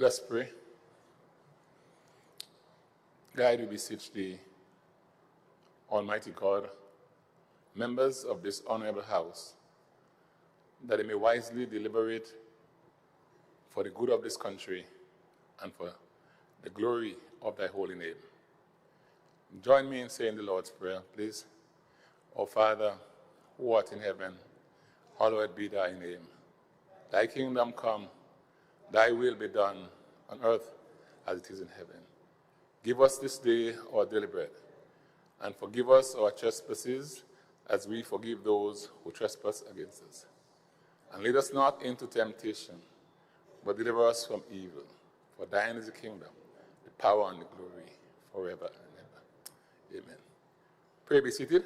Let's pray. God, we beseech thee, Almighty God, members of this honorable house, that they may wisely deliberate for the good of this country and for the glory of thy holy name. Join me in saying the Lord's Prayer, please. O Father, who art in heaven, hallowed be thy name. Thy kingdom come, thy will be done on earth as it is in heaven. Give us this day our daily bread, and forgive us our trespasses as we forgive those who trespass against us. And lead us not into temptation, but deliver us from evil. For thine is the kingdom, the power, and the glory, forever and ever. Amen. Pray be seated.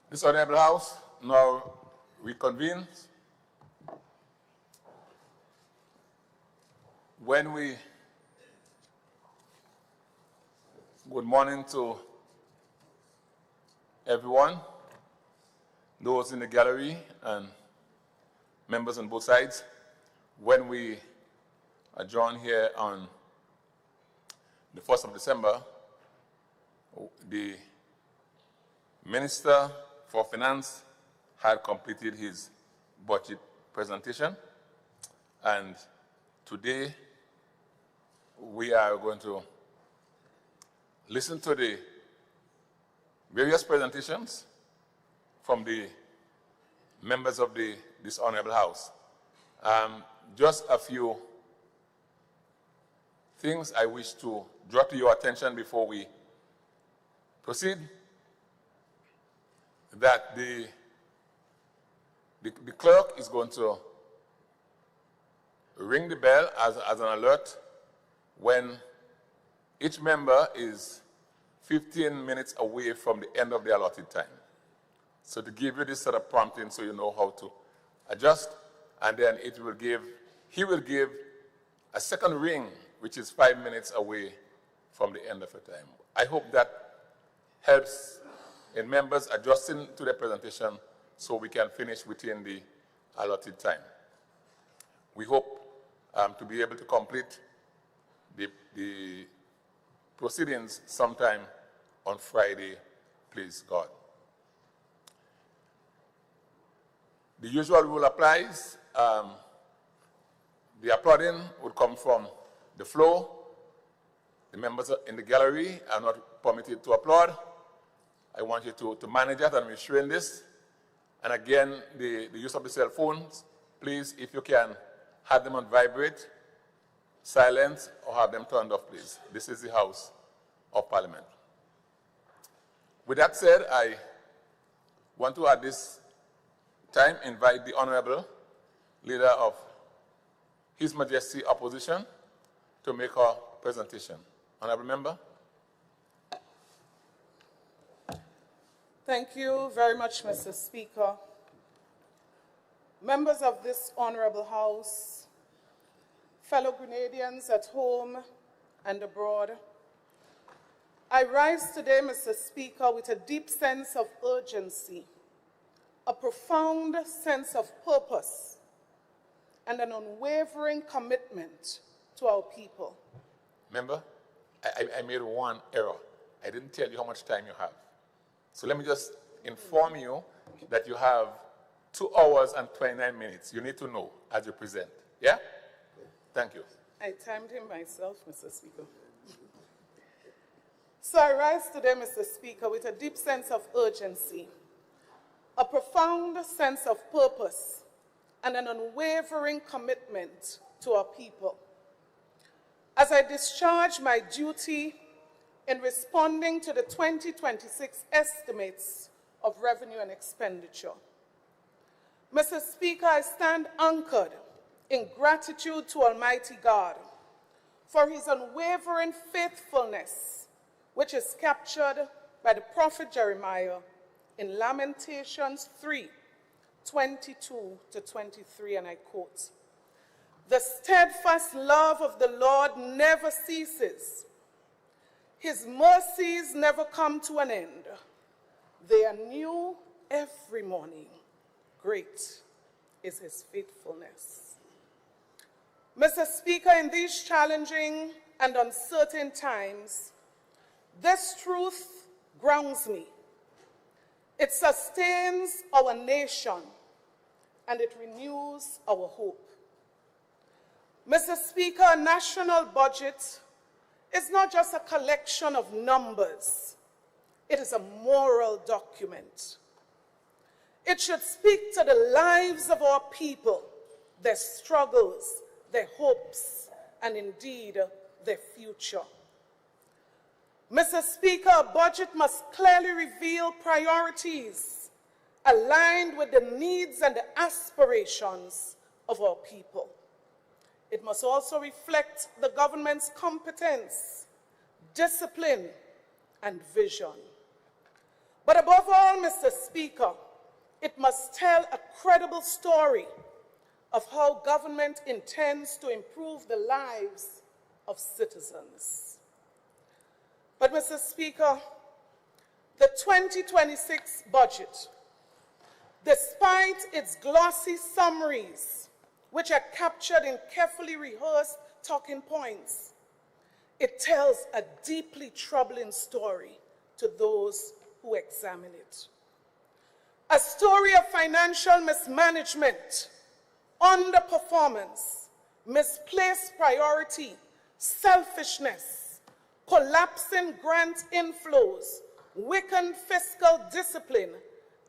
This honorable house now reconvenes. Good morning to everyone, those in the gallery and members on both sides. When we adjourn here on the 1st of December, the Minister for Finance had completed his budget presentation, and today we are going to listen to the various presentations from the members of this honorable house. Just a few things I wish to draw to your attention before we proceed. That the clerk is going to ring the bell as an alert when each member is 15 minutes away from the end of the allotted time. So to give you this sort of prompting so you know how to adjust, and then he will give a second ring, which is 5 minutes away from the end of the time. I hope that helps in members adjusting to the presentation so we can finish within the allotted time. We hope to be able to complete the proceedings sometime on Friday, please God. The usual rule applies. The applauding would come from the floor. The members in the gallery are not permitted to applaud. I want you to manage that and restrain this. And again, the use of the cell phones, please, if you can, have them on vibrate, silent, or have them turned off, please. This is the House of Parliament. With that said, I want to at this time invite the Honorable Leader of His Majesty Opposition to make her presentation. Honorable Member. Thank you very much, Mr. Speaker. Members of this honorable House, fellow Grenadians at home and abroad, I rise today, Mr. Speaker, with a deep sense of urgency, a profound sense of purpose, and an unwavering commitment to our people. Member, I made one error. I didn't tell you how much time you have. So let me just inform you that you have 2 hours and 29 minutes. You need to know as you present. Yeah? Thank you. I timed him myself, Mr. Speaker. So I rise today, Mr. Speaker, with a deep sense of urgency, a profound sense of purpose, and an unwavering commitment to our people. As I discharge my duty in responding to the 2026 estimates of revenue and expenditure. Mr. Speaker, I stand anchored in gratitude to Almighty God for his unwavering faithfulness, which is captured by the prophet Jeremiah in Lamentations 3:22-23, and I quote, "The steadfast love of the Lord never ceases. His mercies never come to an end. They are new every morning. Great is his faithfulness." Mr. Speaker, in these challenging and uncertain times, this truth grounds me. It sustains our nation, and it renews our hope. Mr. Speaker, a national budget is not just a collection of numbers. It is a moral document. It should speak to the lives of our people, their struggles, their hopes, and indeed, their future. Mr. Speaker, a budget must clearly reveal priorities aligned with the needs and the aspirations of our people. It must also reflect the government's competence, discipline, and vision. But above all, Mr. Speaker, it must tell a credible story of how government intends to improve the lives of citizens. But, Mr. Speaker, the 2026 budget, despite its glossy summaries, which are captured in carefully rehearsed talking points, it tells a deeply troubling story to those who examine it. A story of financial mismanagement, underperformance, misplaced priority, selfishness, collapsing grant inflows, weakened fiscal discipline,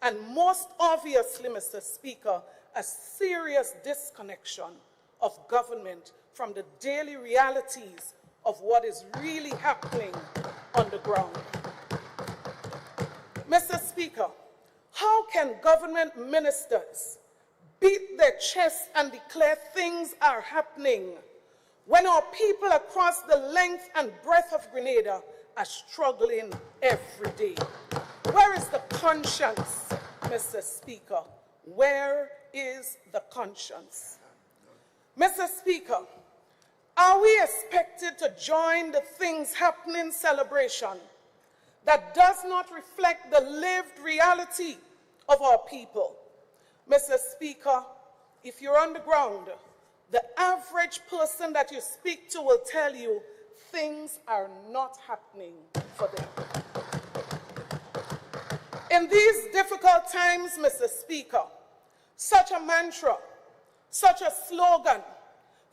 and most obviously, Mr. Speaker, a serious disconnection of government from the daily realities of what is really happening on the ground. Mr. Speaker, how can government ministers beat their chests and declare things are happening when our people across the length and breadth of Grenada are struggling every day? Where is the conscience, Mr. Speaker? Where is the conscience? Mr. Speaker, are we expected to join the things happening celebration that does not reflect the lived reality of our people? Mr. Speaker, if you're on the ground, the average person that you speak to will tell you things are not happening for them. In these difficult times, Mr. Speaker, such a mantra, such a slogan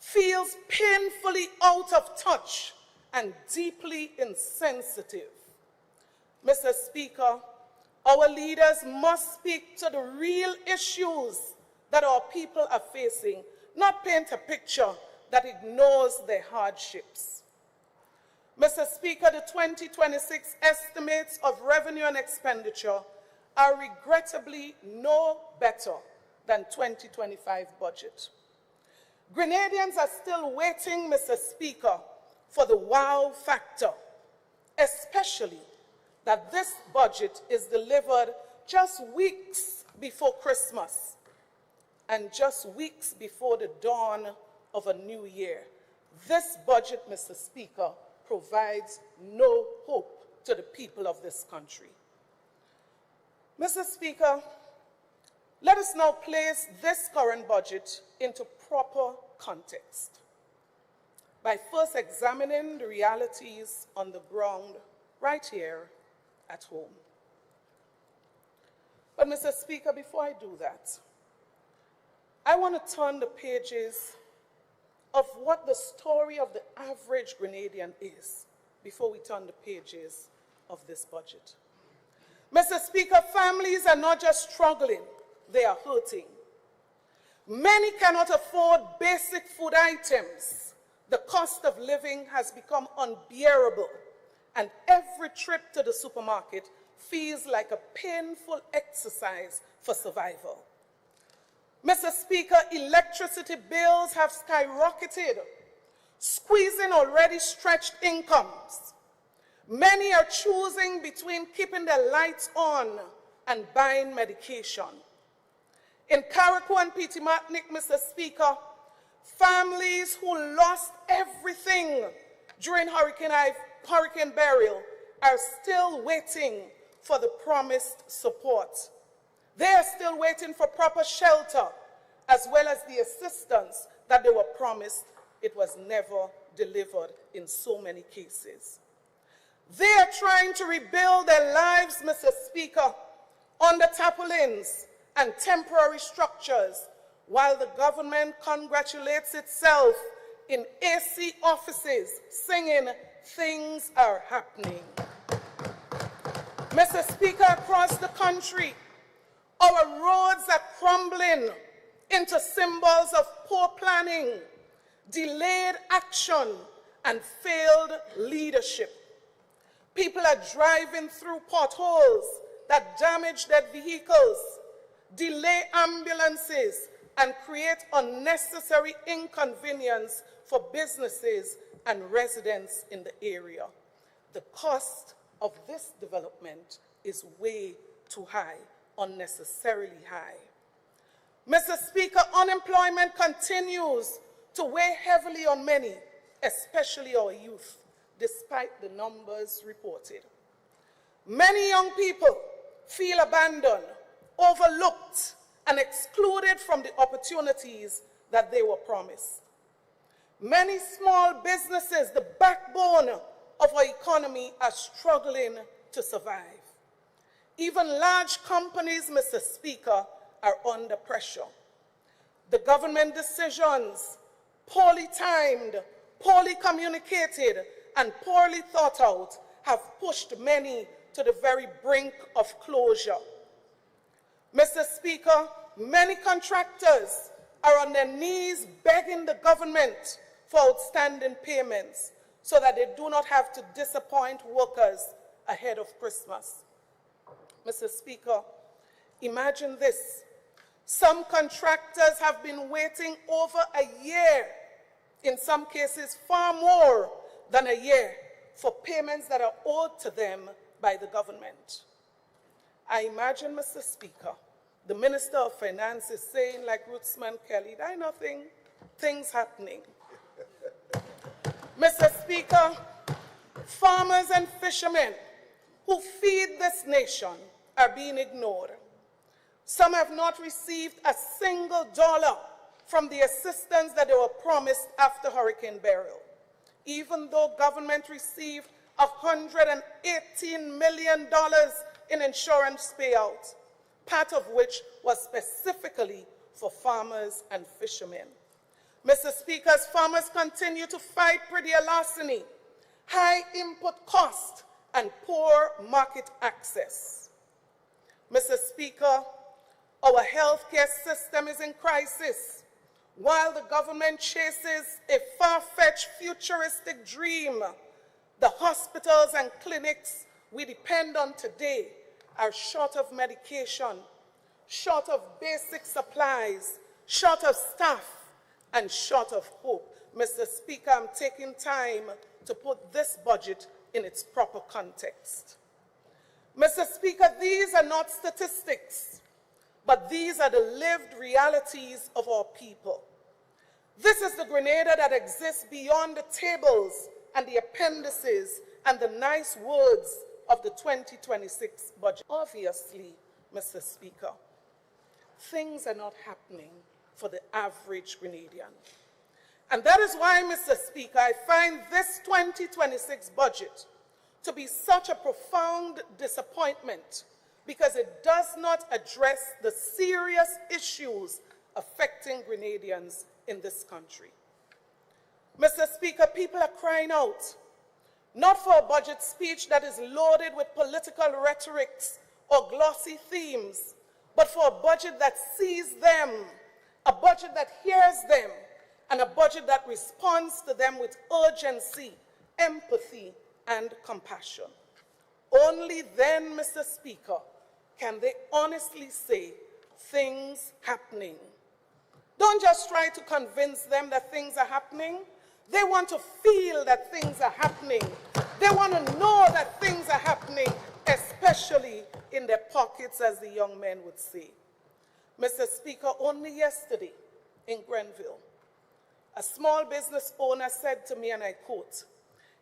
feels painfully out of touch and deeply insensitive. Mr. Speaker, our leaders must speak to the real issues that our people are facing, not paint a picture that ignores their hardships. Mr. Speaker, the 2026 estimates of revenue and expenditure are regrettably no better than 2025 budget. Grenadians are still waiting, Mr. Speaker, for the wow factor, especially that this budget is delivered just weeks before Christmas and just weeks before the dawn of a new year. This budget, Mr. Speaker, provides no hope to the people of this country. Mr. Speaker, let us now place this current budget into proper context by first examining the realities on the ground right here at home. But, Mr. Speaker, before I do that, I want to turn the pages of what the story of the average Grenadian is before we turn the pages of this budget. Mr. Speaker, families are not just struggling, they are hurting. Many cannot afford basic food items. The cost of living has become unbearable, and every trip to the supermarket feels like a painful exercise for survival. Mr. Speaker, electricity bills have skyrocketed, squeezing already stretched incomes. Many are choosing between keeping their lights on and buying medication. In Carriacou and Petite Martinique, Mr. Speaker, families who lost everything during Hurricane Beryl are still waiting for the promised support. They are still waiting for proper shelter, as well as the assistance that they were promised. It was never delivered in so many cases. They are trying to rebuild their lives, Mr. Speaker, under tarpaulins and temporary structures, while the government congratulates itself in AC offices singing, "Things are happening." Mr. Speaker, across the country, our roads are crumbling into symbols of poor planning, delayed action, and failed leadership. People are driving through potholes that damage their vehicles, delay ambulances, and create unnecessary inconvenience for businesses and residents in the area. The cost of this development is way too high, unnecessarily high. Mr. Speaker, unemployment continues to weigh heavily on many, especially our youth, despite the numbers reported. Many young people feel abandoned, overlooked, and excluded from the opportunities that they were promised. Many small businesses, the backbone of our economy, are struggling to survive. Even large companies, Mr. Speaker, are under pressure. The government decisions, poorly timed, poorly communicated, and poorly thought out, have pushed many to the very brink of closure. Mr. Speaker, many contractors are on their knees begging the government for outstanding payments so that they do not have to disappoint workers ahead of Christmas. Mr. Speaker, imagine this. Some contractors have been waiting over a year, in some cases far more than a year, for payments that are owed to them by the government. I imagine, Mr. Speaker, the Minister of Finance is saying, like Rootsman Kelly, "I nothing, things happening." Mr. Speaker, farmers and fishermen who feed this nation are being ignored. Some have not received a single dollar from the assistance that they were promised after Hurricane Beryl, even though government received $118 million in insurance payouts, part of which was specifically for farmers and fishermen. Mr. Speaker, as farmers continue to fight pedia larceny, high input cost, and poor market access. Mr. Speaker, our healthcare system is in crisis. While the government chases a far-fetched futuristic dream, the hospitals and clinics we depend on today are short of medication, short of basic supplies, short of staff, and short of hope. Mr. Speaker, I'm taking time to put this budget in its proper context. Mr. Speaker, these are not statistics, but these are the lived realities of our people. This is the Grenada that exists beyond the tables and the appendices and the nice words of the 2026 budget. Obviously, Mr. Speaker, things are not happening for the average Grenadian. And that is why, Mr. Speaker, I find this 2026 budget to be such a profound disappointment, because it does not address the serious issues affecting Grenadians in this country. Mr. Speaker, people are crying out, not for a budget speech that is loaded with political rhetorics or glossy themes, but for a budget that sees them, a budget that hears them, and a budget that responds to them with urgency, empathy, and compassion. Only then, Mr. Speaker, can they honestly say things happening. Don't just try to convince them that things are happening. They want to feel that things are happening. They want to know that things are happening, especially especially in their pockets, as the young men would say. Mr. Speaker, only yesterday in Grenville, a small business owner said to me, and I quote,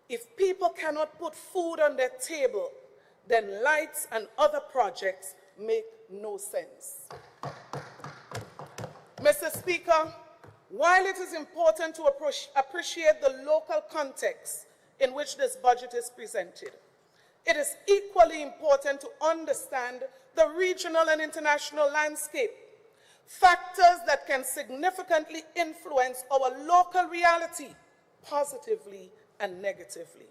"If people cannot put food on their table, then lights and other projects make no sense." Mr. Speaker, while it is important to appreciate the local context in which this budget is presented, it is equally important to understand the regional and international landscape, factors that can significantly influence our local reality positively and negatively.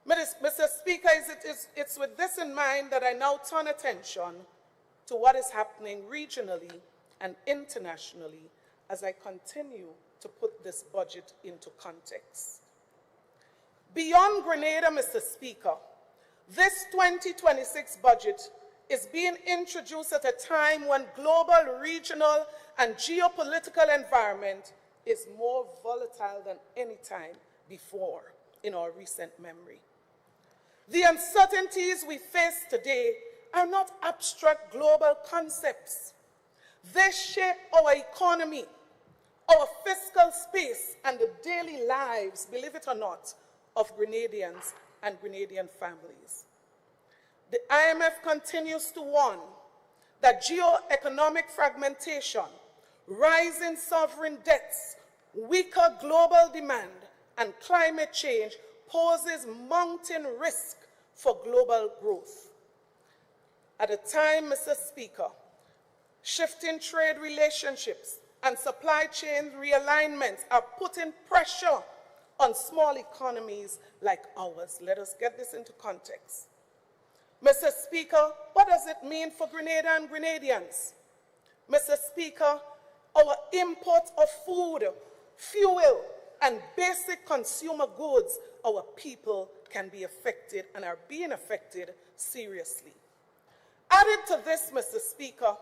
Mr. Speaker, it's with this in mind that I now turn attention to what is happening regionally and internationally as I continue to put this budget into context. Beyond Grenada, Mr. Speaker, this 2026 budget is being introduced at a time when global, regional, and geopolitical environment is more volatile than any time before in our recent memory. The uncertainties we face today are not abstract global concepts. They shape our economy, our fiscal space, and the daily lives, believe it or not, of Grenadians and Grenadian families. The IMF continues to warn that geo-economic fragmentation, rising sovereign debts, weaker global demand, and climate change poses mounting risk for global growth. At a time, Mr. Speaker, shifting trade relationships and supply chain realignments are putting pressure on small economies like ours. Let us get this into context. Mr. Speaker, what does it mean for Grenada and Grenadians? Mr. Speaker, our import of food, fuel, and basic consumer goods, our people can be affected and are being affected seriously. Added to this, Mr. Speaker,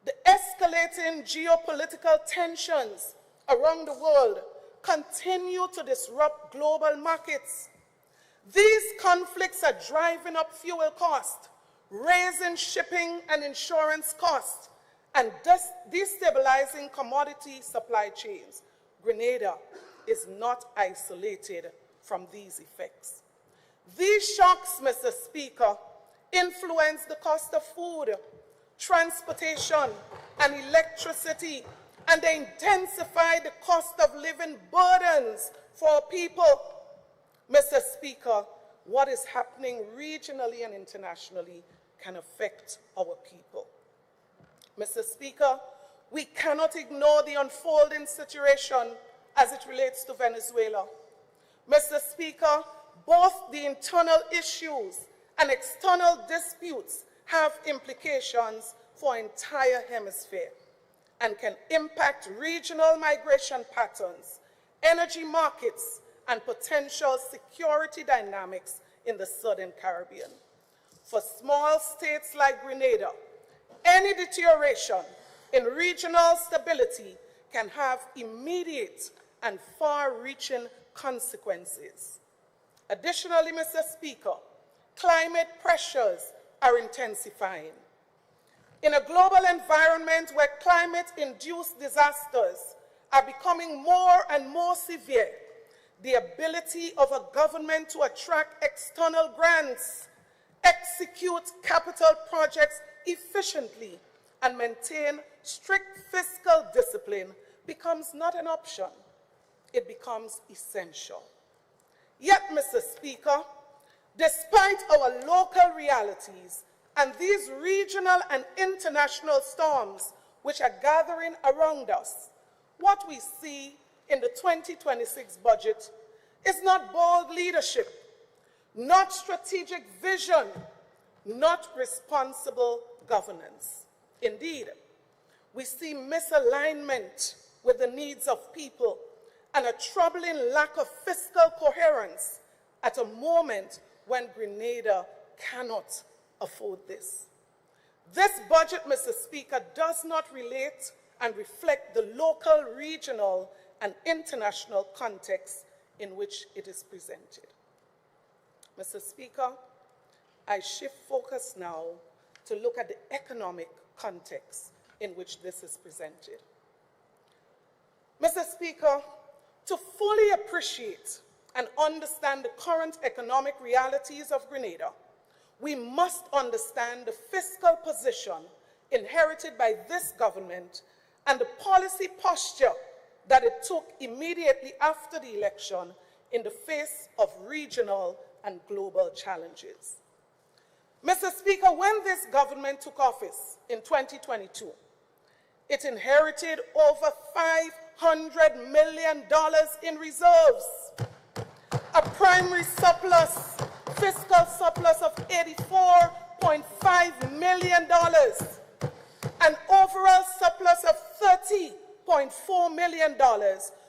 the escalating geopolitical tensions around the world continue to disrupt global markets. These conflicts are driving up fuel costs, raising shipping and insurance costs, and destabilizing commodity supply chains. Grenada is not isolated from these effects. These shocks, Mr. Speaker, influence the cost of food, transportation, and electricity, and they intensify the cost of living burdens for people. Mr. Speaker, what is happening regionally and internationally can affect our people. Mr. Speaker, we cannot ignore the unfolding situation as it relates to Venezuela. Mr. Speaker, both the internal issues and external disputes have implications for an entire hemisphere and can impact regional migration patterns, energy markets, and potential security dynamics in the Southern Caribbean. For small states like Grenada, any deterioration in regional stability can have immediate and far-reaching consequences. Additionally, Mr. Speaker, climate pressures are intensifying. In a global environment where climate-induced disasters are becoming more and more severe, the ability of a government to attract external grants, execute capital projects efficiently, and maintain strict fiscal discipline becomes not an option. It becomes essential. Yet, Mr. Speaker, despite our local realities and these regional and international storms which are gathering around us, what we see in the 2026 budget is not bold leadership, not strategic vision, not responsible governance. Indeed, we see misalignment with the needs of people and a troubling lack of fiscal coherence at a moment when Grenada cannot afford this. This budget, Mr. Speaker, does not relate and reflect the local, regional, and international context in which it is presented. Mr. Speaker, I shift focus now to look at the economic context in which this is presented. Mr. Speaker, to fully appreciate and understand the current economic realities of Grenada, we must understand the fiscal position inherited by this government and the policy posture that it took immediately after the election in the face of regional and global challenges. Mr. Speaker, when this government took office in 2022, it inherited over $500 million in reserves, a primary surplus, fiscal surplus of $84.5 million, an overall surplus of $30.4 million,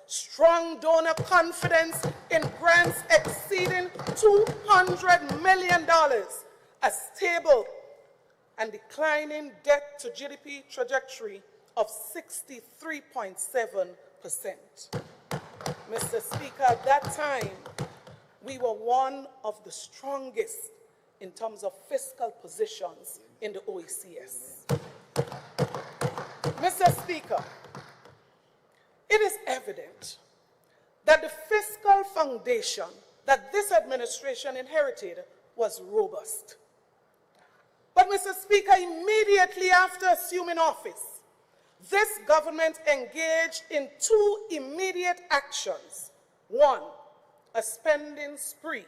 strong donor confidence in grants exceeding $200 million, a stable and declining debt to GDP trajectory of 63.7%. Mr. Speaker, at that time, we were one of the strongest in terms of fiscal positions in the OECS. Mr. Speaker, it is evident that the fiscal foundation that this administration inherited was robust. But, Mr. Speaker, immediately after assuming office, this government engaged in two immediate actions. One, a spending spree,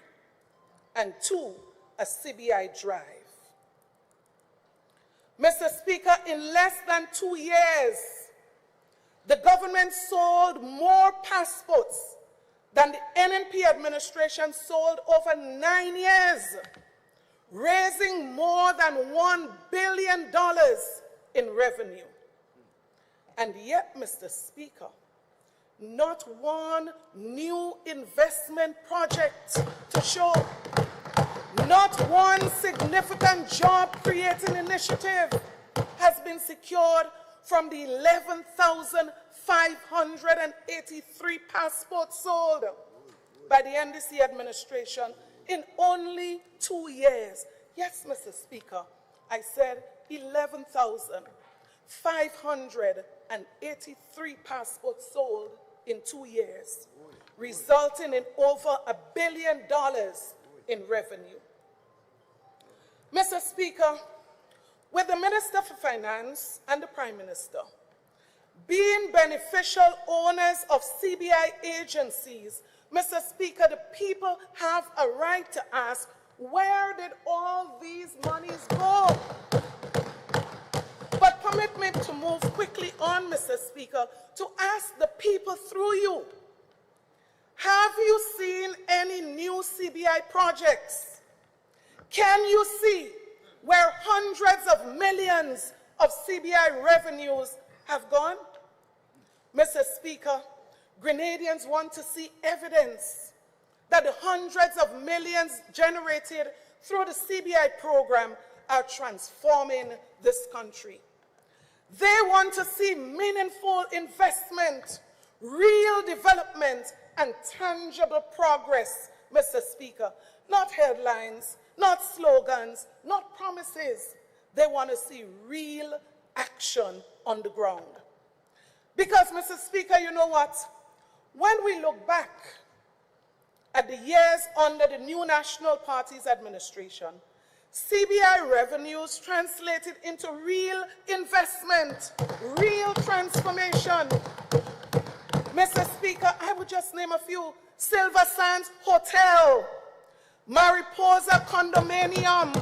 and two, a CBI drive. Mr. Speaker, in less than 2 years, the government sold more passports than the NNP administration sold over 9 years, raising more than $1 billion in revenue. And yet, Mr. Speaker, not one new investment project to show, not one significant job-creating initiative has been secured from the 11,583 passports sold by the NDC administration in only 2 years. Yes, Mr. Speaker, I said 11,583 passports sold in 2 years, resulting in over $1 billion in revenue. Mr. Speaker, with the Minister for Finance and the Prime Minister being beneficial owners of CBI agencies, Mr. Speaker, the people have a right to ask, where did all these monies go? But permit me to move quickly on, Mr. Speaker, to ask the people through you, have you seen any new CBI projects? Can you see where hundreds of millions of CBI revenues have gone? Mr. Speaker, Grenadians want to see evidence that the hundreds of millions generated through the CBI program are transforming this country. They want to see meaningful investment, real development, and tangible progress, Mr. Speaker. Not headlines, not slogans, not promises. They want to see real action on the ground. Because, Mr. Speaker, you know what? When we look back at the years under the new National Party's administration, CBI revenues translated into real investment, real transformation. Mr. Speaker, I would just name a few. Silver Sands Hotel, Mariposa Condominium,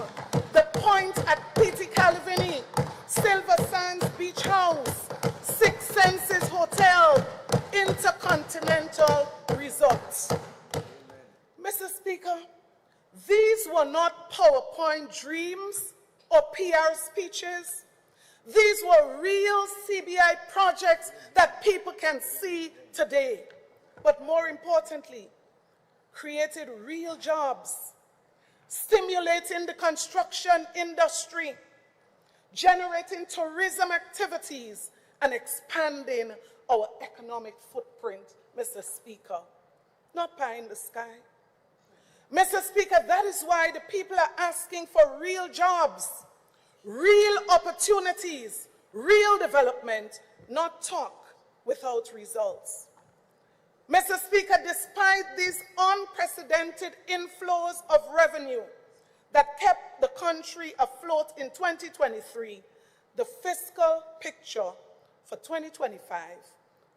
The Point at P.T. Calvini, Silver Sands Beach House, Six Senses Hotel, Intercontinental Resorts. Mr. Speaker, these were not PowerPoint dreams or PR speeches. These were real CBI projects that people can see today. But more importantly, created real jobs, stimulating the construction industry, generating tourism activities, and expanding our economic footprint, Mr. Speaker. Not pie in the sky. Mr. Speaker, that is why the people are asking for real jobs, real opportunities, real development, not talk without results. Mr. Speaker, despite these unprecedented inflows of revenue that kept the country afloat in 2023, the fiscal picture for 2025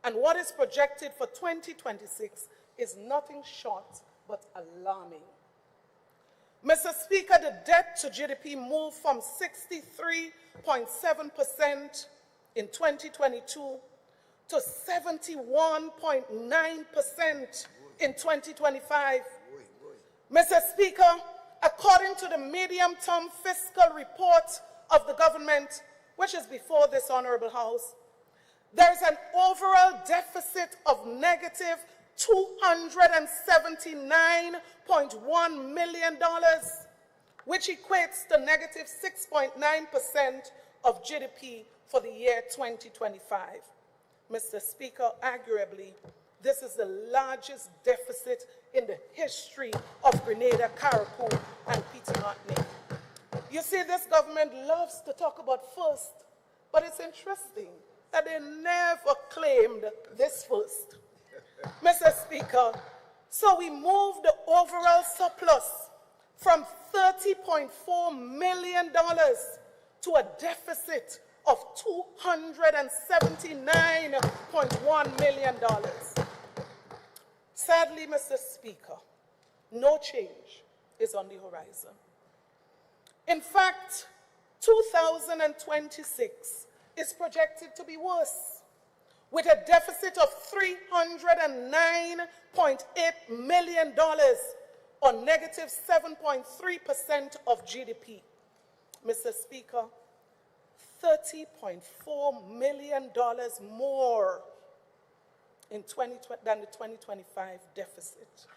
and what is projected for 2026 is nothing short but alarming. Mr. Speaker, the debt to GDP moved from 63.7% in 2022 to 71.9% in 2025. Mr. Speaker, according to the medium-term fiscal report of the government, which is before this Honorable House, there is an overall deficit of negative $279.1 million, which equates to negative 6.9% of GDP for the year 2025. Mr. Speaker, arguably, this is the largest deficit in the history of Grenada, Carriacou, and Peter Martinique. You see, this government loves to talk about first, but it's interesting that they never claimed this first. Mr. Speaker, so we moved the overall surplus from $30.4 million to a deficit of $279.1 million. Sadly, Mr. Speaker, no change is on the horizon. In fact, 2026 is projected to be worse, with a deficit of $309.8 million, or negative 7.3% of GDP. Mr. Speaker, $30.4 million more than the 2025 deficit.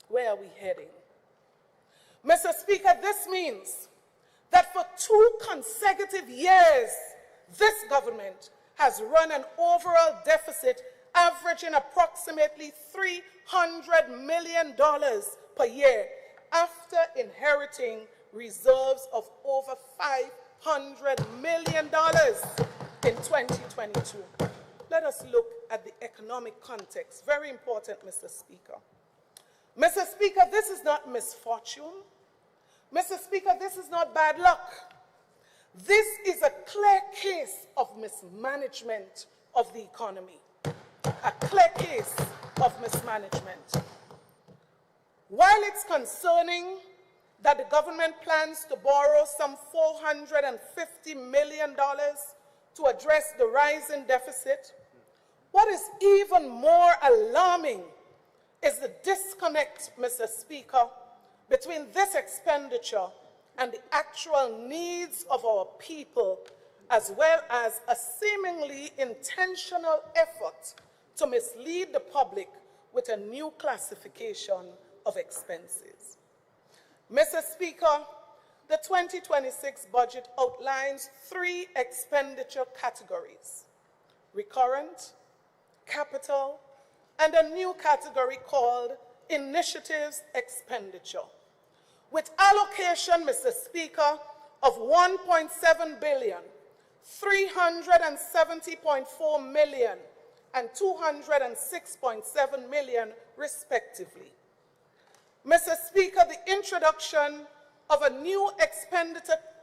Where are we heading? Mr. Speaker, this means that for 2 consecutive years, this government has run an overall deficit averaging approximately $300 million per year after inheriting reserves of over $500 million in 2022. Let us look at the economic context. Very important, Mr. Speaker. Mr. Speaker, this is not misfortune. Mr. Speaker, this is not bad luck. This is a clear case of mismanagement of the economy. A clear case of mismanagement. While it's concerning that the government plans to borrow some $450 million to address the rising deficit, what is even more alarming is the disconnect, Mr. Speaker, between this expenditure and the actual needs of our people, as well as a seemingly intentional effort to mislead the public with a new classification of expenses. Mr. Speaker, the 2026 budget outlines 3 expenditure categories: recurrent, capital, and a new category called initiatives expenditure, with allocation, Mr. Speaker, of $1.7 billion, $370.4 million, and $206.7 million, respectively. Mr. Speaker, the introduction of a new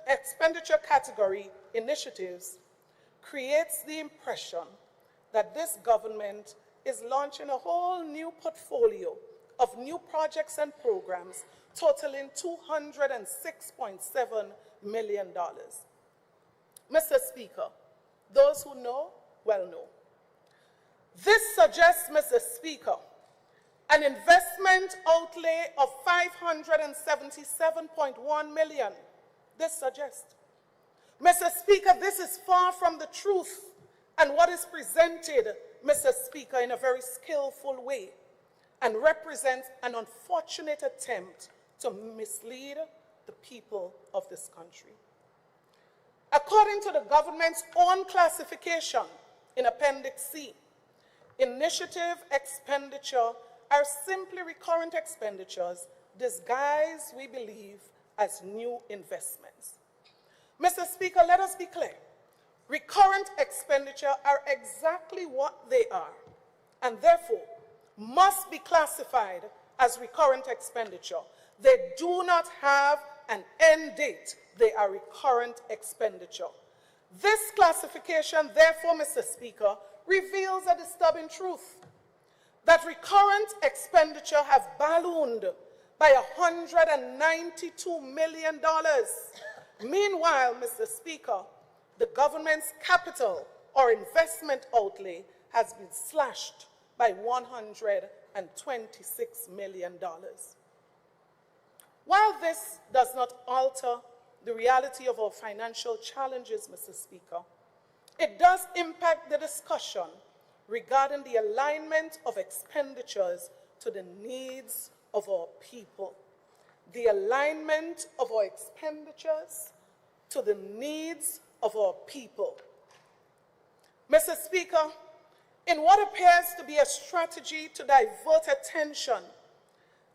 expenditure category, initiatives, creates the impression that this government is launching a whole new portfolio of new projects and programs totaling $206.7 million. Mr. Speaker, those who know, well know. This suggests, Mr. Speaker, an investment outlay of $577.1 million. This suggests. Mr. Speaker, this is far from the truth and what is presented, Mr. Speaker, in a very skillful way, and represents an unfortunate attempt to mislead the people of this country. According to the government's own classification in Appendix C, initiative expenditure are simply recurrent expenditures disguised, we believe, as new investments. Mr. Speaker, let us be clear. Recurrent expenditure are exactly what they are, and therefore must be classified as recurrent expenditure. They do not have an end date. They are recurrent expenditure. This classification, therefore, Mr. Speaker, reveals a disturbing truth, that recurrent expenditure have ballooned by $192 million. Meanwhile, Mr. Speaker, the government's capital or investment outlay has been slashed by $126 million. While this does not alter the reality of our financial challenges, Mr. Speaker, it does impact the discussion regarding the alignment of expenditures to the needs of our people. The alignment of our expenditures to the needs of our people. Mr. Speaker, in what appears to be a strategy to divert attention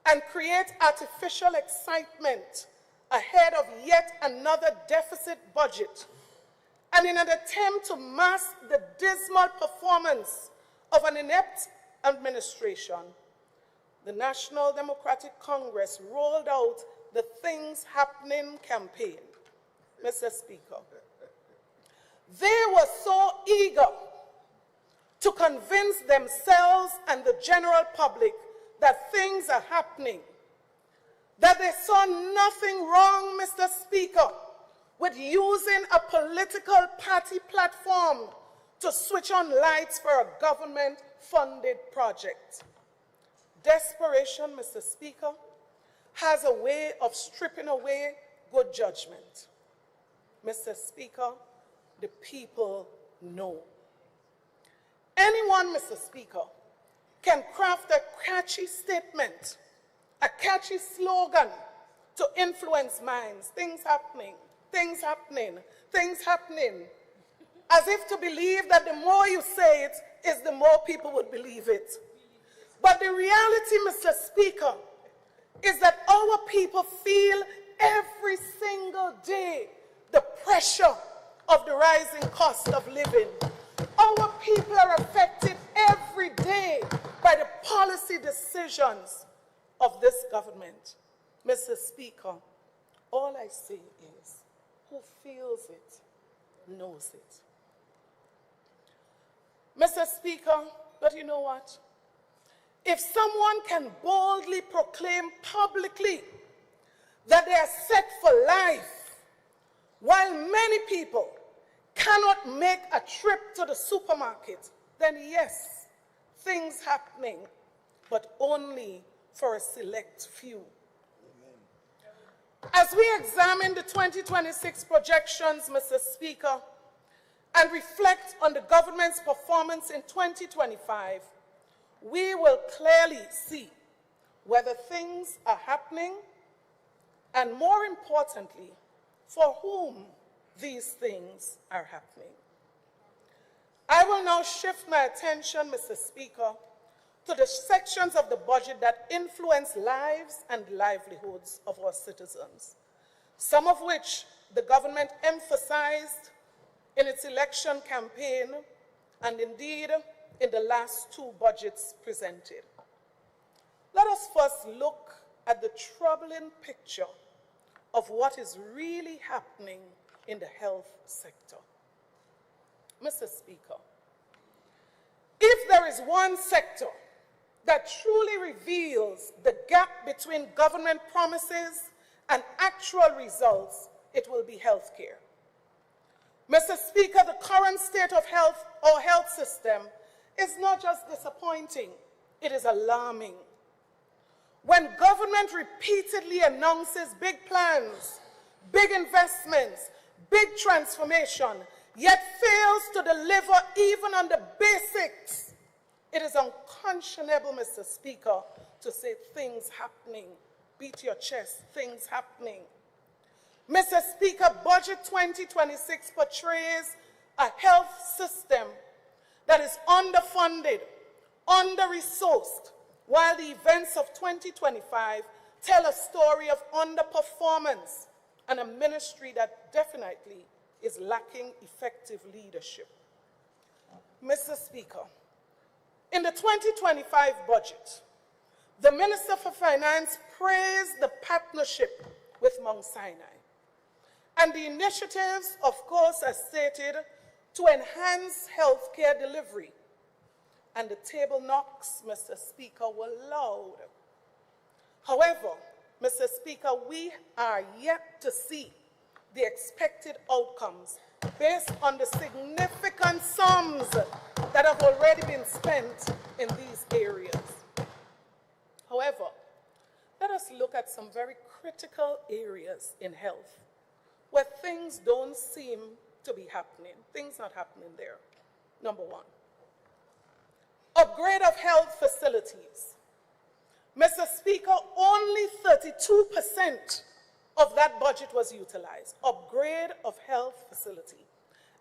and create artificial excitement ahead of yet another deficit budget, and in an attempt to mask the dismal performance of an inept administration, the National Democratic Congress rolled out the Things Happening campaign. Mr. Speaker, they were so eager to convince themselves and the general public that things are happening, that they saw nothing wrong, Mr. Speaker, with using a political party platform to switch on lights for a government-funded project. Desperation, Mr. Speaker, has a way of stripping away good judgment. Mr. Speaker, the people know. Anyone, Mr. Speaker, can craft a catchy statement, a catchy slogan to influence minds. Things happening, things happening, things happening. As if to believe that the more you say it, is the more people would believe it. But the reality, Mr. Speaker, is that our people feel every single day the pressure of the rising cost of living. Our people are affected every day by the policy decisions of this government. Mr. Speaker, all I say is, who feels it, knows it. Mr. Speaker, but you know what? If someone can boldly proclaim publicly that they are set for life, while many people cannot make a trip to the supermarket, then yes, things happening, but only for a select few. As we examine the 2026 projections, Mr. Speaker, and reflect on the government's performance in 2025, we will clearly see whether things are happening, and more importantly, for whom these things are happening. I will now shift my attention, Mr. Speaker, to the sections of the budget that influence lives and livelihoods of our citizens, some of which the government emphasized in its election campaign and indeed in the last two budgets presented. Let us first look at the troubling picture of what is really happening in the health sector. Mr. Speaker, if there is one sector that truly reveals the gap between government promises and actual results, it will be healthcare. Mr. Speaker, the current state of our health system is not just disappointing, it is alarming. When government repeatedly announces big plans, big investments, big transformation, yet fails to deliver even on the basics, it is unconscionable, Mr. Speaker, to say things happening. Beat your chest, things happening. Mr. Speaker, Budget 2026 portrays a health system that is underfunded, under-resourced, while the events of 2025 tell a story of underperformance and a ministry that definitely is lacking effective leadership. Mr. Speaker, in the 2025 budget, the Minister for Finance praised the partnership with Mount Sinai and the initiatives, of course, as stated, to enhance healthcare delivery. And the table knocks, Mr. Speaker, were loud. However, Mr. Speaker, we are yet to see the expected outcomes based on the significant sums that have already been spent in these areas. However, let us look at some very critical areas in health where things don't seem to be happening. Things not happening there. Number one, upgrade of health facilities. Mr. Speaker, only 32% of that budget was utilized. Upgrade of health facility.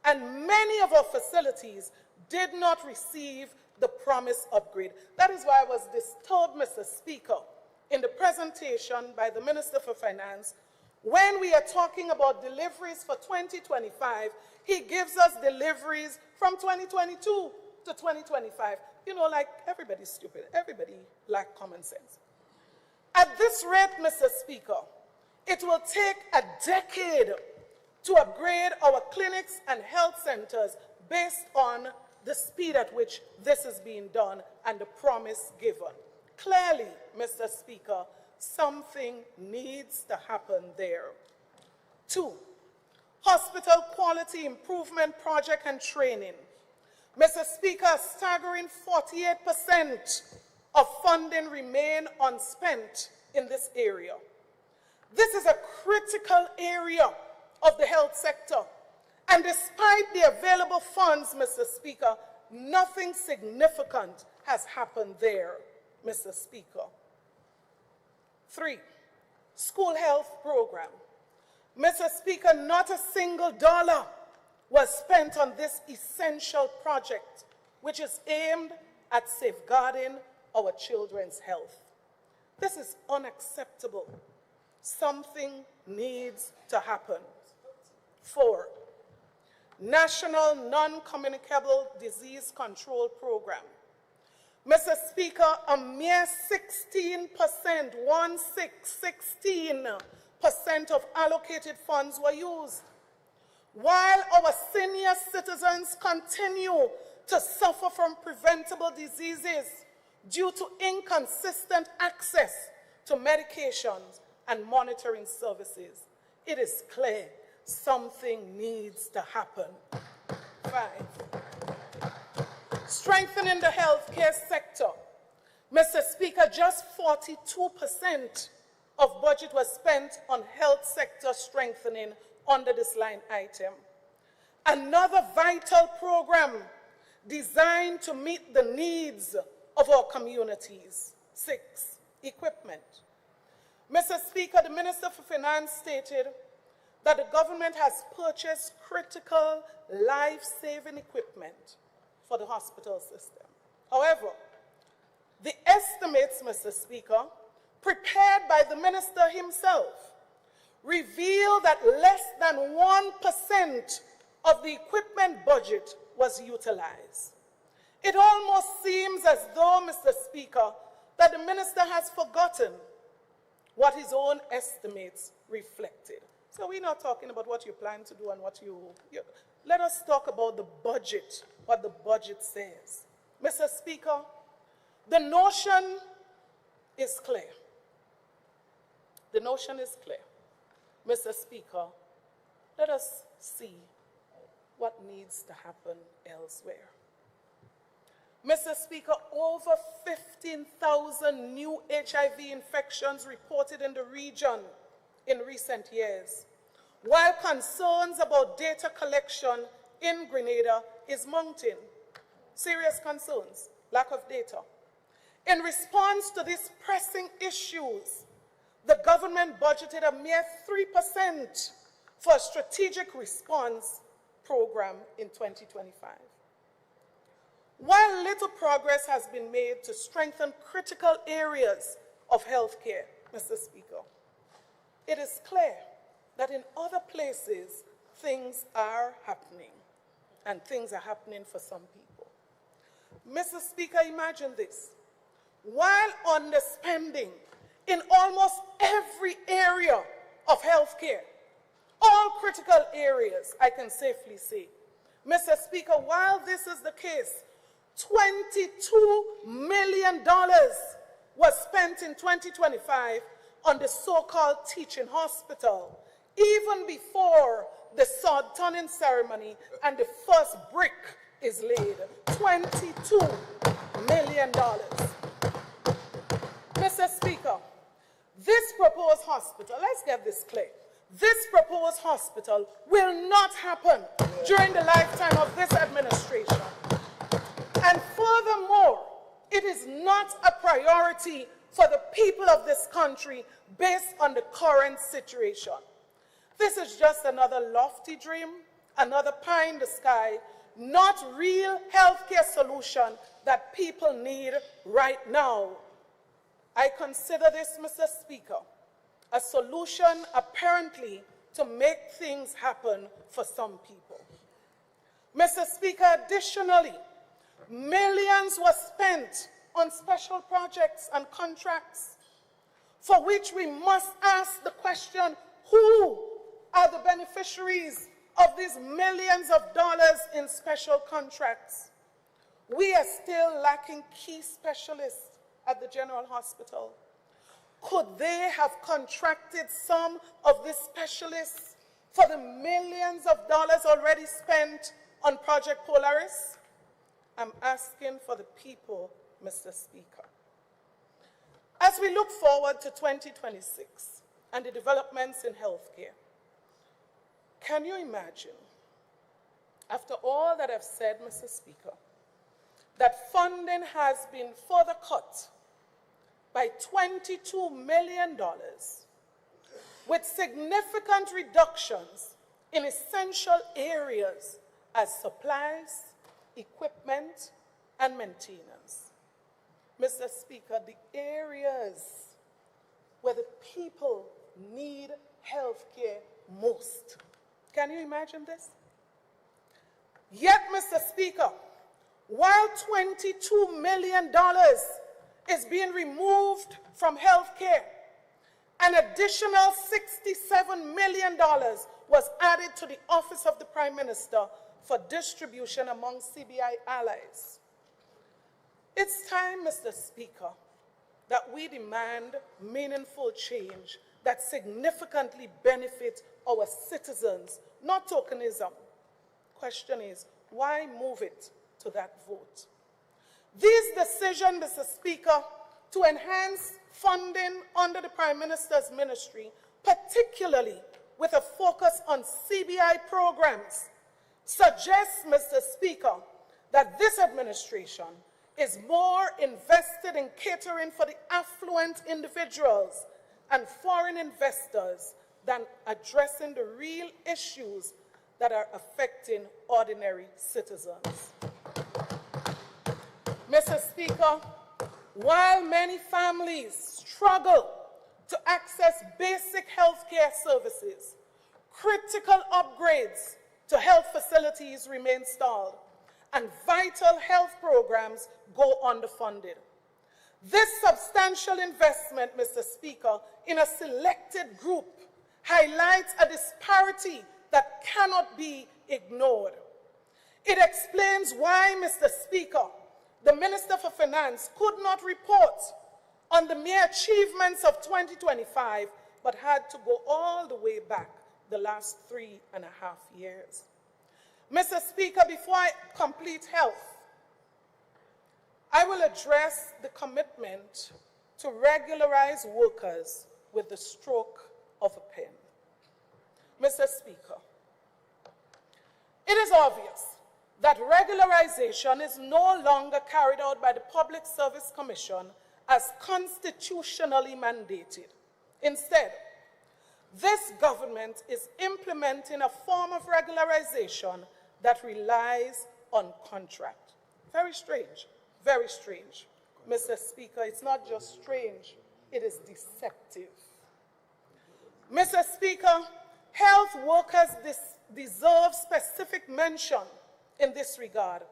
And many of our facilities did not receive the promised upgrade. That is why I was disturbed, Mr. Speaker, in the presentation by the Minister for Finance. When we are talking about deliveries for 2025, he gives us deliveries from 2022 to 2025. You know, like everybody's stupid. Everybody lacks common sense. At this rate, Mr. Speaker, it will take a decade to upgrade our clinics and health centers based on the speed at which this is being done and the promise given. Clearly, Mr. Speaker, something needs to happen there. 2, hospital quality improvement project and training. Mr. Speaker, a staggering 48% of funding remain unspent in this area. This is a critical area of the health sector. And despite the available funds, Mr. Speaker, nothing significant has happened there, Mr. Speaker. 3, school health program. Mr. Speaker, not a single dollar was spent on this essential project, which is aimed at safeguarding our children's health. This is unacceptable. Something needs to happen. 4, National Non-Communicable Disease Control Program. Mr. Speaker, a mere 16% of allocated funds were used. While our senior citizens continue to suffer from preventable diseases due to inconsistent access to medications and monitoring services, it is clear something needs to happen. 5, strengthening the healthcare sector. Mr. Speaker, just 42% of budget was spent on health sector strengthening under this line item. Another vital program designed to meet the needs of our communities. 6, equipment. Mr. Speaker, the Minister for Finance stated that the government has purchased critical life-saving equipment for the hospital system. However, the estimates, Mr. Speaker, prepared by the minister himself, reveal that less than 1% of the equipment budget was utilized. It almost seems as though, Mr. Speaker, that the minister has forgotten what his own estimates reflected. So we're not talking about what you plan to do and what you let us talk about the budget, what the budget says. Mr. Speaker, the notion is clear. The notion is clear. Mr. Speaker, let us see what needs to happen elsewhere. Mr. Speaker, over 15,000 new HIV infections reported in the region in recent years, while concerns about data collection in Grenada is mounting. Serious concerns, lack of data. In response to these pressing issues, the government budgeted a mere 3% for a strategic response program in 2025. While little progress has been made to strengthen critical areas of healthcare, Mr. Speaker, it is clear that in other places, things are happening, and things are happening for some people. Mr. Speaker, imagine this. While underspending in almost every area of healthcare, all critical areas, I can safely say, Mr. Speaker, while this is the case, $22 million was spent in 2025 on the so-called teaching hospital, even before the sod turning ceremony and the first brick is laid. $22 million. Mr. Speaker, this proposed hospital, let's get this clear, this proposed hospital will not happen during the lifetime of this administration. And furthermore, it is not a priority for the people of this country based on the current situation. This is just another lofty dream, another pie in the sky, not real healthcare solution that people need right now. I consider this, Mr. Speaker, a solution apparently to make things happen for some people. Mr. Speaker, additionally, millions were spent on special projects and contracts for which we must ask the question, who are the beneficiaries of these millions of dollars in special contracts? We are still lacking key specialists at the General Hospital. Could they have contracted some of these specialists for the millions of dollars already spent on Project Polaris? I'm asking for the people, Mr. Speaker. As we look forward to 2026 and the developments in healthcare, can you imagine, after all that I've said, Mr. Speaker, that funding has been further cut by $22 million with significant reductions in essential areas as supplies, equipment, and maintenance? Mr. Speaker, the areas where the people need health care most. Can you imagine this? Yet, Mr. Speaker, while $22 million is being removed from health care, an additional $67 million was added to the Office of the Prime Minister for distribution among CBI allies. It's time, Mr. Speaker, that we demand meaningful change that significantly benefits our citizens, not tokenism. Question is, why move it to that vote? These decisions, Mr. Speaker, to enhance funding under the Prime Minister's ministry, particularly with a focus on CBI programs, suggests, Mr. Speaker, that this administration is more invested in catering for the affluent individuals and foreign investors than addressing the real issues that are affecting ordinary citizens. Mr. Speaker, while many families struggle to access basic health care services, critical upgrades to health facilities remain stalled, and vital health programs go underfunded. This substantial investment, Mr. Speaker, in a selected group highlights a disparity that cannot be ignored. It explains why, Mr. Speaker, the Minister for Finance could not report on the mere achievements of 2025, but had to go all the way back the last 3.5 years. Mr. Speaker, before I complete health, I will address the commitment to regularize workers with the stroke of a pen. Mr. Speaker, it is obvious that regularization is no longer carried out by the Public Service Commission as constitutionally mandated. Instead, this government is implementing a form of regularization that relies on contract. Very strange, very strange. Mr. Speaker, it's not just strange, it is deceptive. Mr. Speaker, health workers deserve specific mention in this regard,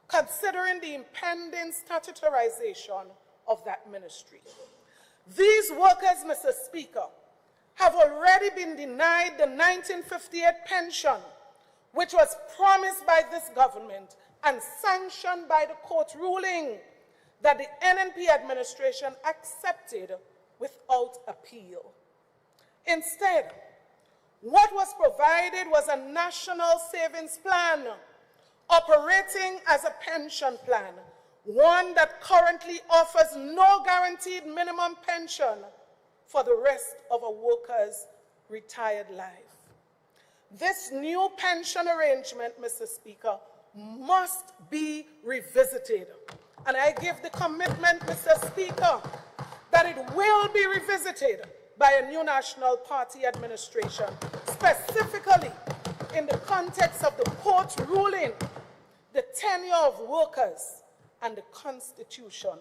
considering the impending statutorization of that ministry. These workers, Mr. Speaker, have already been denied the 1958 pension, which was promised by this government and sanctioned by the court ruling that the NNP administration accepted without appeal. Instead, what was provided was a national savings plan operating as a pension plan, one that currently offers no guaranteed minimum pension for the rest of a worker's retired life. This new pension arrangement, Mr. Speaker, must be revisited. And I give the commitment, Mr. Speaker, that it will be revisited by a new National Party administration, specifically in the context of the court ruling, the tenure of workers, and the Constitution.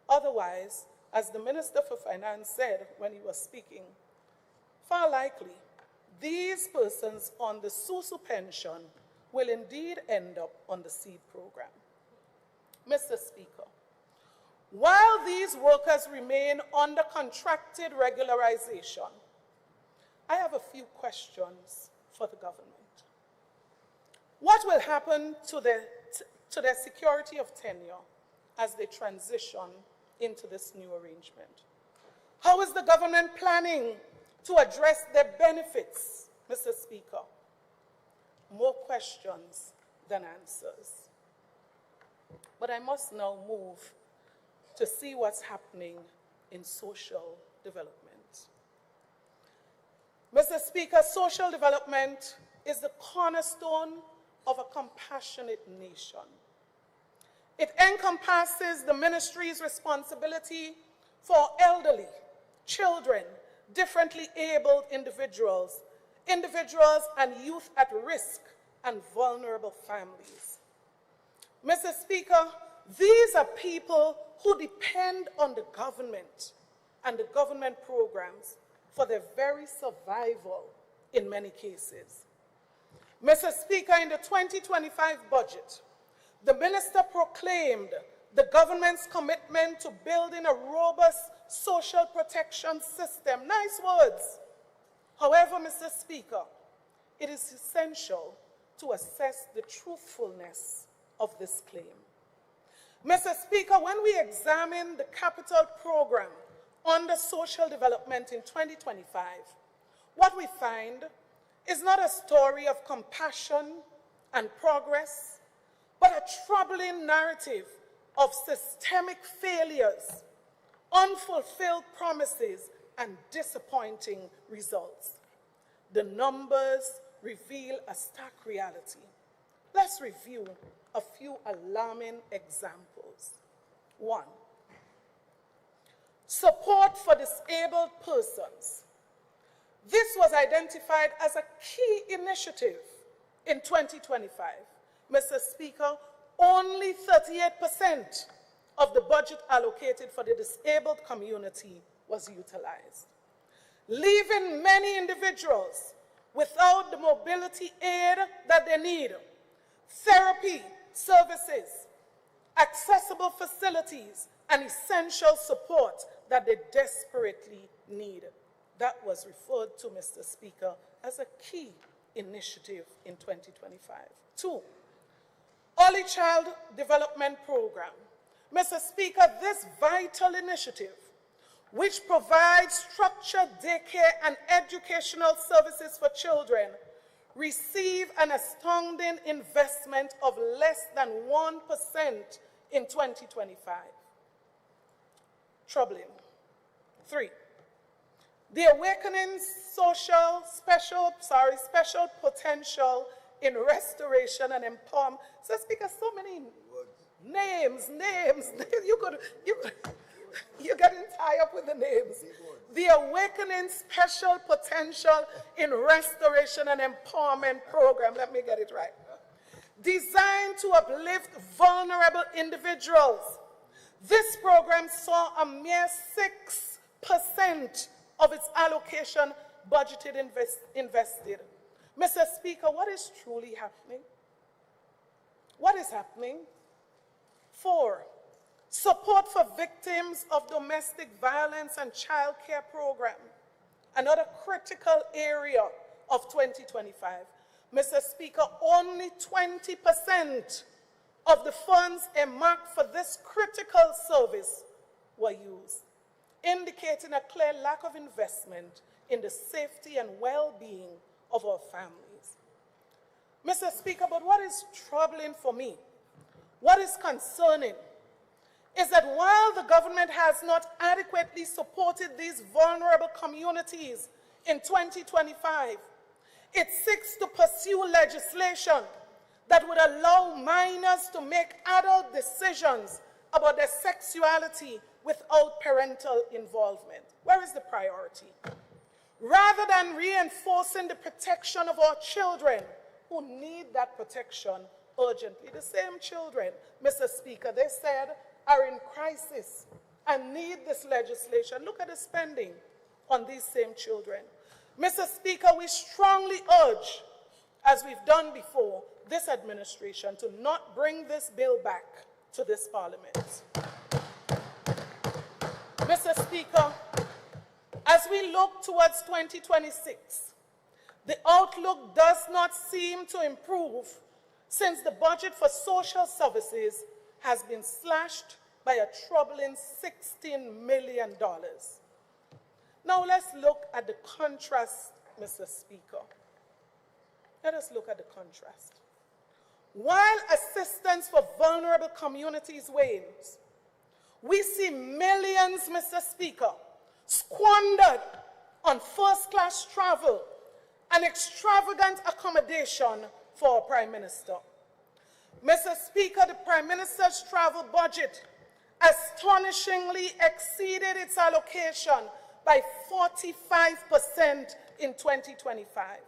Otherwise, as the Minister for Finance said when he was speaking, far likely, these persons on the SUSU pension will indeed end up on the SEED program. Mr. Speaker, while these workers remain under contracted regularization, I have a few questions for the government. What will happen to their security of tenure as they transition into this new arrangement? How is the government planning to address their benefits, Mr. Speaker? More questions than answers. But I must now move to see what's happening in social development. Mr. Speaker, social development is the cornerstone of a compassionate nation. It encompasses the ministry's responsibility for elderly, children, differently abled individuals and youth at risk, and vulnerable families. Mr. Speaker, these are people who depend on the government and the government programs for their very survival in many cases. Mr. Speaker, in the 2025 budget, the minister proclaimed the government's commitment to building a robust social protection system. Nice words. However, Mr. Speaker, it is essential to assess the truthfulness of this claim. Mr. Speaker, when we examine the capital program under social development in 2025, what we find is not a story of compassion and progress, but a troubling narrative of systemic failures, unfulfilled promises, and disappointing results. The numbers reveal a stark reality. Let's review a few alarming examples. 1, support for disabled persons. This was identified as a key initiative in 2025. Mr. Speaker, only 38% of the budget allocated for the disabled community was utilized, leaving many individuals without the mobility aid that they need, therapy services, accessible facilities, and essential support that they desperately need. That was referred to, Mr. Speaker, as a key initiative in 2025. 2, Early Child Development Program. Mr. Speaker, this vital initiative, which provides structured daycare and educational services for children, received an astounding investment of less than 1% in 2025. Troubling. 3, the Awakening Special Potential in Restoration and Empowerment. So, Speaker, so many names. You're getting tied up with the names. The Awakening Special Potential in Restoration and Empowerment Program. Let me get it right. designed to uplift vulnerable individuals. This program saw a mere 6% of its allocation budgeted invested. Mr. Speaker, what is truly happening? What is happening? 4, support for victims of domestic violence and child care program, another critical area of 2025. Mr. Speaker, only 20% of the funds earmarked for this critical service were used, indicating a clear lack of investment in the safety and well-being of our families. Mr. Speaker, but what is troubling for me, what is concerning, is that while the government has not adequately supported these vulnerable communities in 2025, it seeks to pursue legislation that would allow minors to make adult decisions about their sexuality without parental involvement. Where is the priority? Rather than reinforcing the protection of our children who need that protection urgently, the same children, Mr. Speaker, they said, are in crisis and need this legislation. Look at the spending on these same children. Mr. Speaker, we strongly urge, as we've done before, this administration to not bring this bill back to this Parliament. Mr. Speaker, as we look towards 2026, the outlook does not seem to improve since the budget for social services has been slashed by a troubling $16 million. Now let's look at the contrast, Mr. Speaker. Let us look at the contrast. While assistance for vulnerable communities wanes, we see millions, Mr. Speaker, squandered on first-class travel and extravagant accommodation for our Prime Minister. Mr. Speaker, the Prime Minister's travel budget astonishingly exceeded its allocation by 45% in 2025.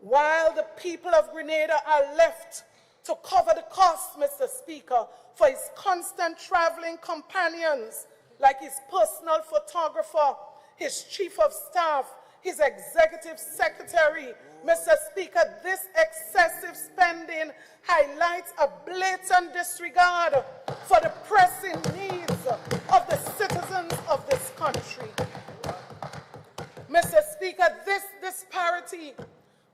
While the people of Grenada are left to cover the costs, Mr. Speaker, for his constant traveling companions, like his personal photographer, his chief of staff, his executive secretary. Mr. Speaker, this excessive spending highlights a blatant disregard for the pressing needs of the citizens of this country. Mr. Speaker, this disparity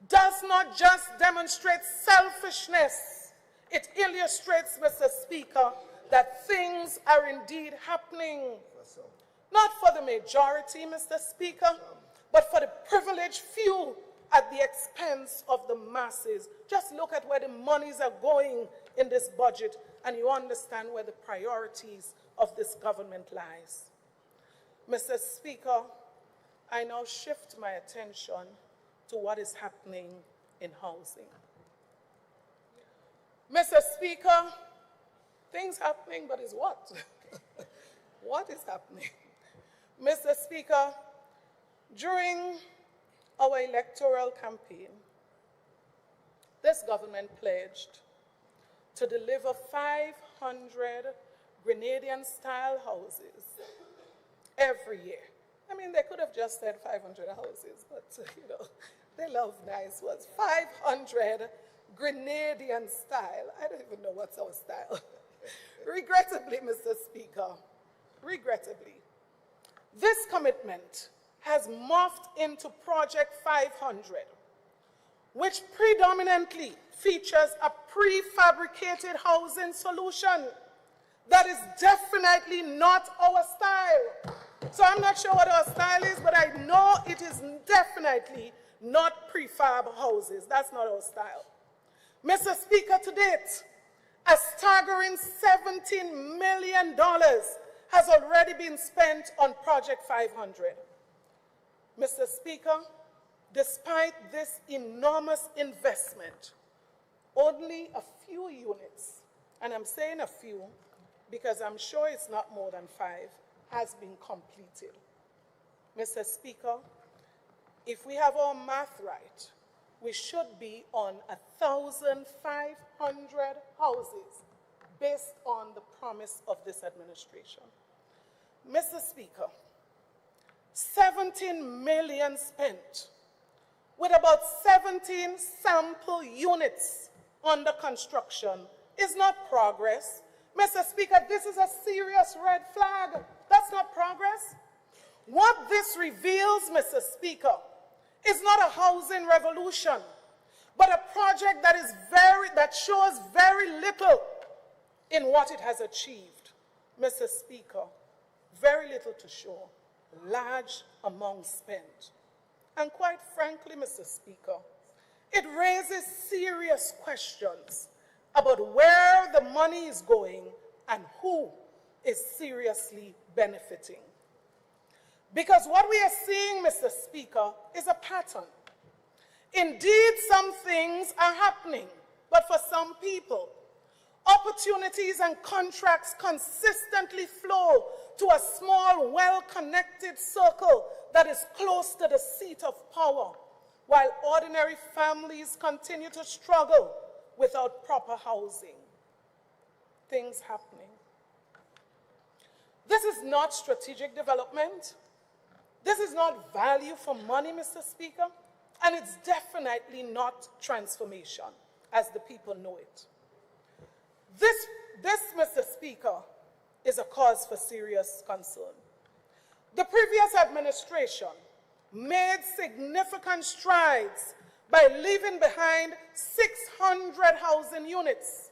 does not just demonstrate selfishness. It illustrates, Mr. Speaker, that things are indeed happening, not for the majority, Mr. Speaker, but for the privileged few at the expense of the masses. Just look at where the monies are going in this budget, and you understand where the priorities of this government lies. Mr. Speaker, I now shift my attention to what is happening in housing. Mr. Speaker, things happening, but is what? What is happening? Mr. Speaker, during our electoral campaign, this government pledged to deliver 500 Grenadian-style houses every year. I mean, they could have just said 500 houses, but, you know, they love nice words. 500 Grenadian style. I don't even know what's our style. Regrettably, Mr. Speaker, regrettably, this commitment has morphed into Project 500, which predominantly features a prefabricated housing solution that is definitely not our style. So I'm not sure what our style is, but I know it is definitely not prefab houses. That's not our style. Mr. Speaker, to date, a staggering $17 million has already been spent on Project 500. Mr. Speaker, despite this enormous investment, only a few units, and I'm saying a few because I'm sure it's not more than 5, has been completed. Mr. Speaker, if we have our math right, we should be on 1,500 houses based on the promise of this administration. Mr. Speaker, 17 million spent with about 17 sample units under construction is not progress. Mr. Speaker, this is a serious red flag. That's not progress. What this reveals, Mr. Speaker, is not a housing revolution, but a project that shows very little in what it has achieved. Mr. Speaker, very little to show, large amounts spent. And quite frankly, Mr. Speaker, it raises serious questions about where the money is going and who is seriously benefiting. Because what we are seeing, Mr. Speaker, is a pattern. Indeed, some things are happening, but for some people, opportunities and contracts consistently flow to a small, well-connected circle that is close to the seat of power, while ordinary families continue to struggle without proper housing. Things happening. This is not strategic development. This is not value for money, Mr. Speaker, and it's definitely not transformation, as the people know it. This, Mr. Speaker, is a cause for serious concern. The previous administration made significant strides by leaving behind 600 housing units,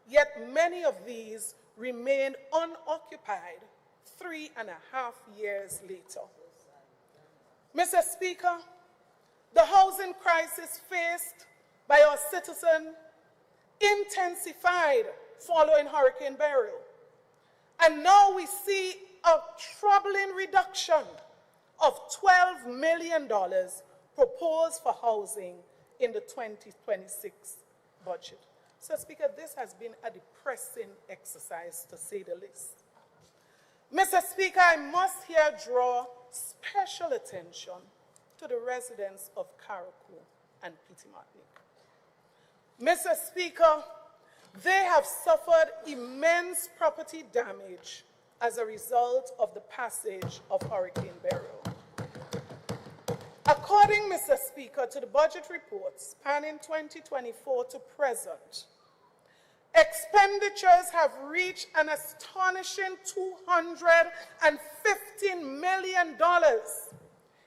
yet many of these remain unoccupied 3.5 years later. Mr. Speaker, the housing crisis faced by our citizens intensified following Hurricane Beryl. And now we see a troubling reduction of $12 million proposed for housing in the 2026 budget. So, Speaker, this has been a depressing exercise, to say the least. Mr. Speaker, I must here draw special attention to the residents of Carriacou and Petit-Martinique. Mr. Speaker, they have suffered immense property damage as a result of the passage of Hurricane Beryl. According, Mr. Speaker, to the budget reports spanning 2024 to present, expenditures have reached an astonishing $215 million,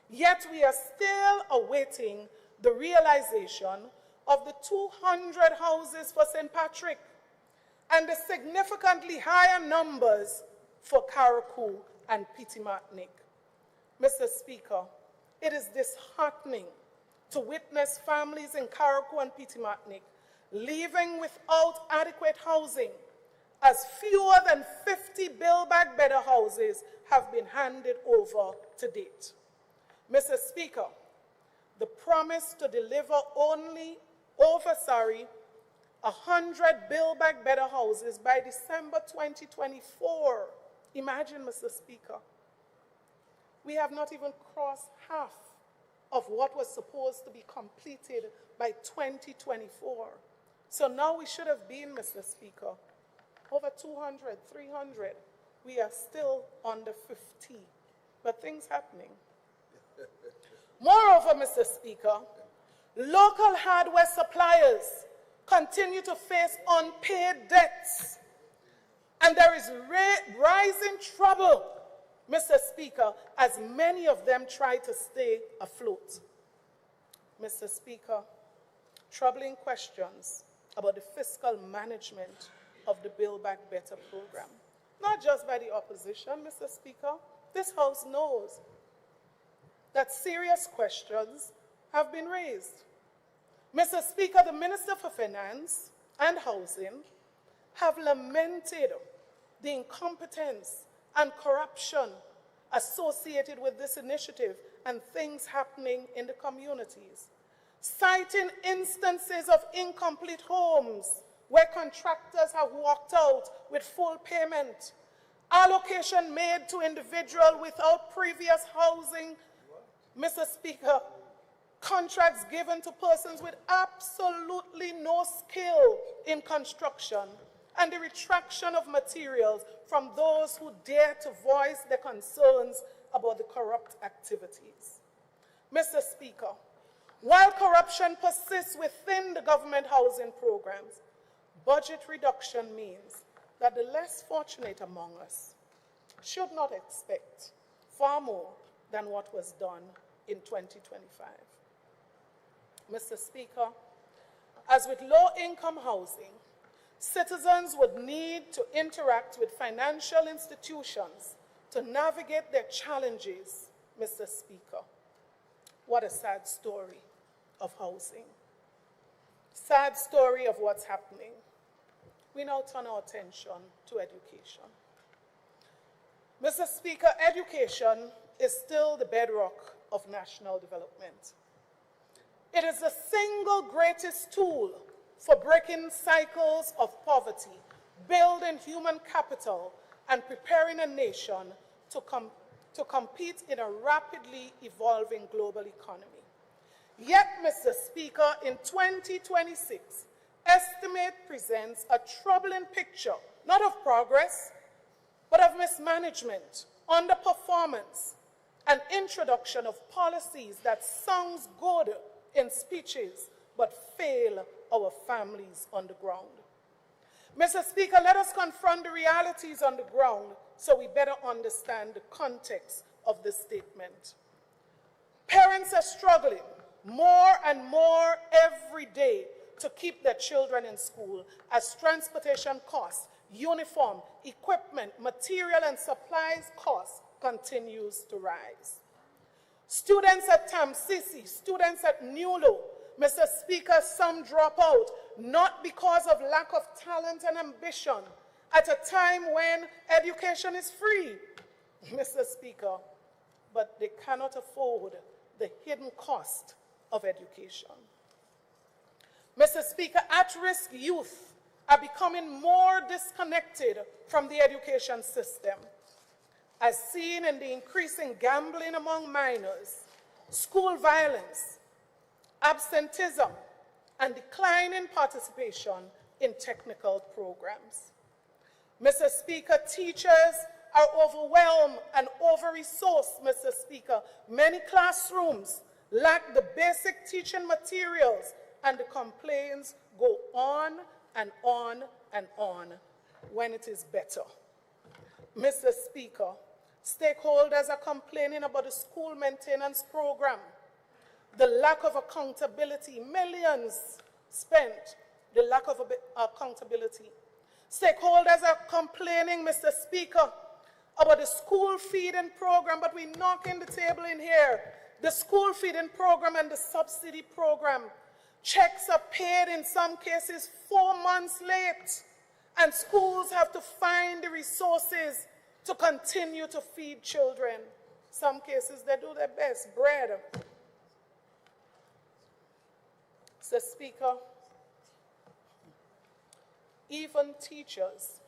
yet we are still awaiting the realization of the 200 houses for St. Patrick and the significantly higher numbers for Carriacou and Petit-Martinique. Mr. Speaker, it is disheartening to witness families in Carriacou and Petit-Martinique leaving without adequate housing, as fewer than 50 build-back better houses have been handed over to date. Mr. Speaker, the promise to deliver only 100 build-back better houses by December 2024. Imagine, Mr. Speaker, we have not even crossed half of what was supposed to be completed by 2024. So now we should have been, Mr. Speaker, over 200, 300. We are still under 50, but things happening. Moreover, Mr. Speaker, local hardware suppliers continue to face unpaid debts, and there is rising trouble, Mr. Speaker, as many of them try to stay afloat. Mr. Speaker, troubling questions about the fiscal management of the Build Back Better program. Not just by the opposition, Mr. Speaker. This House knows that serious questions have been raised. Mr. Speaker, the Minister for Finance and Housing have lamented the incompetence and corruption associated with this initiative and things happening in the communities, citing instances of incomplete homes where contractors have walked out with full payment, allocation made to individuals without previous housing, Mr. Speaker, contracts given to persons with absolutely no skill in construction, and the retraction of materials from those who dare to voice their concerns about the corrupt activities. Mr. Speaker, while corruption persists within the government housing programs, budget reduction means that the less fortunate among us should not expect far more than what was done in 2025. Mr. Speaker, as with low-income housing, citizens would need to interact with financial institutions to navigate their challenges, Mr. Speaker. What a sad story of housing. Sad story of what's happening. We now turn our attention to education. Mr. Speaker, education is still the bedrock of national development. It is the single greatest tool for breaking cycles of poverty, building human capital, and preparing a nation to compete in a rapidly evolving global economy. Yet, Mr. Speaker, in 2026, estimate presents a troubling picture, not of progress, but of mismanagement, underperformance, and introduction of policies that sounds good in speeches, but fail our families on the ground. Mr. Speaker, let us confront the realities on the ground so we better understand the context of this statement. Parents are struggling more and more every day to keep their children in school as transportation costs, uniform, equipment, material, and supplies costs continues to rise. Students at Tamsisi, students at Nulo, Mr. Speaker, some drop out, not because of lack of talent and ambition, at a time when education is free, Mr. Speaker, but they cannot afford the hidden cost of education. Mr. Speaker, at-risk youth are becoming more disconnected from the education system, as seen in the increasing gambling among minors, school violence, absenteeism, and declining participation in technical programs. Mr. Speaker, teachers are overwhelmed and over-resourced, Mr. Speaker. Many classrooms lack the basic teaching materials, and the complaints go on and on and on when it is better. Mr. Speaker, stakeholders are complaining about the school maintenance program, the lack of accountability, millions spent, the lack of accountability. Stakeholders are complaining, Mr. Speaker, about the school feeding program, but we're knocking the table in here. The school feeding program and the subsidy program. Checks are paid in some cases 4 months late, and schools have to find the resources to continue to feed children. Some cases they do their best, bread. Mr. Speaker, even teachers,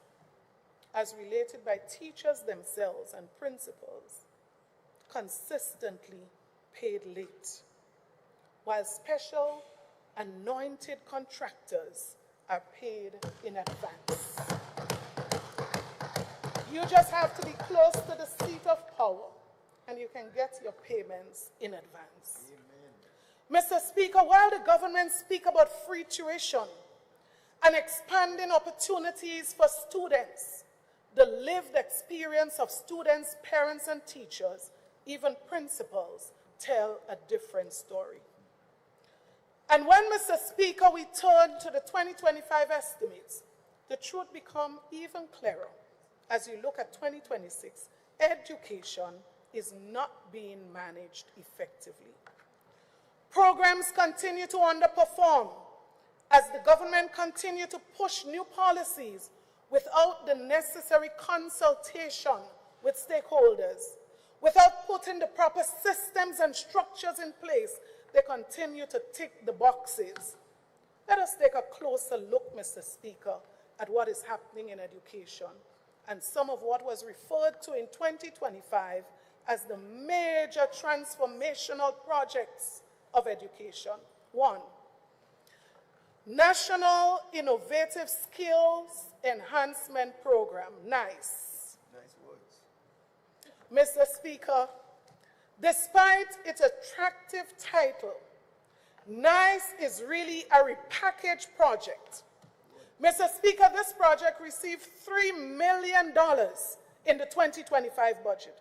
as related by teachers themselves and principals, consistently paid late, while special anointed contractors are paid in advance. You just have to be close to the seat of power, and you can get your payments in advance. Amen. Mr. Speaker, while the government speak about free tuition and expanding opportunities for students, the lived experience of students, parents, and teachers, even principals, tell a different story. And when, Mr. Speaker, we turn to the 2025 estimates, the truth becomes even clearer. As you look at 2026, education is not being managed effectively. Programs continue to underperform as the government continues to push new policies without the necessary consultation with stakeholders, without putting the proper systems and structures in place. They continue to tick the boxes. Let us take a closer look, Mr. Speaker, at what is happening in education and some of what was referred to in 2025 as the major transformational projects of Education. 1, National Innovative Skills Enhancement Program, NICE. Nice words. Mr. Speaker, despite its attractive title, NICE is really a repackaged project. Mr. Speaker, this project received $3 million in the 2025 budget,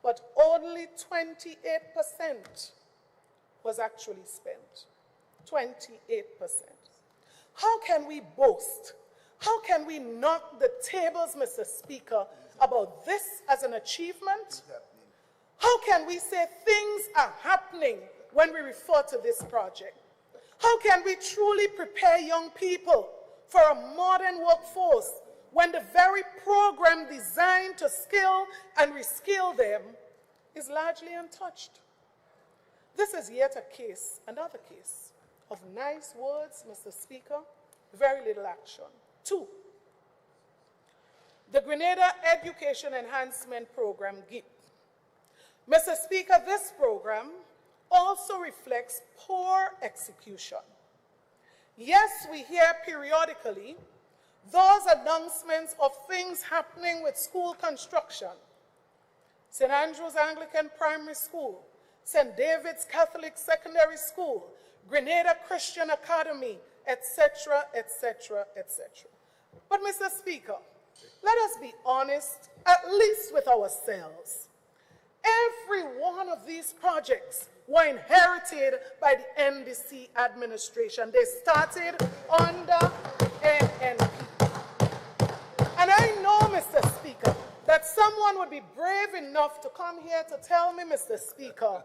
but only 28% was actually spent. 28%. How can we boast? How can we knock the tables, Mr. Speaker, about this as an achievement? How can we say things are happening when we refer to this project? How can we truly prepare young people for a modern workforce when the very program designed to skill and reskill them is largely untouched? This is yet a case, another case, of nice words, Mr. Speaker, very little action. 2, the Grenada Education Enhancement Program, GEEP. Mr. Speaker, this program also reflects poor execution. Yes, we hear periodically those announcements of things happening with school construction. St. Andrew's Anglican Primary School, St. David's Catholic Secondary School, Grenada Christian Academy, etc., etc., etc. But, Mr. Speaker, let us be honest, at least with ourselves. Every one of these projects were inherited by the NDC administration. They started under NNP. And I know, Mr. Speaker, that someone would be brave enough to come here to tell me, Mr. Speaker,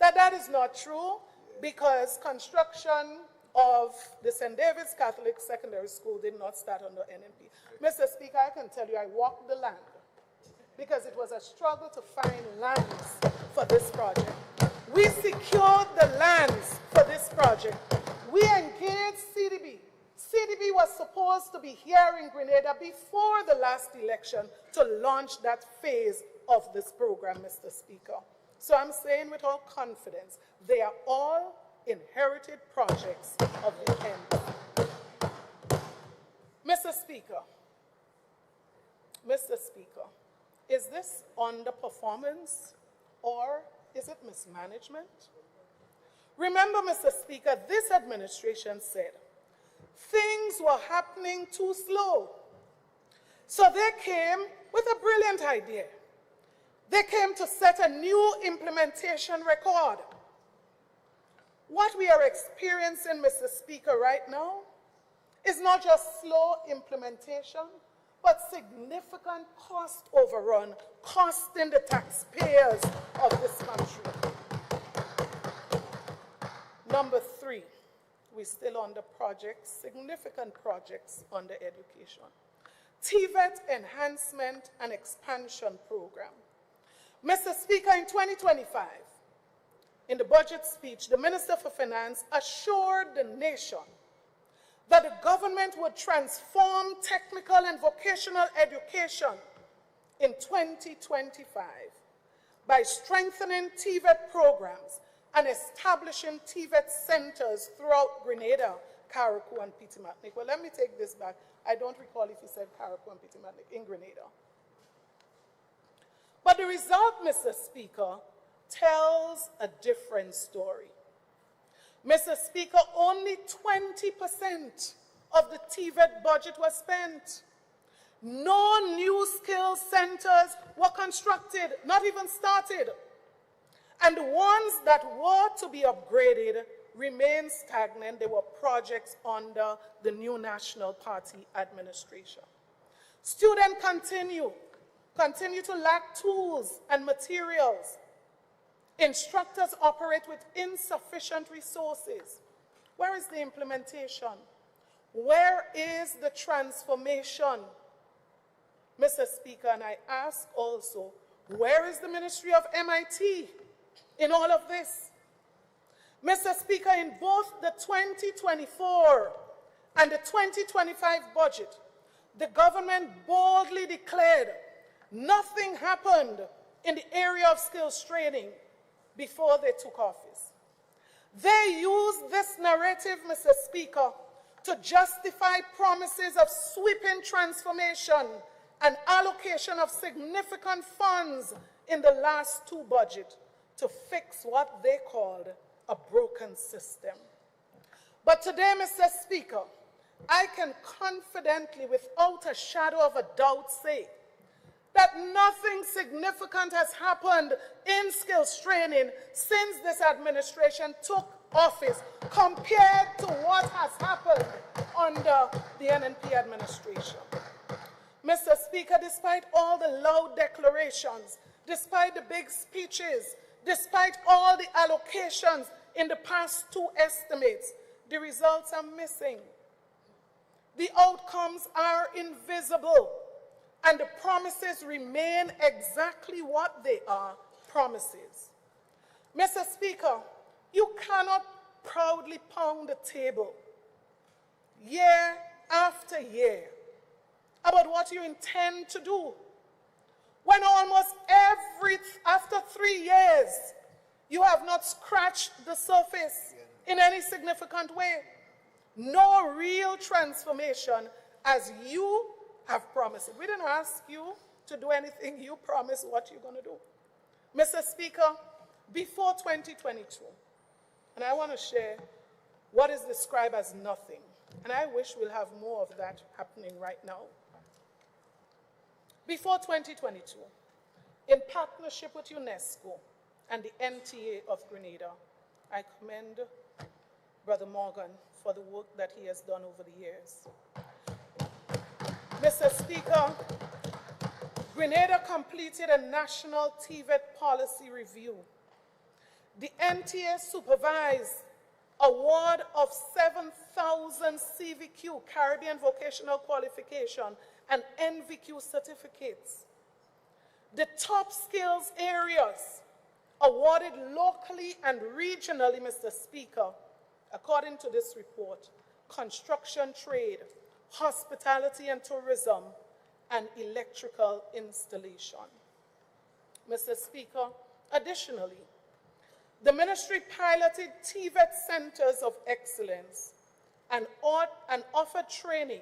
that that is not true, because construction of the St. David's Catholic Secondary School did not start under NNP. Mr. Speaker, I can tell you I walked the land because it was a struggle to find lands for this project. We secured the lands for this project. We engaged CDB. CDB was supposed to be here in Grenada before the last election to launch that phase of this program, Mr. Speaker. So I'm saying with all confidence, they are all inherited projects of the end. Mr. Speaker, is this underperformance or is it mismanagement? Remember, Mr. Speaker, this administration said things were happening too slow. So they came with a brilliant idea. They came to set a new implementation record. What we are experiencing, Mr. Speaker, right now is not just slow implementation, but significant cost overrun, costing the taxpayers of this country. Number 3, we're still under projects, significant projects under education. TVET Enhancement and Expansion Program. Mr. Speaker, in 2025, in the budget speech, the Minister for Finance assured the nation that the government would transform technical and vocational education in 2025 by strengthening TVET programs and establishing TVET centers throughout Grenada, Carriacou, and Petit-Martinique. Well, let me take this back. I don't recall if he said Carriacou and Petit-Martinique, in Grenada. But the result, Mr. Speaker, tells a different story. Mr. Speaker, only 20% of the TVET budget was spent. No new skills centers were constructed, not even started. And the ones that were to be upgraded remained stagnant. They were projects under the new National Party administration. Students continue to lack tools and materials. Instructors operate with insufficient resources. Where is the implementation? Where is the transformation? Mr. Speaker, and I ask also, where is the Ministry of MIT in all of this? Mr. Speaker, in both the 2024 and the 2025 budget, the government boldly declared nothing happened in the area of skills training before they took office. They use this narrative, Mr. Speaker, to justify promises of sweeping transformation and allocation of significant funds in the last two budgets to fix what they called a broken system. But today, Mr. Speaker, I can confidently, without a shadow of a doubt, say that nothing significant has happened in skills training since this administration took office compared to what has happened under the NNP administration. Mr. Speaker, despite all the loud declarations, despite the big speeches, despite all the allocations in the past two estimates, the results are missing. The outcomes are invisible, and the promises remain exactly what they are, promises. Mr. Speaker, you cannot proudly pound the table year after year about what you intend to do when almost after 3 years, you have not scratched the surface in any significant way. No real transformation as you have promised. We didn't ask you to do anything. You promised what you're going to do. Mr. Speaker, before 2022, and I want to share what is described as nothing, and I wish we'll have more of that happening right now. Before 2022, in partnership with UNESCO and the NTA of Grenada, I commend Brother Morgan for the work that he has done over the years. Mr. Speaker, Grenada completed a national TVET policy review. The NTA supervised award of 7,000 CVQ, Caribbean Vocational Qualification, and NVQ certificates. The top skills areas awarded locally and regionally, Mr. Speaker, according to this report: construction trade, hospitality and tourism, and electrical installation. Mr. Speaker, additionally, the ministry piloted TVET centers of excellence and offered training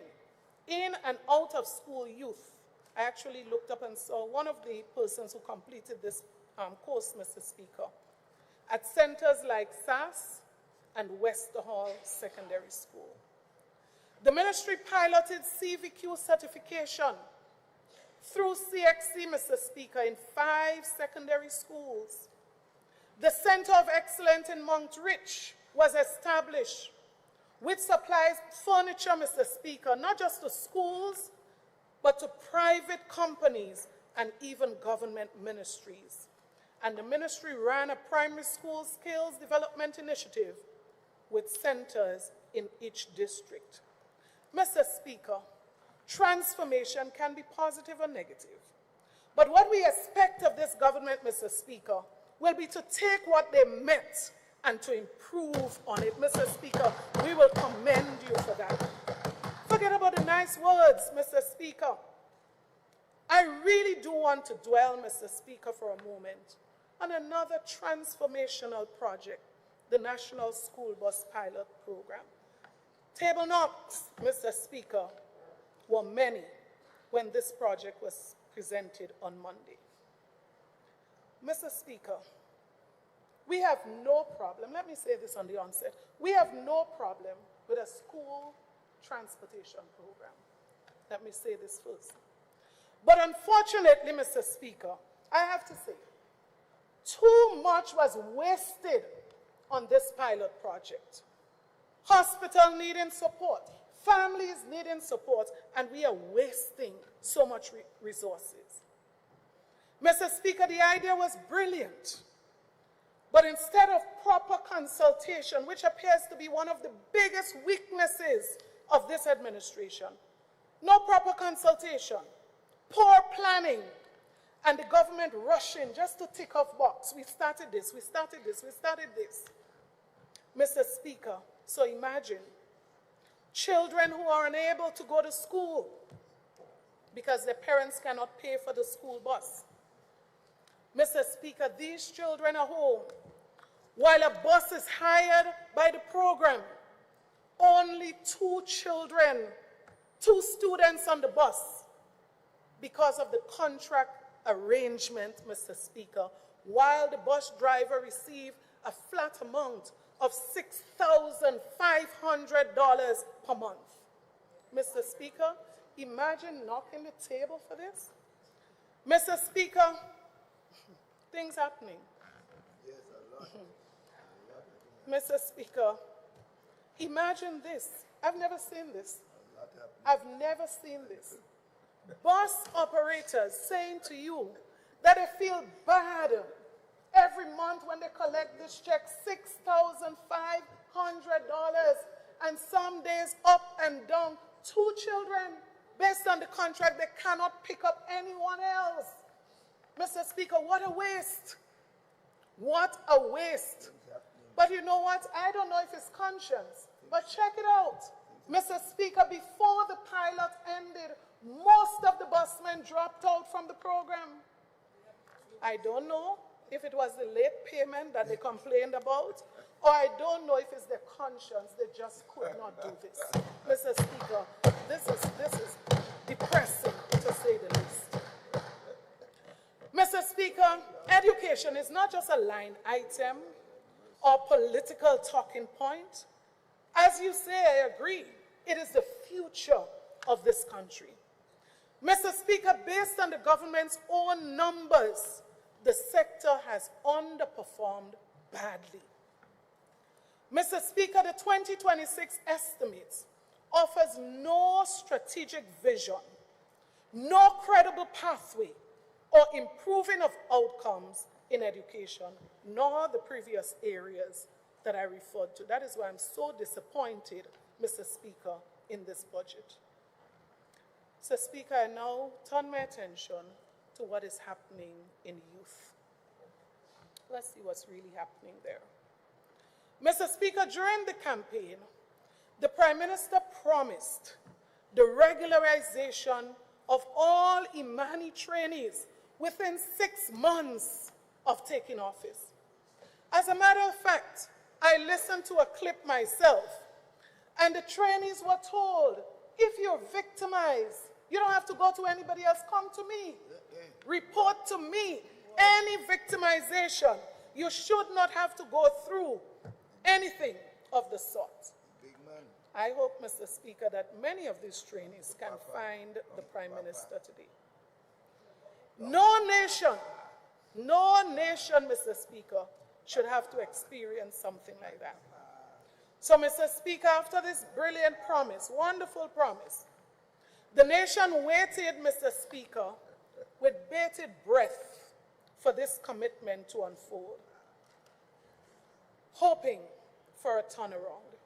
in and out of school youth. I actually looked up and saw one of the persons who completed this course, Mr. Speaker, at centers like SAS and Westerhall Secondary School. The ministry piloted CVQ certification through CXC, Mr. Speaker, in 5 secondary schools. The Center of Excellence in Mount Rich was established, which supplies furniture, Mr. Speaker, not just to schools, but to private companies and even government ministries. And the ministry ran a primary school skills development initiative with centers in each district. Mr. Speaker, transformation can be positive or negative. But what we expect of this government, Mr. Speaker, will be to take what they meant and to improve on it. Mr. Speaker, we will commend you for that. Forget about the nice words, Mr. Speaker. I really do want to dwell, Mr. Speaker, for a moment on another transformational project, the National School Bus Pilot Program. Table knocks, Mr. Speaker, were many when this project was presented on Monday. Mr. Speaker, we have no problem, let me say this on the onset, we have no problem with a school transportation program. Let me say this first. But unfortunately, Mr. Speaker, I have to say, too much was wasted on this pilot project. Hospital needing support, families needing support, and we are wasting so much resources. Mr. Speaker, the idea was brilliant, but instead of proper consultation, which appears to be one of the biggest weaknesses of this administration, no proper consultation, poor planning, and the government rushing just to tick off box. We started this, we started this, we started this. Mr. Speaker, so imagine children who are unable to go to school because their parents cannot pay for the school bus. Mr. Speaker, these children are home While a bus is hired by the program, only 2 children, 2 students on the bus, because of the contract arrangement, Mr. Speaker, while the bus driver received a flat amount of $6,500 per month. Mr. Speaker, imagine knocking the table for this. Mr. Speaker, things happening. Yes, a lot. Mr. Speaker, imagine this. I've never seen this. I've never seen this. Bus operators saying to you that they feel bad every month when they collect this check, $6,500, and some days up and down, 2 children. Based on the contract, they cannot pick up anyone else. Mr. Speaker, what a waste. What a waste. But you know what? I don't know if it's conscience, but check it out. Mr. Speaker, before the pilot ended, most of the busmen dropped out from the program. I don't know if it was the late payment that they complained about, or I don't know if it's their conscience. They just could not do this. Mr. Speaker, this is depressing, to say the least. Mr. Speaker, education is not just a line item or political talking point. As you say, I agree, it is the future of this country. Mr. Speaker, based on the government's own numbers, the sector has underperformed badly. Mr. Speaker, the 2026 estimates offers no strategic vision, no credible pathway, or improving of outcomes in education, nor the previous areas that I referred to. That is why I'm so disappointed, Mr. Speaker, in this budget. Mr. Speaker, I now turn my attention to what is happening in youth. Let's see what's really happening there. Mr. Speaker, during the campaign, the Prime Minister promised the regularization of all Imani trainees within 6 months of taking office. As a matter of fact, I listened to a clip myself, and the trainees were told, if you're victimized, you don't have to go to anybody else, come to me. Report to me any victimization. You should not have to go through anything of the sort. Big man. I hope, Mr. Speaker, that many of these trainees can find the Prime Minister today. No nation, Mr. Speaker, should have to experience something like that. So, Mr. Speaker, after this brilliant promise, wonderful promise, the nation waited, Mr. Speaker, with bated breath for this commitment to unfold, hoping for a turnaround.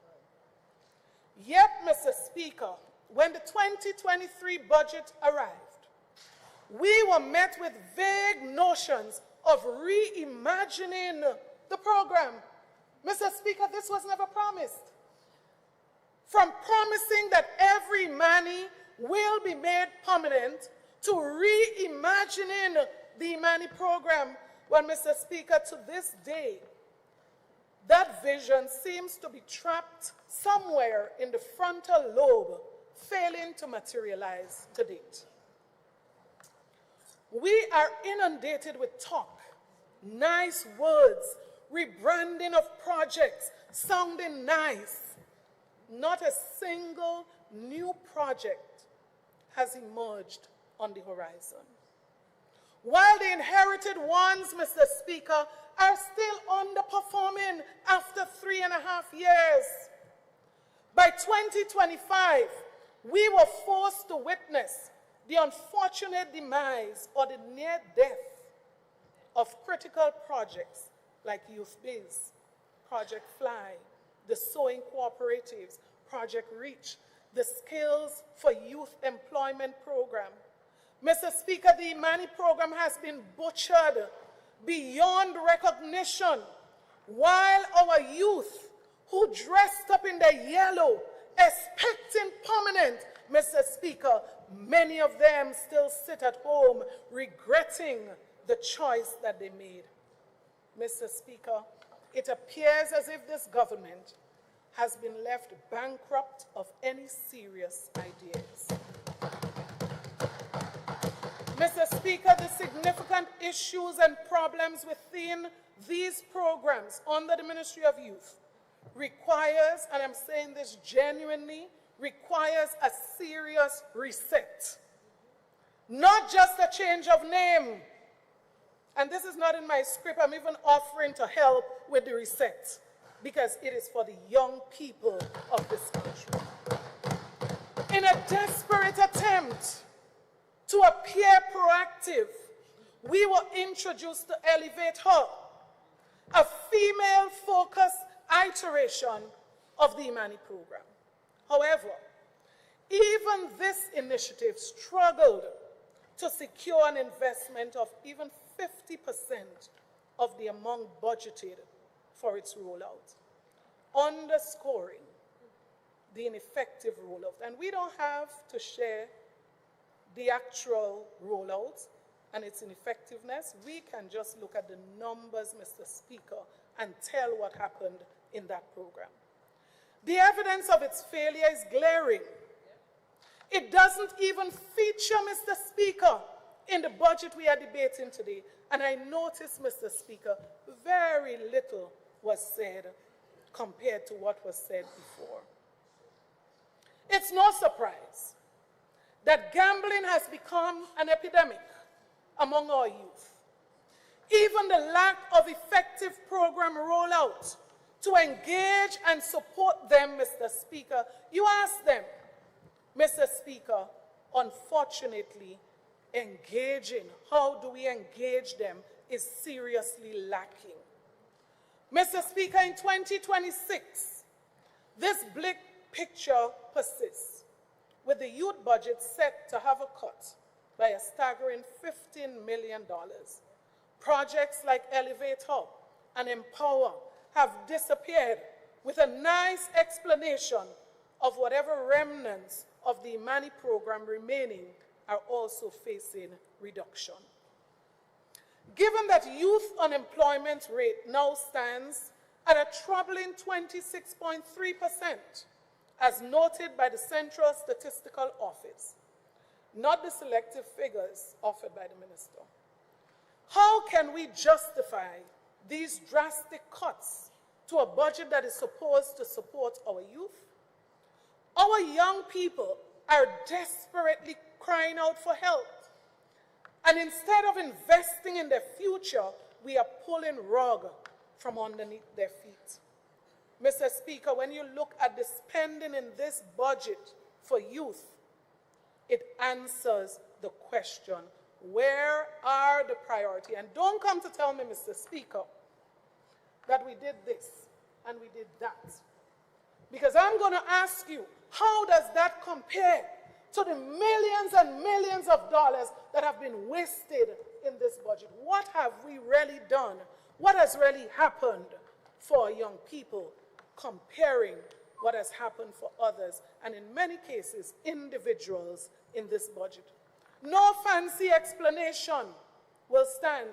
Yet, Mr. Speaker, when the 2023 budget arrived, we were met with vague notions of reimagining the program. Mr. Speaker, this was never promised. From promising that every Imani will be made permanent to reimagining the Imani program, well, Mr. Speaker, to this day, that vision seems to be trapped somewhere in the frontal lobe, failing to materialize to date. We are inundated with talk, nice words, rebranding of projects, sounding nice. Not a single new project has emerged on the horizon. While the inherited ones, Mr. Speaker, are still underperforming after 3.5 years. By 2025, we were forced to witness the unfortunate demise or the near death of critical projects like Youth Biz, Project Fly, the Sewing Cooperatives, Project Reach, the Skills for Youth Employment Program. Mr. Speaker, the Imani program has been butchered beyond recognition, while our youth who dressed up in their yellow, expecting permanent, Mr. Speaker, many of them still sit at home regretting the choice that they made. Mr. Speaker, it appears as if this government has been left bankrupt of any serious ideas. Mr. Speaker, the significant issues and problems within these programs under the Ministry of Youth requires, and I'm saying this genuinely, requires a serious reset. Not just a change of name. And this is not in my script. I'm even offering to help with the reset because it is for the young people of this country. In a desperate attempt to appear proactive, we were introduced to Elevate Her, a female-focused iteration of the Imani program. However, even this initiative struggled to secure an investment of even 50% of the amount budgeted for its rollout, underscoring the ineffective rollout. And we don't have to share the actual rollout and its ineffectiveness. We can just look at the numbers, Mr. Speaker, and tell what happened in that program. The evidence of its failure is glaring. It doesn't even feature, Mr. Speaker, in the budget we are debating today. And I noticed, Mr. Speaker, very little was said compared to what was said before. It's no surprise that gambling has become an epidemic among our youth. Even the lack of effective program rollout to engage and support them, Mr. Speaker, you ask them, Mr. Speaker, unfortunately, engaging, how do we engage them, is seriously lacking. Mr. Speaker, in 2026, this bleak picture persists, with the youth budget set to have a cut by a staggering $15 million. Projects like Elevate Her and Empower have disappeared, with a nice explanation of whatever remnants of the Imani program remaining are also facing reduction. Given that youth unemployment rate now stands at a troubling 26.3%, as noted by the Central Statistical Office, not the selective figures offered by the minister, how can we justify these drastic cuts to a budget that is supposed to support our youth? Our young people are desperately crying out for help. And instead of investing in their future, we are pulling rug from underneath their feet. Mr. Speaker, when you look at the spending in this budget for youth, it answers the question, where are the priorities? And don't come to tell me, Mr. Speaker, that we did this and we did that. Because I'm going to ask you, how does that compare to the millions and millions of dollars that have been wasted in this budget? What have we really done? What has really happened for our young people, comparing what has happened for others, and in many cases, individuals in this budget? No fancy explanation will stand.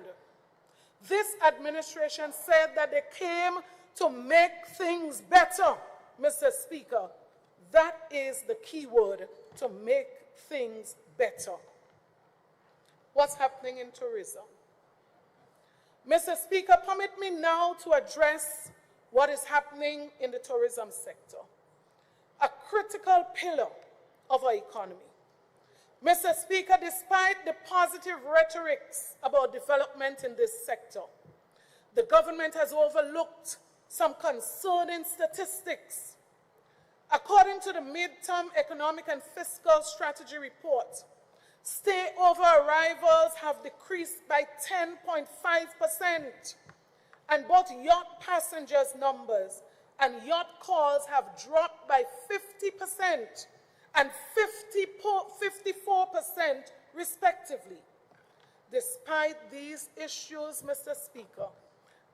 This administration said that they came to make things better, Mr. Speaker. That is the key word, to make things better. What's happening in tourism? Mr. Speaker, permit me now to address what is happening in the tourism sector, a critical pillar of our economy. Mr. Speaker, despite the positive rhetorics about development in this sector, the government has overlooked some concerning statistics. According to the Midterm Economic and Fiscal Strategy Report, stay-over arrivals have decreased by 10.5%, and both yacht passengers numbers and yacht calls have dropped by 50% and 54% respectively. Despite these issues, Mr. Speaker,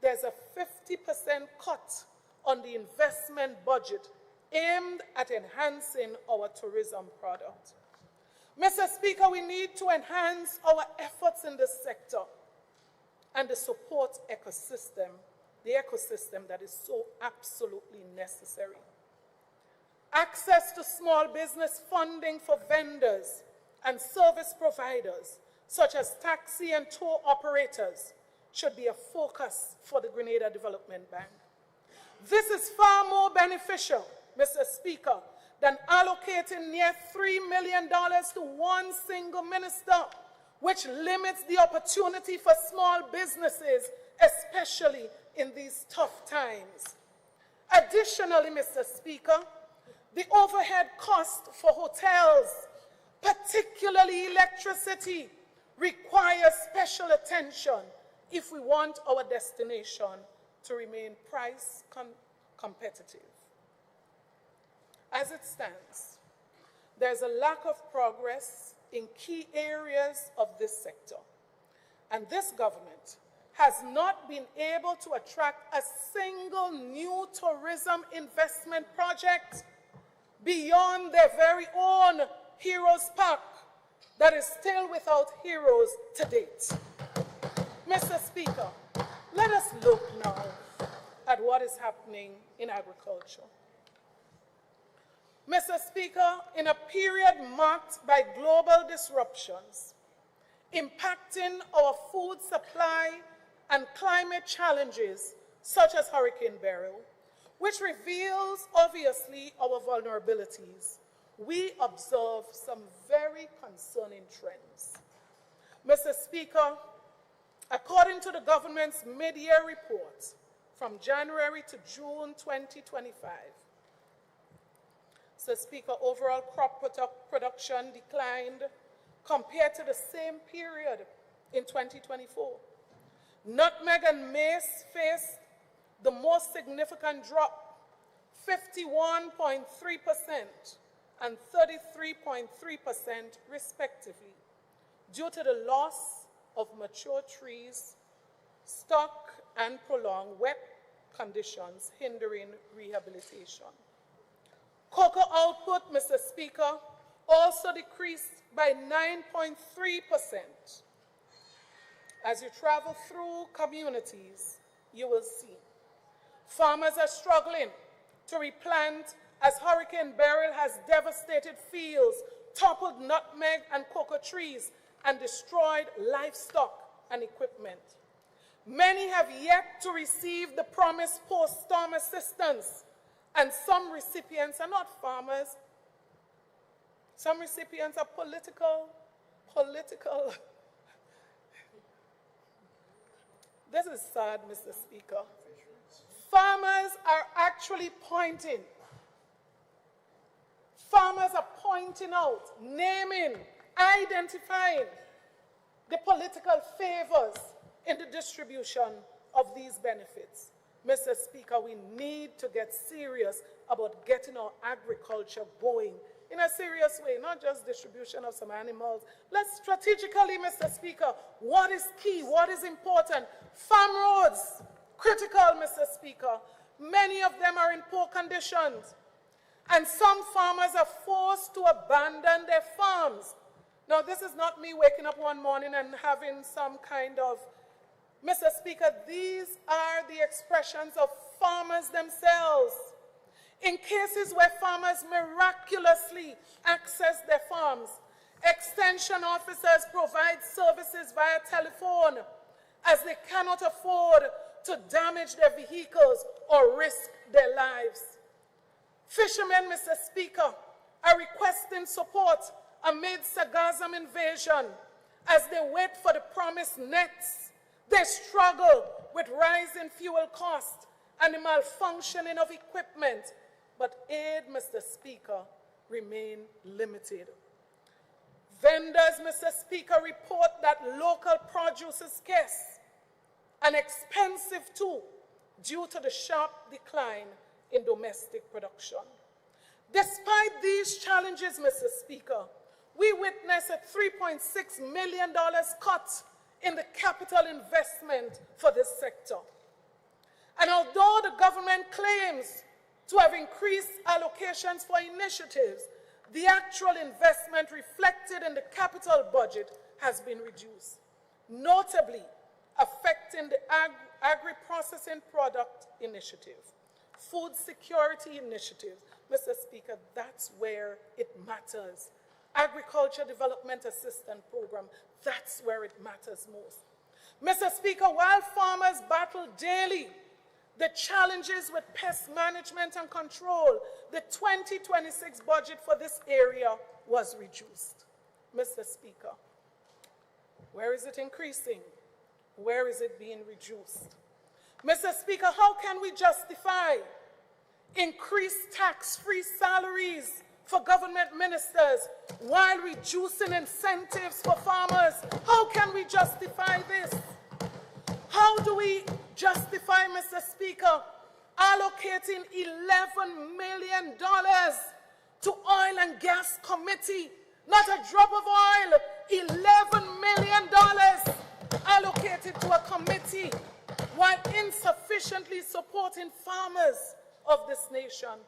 there's a 50% cut on the investment budget aimed at enhancing our tourism product. Mr. Speaker, we need to enhance our efforts in this sector and the support ecosystem the ecosystem that is so absolutely necessary. Access to small business funding for vendors and service providers, such as taxi and tour operators, should be a focus for the Grenada Development Bank. This is far more beneficial, Mr. Speaker, than allocating near $3 million to one single minister, which limits the opportunity for small businesses, especially in these tough times. Additionally, Mr. Speaker, the overhead cost for hotels, particularly electricity, requires special attention if we want our destination to remain price competitive. As it stands, there's a lack of progress in key areas of this sector, and this government has not been able to attract a single new tourism investment project beyond their very own Heroes Park that is still without heroes to date. Mr. Speaker, let us look now at what is happening in agriculture. Mr. Speaker, in a period marked by global disruptions, impacting our food supply and climate challenges such as Hurricane Beryl, which reveals obviously our vulnerabilities, we observe some very concerning trends. Mr. Speaker, according to the government's mid-year report from January to June 2025, Mr. Speaker, overall crop production declined compared to the same period in 2024. Nutmeg and maize faced the most significant drop, 51.3% and 33.3% respectively, due to the loss of mature trees, stock, and prolonged wet conditions hindering rehabilitation. Cocoa output, Mr. Speaker, also decreased by 9.3%. As you travel through communities, you will see farmers are struggling to replant as Hurricane Beryl has devastated fields, toppled nutmeg and cocoa trees, and destroyed livestock and equipment. Many have yet to receive the promised post-storm assistance, and some recipients are not farmers. Some recipients are political. This is sad, Mr. Speaker. Farmers are actually pointing. Farmers are pointing out, naming, identifying the political favors in the distribution of these benefits. Mr. Speaker, we need to get serious about getting our agriculture going in a serious way, not just distribution of some animals. Let's strategically, Mr. Speaker, what is key, what is important? Farm roads, critical, Mr. Speaker. Many of them are in poor conditions, and some farmers are forced to abandon their farms. Now, this is not me waking up one morning and having some kind of, Mr. Speaker, these are the expressions of farmers themselves. In cases where farmers miraculously access their farms, extension officers provide services via telephone as they cannot afford to damage their vehicles or risk their lives. Fishermen, Mr. Speaker, are requesting support amid sargassum invasion as they wait for the promised nets. They struggle with rising fuel costs and the malfunctioning of equipment, but aid, Mr. Speaker, remain limited. Vendors, Mr. Speaker, report that local produce is scarce and expensive too, due to the sharp decline in domestic production. Despite these challenges, Mr. Speaker, we witnessed a $3.6 million cut in the capital investment for this sector. And although the government claims to have increased allocations for initiatives, the actual investment reflected in the capital budget has been reduced. Notably, affecting the Agri-Processing Product Initiative, Food Security Initiative. Mr. Speaker, that's where it matters. Agriculture Development Assistance Program, that's where it matters most. Mr. Speaker, while farmers battle daily the challenges with pest management and control, the 2026 budget for this area was reduced. Mr. Speaker, where is it increasing? Where is it being reduced? Mr. Speaker, how can we justify increased tax-free salaries for government ministers while reducing incentives for farmers? How can we justify this? How do we justify, Mr. Speaker, allocating $11 million to Oil and Gas Committee? Not a drop of oil, $11 million allocated to a committee while insufficiently supporting farmers of this nation.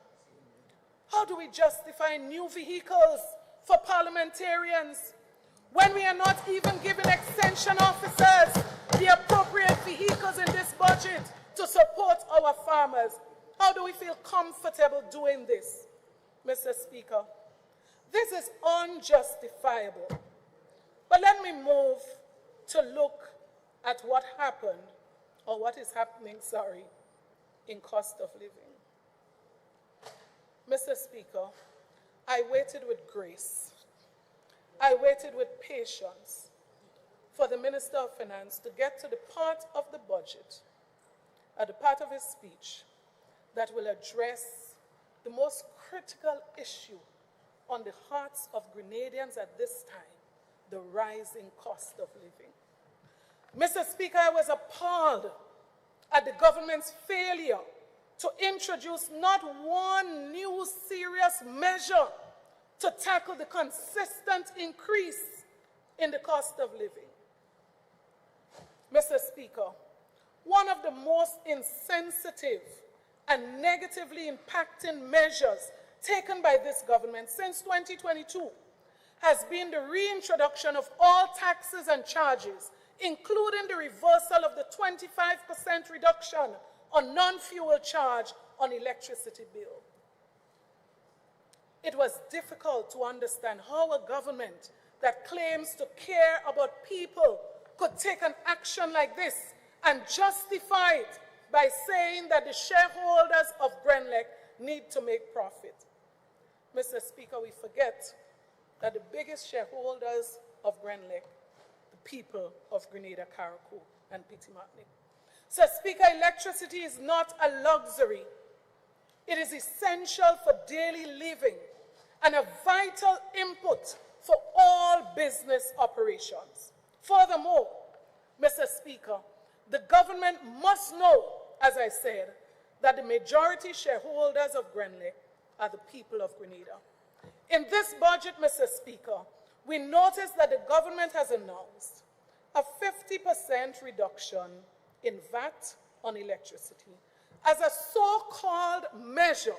How do we justify new vehicles for parliamentarians when we are not even giving extension officers the appropriate vehicles in this budget to support our farmers? How do we feel comfortable doing this, Mr. Speaker? This is unjustifiable. But let me move to look at what happened, or what is happening, in cost of living. Mr. Speaker, I waited with grace. I waited with patience for the Minister of Finance to get to the part of the budget, at the part of his speech, that will address the most critical issue on the hearts of Grenadians at this time, the rising cost of living. Mr. Speaker, I was appalled at the government's failure to introduce not one new serious measure to tackle the consistent increase in the cost of living. Mr. Speaker, one of the most insensitive and negatively impacting measures taken by this government since 2022 has been the reintroduction of all taxes and charges, including the reversal of the 25% reduction on non-fuel charge on electricity bill. It was difficult to understand how a government that claims to care about people could take an action like this and justify it by saying that the shareholders of Grenlec need to make profit. Mr. Speaker, we forget that the biggest shareholders of Grenlec, the people of Grenada, Carriacou, and Petit-Martinique. So, Speaker, electricity is not a luxury. It is essential for daily living and a vital input for all business operations. Furthermore, Mr. Speaker, the government must know, as I said, that the majority shareholders of Grenlec are the people of Grenada. In this budget, Mr. Speaker, we notice that the government has announced a 50% reduction in VAT on electricity as a so-called measure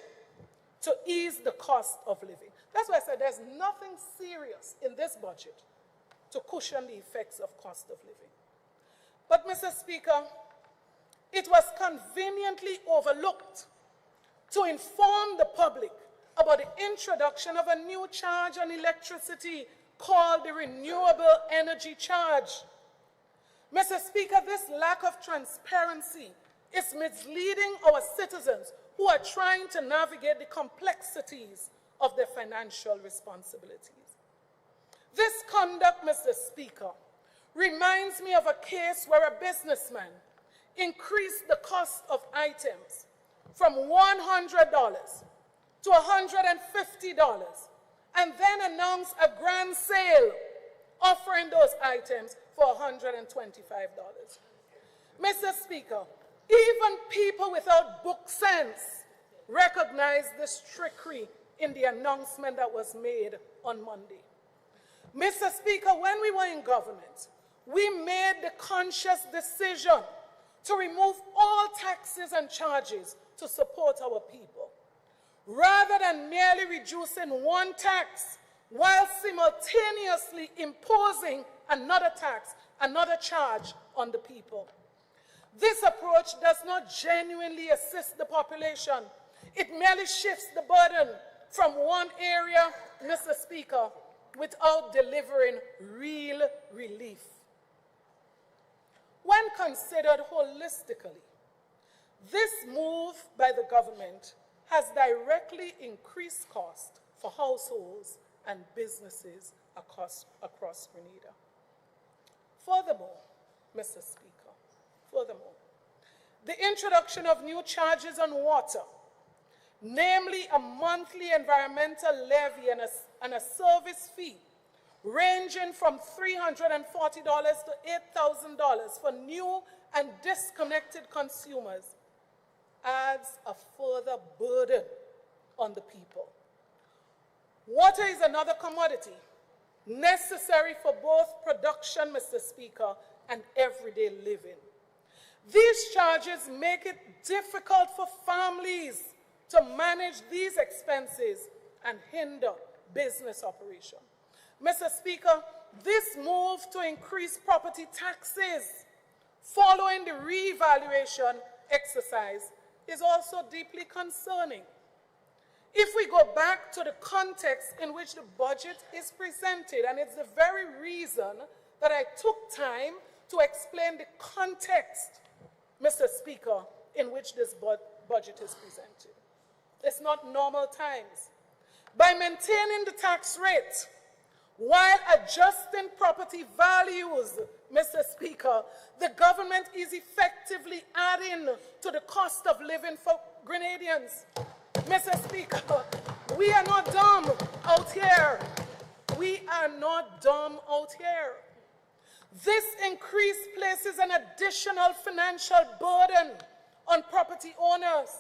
to ease the cost of living. That's why I said there's nothing serious in this budget to cushion the effects of cost of living. But, Mr. Speaker, it was conveniently overlooked to inform the public about the introduction of a new charge on electricity called the Renewable Energy Charge. Mr. Speaker, this lack of transparency is misleading our citizens who are trying to navigate the complexities of their financial responsibilities. This conduct, Mr. Speaker, reminds me of a case where a businessman increased the cost of items from $100 to $150 and then announced a grand sale offering those items for $125. Mr. Speaker, even people without book sense recognize this trickery in the announcement that was made on Monday. Mr. Speaker, when we were in government, we made the conscious decision to remove all taxes and charges to support our people. Rather than merely reducing one tax while simultaneously imposing another tax, another charge on the people. This approach does not genuinely assist the population. It merely shifts the burden from one area, Mr. Speaker, without delivering real relief. When considered holistically, this move by the government has directly increased cost for households and businesses across Grenada. Furthermore, Mr. Speaker, the introduction of new charges on water, namely a monthly environmental levy and a service fee ranging from $340 to $8,000 for new and disconnected consumers, adds a further burden on the people. Water is another commodity necessary for both production, Mr. Speaker, and everyday living. These charges make it difficult for families to manage these expenses and hinder business operation. Mr. Speaker, this move to increase property taxes following the revaluation exercise is also deeply concerning. If we go back to the context in which the budget is presented, and it's the very reason that I took time to explain the context, Mr. Speaker, in which this budget is presented. It's not normal times. By maintaining the tax rate while adjusting property values, Mr. Speaker, the government is effectively adding to the cost of living for Grenadians. Mr. Speaker, we are not dumb out here. We are not dumb out here. This increase places an additional financial burden on property owners.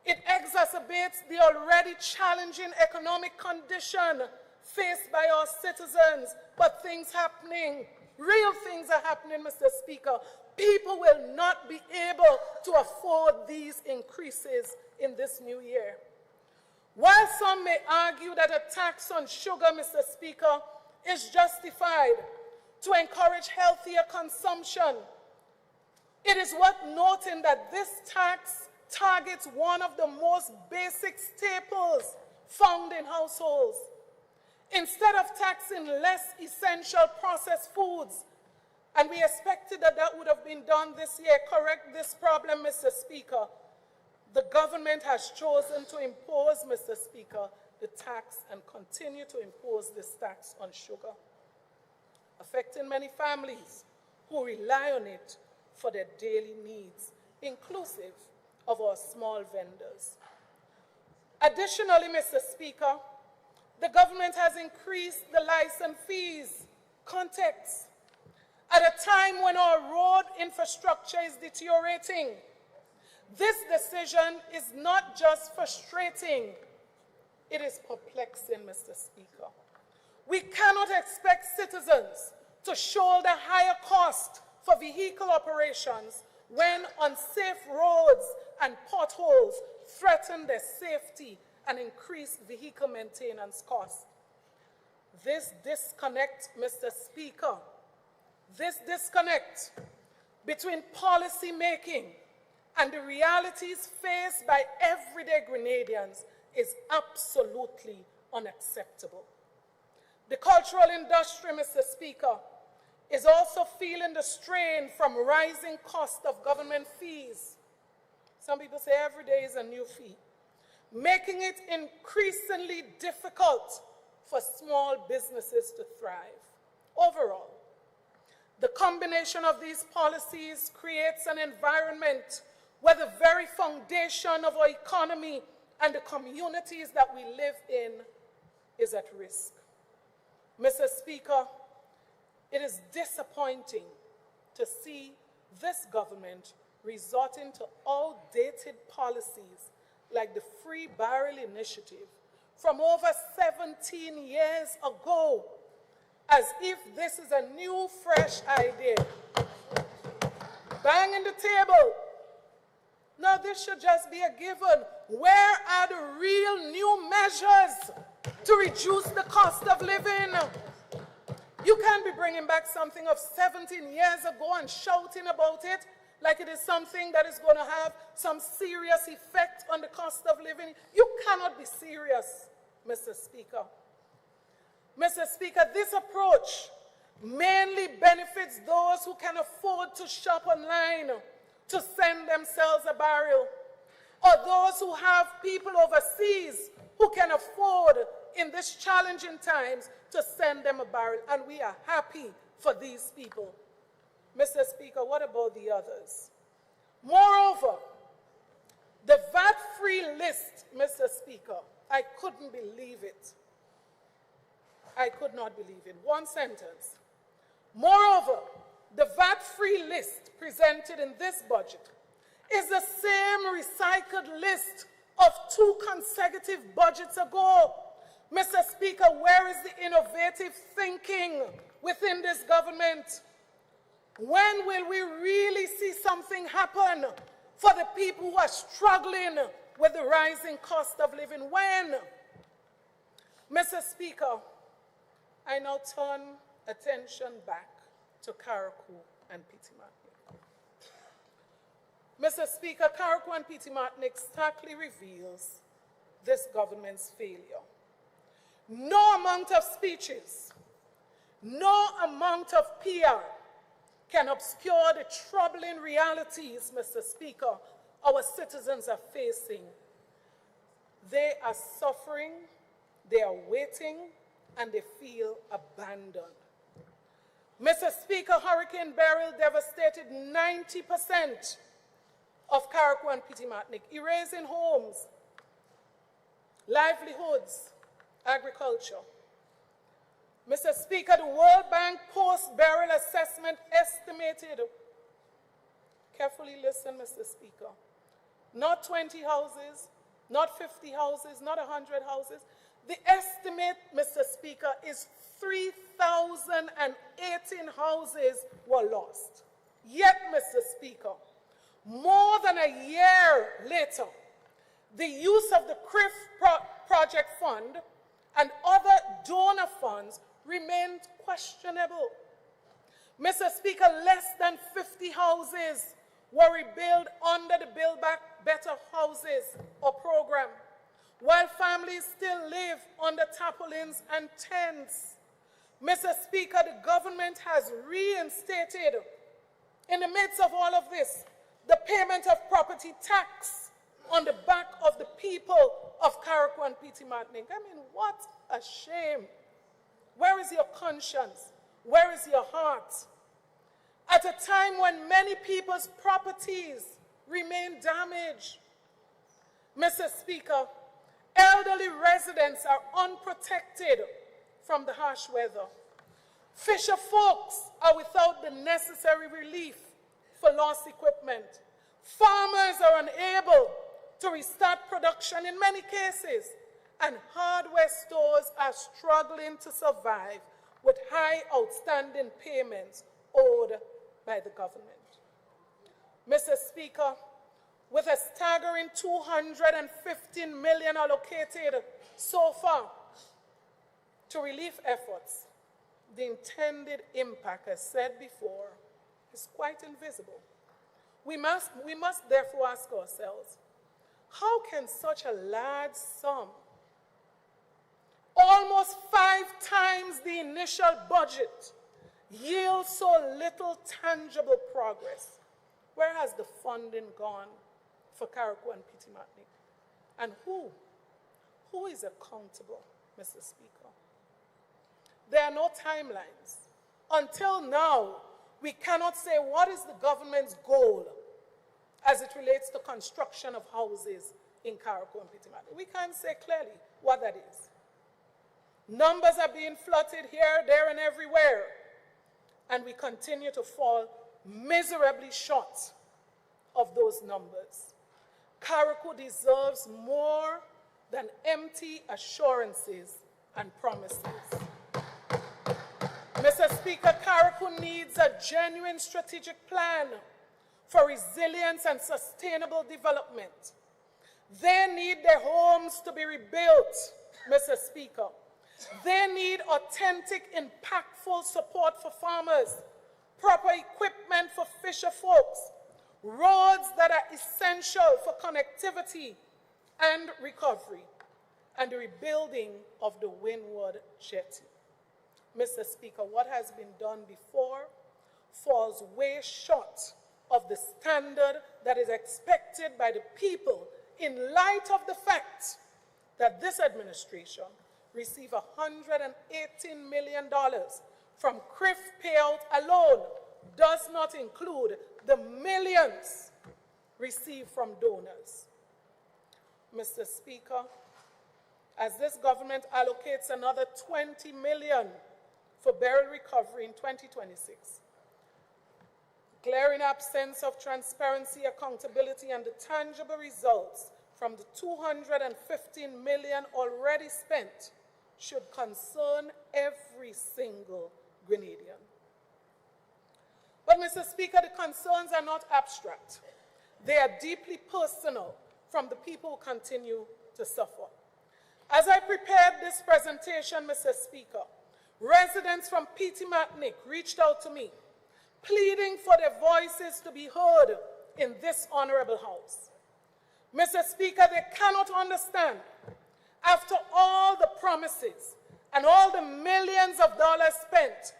It exacerbates the already challenging economic condition faced by our citizens. But things happening, real things are happening, Mr. Speaker. People will not be able to afford these increases in this new year. While some may argue that a tax on sugar, Mr. Speaker, is justified to encourage healthier consumption, it is worth noting that this tax targets one of the most basic staples found in households. Instead of taxing less essential processed foods, and we expected that that would have been done this year, correct this problem, Mr. Speaker, the government has chosen to impose, Mr. Speaker, the tax and continue to impose this tax on sugar, affecting many families who rely on it for their daily needs, inclusive of our small vendors. Additionally, Mr. Speaker, the government has increased the license fees context at a time when our road infrastructure is deteriorating. This decision is not just frustrating, it is perplexing, Mr. Speaker. We cannot expect citizens to shoulder higher costs for vehicle operations when unsafe roads and potholes threaten their safety and increase vehicle maintenance costs. This disconnect, Mr. Speaker, this disconnect between policy making and the realities faced by everyday Grenadians is absolutely unacceptable. The cultural industry, Mr. Speaker, is also feeling the strain from rising cost of government fees. Some people say every day is a new fee, making it increasingly difficult for small businesses to thrive. Overall, the combination of these policies creates an environment where the very foundation of our economy and the communities that we live in is at risk. Mr. Speaker, it is disappointing to see this government resorting to outdated policies like the Free Barrel Initiative from over 17 years ago, as if this is a new, fresh idea. Banging the table. Now this should just be a given. Where are the real new measures to reduce the cost of living? You can't be bringing back something of 17 years ago and shouting about it like it is something that is going to have some serious effect on the cost of living. You cannot be serious, Mr. Speaker. Mr. Speaker, this approach mainly benefits those who can afford to shop online to send themselves a barrel, or those who have people overseas who can afford in these challenging times to send them a barrel, and we are happy for these people. Mr. Speaker, what about the others? Moreover, the VAT-free list, Mr. Speaker, I couldn't believe it. I could not believe it. One sentence. Moreover, the VAT-free list presented in this budget is the same recycled list of 2 consecutive budgets ago. Mr. Speaker, where is the innovative thinking within this government? When will we really see something happen for the people who are struggling with the rising cost of living? When? Mr. Speaker, I now turn attention back to Carriacou and Petite Martinique. Mr. Speaker, Carriacou and Petite Martinique starkly reveals this government's failure. No amount of speeches, no amount of PR can obscure the troubling realities, Mr. Speaker, our citizens are facing. They are suffering, they are waiting, and they feel abandoned. Mr. Speaker, Hurricane Beryl devastated 90% of Carriacou and Petite Martinique, erasing homes, livelihoods, agriculture. Mr. Speaker, the World Bank post-Beryl assessment estimated, carefully listen, Mr. Speaker, not 20 houses, not 50 houses, not 100 houses. The estimate, Mr. Speaker, is 3,018 houses were lost. Yet, Mr. Speaker, more than a year later, the use of the CRIF project fund and other donor funds remained questionable. Mr. Speaker, less than 50 houses were rebuilt under the Build Back Better Houses or program, while families still live under tarpaulins and tents. Mr. Speaker, the government has reinstated, in the midst of all of this, the payment of property tax on the back of the people of Carriacou and Petite Martinique. I mean, what a shame. Where is your conscience? Where is your heart? At a time when many people's properties remain damaged. Mr. Speaker, elderly residents are unprotected from the harsh weather. Fisher folks are without the necessary relief for lost equipment. Farmers are unable to restart production in many cases, and hardware stores are struggling to survive with high outstanding payments owed by the government. Mr. Speaker, with a staggering $215 million allocated so far to relief efforts, the intended impact, as said before, is quite invisible. We must therefore ask ourselves, how can such a large sum, almost 5 times the initial budget, yield so little tangible progress? Where has the funding gone for Carriacou and Petite Martinique? And who is accountable, Mr. Speaker? There are no timelines. Until now, we cannot say what is the government's goal as it relates to construction of houses in Carriacou and Petite Martinique. We can't say clearly what that is. Numbers are being floated here, there, and everywhere, and we continue to fall miserably short of those numbers. Carriacou deserves more than empty assurances and promises. Mr. Speaker, Carriacou needs a genuine strategic plan for resilience and sustainable development. They need their homes to be rebuilt, Mr. Speaker. They need authentic, impactful support for farmers, proper equipment for fisher folks, roads that are essential for connectivity and recovery, and the rebuilding of the Windward Jetty. Mr. Speaker, what has been done before falls way short of the standard that is expected by the people in light of the fact that this administration received $118 million from CRIF payout alone, does not include the millions received from donors. Mr. Speaker, as this government allocates another $20 million for burial recovery in 2026, glaring absence of transparency, accountability, and the tangible results from the $215 million already spent should concern every single Grenadian. But, Mr. Speaker, the concerns are not abstract. They are deeply personal from the people who continue to suffer. As I prepared this presentation, Mr. Speaker, residents from Petite Martinique reached out to me, pleading for their voices to be heard in this honorable House. Mr. Speaker, they cannot understand, after all the promises and all the millions of dollars spent,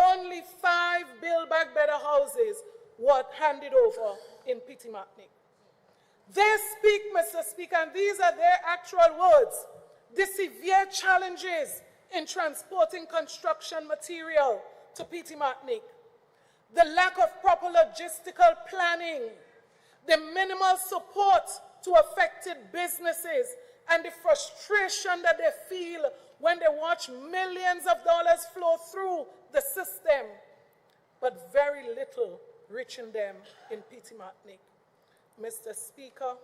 only 5 Build Back Better houses were handed over in Petite Martinique. They speak, Mr. Speaker, and these are their actual words, the severe challenges in transporting construction material to Petite Martinique, the lack of proper logistical planning, the minimal support to affected businesses, and the frustration that they feel when they watch millions of dollars flow through the system, but very little reaching them in Petite Martinique. Mr. Speaker,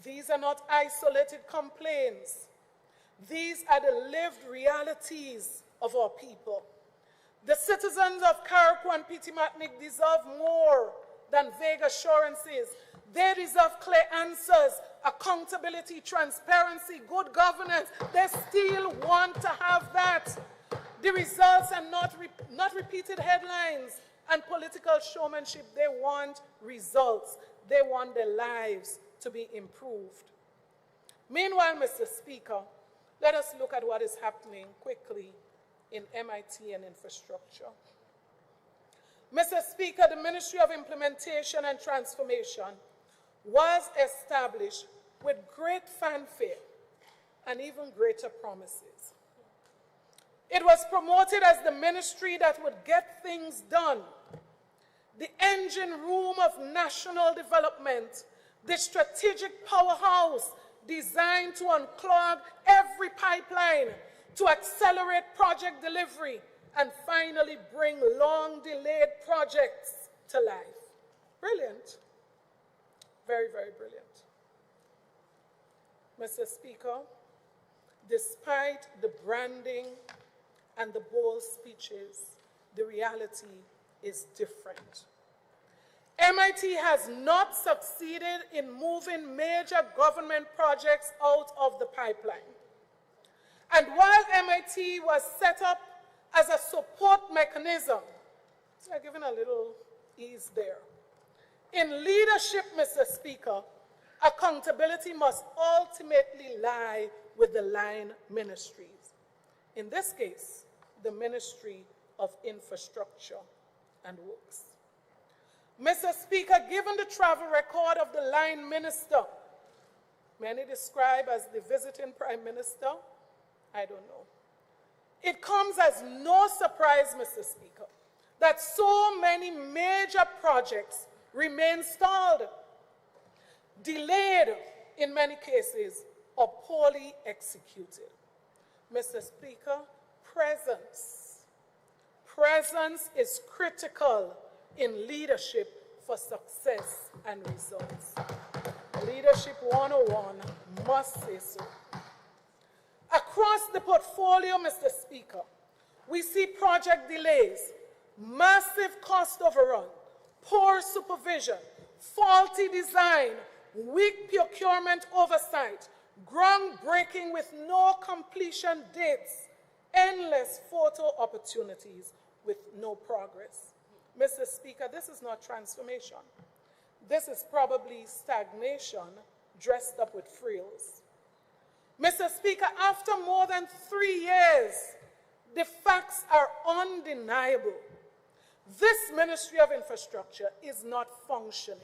these are not isolated complaints. These are the lived realities of our people. The citizens of Carriacou and Petite Martinique deserve more than vague assurances. They deserve clear answers, accountability, transparency, good governance. They still want to have that. The results are not repeated headlines and political showmanship. They want results. They want their lives to be improved. Meanwhile, Mr. Speaker, let us look at what is happening quickly in MIT and infrastructure. Mr. Speaker, the Ministry of Implementation and Transformation was established with great fanfare and even greater promises. It was promoted as the ministry that would get things done, the engine room of national development, the strategic powerhouse designed to unclog every pipeline, to accelerate project delivery, and finally bring long-delayed projects to life. Brilliant. Very, very brilliant. Mr. Speaker, despite the branding and the bold speeches, the reality is different. MIT has not succeeded in moving major government projects out of the pipeline. And while MIT was set up as a support mechanism, so I'm giving a little ease there. In leadership, Mr. Speaker, accountability must ultimately lie with the line ministries. In this case, the Ministry of Infrastructure and Works. Mr. Speaker, given the travel record of the line minister, many describe as the visiting prime minister, I don't know. It comes as no surprise, Mr. Speaker, that so many major projects remain stalled, delayed in many cases, or poorly executed. Mr. Speaker, presence. Presence is critical in leadership for success and results. Leadership 101 must say so. Across the portfolio, Mr. Speaker, we see project delays, massive cost overrun, poor supervision, faulty design, weak procurement oversight, groundbreaking with no completion dates, endless photo opportunities with no progress. Mr. Speaker, this is not transformation. This is probably stagnation dressed up with frills. Mr. Speaker, after more than 3 years, the facts are undeniable. This Ministry of Infrastructure is not functioning.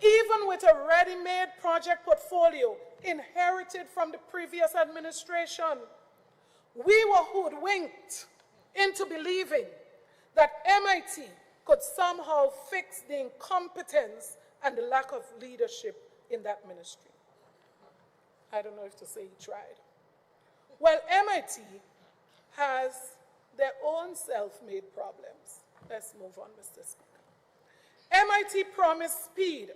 Even with a ready-made project portfolio inherited from the previous administration, we were hoodwinked into believing that MIT could somehow fix the incompetence and the lack of leadership in that ministry. I don't know if to say he tried. Well, MIT has their own self-made problems. Let's move on, Mr. Speaker. MIT promised speed,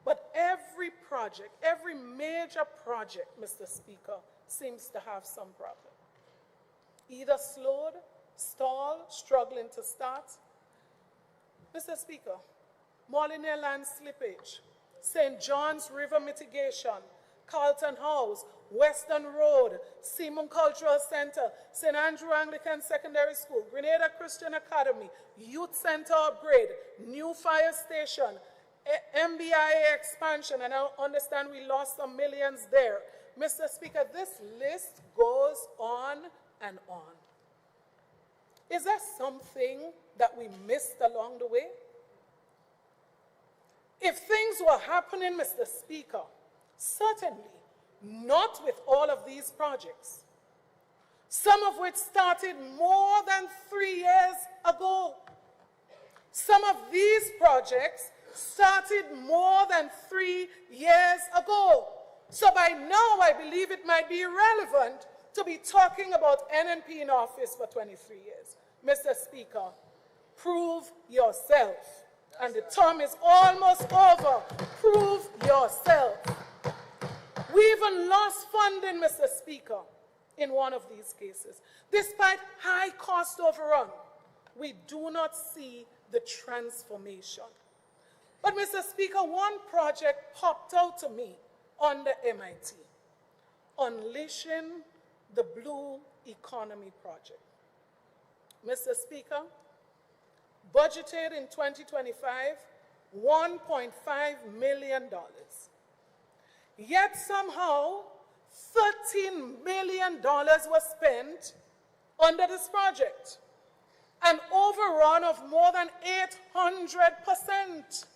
but every project, every major project, Mr. Speaker, seems to have some problem. Either slowed, stalled, struggling to start. Mr. Speaker, Molyneux Land slippage, St. John's River mitigation, Carlton House, Western Road, Seaman Cultural Center, St. Andrew Anglican Secondary School, Grenada Christian Academy, Youth Center upgrade, new fire station, MBIA expansion, and I understand we lost some millions there. Mr. Speaker, this list goes on and on. Is there something that we missed along the way? If things were happening, Mr. Speaker, certainly not with all of these projects, some of which started more than 3 years ago. Some of these projects started more than 3 years ago. So by now, I believe it might be irrelevant to be talking about NNP in office for 23 years. Mr. Speaker, prove yourself. And the term is almost over. Prove yourself. We even lost funding, Mr. Speaker, in one of these cases. Despite high cost overrun, we do not see the transformation. But, Mr. Speaker, one project popped out to me under MIT, Unleashing the Blue Economy Project. Mr. Speaker, budgeted in 2025, $1.5 million. Yet somehow, $13 million was spent under this project, an overrun of more than 800%.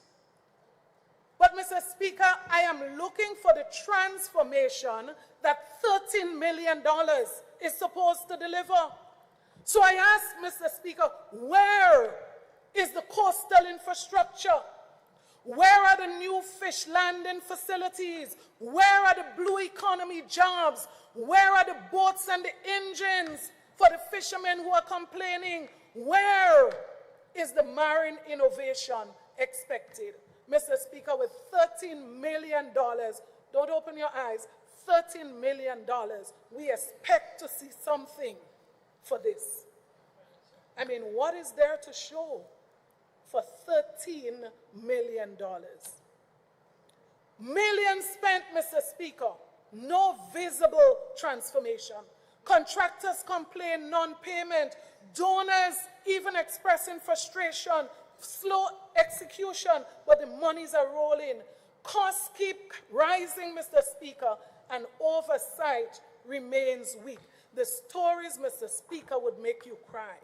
But, Mr. Speaker, I am looking for the transformation that $13 million is supposed to deliver. So I ask, Mr. Speaker, where is the coastal infrastructure? Where are the new fish landing facilities? Where are the blue economy jobs? Where are the boats and the engines for the fishermen who are complaining? Where is the marine innovation expected? Mr. Speaker, with $13 million, don't open your eyes, $13 million, we expect to see something for this. I mean, what is there to show for $13 million? Millions spent, Mr. Speaker, no visible transformation. Contractors complain non-payment, donors even expressing frustration, slow execution, but the monies are rolling. Costs keep rising, Mr. Speaker, and oversight remains weak. The stories, Mr. Speaker, would make you cry.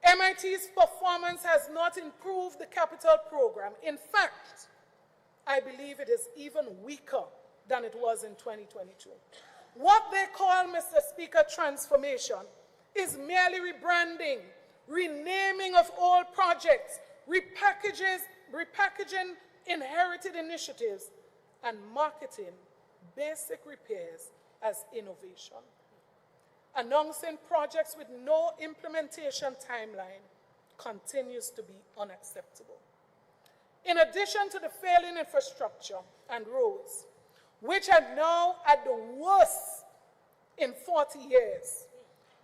MIT's performance has not improved the capital program. In fact, I believe it is even weaker than it was in 2022. What they call, Mr. Speaker, transformation is merely rebranding, renaming of old projects, repackaging inherited initiatives, and marketing basic repairs as innovation. Announcing projects with no implementation timeline continues to be unacceptable. In addition to the failing infrastructure and roads, which are now at the worst in 40 years,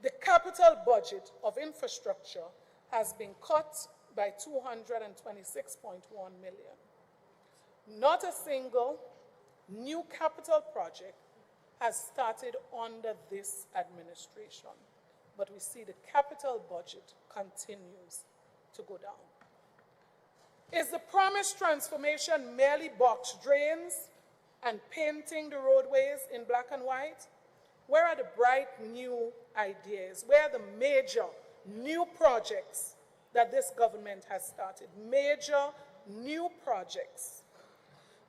the capital budget of infrastructure has been cut by $226.1 million. Not a single new capital project has started under this administration, but we see the capital budget continues to go down. Is the promised transformation merely box drains and painting the roadways in black and white? Where are the bright new ideas? Where are the major new projects that this government has started? Major new projects.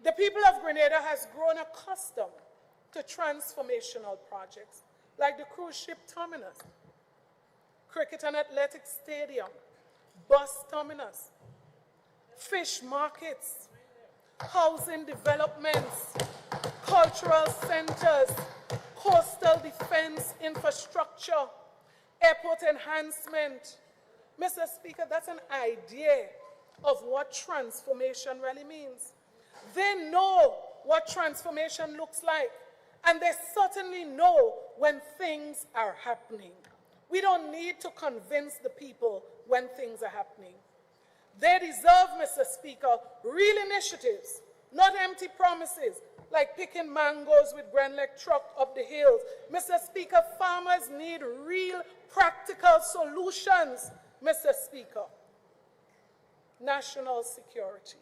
The people of Grenada has grown accustomed to transformational projects like the cruise ship terminus, cricket and athletic stadium, bus terminus, fish markets, housing developments, cultural centers, coastal defense infrastructure, airport enhancement. Mr. Speaker, that's an idea of what transformation really means. They know what transformation looks like, and they certainly know when things are happening. We don't need to convince the people when things are happening. They deserve, Mr. Speaker, real initiatives, not empty promises, like picking mangoes with Grenlec truck up the hills. Mr. Speaker, farmers need real practical solutions, Mr. Speaker. National security.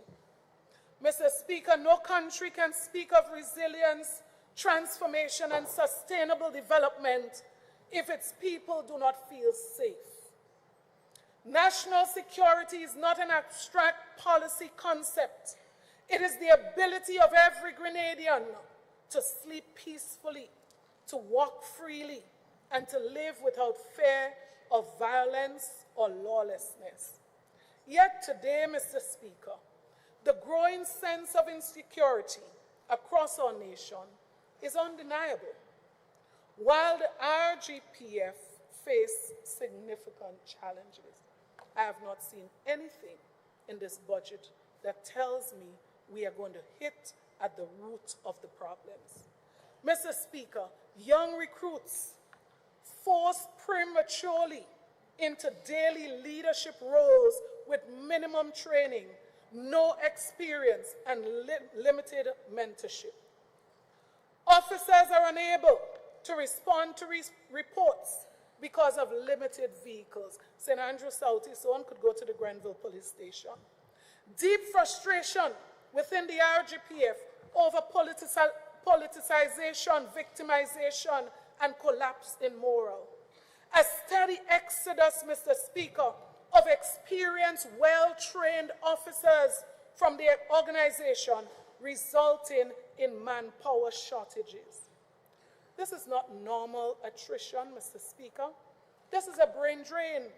Mr. Speaker, no country can speak of resilience, transformation, and sustainable development if its people do not feel safe. National security is not an abstract policy concept. It is the ability of every Grenadian to sleep peacefully, to walk freely, and to live without fear of violence or lawlessness. Yet today, Mr. Speaker, the growing sense of insecurity across our nation is undeniable. While the RGPF face significant challenges, I have not seen anything in this budget that tells me we are going to hit at the root of the problems. Mr. Speaker, young recruits forced prematurely into daily leadership roles with minimum training, no experience, and limited mentorship. Officers are unable to respond to reports because of limited vehicles. St. Andrew South East Zone could go to the Grenville Police Station. Deep frustration within the RGPF over politicization, victimization, and collapse in morale. A steady exodus, Mr. Speaker, of experienced, well-trained officers from the organization, resulting in manpower shortages. This is not normal attrition, Mr. Speaker. This is a brain drain,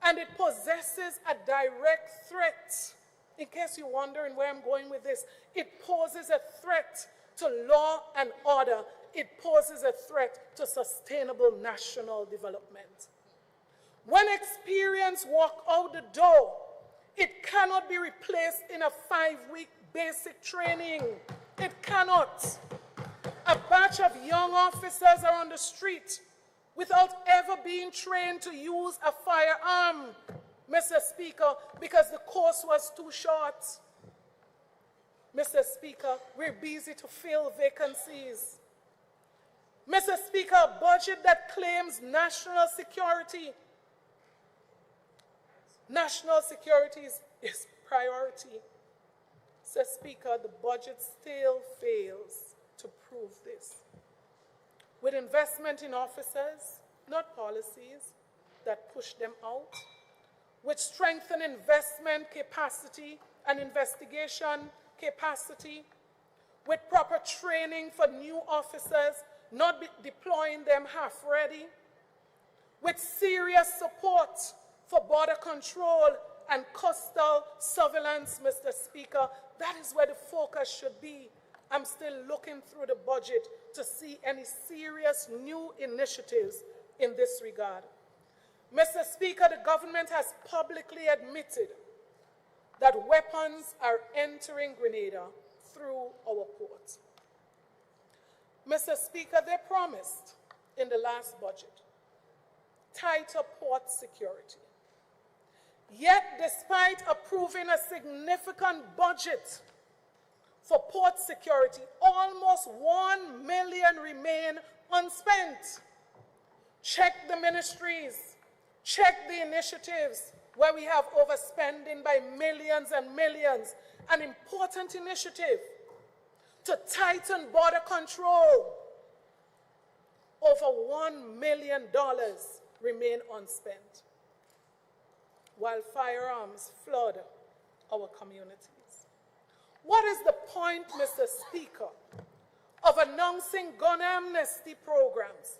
and it possesses a direct threat. In case you're wondering where I'm going with this, it poses a threat to law and order. It poses a threat to sustainable national development. When experience walks out the door, it cannot be replaced in a 5-week basic training. It cannot. A batch of young officers are on the street without ever being trained to use a firearm, Mr. Speaker, because the course was too short. Mr. Speaker, we're busy to fill vacancies. Mr. Speaker, a budget that claims national security. National security is priority. Mr. Speaker, the budget still fails to prove this. With investment in officers, not policies that push them out, with strengthened investment capacity and investigation capacity, with proper training for new officers, not deploying them half-ready, with serious support for border control and coastal surveillance, Mr. Speaker. That is where the focus should be. I'm still looking through the budget to see any serious new initiatives in this regard. Mr. Speaker, the government has publicly admitted that weapons are entering Grenada through our ports. Mr. Speaker, they promised in the last budget tighter port security. Yet, despite approving a significant budget for port security, almost 1 million remain unspent. Check the ministries, check the initiatives where we have overspending by millions and millions. An important initiative to tighten border control. Over $1 million remain unspent, while firearms flood our communities. What is the point, Mr. Speaker, of announcing gun amnesty programs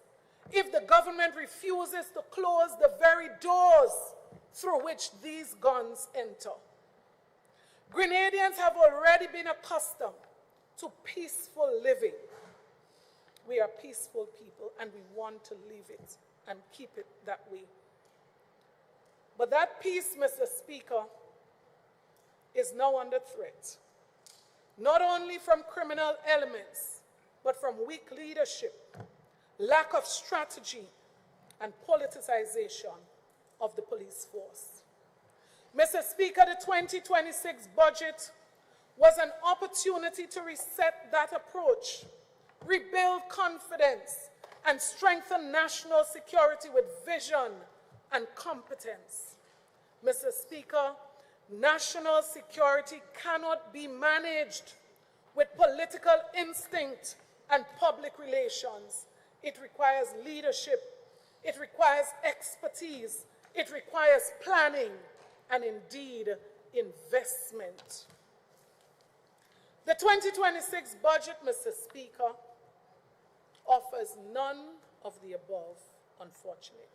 if the government refuses to close the very doors through which these guns enter? Grenadians have already been accustomed to peaceful living. We are peaceful people and we want to live it and keep it that way. But that peace, Mr. Speaker, is now under threat, not only from criminal elements, but from weak leadership, lack of strategy, and politicization of the police force. Mr. Speaker, the 2026 budget was an opportunity to reset that approach, rebuild confidence, and strengthen national security with vision and competence. Mr. Speaker, national security cannot be managed with political instinct and public relations. It requires leadership, it requires expertise, it requires planning, and indeed, investment. The 2026 budget, Mr. Speaker, offers none of the above, unfortunately.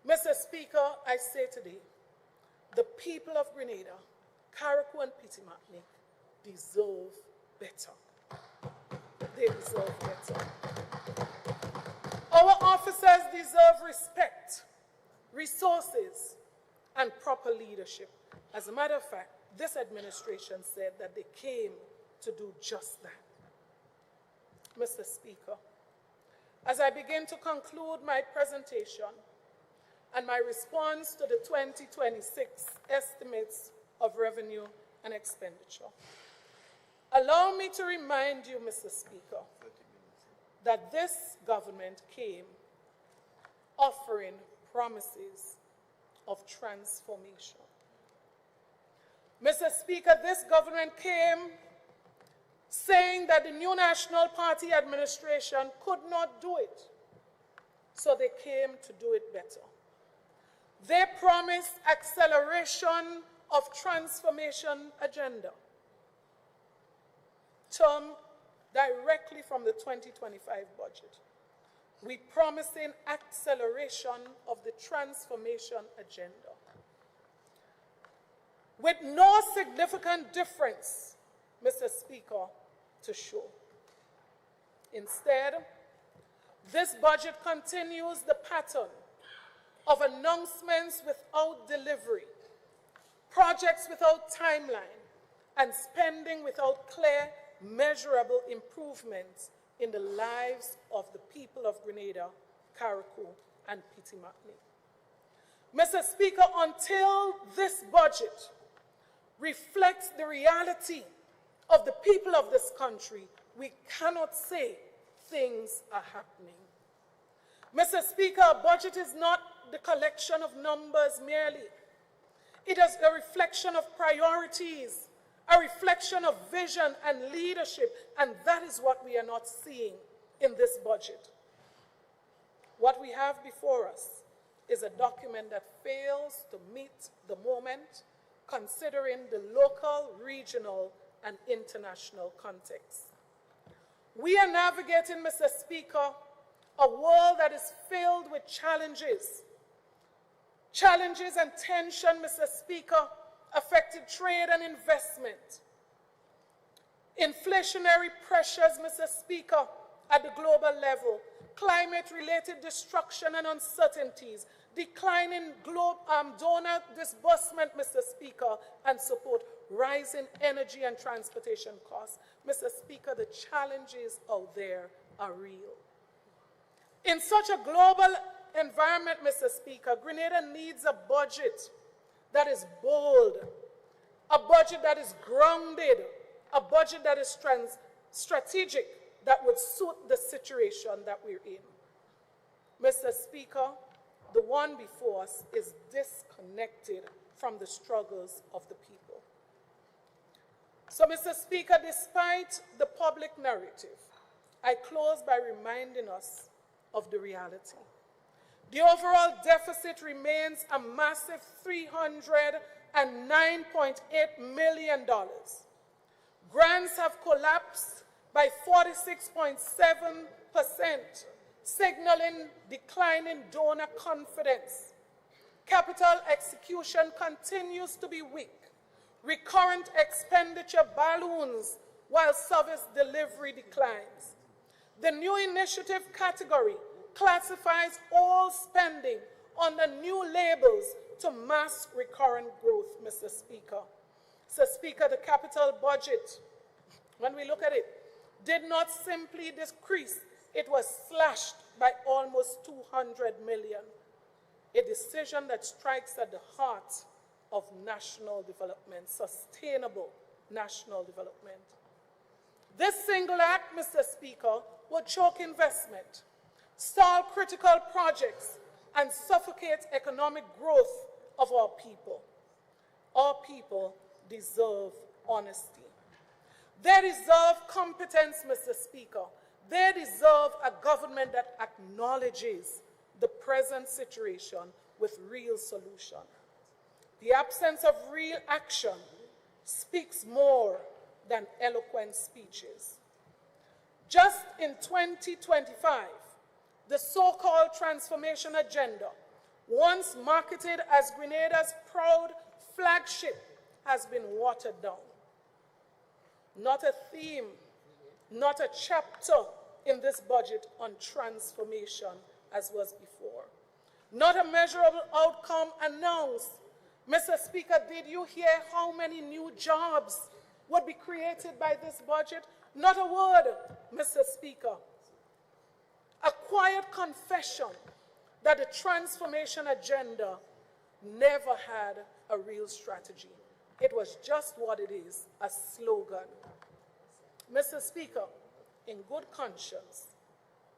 Mr. Speaker, I say today, the people of Grenada, Carriacou and Petit-Martinique deserve better. They deserve better. Our officers deserve respect, resources, and proper leadership. As a matter of fact, this administration said that they came to do just that. Mr. Speaker, as I begin to conclude my presentation and my response to the 2026 estimates of revenue and expenditure, allow me to remind you, Mr. Speaker, that this government came offering promises of transformation. Mr. Speaker, this government came saying that the new National Party administration could not do it, so they came to do it better. They promised acceleration of transformation agenda, termed directly from the 2025 budget. We promising acceleration of the transformation agenda, with no significant difference, Mr. Speaker, to show. Instead, this budget continues the pattern of announcements without delivery, projects without timeline, and spending without clear, measurable improvements in the lives of the people of Grenada, Carriacou, and Petit-Martinique. Mr. Speaker, until this budget reflects the reality of the people of this country, we cannot say things are happening. Mr. Speaker, a budget is not the collection of numbers merely. It is a reflection of priorities, a reflection of vision and leadership, and that is what we are not seeing in this budget. What we have before us is a document that fails to meet the moment, considering the local, regional, and international context. We are navigating, Mr. Speaker, a world that is filled with challenges. Challenges and tension, Mr. Speaker, affected trade and investment. Inflationary pressures, Mr. Speaker, at the global level, climate-related destruction and uncertainties, declining donor disbursement, Mr. Speaker, and support, rising energy and transportation costs. Mr. Speaker, the challenges out there are real. In such a global environment, Mr. Speaker, Grenada needs a budget that is bold, a budget that is grounded a budget that is strategic, that would suit the situation that we're in. Mr. Speaker, the one before us is disconnected from the struggles of the people. So, Mr. Speaker, despite the public narrative, I close by reminding us of the reality. The overall deficit remains a massive $309.8 million. Grants have collapsed by 46.7%, signaling declining donor confidence. Capital execution continues to be weak. Recurrent expenditure balloons while service delivery declines. The new initiative category classifies all spending under new labels to mass recurrent growth, Mr. Speaker. Mr. Speaker, the capital budget, when we look at it, did not simply decrease, it was slashed by almost 200 million. A decision that strikes at the heart of national development, sustainable national development. This single act, Mr. Speaker, would choke investment, stall critical projects, and suffocate economic growth of our people. Our people deserve honesty. They deserve competence, Mr. Speaker. They deserve a government that acknowledges the present situation with real solution. The absence of real action speaks more than eloquent speeches. Just in 2025, the so-called transformation agenda, once marketed as Grenada's proud flagship, has been watered down. Not a theme, not a chapter in this budget on transformation as was before. Not a measurable outcome announced. Mr. Speaker, did you hear how many new jobs would be created by this budget? Not a word, Mr. Speaker. A quiet confession that the transformation agenda never had a real strategy. It was just what it is, a slogan. Mr. Speaker, in good conscience,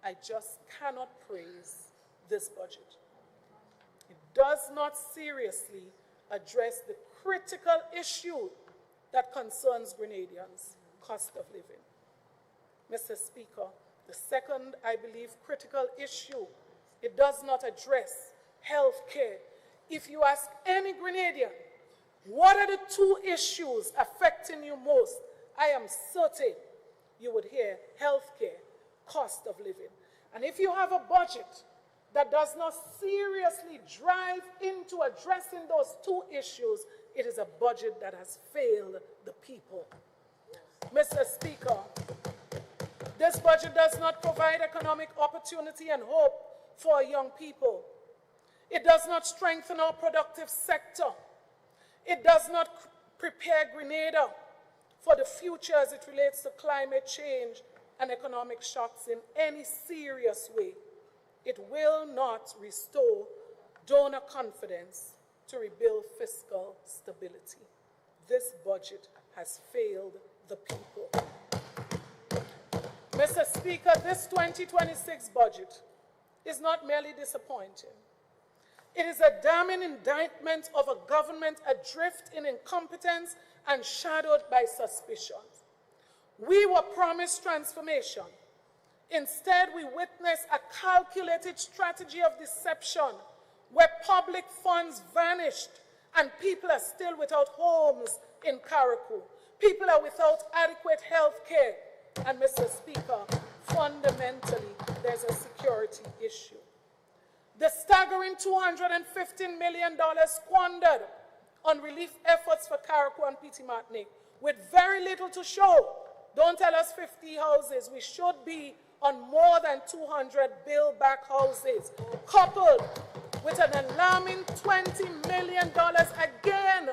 I just cannot praise this budget. It does not seriously address the critical issue that concerns Grenadians, cost of living. Mr. Speaker, the second, I believe, critical issue, it does not address health care. If you ask any Grenadian, what are the two issues affecting you most? I am certain you would hear health care, cost of living. And if you have a budget that does not seriously drive into addressing those two issues, it is a budget that has failed the people. Mr. Speaker, this budget does not provide economic opportunity and hope for our young people. It does not strengthen our productive sector. It does not prepare Grenada for the future as it relates to climate change and economic shocks in any serious way. It will not restore donor confidence to rebuild fiscal stability. This budget has failed the people. Mr. Speaker, this 2026 budget is not merely disappointing. It is a damning indictment of a government adrift in incompetence and shadowed by suspicions. We were promised transformation. Instead, we witnessed a calculated strategy of deception where public funds vanished and people are still without homes in Carriacou. People are without adequate health care. And, Mr. Speaker, fundamentally, there's a security issue. The staggering $215 million squandered on relief efforts for Carriacou and Petite Martinique with very little to show. Don't tell us 50 houses. We should be on more than 200 build-back houses, coupled with an alarming $20 million again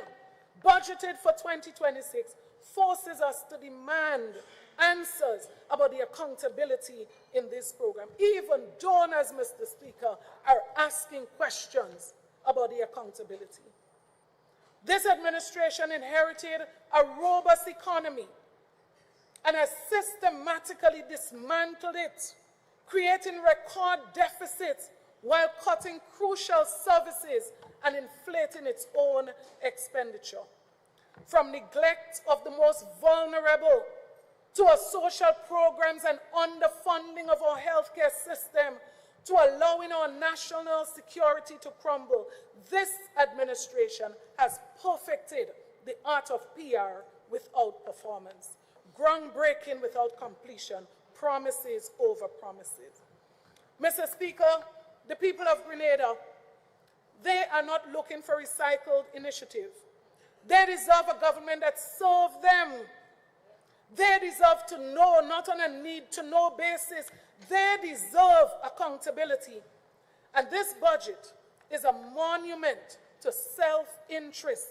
budgeted for 2026, forces us to demand answers about the accountability in this program. Even donors, Mr. Speaker, are asking questions about the accountability. This administration inherited a robust economy and has systematically dismantled it, creating record deficits while cutting crucial services and inflating its own expenditure. From neglect of the most vulnerable to our social programs and underfunding of our healthcare system to allowing our national security to crumble, this administration has perfected the art of PR without performance, groundbreaking without completion, promises over promises. Mr. Speaker, the people of Grenada, they are not looking for recycled initiative. They deserve a government that serves them. They deserve to know, not on a need-to-know basis. They deserve accountability. And this budget is a monument to self-interest.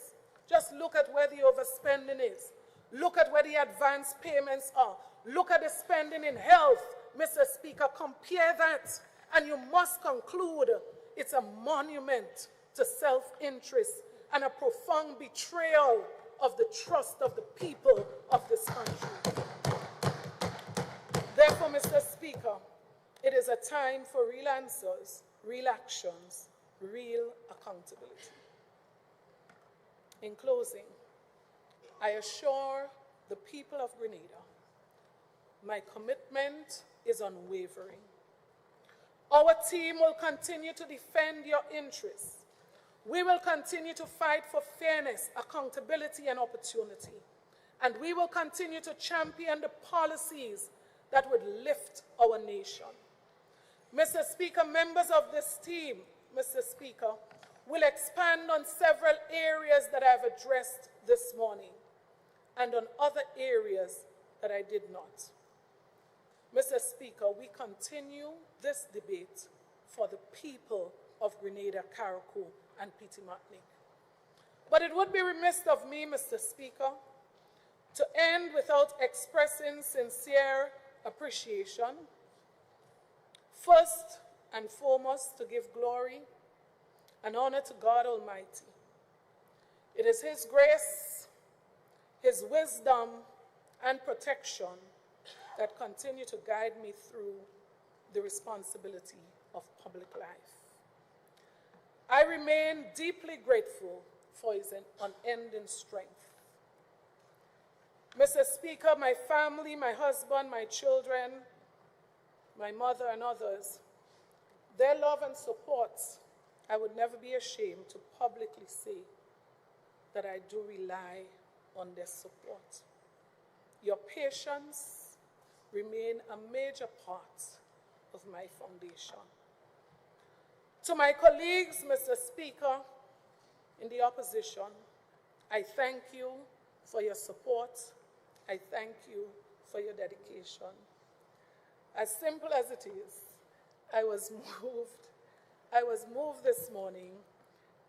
Just look at where the overspending is. Look at where the advance payments are. Look at the spending in health. Mr. Speaker, compare that, and you must conclude it's a monument to self-interest and a profound betrayal of the trust of the people of this country. Therefore, Mr. Speaker, it is a time for real answers, real actions, real accountability. In closing, I assure the people of Grenada my commitment is unwavering. Our team will continue to defend your interests. We will continue to fight for fairness, accountability, and opportunity. And we will continue to champion the policies that would lift our nation. Mr. Speaker, members of this team, Mr. Speaker, will expand on several areas that I've addressed this morning and on other areas that I did not. Mr. Speaker, we continue this debate for the people of Grenada, Carriacou, and Petite Martinique. But it would be remiss of me, Mr. Speaker, to end without expressing sincere appreciation. First and foremost, to give glory and honor to God Almighty. It is His grace, His wisdom, and protection that continue to guide me through the responsibility of public life. I remain deeply grateful for His unending strength. Mr. Speaker, my family, my husband, my children, my mother, and others, their love and support, I would never be ashamed to publicly say that I do rely on their support. Your patience remain a major part of my foundation. To my colleagues, Mr. Speaker, in the opposition, I thank you for your support. I thank you for your dedication. As simple as it is, I was moved this morning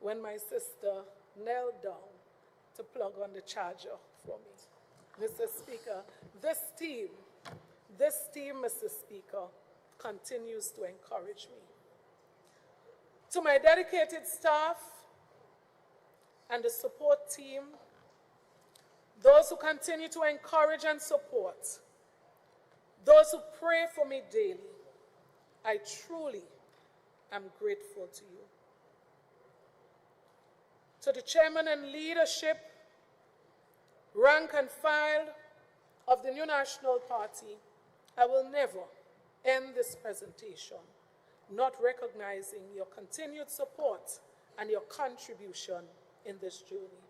when my sister knelt down to plug on the charger for me. Mr. Speaker, this team, Mr. Speaker, continues to encourage me. To my dedicated staff and the support team, those who continue to encourage and support, those who pray for me daily, I truly am grateful to you. To the chairman and leadership, rank and file of the New National Party, I will never end this presentation not recognizing your continued support and your contribution in this journey.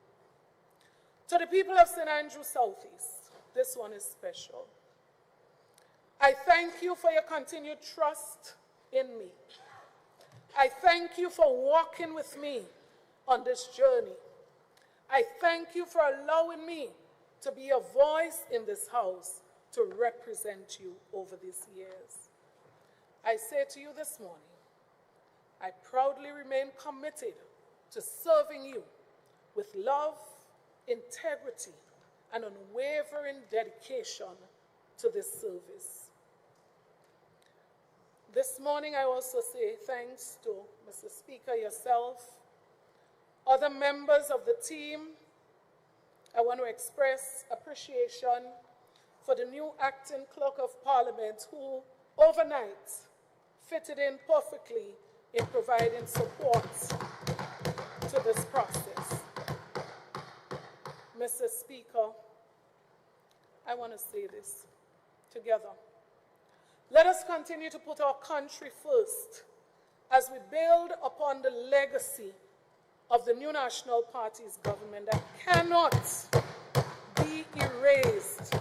To the people of St. Andrew Southeast, this one is special. I thank you for your continued trust in me. I thank you for walking with me on this journey. I thank you for allowing me to be a voice in this house to represent you over these years. I say to you this morning, I proudly remain committed to serving you with love, integrity, and unwavering dedication to this service. This morning, I also say thanks to Mr. Speaker, yourself, other members of the team. I want to express appreciation for the new acting Clerk of Parliament who overnight fitted in perfectly in providing support to this process. Mr. Speaker, I want to say this together. Let us continue to put our country first as we build upon the legacy of the new National Party's government that cannot be erased.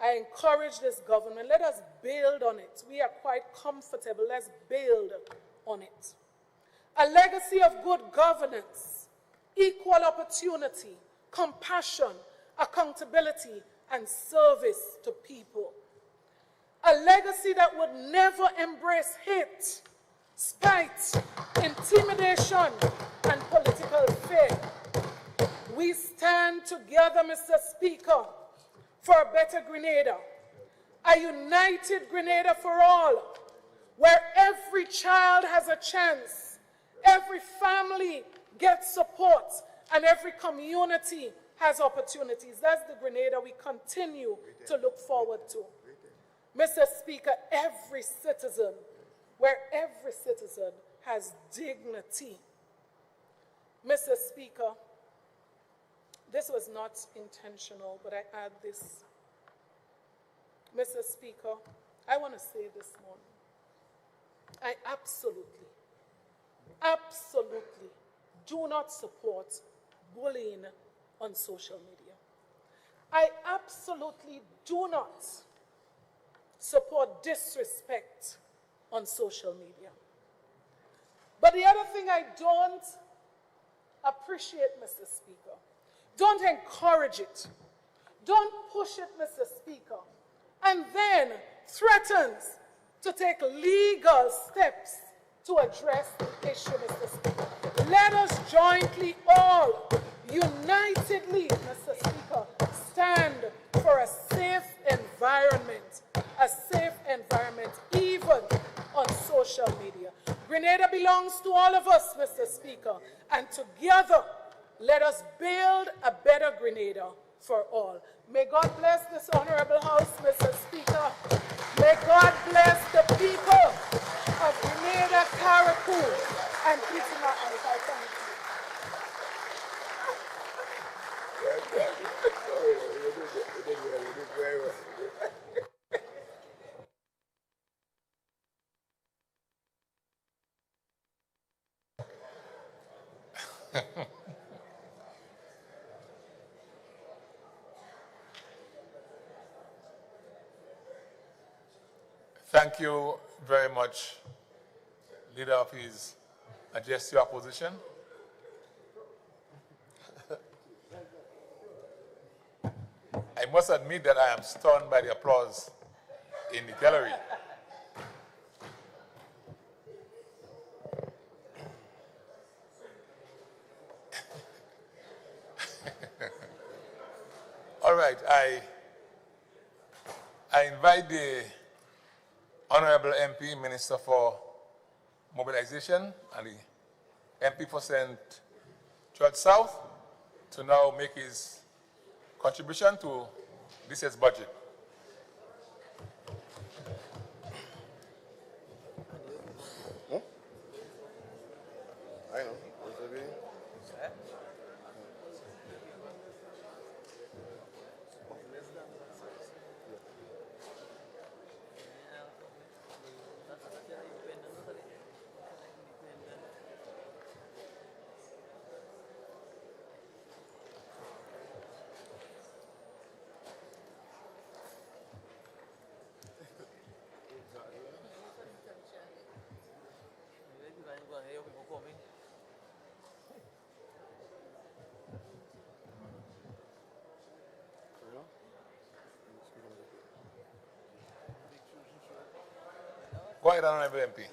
I encourage this government, let us build on it. We are quite comfortable, let's build on it. A legacy of good governance, equal opportunity, compassion, accountability, and service to people. A legacy that would never embrace hate, spite, intimidation, and political fear. We stand together, Mr. Speaker, for a better Grenada, a united Grenada for all, where every child has a chance, every family gets support, and every community has opportunities. That's the Grenada we continue to look forward to. Mr. Speaker, every citizen, where every citizen has dignity. Mr. Speaker, this was not intentional, but I add this. Mr. Speaker, I want to say this morning, I absolutely do not support bullying on social media. I absolutely do not support disrespect on social media. But the other thing I don't appreciate, Mr. Speaker, don't encourage it, don't push it, Mr. Speaker, and then threatens to take legal steps to address the issue, Mr. Speaker. Let us jointly all, unitedly, Mr. Speaker, stand for a safe environment even on social media. Grenada belongs to all of us, Mr. Speaker, and together let us build a better Grenada for all. May God bless this honorable house, Mr. Speaker. May God bless the people of Grenada, Carriacou, and Kitchener. I thank Thank you very much, Leader of His Majesty Opposition. I must admit that I am stunned by the applause in the gallery. All right, I invite the Honorable MP, Minister for Mobilization, and the MP for St. George South to now make his contribution to this year's budget. I know. Go ahead, Honorable MP.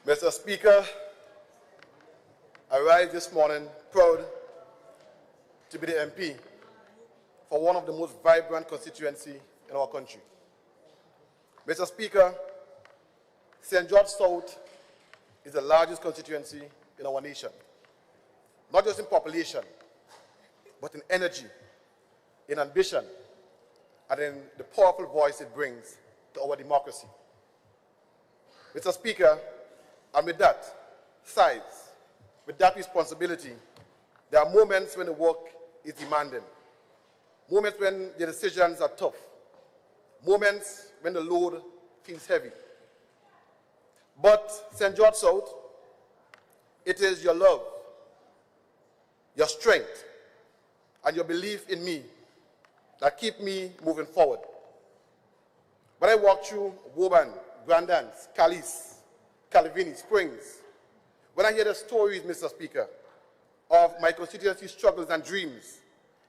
Mr. Speaker, I rise this morning proud to be the MP for one of the most vibrant constituencies in our country. Mr. Speaker, St. George South is the largest constituency in our nation, not just in population, but in energy, in ambition, and in the powerful voice it brings to our democracy. Mr. Speaker, and with that size, with that responsibility, there are moments when the work is demanding, moments when the decisions are tough, moments when the load feels heavy. But St. George South, it is your love, your strength, and your belief in me that keep me moving forward. When I walk through Woburn, Grandans, Calais, Calvini, Springs, when I hear the stories, Mr. Speaker, of my constituency struggles and dreams,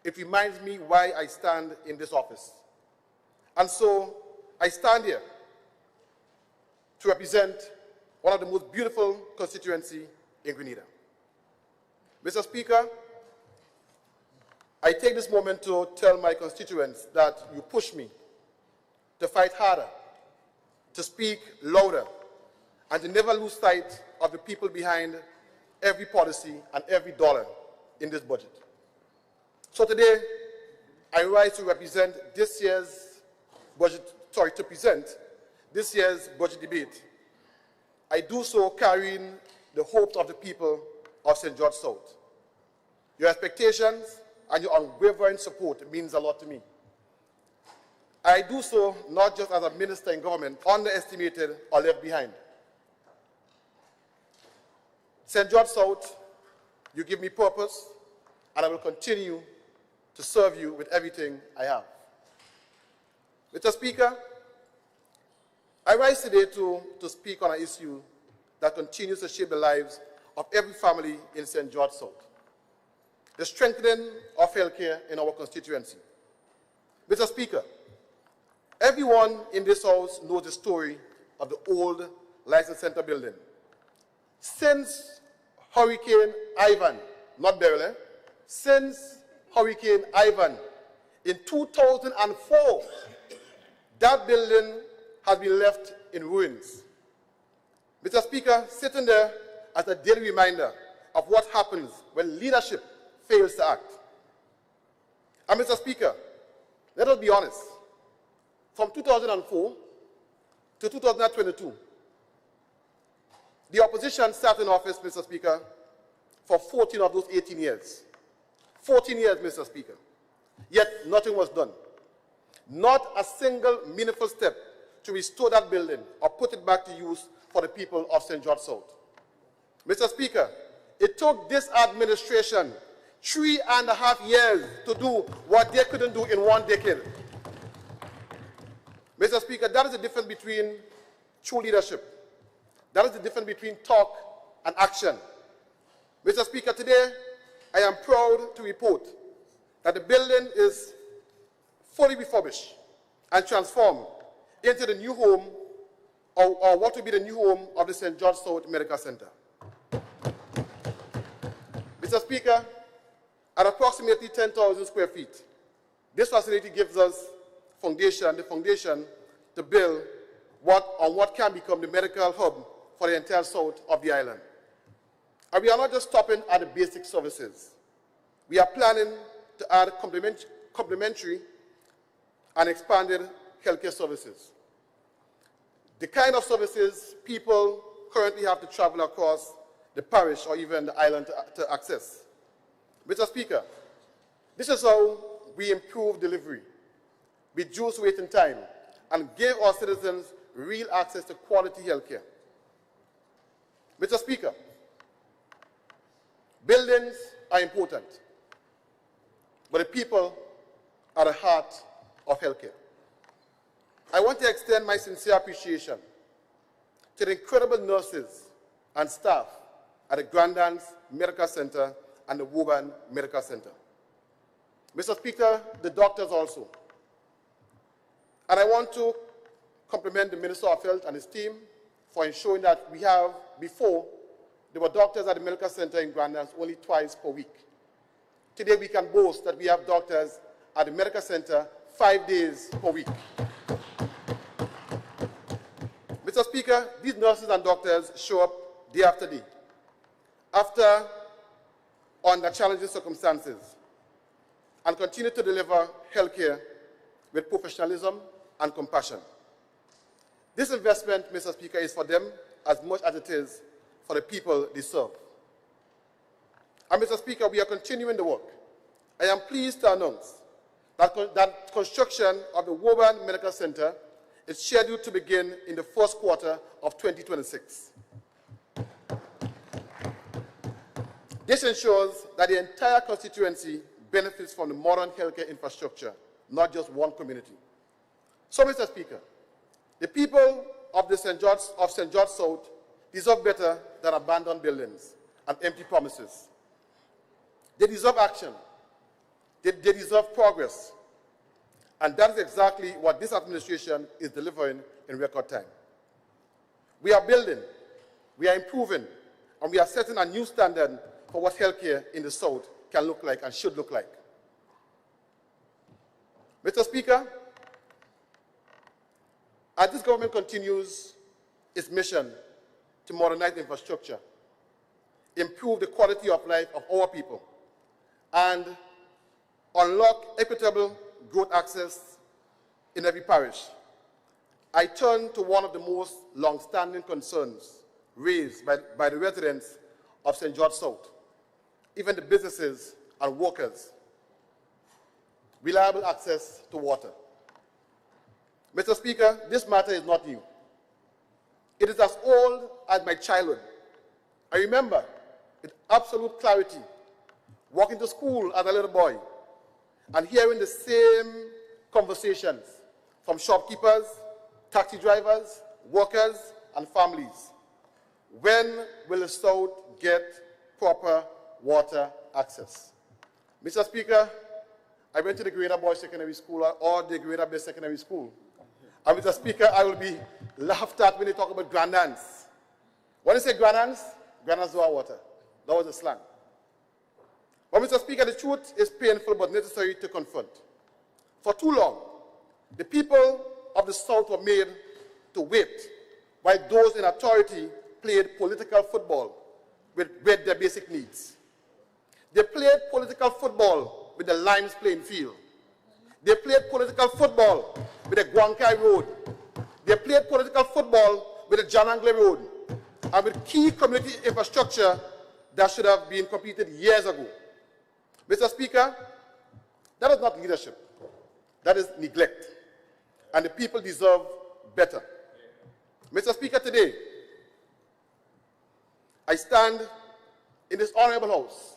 it reminds me why I stand in this office. And so I stand here to represent one of the most beautiful constituencies in Grenada. Mr. Speaker, I take this moment to tell my constituents that you push me to fight harder, to speak louder, and to never lose sight of the people behind every policy and every dollar in this budget. So today, I rise to represent this year's budget, to present this year's budget debate. I do so carrying the hopes of the people of St. George South. Your expectations and your unwavering support means a lot to me. I do so not just as a minister in government, underestimated or left behind. St. George South, you give me purpose, and I will continue to serve you with everything I have. Mr. Speaker, I rise today to speak on an issue that continues to shape the lives of every family in St. George South: the strengthening of healthcare in our constituency. Mr. Speaker, everyone in this house knows the story of the old License Center building. Since Hurricane Ivan, not Beryl, since Hurricane Ivan in 2004, that building has been left in ruins. Mr. Speaker, sitting there as a daily reminder of what happens when leadership fails to act. And Mr. Speaker, let us be honest, from 2004 to 2022, the opposition sat in office, Mr. Speaker, for 14 of those 18 years. 14 years, Mr. Speaker. Yet nothing was done. Not a single meaningful step to restore that building or put it back to use for the people of St. George South. Mr. Speaker, it took this administration 3.5 years to do what they couldn't do in 1 decade. Mr. Speaker, that is the difference between true leadership. That is the difference between talk and action. Mr. Speaker, today I am proud to report that the building is fully refurbished and transformed into the new home, or what will be the new home of the St. George South Medical Center. Mr. Speaker, at approximately 10,000 square feet, this facility gives us the foundation to build what can become the medical hub for the entire south of the island. And we are not just stopping at the basic services. We are planning to add complementary and expanded healthcare services. The kind of services people currently have to travel across the parish or even the island to access. Mr. Speaker, this is how we improve delivery, reduce waiting time, and give our citizens real access to quality healthcare. Mr. Speaker, buildings are important, but the people are the heart of healthcare. I want to extend my sincere appreciation to the incredible nurses and staff at the Grandans Medical Center and the Woburn Medical Center. Mr. Speaker, the doctors also. And I want to compliment the Minister of Health and his team for ensuring that we have, before, there were doctors at the Medical Center in Grandans only twice per week. Today we can boast that we have doctors at the Medical Center 5 days per week. Mr. Speaker, these nurses and doctors show up day after day, under challenging circumstances, and continue to deliver health care with professionalism and compassion. This investment, Mr. Speaker, is for them as much as it is for the people they serve. And Mr. Speaker, we are continuing the work. I am pleased to announce that construction of the Woburn Medical Center is scheduled to begin in the first quarter of 2026. This ensures that the entire constituency benefits from the modern healthcare infrastructure, not just one community. So, Mr. Speaker, the people of St. George South deserve better than abandoned buildings and empty promises. They deserve action. They deserve progress. And that is exactly what this administration is delivering in record time. We are building, we are improving, and we are setting a new standard for what healthcare in the South can look like and should look like. Mr. Speaker, as this government continues its mission to modernize infrastructure, improve the quality of life of our people, and unlock equitable growth access in every parish, I turn to one of the most long-standing concerns raised by the residents of St. George South, even the businesses and workers: reliable access to water. Mr. Speaker, this matter is not new. It is as old as my childhood. I remember with absolute clarity walking to school as a little boy and hearing the same conversations from shopkeepers, taxi drivers, workers, and families. When will the South get proper water access? Mr. Speaker, I went to the Greater Boys Secondary School or the Greater Bay Secondary School. And Mr. Speaker, I will be laughed at when they talk about grandans. When they say grandans, grandans don't have water. That was the slang. But Mr. Speaker, the truth is painful but necessary to confront. For too long, the people of the South were made to wait while those in authority played political football with their basic needs. They played political football with the Limes playing field. They played political football with the Guankai Road. They played political football with the John Angley Road and with key community infrastructure that should have been completed years ago. Mr. Speaker, that is not leadership. That is neglect. And the people deserve better. Mr. Speaker, today, I stand in this honorable house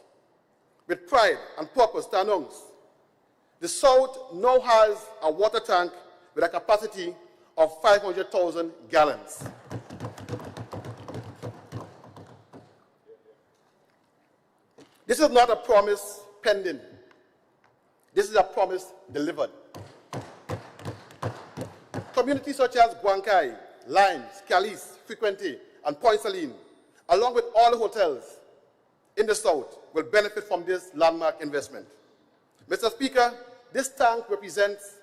with pride and purpose to announce the South now has a water tank with a capacity of 500,000 gallons. This is not a promise pending. This is a promise delivered. Communities such as Guankai, Limes, Calice, Frequenté, and Point Saline, along with all the hotels in the South, will benefit from this landmark investment. Mr. Speaker, this tank represents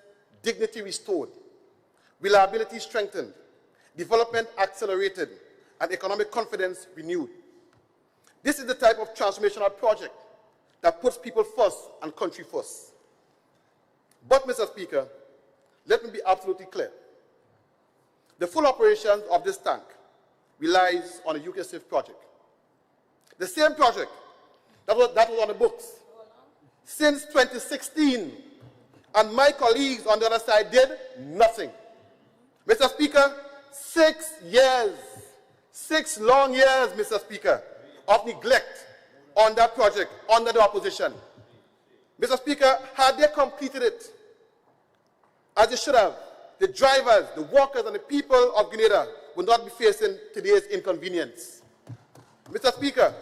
dignity restored, reliability strengthened, development accelerated, and economic confidence renewed. This is the type of transformational project that puts people first and country first. But, Mr. Speaker, let me be absolutely clear. The full operation of this tank relies on the UKSIF project. The same project that was on the books since 2016, and my colleagues on the other side did nothing. Mr. Speaker, 6 years, 6 long years, Mr. Speaker, of neglect on that project under the opposition. Mr. Speaker, had they completed it as they should have, the drivers, the workers, and the people of Grenada would not be facing today's inconvenience. Mr. Speaker,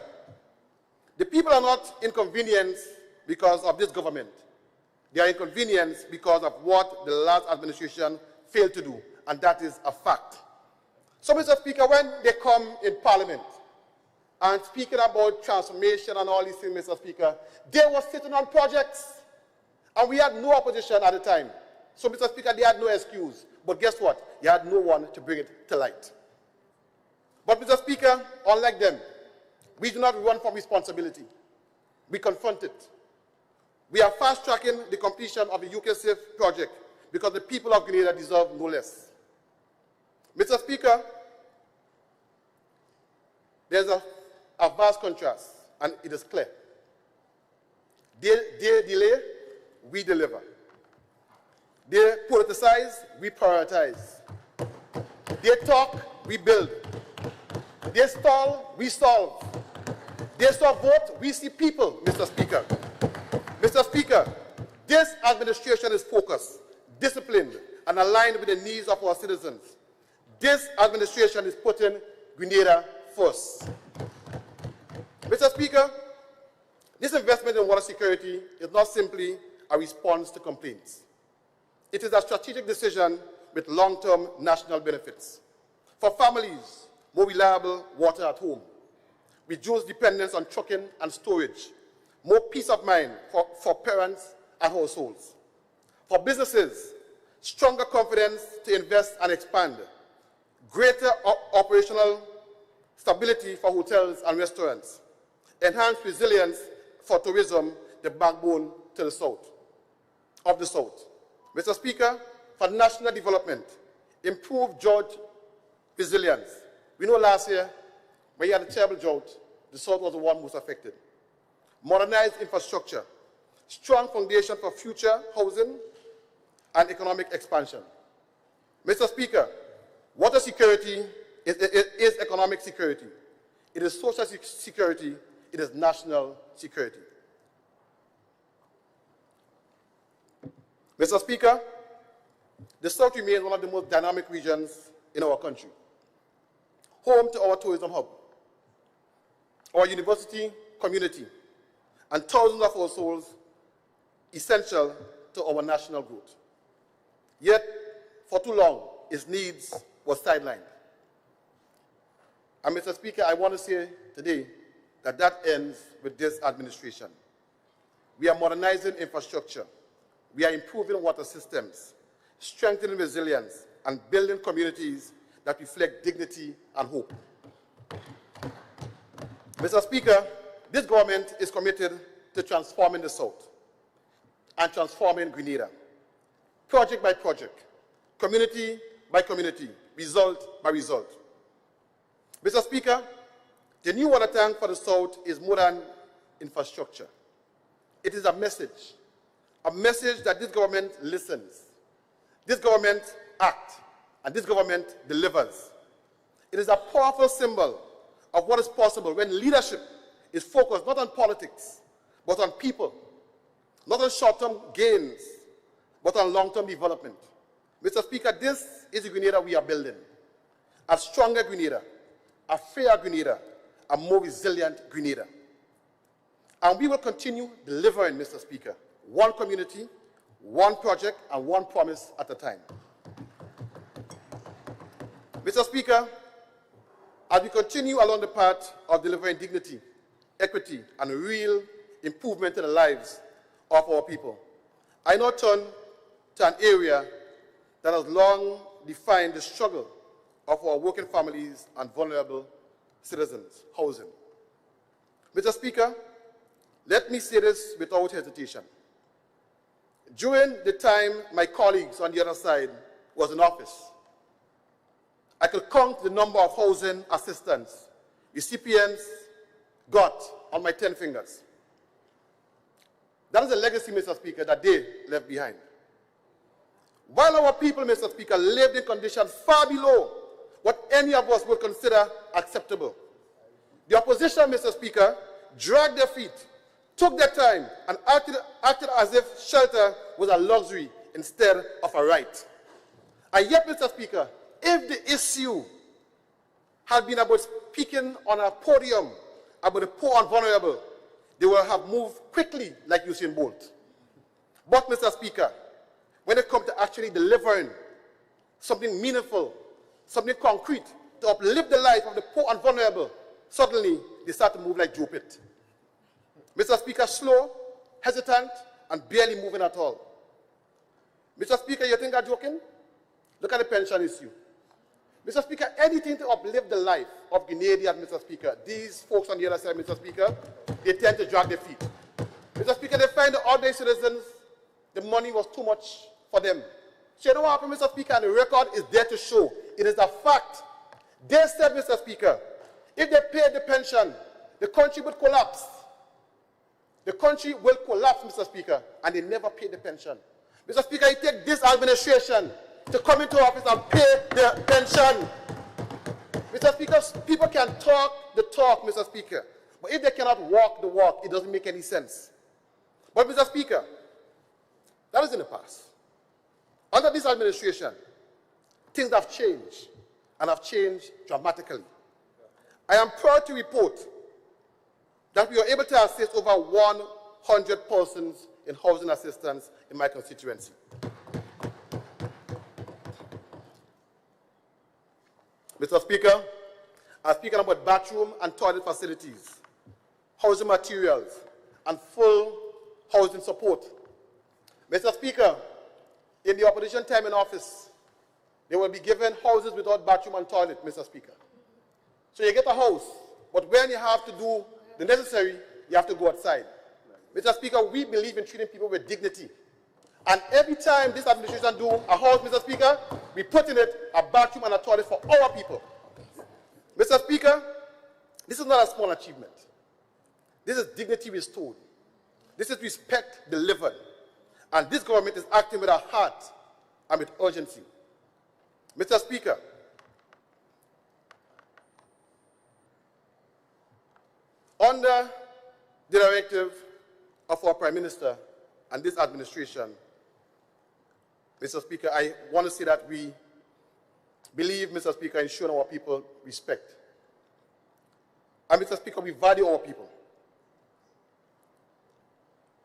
the people are not inconvenienced because of this government. They are inconvenienced because of what the last administration failed to do, and that is a fact. So, Mr. Speaker, when they come in Parliament and speaking about transformation and all these things, Mr. Speaker, they were sitting on projects, and we had no opposition at the time. So, Mr. Speaker, they had no excuse. But guess what? You had no one to bring it to light. But, Mr. Speaker, unlike them, we do not run from responsibility. We confront it. We are fast-tracking the completion of the UKSIF project because the people of Grenada deserve no less. Mr. Speaker, there's a vast contrast, and it is clear. They delay, we deliver. They politicize, we prioritize. They talk, we build. They stall, we solve. They stop vote, we see people, Mr. Speaker. Mr. Speaker, this administration is focused, disciplined, and aligned with the needs of our citizens. This administration is putting Grenada first. Mr. Speaker, this investment in water security is not simply a response to complaints. It is a strategic decision with long-term national benefits. For families, more reliable water at home, reduce dependence on trucking and storage, more peace of mind for parents and households. For businesses, stronger confidence to invest and expand, greater operational stability for hotels and restaurants, enhanced resilience for tourism, the backbone to the south, of the south. Mr. Speaker, for national development, improve drought resilience. We know last year, when you had a terrible drought, the south was the one most affected. Modernize infrastructure, strong foundation for future housing and economic expansion. Mr. Speaker, water security is economic security. It is social security. It is national security. Mr. Speaker, the South remains one of the most dynamic regions in our country, home to our tourism hub, our university community, and thousands of households essential to our national growth. Yet, for too long, its needs were sidelined. And Mr. Speaker, I want to say today that that ends with this administration. We are modernizing infrastructure. We are improving water systems, strengthening resilience, and building communities that reflect dignity and hope. Mr. Speaker, this government is committed to transforming the South and transforming Grenada, project by project, community by community, result by result. Mr. Speaker, the new water tank for the South is more than infrastructure. It is a message that this government listens, this government acts, and this government delivers. It is a powerful symbol of what is possible when leadership is focused not on politics, but on people, not on short-term gains, but on long-term development. Mr. Speaker, this is the Grenada we are building. A stronger Grenada, a fairer Grenada, a more resilient Grenada. And we will continue delivering, Mr. Speaker, one community, one project, and one promise at a time. Mr. Speaker, as we continue along the path of delivering dignity, equity, and real improvement in the lives of our people, I now turn to an area that has long defined the struggle of our working families and vulnerable citizens, housing. Mr. Speaker, let me say this without hesitation. During the time my colleagues on the other side was in office, I could count the number of housing assistance recipients got on my 10 fingers. That is a legacy, Mr. Speaker, that they left behind. While our people, Mr. Speaker, lived in conditions far below what any of us would consider acceptable, the opposition, Mr. Speaker, dragged their feet, took their time, and acted as if shelter was a luxury instead of a right. And yet, Mr. Speaker, if the issue had been about speaking on a podium about the poor and vulnerable, they would have moved quickly like Usain Bolt. But, Mr. Speaker, when it comes to actually delivering something meaningful, something concrete, to uplift the life of the poor and vulnerable, suddenly they start to move like Joe Pitt. Mr. Speaker, slow, hesitant, and barely moving at all. Mr. Speaker, you think I'm joking? Look at the pension issue. Mr. Speaker, anything to uplift the life of Grenadians, Mr. Speaker, these folks on the other side, Mr. Speaker, they tend to drag their feet. Mr. Speaker, they find the ordinary citizens, the money was too much for them. So you know what happened, Mr. Speaker, and the record is there to show. It is a fact. They said, Mr. Speaker, if they paid the pension, the country would collapse. The country will collapse, Mr. Speaker, and they never paid the pension. Mr. Speaker, you take this administration to come into office and pay the pension. Mr. Speaker, people can talk the talk, Mr. Speaker, but if they cannot walk the walk, it doesn't make any sense. But, Mr. Speaker, that is in the past. Under this administration, things have changed, and have changed dramatically. I am proud to report that we were able to assist over 100 persons in housing assistance in my constituency. Mr. Speaker, I'm speaking about bathroom and toilet facilities, housing materials, and full housing support. Mr. Speaker, in the opposition time in office, they will be given houses without bathroom and toilet, Mr. Speaker. So you get a house, but when you have to do the necessary, you have to go outside. Mr. Speaker, we believe in treating people with dignity. And every time this administration do a house, Mr. Speaker, we put in it a bathroom and a toilet for our people. Mr. Speaker, this is not a small achievement. This is dignity restored. This is respect delivered. And this government is acting with a heart and with urgency. Mr. Speaker, under the directive of our Prime Minister and this administration, Mr. Speaker, I want to say that we believe, Mr. Speaker, in showing our people respect. And, Mr. Speaker, we value our people.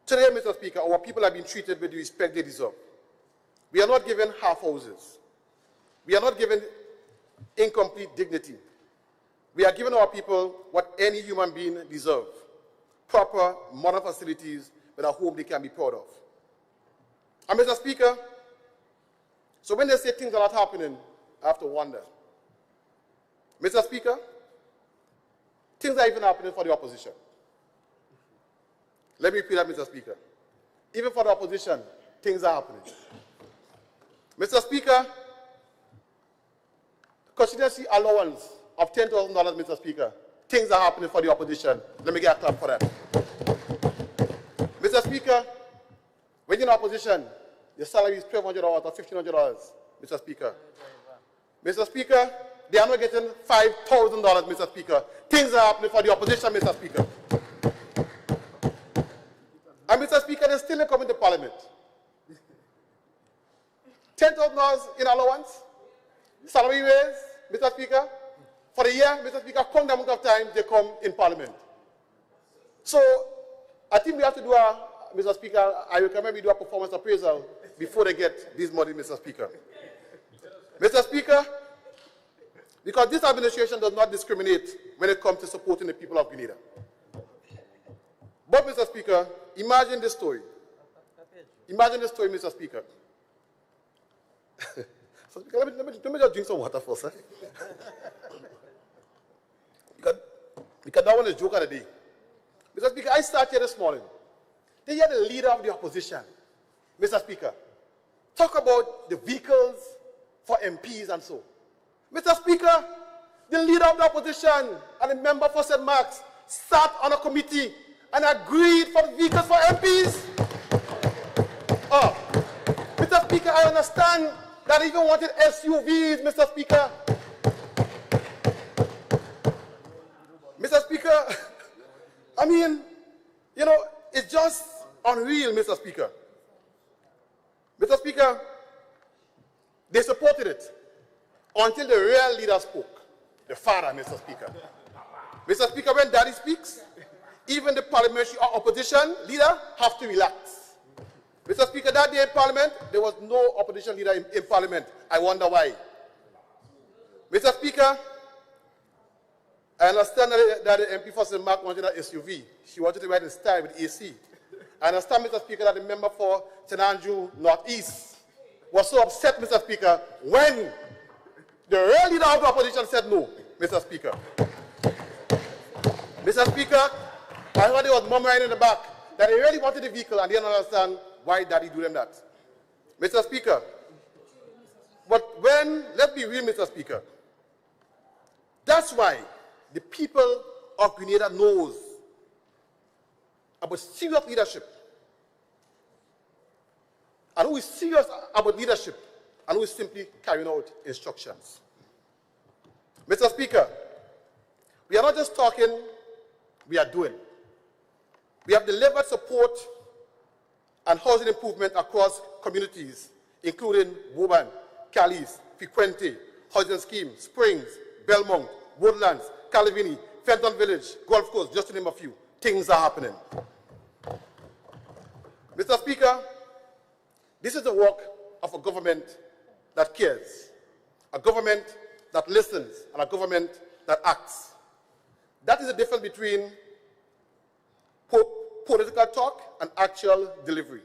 Today, Mr. Speaker, our people are being treated with the respect they deserve. We are not given half houses. We are not given incomplete dignity. We are giving our people what any human being deserves: proper modern facilities with a home they can be proud of. And, Mr. Speaker, so when they say things are not happening, I have to wonder. Mr. Speaker, things are even happening for the opposition. Let me repeat that, Mr. Speaker. Even for the opposition, things are happening. Mr. Speaker, constituency allowance of $10,000, Mr. Speaker, things are happening for the opposition. Let me get a clap for that. Mr. Speaker, when you're in opposition, your salary is $1,200 or $1,500, Mr. Speaker. Mr. Speaker, they are not getting $5,000, Mr. Speaker. Things are happening for the opposition, Mr. Speaker. And, Mr. Speaker, they're still coming to Parliament. $10,000 in allowance, salary raise, Mr. Speaker. For the year, Mr. Speaker, come the amount of time they come in Parliament. So, I think we have to do Mr. Speaker, I recommend we do a performance appraisal before they get this money, Mr. Speaker. Mr. Speaker, because this administration does not discriminate when it comes to supporting the people of Grenada. But, Mr. Speaker, imagine this story. Imagine this story, Mr. Speaker. So, let me just drink some water first. Because that one is a joke of the day. Mr. Speaker, I started here this morning. They hear the leader of the opposition, Mr. Speaker, talk about the vehicles for MPs and so. Mr. Speaker, the leader of the opposition and the member for St. Mark's sat on a committee and agreed for the vehicles for MPs. Oh, Mr. Speaker, I understand that they even wanted SUVs, Mr. Speaker. Mr. Speaker, I mean, you know, it's just unreal, Mr. Speaker. Mr. Speaker, they supported it until the real leader spoke, the father, Mr. Speaker. Mr. Speaker, when daddy speaks, even the parliamentary opposition leader have to relax. Mr. Speaker, that day in Parliament, there was no opposition leader in Parliament. I wonder why. Mr. Speaker, I understand that the MP for St. Mark wanted an SUV. She wanted to ride in style with AC. I understand, Mr. Speaker, that the member for St. Andrew Northeast was so upset, Mr. Speaker, when the real leader of the opposition said no, Mr. Speaker. Mr. Speaker, I heard there was murmuring in the back that they really wanted the vehicle and they didn't understand why daddy do them that. Mr. Speaker, But let's be real, Mr. Speaker, that's why the people of Grenada knows about serious leadership, and who is serious about leadership, and who is simply carrying out instructions. Mr. Speaker, we are not just talking, we are doing. We have delivered support and housing improvement across communities, including Woburn, Calais, Frequente, Housing Scheme, Springs, Belmont, Woodlands, Calavini, Fenton Village, Gulf Coast, just to name a few. Things are happening. Mr. Speaker, this is the work of a government that cares, a government that listens, and a government that acts. That is the difference between political talk and actual delivery.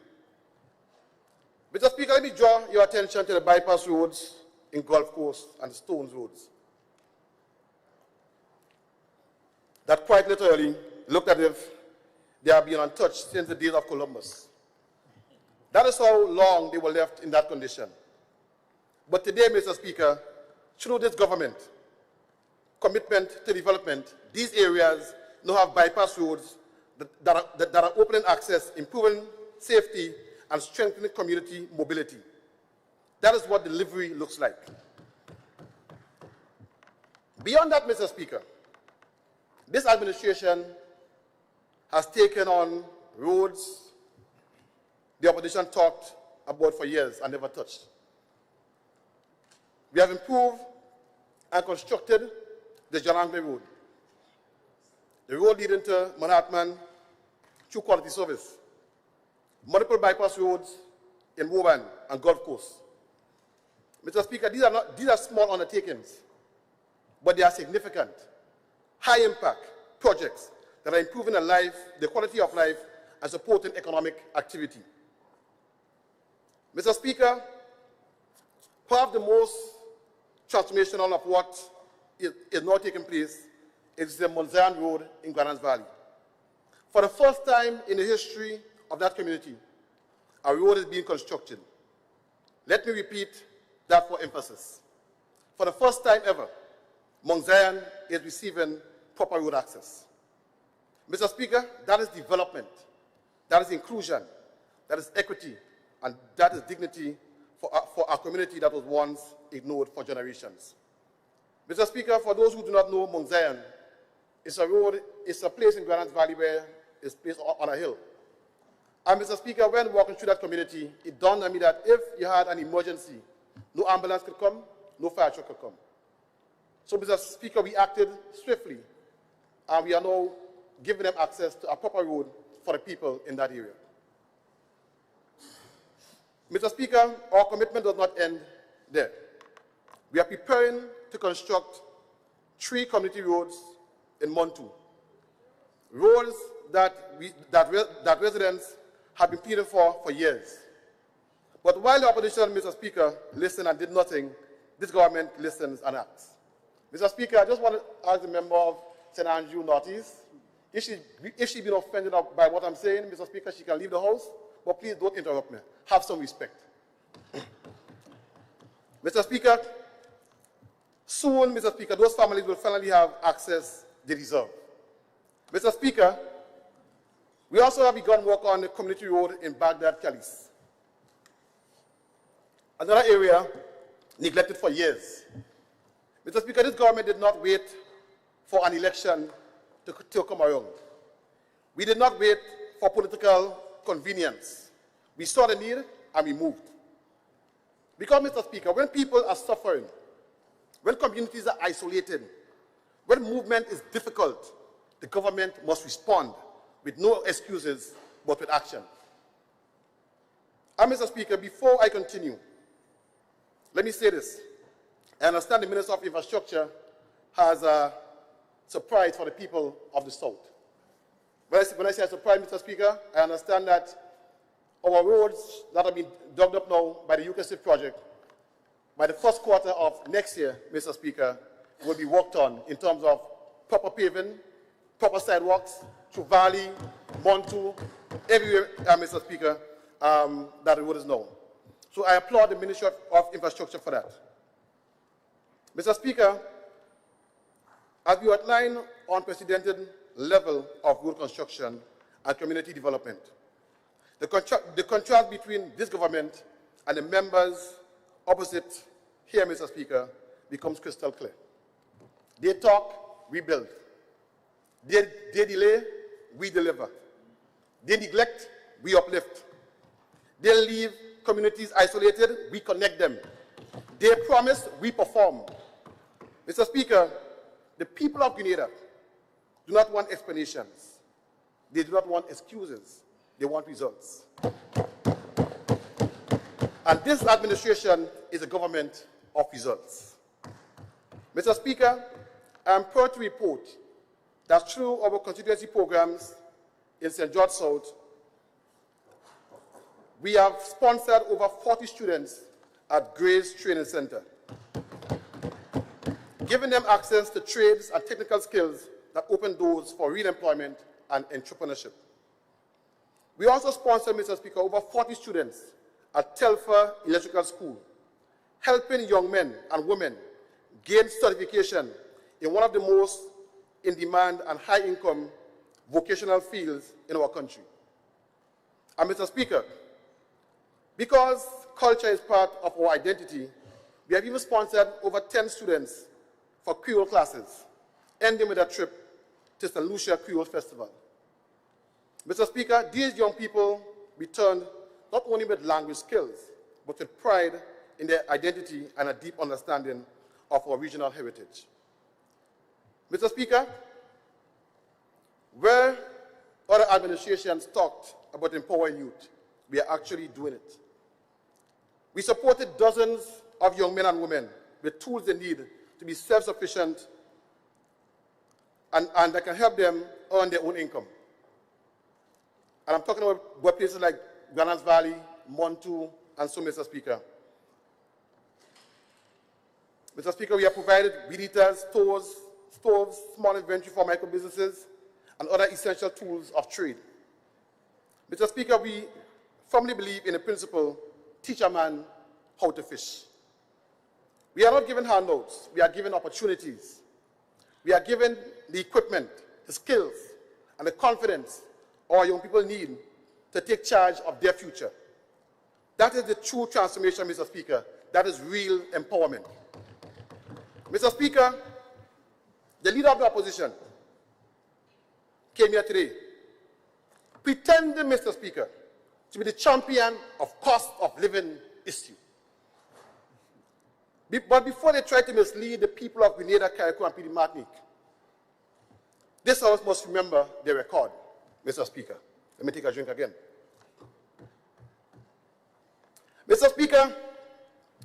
Mr. Speaker, let me draw your attention to the bypass roads in Gulf Coast and the Stones roads that quite literally looked as if they have been untouched since the days of Columbus. That is how long they were left in that condition. But today, Mr. Speaker, through this government commitment to development, these areas now have bypass roads that are opening access, improving safety, and strengthening community mobility. That is what delivery looks like. Beyond that, Mr. Speaker, this administration has taken on roads the opposition talked about for years and never touched. We have improved and constructed the John Angley Road, the road leading to Manhattan through quality service, multiple bypass roads in Woburn and Gulf Coast. Mr. Speaker, these are small undertakings, but they are significant, high-impact projects that are improving the quality of life and supporting economic activity. Mr. Speaker, perhaps the most transformational of what is now taking place is the Mount Zion Road in Granans Valley. For the first time in the history of that community, a road is being constructed. Let me repeat that for emphasis. For the first time ever, Mount Zion is receiving proper road access. Mr. Speaker, that is development, that is inclusion, that is equity, and that is dignity for our community that was once ignored for generations. Mr. Speaker, for those who do not know Mount Zion, it's a place in Granans Valley where it's placed on a hill. And Mr. Speaker, when walking through that community, it dawned on me that if you had an emergency, no ambulance could come, no fire truck could come. So, Mr. Speaker, we acted swiftly, and we are now giving them access to a proper road for the people in that area. Mr. Speaker, our commitment does not end there. We are preparing to construct 3 community roads in Montu, roads that residents have been pleading for years. But while the opposition, Mr. Speaker, listened and did nothing, this government listens and acts. Mr. Speaker, I just want to ask the member of St. Andrew Northeast, if she's been offended by what I'm saying, Mr. Speaker, she can leave the house, but please don't interrupt me. Have some respect. Mr. Speaker, soon, Mr. Speaker, those families will finally have access they deserve. Mr. Speaker, we also have begun work on the community road in Baghdad, Calais. Another area neglected for years. Mr. Speaker, this government did not wait for an election to come around. We did not wait for political convenience. We saw the need and we moved. Because, Mr. Speaker, when people are suffering, when communities are isolated, when movement is difficult, the government must respond with no excuses but with action. And, Mr. Speaker, before I continue, let me say this. I understand the Minister of Infrastructure has a surprise for the people of the South. When I say a surprise, Mr. Speaker, I understand that our roads that have been dug up now by the UKSIF project, by the first quarter of next year, Mr. Speaker, will be worked on in terms of proper paving, proper sidewalks, through Valley, Montu, everywhere, Mr. Speaker, that the road is known. So I applaud the Ministry of Infrastructure for that. Mr. Speaker, as we outline unprecedented level of road construction and community development, the contrast between this government and the members opposite here, Mr. Speaker, becomes crystal clear. They talk, we build. They delay, we deliver. They neglect, we uplift. They leave communities isolated, we connect them. They promise, we perform. Mr. Speaker, the people of Grenada do not want explanations. They do not want excuses. They want results. And this administration is a government of results. Mr. Speaker, I am proud to report that through our constituency programs in St. George South, we have sponsored over 40 students at Grace Training Center, giving them access to trades and technical skills that open doors for real employment and entrepreneurship. We also sponsored, Mr. Speaker, over 40 students at Telfer Electrical School, helping young men and women gain certification in one of the most in-demand and high-income vocational fields in our country. And Mr. Speaker, because culture is part of our identity, we have even sponsored over 10 students for Creole classes, ending with a trip to St. Lucia Creole Festival. Mr. Speaker, these young people returned not only with language skills, but with pride in their identity and a deep understanding of our regional heritage. Mr. Speaker, where other administrations talked about empowering youth, we are actually doing it. We supported dozens of young men and women with tools they need to be self-sufficient and that can help them earn their own income. And I'm talking about places like Granans Valley, Montu, and so, Mr. Speaker. Mr. Speaker, we have provided weed eaters, stoves, small inventory for micro businesses, and other essential tools of trade. Mr. Speaker, we firmly believe in the principle, teach a man how to fish. We are not given handouts, we are given opportunities. We are given the equipment, the skills, and the confidence our young people need to take charge of their future. That is the true transformation, Mr. Speaker. That is real empowerment. Mr. Speaker, the leader of the opposition came here today pretending, Mr. Speaker, to be the champion of cost of living issue. But before they try to mislead the people of Grenada, Carriacou, and PD Martinique, this House must remember their record, Mr. Speaker. Let me take a drink again. Mr. Speaker,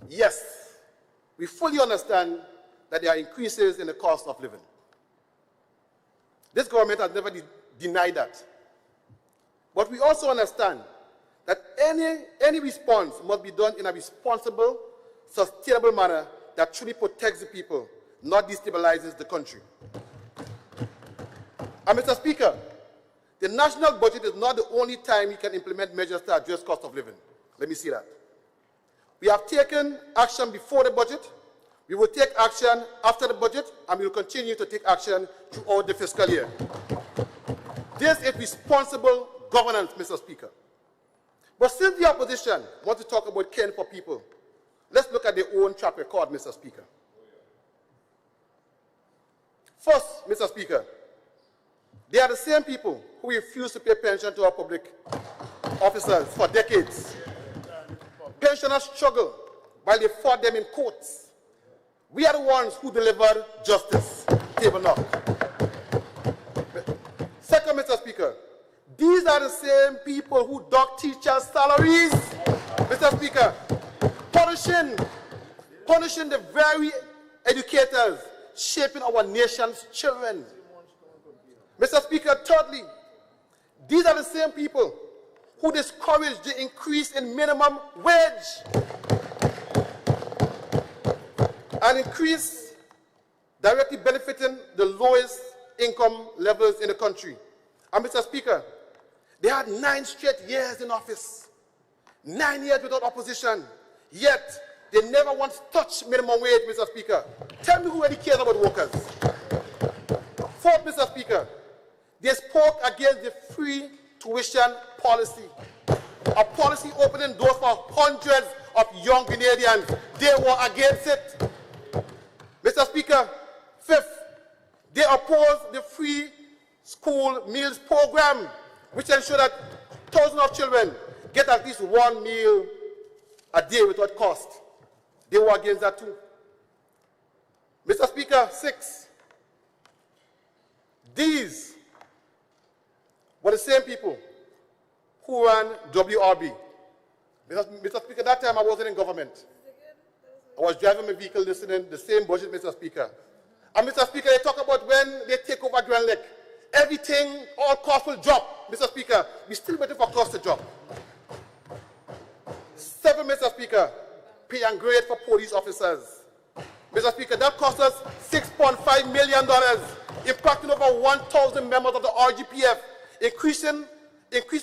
yes, we fully understand that there are increases in the cost of living. This government has never denied that. But we also understand that any response must be done in a responsible, sustainable manner that truly protects the people, not destabilizes the country. And Mr. Speaker, the national budget is not the only time we can implement measures to address cost of living. Let me see that. We have taken action before the budget, we will take action after the budget, and we will continue to take action throughout the fiscal year. This is responsible governance, Mr. Speaker. But since the opposition wants to talk about caring for people, let's look at their own track record, Mr. Speaker. First, Mr. Speaker, they are the same people who refuse to pay pension to our public officers for decades. Pensioners struggle while they fought them in courts. We are the ones who delivered justice. Table knock. Second, Mr. Speaker, these are the same people who dock teachers' salaries, Mr. Speaker, punishing the very educators shaping our nation's children. Mr. Speaker, thirdly, these are the same people who discourage the increase in minimum wage and increase directly benefiting the lowest income levels in the country. And Mr. Speaker, they had 9 straight years in office. 9 years without opposition, yet they never once touched minimum wage, Mr. Speaker. Tell me who really cares about workers. Fourth, Mr. Speaker, they spoke against the free tuition policy, a policy opening doors for hundreds of young Grenadians. They were against it. Mr. Speaker, fifth, they opposed the free school meals program, which ensured that thousands of children get at least one meal a day without cost. They were against that too. Mr. Speaker, six, these were the same people who ran WRB. Mr. Speaker, that time I wasn't in government. I was driving my vehicle listening the same budget, Mr. Speaker. And Mr. Speaker, they talk about when they take over Grand Lake, everything, all costs will drop. Mr. Speaker, we're still waiting for costs to drop. Seven, Mr. Speaker, pay and grade for police officers. Mr. Speaker, that cost us $6.5 million, impacting over 1,000 members of the RGPF, increase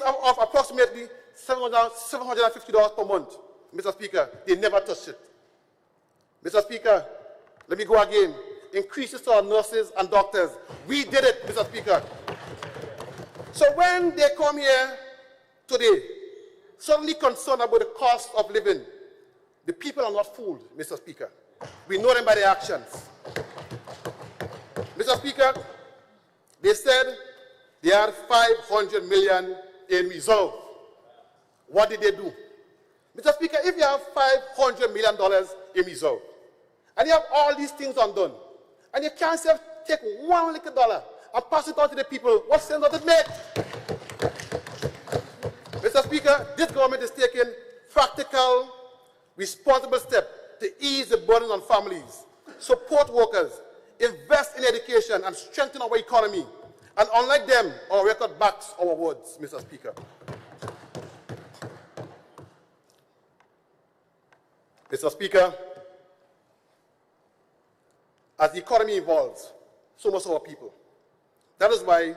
of approximately $750 per month. Mr. Speaker, they never touched it. Mr. Speaker, let me go again. Increases to our nurses and doctors. We did it, Mr. Speaker. So when they come here today, suddenly concerned about the cost of living, the people are not fooled, Mr. Speaker. We know them by their actions. Mr. Speaker, they said they had $500 million in reserve. What did they do? Mr. Speaker, if you have $500 million in reserve, and you have all these things undone, and you can't take one little dollar and pass it on to the people, what sense does it make? Mr. Speaker, this government is taking practical, responsible steps to ease the burden on families, support workers, invest in education, and strengthen our economy. And unlike them, our record backs our words, Mr. Speaker. Mr. Speaker, as the economy evolves, so must our people. That is why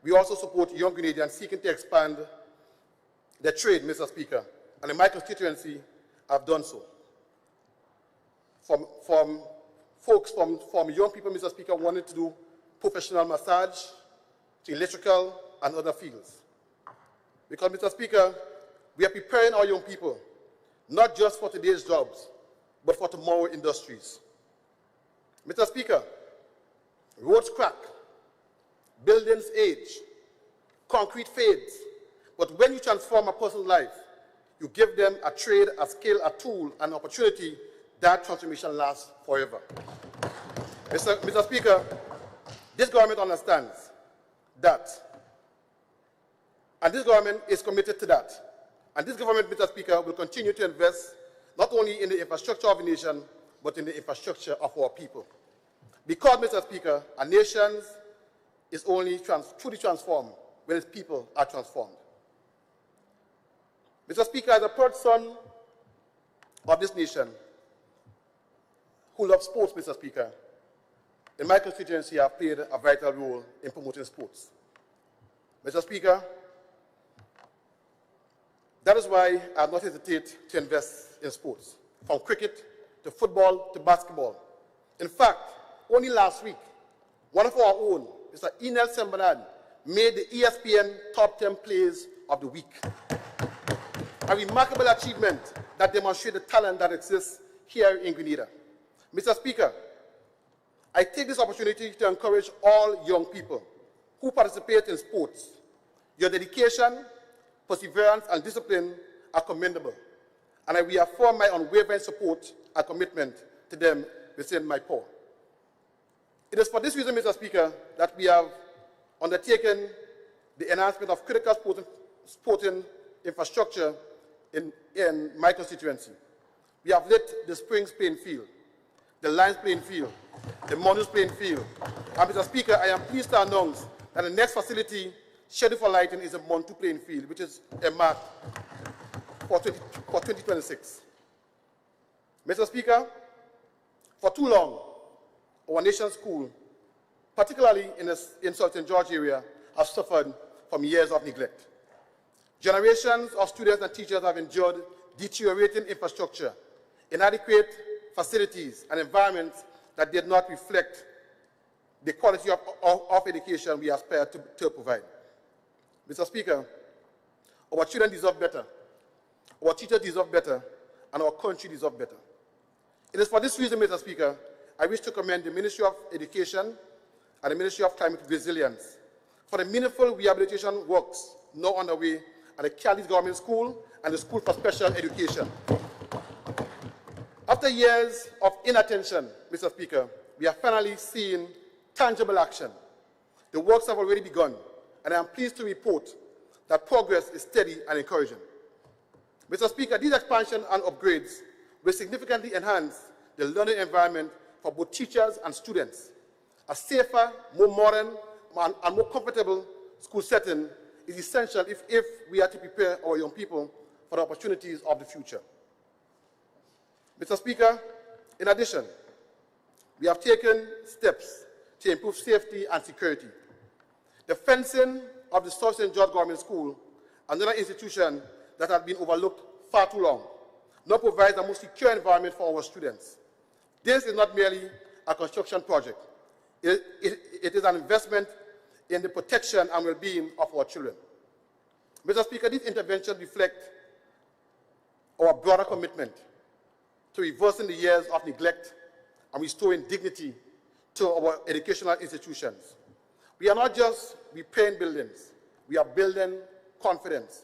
we also support young Grenadians seeking to expand their trade, Mr. Speaker. And in my constituency, I've done so. From young people, Mr. Speaker, wanting to do professional massage, to electrical and other fields. Because, Mr. Speaker, we are preparing our young people, not just for today's jobs, but for tomorrow's industries. Mr. Speaker, roads crack, buildings age, concrete fades, but when you transform a person's life, you give them a trade, a skill, a tool, an opportunity, that transformation lasts forever. Mr. Speaker, this government understands that, and this government is committed to that. And this government, Mr. Speaker, will continue to invest not only in the infrastructure of the nation, but in the infrastructure of our people. Because, Mr. Speaker, a nation is only truly transformed when its people are transformed. Mr. Speaker, as a proud son of this nation who loves sports, Mr. Speaker, in my constituency, I have played a vital role in promoting sports. Mr. Speaker, that is why I have not hesitated to invest in sports, from cricket to football to basketball. In fact, only last week, one of our own, Mr. Enel Sembanan, made the ESPN Top 10 Plays of the Week. A remarkable achievement that demonstrates the talent that exists here in Grenada. Mr. Speaker, I take this opportunity to encourage all young people who participate in sports. Your dedication, perseverance, and discipline are commendable, and I reaffirm my unwavering support and commitment to them within my power. It is for this reason, Mr. Speaker, that we have undertaken the enhancement of critical sporting infrastructure in my constituency. We have lit the Springs playing field, the Lions playing field, the Monus playing field. And Mr. Speaker, I am pleased to announce that the next facility scheduled for lighting is a Montu playing field, which is earmarked for 2026. Mr. Speaker, for too long, our nation's schools, particularly in the Sultan George area, have suffered from years of neglect. Generations of students and teachers have endured deteriorating infrastructure, inadequate facilities, and environments that did not reflect the quality of education we aspire to provide. Mr. Speaker, our children deserve better, our teachers deserve better, and our country deserves better. It is for this reason, Mr. Speaker, I wish to commend the Ministry of Education and the Ministry of Climate Resilience for the meaningful rehabilitation works now underway at the Cadiz Government School and the School for Special Education. After years of inattention, Mr. Speaker, we are finally seeing tangible action. The works have already begun, and I am pleased to report that progress is steady and encouraging. Mr. Speaker, these expansions and upgrades will significantly enhance the learning environment for both teachers and students. A safer, more modern, and more comfortable school setting is essential if we are to prepare our young people for the opportunities of the future. Mr. Speaker, in addition, we have taken steps to improve safety and security. The fencing of the South St. George Government School, another institution that has been overlooked far too long, now provides a more secure environment for our students. This is not merely a construction project. It is an investment in the protection and well-being of our children. Mr. Speaker, these interventions reflect our broader commitment to reversing the years of neglect and restoring dignity to our educational institutions. We are not just repairing buildings, we are building confidence,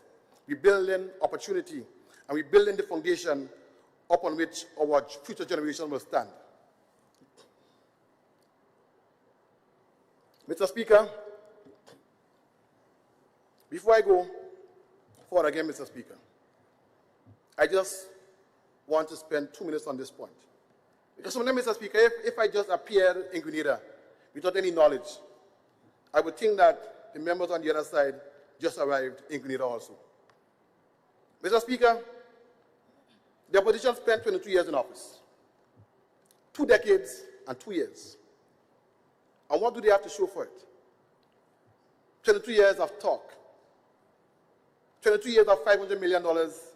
we're building opportunity, and we're building the foundation upon which our future generation will stand. Mr. Speaker, before I go forward again, Mr. Speaker, I just want to spend 2 minutes on this point. Because sometimes, Mr. Speaker, if I just appeared in Grenada without any knowledge, I would think that the members on the other side just arrived in Grenada also. Mr. Speaker, the opposition spent 22 years in office, 2 decades and 2 years. And what do they have to show for it? 22 years of talk, 22 years of $500 million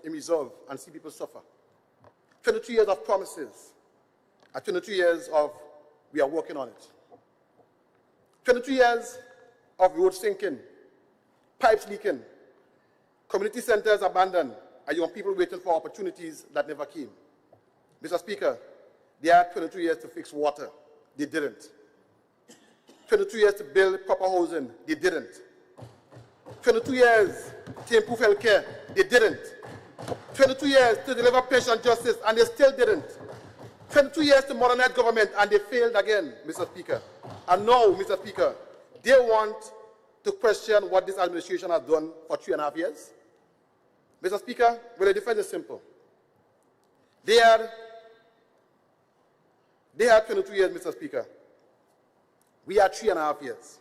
in reserve and see people suffer, 22 years of promises, and 22 years of we are working on it. 22 years of roads sinking, pipes leaking, community centers abandoned, and young people waiting for opportunities that never came. Mr. Speaker, they had 22 years to fix water. They didn't. 22 years to build proper housing. They didn't. 22 years to improve health care. They didn't. 22 years to deliver pension justice, and they still didn't. 22 years to modernize government, and they failed again, Mr. Speaker. And now, Mr. Speaker, they want to question what this administration has done for 3.5 years. Mr. Speaker, well, the difference is simple. They had 22 years, Mr. Speaker. We had 3.5 years.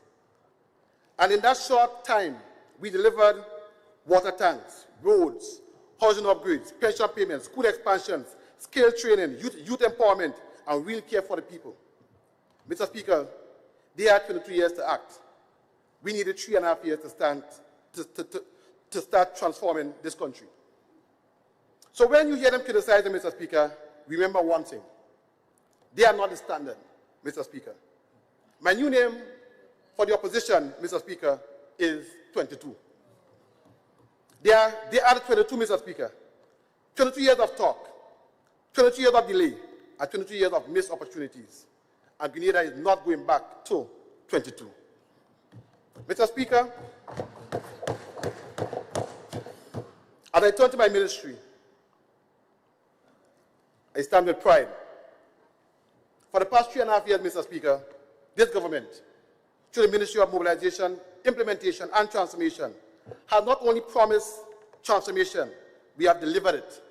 And in that short time, we delivered water tanks, roads, housing upgrades, pension payments, school expansions, skill training, youth empowerment, and real care for the people. Mr. Speaker, they had 22 years to act. We needed 3.5 years to start transforming this country. So when you hear them criticize them, Mr. Speaker, remember one thing. They are not the standard, Mr. Speaker. My new name for the opposition, Mr. Speaker, is 22. They are the 22, Mr. Speaker. 22 years of talk, 22 years of delay, and 22 years of missed opportunities. And Grenada is not going back to 22. Mr. Speaker, as I turn to my ministry, I stand with pride. For the past 3.5 years, Mr. Speaker, this government, through the Ministry of Mobilization, Implementation, and Transformation, has not only promised transformation, we have delivered it.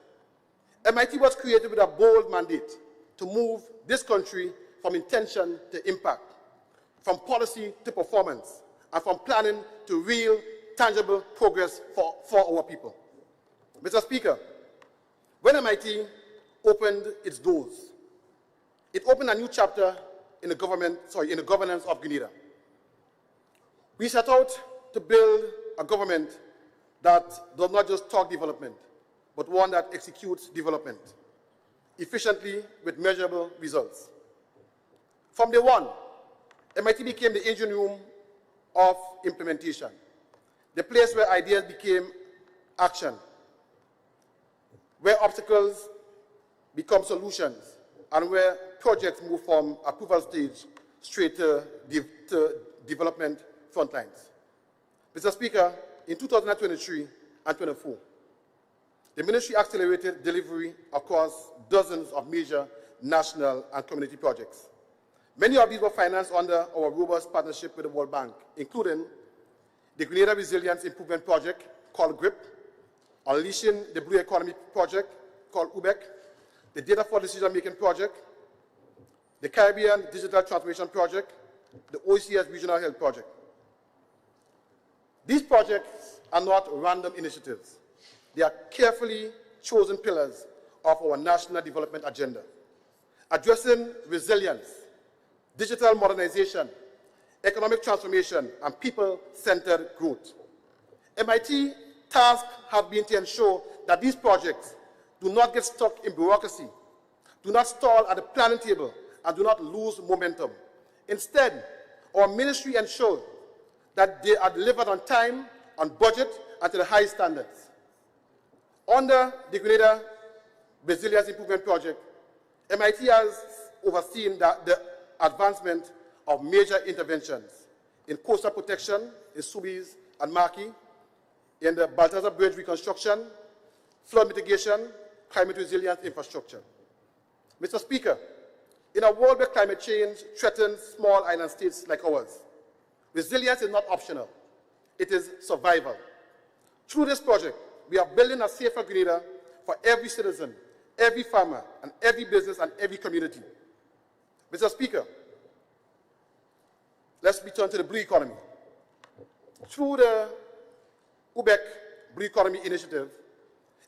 MIT was created with a bold mandate to move this country from intention to impact, from policy to performance, and from planning to real, tangible progress for our people. Mr. Speaker, when MIT opened its doors, it opened a new chapter in the governance of Grenada. We set out to build a government that does not just talk development, but one that executes development efficiently with measurable results. From day one, MIT became the engine room of implementation, the place where ideas became action, where obstacles become solutions, and where projects move from approval stage straight to development front lines. Mr. Speaker, in 2023 and 24, the ministry accelerated delivery across dozens of major national and community projects. Many of these were financed under our robust partnership with the World Bank, including the Grenada Resilience Improvement Project, called GRIP, Unleashing the Blue Economy Project, called UBEC, the Data for Decision-Making Project, the Caribbean Digital Transformation Project, the OECS Regional Health Project. These projects are not random initiatives. They are carefully chosen pillars of our national development agenda, addressing resilience, digital modernization, economic transformation, and people-centered growth. MIT task has been to ensure that these projects do not get stuck in bureaucracy, do not stall at the planning table, and do not lose momentum. Instead, our ministry ensured that they are delivered on time, on budget, and to the highest standards. Under the Grenada Resilience Improvement Project, MIT has overseen the advancement of major interventions in coastal protection in Subies and Marquis, in the Balthazar Bridge reconstruction, flood mitigation, climate resilience infrastructure. Mr. Speaker, in a world where climate change threatens small island states like ours, resilience is not optional. It is survival. Through this project, we are building a safer Grenada for every citizen, every farmer, and every business and every community. Mr. Speaker, let's return to the blue economy. Through the UBEC Blue Economy Initiative,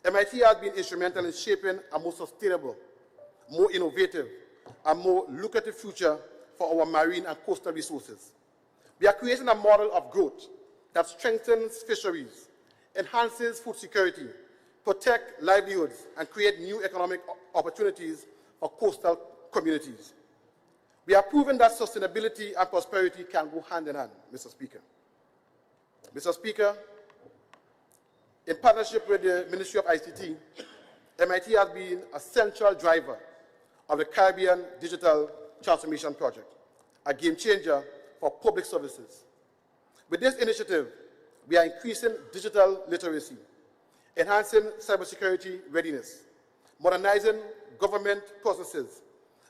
MIT has been instrumental in shaping a more sustainable, more innovative, and more lucrative future for our marine and coastal resources. We are creating a model of growth that strengthens fisheries, enhances food security, protects livelihoods, and creates new economic opportunities for coastal communities. We have proven that sustainability and prosperity can go hand in hand, Mr. Speaker. Mr. Speaker, in partnership with the Ministry of ICT, MIT has been a central driver of the Caribbean Digital Transformation Project, a game changer for public services. With this initiative, we are increasing digital literacy, enhancing cybersecurity readiness, modernizing government processes,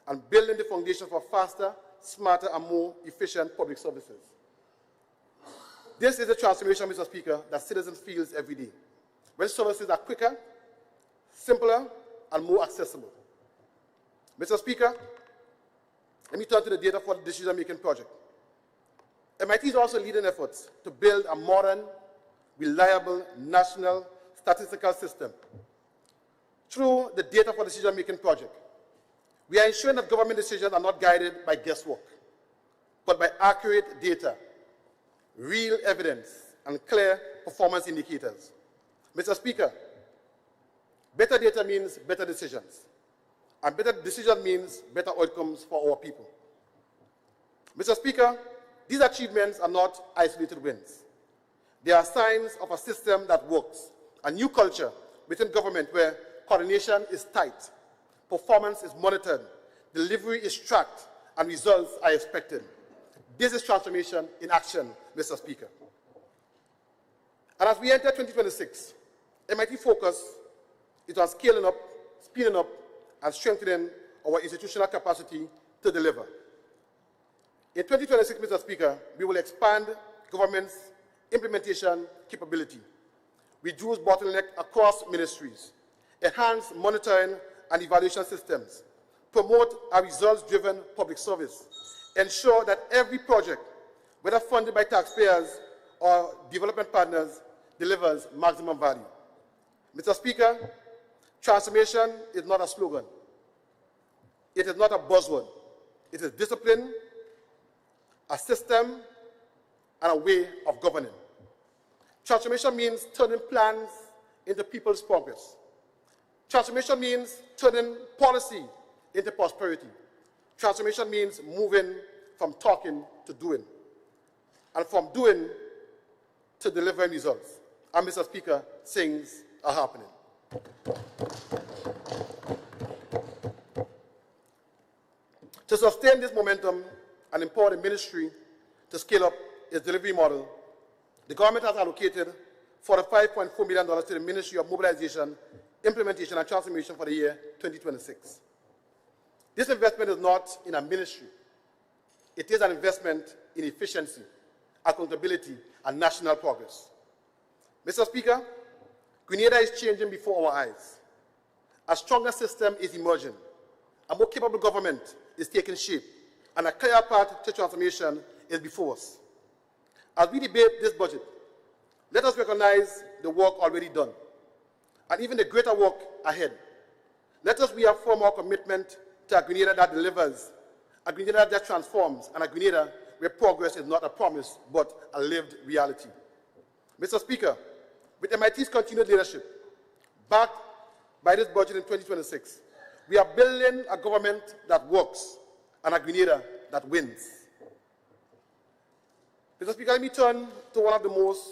and building the foundation for faster, smarter, and more efficient public services. This is a transformation, Mr. Speaker, that citizens feel every day, when services are quicker, simpler, and more accessible. Mr. Speaker, let me turn to the Data for Decision-Making Project. MIT is also leading efforts to build a modern, reliable national statistical system. Through the Data for Decision-Making Project, we are ensuring that government decisions are not guided by guesswork, but by accurate data, real evidence, and clear performance indicators. Mr. Speaker, better data means better decisions, and better decision means better outcomes for our people. Mr. Speaker, these achievements are not isolated wins. They are signs of a system that works, a new culture within government where coordination is tight, performance is monitored, delivery is tracked, and results are expected. This is transformation in action, Mr. Speaker. And as we enter 2026, MIT focus is on scaling up, speeding up, and strengthening our institutional capacity to deliver. In 2026, Mr. Speaker, we will expand government's implementation capability, reduce bottleneck across ministries, enhance monitoring and evaluation systems, promote a results-driven public service, ensure that every project, whether funded by taxpayers or development partners, delivers maximum value. Mr. Speaker, transformation is not a slogan. It is not a buzzword. It is discipline, a system, and a way of governing. Transformation means turning plans into people's progress. Transformation means turning policy into prosperity. Transformation means moving from talking to doing, and from doing to delivering results. And Mr. Speaker, things are happening. To sustain this momentum and empower the ministry to scale up its delivery model, the government has allocated $45.4 million to the Ministry of Mobilization, Implementation and Transformation for the year 2026. This investment is not in a ministry. It is an investment in efficiency, accountability, and national progress. Mr. Speaker, Grenada is changing before our eyes. A stronger system is emerging. A more capable government is taking shape, and a clear path to transformation is before us. As we debate this budget, let us recognize the work already done, and even the greater work ahead. Let us reaffirm our commitment to a Grenada that delivers, a Grenada that transforms, and a Grenada where progress is not a promise, but a lived reality. Mr. Speaker, with MIT's continued leadership, backed by this budget in 2026, we are building a government that works and a Grenada that wins. Mr. Speaker, let me turn to one of the most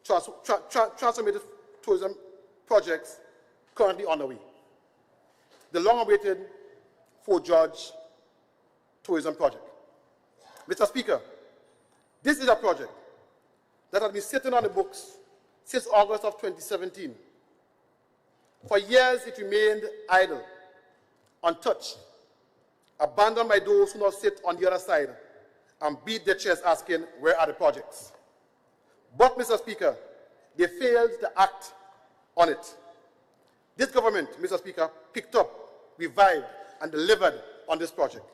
transformative tourism projects currently underway, the long-awaited Fort George Tourism Project. Mr. Speaker, this is a project that has been sitting on the books since August of 2017. For years, it remained idle, untouched, abandoned by those who now sit on the other side and beat their chests asking, where are the projects? But, Mr. Speaker, they failed to act on it. This government, Mr. Speaker, picked up, revived, and delivered on this project.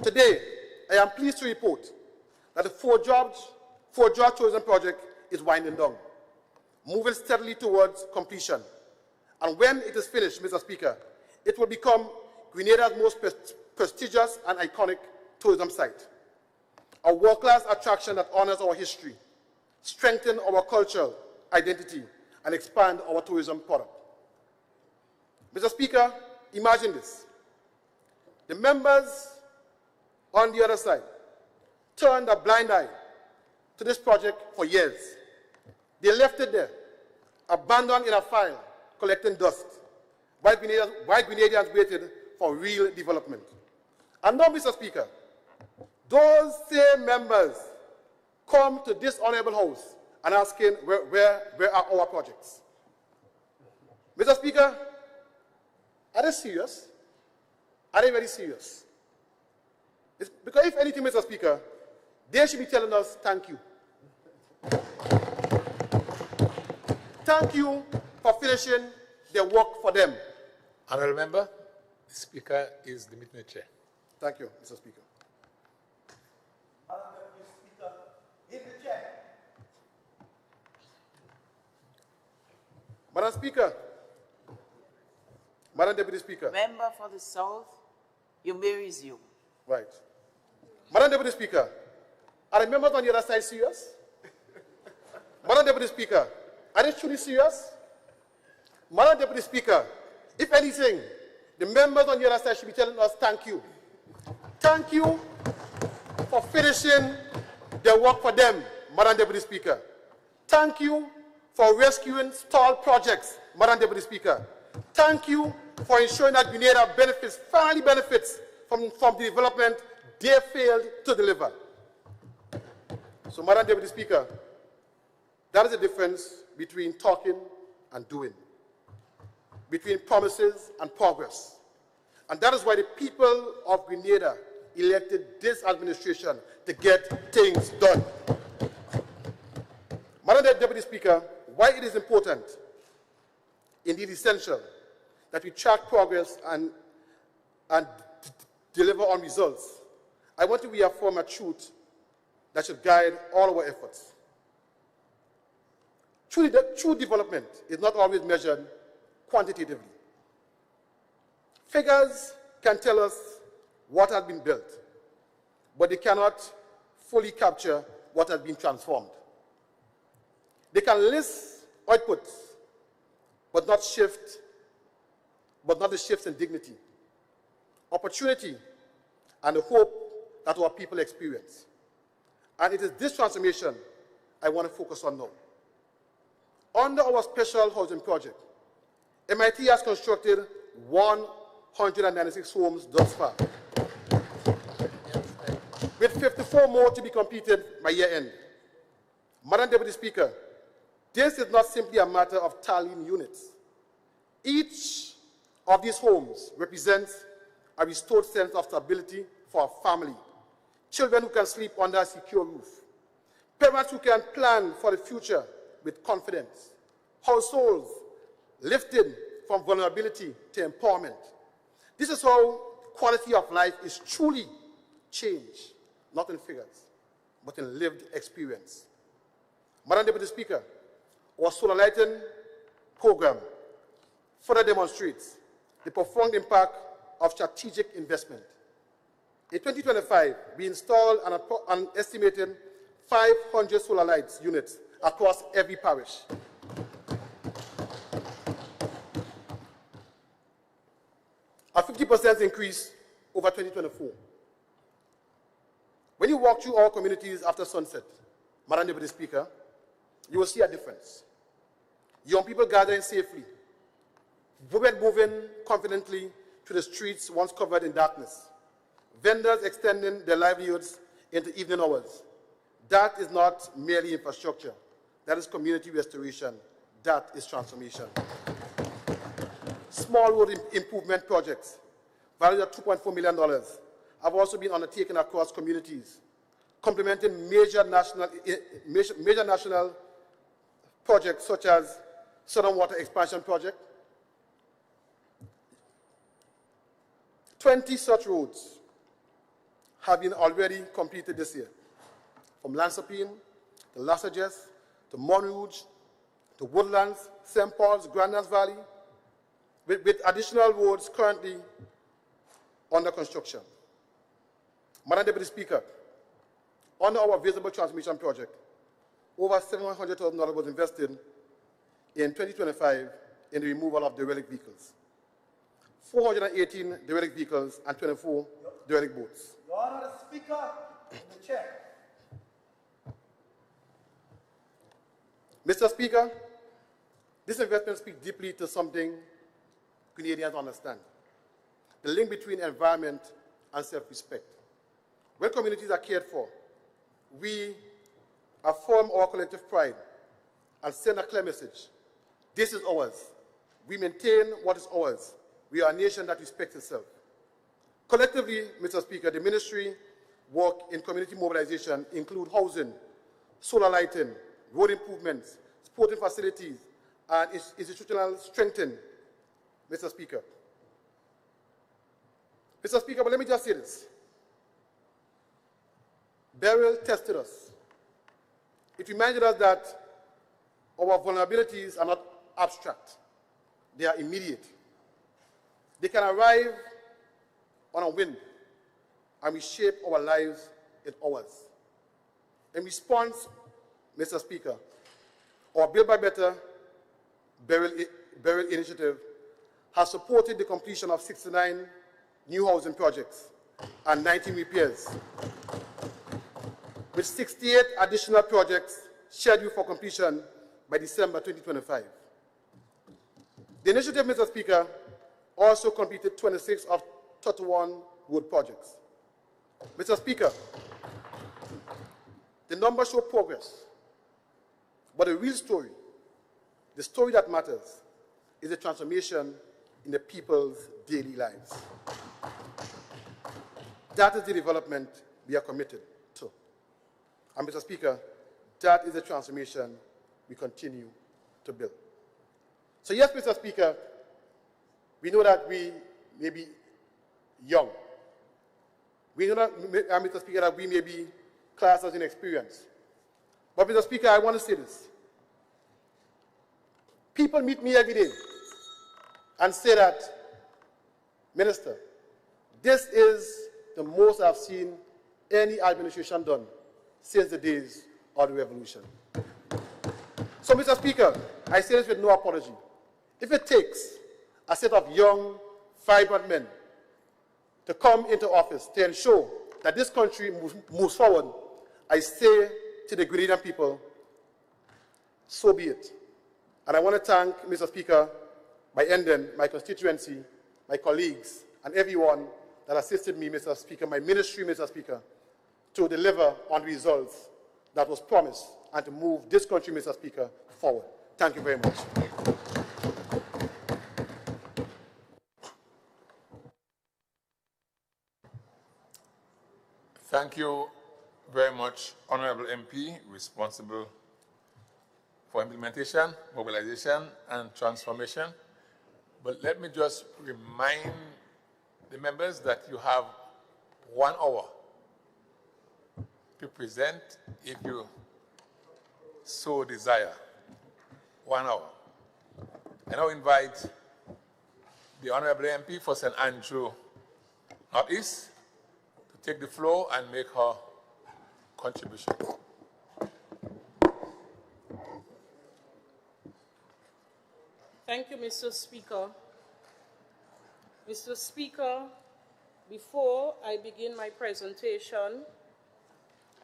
Today, I am pleased to report that the Fort George Tourism Project is winding down, moving steadily towards completion. And when it is finished, Mr. Speaker, it will become Grenada's most prestigious and iconic tourism site, a world-class attraction that honors our history, strengthens our cultural identity, and expands our tourism product. Mr. Speaker, imagine this. The members on the other side turned a blind eye to this project for years. They left it there, abandoned in a file, collecting dust, while Grenadians waited for real development. And now, Mr. Speaker, those same members come to this honorable house and asking, where are our projects? Mr. Speaker, are they serious? Are they very serious? Because if anything, Mr. Speaker, they should be telling us thank you. Thank you for finishing their work for them. Honourable Member, the Speaker is the meeting chair. Thank you, Mr. Speaker. Madam Speaker, Madam Deputy Speaker. Member for the South, you may resume. Right. Madam Deputy Speaker, are the members on the other side serious? Madam Deputy Speaker, are they truly serious? Madam Deputy Speaker, if anything, the members on the other side should be telling us thank you. Thank you for finishing their work for them, Madam Deputy Speaker. Thank you for rescuing stalled projects, Madam Deputy Speaker. Thank you for ensuring that Grenada finally benefits from the development they failed to deliver. So, Madam Deputy Speaker, that is the difference between talking and doing, between promises and progress. And that is why the people of Grenada elected this administration to get things done. Madam Deputy Speaker, why it is important, indeed essential, that we track progress and deliver on results, I want to reaffirm a truth that should guide all our efforts. True development is not always measured quantitatively. Figures can tell us what has been built, but they cannot fully capture what has been transformed. They can list outputs, but not the shifts in dignity, opportunity, and the hope that our people experience. And it is this transformation I want to focus on now. Under our special housing project, MIT has constructed 196 homes thus far, with 54 more to be completed by year end. Madam Deputy Speaker, this is not simply a matter of tallying units. Each of these homes represents a restored sense of stability for a family, children who can sleep under a secure roof, parents who can plan for the future with confidence, households lifted from vulnerability to empowerment. This is how quality of life is truly changed, not in figures, but in lived experience. Madam Deputy Speaker, our solar lighting program further demonstrates the profound impact of strategic investment. In 2025, we installed an estimated 500 solar lights units across every parish. A 50% increase over 2024. When you walk through our communities after sunset, Madam Deputy Speaker, you will see a difference. Young people gathering safely, women moving confidently through the streets once covered in darkness, vendors extending their livelihoods into evening hours. That is not merely infrastructure. That is community restoration. That is transformation. Small road improvement projects, valued at $2.4 million, have also been undertaken across communities, complementing major national projects such as Southern Water Expansion Project. 20 such roads have been already completed this year, from Lansopine to Lassages to Montrouge to Woodlands, St. Paul's, Grandlands Valley, with additional roads currently under construction. Madam Deputy Speaker, under our Visible Transformation Project, over $700,000 was invested in 2025 in the removal of derelict vehicles. 418 derelict vehicles and 24 derelict boats. Your Honor, the Speaker, the Chair. Mr. Speaker, this investment speaks deeply to something Canadians understand: the link between environment and self-respect. When communities are cared for, we affirm our collective pride and send a clear message. This is ours. We maintain what is ours. We are a nation that respects itself. Collectively, Mr. Speaker, the ministry work in community mobilization include housing, solar lighting, road improvements, sporting facilities, and institutional strengthening, Mr. Speaker. Mr. Speaker, but let me just say this. Beryl tested us. It reminded us that our vulnerabilities are not abstract. They are immediate. They can arrive on a whim and reshape our lives in hours. In response, Mr. Speaker, our Build Back Better Beryl initiative has supported the completion of 69 new housing projects and 19 repairs, with 68 additional projects scheduled for completion by December 2025. The initiative, Mr. Speaker, also completed 26 of 31 road projects. Mr. Speaker, the numbers show progress, but the real story, the story that matters, is the transformation in the people's daily lives. That is the development we are committed to. And Mr. Speaker, that is the transformation we continue to build. So yes, Mr. Speaker, we know that we may be young. We know that, Mr. Speaker, that we may be classed as inexperienced. But Mr. Speaker, I want to say this. People meet me every day and say that, Minister, this is the most I've seen any administration done since the days of the revolution. So, Mr. Speaker, I say this with no apology. If it takes a set of young, vibrant men to come into office to ensure that this country moves forward, I say to the Grenadian people, so be it. And I want to thank, Mr. Speaker, by ending my constituency, my colleagues, and everyone that assisted me, Mr. Speaker, my ministry, Mr. Speaker, to deliver on results that was promised and to move this country, Mr. Speaker, forward. Thank you very much. Thank you very much, Honorable MP, responsible for implementation, mobilization, and transformation. But let me just remind the members that you have 1 hour to present if you so desire. 1 hour. I now invite the Honorable MP for St. Andrew Northeast to take the floor and make her contribution. Thank you, Mr. Speaker. Mr. Speaker, before I begin my presentation,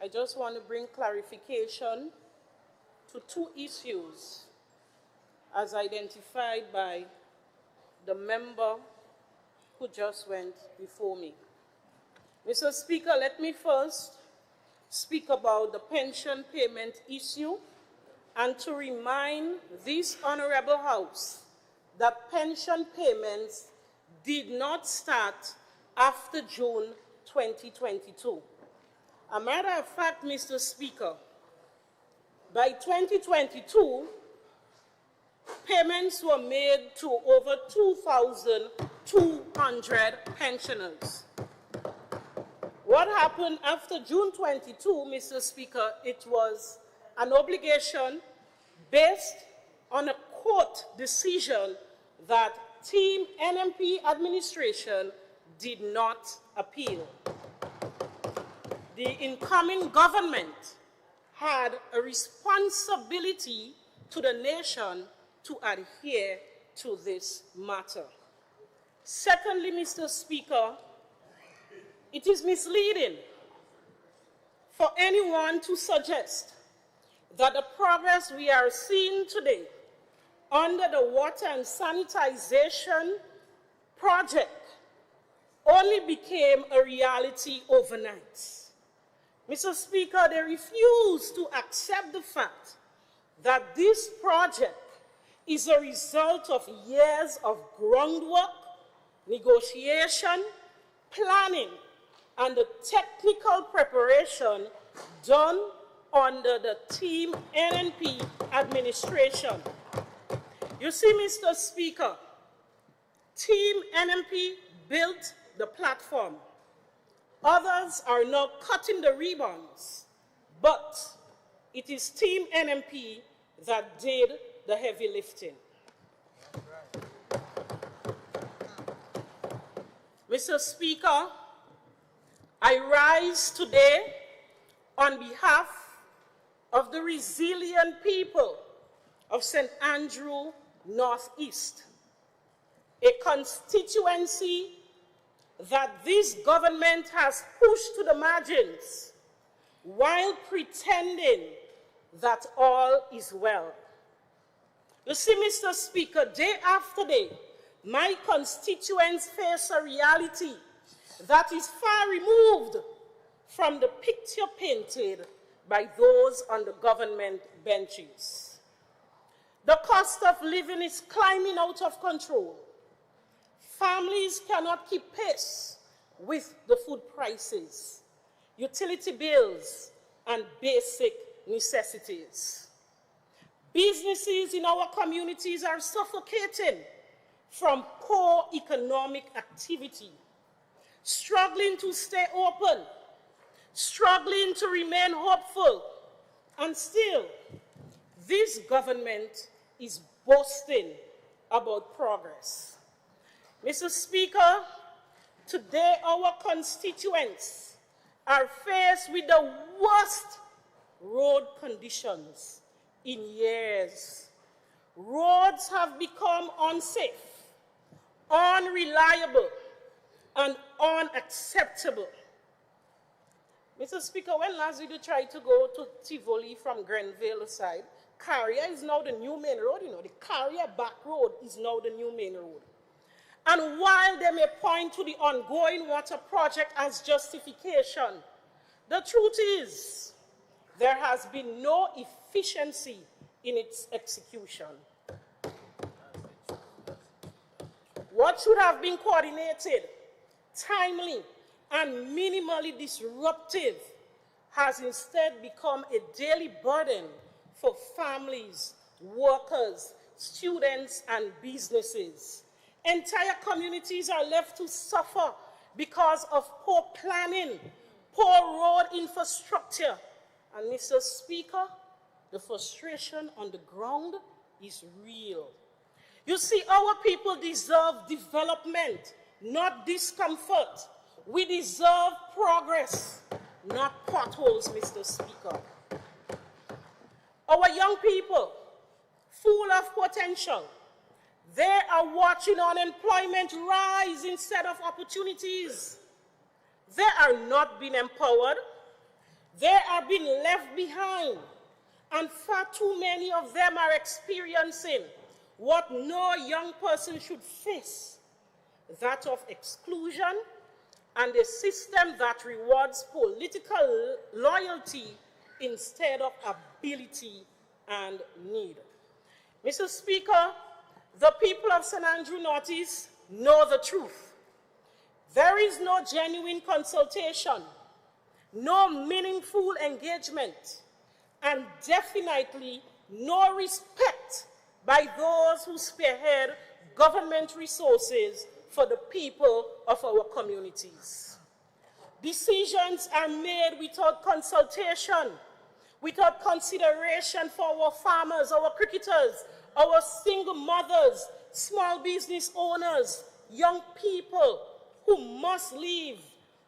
I just want to bring clarification to 2 issues as identified by the member who just went before me. Mr. Speaker, let me first speak about the pension payment issue and to remind this Honorable House that pension payments did not start after June 2022. A matter of fact, Mr. Speaker, by 2022, payments were made to over 2,200 pensioners. What happened after June 22, Mr. Speaker, it was an obligation based on a court decision that Team NMP administration did not appeal. The incoming government had a responsibility to the nation to adhere to this matter. Secondly, Mr. Speaker, it is misleading for anyone to suggest that the progress we are seeing today under the water and sanitization project only became a reality overnight. Mr. Speaker, they refuse to accept the fact that this project is a result of years of groundwork, negotiation, planning, and the technical preparation done under the Team NNP administration. You see, Mr. Speaker, Team NNP built the platform. Others are now cutting the ribbons, but it is Team NNP that did the heavy lifting. Mr. Speaker, I rise today on behalf of the resilient people of St. Andrew Northeast, a constituency that this government has pushed to the margins while pretending that all is well. You see, Mr. Speaker, day after day, my constituents face a reality that is far removed from the picture painted by those on the government benches. The cost of living is climbing out of control. Families cannot keep pace with the food prices, utility bills, and basic necessities. Businesses in our communities are suffocating from poor economic activity, struggling to stay open, struggling to remain hopeful, and still, this government is boasting about progress. Mr. Speaker, today our constituents are faced with the worst road conditions in years. Roads have become unsafe, unreliable, and unacceptable. Mr. Speaker, when last did you try to go to Tivoli from Grenville side, Carrier is now the new main road. You know, the Carrier back road is now the new main road. And while they may point to the ongoing water project as justification, the truth is there has been no efficiency in its execution. What should have been coordinated, timely, and minimally disruptive has instead become a daily burden for families, workers, students, and businesses. Entire communities are left to suffer because of poor planning, poor road infrastructure. And Mr. Speaker, the frustration on the ground is real. You see, our people deserve development, not discomfort. We deserve progress, not potholes, Mr. Speaker. Our young people, full of potential, they are watching unemployment rise instead of opportunities. They are not being empowered. They are being left behind. And far too many of them are experiencing what no young person should face, that of exclusion and a system that rewards political loyalty instead of ability and need. Mr. Speaker, the people of St. Andrew Northeast know the truth. There is no genuine consultation, no meaningful engagement, and definitely no respect by those who spearhead government resources for the people of our communities. Decisions are made without consultation, without consideration for our farmers, our cricketers, our single mothers, small business owners, young people who must live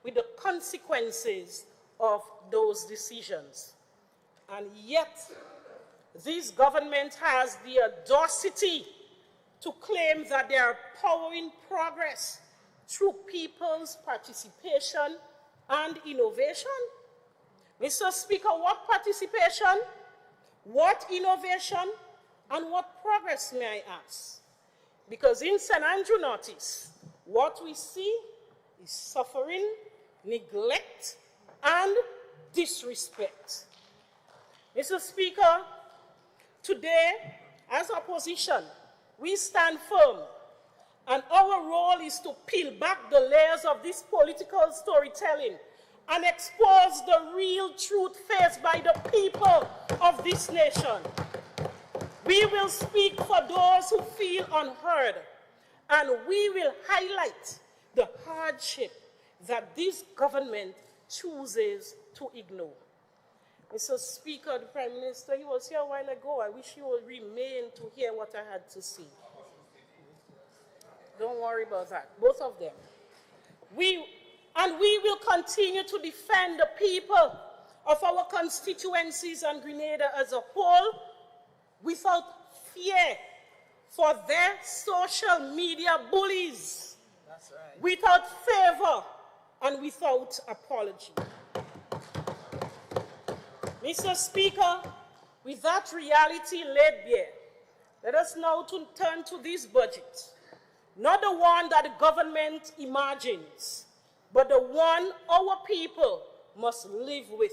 with the consequences of those decisions. And yet, this government has the audacity to claim that they are powering progress through people's participation and innovation. Mr. Speaker, what participation, what innovation, and what progress, may I ask? Because in St. Andrew Northeast, what we see is suffering, neglect, and disrespect. Mr. Speaker, today, as opposition, we stand firm, and our role is to peel back the layers of this political storytelling and expose the real truth faced by the people of this nation. We will speak for those who feel unheard, and we will highlight the hardship that this government chooses to ignore. Mr. Speaker, the Prime Minister, he was here a while ago. I wish he would remain to hear what I had to say. Don't worry about that, both of them. We will continue to defend the people of our constituencies and Grenada as a whole without fear for their social media bullies. That's right. Without favor and without apology. Mr. Speaker, with that reality laid bare, let us now turn to this budget. Not the one that the government imagines, but the one our people must live with,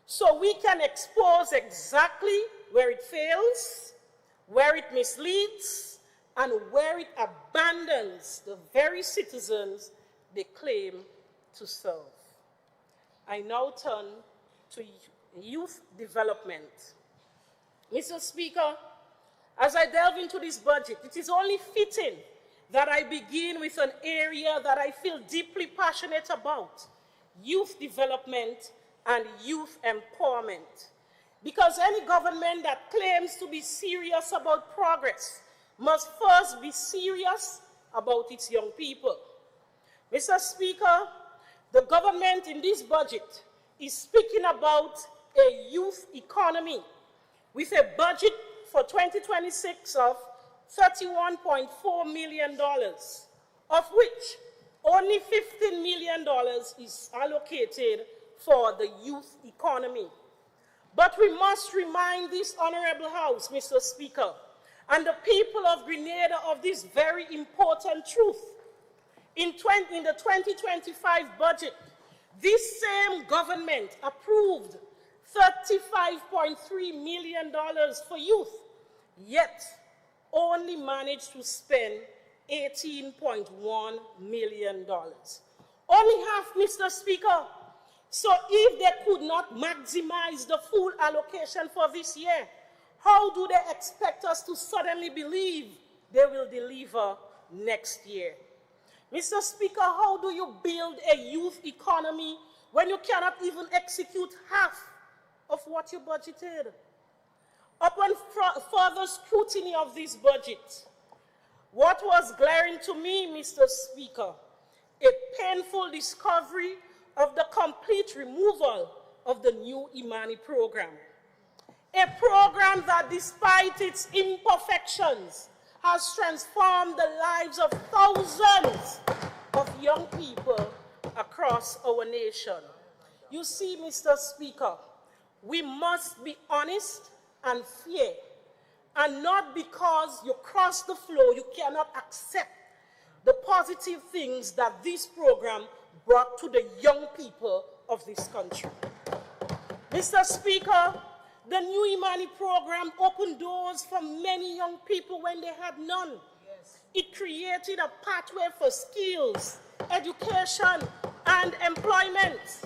so we can expose exactly where it fails, where it misleads, and where it abandons the very citizens they claim to serve. I now turn to youth development. Mr. Speaker, as I delve into this budget, it is only fitting that I begin with an area that I feel deeply passionate about: youth development and youth empowerment. Because any government that claims to be serious about progress must first be serious about its young people. Mr. Speaker, the government in this budget is speaking about a youth economy, with a budget for 2026 of $31.4 million, of which only $15 million is allocated for the youth economy. But we must remind this Honorable House, Mr. Speaker, and the people of Grenada of this very important truth. In the 2025 budget, this same government approved $35.3 million for youth, yet only managed to spend $18.1 million. Only half, Mr. Speaker. So if they could not maximize the full allocation for this year, how do they expect us to suddenly believe they will deliver next year? Mr. Speaker, how do you build a youth economy when you cannot even execute half of what you budgeted? Upon further scrutiny of this budget, what was glaring to me, Mr. Speaker, a painful discovery of the complete removal of the new Imani program. A program that, despite its imperfections, has transformed the lives of thousands of young people across our nation. You see, Mr. Speaker, we must be honest and fair, and not because you cross the floor, you cannot accept the positive things that this program brought to the young people of this country. Mr. Speaker, the new Imani program opened doors for many young people when they had none. Yes. It created a pathway for skills, education, and employment.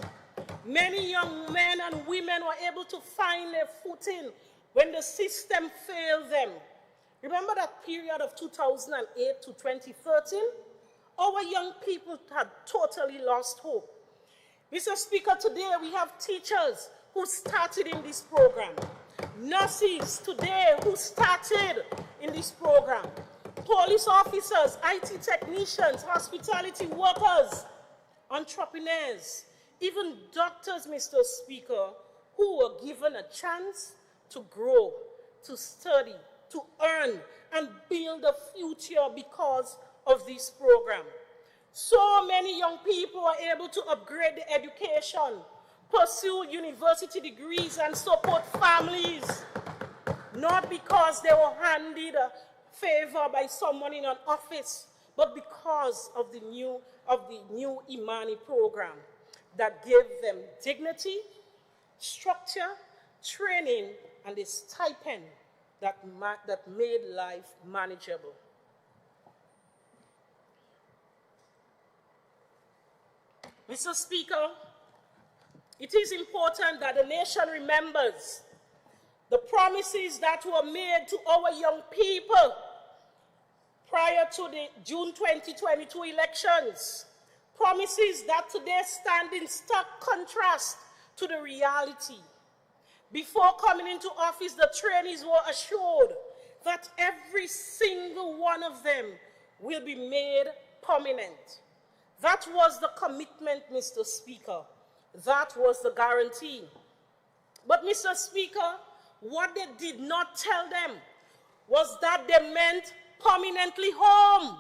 Many young men and women were able to find their footing when the system failed them. Remember that period of 2008 to 2013? Our young people had totally lost hope. Mr. Speaker, today we have teachers who started in this program, nurses today who started in this program, police officers, IT technicians, hospitality workers, entrepreneurs, even doctors, Mr. Speaker, who were given a chance to grow, to study, to earn, and build a future because of this program. So many young people are able to upgrade their education, pursue university degrees, and support families, not because they were handed a favor by someone in an office, but because of the new Imani program that gave them dignity, structure, training, and a stipend that made life manageable. Mr. Speaker, it is important that the nation remembers the promises that were made to our young people prior to the June 2022 elections, promises that today stand in stark contrast to the reality. Before coming into office, the trainees were assured that every single one of them will be made permanent. That was the commitment, Mr. Speaker. That was the guarantee. But, Mr. Speaker, what they did not tell them was that they meant permanently home,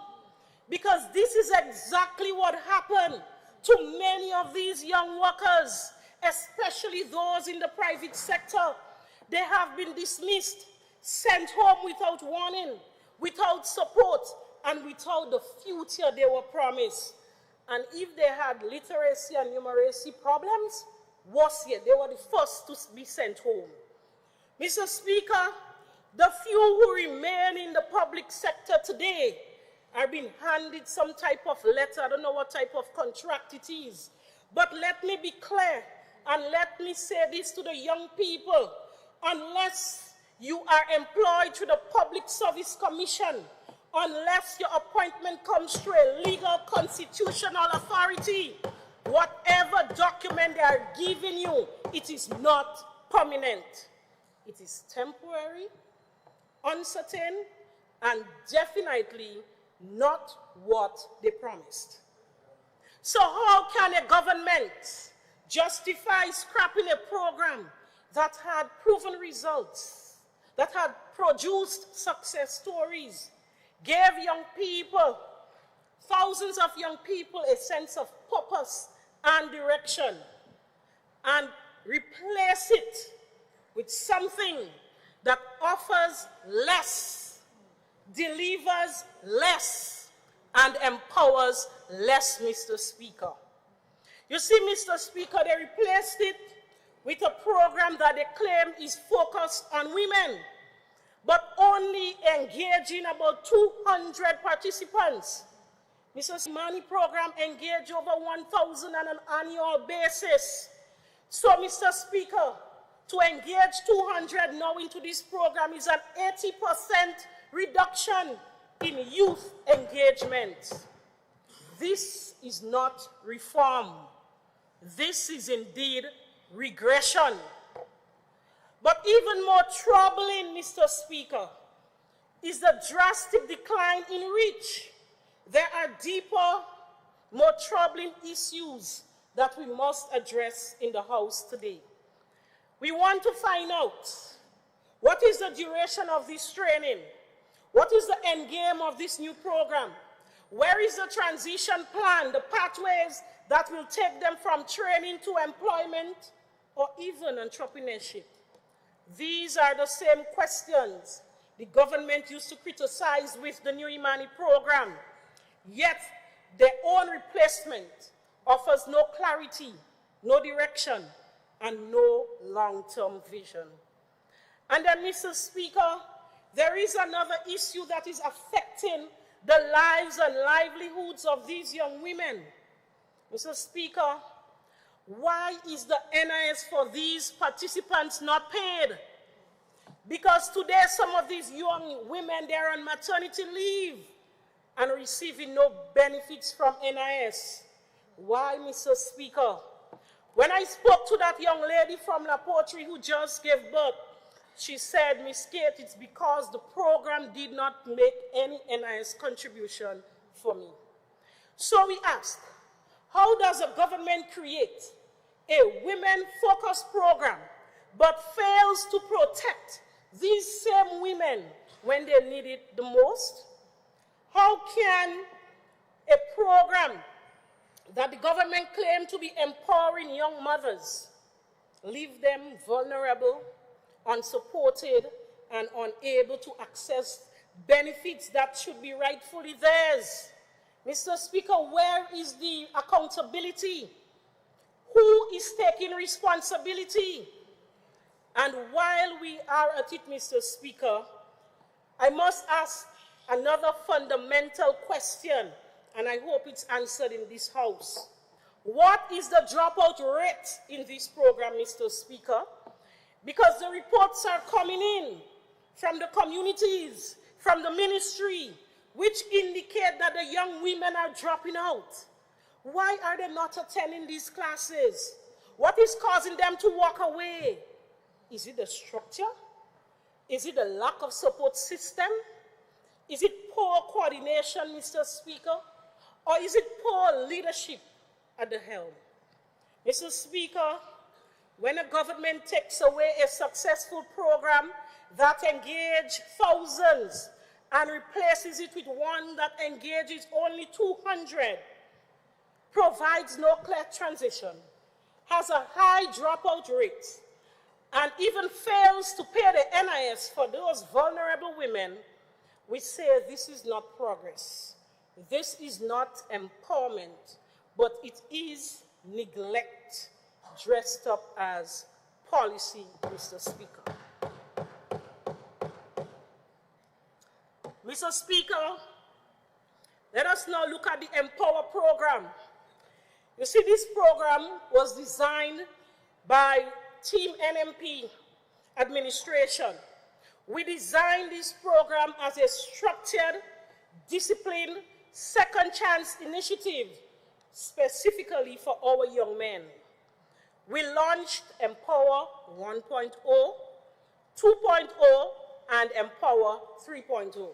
because this is exactly what happened to many of these young workers, especially those in the private sector. They have been dismissed, sent home without warning, without support, and without the future they were promised. And if they had literacy and numeracy problems, worse yet, they were the first to be sent home. Mr. Speaker, the few who remain in the public sector today are being handed some type of letter. I don't know what type of contract it is. But let me be clear, and let me say this to the young people. Unless you are employed through the Public Service Commission, unless your appointment comes through a legal constitutional authority, whatever document they are giving you, it is not permanent. It is temporary, uncertain, and definitely not what they promised. So how can a government justify scrapping a program that had proven results? that had produced success stories, gave young people, thousands of young people, a sense of purpose and direction, and replace it with something that offers less, delivers less, and empowers less, Mr. Speaker. You see, Mr. Speaker, they replaced it with a program that they claim is focused on women, but only engaging about 200 participants. Mr. Imani program engaged over 1,000 on an annual basis. So, Mr. Speaker, to engage 200 now into this program is an 80% reduction in youth engagement. This is not reform. This is indeed regression. But even more troubling, Mr. Speaker, is the drastic decline in reach. There are deeper, more troubling issues that we must address in the House today. We want to find out what is the duration of this training? What is the end game of this new program? Where is the transition plan, the pathways that will take them from training to employment or even entrepreneurship? These are the same questions the government used to criticize with the new Imani program. Yet, their own replacement offers no clarity, no direction, and no long-term vision. And then, Mr. Speaker, there is another issue that is affecting the lives and livelihoods of these young women. Mr. Speaker, why is the NIS for these participants not paid? Because today some of these young women, they're on maternity leave and receiving no benefits from NIS. Why, Mr. Speaker? When I spoke to that young lady from La Poterie who just gave birth, she said, Ms. Kate, it's because the program did not make any NIS contribution for me. So we ask, how does a government create a women-focused program but fails to protect these same women when they need it the most? How can a program that the government claims to be empowering young mothers leave them vulnerable, unsupported, and unable to access benefits that should be rightfully theirs? Mr. Speaker, where is the accountability? Who is taking responsibility? And while we are at it, Mr. Speaker, I must ask another fundamental question, and I hope it's answered in this House. What is the dropout rate in this program, Mr. Speaker? Because the reports are coming in from the communities, from the ministry, which indicate that the young women are dropping out. Why are they not attending these classes? What is causing them to walk away? Is it the structure? Is it the lack of support system? Is it poor coordination, Mr. Speaker? Or is it poor leadership at the helm? Mr. Speaker, when a government takes away a successful program that engages thousands and replaces it with one that engages only 200, provides no clear transition, has a high dropout rate, and even fails to pay the NIS for those vulnerable women, we say this is not progress. This is not empowerment, but it is neglect dressed up as policy, Mr. Speaker. Mr. Speaker, let us now look at the Empower program. You see, this program was designed by Team NMP administration. We designed this program as a structured, disciplined, second chance initiative specifically for our young men. We launched Empower 1.0, 2.0, and Empower 3.0.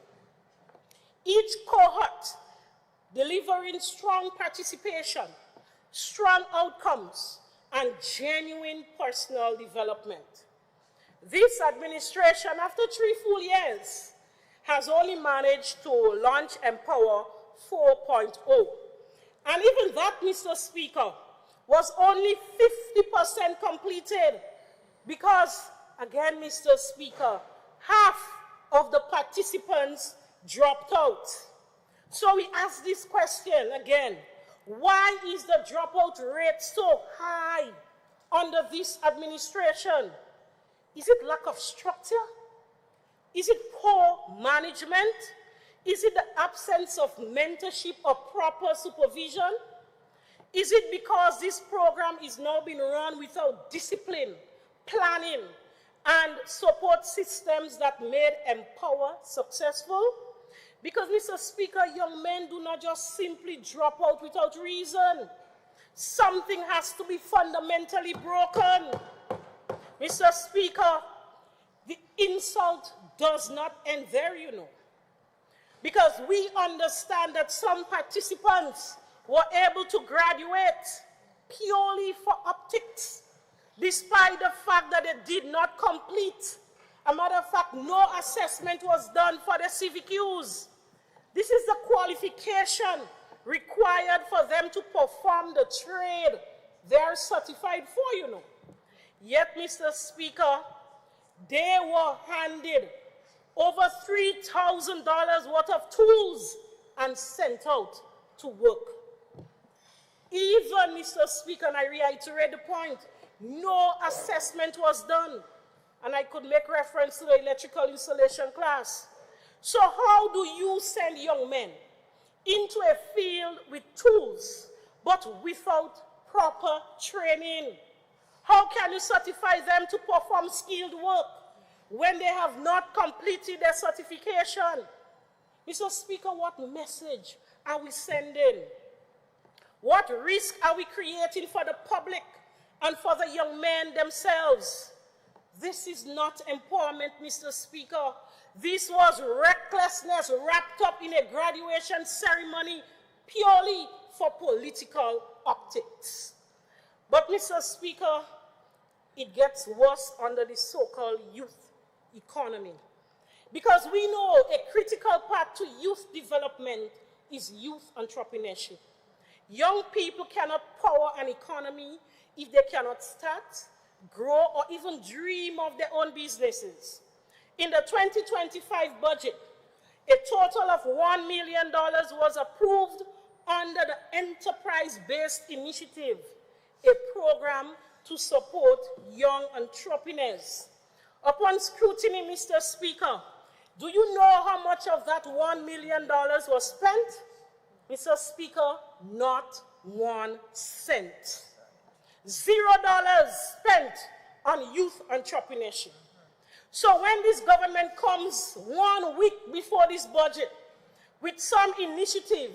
Each cohort delivering strong participation, strong outcomes, and genuine personal development. This administration, after 3 full years, has only managed to launch Empower 4.0. And even that, Mr. Speaker, was only 50% completed because, again, Mr. Speaker, half of the participants dropped out. So we ask this question again: why is the dropout rate so high under this administration? Is it lack of structure? Is it poor management? Is it the absence of mentorship or proper supervision? Is it because this program is now being run without discipline, planning, and support systems that made Empower successful? Because, Mr. Speaker, young men do not just simply drop out without reason. Something has to be fundamentally broken. Mr. Speaker, the insult does not end there, you know. Because we understand that some participants were able to graduate purely for optics, despite the fact that they did not complete. A matter of fact, no assessment was done for the CVQs. This is the qualification required for them to perform the trade they are certified for, you know. Yet, Mr. Speaker, they were handed over $3,000 worth of tools and sent out to work. Even, Mr. Speaker, and I reiterate the point, no assessment was done. And I could make reference to the electrical installation class. So how do you send young men into a field with tools, but without proper training? How can you certify them to perform skilled work when they have not completed their certification? Mr. Speaker, what message are we sending? What risk are we creating for the public and for the young men themselves? This is not empowerment, Mr. Speaker. This was recklessness wrapped up in a graduation ceremony purely for political optics. But, Mr. Speaker, it gets worse under the so-called youth economy. Because we know a critical part to youth development is youth entrepreneurship. Young people cannot power an economy if they cannot start, grow, or even dream of their own businesses. In the 2025 budget, a total of $1 million was approved under the Enterprise-Based Initiative, a program to support young entrepreneurs. Upon scrutiny, Mr. Speaker, do you know how much of that $1 million was spent? Mr. Speaker, not 1 cent. $0 spent on youth entrepreneurship. So when this government comes 1 week before this budget with some initiative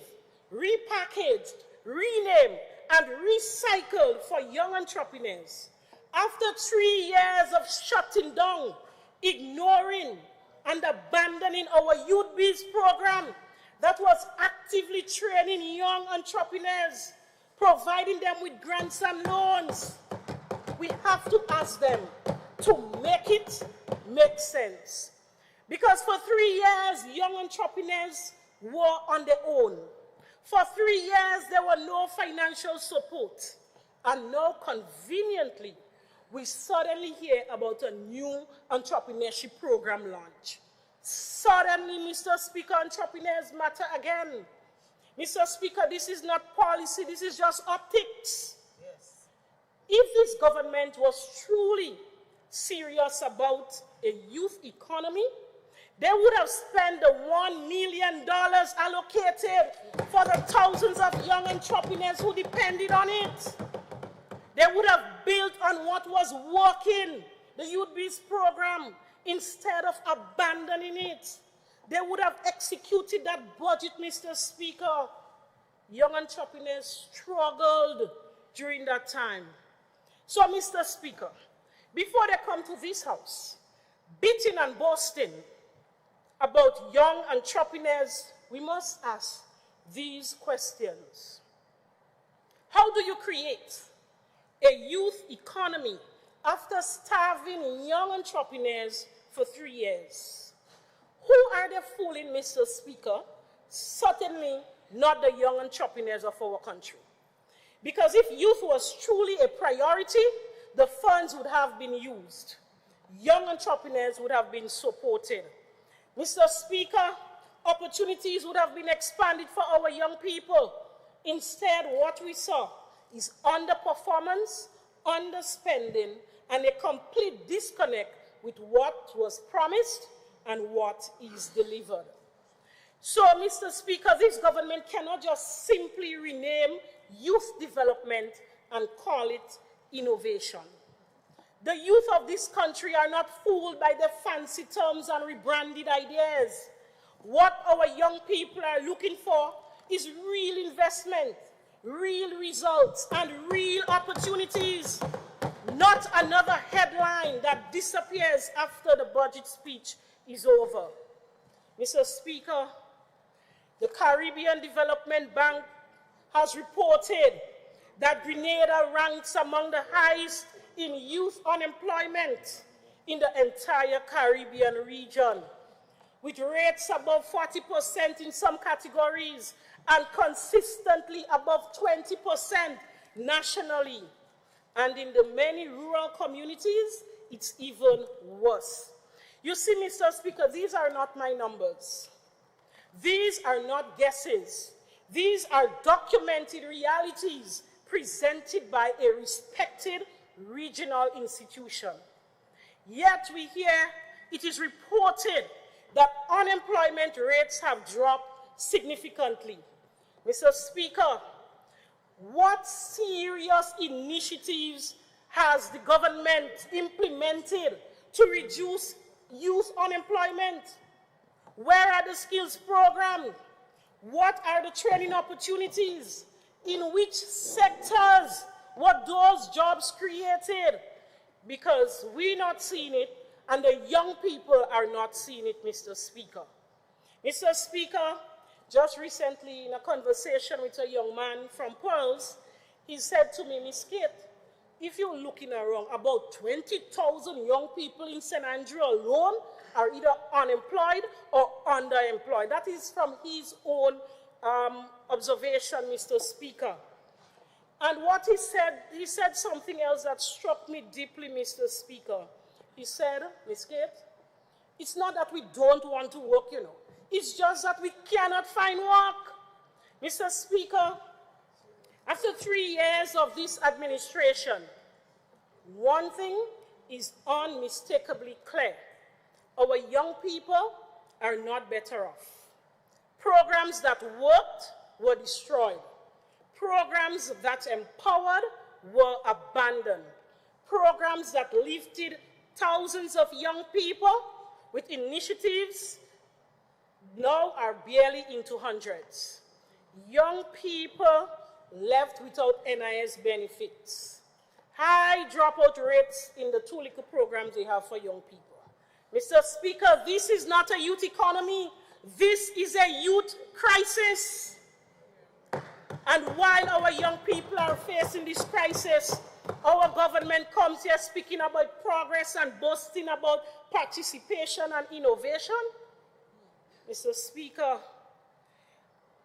repackaged, renamed, and recycled for young entrepreneurs, after 3 years of shutting down, ignoring, and abandoning our Youth Biz program that was actively training young entrepreneurs, providing them with grants and loans, we have to ask them to make it make sense. Because for 3 years, young entrepreneurs were on their own. For 3 years, there were no financial support. And now, conveniently, we suddenly hear about a new entrepreneurship program launch. Suddenly, Mr. Speaker, entrepreneurs matter again. Mr. Speaker, this is not policy, this is just optics. Yes. If this government was truly serious about a youth economy, they would have spent the $1 million allocated for the thousands of young entrepreneurs who depended on it. They would have built on what was working, the Youth Biz program, instead of abandoning it. They would have executed that budget, Mr. Speaker. Young entrepreneurs struggled during that time. So, Mr. Speaker, before they come to this house, beating and boasting about young entrepreneurs, we must ask these questions. How do you create a youth economy after starving young entrepreneurs for 3 years. Who are they fooling, Mr. Speaker? Certainly not the young entrepreneurs of our country. Because if youth was truly a priority, the funds would have been used. Young entrepreneurs would have been supported. Mr. Speaker, opportunities would have been expanded for our young people. Instead, what we saw is underperformance, underspending, and a complete disconnect with what was promised and what is delivered. So, Mr. Speaker, this government cannot just simply rename youth development and call it innovation. The youth of this country are not fooled by the fancy terms and rebranded ideas. What our young people are looking for is real investment, real results, and real opportunities, not another headline that disappears after the budget speech is over. Mr. Speaker, the Caribbean Development Bank has reported that Grenada ranks among the highest in youth unemployment in the entire Caribbean region, with rates above 40% in some categories and consistently above 20% nationally. And in the many rural communities, it's even worse. You see, Mr. Speaker, these are not my numbers. These are not guesses. These are documented realities presented by a respected regional institution. Yet we hear it is reported that unemployment rates have dropped significantly. Mr. Speaker, what serious initiatives has the government implemented to reduce youth unemployment? Where are the skills programs? What are the training opportunities? In which sectors were those jobs created? Because we're not seeing it, and the young people are not seeing it, Mr. Speaker. Mr. Speaker, just recently in a conversation with a young man from Pearls, he said to me, Miss Kate, if you're looking around, about 20,000 young people in St. Andrew alone are either unemployed or underemployed. That is from his own observation, Mr. Speaker. And what he said something else that struck me deeply, Mr. Speaker. He said, Miss Kate, it's not that we don't want to work, you know. It's just that we cannot find work. Mr. Speaker, after 3 years of this administration, one thing is unmistakably clear. Our young people are not better off. Programs that worked were destroyed. Programs that empowered were abandoned. Programs that lifted thousands of young people with initiatives now are barely into hundreds. Young people left without NIS benefits. High dropout rates in the 2 little programs they have for young people. Mr. Speaker, this is not a youth economy. This is a youth crisis. And while our young people are facing this crisis, our government comes here speaking about progress and boasting about participation and innovation. Mr. Speaker,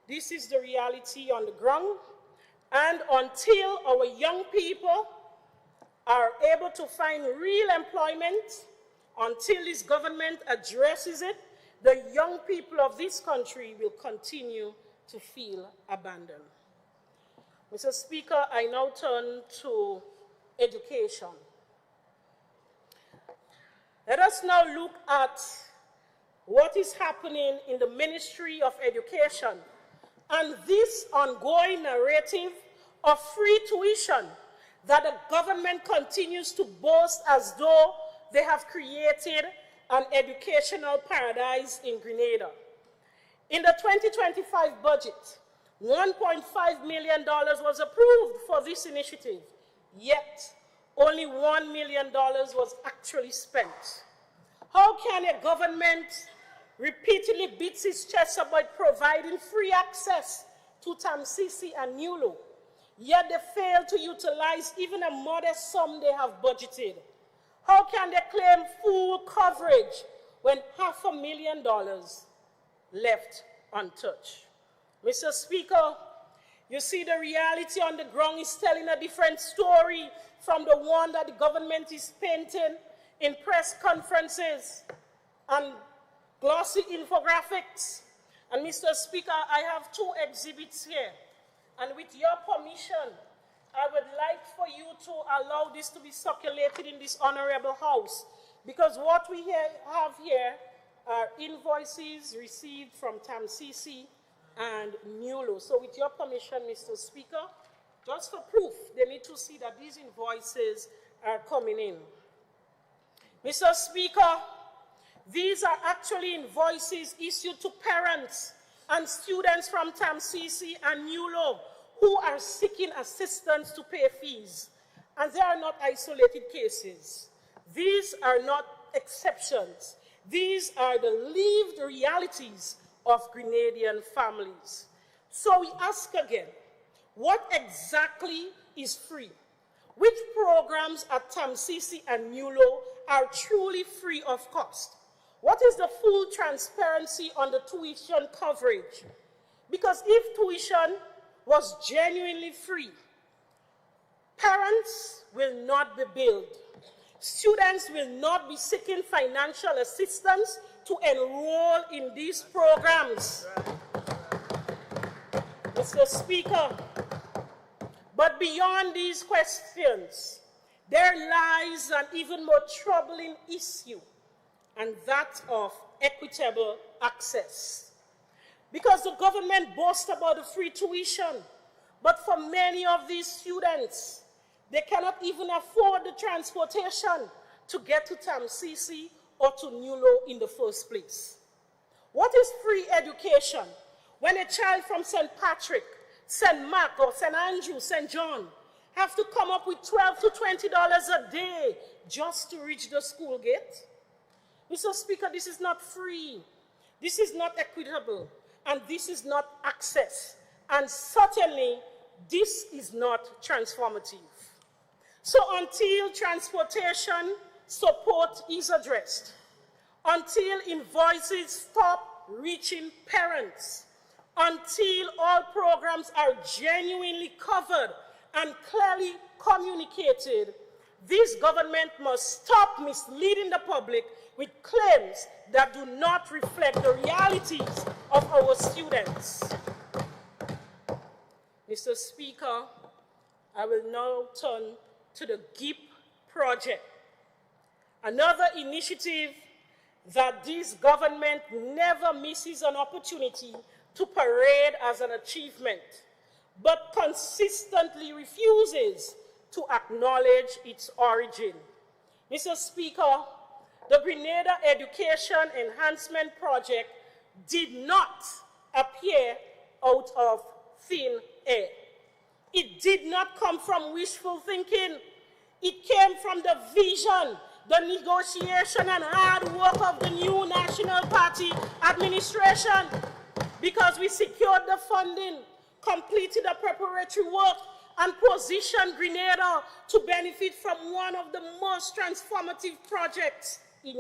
this is the reality on the ground. And until our young people are able to find real employment, until this government addresses it, the young people of this country will continue to feel abandoned. Mr. Speaker, I now turn to education. Let us now look at what is happening in the Ministry of Education and this ongoing narrative of free tuition that the government continues to boast as though they have created an educational paradise in Grenada. In the 2025 budget, $1.5 million was approved for this initiative, yet only $1 million was actually spent. How can a government repeatedly beat its chest about providing free access to Tamsisi and Nulu, yet they fail to utilize even a modest sum they have budgeted? How can they claim full coverage when $500,000 left untouched? Mr. Speaker, you see the reality on the ground is telling a different story from the one that the government is painting in press conferences and glossy infographics. And Mr. Speaker, I have two exhibits here. And with your permission, I would like for you to allow this to be circulated in this honorable house, because what we have here are invoices received from TAMCC and NULO. So with your permission, Mr. Speaker, just for proof, they need to see that these invoices are coming in. Mr. Speaker, these are actually invoices issued to parents and students from TAMCC and NULO who are seeking assistance to pay fees. And they are not isolated cases. These are not exceptions. These are the lived realities of Grenadian families. So we ask again, what exactly is free? Which programs at TAMCC and NULO are truly free of cost? What is the full transparency on the tuition coverage? Because if tuition was genuinely free, parents will not be billed. Students will not be seeking financial assistance to enroll in these programs. Mr. Speaker, but beyond these questions, there lies an even more troubling issue, and that of equitable access. Because the government boasts about the free tuition, but for many of these students, they cannot even afford the transportation to get to TAMCC or to NULO in the first place. What is free education when a child from St. Patrick, St. Mark, or St. Andrew, St. John have to come up with $12 to $20 a day just to reach the school gate? Mr. Speaker, this is not free. This is not equitable. And this is not access. And certainly, this is not transformative. So until transportation support is addressed, until invoices stop reaching parents, until all programs are genuinely covered and clearly communicated, this government must stop misleading the public with claims that do not reflect the realities of our students. Mr. Speaker, I will now turn to the GIP project, another initiative that this government never misses an opportunity to parade as an achievement, but consistently refuses to acknowledge its origin. Mr. Speaker, the Grenada Education Enhancement Project did not appear out of thin air. It did not come from wishful thinking. It came from the vision, the negotiation and hard work of the new National Party administration, because we secured the funding, completed the preparatory work, and positioned Grenada to benefit from one of the most transformative projects in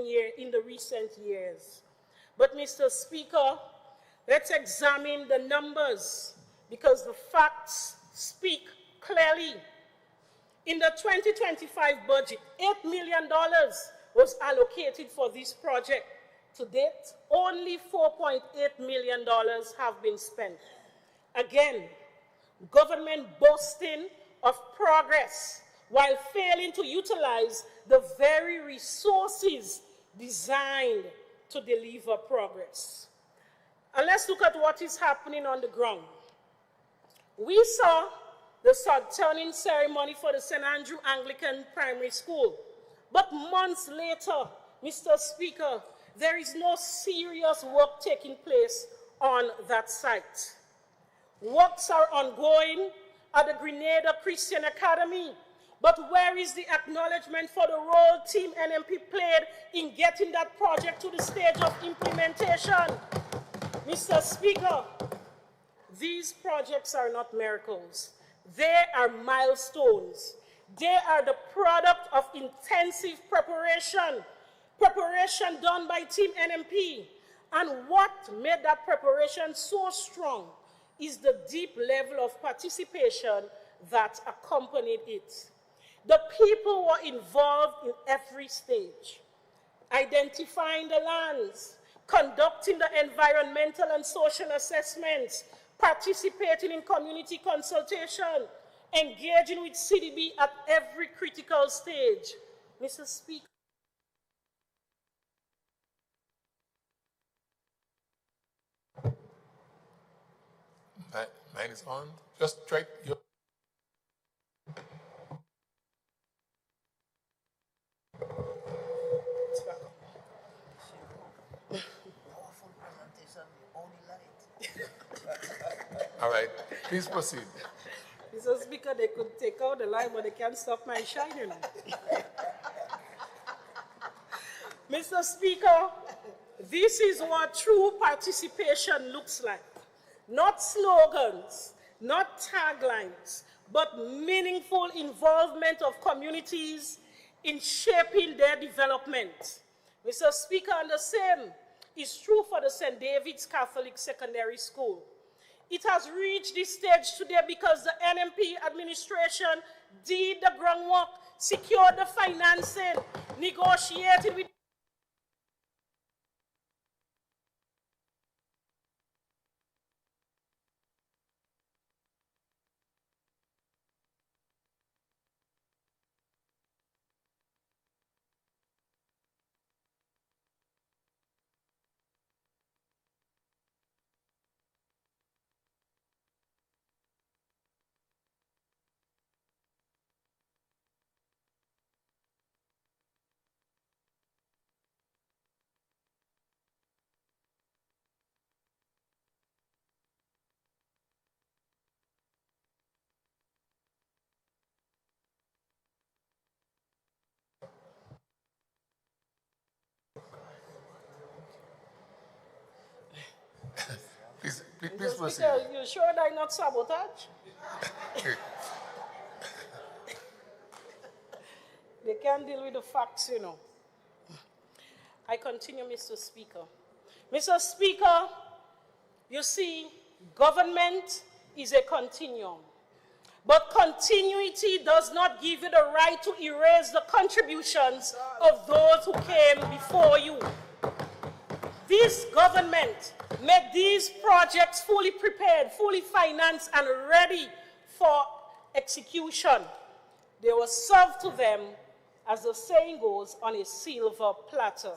the recent years. But Mr. Speaker, let's examine the numbers, because the facts speak clearly. In the 2025 budget, $8 million was allocated for this project. To date, only $4.8 million have been spent. Again, government boasting of progress while failing to utilize the very resources designed to deliver progress. And let's look at what is happening on the ground. We saw the sword-turning ceremony for the St. Andrew Anglican Primary School. But months later, Mr. Speaker, there is no serious work taking place on that site. Works are ongoing at the Grenada Christian Academy, but where is the acknowledgement for the role Team NMP played in getting that project to the stage of implementation? Mr. Speaker, these projects are not miracles. They are milestones. They are the product of intensive preparation done by Team NMP. And what made that preparation so strong is the deep level of participation that accompanied it. The people were involved in every stage, identifying the lands, conducting the environmental and social assessments, participating in community consultation, engaging with CDB at every critical stage. Mr. Speaker. Mine is on. Just try your. All right, please proceed. Mr. Speaker, they could take out the light, but they can't stop my shining. Mr. Speaker, this is what true participation looks like. Not slogans, not taglines, but meaningful involvement of communities in shaping their development. Mr. Speaker, and the same is true for the St. David's Catholic Secondary School. It has reached this stage today because the NMP administration did the groundwork, secured the financing, negotiated with Please proceed. Speaker, you sure they're not sabotage? They can't deal with the facts, you know. I continue, Mr. Speaker. Mr. Speaker, you see, government is a continuum. But continuity does not give you the right to erase the contributions of those who came before you. This government made these projects fully prepared, fully financed, and ready for execution. They were served to them, as the saying goes, on a silver platter.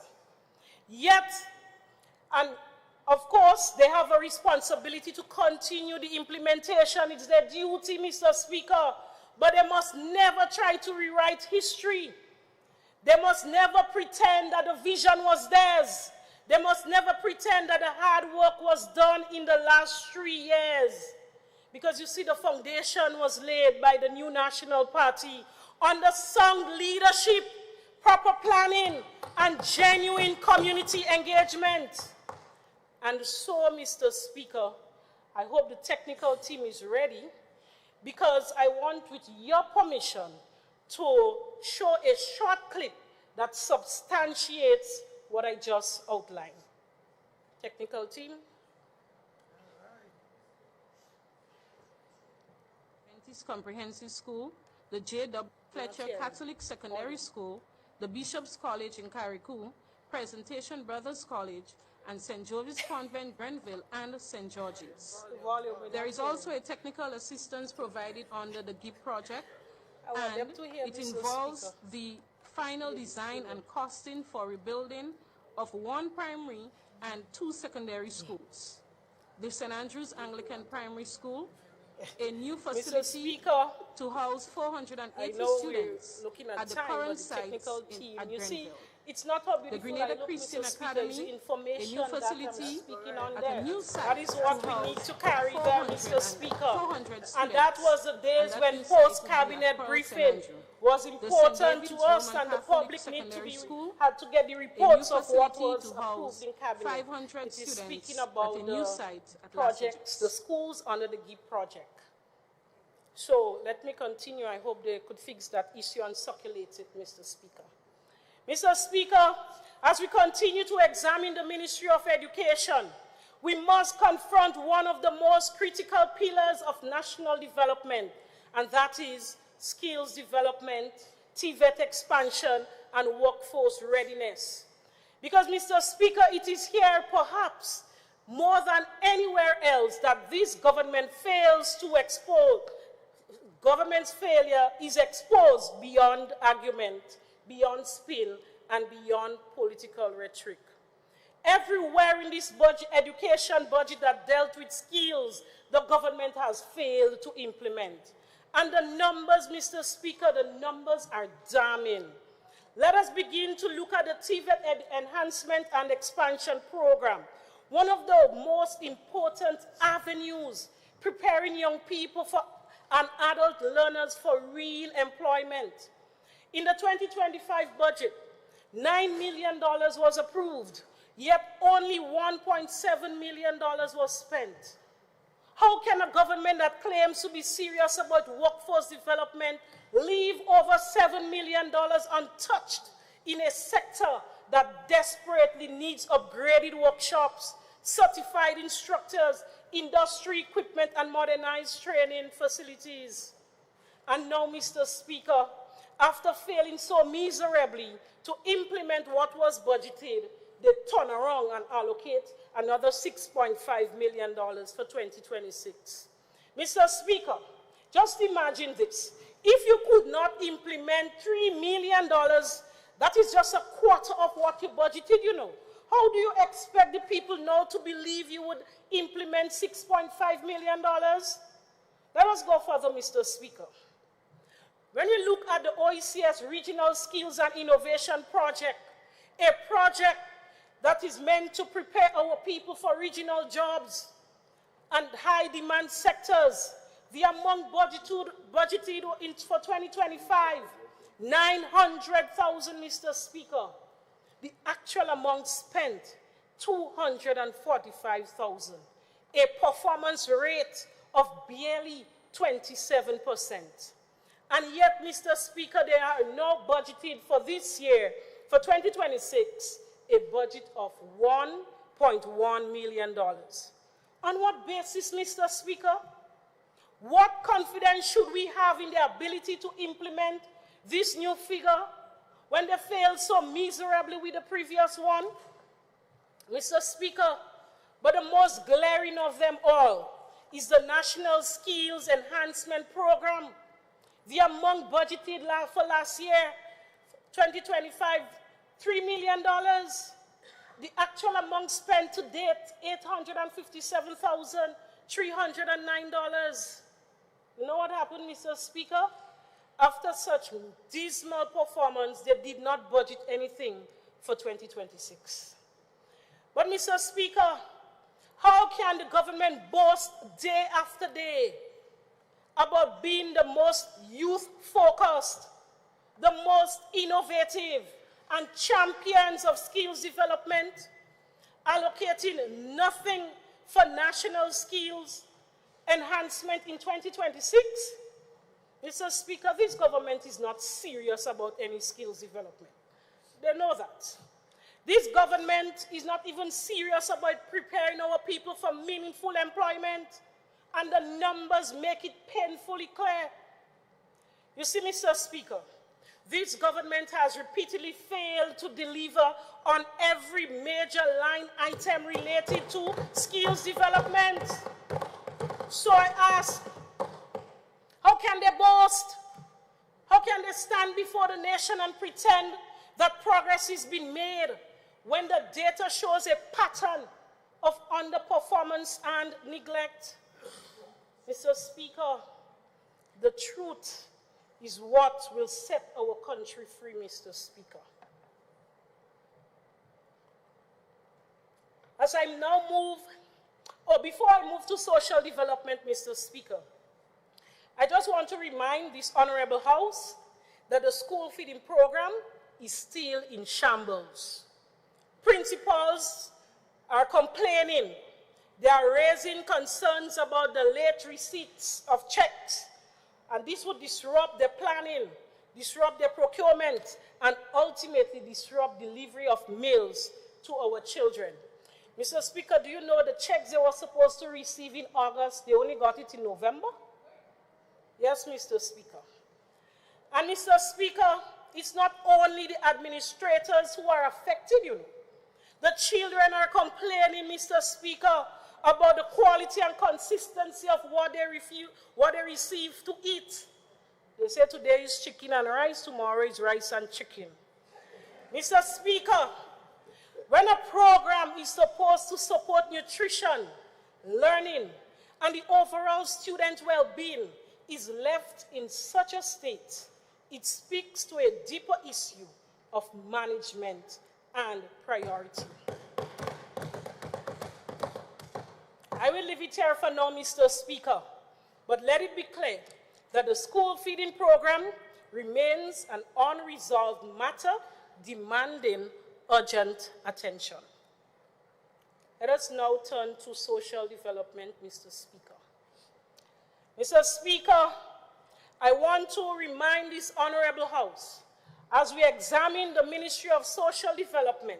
Yet, and of course, they have a responsibility to continue the implementation. It's their duty, Mr. Speaker. But they must never try to rewrite history. They must never pretend that the vision was theirs. They must never pretend that the hard work was done in the last 3 years. Because you see, the foundation was laid by the new National Party under sound leadership, proper planning, and genuine community engagement. And so, Mr. Speaker, I hope the technical team is ready, because I want, with your permission, to show a short clip that substantiates what I just outlined. Technical team. Adventist Comprehensive School, the J.W. Fletcher Catholic Secondary School, the Bishop's College in Carriacou, Presentation Brothers College, and St. George's Convent, Grenville, and St. George's. There is also a technical assistance provided under the GIP project, and it involves the final design and costing for rebuilding of 1 primary and 2 secondary schools. The St. Andrews Anglican Primary School, a new facility to house 480 students at the current site at Grenville. It's not how beautiful. The Grenada Christian Academy, a new facility at a new site. That is what we need to carry there, Mr. Speaker. And that was the days when post-cabinet briefing was important to us, and the public had to get the reports of what was approved in cabinet. 500 it is students speaking about at a new the site at projects, the schools under the GIP project. So let me continue. I hope they could fix that issue and circulate it, Mr. Speaker. Mr. Speaker, as we continue to examine the Ministry of Education, we must confront one of the most critical pillars of national development, and that is skills development, TVET expansion, and workforce readiness. Because, Mr. Speaker, it is here perhaps more than anywhere else that this government fails to expose. Government's failure is exposed beyond argument, beyond spin, and beyond political rhetoric. Everywhere in this education budget that dealt with skills, the government has failed to implement. And the numbers, Mr. Speaker, the numbers are damning. Let us begin to look at the TVET enhancement and expansion program, one of the most important avenues preparing young people for and adult learners for real employment. In the 2025 budget, $9 million was approved, yet only $1.7 million was spent. How can a government that claims to be serious about workforce development leave over $7 million untouched in a sector that desperately needs upgraded workshops, certified instructors, industry equipment, and modernized training facilities? And now, Mr. Speaker, after failing so miserably to implement what was budgeted, they turn around and allocate another $6.5 million for 2026. Mr. Speaker, just imagine this. If you could not implement $3 million, that is just a quarter of what you budgeted, you know. How do you expect the people now to believe you would implement $6.5 million? Let us go further, Mr. Speaker. When we look at the OECS Regional Skills and Innovation Project, a project that is meant to prepare our people for regional jobs and high-demand sectors, the amount budgeted for 2025, 900,000, Mr. Speaker. The actual amount spent, 245,000, a performance rate of barely 27%. And yet, Mr. Speaker, they are now budgeted for this year, for 2026, a budget of $1.1 million. On what basis, Mr. Speaker? What confidence should we have in the ability to implement this new figure when they failed so miserably with the previous one? Mr. Speaker, but the most glaring of them all is the National Skills Enhancement Program. The amount budgeted for last year, 2025, $3 million. The actual amount spent to date, $857,309. You know what happened, Mr. Speaker? After such dismal performance, they did not budget anything for 2026. But, Mr. Speaker, how can the government boast day after day about being the most youth-focused, the most innovative, and champions of skills development, allocating nothing for national skills enhancement in 2026? Mr. Speaker, this government is not serious about any skills development. They know that. This government is not even serious about preparing our people for meaningful employment, and the numbers make it painfully clear. You see, Mr. Speaker, this government has repeatedly failed to deliver on every major line item related to skills development. So I ask, how can they boast? How can they stand before the nation and pretend that progress is being made when the data shows a pattern of underperformance and neglect? Mr. Speaker, the truth is what will set our country free, Mr. Speaker. As I now move, or before I move to social development, Mr. Speaker, I just want to remind this honorable House that the school feeding program is still in shambles. Principals are complaining. They are raising concerns about the late receipts of checks And this would disrupt their planning, disrupt their procurement, and ultimately disrupt delivery of meals to our children. Mr. Speaker, do you know the checks they were supposed to receive in August, they only got it in November? Yes, Mr. Speaker. And Mr. Speaker, it's not only the administrators who are affected, you know. The children are complaining, Mr. Speaker, about the quality and consistency of what they receive to eat. They say today is chicken and rice, tomorrow is rice and chicken. Mr. Speaker, when a program is supposed to support nutrition, learning, and the overall student well-being is left in such a state, it speaks to a deeper issue of management and priority. I will leave it here for now, Mr. Speaker, but let it be clear that the school feeding program remains an unresolved matter demanding urgent attention. Let us now turn to social development, Mr. Speaker. Mr. Speaker, I want to remind this Honorable House, as we examine the Ministry of Social Development,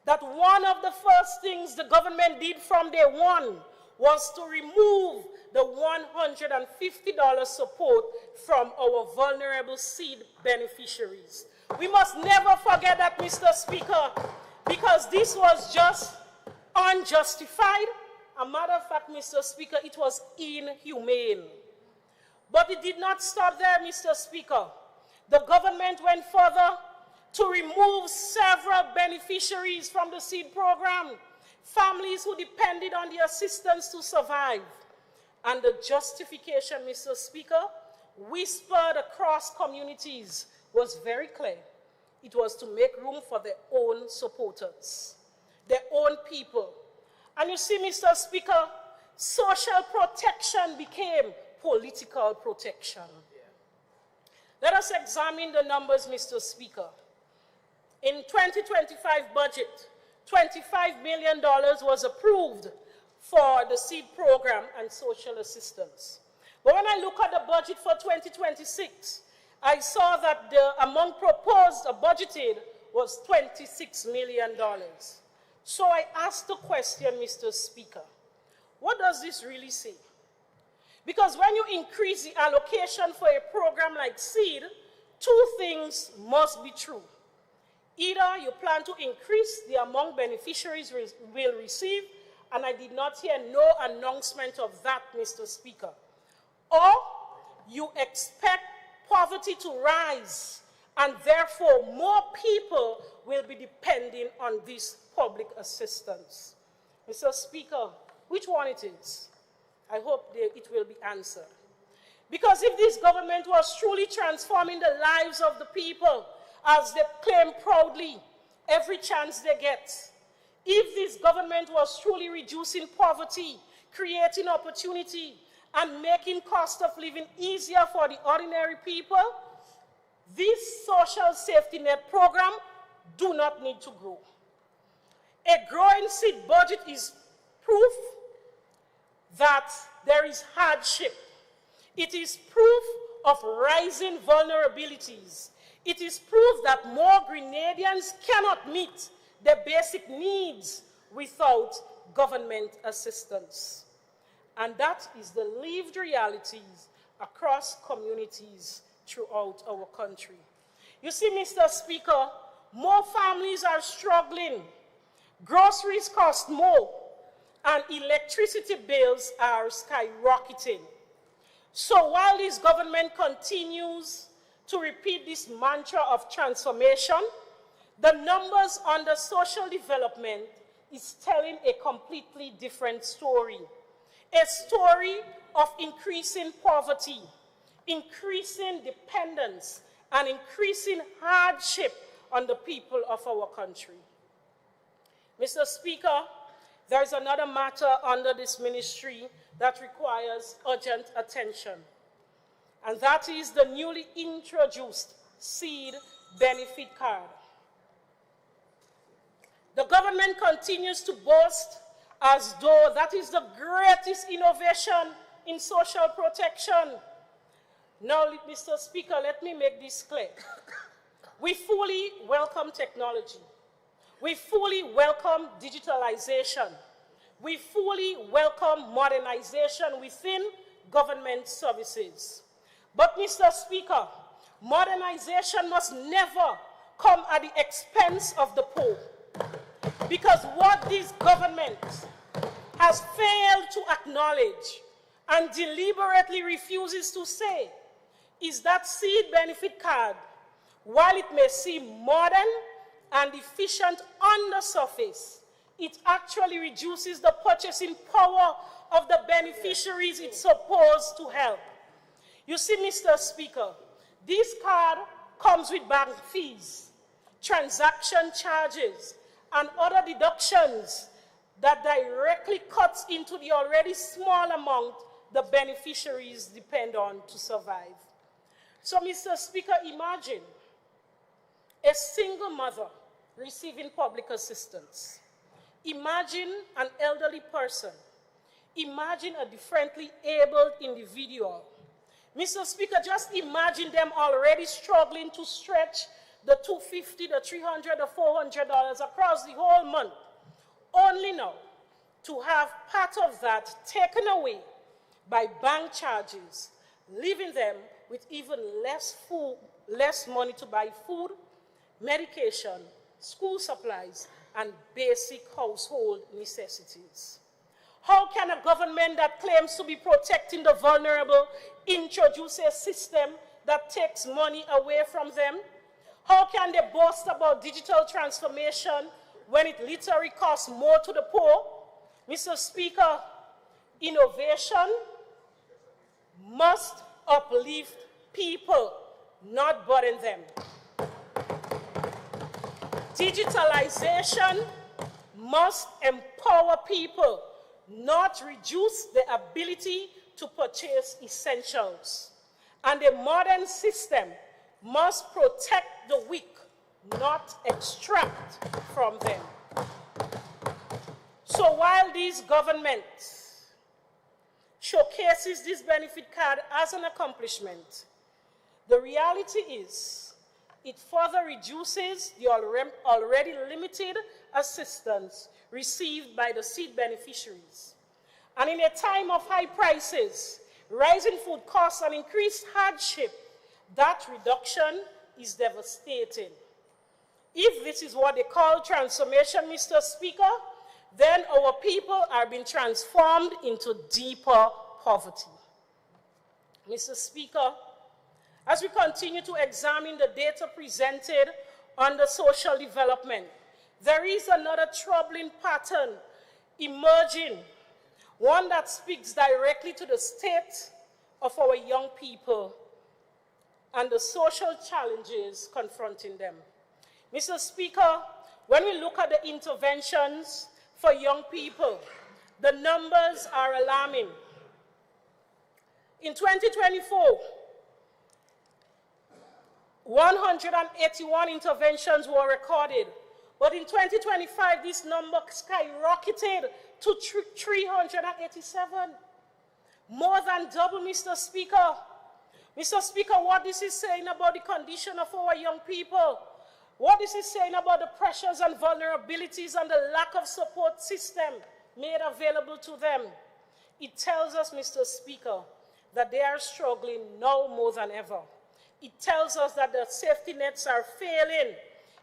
that one of the first things the government did from day one was to remove the $150 support from our vulnerable seed beneficiaries. We must never forget that, Mr. Speaker, because this was just unjustified. A matter of fact, Mr. Speaker, it was inhumane. But it did not stop there, Mr. Speaker. The government went further to remove several beneficiaries from the seed program, families who depended on the assistance to survive. And the justification, Mr. Speaker, whispered across communities was very clear. It was to make room for their own supporters, their own people. And you see, Mr. Speaker, social protection became political protection. Let us examine the numbers, Mr. Speaker. In 2025 budget, $25 million was approved for the seed program and social assistance. But when I look at the budget for 2026, I saw that the amount proposed or budgeted was $26 million. So I asked the question, Mr. Speaker, what does this really say? Because when you increase the allocation for a program like SEED, two things must be true. Either you plan to increase the amount beneficiaries will receive, and I did not hear no announcement of that, Mr. Speaker, or you expect poverty to rise, and therefore more people will be depending on this public assistance. Mr. Speaker, which one it is? I hope it will be answered. Because if this government was truly transforming the lives of the people, as they claim proudly every chance they get, if this government was truly reducing poverty, creating opportunity, and making cost of living easier for the ordinary people, this social safety net program do not need to grow. A growing seed budget is proof that there is hardship. It is proof of rising vulnerabilities. It is proof that more Grenadians cannot meet their basic needs without government assistance. And that is the lived realities across communities throughout our country. You see, Mr. Speaker, more families are struggling. Groceries cost more, and electricity bills are skyrocketing. So while this government continues to repeat this mantra of transformation, the numbers under social development is telling a completely different story. A story of increasing poverty, increasing dependence, and increasing hardship on the people of our country. Mr. Speaker, there is another matter under this ministry that requires urgent attention, and that is the newly introduced seed benefit card. The government continues to boast as though that is the greatest innovation in social protection. Now, Mr. Speaker, let me make this clear. We fully welcome technology. We fully welcome digitalization. We fully welcome modernization within government services. But, Mr. Speaker, modernization must never come at the expense of the poor. Because what this government has failed to acknowledge and deliberately refuses to say is that seed benefit card, while it may seem modern and efficient on the surface, it actually reduces the purchasing power of the beneficiaries it's supposed to help. You see, Mr. Speaker, this card comes with bank fees, transaction charges, and other deductions that directly cuts into the already small amount the beneficiaries depend on to survive. So, Mr. Speaker, imagine a single mother receiving public assistance. Imagine an elderly person. Imagine a differently abled individual. Mr. Speaker, just imagine them already struggling to stretch the $250, the $300, the $400 across the whole month, only now to have part of that taken away by bank charges, leaving them with even less money to buy food, medication, school supplies, and basic household necessities. How can a government that claims to be protecting the vulnerable introduce a system that takes money away from them? How can they boast about digital transformation when it literally costs more to the poor? Mr. Speaker, innovation must uplift people, not burden them. Digitalization must empower people, not reduce their ability to purchase essentials. And a modern system must protect the weak, not extract from them. So while this government showcases this benefit card as an accomplishment, the reality is it further reduces the already limited assistance received by the seed beneficiaries. And in a time of high prices, rising food costs, and increased hardship, that reduction is devastating. If this is what they call transformation, Mr. Speaker, then our people are being transformed into deeper poverty. Mr. Speaker, as we continue to examine the data presented on the social development, there is another troubling pattern emerging, one that speaks directly to the state of our young people and the social challenges confronting them. Mr. Speaker, when we look at the interventions for young people, the numbers are alarming. In 2024, 181 interventions were recorded, but in 2025, this number skyrocketed to 387. More than double, Mr. Speaker. Mr. Speaker, what this is saying about the condition of our young people, what this is saying about the pressures and vulnerabilities and the lack of support system made available to them, it tells us, Mr. Speaker, that they are struggling now more than ever. It tells us that the safety nets are failing.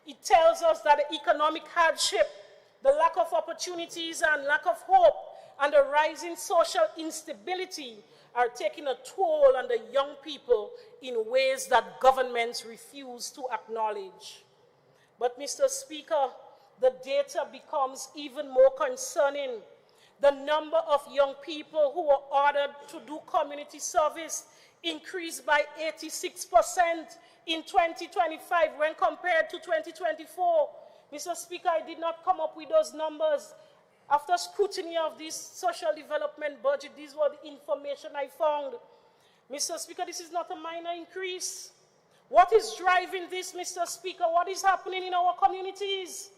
It tells us that the economic hardship, the lack of opportunities and lack of hope, and the rising social instability are taking a toll on the young people in ways that governments refuse to acknowledge. But, Mr. Speaker, the data becomes even more concerning. The number of young people who were ordered to do community service increased by 86% in 2025 when compared to 2024. Mr. Speaker, I did not come up with those numbers. After scrutiny of this social development budget, these were the information I found. Mr. Speaker, this is not a minor increase. What is driving this, Mr. Speaker? What is happening in our communities?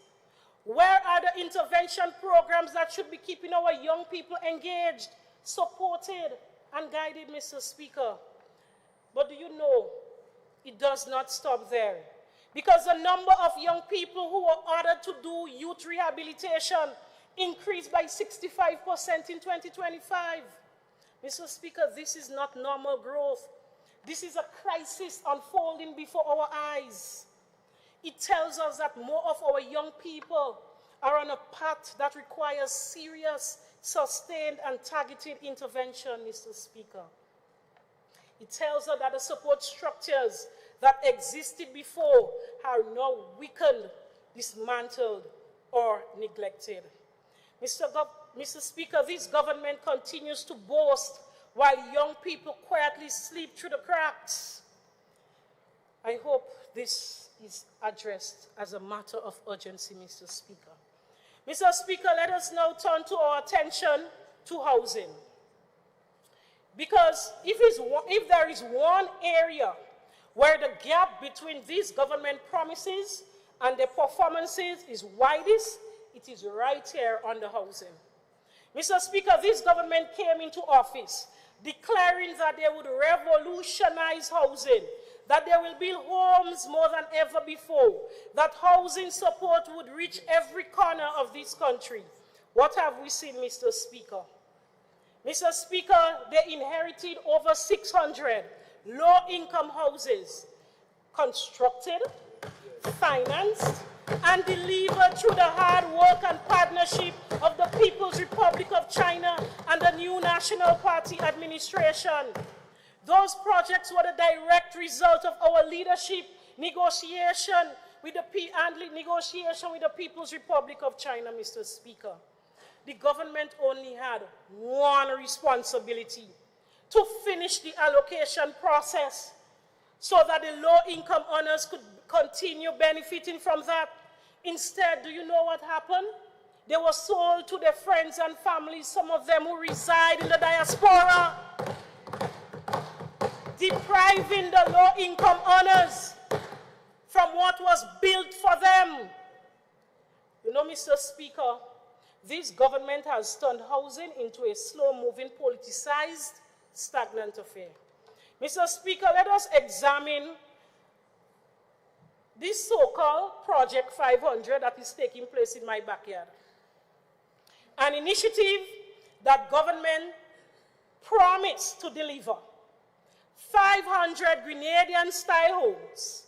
Where are the intervention programs that should be keeping our young people engaged, supported, and guided, Mr. Speaker? But do you know, it does not stop there. Because the number of young people who were ordered to do youth rehabilitation increased by 65% in 2025. Mr. Speaker, this is not normal growth. This is a crisis unfolding before our eyes. It tells us that more of our young people are on a path that requires serious, sustained, and targeted intervention, Mr. Speaker. It tells us that the support structures that existed before are now weakened, dismantled, or neglected. Mr. Speaker, this government continues to boast while young people quietly slip through the cracks. I hope this is addressed as a matter of urgency, Mr. Speaker. Mr. Speaker, let us now turn to our attention to housing. Because if there is one area where the gap between these government promises and the performances is widest, it is right here on the housing. Mr. Speaker, this government came into office declaring that they would revolutionize housing, that they will build homes more than ever before, that housing support would reach every corner of this country. What have we seen, Mr. Speaker? Mr. Speaker, they inherited over 600 low-income houses, constructed, financed, and delivered through the hard work and partnership of the People's Republic of China and the new National Party administration. Those projects were the direct result of our leadership negotiation with the People's Republic of China, Mr. Speaker. The government only had one responsibility: to finish the allocation process so that the low-income earners could continue benefiting from that. Instead, do you know what happened? They were sold to their friends and families, some of them who reside in the diaspora, depriving the low-income earners from what was built for them. You know, Mr. Speaker, this government has turned housing into a slow-moving, politicized, stagnant affair. Mr. Speaker, let us examine this so-called Project 500 that is taking place in my backyard. An initiative that government promised to deliver 500 Grenadian-style homes.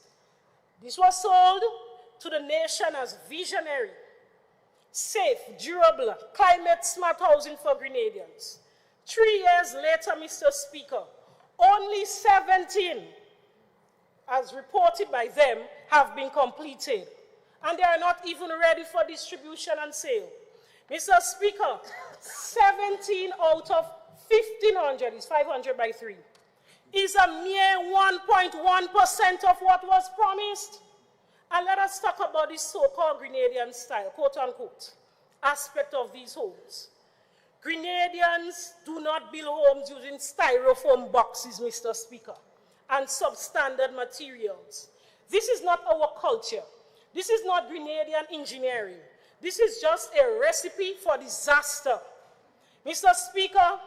This was sold to the nation as visionary, safe, durable, climate-smart housing for Grenadians. 3 years later, Mr. Speaker, only 17, as reported by them, have been completed. And they are not even ready for distribution and sale. Mr. Speaker, 17 out of 1,500 is 500 by 3. Is a mere 1.1% of what was promised. And let us talk about this so-called Grenadian style, quote-unquote, aspect of these homes. Grenadians do not build homes using styrofoam boxes, Mr. Speaker, and substandard materials. This is not our culture. This is not Grenadian engineering. This is just a recipe for disaster. Mr. Speaker,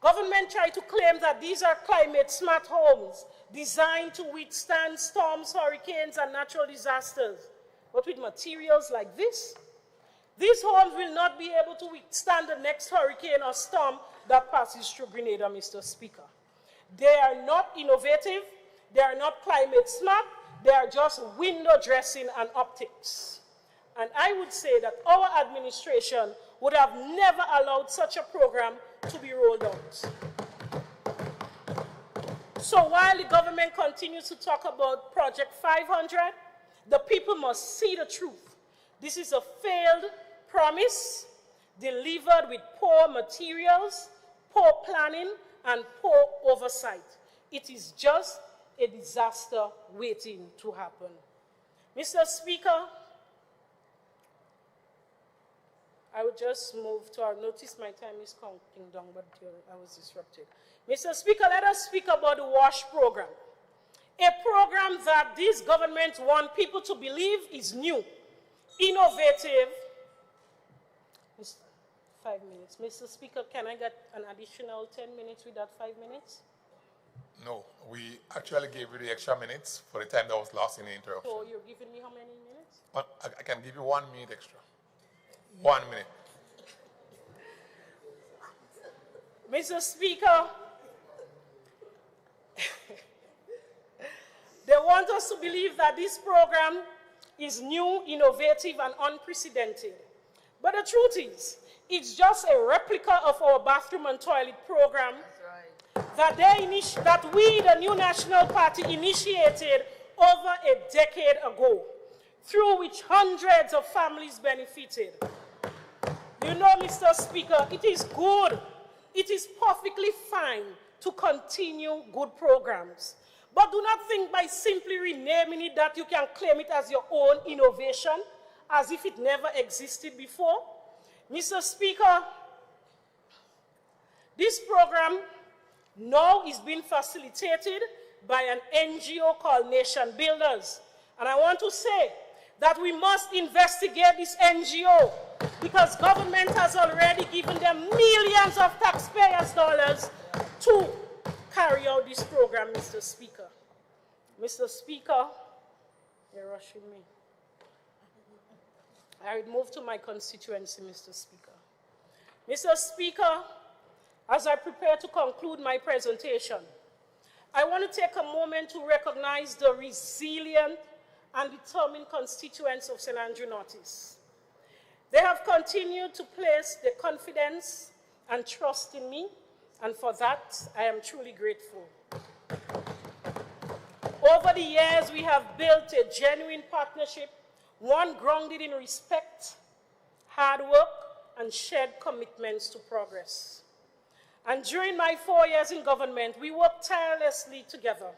government tried to claim that these are climate-smart homes designed to withstand storms, hurricanes, and natural disasters. But with materials like this, these homes will not be able to withstand the next hurricane or storm that passes through Grenada, Mr. Speaker. They are not innovative, they are not climate smart, they are just window dressing and optics. And I would say that our administration would have never allowed such a program to be rolled out. So while the government continues to talk about Project 500, the people must see the truth. This is a failed promise delivered with poor materials, poor planning, and poor oversight. It is just a disaster waiting to happen. Mr. Speaker, I would just move to our notice. My time is counting down, but I was disrupted. Mr. Speaker, let us speak about the WASH program. A program that this government want people to believe is new, innovative. 5 minutes. Mr. Speaker, can I get an additional 10 minutes with that 5 minutes? No, we actually gave you the extra minutes for the time that was lost in the interruption. So you're giving me how many minutes? I can give you 1 minute extra. 1 minute. Mr. Speaker, they want us to believe that this program is new, innovative, and unprecedented. But the truth is, it's just a replica of our bathroom and toilet program that we, the New National Party, initiated over a decade ago, through which hundreds of families benefited. You know, Mr. Speaker, it is good, it is perfectly fine to continue good programs. But do not think by simply renaming it that you can claim it as your own innovation, as if it never existed before. Mr. Speaker, this program now is being facilitated by an NGO called Nation Builders. And I want to say that we must investigate this NGO because government has already given them millions of taxpayers' dollars to carry out this program, Mr. Speaker. Mr. Speaker, you're rushing me. I would move to my constituency, Mr. Speaker. Mr. Speaker, as I prepare to conclude my presentation, I want to take a moment to recognize the resilient and determined constituents of St. Andrew Northeast. They have continued to place their confidence and trust in me, and for that, I am truly grateful. Over the years, we have built a genuine partnership, one grounded in respect, hard work, and shared commitments to progress. And during my 4 years in government, we worked tirelessly together.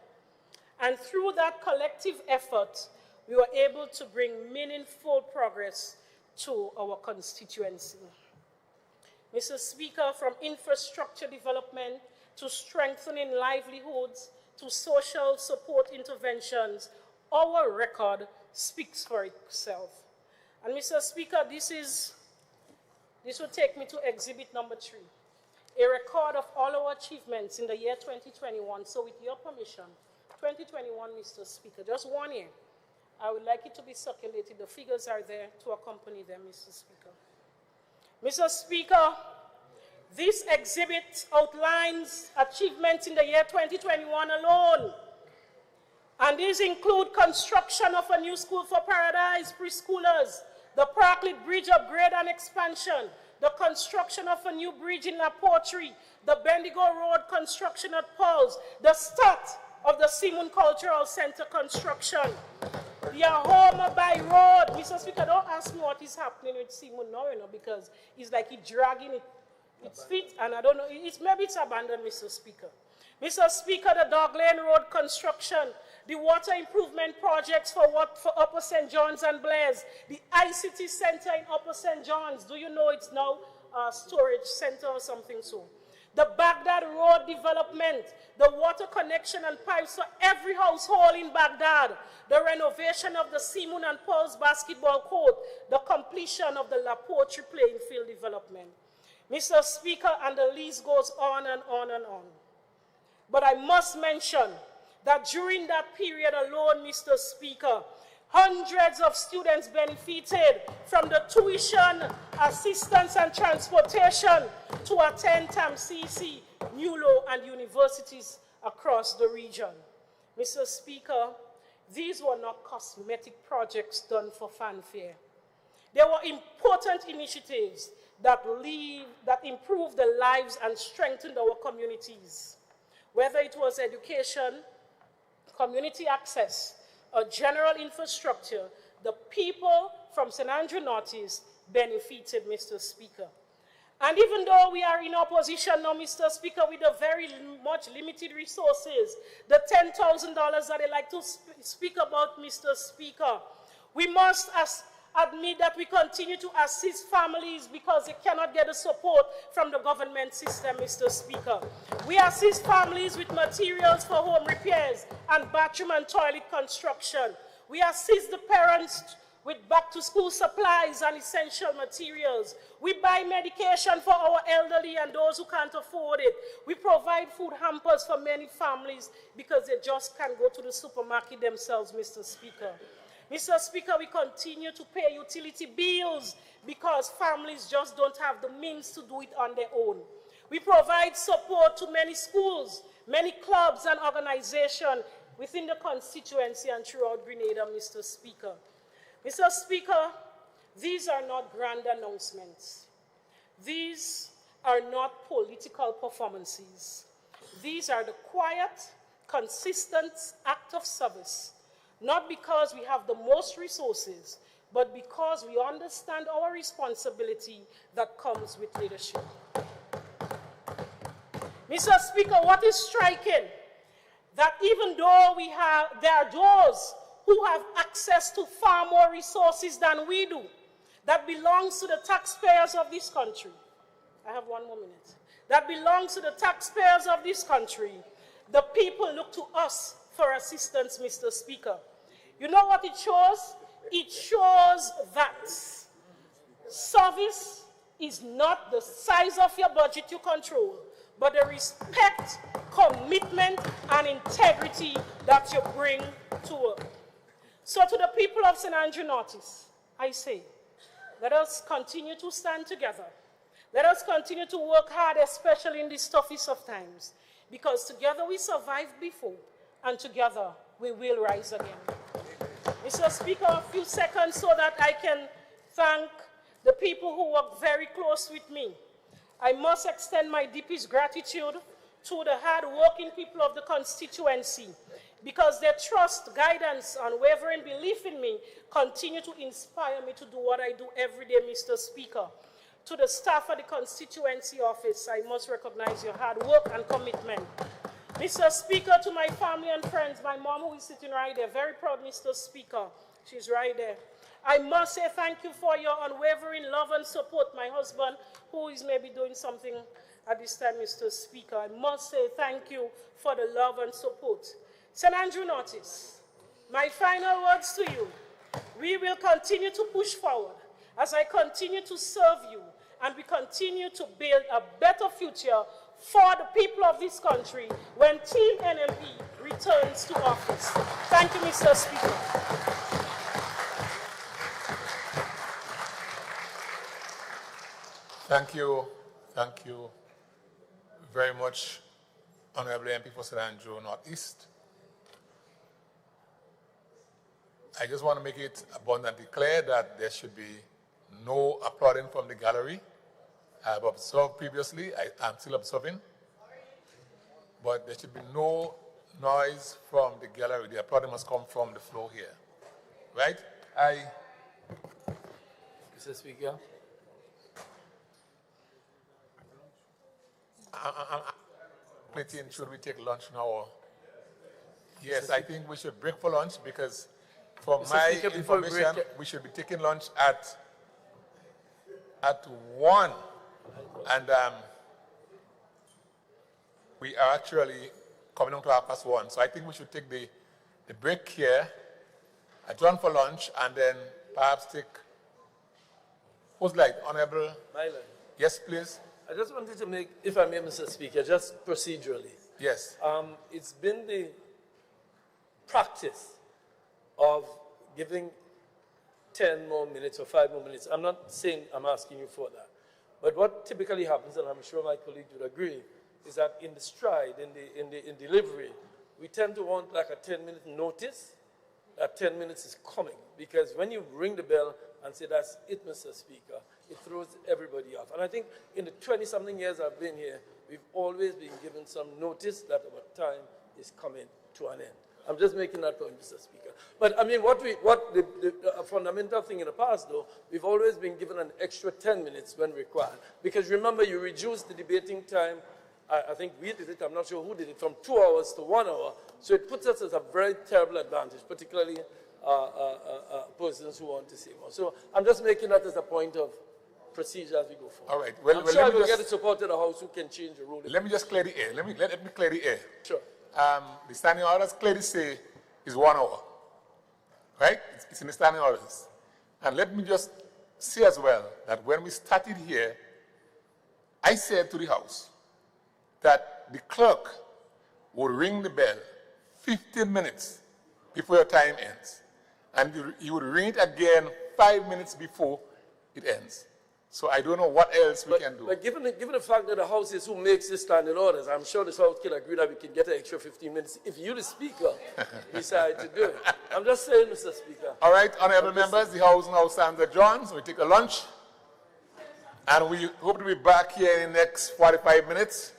And through that collective effort, we were able to bring meaningful progress to our constituency. Mr. Speaker, from infrastructure development to strengthening livelihoods to social support interventions, our record speaks for itself. And Mr. Speaker, this will take me to exhibit number 3, a record of all our achievements in the year 2021. So with your permission, 2021, Mr. Speaker, just 1 year. I would like it to be circulated. The figures are there to accompany them, Mr. Speaker. Mr. Speaker, this exhibit outlines achievements in the year 2021 alone. And these include construction of a new school for Paradise preschoolers, the Parklet Bridge upgrade and expansion, the construction of a new bridge in La Porterie, the Bendigo Road construction at Paul's, the start of the Simon Cultural Center construction, the Ahoma by Road. Mr. Speaker, don't ask me what is happening with Simon now, you know, because it's like he's dragging its feet, and I don't know, maybe it's abandoned, Mr. Speaker. Mr. Speaker, the Dog Lane Road construction, the water improvement projects for Upper St. John's and Blaise, the ICT Center in Upper St. John's, do you know it's now a storage center or something so? The Baghdad Road development, the water connection and pipes for every household in Baghdad, the renovation of the Simon and Paul's basketball court, the completion of the La Porterie playing field development. Mr. Speaker, and the list goes on and on and on. But I must mention that during that period alone, Mr. Speaker, hundreds of students benefited from the tuition, assistance, and transportation to attend TAMCC, NULO, and universities across the region. Mr. Speaker, these were not cosmetic projects done for fanfare. They were important initiatives that improved the lives and strengthened our communities. Whether it was education, community access, or general infrastructure, the people from St. Andrew Northeast benefited, Mr. Speaker. And even though we are in opposition now, Mr. Speaker, with the very much limited resources, the $10,000 that I like to speak about, Mr. Speaker, we must admit that we continue to assist families because they cannot get the support from the government system, Mr. Speaker. We assist families with materials for home repairs and bathroom and toilet construction. We assist the parents with back-to-school supplies and essential materials. We buy medication for our elderly and those who can't afford it. We provide food hampers for many families because they just can't go to the supermarket themselves, Mr. Speaker. Mr. Speaker, we continue to pay utility bills because families just don't have the means to do it on their own. We provide support to many schools, many clubs and organizations within the constituency and throughout Grenada, Mr. Speaker. Mr. Speaker, these are not grand announcements. These are not political performances. These are the quiet, consistent act of service, not because we have the most resources, but because we understand our responsibility that comes with leadership. Mr. Speaker, what is striking? That even though there are those who have access to far more resources than we do, that belongs to the taxpayers of this country. I have 1 more minute. That belongs to the taxpayers of this country. The people look to us for assistance, Mr. Speaker. You know what it shows? It shows that service is not the size of your budget you control, but the respect, commitment, and integrity that you bring to work. So to the people of St. Andrew Northeast, I say, let us continue to stand together. Let us continue to work hard, especially in these toughest of times, because together we survived before, and together we will rise again. Mr. Speaker, a few seconds so that I can thank the people who work very close with me. I must extend my deepest gratitude to the hard-working people of the constituency, because their trust, guidance, unwavering belief in me continue to inspire me to do what I do every day, Mr. Speaker. To the staff of the constituency office, I must recognize your hard work and commitment. Mr. Speaker, to my family and friends, my mom who is sitting right there, very proud, Mr. Speaker, she's right there. I must say thank you for your unwavering love and support. My husband, who is maybe doing something at this time, Mr. Speaker, I must say thank you for the love and support. St. Andrew Northeast, my final words to you. We will continue to push forward as I continue to serve you, and we continue to build a better future for the people of this country when Team NMP returns to office. Thank you, Mr. Speaker. Thank you very much, Honorable MP for St. Andrew Northeast. I just want to make it abundantly clear that there should be no applauding from the gallery. I have observed previously, I'm still observing, but there should be no noise from the gallery. The applauding must come from the floor here, right? Mr. Speaker. Should we take lunch now? Or? Yes, I think we should break for lunch because from my information, we should be taking lunch at 1. And we are actually coming on to 1:30. So I think we should take the break here, adjourn for lunch, and then perhaps take, who's like, Honorable? My line. Yes, please. I just wanted to make, if I may, Mr. Speaker, just procedurally. Yes. It's been the practice of giving 10 more minutes or 5 more minutes. I'm not saying I'm asking you for that. But what typically happens, and I'm sure my colleagues would agree, is that in the stride, in delivery, we tend to want like a 10-minute notice that 10 minutes is coming. Because when you ring the bell and say, that's it, Mr. Speaker, it throws everybody off. And I think in the 20-something years I've been here, we've always been given some notice that our time is coming to an end. I'm just making that point, Mr. Speaker. But I mean, the fundamental thing in the past, though, we've always been given an extra 10 minutes when required. Because remember, you reduced the debating time. I think we did it, I'm not sure who did it, from 2 hours to 1 hour. So it puts us at a very terrible advantage, particularly persons who want to say more. So I'm just making that as a point of procedure as we go forward. All right. Well, I'm sure we'll get the support of the House who can change the rule. Let me just clear the air. Let me clear the air. Sure. The standing orders clearly say is 1 hour, right? It's in the standing orders. And let me just say as well that when we started here, I said to the House that the clerk would ring the bell 15 minutes before your time ends. And you would ring it again 5 minutes before it ends. So I don't know what else we can do. But given the fact that the House is who makes the standing orders, I'm sure this House can agree that we can get an extra 15 minutes if you, the Speaker, decide to do it. I'm just saying, Mr. Speaker. All right, honorable members, the House now stands adjourned, so we take a lunch. And we hope to be back here in the next 45 minutes.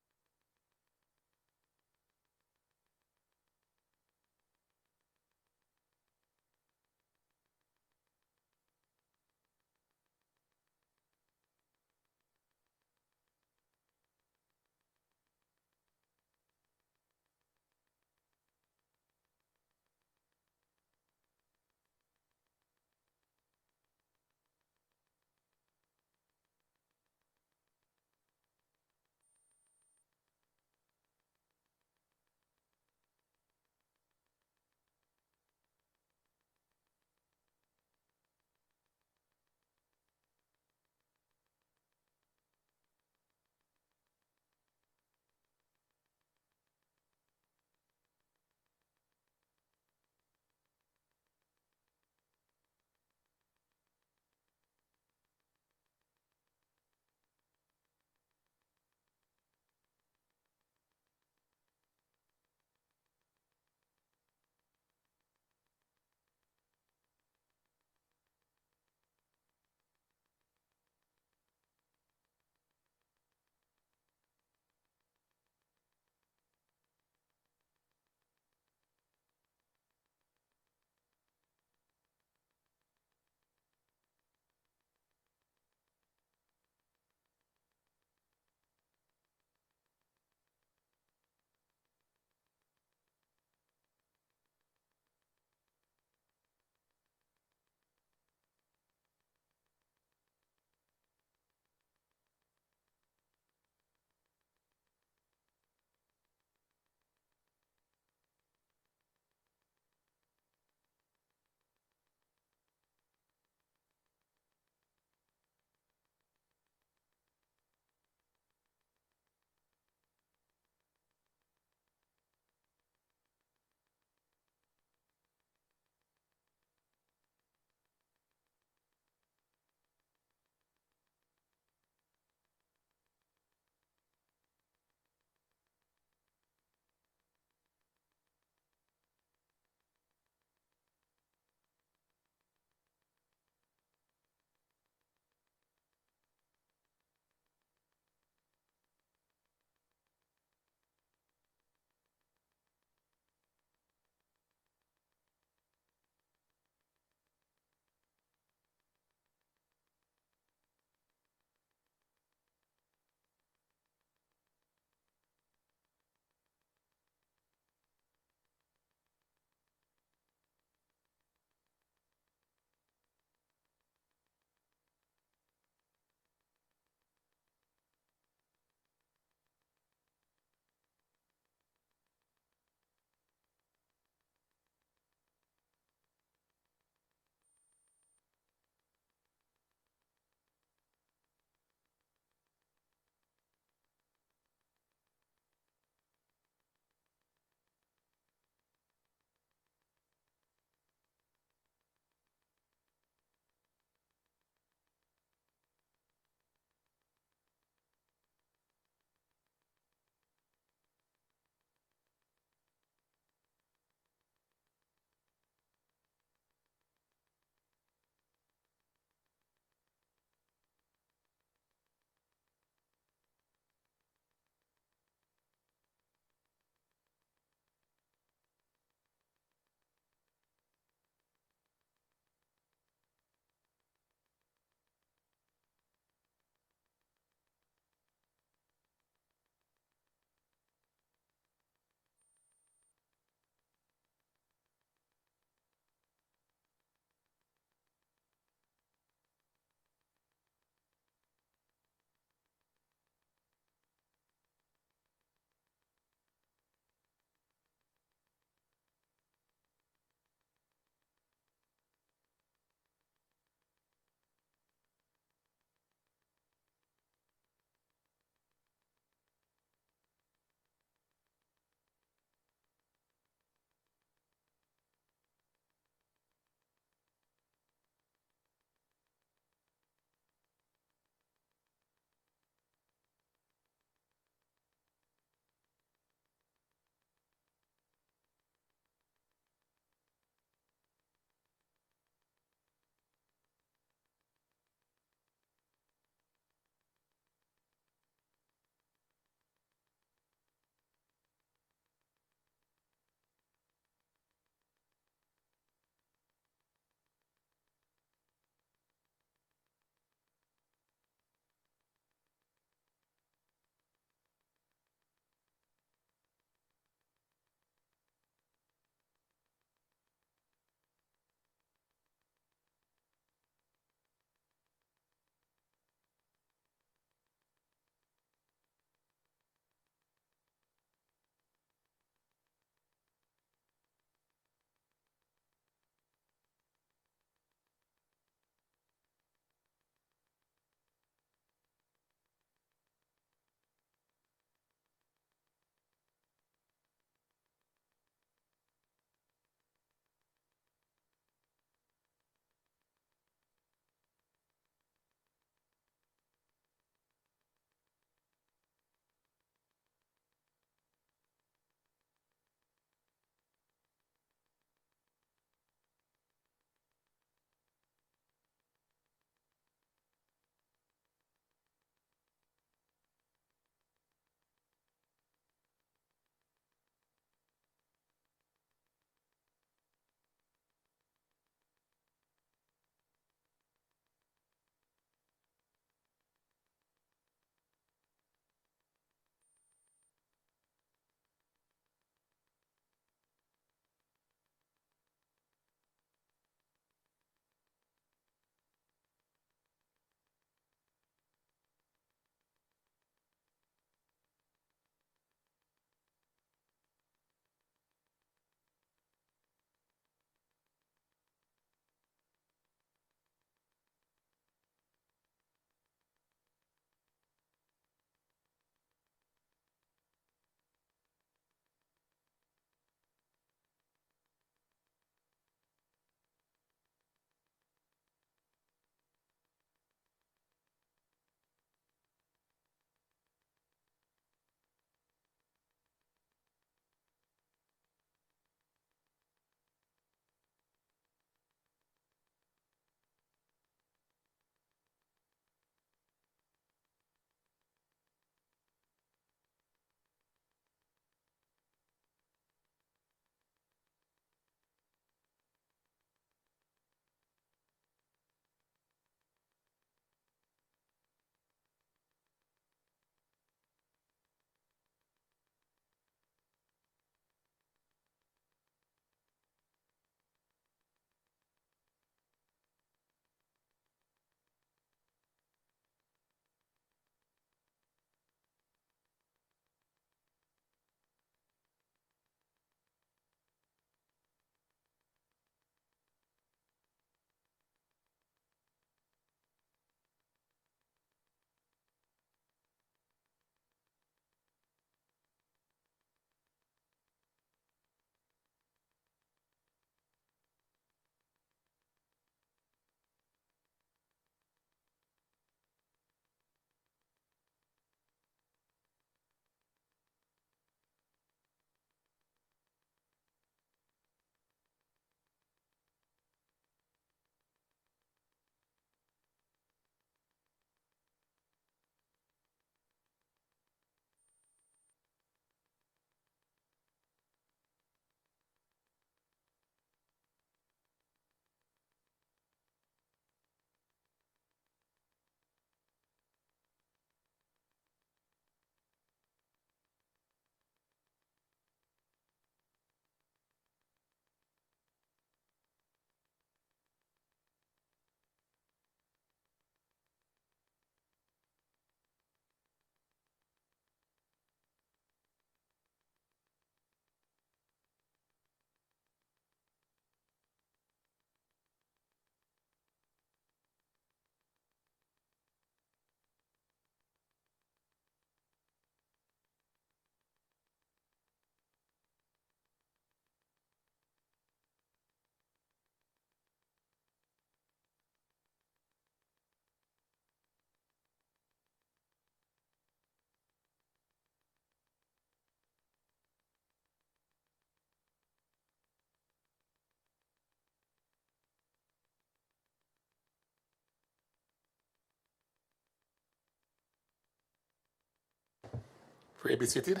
Pray be seated.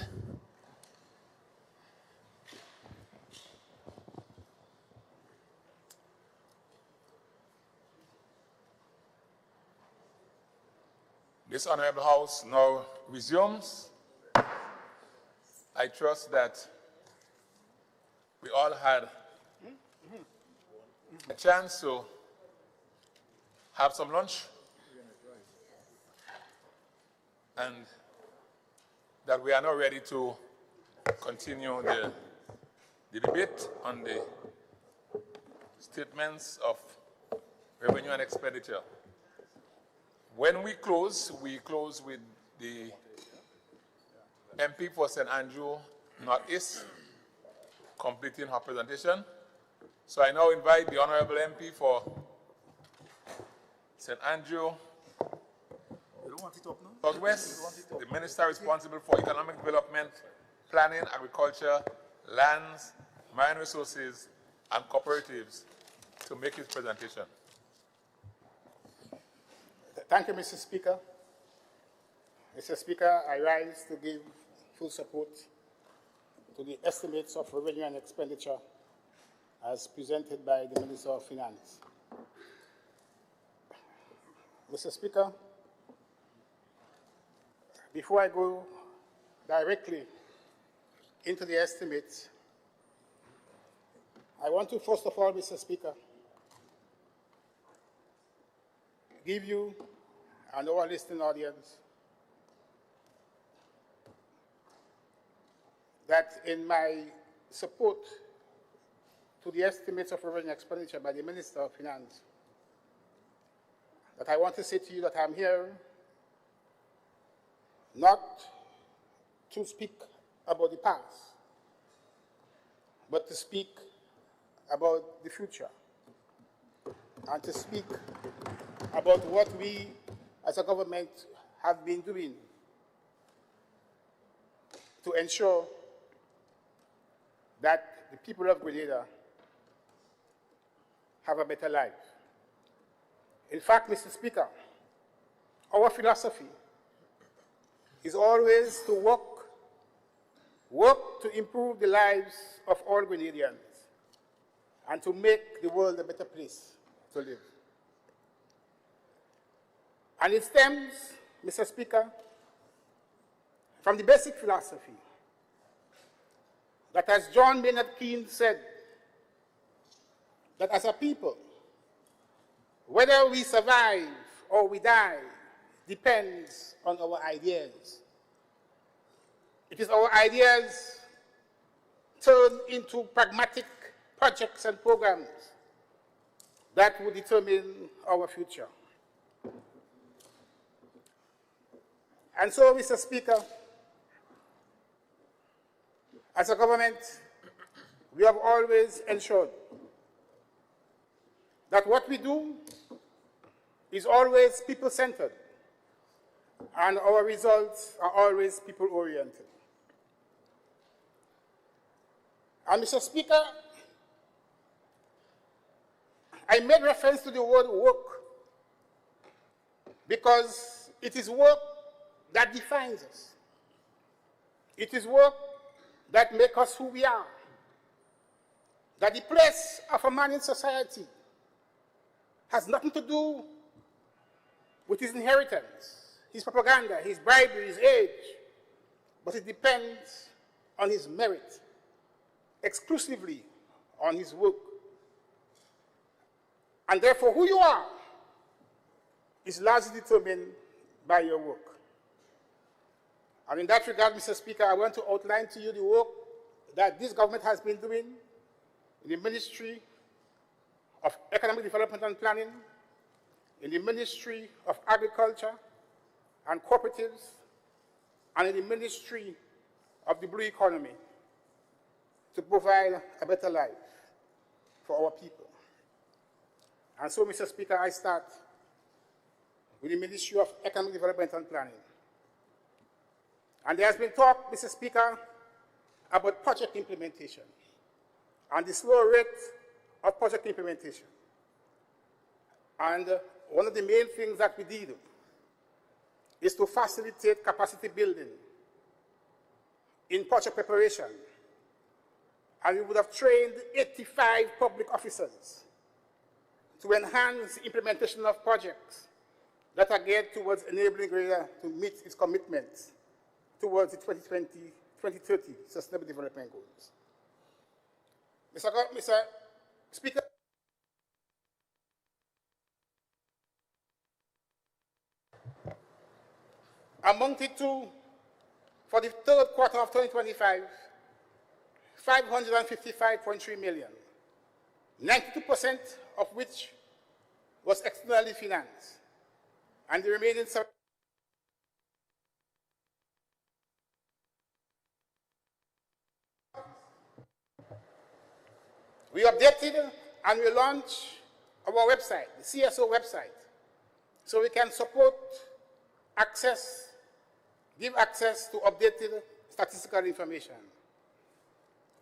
This Honorable House now resumes. I trust that we all had a chance to have some lunch and that we are now ready to continue the debate on the statements of revenue and expenditure. When we close with the MP for St. Andrew Northeast completing her presentation. So I now invite the Honorable MP for St. Andrew Southwest, the Minister responsible for economic development, planning, agriculture, lands, marine resources, and cooperatives to make his presentation. Thank you, Mr. Speaker. Mr. Speaker, I rise to give full support to the estimates of revenue and expenditure as presented by the Minister of Finance. Mr. Speaker, before I go directly into the estimates, I want to first of all, Mr. Speaker, give you and our listening audience that in my support to the estimates of revenue expenditure by the Minister of Finance, that I want to say to you that I'm here not to speak about the past, but to speak about the future, and to speak about what we as a government have been doing to ensure that the people of Grenada have a better life. In fact, Mr. Speaker, our philosophy is always to work to improve the lives of all Grenadians and to make the world a better place to live. And it stems, Mr. Speaker, from the basic philosophy that, as John Maynard Keynes said, that as a people, whether we survive or we die depends on our ideas. It is our ideas turned into pragmatic projects and programs that will determine our future. And so, Mr. Speaker, as a government, we have always ensured that what we do is always people-centered, and our results are always people-oriented. And Mr. Speaker, I made reference to the word work because it is work that defines us. It is work that makes us who we are. That the place of a man in society has nothing to do with his inheritance, his propaganda, his bribery, his age, but it depends on his merit, exclusively on his work. And therefore, who you are is largely determined by your work. And in that regard, Mr. Speaker, I want to outline to you the work that this government has been doing in the Ministry of Economic Development and Planning, in the Ministry of Agriculture and Cooperatives, and in the Ministry of the Blue Economy to provide a better life for our people. And so, Mr. Speaker, I start with the Ministry of Economic Development and Planning. And there has been talk, Mr. Speaker, about project implementation and the slow rate of project implementation. And one of the main things that we did is to facilitate capacity building in project preparation, and we would have trained 85 public officers to enhance the implementation of projects that are geared towards enabling Grenada to meet its commitments towards the 2030 Sustainable Development Goals. Mr. Speaker, amounted to, for the third quarter of 2025, 555.3 million, 92% of which was externally financed, and the remaining we updated and we launched our website, the CSO website, so we can support access, give access to updated statistical information.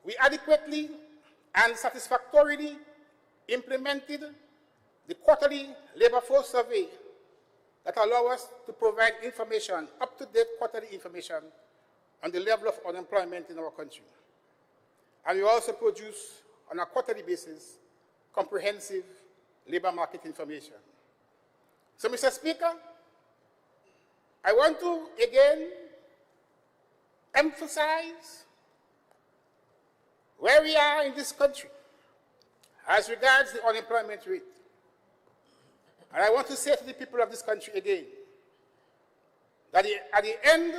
We adequately and satisfactorily implemented the quarterly labor force survey that allows us to provide information, up-to-date quarterly information on the level of unemployment in our country. And we also produce, on a quarterly basis, comprehensive labor market information. So, Mr. Speaker, I want to again emphasize where we are in this country as regards the unemployment rate. And I want to say to the people of this country again that at the end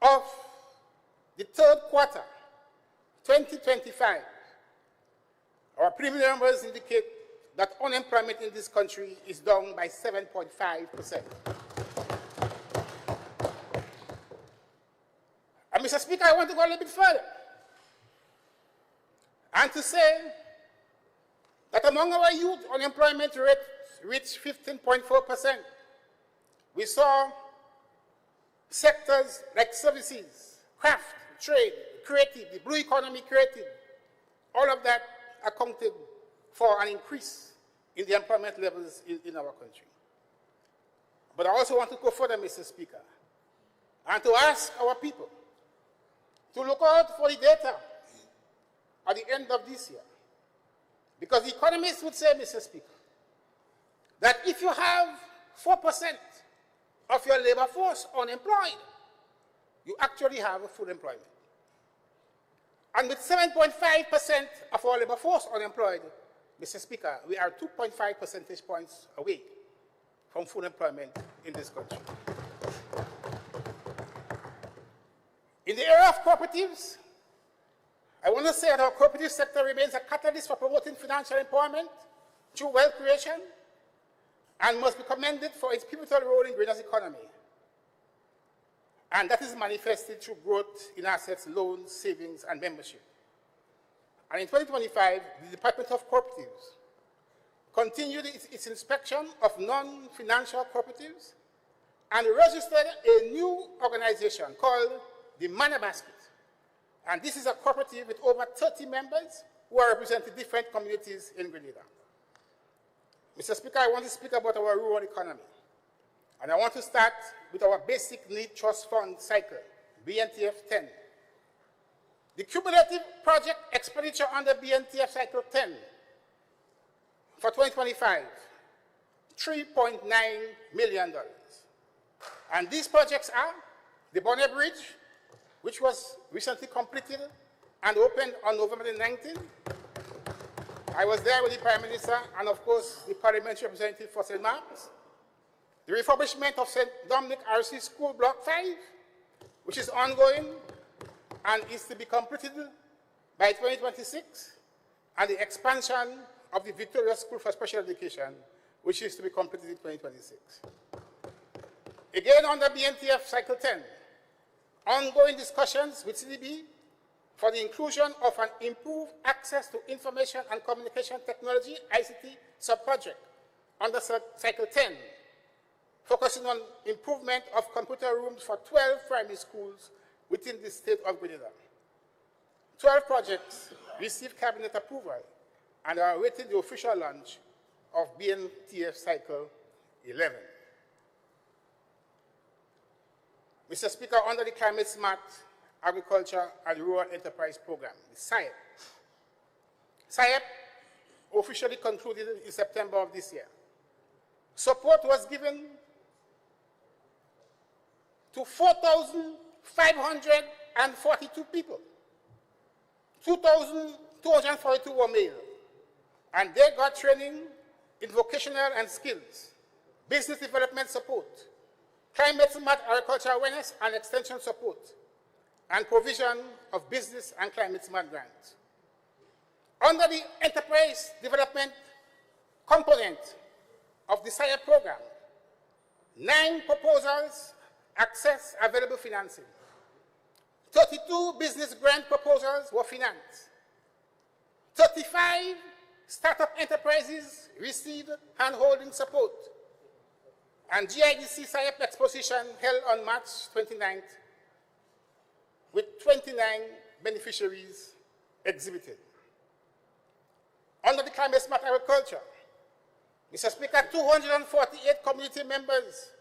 of the third quarter, 2025, our preliminary numbers indicate that unemployment in this country is down by 7.5%. And Mr. Speaker, I want to go a little bit further and to say that among our youth, unemployment rate reached 15.4%. We saw sectors like services, craft, trade, creative, the blue economy creative, all of that accounted for an increase in the employment levels in our country. But I also want to go further, Mr. Speaker, and to ask our people to look out for the data at the end of this year. Because the economists would say, Mr. Speaker, that if you have 4% of your labor force unemployed, you actually have full employment. And with 7.5% of our labor force unemployed, Mr. Speaker, we are 2.5 percentage points away from full employment in this country. In the area of cooperatives, I want to say that our cooperative sector remains a catalyst for promoting financial empowerment through wealth creation and must be commended for its pivotal role in Grenada's economy. And that is manifested through growth in assets, loans, savings, and membership. And in 2025, the Department of Cooperatives continued its inspection of non-financial cooperatives and registered a new organization called the Manna Basket. And this is a cooperative with over 30 members who are representing different communities in Grenada. Mr. Speaker, I want to speak about our rural economy. And I want to start with our Basic Need Trust Fund cycle, BNTF 10. The cumulative project expenditure under BNTF cycle 10 for 2025, $3.9 million. And these projects are the Bonnet Bridge, which was recently completed and opened on November the 19th. I was there with the Prime Minister and, of course, the Parliamentary Representative for St. Mark's. The refurbishment of St. Dominic RC School Block 5, which is ongoing and is to be completed by 2026, and the expansion of the Victoria School for Special Education, which is to be completed in 2026. Again, under BNTF Cycle 10, ongoing discussions with CDB for the inclusion of an improved access to information and communication technology, ICT, sub-project under Cycle 10, focusing on improvement of computer rooms for 12 primary schools within the state of Grenada. 12 projects received cabinet approval and are awaiting the official launch of BNTF Cycle 11. Mr. Speaker, under the Climate Smart Agriculture and Rural Enterprise Program, the SIAP. SIAP officially concluded in September of this year. Support was given to 4,542 people. 2,242 were male, and they got training in vocational and skills, business development support, climate smart agriculture awareness and extension support, and provision of business and climate smart grants. Under the enterprise development component of the SIAP program, 9 proposals access available financing. 32 business grant proposals were financed. 35 startup enterprises received hand-holding support. And GIDC SIAP exposition held on March 29th with 29 beneficiaries exhibited. Under the Climate Smart Agriculture, Mr. Speaker, 248 community members,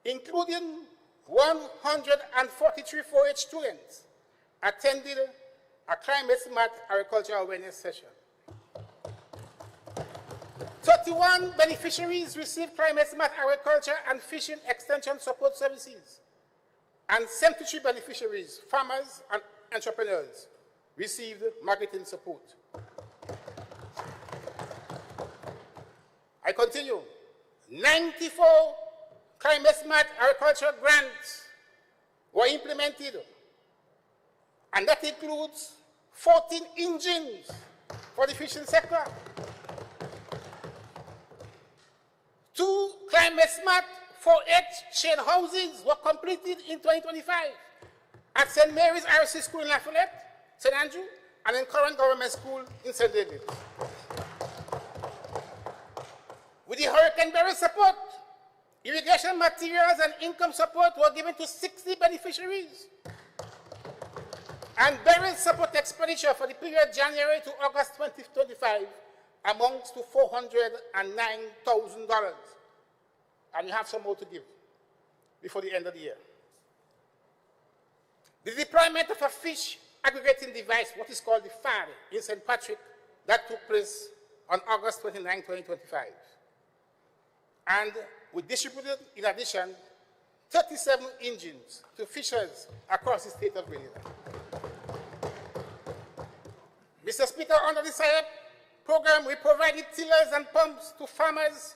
including 143 4-H students, attended a Climate Smart Agriculture awareness session. 31 beneficiaries received Climate Smart Agriculture and Fishing Extension Support Services, and 73 beneficiaries, farmers and entrepreneurs, received marketing support. I continue. 94 Climate Smart Agriculture grants were implemented, and that includes 14 engines for the fishing sector, 2 Climate Smart 4-H shade houses were completed in 2025 at St. Mary's RC School in Lafayette, St. Andrew, and in Current Government School in St. David. With the Hurricane Beryl support, irrigation materials and income support were given to 60 beneficiaries. And Beryl support expenditure for the period January to August 2025 amounts to $409,000. And you have some more to give before the end of the year. The deployment of a fish aggregating device, what is called the FAD, in St. Patrick, that took place on August 29, 2025. And we distributed, in addition, 37 engines to fishers across the state of Maryland. Mr. Speaker, under the SIAP program, we provided tillers and pumps to farmers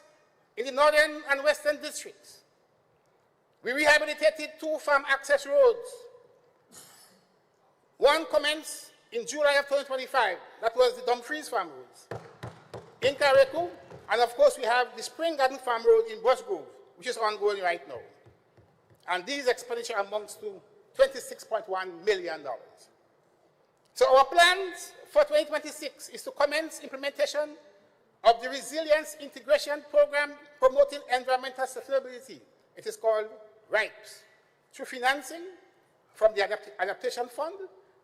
in the northern and western districts. We rehabilitated 2 farm access roads. One commenced in July of 2025. That was the Dumfries Farm Roads in Carriacou. And of course, we have the Spring Garden Farm Road in Bush Grove, which is ongoing right now. And these expenditure amounts to $26.1 million. So our plans for 2026 is to commence implementation of the Resilience Integration Program promoting environmental sustainability. It is called RIPES, through financing from the Adaptation Fund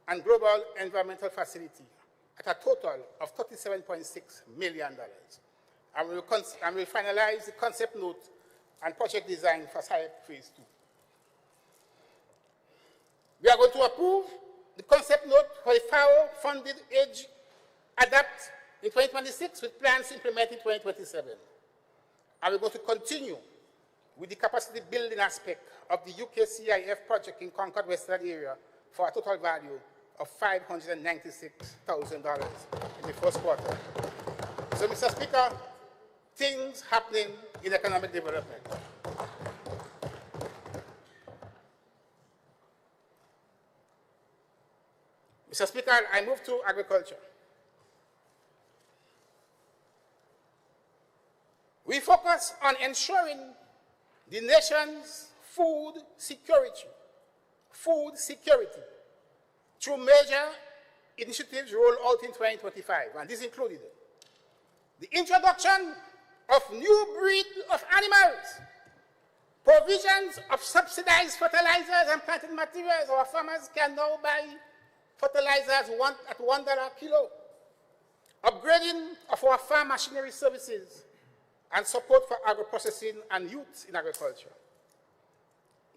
and Global Environmental Facility at a total of $37.6 million. And we'll finalize the concept note and project design for SIAP Phase 2. We are going to approve the concept note for the FAO-funded Age Adapt in 2026 with plans to implement in 2027. And we're going to continue with the capacity building aspect of the UKCIF project in Concord Western area for a total value of $596,000 in the first quarter. So, Mr. Speaker, things happening in economic development. Mr. Speaker, I move to agriculture. We focus on ensuring the nation's food security through major initiatives rolled out in 2025, and this included the introduction of new breed of animals, provisions of subsidized fertilizers and planting materials. Our farmers can now buy fertilizers at $1 a kilo, upgrading of our farm machinery services, and support for agro-processing and youth in agriculture.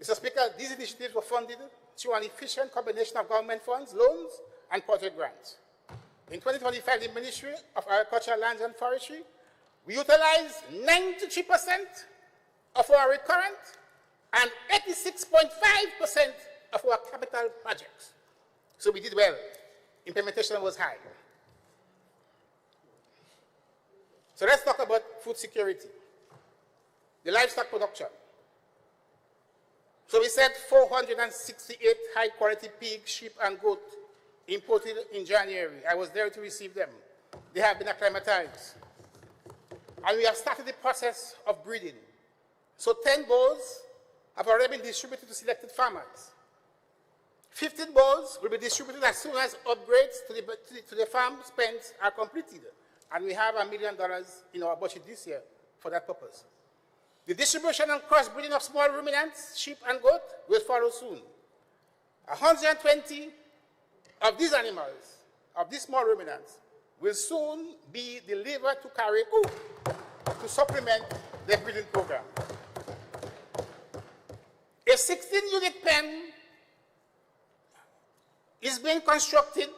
Mr. Speaker, these initiatives were funded through an efficient combination of government funds, loans, and project grants. In 2025, the Ministry of Agriculture, Lands and Forestry, we utilized 93% of our recurrent and 86.5% of our capital projects. So we did well. Implementation was high. So let's talk about food security. The livestock production. So we said 468 high-quality pig, sheep, and goat imported in January. I was there to receive them. They have been acclimatized. And we have started the process of breeding. So 10 bulls have already been distributed to selected farmers. 15 bulls will be distributed as soon as upgrades to the farm spends are completed. And we have $1 million in our budget this year for that purpose. The distribution and crossbreeding of small ruminants, sheep and goat, will follow soon. 120 of these animals, of these small ruminants, will soon be delivered to Carriacou to supplement their breeding program. A 16-unit pen is being constructed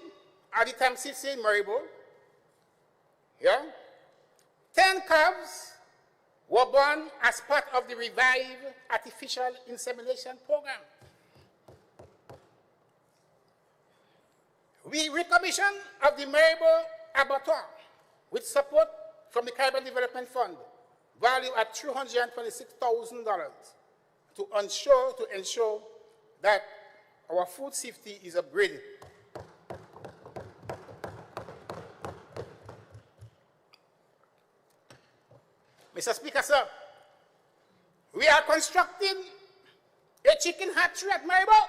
at the TAMCC in Maribo. Yeah? 10 calves were born as part of the Revive Artificial Insemination Program. We recommissioned of the Maribo Abattoir with support from the Caribbean Development Fund, valued at $326,000 to ensure that our food safety is upgraded. Mr. Speaker, sir, we are constructing a chicken hatchery at Maribo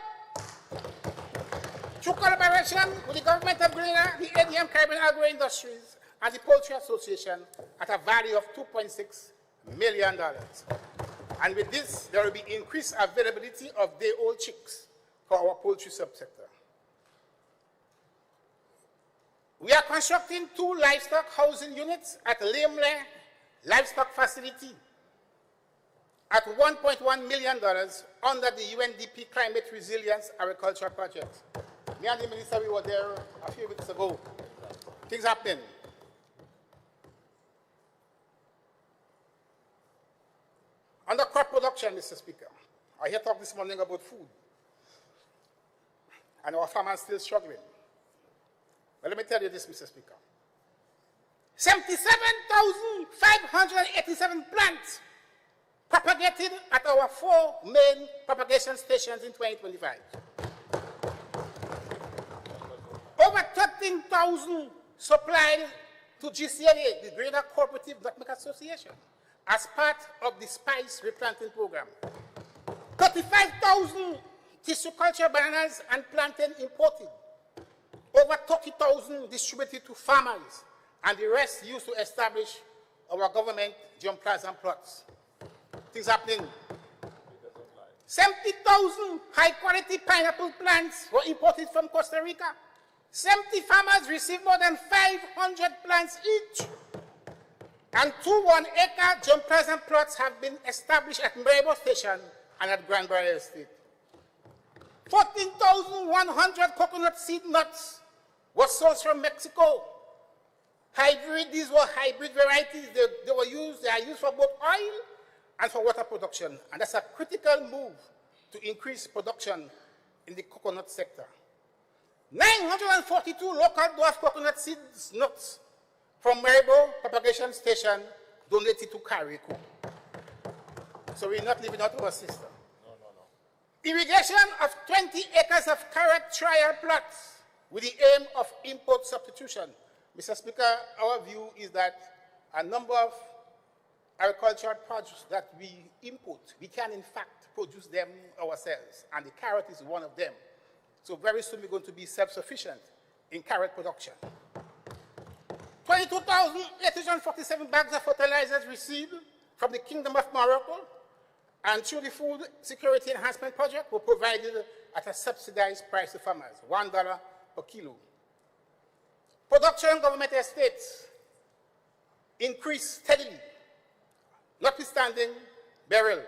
through collaboration with the government of Grenada, the ADM Caribbean Agro Industries, and the Poultry Association at a value of $2.6 million. And with this, there will be increased availability of day-old chicks for our poultry subsector. We are constructing 2 livestock housing units at Limle Livestock Facility at $1.1 million under the UNDP Climate Resilience Agriculture Project. Me and the minister, we were there a few weeks ago. Things happening. Under crop production, Mr. Speaker, I hear talk this morning about food. And our farmers still struggling. But let me tell you this, Mr. Speaker. 77,587 plants propagated at our 4 main propagation stations in 2025. Over 13,000 supplied to GCNA, the Greater Cooperative Nutmeg Association, as part of the spice replanting program. 35,000 tissue culture bananas and plantain imported. Over 30,000 distributed to farmers, and the rest used to establish our government germplasm plots. Things happening. 70,000 high-quality pineapple plants were imported from Costa Rica. 70 farmers received more than 500 plants each. And 2 one-acre germplasm plots have been established at Maribo Station and at Grand Barrier Estate. 14,100 coconut seed nuts were sourced from Mexico. These were hybrid varieties. They are used for both oil and for water production. And that's a critical move to increase production in the coconut sector. 942 local dwarf coconut seeds nuts from Maribo Propagation Station donated to Carriacou. So we're not leaving out our system. Irrigation of 20 acres of carrot trial plots with the aim of import substitution. Mr. Speaker, our view is that a number of agricultural produce that we import, we can in fact produce them ourselves, and the carrot is one of them. So very soon we're going to be self-sufficient in carrot production. 22,847 bags of fertilizers received from the Kingdom of Morocco and through the Food Security Enhancement Project were provided at a subsidized price to farmers, $1 per kilo. Production government estates increased steadily, notwithstanding beryl.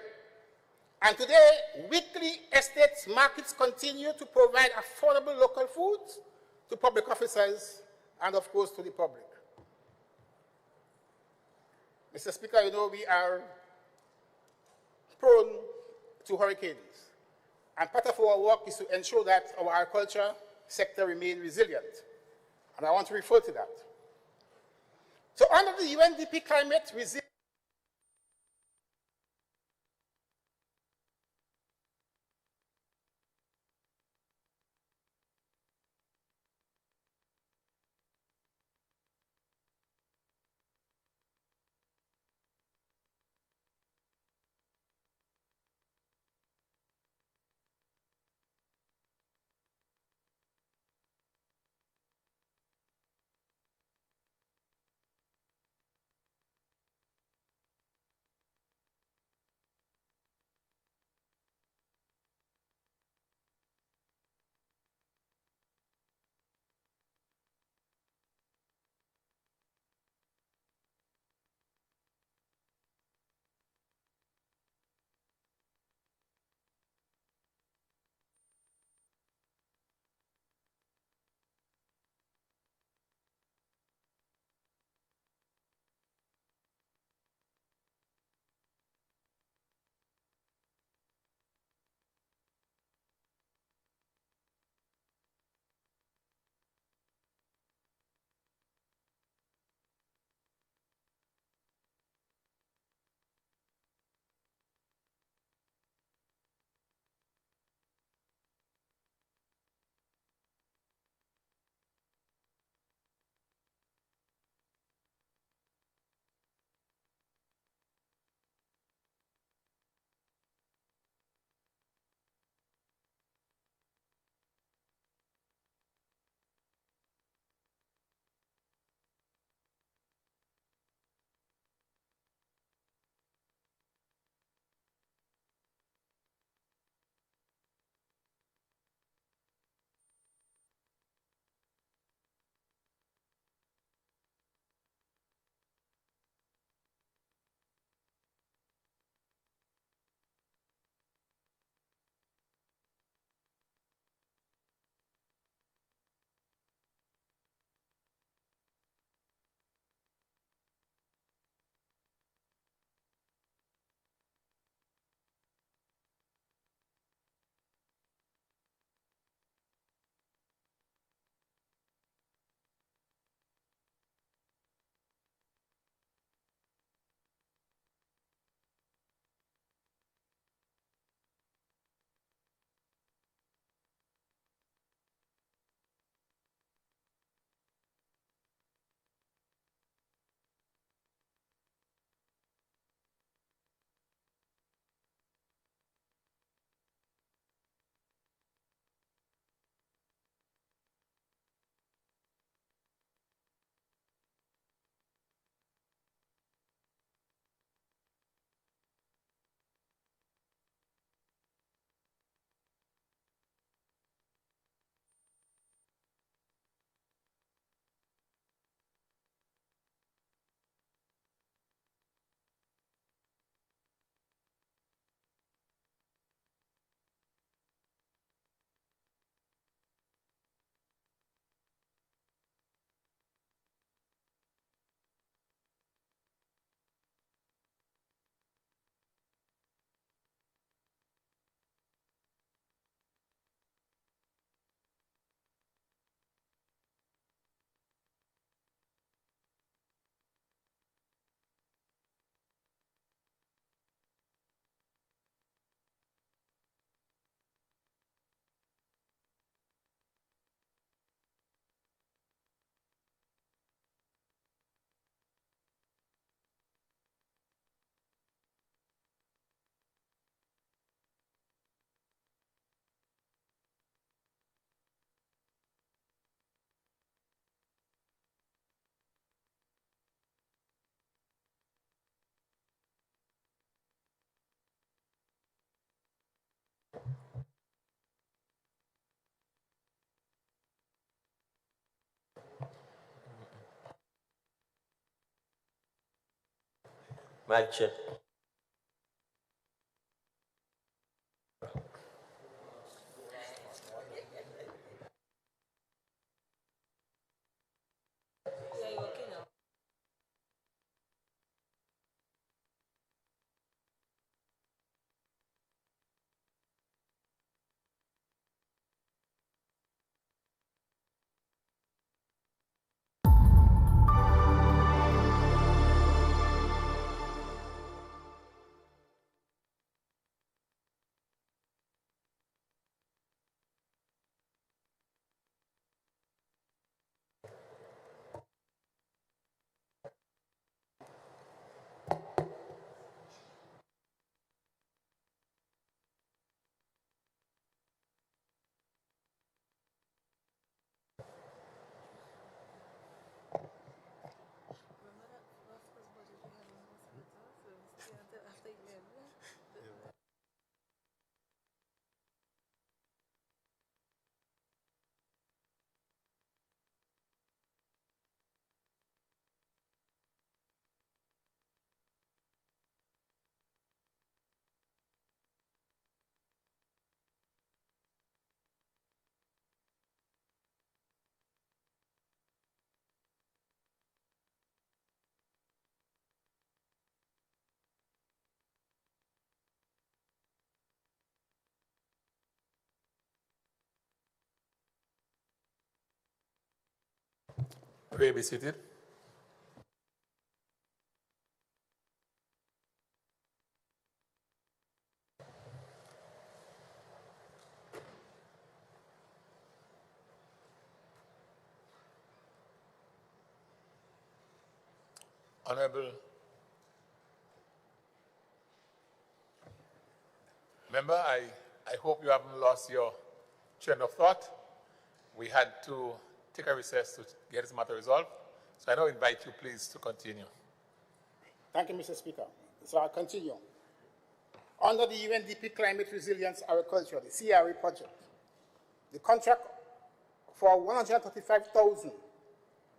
And today, weekly estates markets continue to provide affordable local foods to public officers and, of course, to the public. Mr. Speaker, you know we are prone to hurricanes. And part of our work is to ensure that our agriculture sector remains resilient. And I want to refer to that. So under the UNDP Climate Resilience, Madam Chair. Pray be seated. Honorable member, I hope you haven't lost your train of thought. We had to take a recess to get this matter resolved. So I now invite you, please, to continue. Thank you, Mr. Speaker. So I'll continue. Under the UNDP Climate Resilience Agriculture, the CRA project, the contract for $135,000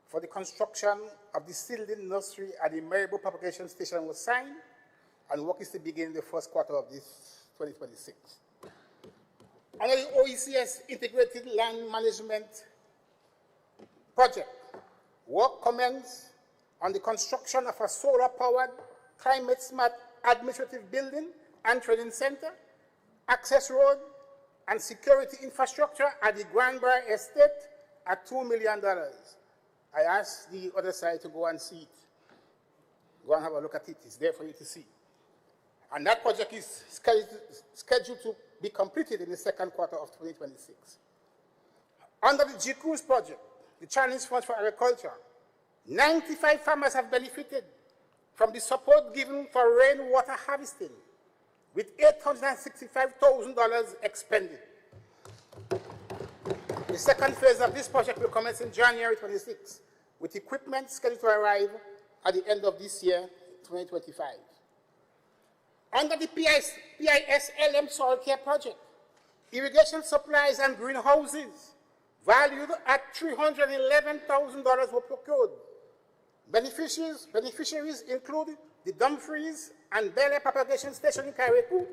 for the construction of the seedling nursery at the Maribo Propagation Station was signed, and work is to begin in the first quarter of this 2026. Under the OECS Integrated Land Management Project, work commenced on the construction of a solar-powered, climate-smart administrative building and training center, access road, and security infrastructure at the Granbury Estate at $2 million. I asked the other side to go and see it. Go and have a look at it. It's there for you to see. And that project is scheduled to be completed in the second quarter of 2026. Under the GCRUISE project, the Challenge Fund for Agriculture, 95 farmers have benefited from the support given for rainwater harvesting, with $865,000 expended. The second phase of this project will commence in January 26, with equipment scheduled to arrive at the end of this year, 2025. Under the PISLM Soil Care Project, irrigation supplies and greenhouses valued at $311,000 were procured. Beneficiaries include the Dumfries and Bel Air Propagation Station in Carriacou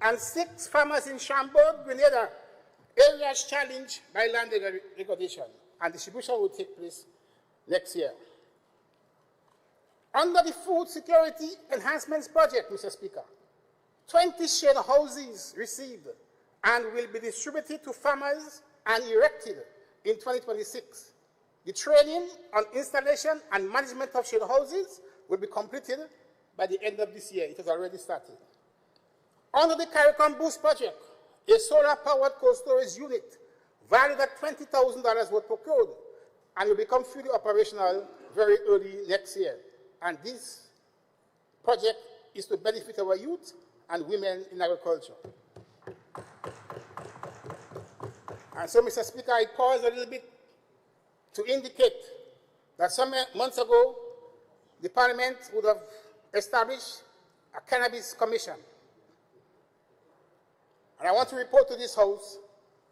and 6 farmers in Chambord, Grenada, areas challenged by land degradation, and distribution will take place next year. Under the Food Security Enhancements Project, Mr. Speaker, 20 shade houses received and will be distributed to farmers and erected in 2026. The training on installation and management of shade houses will be completed by the end of this year. It has already started. Under the CARICOM Boost project, a solar-powered cold storage unit valued at $20,000 was procured and will become fully operational very early next year. And this project is to benefit our youth and women in agriculture. And so, Mr. Speaker, I pause a little bit to indicate that some months ago, the Parliament would have established a cannabis commission. And I want to report to this House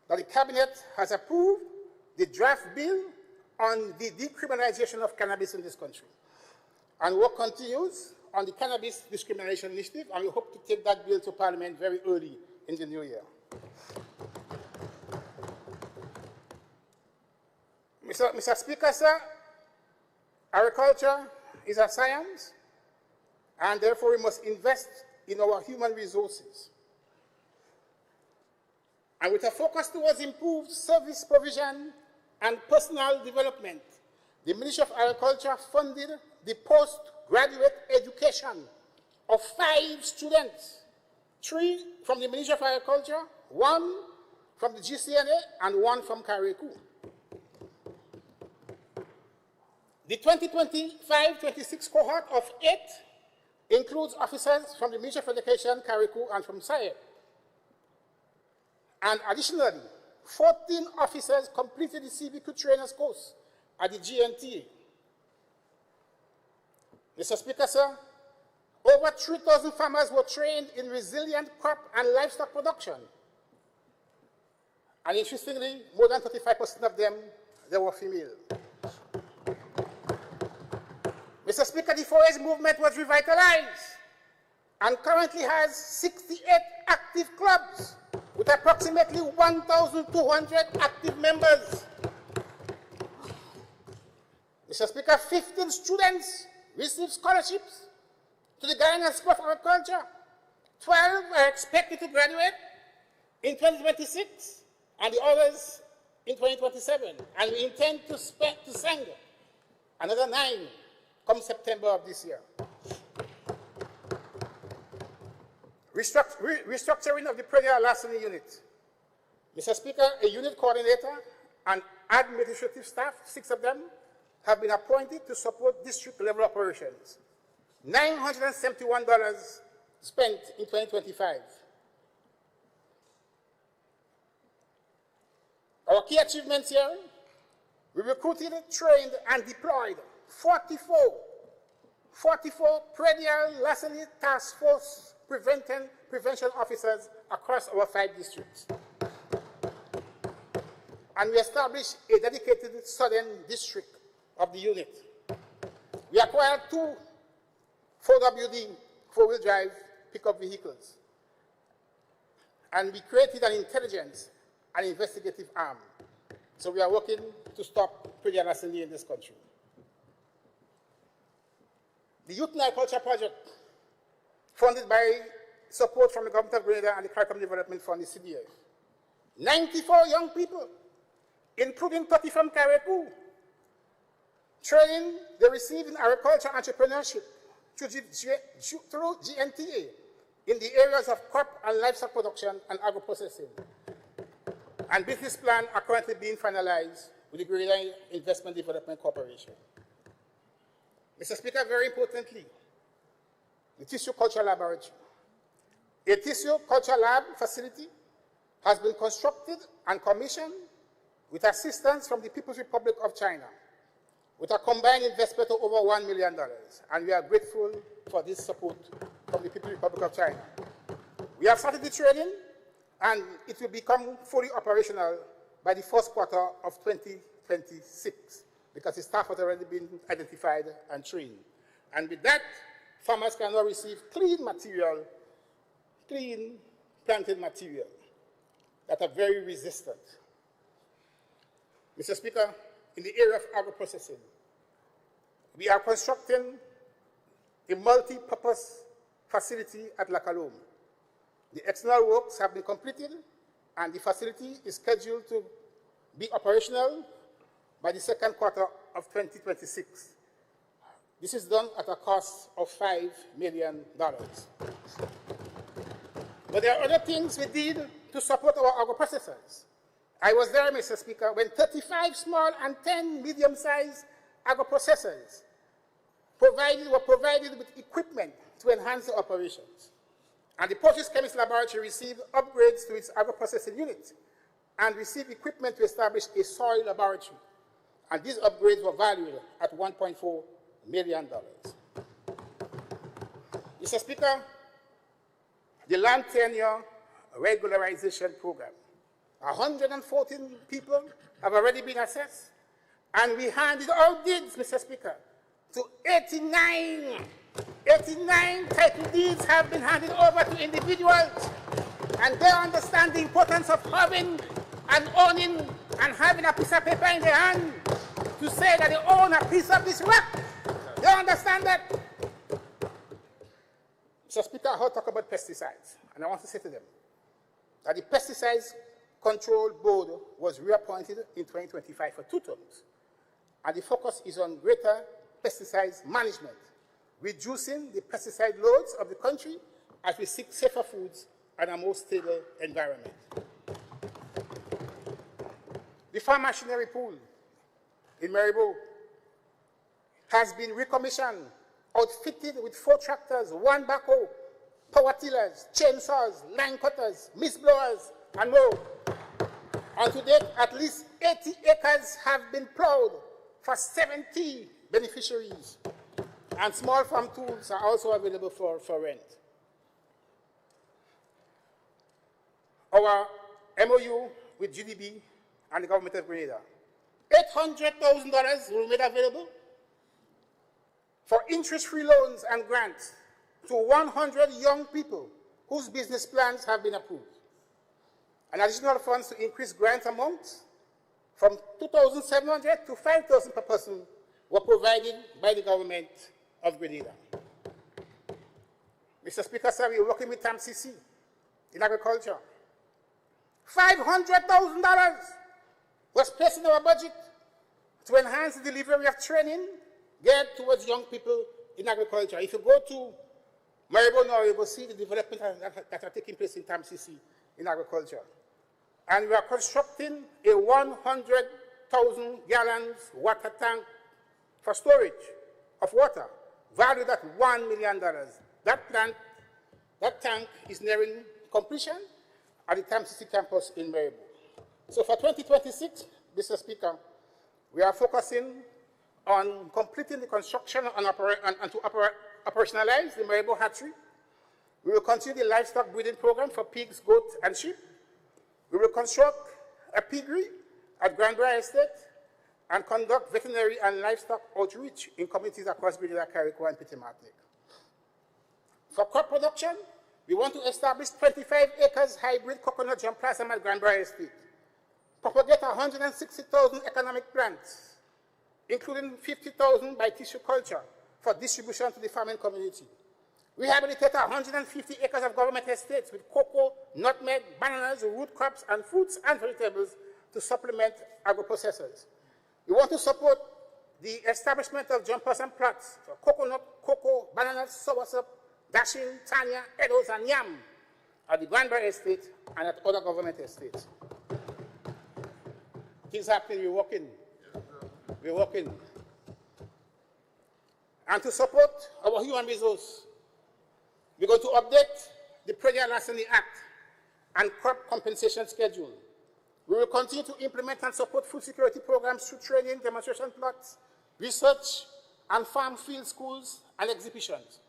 that the Cabinet has approved the draft bill on the decriminalization of cannabis in this country. And work continues on the Cannabis Discrimination Initiative, and we hope to take that bill to Parliament very early in the new year. Mr. Speaker, sir, agriculture is a science, and therefore we must invest in our human resources. And with a focus towards improved service provision and personal development, the Ministry of Agriculture funded the postgraduate education of 5 students, 3 from the Ministry of Agriculture, 1 from the GCNA, and 1 from Carriacou. The 2025-26 cohort of 8 includes officers from the Ministry of Education, Carriacou, and from SAEB. And additionally, 14 officers completed the CBQ trainers course at the GNTA. Mr. Speaker, sir, over 3,000 farmers were trained in resilient crop and livestock production. And interestingly, more than 35% of them, they were female. Mr. Speaker, the forest movement was revitalized and currently has 68 active clubs with approximately 1,200 active members. Mr. Speaker, 15 students received scholarships to the Guyana School of Agriculture. 12 are expected to graduate in 2026 and the others in 2027. And we intend to send another 9 come September of this year. Restructuring of the Premier Larceny Unit. Mr. Speaker, a unit coordinator and administrative staff, 6 of them, have been appointed to support district-level operations. $971 spent in 2025. Our key achievements here, we recruited, trained, and deployed 44 Premier Larceny Task Force prevention officers across our 5 districts. And we established a dedicated southern district of the unit. We acquired 2 4WD, 4-wheel drive pickup vehicles. And we created an intelligence and investigative arm. So we are working to stop Premier Larceny in this country. The Youth and Agriculture Project, funded by support from the Government of Grenada and the CARICOM Development Fund, the CDA. 94 young people, including 30 from Carriacou. Training they receive in agriculture entrepreneurship through GNTA in the areas of crop and livestock production and agro-processing. And business plans are currently being finalized with the Grenada Investment Development Corporation. Mr. Speaker, very importantly, the Tissue Culture Laboratory. A tissue culture lab facility has been constructed and commissioned with assistance from the People's Republic of China, with a combined investment of over $1 million. And we are grateful for this support from the People's Republic of China. We have started the training, and it will become fully operational by the first quarter of 2026, because the staff has already been identified and trained. And with that, farmers can now receive clean material, clean planted material that are very resistant. Mr. Speaker, in the area of agro-processing, we are constructing a multi-purpose facility at La Calome. The external works have been completed, and the facility is scheduled to be operational by the second quarter of 2026. This is done at a cost of $5 million. But there are other things we did to support our agro-processors. I was there, Mr. Speaker, when 35 small and 10 medium-sized agro-processors were provided with equipment to enhance their operations. And the Portuguese Chemist Laboratory received upgrades to its agro-processing unit and received equipment to establish a soil laboratory. And these upgrades were valued at $1.4 million. Mr. Speaker, the land tenure regularization program. 114 people have already been assessed, and we handed out deeds, Mr. Speaker, to 89. 89 title deeds have been handed over to individuals, and they understand the importance of having and owning and having a piece of paper in their hand to say that they own a piece of this rock. They understand that. Mr. Speaker, I heard talk about pesticides, and I want to say to them that the Pesticides Control Board was reappointed in 2025 for 2 terms, and the focus is on greater pesticides management, reducing the pesticide loads of the country as we seek safer foods and a more stable environment. The farm machinery pool in Maribo has been recommissioned, outfitted with 4 tractors, 1 backhoe, power tillers, chainsaws, line cutters, mist blowers, and more. And to date, at least 80 acres have been plowed for 70 beneficiaries. And small farm tools are also available for rent. Our MOU with GDB and the Government of Grenada, $800,000 were made available for interest-free loans and grants to 100 young people whose business plans have been approved. And additional funds to increase grant amounts from $2,700 to $5,000 per person were provided by the Government of Grenada. Mr. Speaker, sir, we are working with TAMCC in agriculture. $500,000 was placed in our budget to enhance the delivery of training geared towards young people in agriculture. If you go to Maribor now, you will see the development that are taking place in TAMCC in agriculture. And we are constructing a 100,000 gallons water tank for storage of water, valued at $1 million. That tank is nearing completion at the TAMCC campus in Maribor. So for 2026, Mr. Speaker, we are focusing on completing the construction and to operationalize the Maribor hatchery. We will continue the livestock breeding program for pigs, goats, and sheep. We will construct a piggery at Granbrier Estate and conduct veterinary and livestock outreach in communities across Brigadier Carriacou and Petit Martinique. For crop production, we want to establish 25 acres hybrid coconut germplasm at Granbrier Estate, propagate 160,000 economic plants, including 50,000 by tissue culture for distribution to the farming community. Rehabilitate 150 acres of government estates with cocoa, nutmeg, bananas, root crops, and fruits and vegetables to supplement agro-processors. We want to support the establishment of jumpers and plots for coconut, cocoa, bananas, soursop, dashing, tanya, edos, and yam at the Granbrier Estate and at other government estates. Things happening, we're working. We're working. And to support our human resource, we're going to update the Predial Licensing Act and crop compensation schedule. We will continue to implement and support food security programs through training, demonstration plots, research, and farm field schools and exhibitions.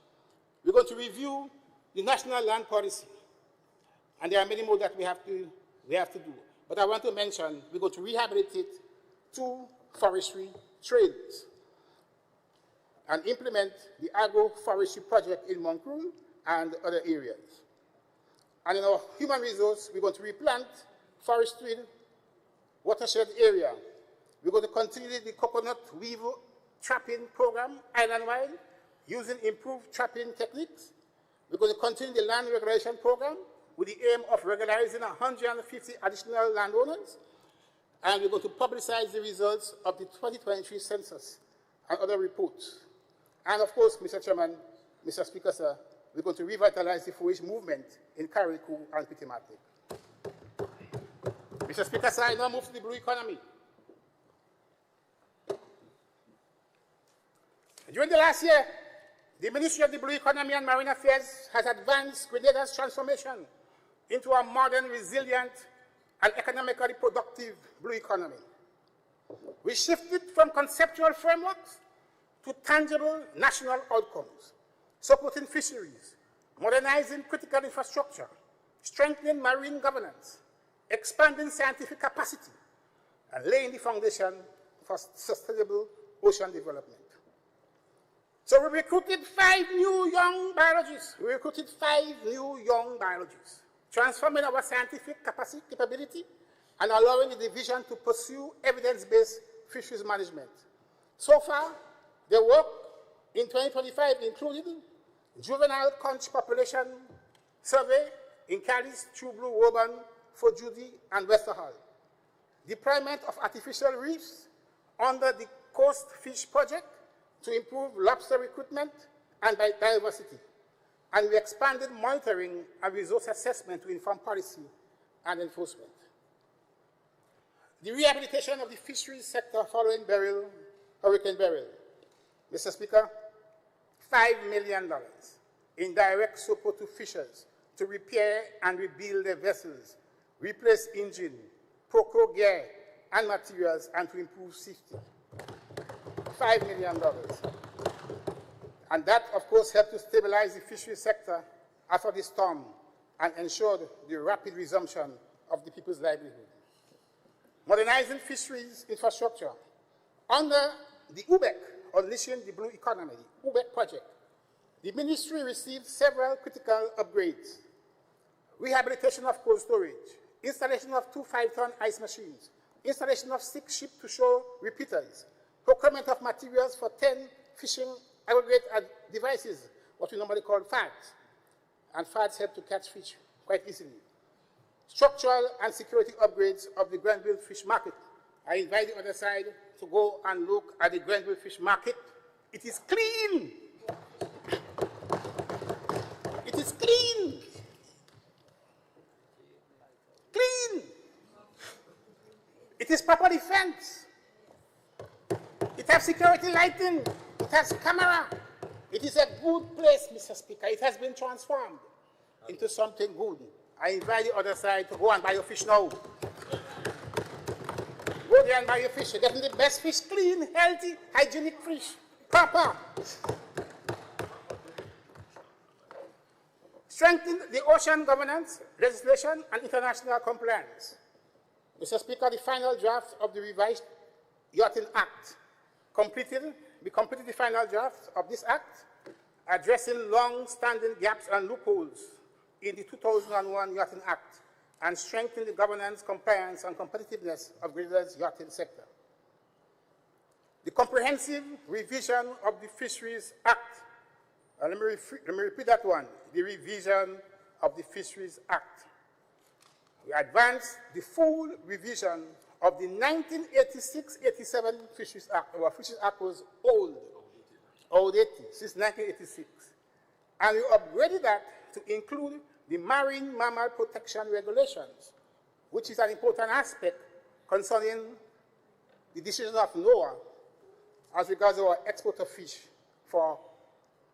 We're going to review the national land policy, and there are many more that we have to do. But I want to mention we're going to rehabilitate 2 forestry trails and implement the agroforestry project in Moncroon and other areas. And in our human resource, we're going to replant forestry watershed area. We're going to continue the coconut weevil trapping program island-wide using improved trapping techniques. We're going to continue the land regulation program with the aim of regularizing 150 additional landowners. And we're going to publicize the results of the 2023 census and other reports. And of course, Mr. Chairman, Mr. Speaker, sir, we're going to revitalize the forage movement in Carriacou and Petit Martinique. Mr. Speaker, sir, I now move to the blue economy. During the last year, the Ministry of the Blue Economy and Marine Affairs has advanced Grenada's transformation into a modern, resilient, and economically productive blue economy. We shifted from conceptual frameworks to tangible national outcomes, supporting fisheries, modernizing critical infrastructure, strengthening marine governance, expanding scientific capacity, and laying the foundation for sustainable ocean development. So we recruited 5 new young biologists. Transforming our scientific capability and allowing the division to pursue evidence-based fisheries management. So far, the work in 2025 included juvenile conch population survey in Cadiz, True Blue, Woburn, Fort Judy, and Westerhall. Deployment of artificial reefs under the Coast Fish Project to improve lobster recruitment and biodiversity. And we expanded monitoring and resource assessment to inform policy and enforcement. The rehabilitation of the fisheries sector following Hurricane Beryl. Mr. Speaker, $5 million in direct support to fishers to repair and rebuild their vessels, replace engine, procure gear and materials, and to improve safety. $5 million. And that, of course, helped to stabilize the fisheries sector after the storm and ensured the rapid resumption of the people's livelihood. Modernizing fisheries infrastructure. Under the UBEC, Unleashing the Blue Economy, the UBEC project, the ministry received several critical upgrades. Rehabilitation of cold storage, installation of 2 5-ton ice machines, installation of 6 ship-to-shore repeaters, procurement of materials for 10 fishing aggregate devices, what we normally call FADs. And FADs help to catch fish quite easily. Structural and security upgrades of the Granville Fish Market. I invite the other side to go and look at the Granville Fish Market It is clean. It is clean. Clean. It is properly fenced. It has security lighting. It has camera. It is a good place, Mr. Speaker. It has been transformed into something good. I invite the other side to go and buy your fish now. Go there and buy your fish. You're getting the best fish, clean, healthy, hygienic fish, proper. Strengthen the ocean governance, legislation, and international compliance. Mr. Speaker, the final draft of the revised Yachting Act we completed the final draft of this act, addressing long-standing gaps and loopholes in the 2001 Yachting Act and strengthening the governance, compliance, and competitiveness of Grenada's yachting sector. The comprehensive revision of the Fisheries Act, let me repeat that one, the revision of the Fisheries Act. We advanced the full revision of the 1986-87 Fisheries Act. Our Fisheries Act was outdated since 1986. And we upgraded that to include the Marine Mammal Protection Regulations, which is an important aspect concerning the decision of NOAA as regards our export of fish for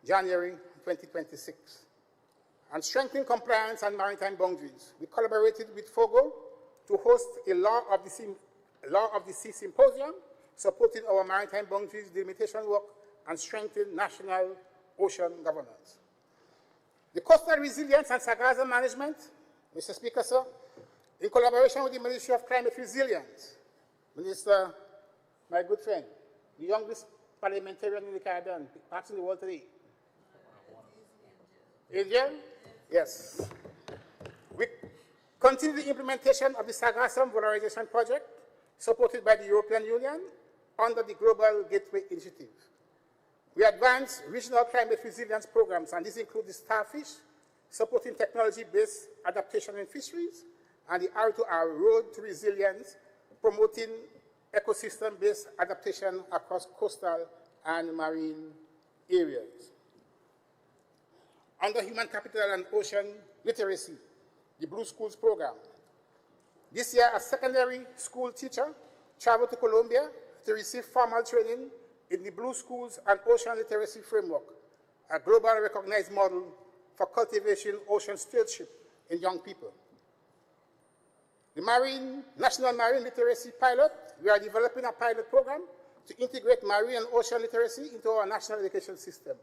January 2026. And strengthening compliance and maritime boundaries. We collaborated with FOGO to host a Law of the Sea Symposium, supporting our maritime boundaries delimitation work and strengthening national ocean governance. The coastal resilience and sargassum management, Mr. Speaker, sir, in collaboration with the Ministry of Climate Resilience, Minister, my good friend, the youngest parliamentarian in the Caribbean, perhaps in the world today. India? Yes. We continue the implementation of the sargassum valorization project, supported by the European Union under the Global Gateway Initiative. We advance regional climate resilience programs, and these include the Starfish, supporting technology-based adaptation in fisheries, and the R2R Road to Resilience, promoting ecosystem-based adaptation across coastal and marine areas. Under Human Capital and Ocean Literacy, the Blue Schools program. This year, a secondary school teacher traveled to Colombia to receive formal training in the Blue Schools and Ocean Literacy Framework, a globally recognized model for cultivating ocean stewardship in young people. The National Marine Literacy Pilot, we are developing a pilot program to integrate marine and ocean literacy into our national education system.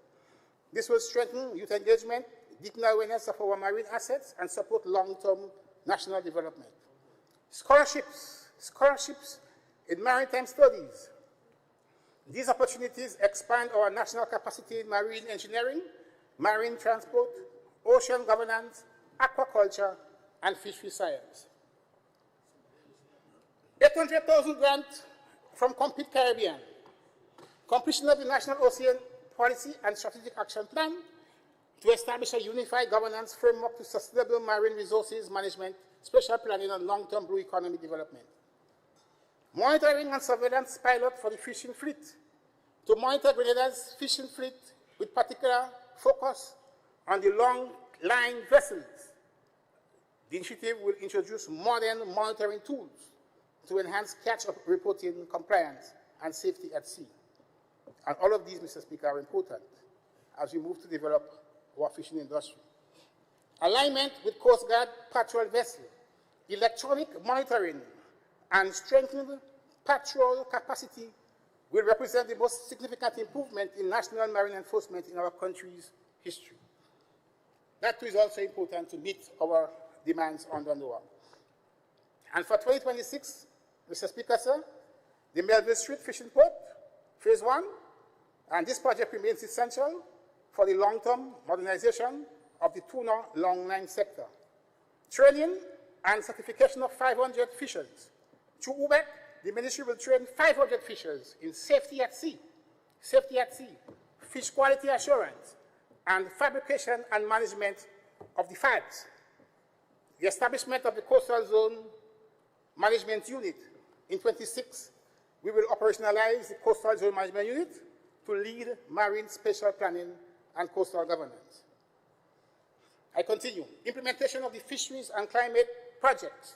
This will strengthen youth engagement, deepen awareness of our marine assets, and support long-term national development. Scholarships in maritime studies. These opportunities expand our national capacity in marine engineering, marine transport, ocean governance, aquaculture, and fishery science. 800,000 grants from Compete Caribbean. Completion of the National Ocean Policy and Strategic Action Plan to establish a unified governance framework to sustainable marine resources management, special planning, and long-term blue economy development. Monitoring and surveillance pilot for the fishing fleet to monitor Grenada's fishing fleet with particular focus on the long-line vessels. The initiative will introduce modern monitoring tools to enhance catch-up reporting, compliance, and safety at sea. And all of these, Mr. Speaker, are important as we move to develop our fishing industry. Alignment with Coast Guard patrol vessels, electronic monitoring, and strengthened patrol capacity will represent the most significant improvement in national marine enforcement in our country's history. That too is also important to meet our demands under NOAA. And for 2026, Mr. Speaker, sir, the Melville Street Fishing Port, Phase 1, and this project remains essential for the long-term modernization of the tuna long-line sector. Training and certification of 500 fishers. Through UBEC, the ministry will train 500 fishers in safety at sea, fish quality assurance, and fabrication and management of the FADs. The establishment of the Coastal Zone Management Unit. In 26, we will operationalize the Coastal Zone Management Unit to lead marine spatial planning and coastal governance. I continue. Implementation of the fisheries and climate projects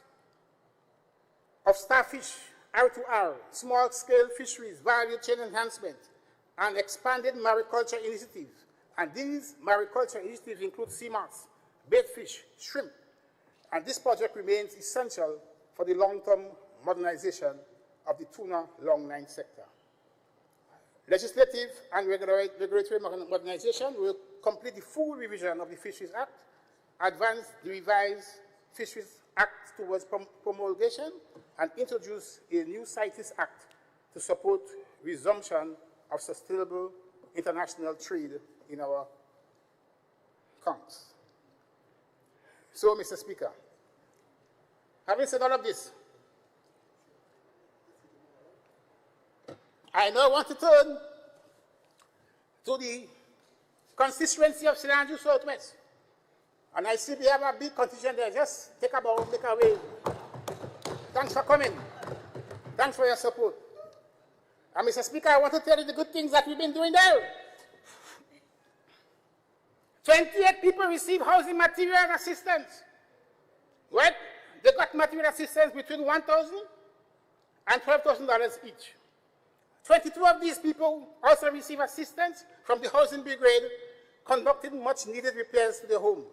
of starfish, R2R, small-scale fisheries, value chain enhancement, and expanded mariculture initiatives. And these mariculture initiatives include sea moss, bait fish, shrimp. And this project remains essential for the long-term modernization of the tuna longline sector. Legislative and regulatory modernization will complete the full revision of the Fisheries Act, advance the revised Fisheries Act towards promulgation, and introduce a new CITES Act to support resumption of sustainable international trade in our accounts. So, Mr. Speaker, having said all of this, I now want to turn to the constituency of St. Andrews Southwest. And I see we have a big contingent there. Just take a bow, make a wave. Thanks for coming. Thanks for your support. And Mr. Speaker, I want to tell you the good things that we've been doing there. 28 people receive housing material assistance. Right? They got material assistance between $1,000 and $12,000 each. 22 of these people also receive assistance from the Housing Brigade, conducting much needed repairs to their home.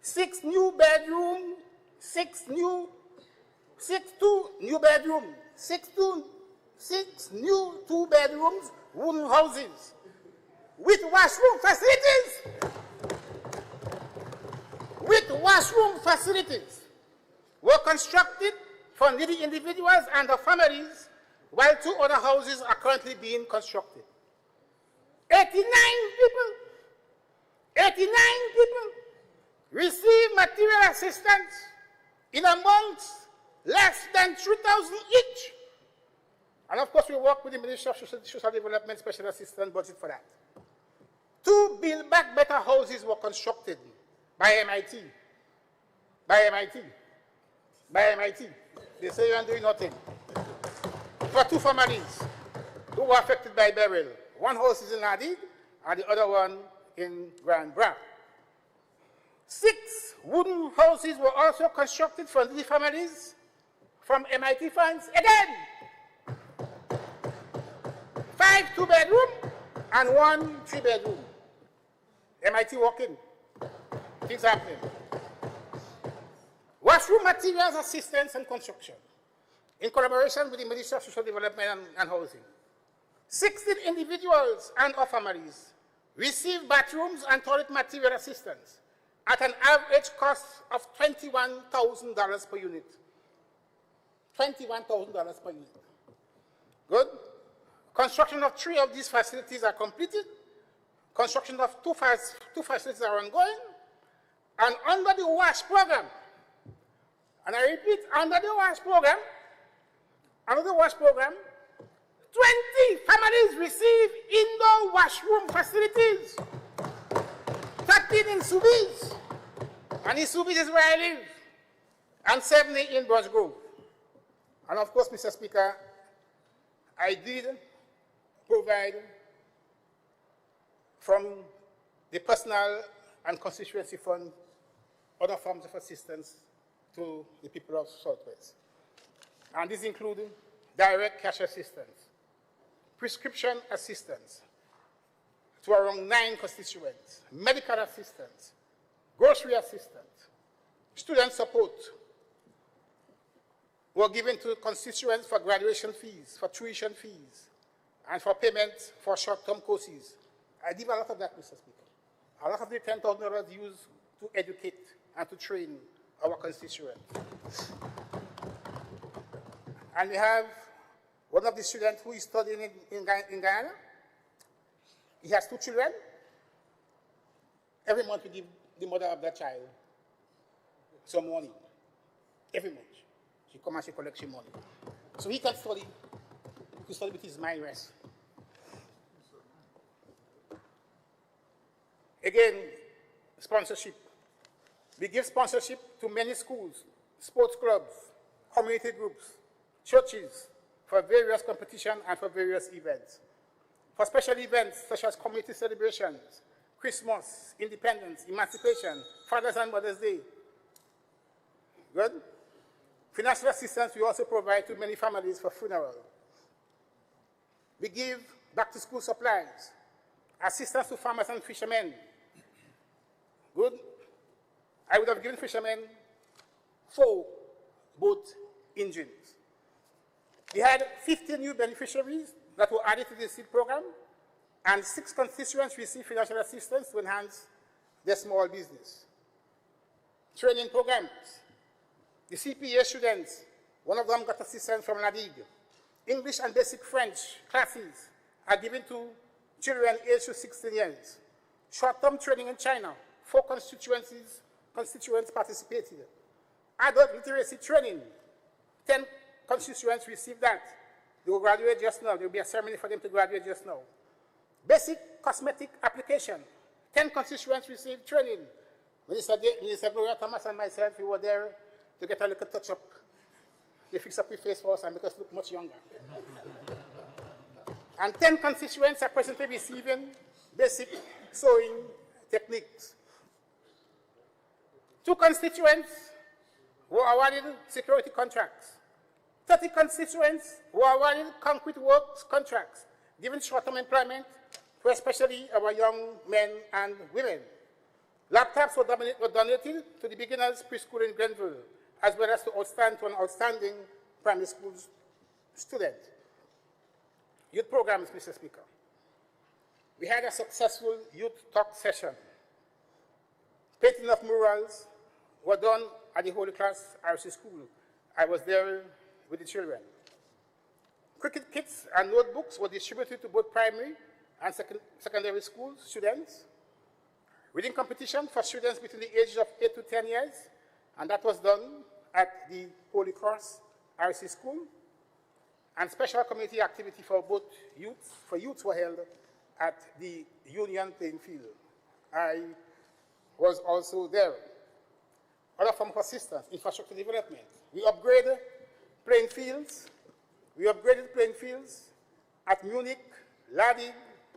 6 new bedrooms, 6 new two-bedrooms, wooden houses with washroom facilities. Were constructed for needy individuals and their families, while 2 other houses are currently being constructed. 89 people receive material assistance in amounts less than $3,000 each. And of course, we work with the Ministry of Social Development Special Assistance budget for that. 2 Build Back Better houses were constructed by MIT. They say you are doing nothing. For 2 families who were affected by beryl. One house is in Hadid and the other one in Grand Bras. 6 wooden houses were also constructed for the families from MIT funds again. 5 2-bedroom and 1 3-bedroom. MIT working. Things happening. Washroom materials assistance and construction, in collaboration with the Ministry of Social Development and Housing. 16 individuals and or families receive bathrooms and toilet material assistance at an average cost of $21,000 per unit. $21,000 per unit. Good. Construction of 3 of these facilities are completed. Construction of 2 facilities are ongoing. And under the WASH program, and I repeat, under the WASH program, 20 families receive indoor washroom facilities. 13 in Subies, and in Subies is where I live, and 70 in Brush Grove. And of course, Mr. Speaker, I did provide from the personal and constituency fund other forms of assistance to the people of Southwest. And these include direct cash assistance, prescription assistance to around 9 constituents, medical assistance, grocery assistance, student support were given to constituents for graduation fees, for tuition fees, and for payments for short-term courses. I did a lot of that, Mr. Speaker. A lot of the $10,000 used to educate and to train our constituents. And we have one of the students who is studying in Guyana. He has 2 children. Every month we give the mother of that child some money. Every month. She comes and she collects some money. So he can study. He can study with his mind rest. Again, sponsorship. We give sponsorship to many schools, sports clubs, community groups, churches, for various competitions and for various events. for special events such as community celebrations, Christmas, Independence, Emancipation, Father's and Mother's Day. Good? Financial assistance we also provide to many families for funeral. We give back-to-school supplies, assistance to farmers and fishermen. Good? I would have given fishermen 4 boat engines. We had 50 new beneficiaries that were added to the seed program, and 6 constituents received financial assistance to enhance their small business. Training programs. The CPA students, one of them got assistance from NADIG. English and basic French classes are given to children aged to 16 years. Short-term training in China, 4 constituents participated. Adult literacy training, 10 constituents received that. They will graduate just now. There will be a ceremony for them to graduate just now. Basic cosmetic application, 10 constituents received training. Minister Gloria Thomas and myself, we were there to get a little touch-up. They fix up your face for us and make us look much younger. And 10 constituents are presently receiving basic sewing techniques. 2 constituents were awarded security contracts. 30 constituents were awarded concrete works contracts, giving short-term employment to especially our young men and women. Laptops were donated to the beginners preschool in Grenville, as well as to an outstanding primary school student. Youth programs, Mr. Speaker. We had a successful youth talk session. Painting of murals were done at the Holy Cross RC School. I was there with the children. Cricket kits and notebooks were distributed to both primary and secondary school students. Reading competition for students between the ages of 8 to 10 years, and that was done at the Holy Cross RC School. And special community activity for both youths were held at the Union playing field. I was also there. Other form of assistance, infrastructure development. We upgraded playing fields. We upgraded playing fields at Munich, Ladi,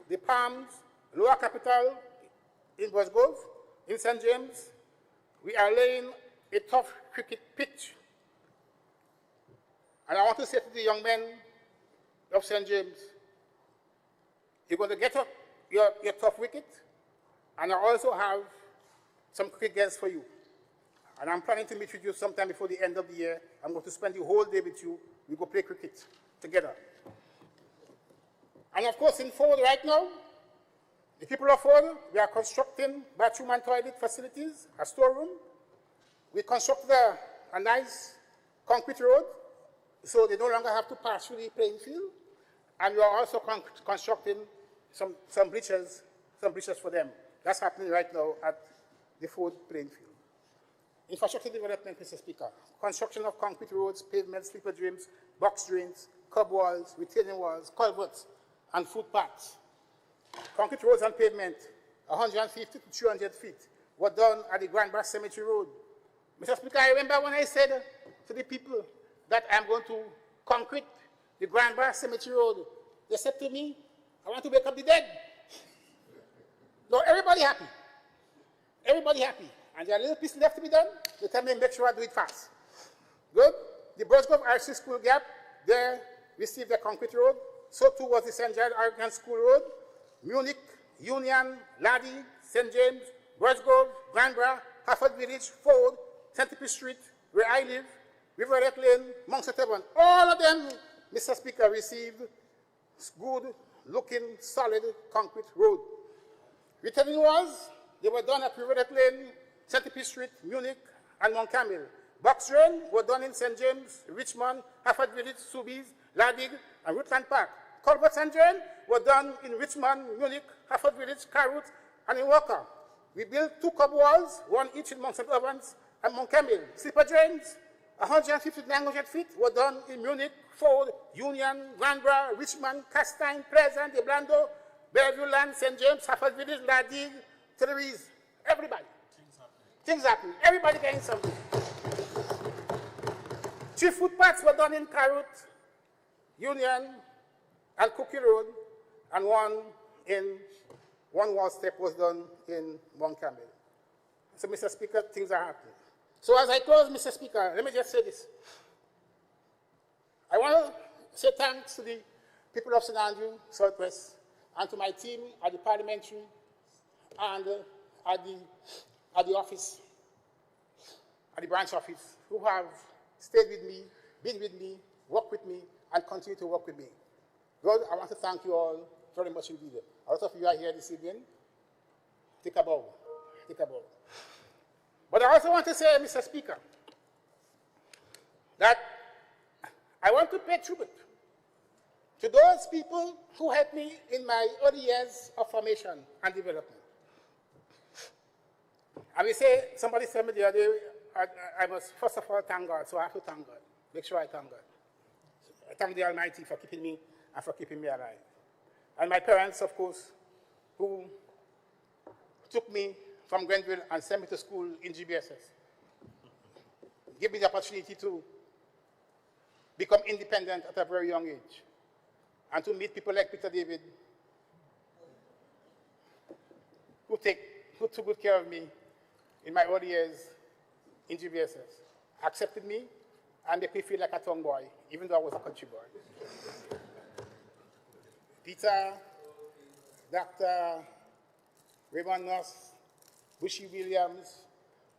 the Palms, Lower Capital, in Bosgrove, in St. James. We are laying a tough cricket pitch. And I want to say to the young men of St. James, you're going to get up your tough wicket, and I also have some cricket games for you. And I'm planning to meet with you sometime before the end of the year. I'm going to spend the whole day with you. We go play cricket together. And of course, in Ford right now, the people of Ford, we are constructing bathroom and toilet facilities, a storeroom. We constructed a nice concrete road, so they no longer have to pass through the playing field. And we are also constructing some bleachers for them. That's happening right now at the Ford playing field. Infrastructure development, Mr. Speaker. Construction of concrete roads, pavements, slipper drains, box drains, curb walls, retaining walls, culverts, and footpaths. Concrete roads and pavement, 150 to 200 feet, were done at the Grand Brass Cemetery Road. Mr. Speaker, I remember when I said to the people that I'm going to concrete the Grand Brass Cemetery Road, they said to me, I want to wake up the dead. No, everybody happy. Everybody happy. And there are little pieces left to be done. They tell me, make sure I do it fast. Good? The Bosgrove RC School Gap, there received a concrete road. So too was the St. Giles American School Road. Munich, Union, Ladi, St. James, Bosgrove, Granbra, Harford Village, Ford, Centipede Street, where I live, Riverette Lane, Monkset Heaven. All of them, Mr. Speaker, received good-looking, solid concrete road. Retaining walls, they were done at Riverette Lane, Centipede Street, Munich, and Mount Camel. Box drain were done in St. James, Richmond, Harford Village, Sobeys, Ladig, and Rutland Park. Culverts and drain were done in Richmond, Munich, Harford Village, Carroot, and in Walker. We built 2 curb walls, one each in Mount St. Evans and Mount Camel. Slipper drains, 150 to 900 feet, were done in Munich, Ford, Union, Granbra, Richmond, Castine, Pleasant, Eblando, Bellevue Land, St. James, Harford Village, Ladig, Telerise. Everybody. Things happen. Everybody getting something. 3 footpaths were done in Carroot, Union, and Cookie Road. and one wall step was done in Mount Campbell. So, Mr. Speaker, things are happening. So as I close, Mr. Speaker, let me just say this. I want to say thanks to the people of St. Andrew, Southwest, and to my team at the parliamentary and at the office, at the branch office, who have stayed with me, been with me, worked with me, and continue to work with me. God, I want to thank you all very much indeed. A lot of you are here this evening. Take a bow. Take a bow. But I also want to say, Mr. Speaker, that I want to pay tribute to those people who helped me in my early years of formation and development. I will say, somebody said me the other day, I must first of all thank God, so I have to thank God. Make sure I thank God. I thank the Almighty for keeping me and for keeping me alive. And my parents, of course, who took me from Grenville and sent me to school in GBSS. Give me the opportunity to become independent at a very young age and to meet people like Peter David, who took good care of me in my early years in GBSS, accepted me and made me feel like a town boy, even though I was a country boy. Peter, Dr. Raymond Noss, Bushy Williams,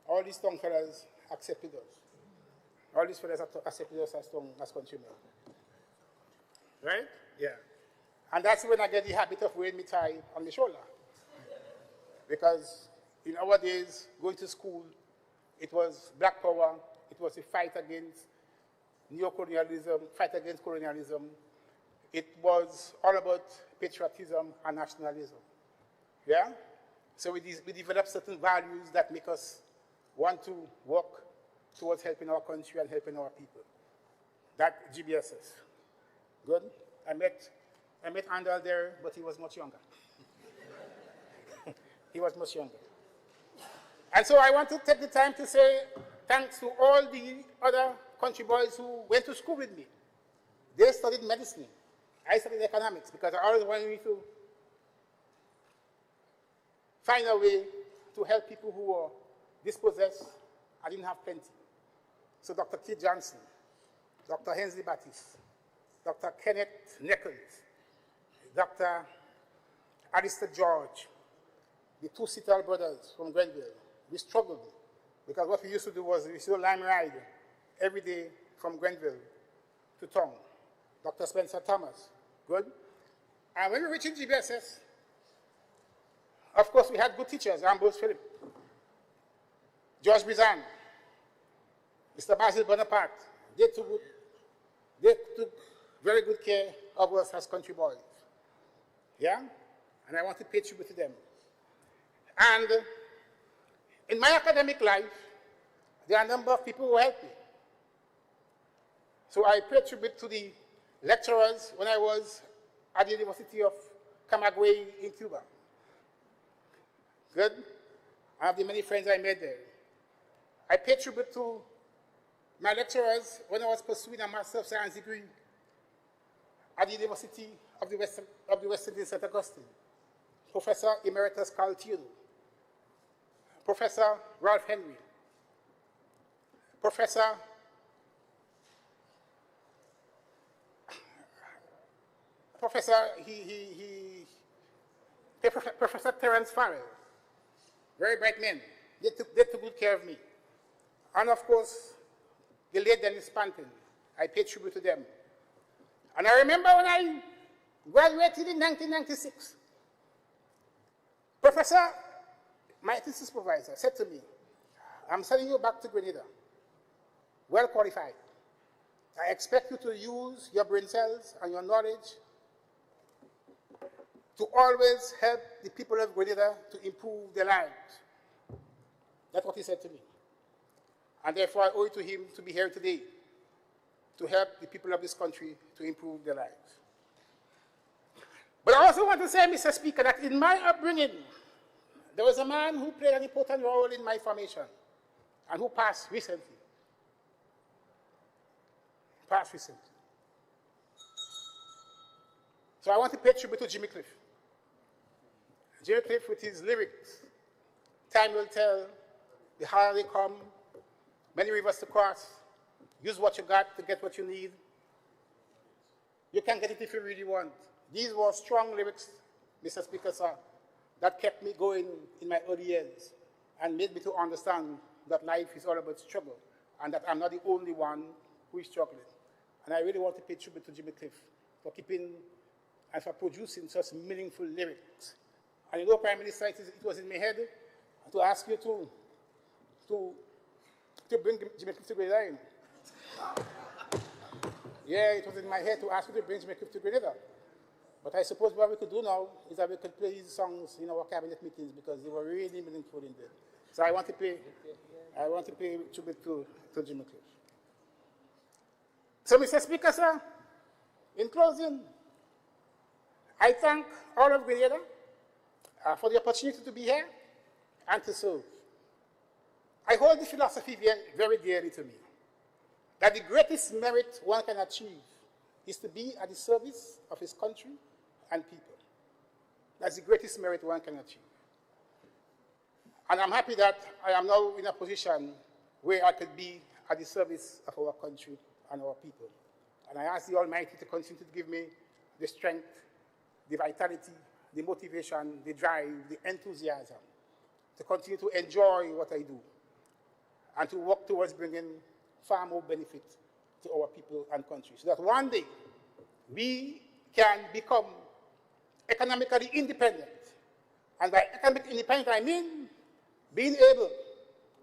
all these young fellas accepted us. All these fellas accepted us as countrymen. Right? Yeah. And that's when I get the habit of wearing my tie on my shoulder. Because in our days, going to school, it was black power, it was a fight against neo-colonialism, fight against colonialism. It was all about patriotism and nationalism. Yeah? So we developed certain values that make us want to work towards helping our country and helping our people. That GBSS. Good? I met Andal there, but he was much younger. He was much younger. And so I want to take the time to say thanks to all the other country boys who went to school with me. They studied medicine. I studied economics because I always wanted to find a way to help people who were dispossessed and didn't have plenty. So Dr. Keith Johnson, Dr. Hensley Baptiste, Dr. Kenneth Nichols, Dr. Alistair George, the two Sital brothers from Grenville. We struggled because what we used to do was we used to lime ride every day from Grenville to town. Dr. Spencer Thomas, good. And when we reached GBSS, of course, we had good teachers, Ambrose Philip, George Bizan, Mr. Basil Bonaparte. They took very good care of us as country boys. Yeah? And I want to pay tribute to them. And in my academic life, there are a number of people who helped me. So I pay tribute to the lecturers when I was at the University of Camagüey in Cuba. Good. I have the many friends I made there. I pay tribute to my lecturers when I was pursuing a Master of Science degree at the University of the West Indies, St. Augustine. Professor Emeritus Carl Theodore, Professor Ralph Henry, Professor Terence Farrell, very bright men. They took good care of me. And of course, the late Dennis Panton, I pay tribute to them. And I remember when I graduated in 1996, Professor, my thesis supervisor, said to me, I'm sending you back to Grenada, well qualified. I expect you to use your brain cells and your knowledge to always help the people of Grenada to improve their lives. That's what he said to me. And therefore, I owe it to him to be here today to help the people of this country to improve their lives. But I also want to say, Mr. Speaker, that in my upbringing, there was a man who played an important role in my formation and who passed recently. So I want to pay tribute to Jimmy Cliff. Jimmy Cliff with his lyrics, time will tell, the higher they come, many rivers to cross, use what you got to get what you need. You can get it if you really want. These were strong lyrics, Mr. Speaker, sir, that kept me going in my early years and made me to understand that life is all about struggle and that I'm not the only one who is struggling. And I really want to pay tribute to Jimmy Cliff for keeping and for producing such meaningful lyrics. And you know, Prime Minister, it was in my head to ask you to bring Jimmy Cliff to Grenada. Yeah, it was in my head to ask you to bring Jimmy Cliff to Grenada. But I suppose what we could do now is that we could play his songs in our cabinet meetings because they were really meaningful in there. So I want to pay tribute to Jimmy Cliff. So, Mr. Speaker, sir, in closing, I thank all of Grenada for the opportunity to be here and to serve. I hold the philosophy very dearly to me, that the greatest merit one can achieve is to be at the service of his country and people. That's the greatest merit one can achieve. And I'm happy that I am now in a position where I could be at the service of our country and our people. And I ask the Almighty to continue to give me the strength, the vitality, the motivation, the drive, the enthusiasm to continue to enjoy what I do and to work towards bringing far more benefit to our people and country so that one day we can become economically independent. And by economic independence, I mean being able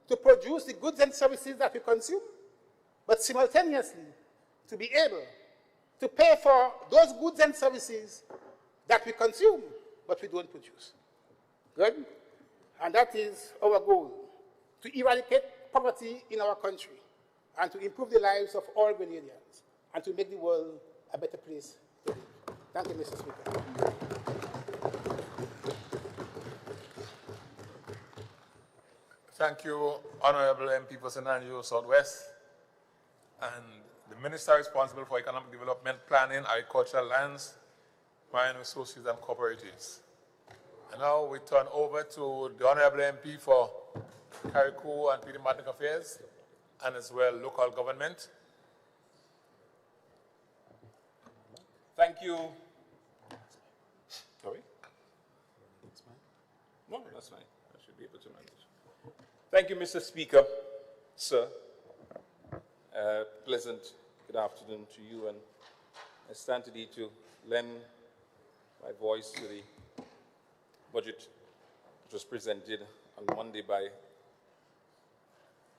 to produce the goods and services that we consume, but simultaneously to be able to pay for those goods and services that we consume, but we don't produce. Good? And that is our goal, to eradicate poverty in our country and to improve the lives of all Grenadians and to make the world a better place to live. Thank you, Mr. Speaker. Thank you, Honorable MP for St. Andrew Southwest, and the Minister responsible for Economic Development, Planning, Agricultural Lands, Marine Resources and Cooperatives. And now we turn over to the Honorable MP for Carriacou and Peter Martinique Affairs, and as well local government. Thank you. Sorry? No, that's fine. I should be able to manage. Thank you, Mr. Speaker, sir. Pleasant good afternoon to you, and I stand today to lend my voice to the budget which was presented on Monday by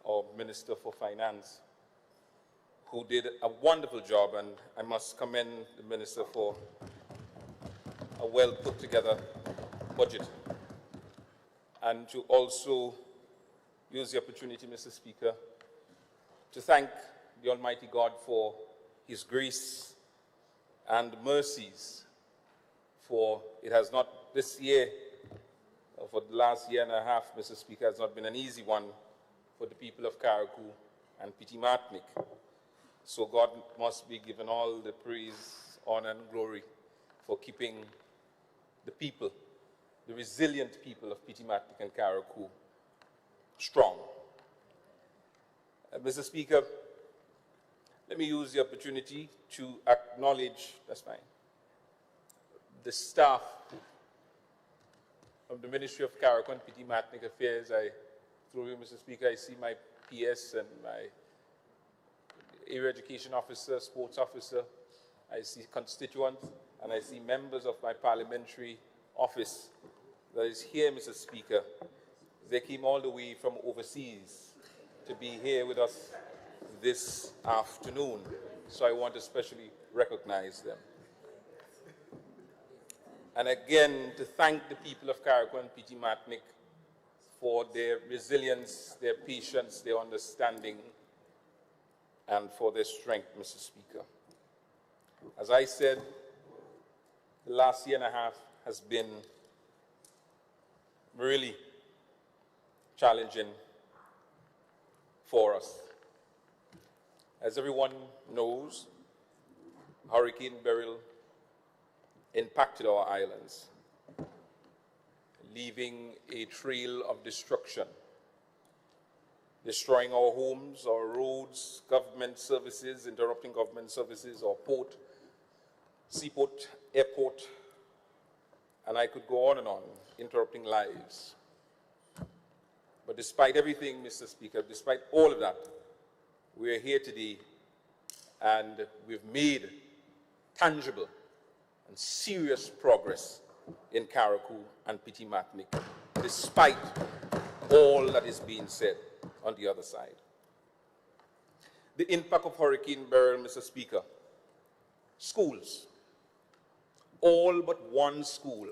our Minister for Finance, who did a wonderful job, and I must commend the Minister for a well put together budget. And to also use the opportunity, Mr. Speaker, to thank the Almighty God for His grace and mercies, for it has not, this year, for the last year and a half, Mr. Speaker, has not been an easy one for the people of Carriacou and Petite Martinique. So God must be given all the praise, honor, and glory for keeping the people, the resilient people of Petite Martinique and Carriacou, strong. Mr. Speaker, let me use the opportunity to acknowledge, that's fine, the staff of the Ministry of Carriacou and Petite Martinique Affairs. Through you, Mr. Speaker, I see my PS and my area education officer, sports officer. I see constituents, and I see members of my parliamentary office that is here, Mr. Speaker. They came all the way from overseas to be here with us this afternoon, so I want to especially recognize them. And again, to thank the people of Carriacou and Petite Martinique for their resilience, their patience, their understanding, and for their strength, Mr. Speaker. As I said, the last year and a half has been really challenging for us. As everyone knows, Hurricane Beryl impacted our islands, leaving a trail of destruction, destroying our homes, our roads, government services, interrupting government services, our port, seaport, airport, and I could go on and on, interrupting lives. But despite everything, Mr. Speaker, despite all of that, we are here today and we've made tangible and serious progress in Carriacou and Petit Martinique, despite all that is being said on the other side. The impact of Hurricane Beryl, Mr. Speaker, schools, all but one school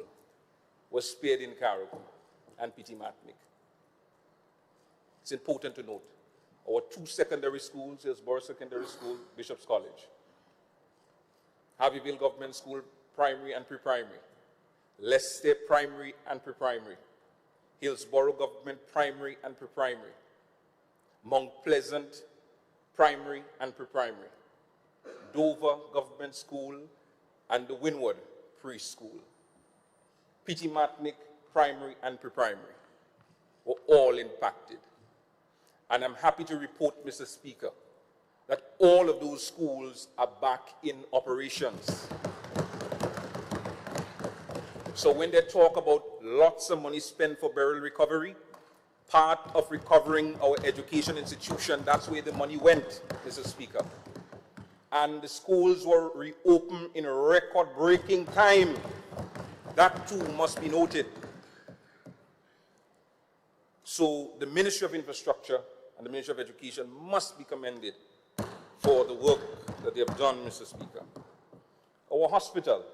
was spared in Carriacou and Petit Martinique. It's important to note, our 2 secondary schools, Hillsborough Secondary School, Bishop's College, Harveyville Government School, primary and pre-primary, Leicester Primary and pre-primary, Hillsborough Government Primary and pre-primary, Mount Pleasant Primary and pre-primary, Dover Government School, and the Wynwood Preschool. Petit Martinique Primary and pre-primary were all impacted. And I'm happy to report, Mr. Speaker, that all of those schools are back in operations. So when they talk about lots of money spent for Beryl recovery, part of recovering our education institution, that's where the money went, Mr. Speaker. And the schools were reopened in a record-breaking time. That too must be noted. So the Ministry of Infrastructure and the Ministry of Education must be commended for the work that they have done, Mr. Speaker. Our hospital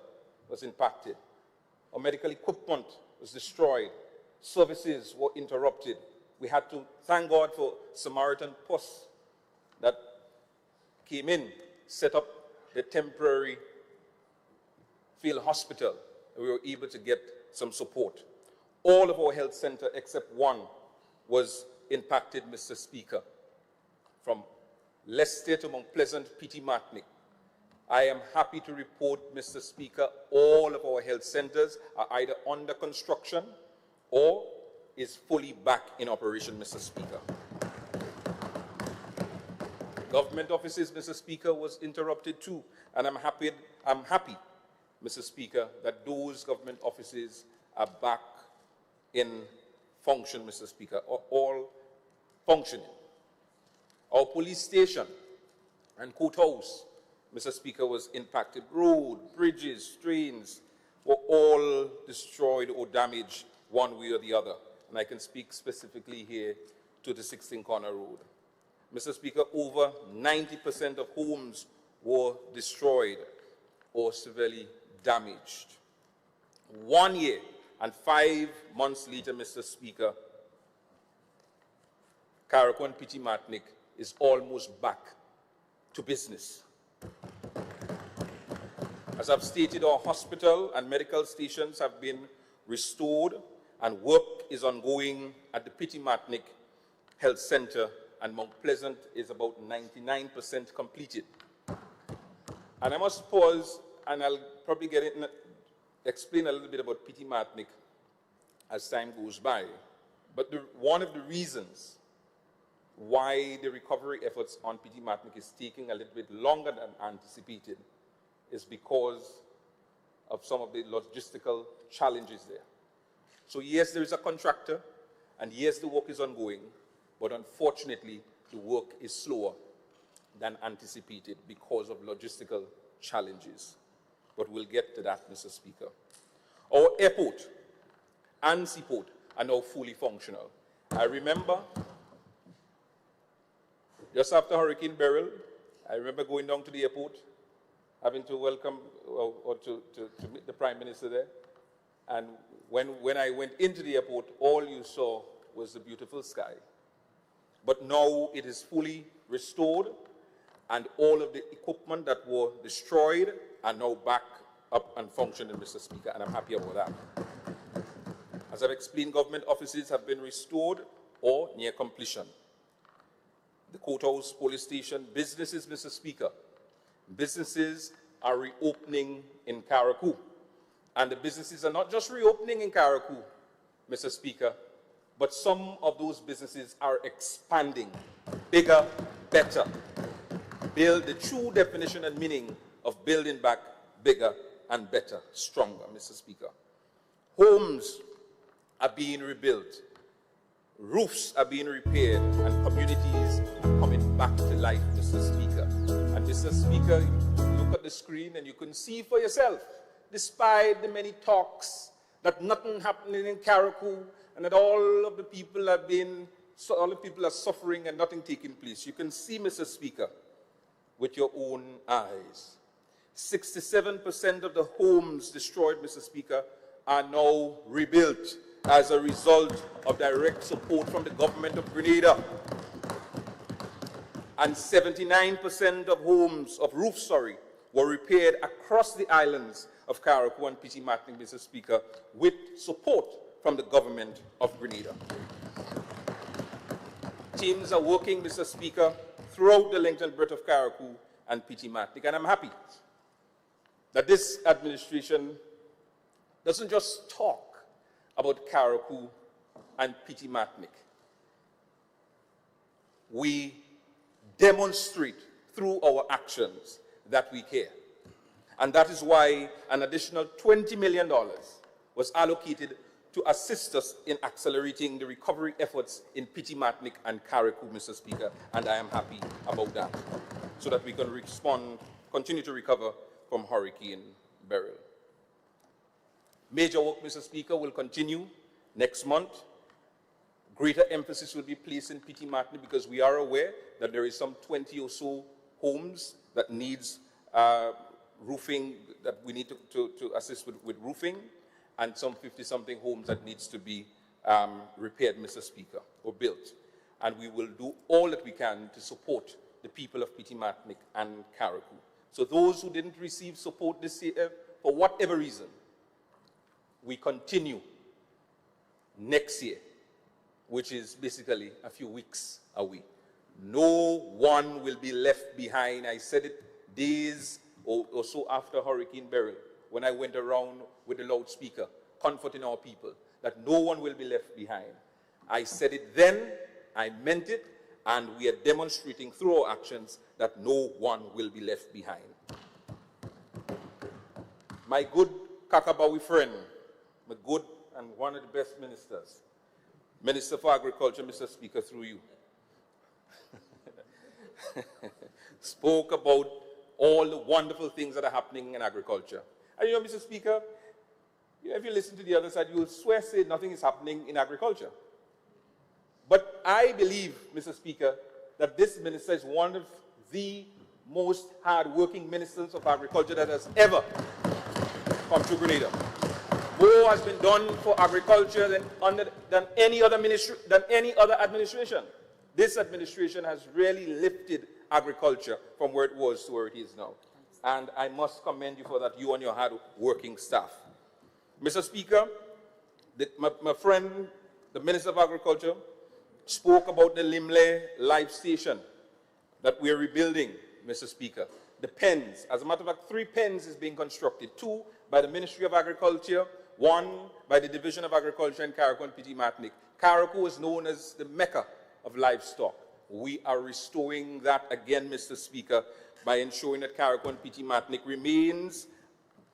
was impacted. Our medical equipment was destroyed. Services were interrupted. We had to thank God for Samaritan Purse that came in, set up the temporary field hospital, and we were able to get some support. All of our health centers, except one, was impacted, Mr. Speaker, from Leicester to Mount Pleasant, Petit Martinique. I am happy to report, Mr. Speaker, all of our health centers are either under construction or is fully back in operation, Mr. Speaker. Government offices, Mr. Speaker, was interrupted too, and I'm happy, Mr. Speaker, that those government offices are back in function, Mr. Speaker, or all functioning. Our police station and courthouse, Mr. Speaker, was impacted. Road, bridges, trains were all destroyed or damaged one way or the other. And I can speak specifically here to the 16 Corner Road. Mr. Speaker, over 90% of homes were destroyed or severely damaged. 1 year and 5 months later, Mr. Speaker, Carriacou and Petit Martinique is almost back to business. As I've stated, our hospital and medical stations have been restored and work is ongoing at the Petit Martinique Health Center, and Mount Pleasant is about 99% completed. And I must pause, and I'll probably explain a little bit about Petit Martinique as time goes by. But one of the reasons why the recovery efforts on Petit Martinique is taking a little bit longer than anticipated is because of some of the logistical challenges there. So yes, there is a contractor, and yes, the work is ongoing, but unfortunately, the work is slower than anticipated because of logistical challenges. But we'll get to that, Mr. Speaker. Our airport and seaport are now fully functional. I remember just after Hurricane Beryl, I remember going down to the airport, having to welcome or to meet the Prime Minister there. And when I went into the airport, all you saw was the beautiful sky. But now it is fully restored, and all of the equipment that were destroyed are now back up and functioning, Mr. Speaker, and I'm happy about that. As I've explained, government offices have been restored or near completion. The courthouse, police station, businesses, Mr. Speaker. Businesses are reopening in Carriacou. And the businesses are not just reopening in Carriacou, Mr. Speaker, but some of those businesses are expanding. Bigger, better. Build the true definition and meaning of building back bigger and better, stronger, Mr. Speaker. Homes are being rebuilt. Roofs are being repaired, and communities are coming back to life, Mr. Speaker. And Mr. Speaker, you look at the screen and you can see for yourself, despite the many talks that nothing happening in Carriacou and that all of the people are suffering and nothing taking place. You can see, Mr. Speaker, with your own eyes. 67% of the homes destroyed, Mr. Speaker, are now rebuilt as a result of direct support from the government of Grenada. And 79% of roofs, were repaired across the islands of Carriacou and Petit Martinique, Mr. Speaker, with support from the government of Grenada. Teams are working, Mr. Speaker, throughout the length and breadth of Carriacou and Petit Martinique, and I'm happy that this administration doesn't just talk about Carriacou and Petit Martinique. We demonstrate through our actions that we care. And that is why an additional $20 million was allocated to assist us in accelerating the recovery efforts in Petit Martinique and Carriacou, Mr. Speaker, and I am happy about that, so that we can continue to recover from Hurricane Beryl. Major work, Mr. Speaker, will continue next month. Greater emphasis will be placed in Petit Martinique because we are aware that there is some 20 or so homes that needs roofing, that we need to assist with roofing, and some 50-something homes that needs to be repaired, Mr. Speaker, or built. And we will do all that we can to support the people of Petit Martinique and Carriacou. So those who didn't receive support this year, for whatever reason, we continue next year, which is basically a few weeks away. No one will be left behind. I said it days or so after Hurricane Beryl, when I went around with the loudspeaker, comforting our people, that no one will be left behind. I said it then, I meant it, and we are demonstrating through our actions that no one will be left behind. My good Kakabawi friend, my good and one of the best ministers, Minister for Agriculture, Mr. Speaker, through you, spoke about all the wonderful things that are happening in agriculture. And you know, Mr. Speaker, if you listen to the other side, you will swear say nothing is happening in agriculture. But I believe, Mr. Speaker, that this minister is one of the most hard-working ministers of agriculture that has ever come to Grenada. More has been done for agriculture than any other administration. This administration has really lifted agriculture from where it was to where it is now. And I must commend you for that, you and your hard-working staff. Mr. Speaker, my friend, the Minister of Agriculture, spoke about the Limle Life Station that we are rebuilding, Mr. Speaker. The pens, as a matter of fact, 3 pens is being constructed, 2 by the Ministry of Agriculture, 1 by the Division of Agriculture in Carriacou and Petit Martinique. Carriacou is known as the Mecca of livestock. We are restoring that again, Mr. Speaker, by ensuring that Carriacou and Petit Martinique remains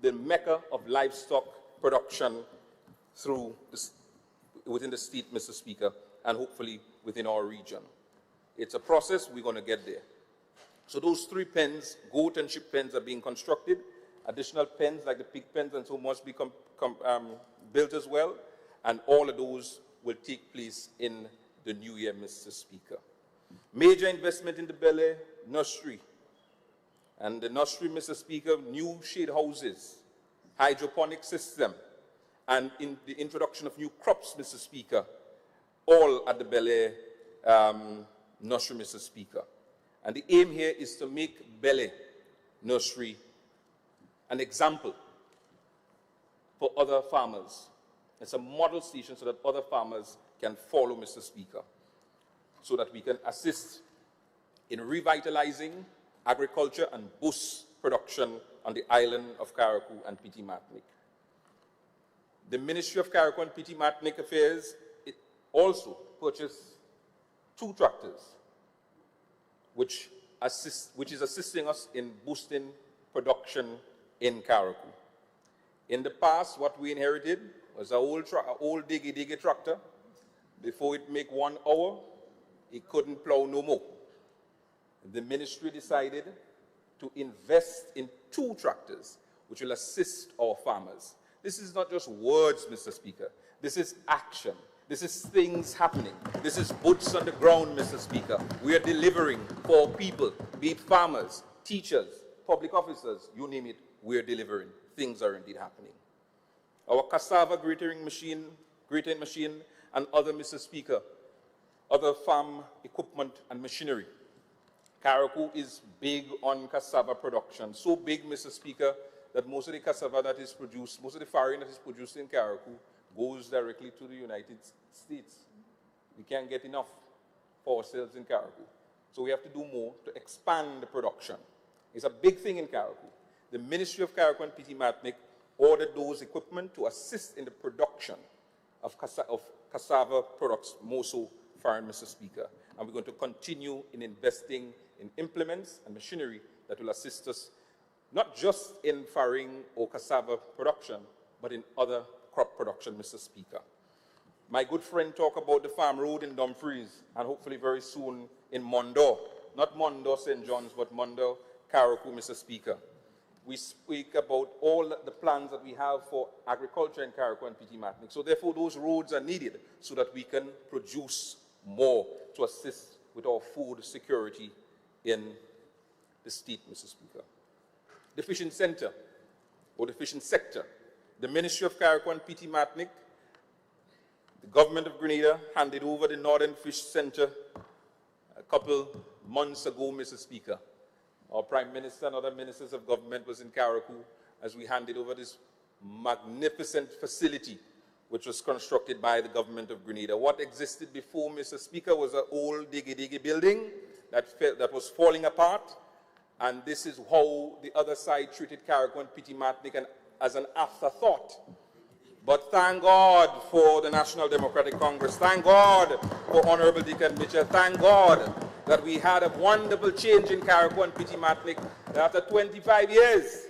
the Mecca of livestock production within the state, Mr. Speaker, and hopefully within our region. It's a process, we're going to get there. So those 3 pens, goat and sheep pens, are being constructed. Additional pens like the pig pens and so must be built as well. And all of those will take place in the new year, Mr. Speaker. Major investment in the Bel-Air nursery. And the nursery, Mr. Speaker, new shade houses, hydroponic system, and in the introduction of new crops, Mr. Speaker, all at the Bel-Air nursery, Mr. Speaker. And the aim here is to make Bel-Air nursery an example for other farmers. It's a model station so that other farmers can follow, Mr. Speaker, so that we can assist in revitalizing agriculture and boost production on the island of Carriacou and Petit Martinique. The Ministry of Carriacou and Petit Martinique Affairs also purchased 2 tractors, which is assisting us in boosting production in Carriacou. In the past, what we inherited was an old diggy tractor. Before it make 1 hour, it couldn't plow no more. The ministry decided to invest in 2 tractors, which will assist our farmers. This is not just words, Mr. Speaker. This is action. This is things happening. This is boots on the ground, Mr. Speaker. We are delivering for people, be it farmers, teachers, public officers, you name it, we are delivering. Things are indeed happening. Our cassava gratering machine, and other, Mr. Speaker, other farm equipment and machinery. Carriacou is big on cassava production. So big, Mr. Speaker, that most of the cassava that is produced, most of the farine that is produced in Carriacou goes directly to the United States. We can't get enough for ourselves in Carriacou. So we have to do more to expand the production. It's a big thing in Carriacou. The Ministry of Carriacou and Petit Martinique ordered those equipment to assist in the production of cassava products, more so foreign, Mr. Speaker. And we're going to continue in investing in implements and machinery that will assist us not just in farine or cassava production, but in other crop production, Mr. Speaker. My good friend talked about the farm road in Dumfries, and hopefully very soon in Mondo. Not Mondo, St. John's, but Mondo, Carriacou, Mr. Speaker. We speak about all the plans that we have for agriculture in Carriacou and Petit Martinique. So therefore, those roads are needed so that we can produce more to assist with our food security in the state, Mr. Speaker. The fishing center, or the fishing sector. The Ministry of Carriacou and Petit Martinique, the government of Grenada handed over the Northern Fish Center a couple months ago, Mr. Speaker. Our Prime Minister and other ministers of government was in Carriacou as we handed over this magnificent facility which was constructed by the government of Grenada. What existed before, Mr. Speaker, was an old diggy building that was falling apart, and this is how the other side treated Carriacou and Petit Martinique as an afterthought. But thank God for the National Democratic Congress. Thank God for Honorable Deacon Mitchell. Thank God that we had a wonderful change in Carriacou and Petit Martinique. And after 25 years,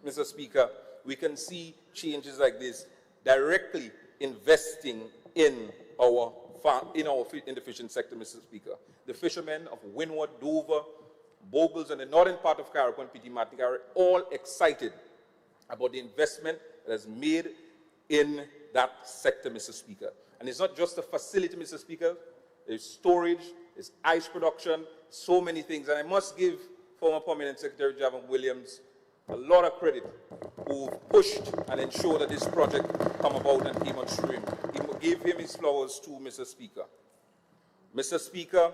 Mr. Speaker, we can see changes like this directly investing in the fishing sector, Mr. Speaker. The fishermen of Windward, Dover, Bogles, and the northern part of Carriacou and Petit Martinique are all excited about the investment that is made in that sector, Mr. Speaker. And it's not just a facility, Mr. Speaker. There's storage, there's ice production, so many things. And I must give former Permanent Secretary Javon Williams a lot of credit who pushed and ensured that this project come about and came on stream. Give him his flowers too, Mr. Speaker. Mr. Speaker,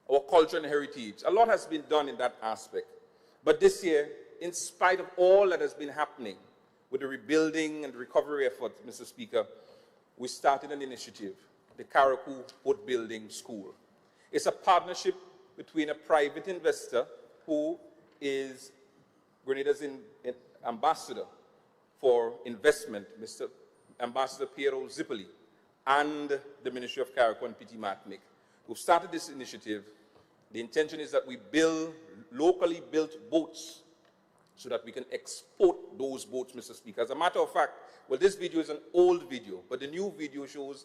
our culture and heritage. A lot has been done in that aspect. But this year, in spite of all that has been happening with the rebuilding and recovery effort, Mr. Speaker, we started an initiative, the Carriacou Boat Building School. It's a partnership between a private investor who is Grenada's ambassador for investment, Mr. Ambassador Piero Zippoli, and the Ministry of Carriacou and Petit Martinique. We've started this initiative. The intention is that we build locally built boats so that we can export those boats, Mr. Speaker. As a matter of fact, well, this video is an old video, but the new video shows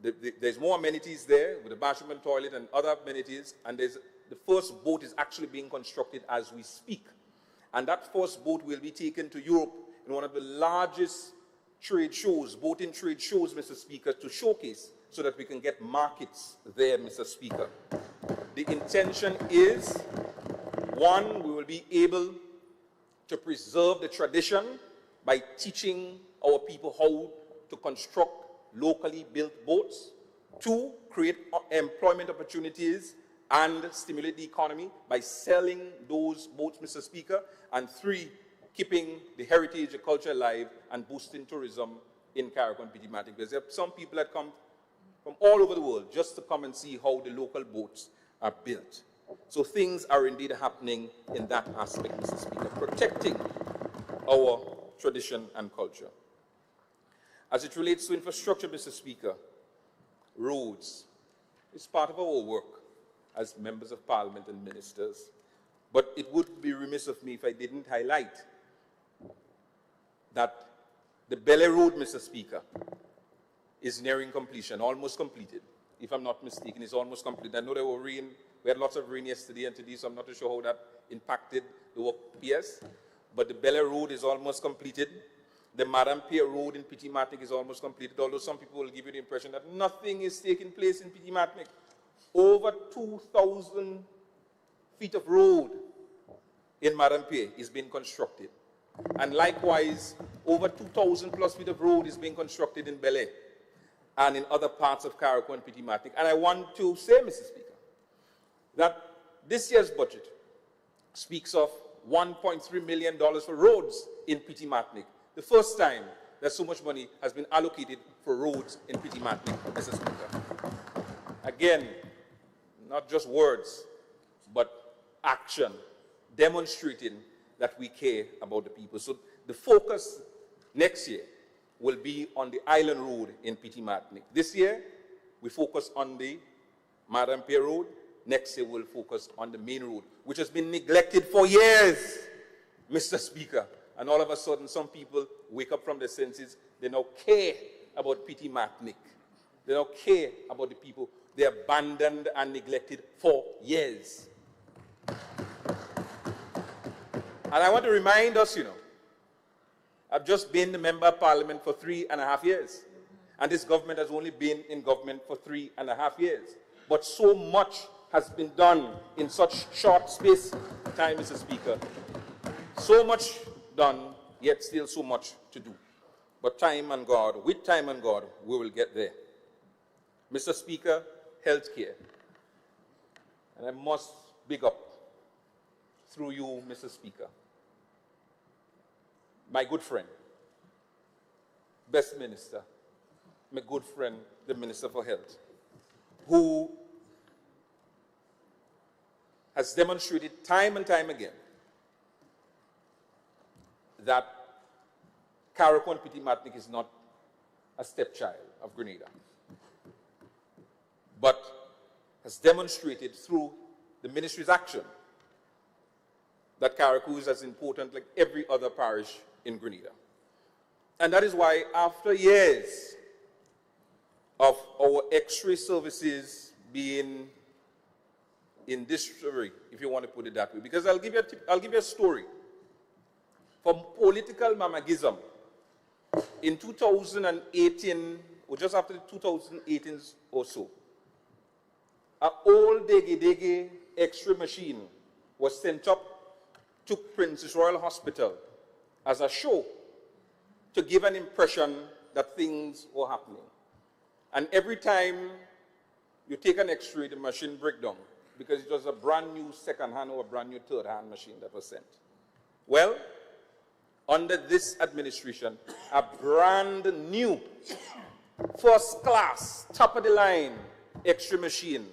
there's more amenities there with the bathroom and toilet and other amenities, and the first boat is actually being constructed as we speak. And that first boat will be taken to Europe in one of the largest trade shows, boating trade shows, Mr. Speaker, to showcase so that we can get markets there, Mr. Speaker. The intention is, one, we will be able to preserve the tradition by teaching our people how to construct locally built boats. Two, create employment opportunities and stimulate the economy by selling those boats, Mr. Speaker. And three, keeping the heritage, the culture alive and boosting tourism in Carriacou and Petit Martinique. Because there are some people that come from all over the world just to come and see how the local boats are built. So things are indeed happening in that aspect, Mr. Speaker. Protecting our tradition and culture. As it relates to infrastructure, Mr. Speaker, roads is part of our work as members of parliament and ministers. But it would be remiss of me if I didn't highlight that the Bele Road, Mr. Speaker, is nearing completion, almost completed. If I'm not mistaken, it's almost complete. I know there were rain, we had lots of rain yesterday and today, so I'm not too sure how that impacted the work PS. But the Bele Road is almost completed. The Madam Pierre Road in Petit Martinique is almost completed, although some people will give you the impression that nothing is taking place in Petit Martinique. Over 2,000 feet of road in Madam Pierre is being constructed. And likewise, over 2,000 plus feet of road is being constructed in Bel Air and in other parts of Carriacou and Petit Martinique. And I want to say, Mr. Speaker, that this year's budget speaks of $1.3 million for roads in Petit Martinique. The first time that so much money has been allocated for roads in Petit Martinique, Mr. Speaker. Again, not just words, but action, demonstrating that we care about the people. So the focus next year will be on the Island Road in Petit Martinique. This year, we focus on the Madam Pierre Road. Next year, we'll focus on the main road, which has been neglected for years, Mr. Speaker. And all of a sudden, some people wake up from their senses. They now care about Petit Martinique. They now care about the people they abandoned and neglected for years. And I want to remind us, I've just been the member of parliament for 3.5 years. And this government has only been in government for 3.5 years. But so much has been done in such short space of time, Mr. Speaker. So much done, yet still so much to do. But time and God, with time and God, we will get there. Mr. Speaker, healthcare. And I must big up, through you, Mr. Speaker, my good friend, best minister, my good friend, the Minister for Health, who has demonstrated time and time again that Carriacou and Petit Martinique is not a stepchild of Grenada, but has demonstrated through the ministry's action that Carriacou is as important like every other parish in Grenada. And that is why after years of our X-ray services being in disarray, if you want to put it that way, because I'll give you a story. From political mamagism, in 2018, or just after 2018 or so, an old Dege X-ray machine was sent up to Princess Royal Hospital as a show to give an impression that things were happening. And every time you take an X-ray, the machine breaks down because it was a brand new second-hand or a brand new third-hand machine that was sent. Well, under this administration, a brand new, first-class, top-of-the-line X-ray machine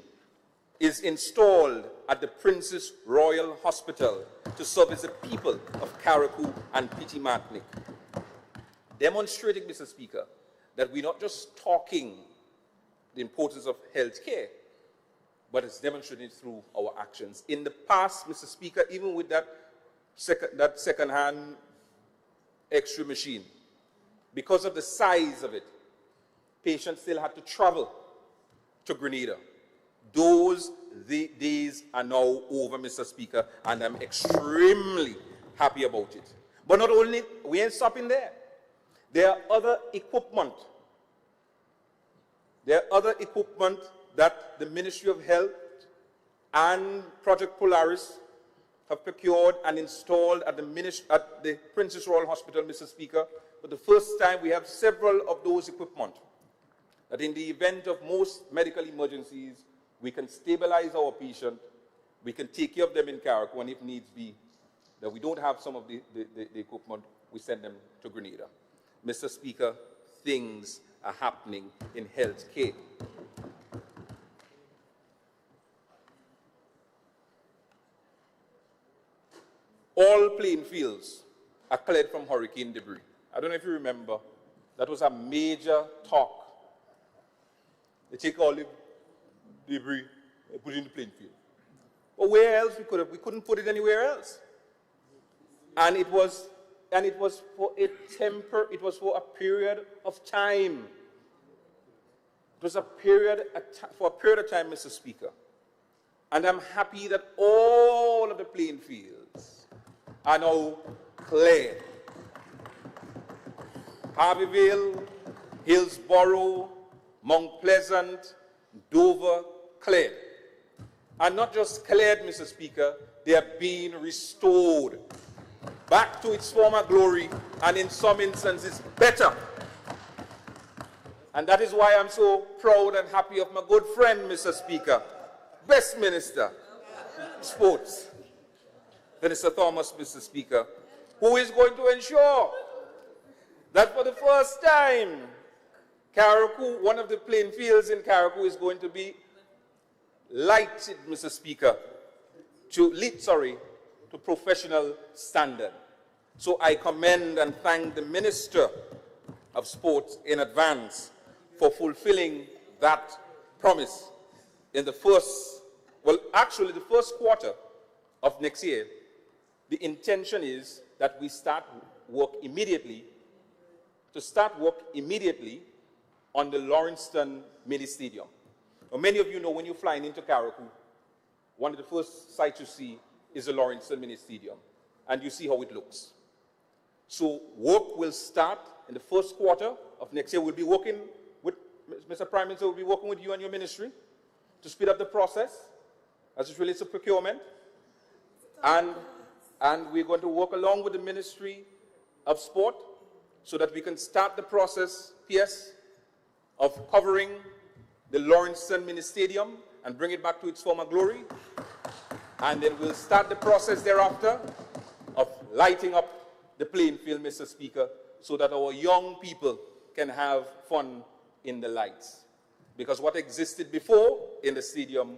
is installed at the Princess Royal Hospital to service the people of Carriacou and Petit Martinique, demonstrating, Mr. Speaker, that we're not just talking the importance of health care, but it's demonstrated through our actions. In the past, Mr. Speaker, even with that second-hand X-ray machine, because of the size of it, patients still had to travel to Grenada. Those days are now over, Mr. Speaker, and I'm extremely happy about it. But not only, we ain't stopping there. There are other equipment. There are other equipment that the Ministry of Health and Project Polaris have procured and installed at the Princess Royal Hospital, Mr. Speaker. For the first time, we have several of those equipment that in the event of most medical emergencies, we can stabilize our patient, we can take care of them in Carriacou, and if needs be, that we don't have some of the equipment, we send them to Grenada. Mr. Speaker, things are happening in health care. All playing fields are cleared from hurricane debris. I don't know if you remember, that was a major talk. They take all the debris and put it in the playing field. But where else we couldn't put it anywhere else. And it was for a period of time. It was for a period of time, Mr. Speaker. And I'm happy that all of the playing fields are now cleared. Harveyville, Hillsborough, Mount Pleasant, Dover, cleared. And not just cleared, Mr. Speaker, they are being restored back to its former glory, and in some instances, better. And that is why I'm so proud and happy of my good friend, Mr. Speaker, Best Minister, Sports, Minister Thomas, Mr. Speaker, who is going to ensure that for the first time, Carriacou, one of the playing fields in Carriacou, is going to be lighted, Mr. Speaker, to professional standard. So I commend and thank the Minister of Sports in advance for fulfilling that promise in the first quarter of next year. The intention is that we start work immediately on the Lawrencetown Mini Stadium. Now, many of you know when you're flying into Carriacou, one of the first sites you see is the Lawrencetown Mini Stadium, and you see how it looks. So work will start in the first quarter of next year. We'll be working with, Mr. Prime Minister, we'll be working with you and your ministry to speed up the process as it relates to procurement. And we're going to work along with the Ministry of Sport so that we can start the process, PS, of covering the Lawrencetown Mini Stadium and bring it back to its former glory. And then we'll start the process thereafter of lighting up the playing field, Mr. Speaker, so that our young people can have fun in the lights. Because what existed before in the stadium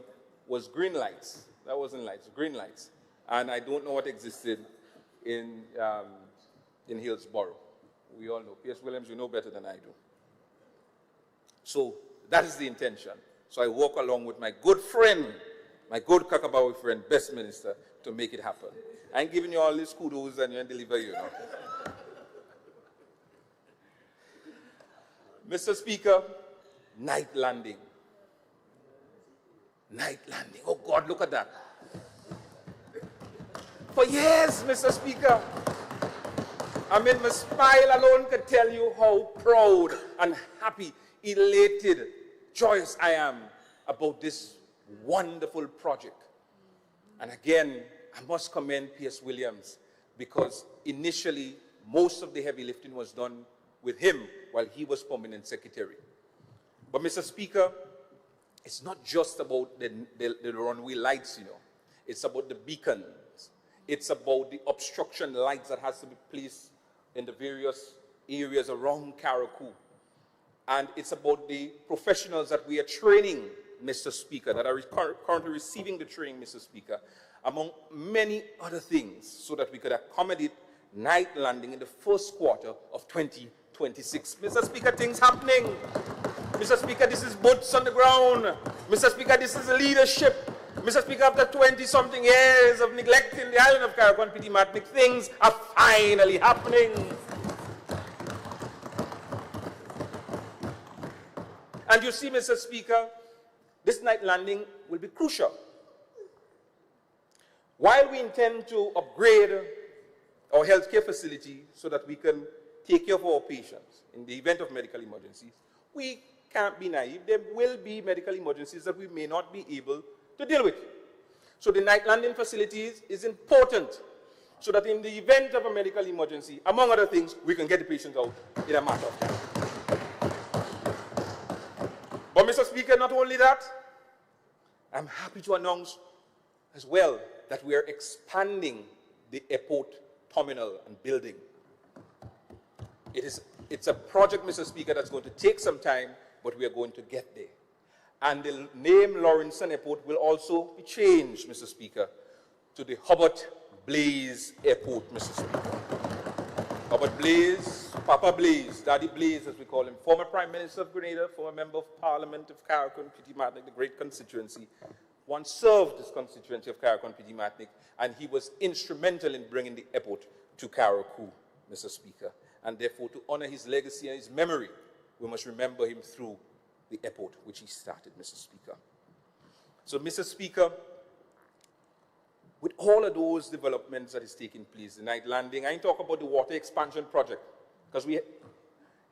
was green lights. That wasn't lights, green lights. And I don't know what existed in Hillsborough. We all know. P.S. Williams, you know better than I do. So that is the intention. So I walk along with my good friend, my good Kakabawi friend, Best Minister, to make it happen. I ain't giving you all these kudos and you ain't deliver, you know. Mr. Speaker, night landing. Night landing. Oh, God, look at that. For years, Mr. Speaker, I mean, my smile alone can tell you how proud and happy, elated, joyous I am about this wonderful project. And again, I must commend P.S. Williams because initially most of the heavy lifting was done with him while he was permanent secretary. But Mr. Speaker, it's not just about the runway lights, you know. It's about the beacons. It's about the obstruction lights that has to be placed in the various areas around Carriacou. And it's about the professionals that we are training, Mr. Speaker, that are currently receiving the training, Mr. Speaker, among many other things, so that we could accommodate night landing in the first quarter of 2026. Mr. Speaker, things happening. Mr. Speaker, this is boots on the ground. Mr. Speaker, this is leadership. Mr. Speaker, after 20-something years of neglecting the island of Carriacou and Petit Martinique, things are finally happening. And you see, Mr. Speaker, this night landing will be crucial. While we intend to upgrade our healthcare facility so that we can take care of our patients in the event of medical emergencies, we can't be naive. There will be medical emergencies that we may not be able to deal with. So the night landing facilities is important so that in the event of a medical emergency, among other things, we can get the patients out in a matter of time. But Mr. Speaker, not only that, I'm happy to announce as well that we are expanding the airport terminal and building. It's a project, Mr. Speaker, that's going to take some time, but we are going to get there. And the name Lawrencetown Airport will also be changed, Mr. Speaker, to the Hubert Blaise Airport, Mr. Speaker. Robert Blaze, Papa Blaze, Daddy Blaze as we call him, former Prime Minister of Grenada, former Member of Parliament of Carriacou and Petite Martinique, the great constituency, once served this constituency of Carriacou and Petite Martinique, and he was instrumental in bringing the airport to Carriacou, Mr. Speaker. And therefore, to honor his legacy and his memory, we must remember him through the airport, which he started, Mr. Speaker. So, Mr. Speaker, with all of those developments that is taking place, the night landing, I ain't talk about the water expansion project, because we,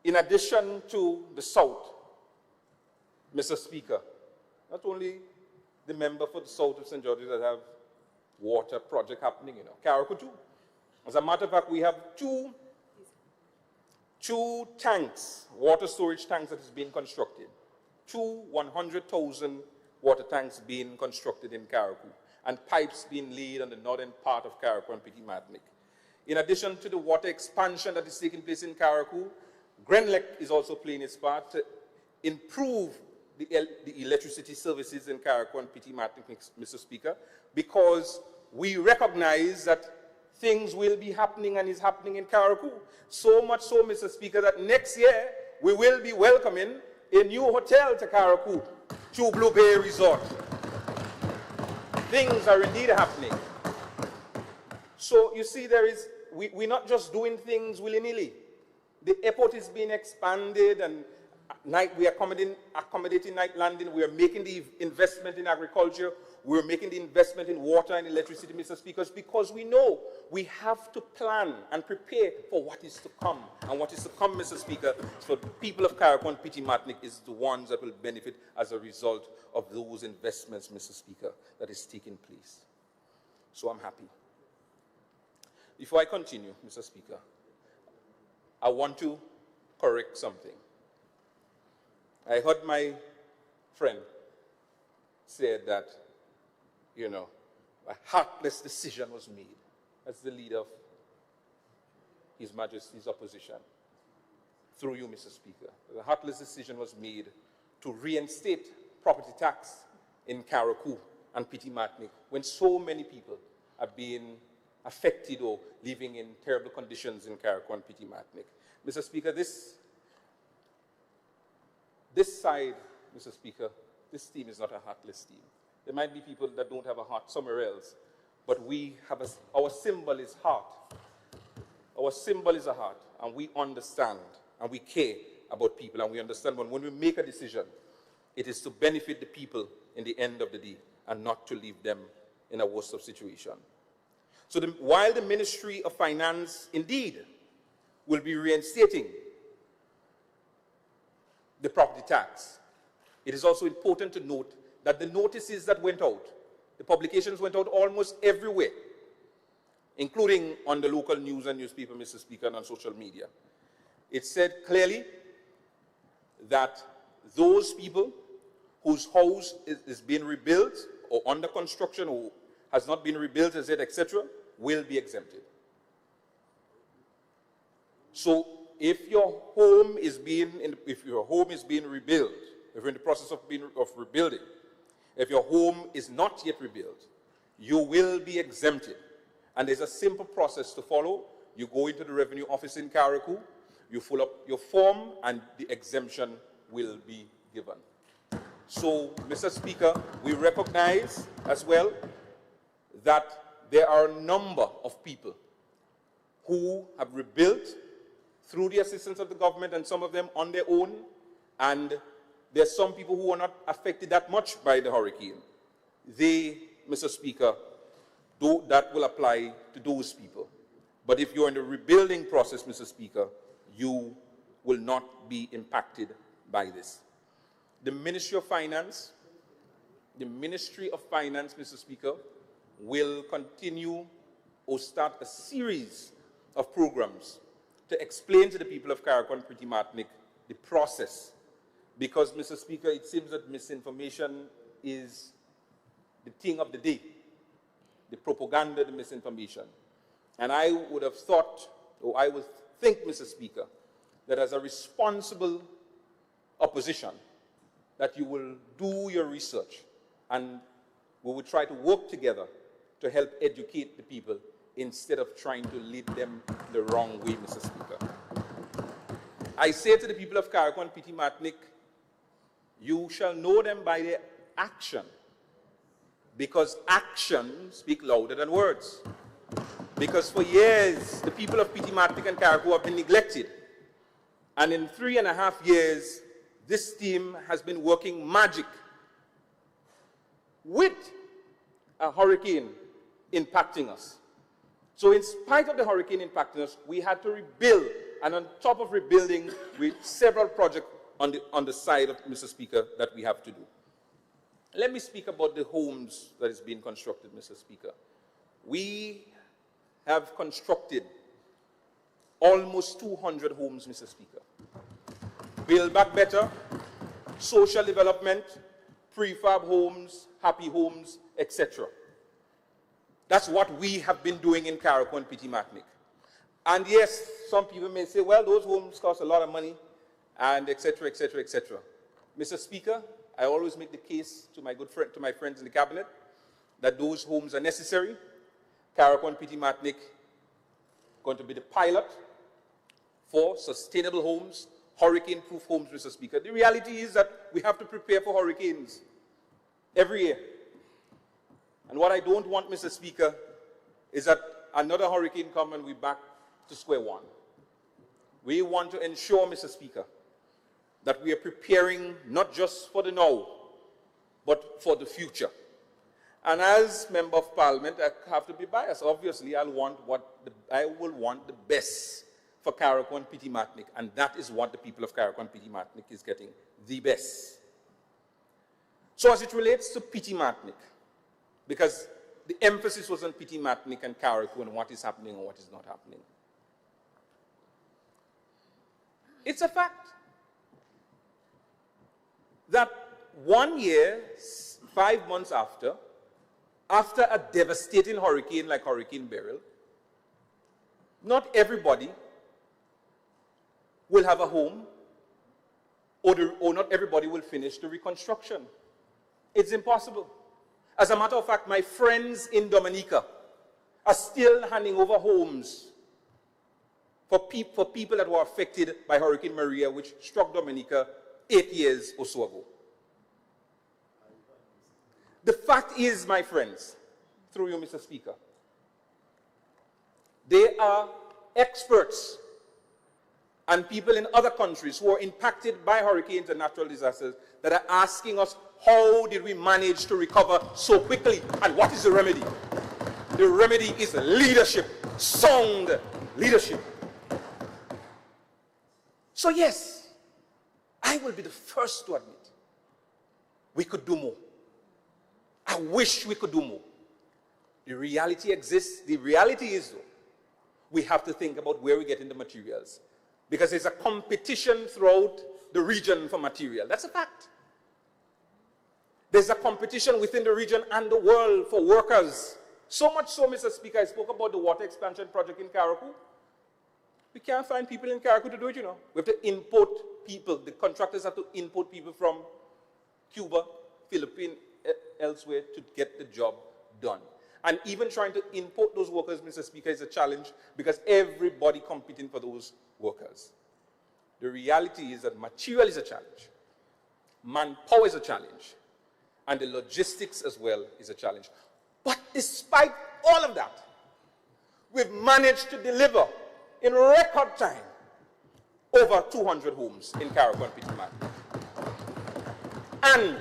in addition to the South, Mr. Speaker, not only the member for the South of St. George's that have water project happening, Carriacou too. As a matter of fact, we have two tanks, water storage tanks that is being constructed. 100,000 water tanks being constructed in Carriacou, and pipes being laid on the northern part of Carriacou and Petite Martinique. In addition to the water expansion that is taking place in Carriacou, Grenlec is also playing its part to improve the electricity services in Carriacou and Petite Martinique, Mr. Speaker, because we recognize that things will be happening and is happening in Carriacou. So much so, Mr. Speaker, that next year we will be welcoming a new hotel to Carriacou, True Blue Bay Resort. Things are indeed happening. So you see, we're not just doing things willy-nilly. The airport is being expanded, and we are accommodating night landing. We are making the investment in agriculture. We're making the investment in water and electricity, Mr. Speaker, because we know we have to plan and prepare for what is to come. And what is to come, Mr. Speaker, for the people of Carriacou and Petite Martinique is the ones that will benefit as a result of those investments, Mr. Speaker, that is taking place. So I'm happy. Before I continue, Mr. Speaker, I want to correct something. I heard my friend say that, a heartless decision was made as the leader of His Majesty's opposition. Through you, Mr. Speaker. A heartless decision was made to reinstate property tax in Carriacou and Petite Martinique when so many people are being affected or living in terrible conditions in Carriacou and Petite Martinique. Mr. Speaker, this side, Mr. Speaker, this team is not a heartless team. There might be people that don't have a heart somewhere else, but we have our symbol is heart. Our symbol is a heart, and we understand and we care about people, and we understand when we make a decision, it is to benefit the people in the end of the day and not to leave them in a worse of situation. So while the Ministry of Finance indeed will be reinstating the property tax, it is also important to note that the notices that went out, the publications went out almost everywhere, including on the local news and newspaper, Mr. Speaker, and on social media. It said clearly that those people whose house is being rebuilt or under construction or has not been rebuilt as yet, etc., will be exempted. So if your home is being rebuilt, if you're in the process of rebuilding, if your home is not yet rebuilt, you will be exempted. And there's a simple process to follow. You go into the revenue office in Carriacou, you fill up your form, and the exemption will be given. So, Mr. Speaker, we recognize as well that there are a number of people who have rebuilt through the assistance of the government and some of them on their own, and there's some people who are not affected that much by the hurricane. Mr. Speaker, that will apply to those people. But if you're in the rebuilding process, Mr. Speaker, you will not be impacted by this. The Ministry of Finance, Mr. Speaker, will continue or start a series of programs to explain to the people of Carriacou and Petite Martinique the process. Because, Mr. Speaker, it seems that misinformation is the thing of the day, the propaganda, the misinformation. And I would have thought, or I would think, Mr. Speaker, that as a responsible opposition, that you will do your research and we will try to work together to help educate the people instead of trying to lead them the wrong way, Mr. Speaker. I say to the people of Carriacou and Petit Martinique, you shall know them by their action, because actions speak louder than words. Because for years, the people of Petit Martinique and Carriacou have been neglected. And in 3.5 years, this team has been working magic with a hurricane impacting us. So in spite of the hurricane impacting us, we had to rebuild. And on top of rebuilding, with several projects on the side of Mr. Speaker that we have to do. Let me speak about the homes that is being constructed, Mr. Speaker. We have constructed almost 200 homes, Mr. Speaker. Build Back Better, social development, prefab homes, happy homes, etc. That's what we have been doing in Carriacou and Petit Martinique. And yes, some people may say, well, those homes cost a lot of money, and etc., etc., etc. Mr. Speaker, I always make the case to my friends in the cabinet that those homes are necessary. Carriacou and Petit Martinique going to be the pilot for sustainable homes, hurricane-proof homes, Mr. Speaker. The reality is that we have to prepare for hurricanes every year. And what I don't want, Mr. Speaker, is that another hurricane comes and we're back to square one. We want to ensure, Mr. Speaker, that we are preparing not just for the now, but for the future. And as Member of Parliament, I have to be biased. Obviously, I will want the best for Carriacou and Petit Martinique, and that is what the people of Carriacou and Petit Martinique is getting, the best. So as it relates to Petit Martinique, because the emphasis was on Petit Martinique and Carriacou and what is happening and what is not happening. It's a fact that 1 year, 5 months after a devastating hurricane like Hurricane Beryl, not everybody will have a home, or not everybody will finish the reconstruction. It's impossible. As a matter of fact, my friends in Dominica are still handing over homes for people that were affected by Hurricane Maria, which struck Dominica 8 years or so ago. The fact is, my friends, through you, Mr. Speaker, they are experts and people in other countries who are impacted by hurricanes and natural disasters that are asking us, how did we manage to recover so quickly? And what is the remedy? The remedy is leadership, sound leadership. So yes, I will be the first to admit we could do more. I wish we could do more. The reality exists. The reality is, though, we have to think about where we're getting the materials, because there's a competition throughout the region for material. That's a fact. There's a competition within the region and the world for workers. So much so, Mr. Speaker, I spoke about the water expansion project in Carriacou. We can't find people in Carriacou to do it, you know. We have to import people. The contractors have to import people from Cuba, Philippines, elsewhere to get the job done. And even trying to import those workers, Mr. Speaker, is a challenge because everybody competing for those workers. The reality is that material is a challenge. Manpower is a challenge. And the logistics as well is a challenge. But despite all of that, we've managed to deliver in record time over 200 homes in Carriacou and Petit Martinique. And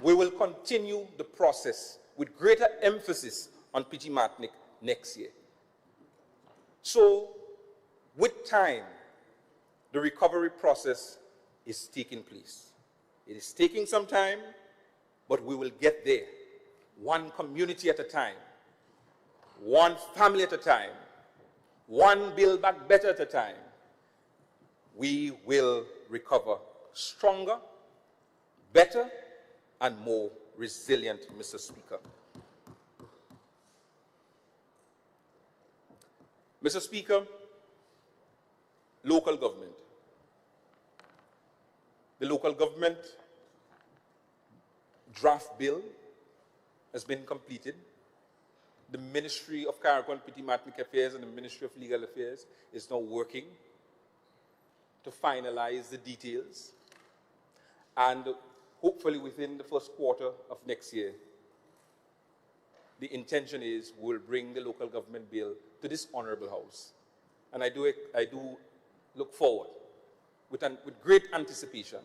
we will continue the process with greater emphasis on Petit Martinique next year. So, with time, the recovery process is taking place. It is taking some time, but we will get there, one community at a time, one family at a time, one Build Back Better at a time. We will recover stronger, better, and more resilient, Mr. Speaker. Mr. Speaker, local government. The local government draft bill has been completed the Ministry of Carriacou and Petit Martinique Affairs and the Ministry of Legal Affairs is now working to finalize the details. And hopefully within the first quarter of next year, the intention is we'll bring the local government bill to this honorable house. And I do look forward with great anticipation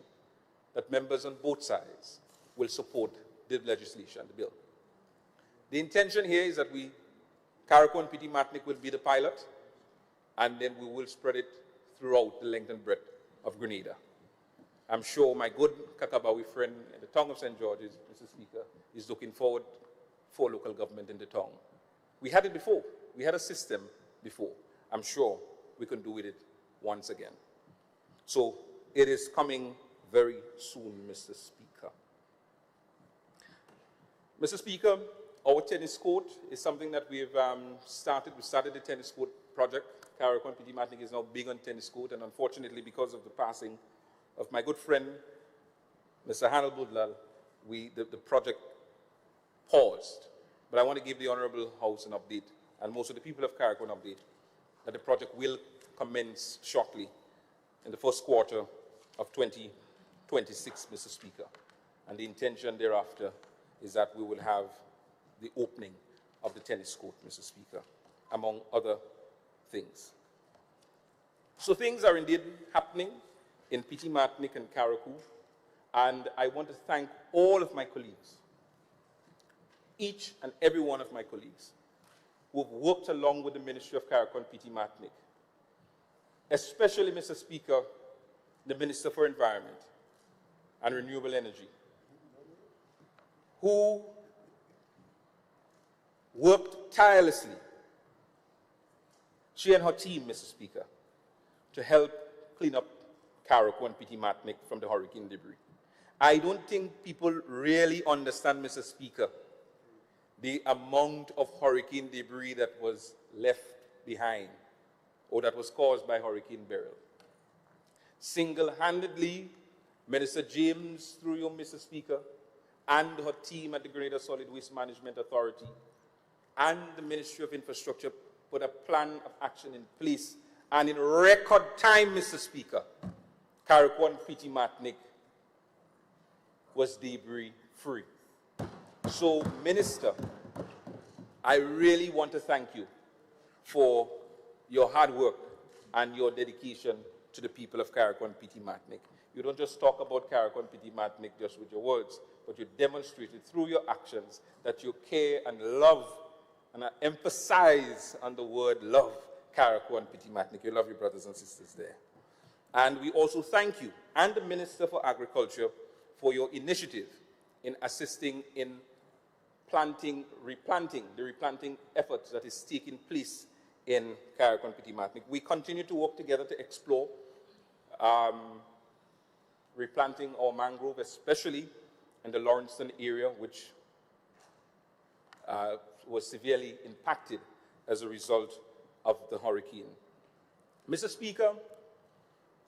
that members on both sides will support the legislation, the bill. The intention here is that Carriacou and Petit Martinique will be the pilot, and then we will spread it throughout the length and breadth of Grenada. I'm sure my good Kakabawi friend in the tongue of St. George's, Mr. Speaker, is looking forward for local government in the tongue. We had it before. We had a system before. I'm sure we can do it once again. So it is coming very soon, Mr. Speaker. Mr. Speaker, our tennis court is something that we've started. We started the tennis court project. Carriacou and Petit Martinique is now big on tennis court, and unfortunately, because of the passing of my good friend, Mr. Hanel Budlal, the project paused. But I want to give the Honorable House an update, and most of the people of Carriacou an update, that the project will commence shortly in the first quarter of 2026, Mr. Speaker. And the intention thereafter is that we will have the opening of the tennis court, Mr. Speaker, among other things. So things are indeed happening in Petit Martinique and Carriacou, and I want to thank all of my colleagues, each and every one of my colleagues, who have worked along with the Ministry of Carriacou and Petit Martinique, especially, Mr. Speaker, the Minister for Environment and Renewable Energy, who worked tirelessly, she and her team, Mr. Speaker, to help clean up Carriacou and Petit Martinique from the hurricane debris. I don't think people really understand, Mr. Speaker, the amount of hurricane debris that was left behind or that was caused by Hurricane Beryl. Single-handedly, Minister James, through you, Mr. Speaker, and her team at the Grenada Solid Waste Management Authority and the Ministry of Infrastructure put a plan of action in place, and in record time, Mr. Speaker, Carriacou and Petit Martinique was debris-free. So, Minister, I really want to thank you for your hard work and your dedication to the people of Carriacou and Petit Martinique. You don't just talk about Carriacou and Petit Martinique just with your words, but you demonstrated through your actions that you care and love, and I emphasize on the word love, Carriacou and Petit Martinique. You love your brothers and sisters there. And we also thank you and the Minister for Agriculture for your initiative in assisting in replanting efforts that is taking place in Carriacou and Petit Martinique. We continue to work together to explore replanting our mangrove, especially in the Lawrencetown area, which was severely impacted as a result of the hurricane. Mr. Speaker,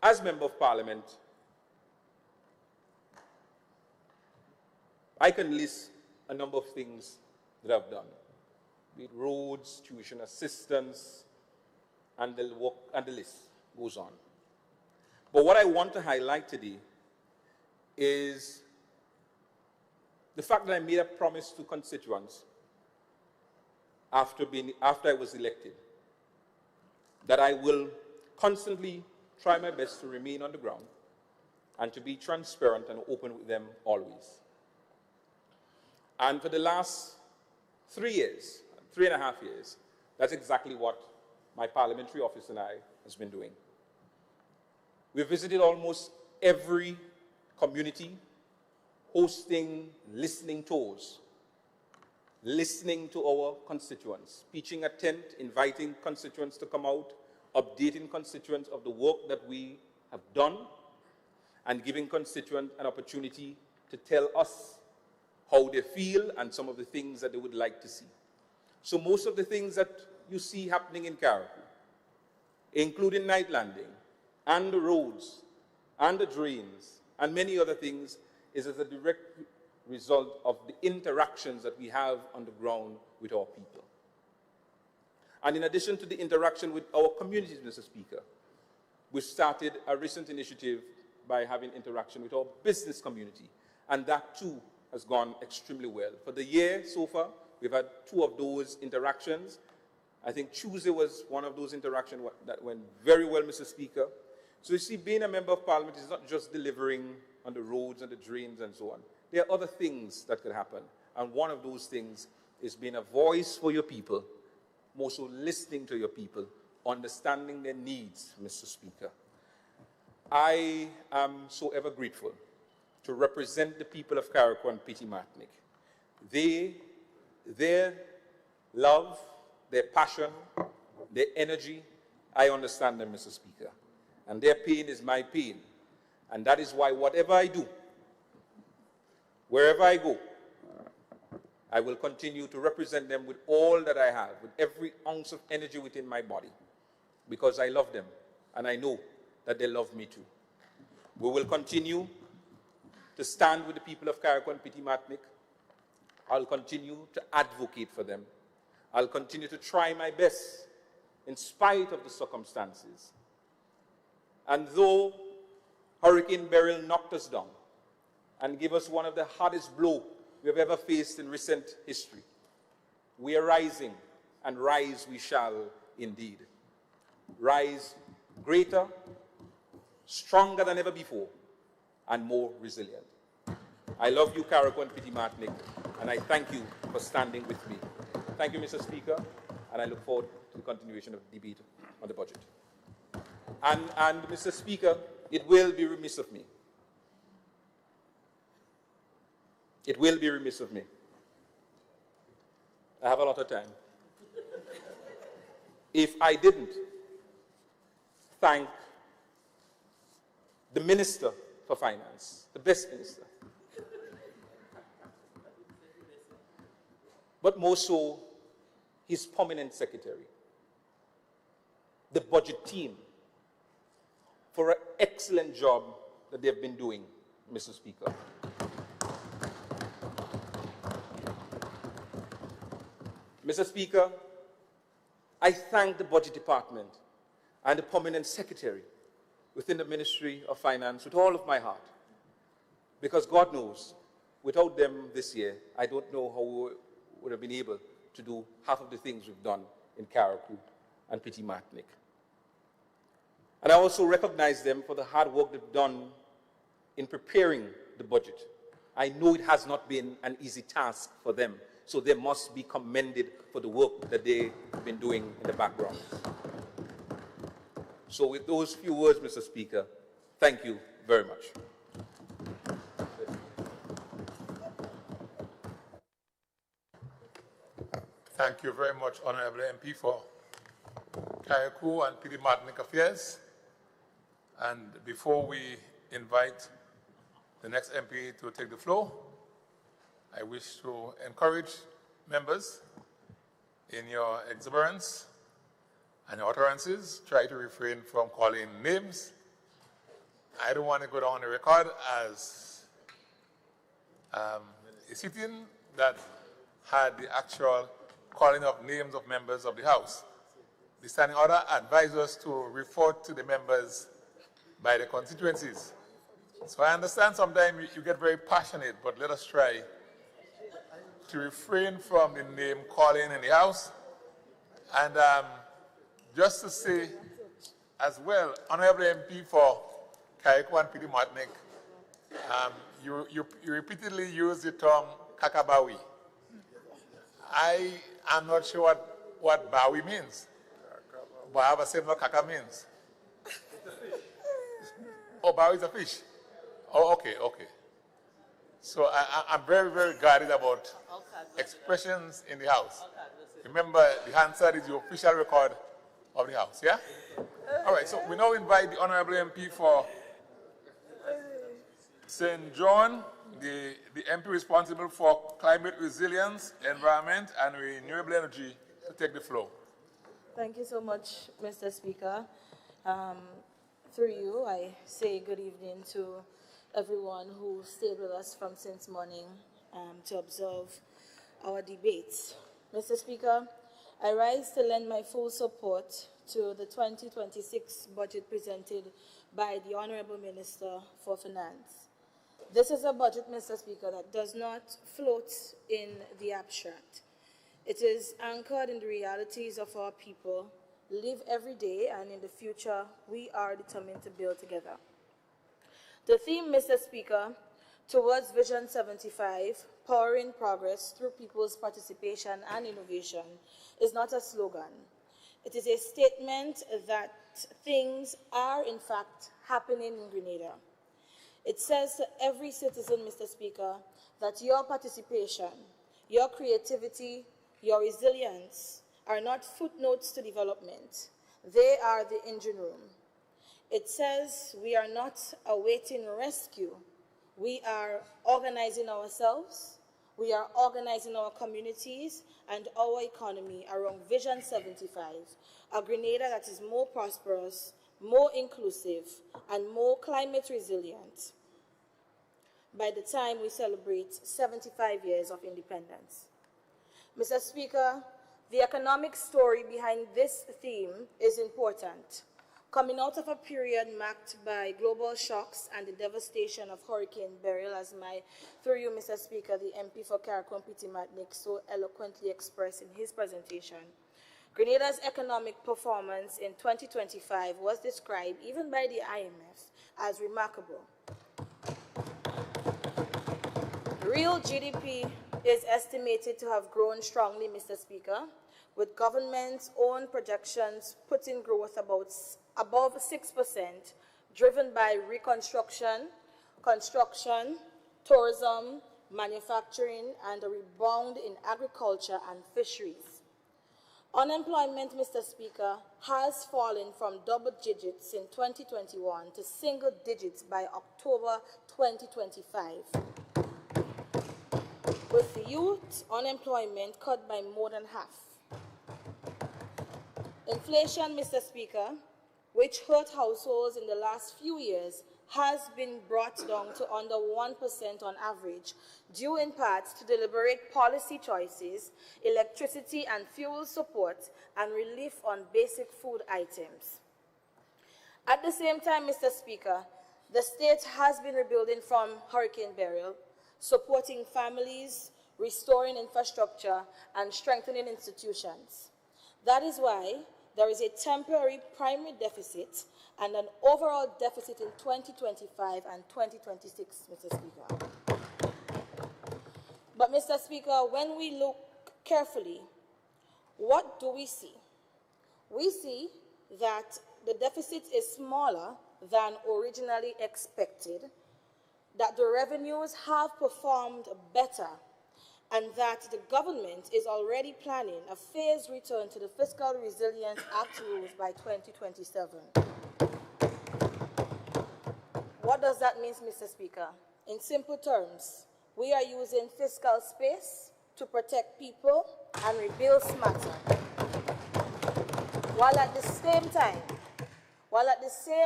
as Member of Parliament, I can list a number of things that I've done, be it roads, tuition assistance, and the list goes on. But what I want to highlight today is the fact that I made a promise to constituents after I was elected, that I will constantly try my best to remain on the ground and to be transparent and open with them always. And for the last 3 years, 3.5 years, that's exactly what my parliamentary office and I has been doing. We've visited almost every community, hosting listening tours, listening to our constituents, pitching a tent, inviting constituents to come out, updating constituents of the work that we have done, and giving constituents an opportunity to tell us how they feel and some of the things that they would like to see. So most of the things that you see happening in Carriacou, including night landing, and the roads, and the drains, and many other things, is as a direct result of the interactions that we have on the ground with our people. And in addition to the interaction with our communities, Mr. Speaker, we started a recent initiative by having interaction with our business community. And that too has gone extremely well. For the year so far, we've had 2 of those interactions. I think Tuesday was one of those interactions that went very well, Mr. Speaker. So you see, being a member of parliament is not just delivering on the roads and the drains and so on. There are other things that could happen. And one of those things is being a voice for your people, more so listening to your people, understanding their needs, Mr. Speaker. I am so ever grateful to represent the people of Carriacou and Petite Martinique. Their love, their passion, their energy, I understand them, Mr. Speaker. And their pain is my pain. And that is why whatever I do, wherever I go, I will continue to represent them with all that I have, with every ounce of energy within my body, because I love them, and I know that they love me too. We will continue to stand with the people of Carriacou and Petite Martinique. I'll continue to advocate for them. I'll continue to try my best in spite of the circumstances. And though Hurricane Beryl knocked us down and gave us one of the hardest blows we have ever faced in recent history, we are rising, and rise we shall indeed. Rise greater, stronger than ever before, and more resilient. I love you, Carriacou and Petite Martinique, and I thank you for standing with me. Thank you, Mr. Speaker, and I look forward to the continuation of the debate on the budget. And Mr. Speaker, it will be remiss of me. It will be remiss of me. I have a lot of time. If I didn't thank the Minister for Finance, the best minister, but more so his permanent secretary, the budget team, for an excellent job that they've been doing, Mr. Speaker. Mr. Speaker, I thank the Budget Department and the permanent secretary within the Ministry of Finance with all of my heart, because God knows, without them this year, I don't know how we would have been able to do half of the things we've done in Carriacou and Petite Martinique. And I also recognize them for the hard work they've done in preparing the budget. I know it has not been an easy task for them, so they must be commended for the work that they've been doing in the background. So with those few words, Mr. Speaker, thank you very much. Thank you very much, Honorable MP, for Carriacou and Petite Martinique Affairs. And before we invite the next MP to take the floor, I wish to encourage members in your exuberance and your utterances, try to refrain from calling names. I don't want to go down the record as a sitting that had the actual calling of names of members of the House. The standing order advises us to refer to the members by the constituencies. So I understand sometimes you get very passionate, but let us try to refrain from the name calling in the House. And just to say as well, Honorable MP for Carriacou and Petite Martinique, you repeatedly use the term Kakabawi. I am not sure what Bawi means, but I have a sense what Kaka means. Oh, Bawi is a fish. Oh, okay, okay. So I'm very, very guarded about expressions in the House. Remember, the Hansard is the official record of the House, yeah? All right, so we now invite the Honorable MP for St. John, the MP responsible for climate resilience, environment, and renewable energy, to take the floor. Thank you so much, Mr. Speaker. Through you, I say good evening to everyone who stayed with us from since morning to observe our debates. Mr. Speaker, I rise to lend my full support to the 2026 budget presented by the Honorable Minister for Finance. This is a budget, Mr. Speaker, that does not float in the abstract. It is anchored in the realities of our people, live every day, and in the future we are determined to build together. The theme, Mr. Speaker, towards Vision 75, powering progress through people's participation and innovation, is not a slogan. It is a statement that things are in fact happening in Grenada. It says to every citizen, Mr. Speaker, that your participation, your creativity, your resilience are not footnotes to development. They are the engine room. It says we are not awaiting rescue. We are organizing ourselves. We are organizing our communities and our economy around Vision 75, a Grenada that is more prosperous, more inclusive, and more climate resilient by the time we celebrate 75 years of independence. Mr. Speaker, the economic story behind this theme is important. Coming out of a period marked by global shocks and the devastation of Hurricane Beryl, as through you, Mr. Speaker, the MP for Carriacou, P.T. Matnick, so eloquently expressed in his presentation, Grenada's economic performance in 2025 was described, even by the IMF, as remarkable. Real GDP is estimated to have grown strongly, Mr. Speaker, with government's own projections putting growth above 6%, driven by reconstruction, construction, tourism, manufacturing, and a rebound in agriculture and fisheries. Unemployment, Mr. Speaker, has fallen from double digits in 2021 to single digits by October 2025, with youth unemployment cut by more than half. Inflation, Mr. Speaker, which hurt households in the last few years, has been brought down to under 1% on average, due in part to deliberate policy choices, electricity and fuel support, and relief on basic food items. At the same time, Mr. Speaker, the state has been rebuilding from Hurricane Beryl, supporting families, restoring infrastructure, and strengthening institutions. That is why there is a temporary primary deficit and an overall deficit in 2025 and 2026, Mr. Speaker. But, Mr. Speaker, when we look carefully, what do we see? We see that the deficit is smaller than originally expected, that the revenues have performed better, and that the government is already planning a phased return to the Fiscal Resilience Act rules by 2027. What does that mean, Mr. Speaker? In simple terms, we are using fiscal space to protect people and rebuild smarter, while at the same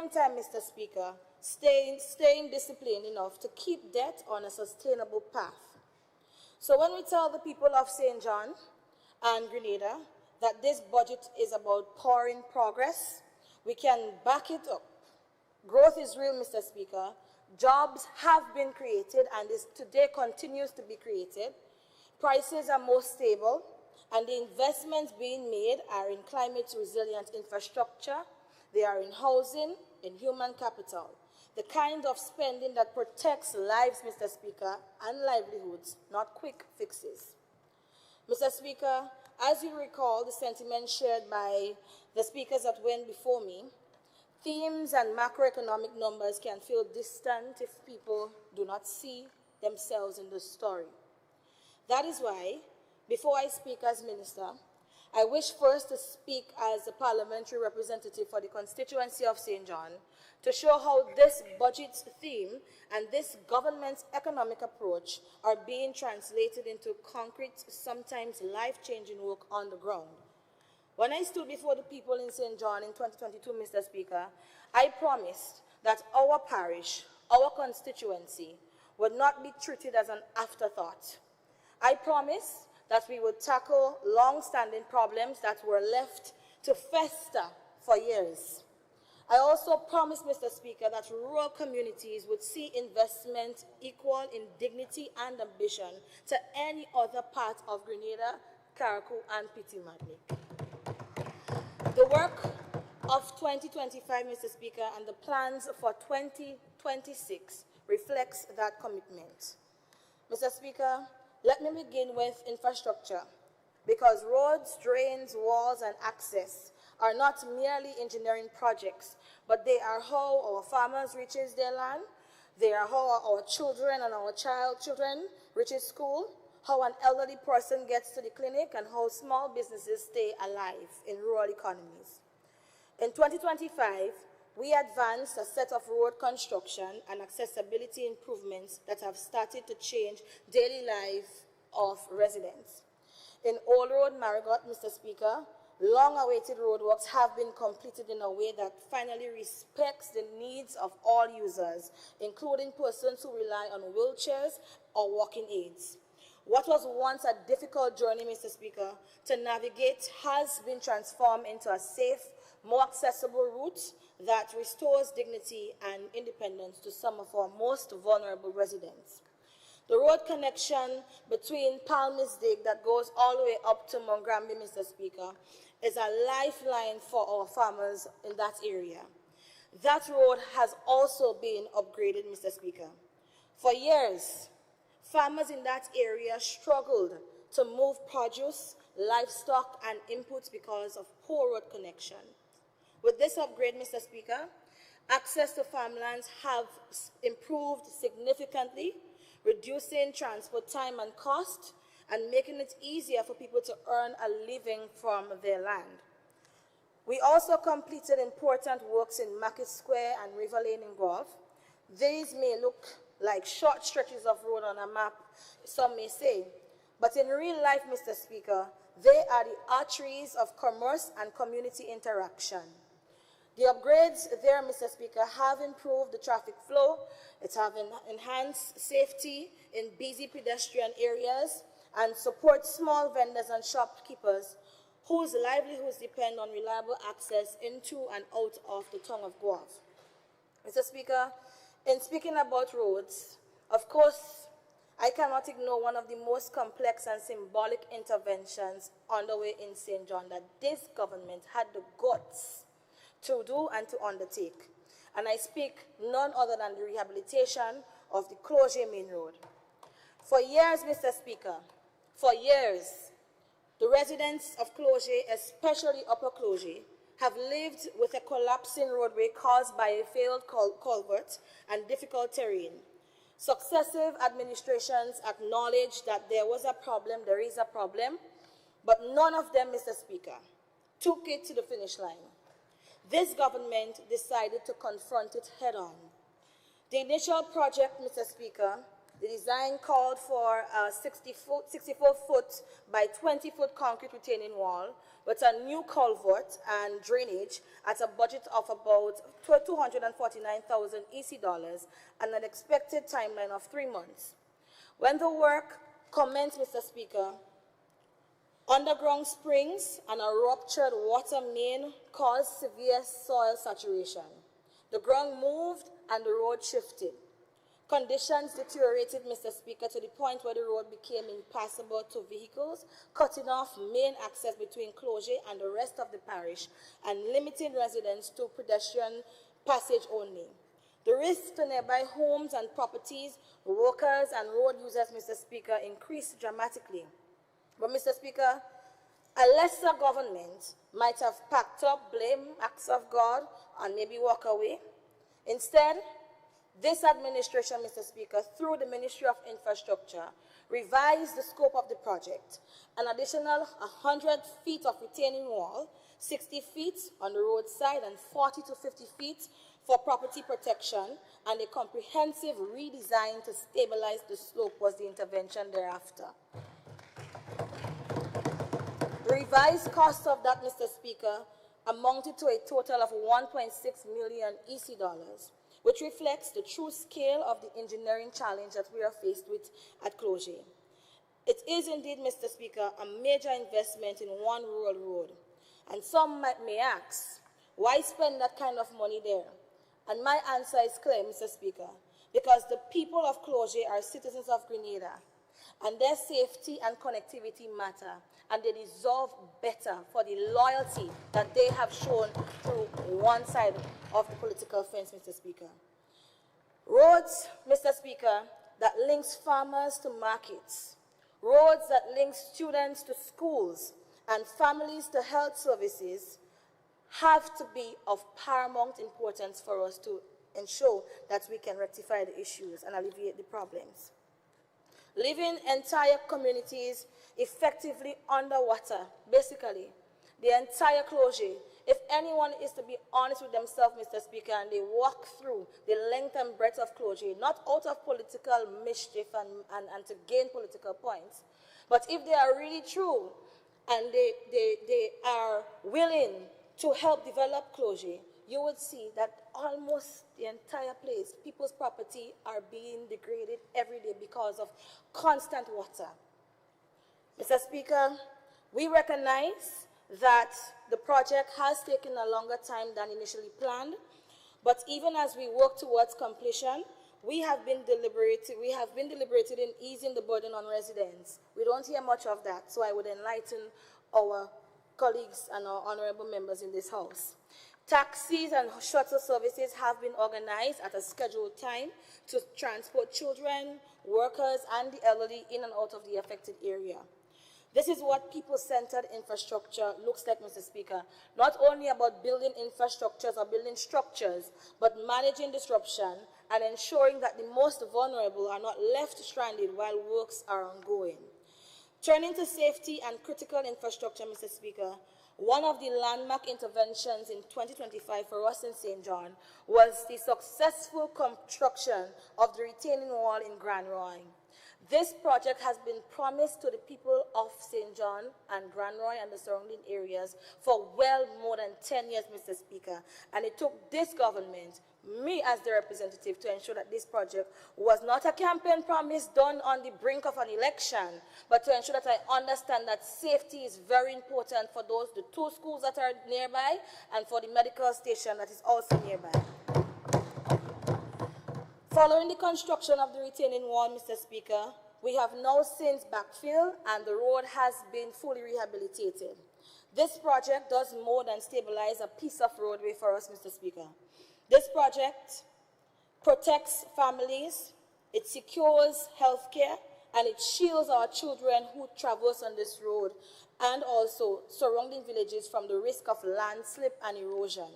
time, Mr. Speaker, staying disciplined enough to keep debt on a sustainable path. So when we tell the people of St. John and Grenada that this budget is about powering progress, we can back it up. Growth is real, Mr. Speaker. Jobs have been created and this today continues to be created. Prices are more stable, and the investments being made are in climate resilient infrastructure, they are in housing, in human capital. The kind of spending that protects lives, Mr. Speaker, and livelihoods, not quick fixes. Mr. Speaker, as you recall the sentiment shared by the speakers that went before me, themes and macroeconomic numbers can feel distant if people do not see themselves in the story. That is why, before I speak as minister, I wish first to speak as a parliamentary representative for the constituency of St. John to show how this budget theme and this government's economic approach are being translated into concrete, sometimes life-changing work on the ground. When I stood before the people in St. John in 2022, Mr. Speaker, I promised that our parish, our constituency, would not be treated as an afterthought. I promised that we would tackle long-standing problems that were left to fester for years. I also promised, Mr. Speaker, that rural communities would see investment equal in dignity and ambition to any other part of Grenada, Carriacou, and Petite Martinique. The work of 2025, Mr. Speaker, and the plans for 2026 reflects that commitment. Mr. Speaker, let me begin with infrastructure, because roads, drains, walls, and access are not merely engineering projects, but they are how our farmers reaches their land, they are how our children and our children reaches school, how an elderly person gets to the clinic, and how small businesses stay alive in rural economies. In 2025, we advanced a set of road construction and accessibility improvements that have started to change daily life of residents. In Old Road, Marigot, Mr. Speaker, long-awaited roadworks have been completed in a way that finally respects the needs of all users, including persons who rely on wheelchairs or walking aids. What was once a difficult journey, Mr. Speaker, to navigate has been transformed into a safe, more accessible route that restores dignity and independence to some of our most vulnerable residents. The road connection between Palmersdig that goes all the way up to Montgramby, Mr. Speaker, is a lifeline for our farmers in that area. That road has also been upgraded, Mr. Speaker. For years, farmers in that area struggled to move produce, livestock, and inputs because of poor road connection. With this upgrade, Mr. Speaker, access to farmlands have improved significantly, reducing transport time and cost, and making it easier for people to earn a living from their land. We also completed important works in Market Square and River Lane in Guelph. These may look like short stretches of road on a map, some may say, but in real life, Mr. Speaker, they are the arteries of commerce and community interaction. The upgrades there, Mr. Speaker, have improved the traffic flow, it have enhanced safety in busy pedestrian areas, and support small vendors and shopkeepers whose livelihoods depend on reliable access into and out of the town of Guelph. Mr. Speaker, in speaking about roads, of course, I cannot ignore one of the most complex and symbolic interventions underway in St. John that this government had the guts to do and to undertake. And I speak none other than the rehabilitation of the Clogier Main Road. For years, Mr. Speaker, for years, the residents of Clogier, especially Upper Clogier, have lived with a collapsing roadway caused by a failed culvert and difficult terrain. Successive administrations acknowledged that there was a problem, there is a problem, but none of them, Mr. Speaker, took it to the finish line. This government decided to confront it head-on. The initial project, Mr. Speaker, the design called for a 64-foot by 20-foot concrete retaining wall with a new culvert and drainage at a budget of about $249,000 EC and an expected timeline of 3 months. When the work commenced, Mr. Speaker, underground springs and a ruptured water main caused severe soil saturation. The ground moved and the road shifted. Conditions deteriorated, Mr. Speaker, to the point where the road became impassable to vehicles, cutting off main access between Clogier and the rest of the parish and limiting residents to pedestrian passage only. The risk to nearby homes and properties, workers and road users, Mr. Speaker, increased dramatically. But, Mr. Speaker, a lesser government might have packed up, blame acts of God, and maybe walk away. Instead, this administration, Mr. Speaker, through the Ministry of Infrastructure, revised the scope of the project. An additional 100 feet of retaining wall, 60 feet on the roadside, and 40 to 50 feet for property protection, and a comprehensive redesign to stabilize the slope was the intervention thereafter. The revised cost of that, Mr. Speaker, amounted to a total of $1.6 million EC, which reflects the true scale of the engineering challenge that we are faced with at Clogier. It is indeed, Mr. Speaker, a major investment in one rural road. And some may ask, why spend that kind of money there? And my answer is clear, Mr. Speaker, because the people of Clogier are citizens of Grenada, and their safety and connectivity matter, and they deserve better for the loyalty that they have shown through one side of the political fence, Mr. Speaker. Roads, Mr. Speaker, that links farmers to markets, roads that link students to schools and families to health services have to be of paramount importance for us to ensure that we can rectify the issues and alleviate the problems. Leaving entire communities effectively underwater, basically, the entire Clogier. If anyone is to be honest with themselves, Mr. Speaker, and they walk through the length and breadth of Clogier, not out of political mischief and to gain political points, but if they are really true and they are willing to help develop Clogier, you would see that almost the entire place, people's property are being degraded every day because of constant water. Mr. Speaker, we recognize that the project has taken a longer time than initially planned, but even as we work towards completion, we have been deliberated in easing the burden on residents. We don't hear much of that, so I would enlighten our colleagues and our honorable members in this House. Taxis and shuttle services have been organized at a scheduled time to transport children, workers, and the elderly in and out of the affected area. This is what people-centered infrastructure looks like, Mr. Speaker. Not only about building infrastructures or building structures, but managing disruption and ensuring that the most vulnerable are not left stranded while works are ongoing. Turning to safety and critical infrastructure, Mr. Speaker, one of the landmark interventions in 2025 for us in St. John was the successful construction of the retaining wall in Grand Roy. This project has been promised to the people of St. John and Grand Roy and the surrounding areas for well more than 10 years, Mr. Speaker. And it took this government, me as the representative, to ensure that this project was not a campaign promise done on the brink of an election, but to ensure that I understand that safety is very important for the two schools that are nearby and for the medical station that is also nearby. Following the construction of the retaining wall, Mr. Speaker, we have now since backfilled and the road has been fully rehabilitated. This project does more than stabilize a piece of roadway for us, Mr. Speaker. This project protects families, it secures health care, and it shields our children who traverse on this road and also surrounding villages from the risk of landslip and erosion.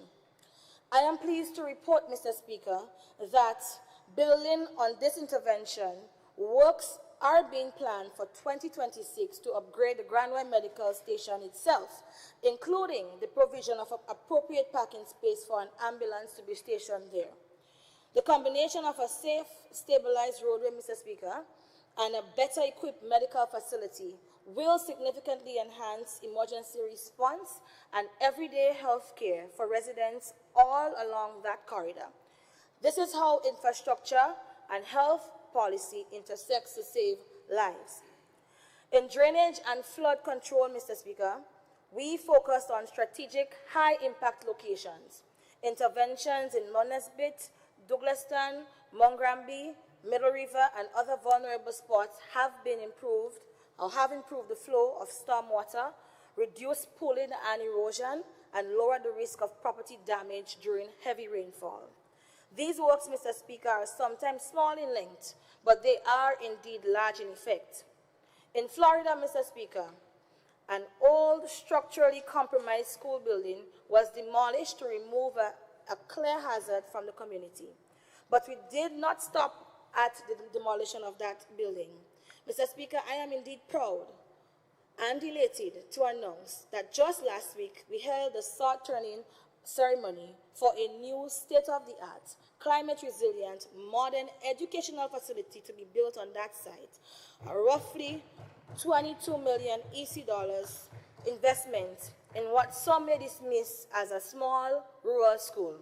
I am pleased to report, Mr. Speaker, that building on this intervention, works are being planned for 2026 to upgrade the Grand Roy Medical Station itself, including the provision of appropriate parking space for an ambulance to be stationed there. The combination of a safe, stabilized roadway, Mr. Speaker, and a better equipped medical facility will significantly enhance emergency response and everyday health care for residents all along that corridor. This is how infrastructure and health policy intersects to save lives. In drainage and flood control, Mr. Speaker, we focused on strategic high-impact locations. Interventions in Monesbit, Douglaston, Mongrambi, Middle River, and other vulnerable spots have improved the flow of stormwater, reduced pooling and erosion, and lowered the risk of property damage during heavy rainfall. These works, Mr. Speaker, are sometimes small in length, but they are indeed large in effect. In Florida, Mr. Speaker, an old structurally compromised school building was demolished to remove a clear hazard from the community. But we did not stop at the demolition of that building. Mr. Speaker, I am indeed proud and elated to announce that just last week we held the sod turning ceremony for a new state-of-the-art, climate-resilient, modern educational facility to be built on that site. A roughly 22 million EC dollars investment in what some may dismiss as a small rural school.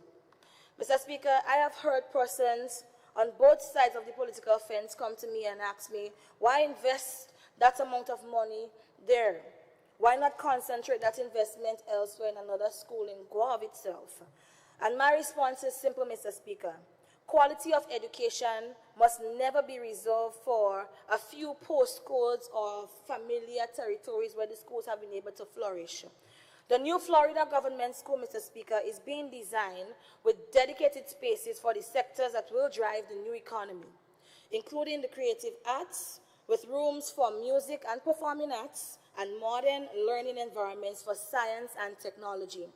Mr. Speaker, I have heard persons on both sides of the political fence come to me and ask me, why invest that amount of money there. Why not concentrate that investment elsewhere in another school in Guav itself? And my response is simple, Mr. Speaker. Quality of education must never be reserved for a few postcodes or familiar territories where the schools have been able to flourish. The new Florida government school, Mr. Speaker, is being designed with dedicated spaces for the sectors that will drive the new economy, including the creative arts, with rooms for music and performing arts, and modern learning environments for science and technology.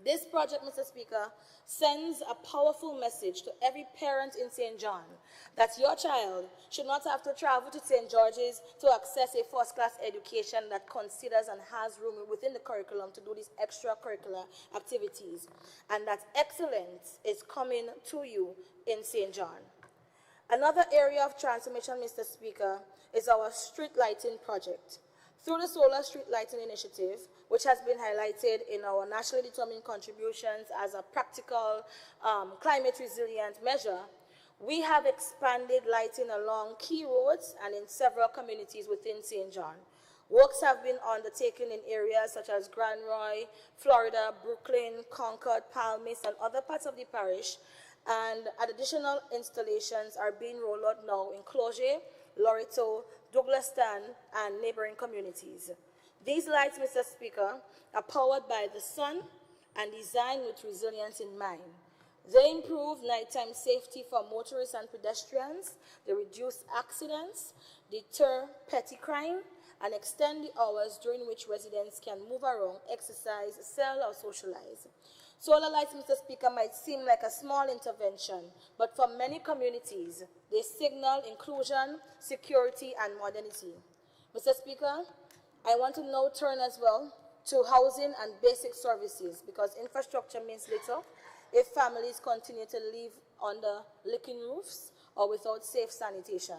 This project, Mr. Speaker, sends a powerful message to every parent in St. John that your child should not have to travel to St. George's to access a first-class education that considers and has room within the curriculum to do these extracurricular activities, and that excellence is coming to you in St. John. Another area of transformation, Mr. Speaker, is our street lighting project. Through the Solar Street Lighting Initiative, which has been highlighted in our nationally determined contributions as a practical climate resilient measure, we have expanded lighting along key roads and in several communities within St. John. Works have been undertaken in areas such as Grand Roy, Florida, Brooklyn, Concord, Palmis, and other parts of the parish, and additional installations are being rolled out now in Cloger, Loreto, Douglaston, and neighboring communities. These lights, Mr. Speaker, are powered by the sun and designed with resilience in mind. They improve nighttime safety for motorists and pedestrians, they reduce accidents, deter petty crime, and extend the hours during which residents can move around, exercise, sell, or socialize. Solar lights, Mr. Speaker, might seem like a small intervention, but for many communities, they signal inclusion, security, and modernity. Mr. Speaker, I want to now turn as well to housing and basic services, because infrastructure means little if families continue to live under leaking roofs or without safe sanitation.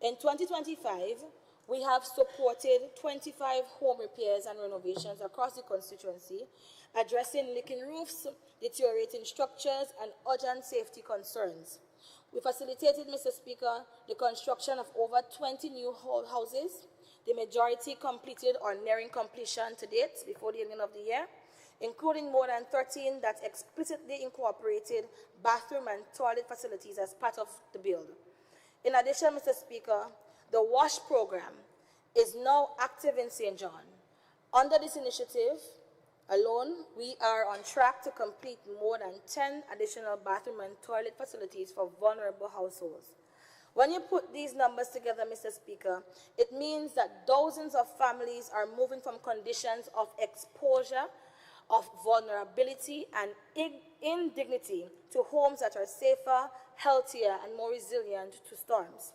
In 2025, we have supported 25 home repairs and renovations across the constituency, addressing leaking roofs, deteriorating structures, and urgent safety concerns. We facilitated, Mr. Speaker, the construction of over 20 new houses, the majority completed or nearing completion to date before the ending of the year, including more than 13 that explicitly incorporated bathroom and toilet facilities as part of the build. In addition, Mr. Speaker, the WASH program is now active in St. John. Under this initiative alone, we are on track to complete more than 10 additional bathroom and toilet facilities for vulnerable households. When you put these numbers together, Mr. Speaker, it means that dozens of families are moving from conditions of exposure, of vulnerability, and indignity to homes that are safer, healthier, and more resilient to storms.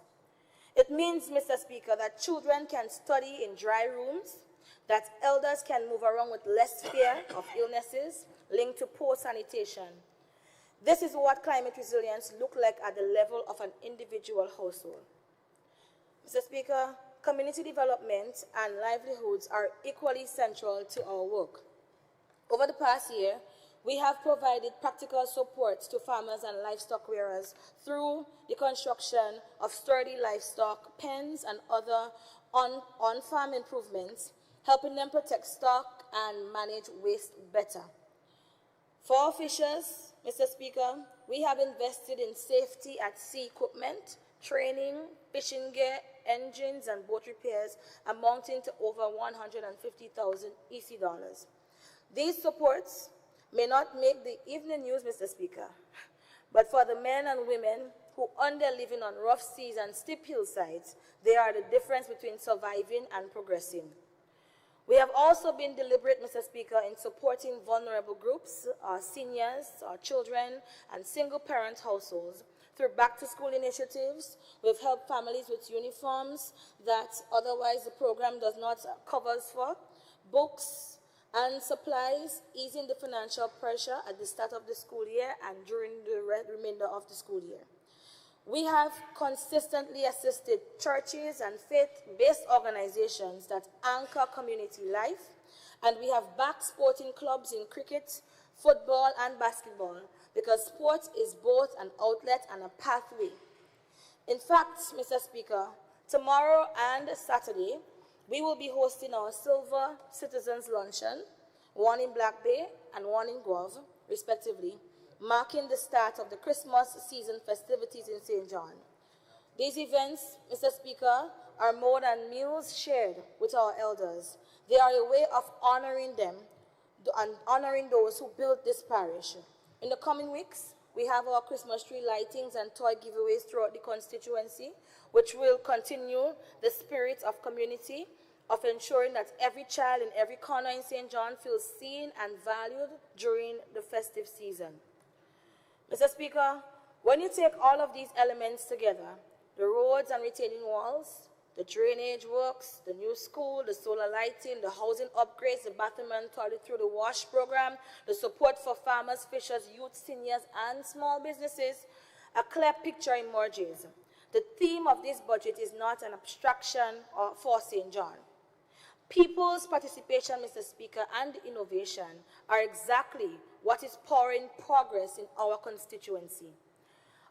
It means, Mr. Speaker, that children can study in dry rooms, that elders can move around with less fear of illnesses linked to poor sanitation. This is what climate resilience looks like at the level of an individual household. Mr. Speaker, community development and livelihoods are equally central to our work. Over the past year, we have provided practical support to farmers and livestock rearers through the construction of sturdy livestock pens and other on-farm improvements, helping them protect stock and manage waste better. For our fishers, Mr. Speaker, we have invested in safety at sea equipment, training, fishing gear, engines, and boat repairs amounting to over 150,000 EC dollars. These supports may not make the evening news, Mr. Speaker, but for the men and women who earn their living on rough seas and steep hillsides, they are the difference between surviving and progressing. We have also been deliberate, Mr. Speaker, in supporting vulnerable groups, our seniors, our children, and single-parent households. Through back-to-school initiatives, we've helped families with uniforms that otherwise the program does not cover for, books and supplies, easing the financial pressure at the start of the school year and during the remainder of the school year. We have consistently assisted churches and faith-based organizations that anchor community life, and we have backed sporting clubs in cricket, football, and basketball, because sport is both an outlet and a pathway. In fact, Mr. Speaker, Tomorrow and Saturday, we will be hosting our Silver Citizens Luncheon, one in Black Bay and one in Guelph, respectively, marking the start of the Christmas season festivities in St. John. These events, Mr. Speaker, are more than meals shared with our elders. They are a way of honoring them and honoring those who built this parish. In the coming weeks, we have our Christmas tree lightings and toy giveaways throughout the constituency, which will continue the spirit of community, of ensuring that every child in every corner in St. John feels seen and valued during the festive season. Mr. Speaker, when you take all of these elements together, the roads and retaining walls, the drainage works, the new school, the solar lighting, the housing upgrades, the bathroom and toilet through the WASH program, the support for farmers, fishers, youth, seniors, and small businesses, a clear picture emerges. The theme of this budget is not an abstraction for St. John. People's participation, Mr. Speaker, and innovation are exactly what is powering progress in our constituency.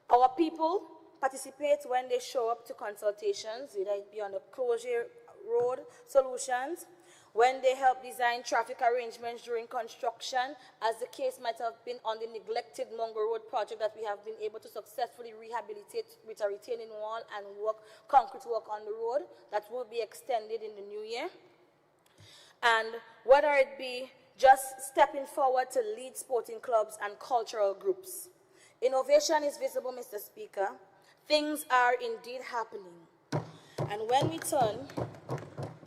Our people participate when they show up to consultations, whether it be on the closure road solutions, when they help design traffic arrangements during construction, as the case might have been on the neglected Mungo Road project that we have been able to successfully rehabilitate with a retaining wall and concrete work on the road that will be extended in the new year. And whether it be just stepping forward to lead sporting clubs and cultural groups. Innovation is visible, Mr. Speaker. Things are indeed happening. And when we turn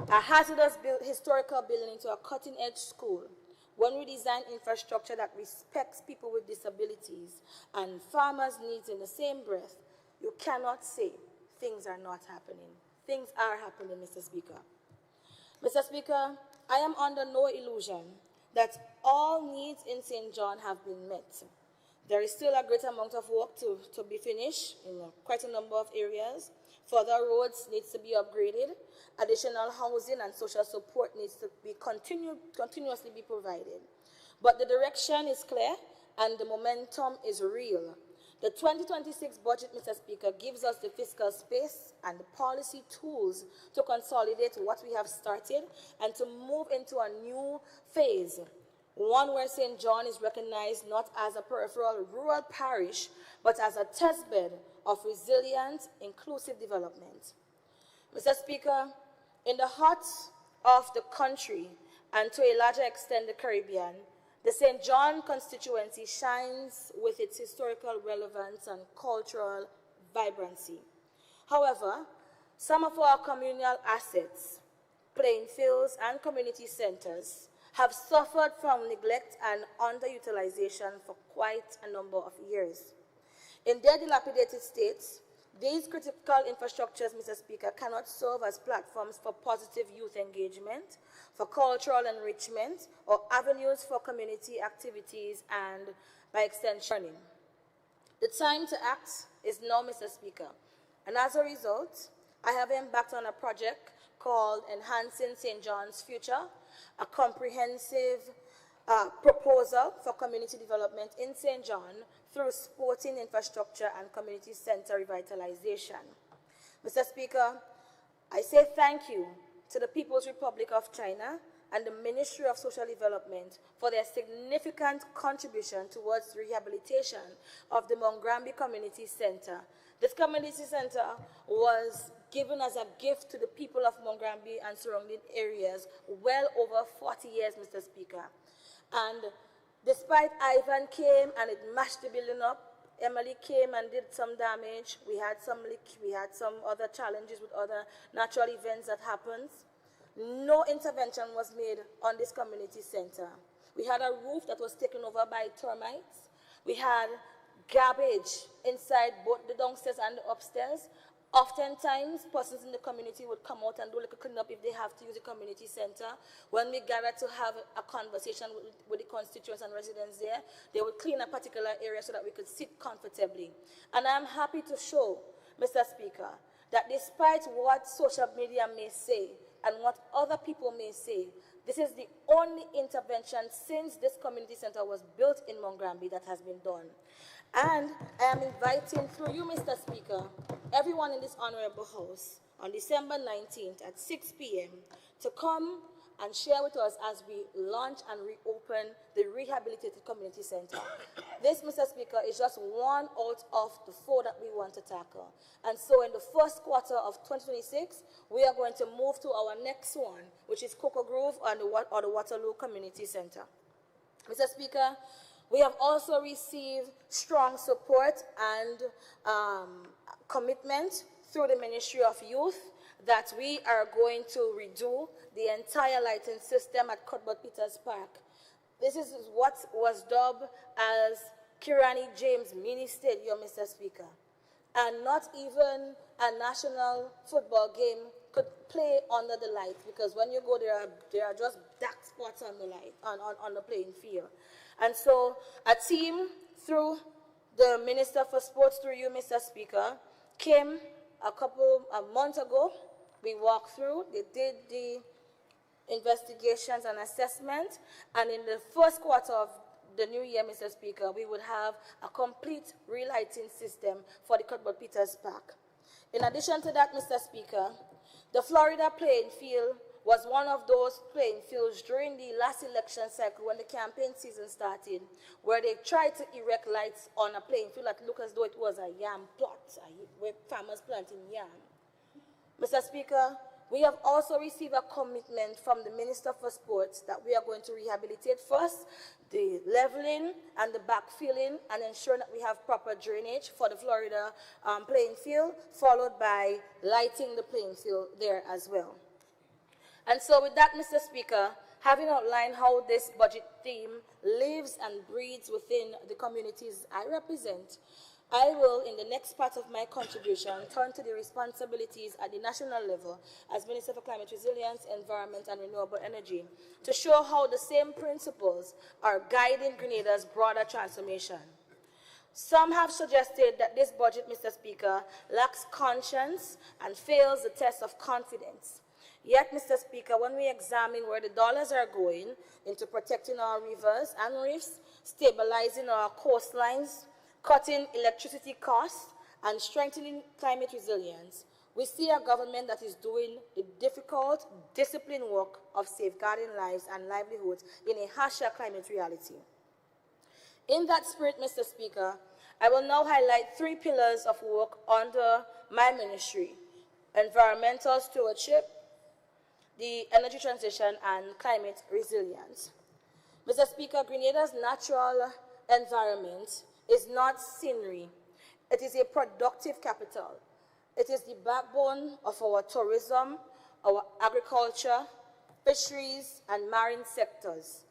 a hazardous historical building into a cutting-edge school, when we design infrastructure that respects people with disabilities and farmers' needs in the same breath, you cannot say things are not happening. Things are happening, Mr. Speaker. Mr. Speaker, I am under no illusion that all needs in St. John have been met. There is still a great amount of work to be finished in quite a number of areas. Further roads needs to be upgraded. Additional housing and social support needs to be continuously be provided. But the direction is clear and the momentum is real. The 2026 budget, Mr. Speaker, gives us the fiscal space and the policy tools to consolidate what we have started and to move into a new phase, one where St. John is recognized not as a peripheral rural parish, but as a testbed of resilient, inclusive development. Mr. Speaker, in the heart of the country, and to a larger extent the Caribbean, the St. John constituency shines with its historical relevance and cultural vibrancy. However, some of our communal assets, playing fields and community centers, have suffered from neglect and underutilization for quite a number of years. In their dilapidated states, these critical infrastructures, Mr. Speaker, cannot serve as platforms for positive youth engagement, for cultural enrichment, or avenues for community activities and, by extension, learning. The time to act is now, Mr. Speaker, and as a result, I have embarked on a project called Enhancing St. John's Future, a comprehensive proposal for community development in St. John through sporting infrastructure and community center revitalization. Mr. Speaker, I say thank you to the People's Republic of China and the Ministry of Social Development for their significant contribution towards the rehabilitation of the Mongrambi Community Center. This community center was given as a gift to the people of Mongrambi and surrounding areas well over 40 years, Mr. Speaker. And despite Ivan came and it mashed the building up, Emily came and did some damage, we had some leak, we had some other challenges with other natural events that happened. No intervention was made on this community center. We had a roof that was taken over by termites. We had garbage inside both the downstairs and the upstairs. Oftentimes, persons in the community would come out and do a little cleanup if they have to use the community center. When we gathered to have a conversation with the constituents and residents there, they would clean a particular area so that we could sit comfortably. And I'm happy to show, Mr. Speaker, that despite what social media may say and what other people may say, this is the only intervention since this community center was built in Mongrambi that has been done. And I am inviting, through you, Mr. Speaker, everyone in this honorable house on December 19th at 6 p.m. to come and share with us as we launch and reopen the Rehabilitated Community Center. This, Mr. Speaker, is just one out of the 4 that we want to tackle. And so in the first quarter of 2026, we are going to move to our next one, which is Cocoa Grove or the Waterloo Community Center. Mr. Speaker, we have also received strong support and commitment through the Ministry of Youth that we are going to redo the entire lighting system at Cuthbert Peters Park. This is what was dubbed as Kirani James Mini Stadium, Mr. Speaker. And not even a national football game could play under the lights, because when you go there are just dark spots on the light on the playing field. And so a team through the Minister for Sports, through you, Mr. Speaker, came a month ago. We walked through, they did the investigations and assessment, and in the first quarter of the new year, Mr. Speaker, we would have a complete relighting system for the Cuthbert Peters Park. In addition to that, Mr. Speaker, the Florida playing field was one of those playing fields during the last election cycle when the campaign season started, where they tried to erect lights on a playing field that looked as though it was a yam plot, where farmers planting yam. Mr. Speaker, we have also received a commitment from the Minister for Sports that we are going to rehabilitate first the leveling and the backfilling and ensure that we have proper drainage for the Florida playing field, followed by lighting the playing field there as well. And so with that, Mr. Speaker, having outlined how this budget theme lives and breathes within the communities I represent, I will, in the next part of my contribution, turn to the responsibilities at the national level as Minister for Climate Resilience, Environment and Renewable Energy to show how the same principles are guiding Grenada's broader transformation. Some have suggested that this budget, Mr. Speaker, lacks conscience and fails the test of confidence. Yet, Mr. Speaker, when we examine where the dollars are going into protecting our rivers and reefs, stabilizing our coastlines, cutting electricity costs, and strengthening climate resilience, we see a government that is doing the difficult, disciplined work of safeguarding lives and livelihoods in a harsher climate reality. In that spirit, Mr. Speaker, I will now highlight 3 pillars of work under my ministry: environmental stewardship, the energy transition, and climate resilience. Mr. Speaker, Grenada's natural environment is not scenery. It is a productive capital. It is the backbone of our tourism, our agriculture, fisheries, and marine sectors.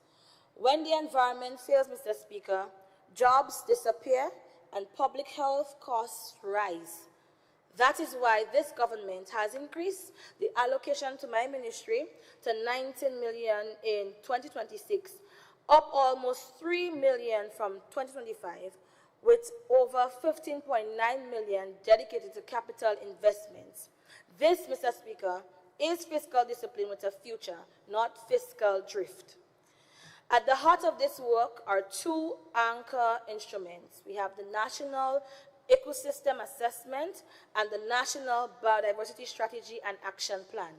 When the environment fails, Mr. Speaker, jobs disappear and public health costs rise. That is why this government has increased the allocation to my ministry to 19 million in 2026, up almost 3 million from 2025, with over 15.9 million dedicated to capital investments. This, Mr. Speaker, is fiscal discipline with a future, not fiscal drift. At the heart of this work are 2 anchor instruments. We have the National Ecosystem Assessment and the National Biodiversity Strategy and Action Plan.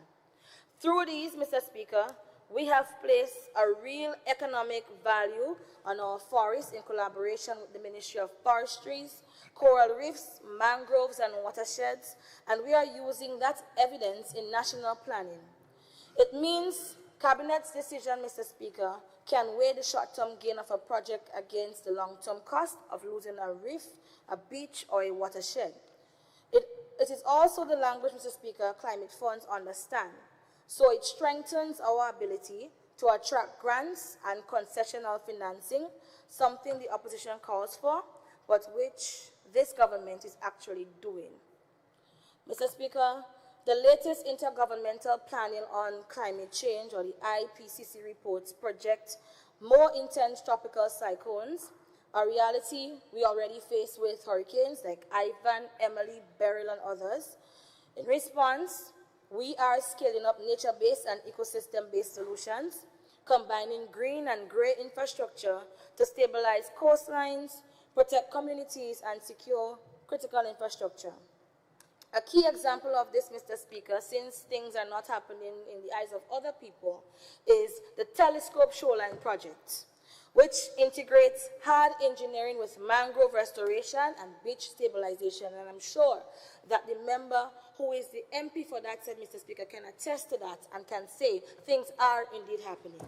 Through these, Mr. Speaker, we have placed a real economic value on our forests in collaboration with the Ministry of Forestries, coral reefs, mangroves, and watersheds, and we are using that evidence in national planning. It means Cabinet's decision, Mr. Speaker, can weigh the short-term gain of a project against the long-term cost of losing a reef, a beach, or a watershed. It is also the language, Mr. Speaker, climate funds understand. So it strengthens our ability to attract grants and concessional financing, something the opposition calls for, but which this government is actually doing. Mr. Speaker, the latest Intergovernmental Planning on Climate Change, or the IPCC reports, project more intense tropical cyclones, a reality we already face with hurricanes like Ivan, Emily, Beryl, and others. In response, we are scaling up nature-based and ecosystem-based solutions, combining green and gray infrastructure to stabilize coastlines, protect communities, and secure critical infrastructure. A key example of this, Mr. Speaker, since things are not happening in the eyes of other people, is the Telescope Shoreline Project, which integrates hard engineering with mangrove restoration and beach stabilization. And I'm sure that the member who is the MP for that said, Mr. Speaker, can attest to that and can say things are indeed happening.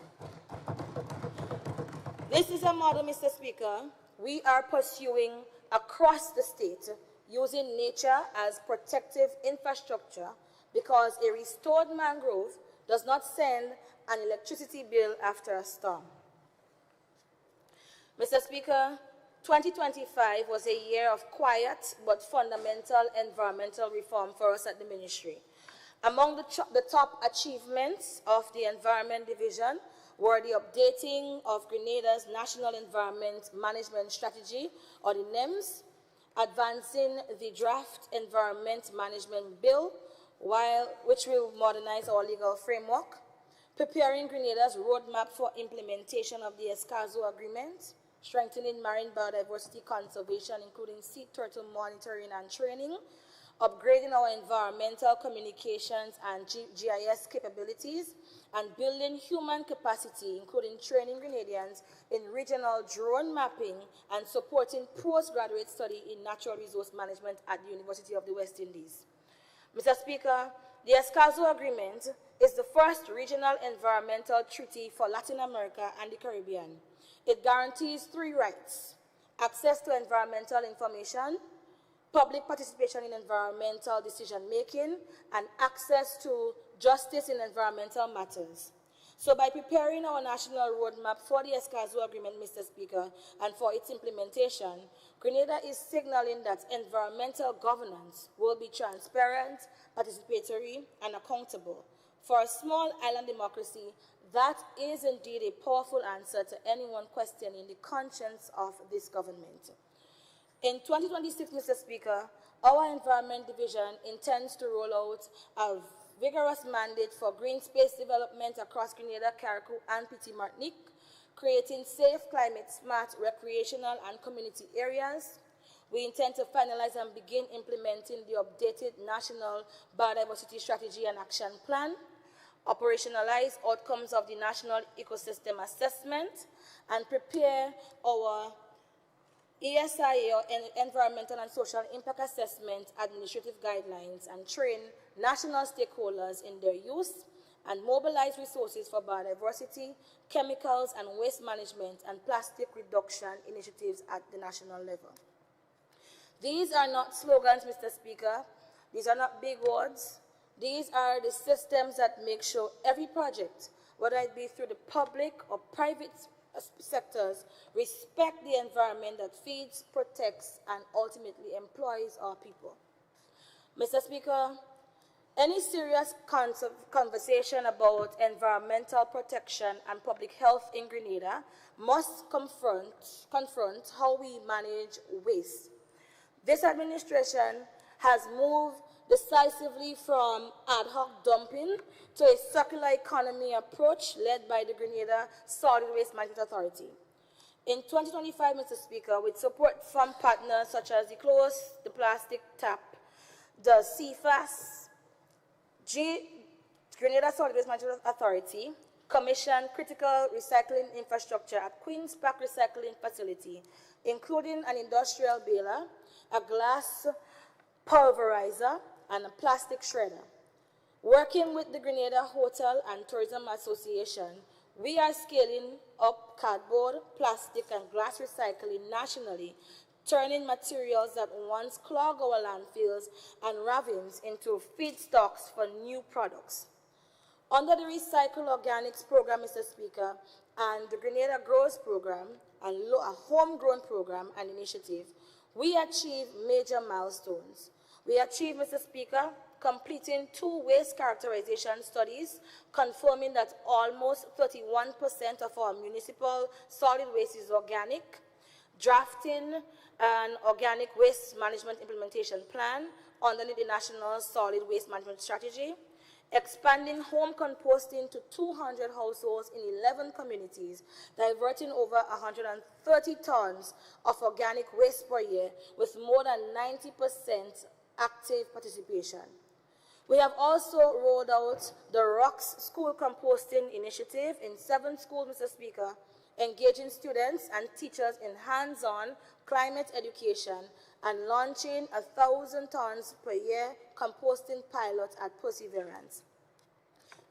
This is a model, Mr. Speaker, we are pursuing across the state, using nature as protective infrastructure, because a restored mangrove does not send an electricity bill after a storm. Mr. Speaker, 2025 was a year of quiet but fundamental environmental reform for us at the ministry. Among the top achievements of the Environment Division were the updating of Grenada's National Environment Management Strategy, or the NEMS, advancing the draft Environment Management Bill, which will modernize our legal framework, preparing Grenada's roadmap for implementation of the Escazú Agreement, strengthening marine biodiversity conservation, including sea turtle monitoring and training, upgrading our environmental communications and GIS capabilities, and building human capacity, including training Grenadians in regional drone mapping and supporting postgraduate study in natural resource management at the University of the West Indies. Mr. Speaker, the Escazú Agreement is the first regional environmental treaty for Latin America and the Caribbean. It guarantees 3 rights: access to environmental information, public participation in environmental decision-making, and access to justice in environmental matters. So by preparing our national roadmap for the Escazú Agreement, Mr. Speaker, and for its implementation, Grenada is signaling that environmental governance will be transparent, participatory, and accountable. For a small island democracy, that is indeed a powerful answer to anyone questioning the conscience of this government. In 2026, Mr. Speaker, our Environment Division intends to roll out a vigorous mandate for green space development across Grenada, Carriacou, and Petit Martinique, creating safe, climate-smart recreational and community areas. We intend to finalize and begin implementing the updated National Biodiversity Strategy and Action Plan, operationalize outcomes of the National Ecosystem Assessment, and prepare our ESIA, or Environmental and Social Impact Assessment Administrative Guidelines, and train national stakeholders in their use and mobilize resources for biodiversity, chemicals and waste management, and plastic reduction initiatives at the national level. These are not slogans, Mr. Speaker. These are not big words. These are the systems that make sure every project, whether it be through the public or private sectors, respect the environment that feeds, protects, and ultimately employs our people. Mr. Speaker, any serious conversation about environmental protection and public health in Grenada must confront how we manage waste. This administration has moved decisively from ad hoc dumping to a circular economy approach led by the Grenada Solid Waste Management Authority. In 2025, Mr. Speaker, with support from partners such as the Close the Plastic Tap, the CFAS, Grenada Solid Waste Management Authority commissioned critical recycling infrastructure at Queen's Park Recycling Facility, including an industrial baler, a glass pulverizer, and a plastic shredder. Working with the Grenada Hotel and Tourism Association, we are scaling up cardboard, plastic, and glass recycling nationally, turning materials that once clog our landfills and ravines into feedstocks for new products. Under the Recycle Organics program, Mr. Speaker, and the Grenada Grows program, and a homegrown program and initiative, we achieved major milestones. We achieved, Mr. Speaker, completing 2 waste characterization studies, confirming that almost 31% of our municipal solid waste is organic, drafting an organic waste management implementation plan under the National Solid Waste Management Strategy, expanding home composting to 200 households in 11 communities, diverting over 130 tons of organic waste per year with more than 90% active participation. We have also rolled out the ROCKS School Composting Initiative in 7 schools, Mr. Speaker, engaging students and teachers in hands-on climate education and launching 1,000 tons per year composting pilot at Perseverance.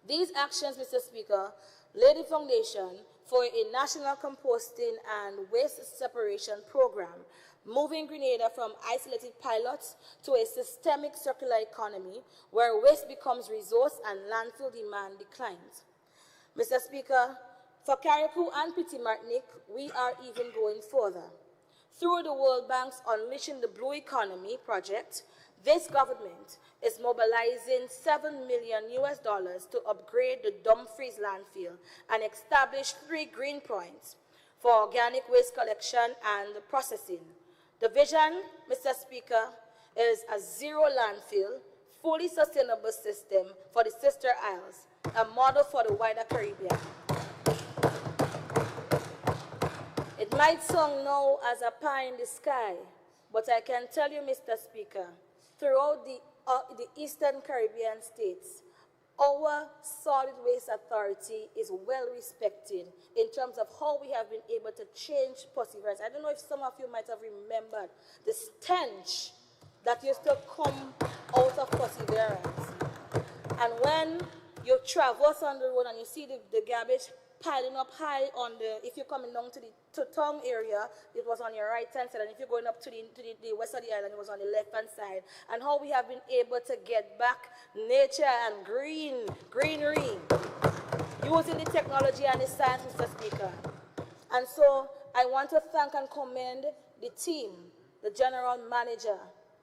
These actions, Mr. Speaker, lay the foundation for a national composting and waste separation program, moving Grenada from isolated pilots to a systemic circular economy where waste becomes resource and landfill demand declines. Mr. Speaker, for Carriacou and Petit Martinique, we are even going further. Through the World Bank's Unleashing the Blue Economy project, this government is mobilizing $7 million to upgrade the Dumfries landfill and establish 3 green points for organic waste collection and processing. The vision, Mr. Speaker, is a zero landfill, fully sustainable system for the Sister Isles, a model for the wider Caribbean. It might sound now as a pie in the sky, but I can tell you, Mr. Speaker, throughout the Eastern Caribbean states, our Solid Waste Authority is well respected in terms of how we have been able to change Perseverance. I don't know if some of you might have remembered the stench that used to come out of Perseverance. And when you traverse on the road and you see the garbage piling up high on the, if you're coming down to the Tongue area, it was on your right-hand side, and if you're going up to the west of the island, it was on the left-hand side, and how we have been able to get back nature and greenery, using the technology and the science, Mr. Speaker. And so I want to thank and commend the team, the general manager,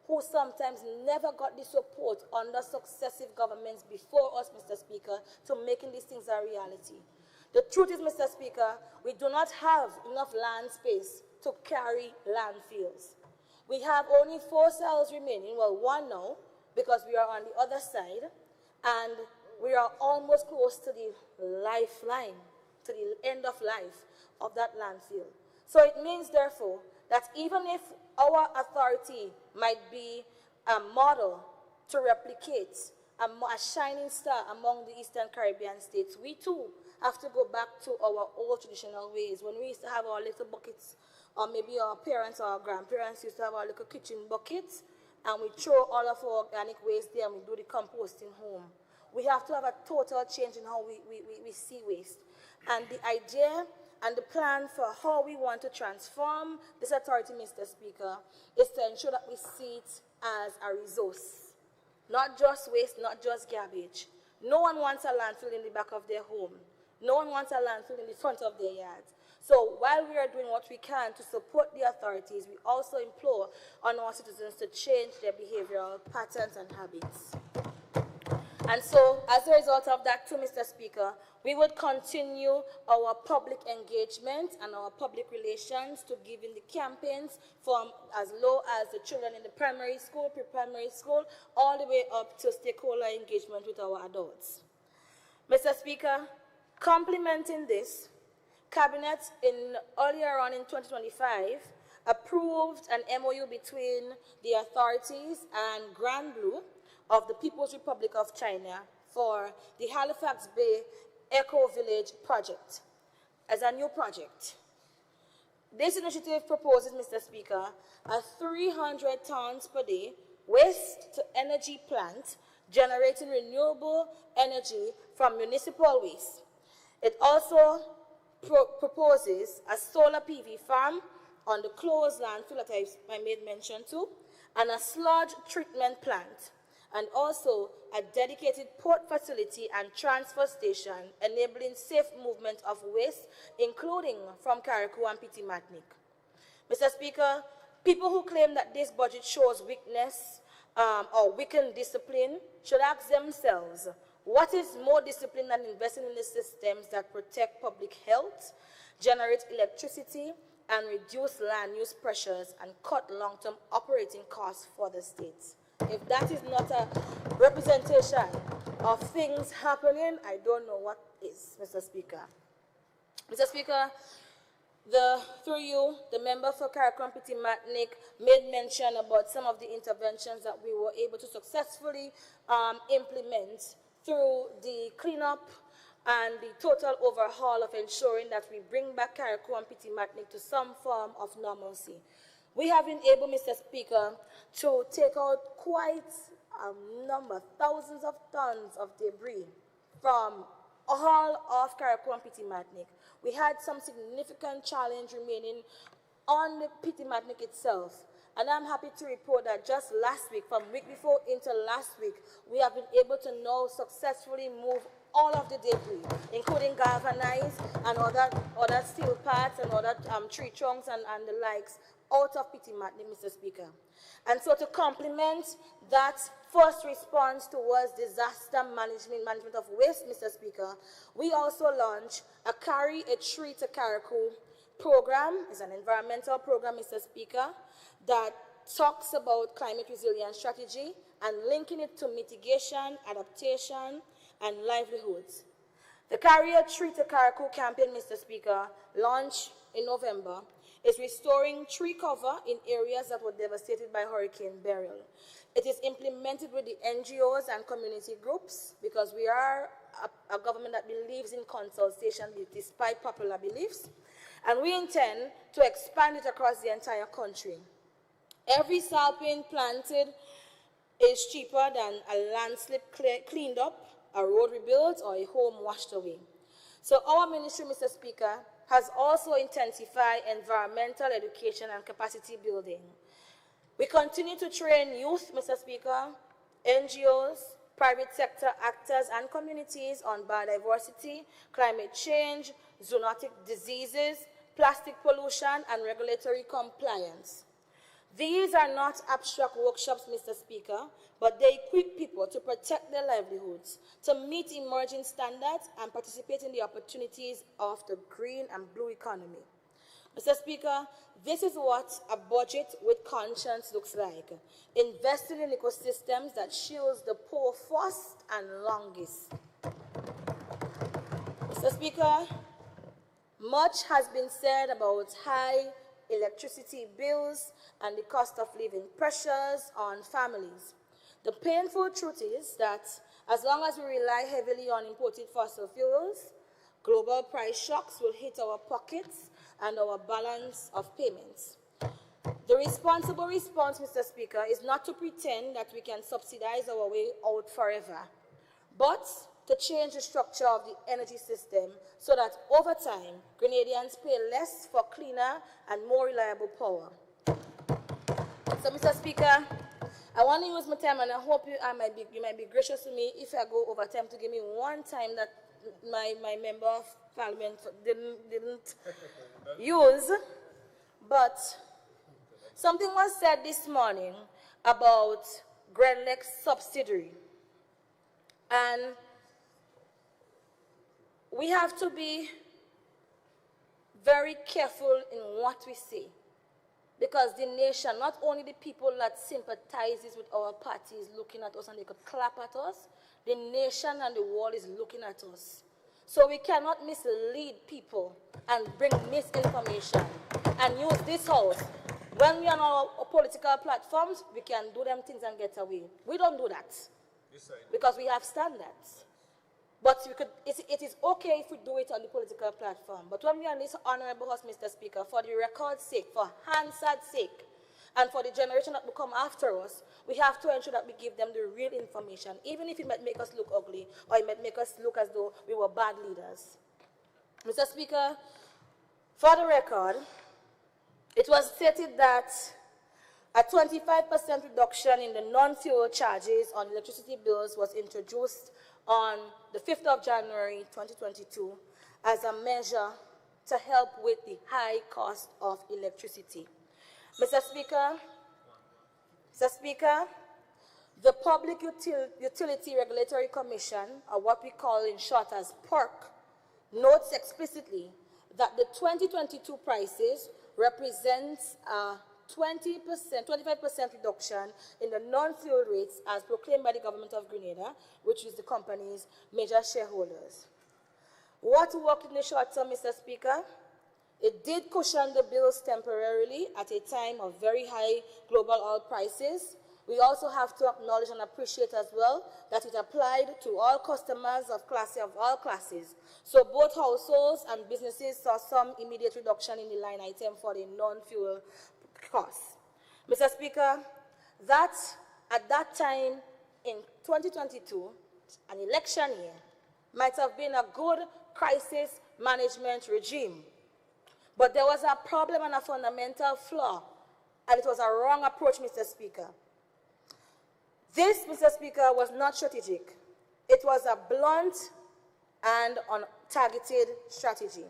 who sometimes never got the support under successive governments before us, Mr. Speaker, to making these things a reality. The truth is, Mr. Speaker, we do not have enough land space to carry landfills. We have only 4 cells remaining, well, 1 now, because we are on the other side, and we are almost close to the lifeline, to the end of life of that landfill. So it means, therefore, that even if our authority might be a model to replicate, a shining star among the Eastern Caribbean states, we too have to go back to our old traditional ways. When we used to have our little buckets, or maybe our parents or our grandparents used to have our little kitchen buckets, and we throw all of our organic waste there and we do the composting home. We have to have a total change in how we see waste. And the idea and the plan for how we want to transform this authority, Mr. Speaker, is to ensure that we see it as a resource. Not just waste, not just garbage. No one wants a landfill in the back of their home. No one wants a landfill in the front of their yards. So while we are doing what we can to support the authorities, we also implore on our citizens to change their behavioral patterns and habits. And so, as a result of that too, Mr. Speaker, we would continue our public engagement and our public relations to giving the campaigns from as low as the children in the primary school, pre-primary school, all the way up to stakeholder engagement with our adults. Mr. Speaker, complementing this, Cabinet earlier on in 2025 approved an MOU between the authorities and Grand Blue of the People's Republic of China for the Halifax Bay Eco Village project as a new project. This initiative proposes, Mr. Speaker, a 300 tons per day waste-to-energy plant generating renewable energy from municipal waste. It also proposes a solar PV farm on the closed landfill that I made mention to, and a sludge treatment plant, and also a dedicated port facility and transfer station enabling safe movement of waste, including from Carriacou and Petit Martinique. Mr. Speaker, people who claim that this budget shows weakness or weakened discipline should ask themselves, what is more discipline than investing in the systems that protect public health, generate electricity, and reduce land use pressures and cut long-term operating costs for the states? If that is not a representation of things happening, I don't know what is, Mr. Speaker. Mr. Speaker, through you, the member for Carriacou-Petit-Martinique made mention about some of the interventions that we were able to successfully implement through the cleanup and the total overhaul of ensuring that we bring back Carriacou and Petit-Martinique to some form of normalcy. We have been able, Mr. Speaker, to take out quite a number, thousands of tons of debris from all of Carriacou and Petit-Martinique. We had some significant challenge remaining on the Petit-Martinique itself. And I'm happy to report that just last week, from week before into last week, we have been able to now successfully move all of the debris, including galvanized and other steel parts and other tree trunks and the likes, out of Petit-Martinique, Mr. Speaker. And so to complement that first response towards disaster management of waste, Mr. Speaker, we also launched a Carry a Tree to Carriacou program. It's an environmental program, Mr. Speaker, that talks about climate resilience strategy and linking it to mitigation, adaptation, and livelihoods. The Carry a Tree to Carriacou campaign, Mr. Speaker, launched in November, is restoring tree cover in areas that were devastated by Hurricane Beryl. It is implemented with the NGOs and community groups because we are a government that believes in consultation despite popular beliefs, and we intend to expand it across the entire country. Every sapling planted is cheaper than a landslip cleaned up, a road rebuilt, or a home washed away. So our ministry, Mr. Speaker, has also intensified environmental education and capacity building. We continue to train youth, Mr. Speaker, NGOs, private sector actors and communities on biodiversity, climate change, zoonotic diseases, plastic pollution, and regulatory compliance. These are not abstract workshops, Mr. Speaker, but they equip people to protect their livelihoods, to meet emerging standards, and participate in the opportunities of the green and blue economy. Mr. Speaker, this is what a budget with conscience looks like, investing in ecosystems that shields the poor first and longest. Mr. Speaker, much has been said about high electricity bills and the cost of living pressures on families. The painful truth is that as long as we rely heavily on imported fossil fuels, global price shocks will hit our pockets and our balance of payments. The responsible response, Mr. Speaker, is not to pretend that we can subsidize our way out forever, but to change the structure of the energy system so that over time, Grenadians pay less for cleaner and more reliable power. So, Mr. Speaker, I want to use my time, and I hope you might be gracious to me if I go over time to give me one time that my member of parliament didn't use. But something was said this morning about Grenlec's subsidiary. And we have to be very careful in what we say, because the nation, not only the people that sympathizes with our party is looking at us and they could clap at us, the nation and the world is looking at us. So we cannot mislead people and bring misinformation and use this house. When we are on our political platforms, we can do them things and get away. We don't do that because we have standards. But it is okay if we do it on the political platform. But when we are in this honorable house, Mr. Speaker, for the record's sake, for Hansard's sake, and for the generation that will come after us, we have to ensure that we give them the real information, even if it might make us look ugly or it might make us look as though we were bad leaders. Mr. Speaker, for the record, it was stated that a 25% reduction in the non-fuel charges on electricity bills was introduced on the 5th of January 2022 as a measure to help with the high cost of electricity. Mr. Speaker, the Public Utility Regulatory Commission, or what we call in short as PURC, notes explicitly that the 2022 prices represents a 25% reduction in the non-fuel rates as proclaimed by the government of Grenada, which is the company's major shareholders. What worked in the short term, Mr. Speaker? It did cushion the bills temporarily at a time of very high global oil prices. We also have to acknowledge and appreciate as well that it applied to all customers of all classes. So both households and businesses saw some immediate reduction in the line item for the non-fuel costs. Mr. Speaker, that at that time in 2022, an election year, might have been a good crisis management regime. But there was a problem and a fundamental flaw, and it was a wrong approach, Mr. Speaker. This, Mr. Speaker, was not strategic. It was a blunt and untargeted strategy.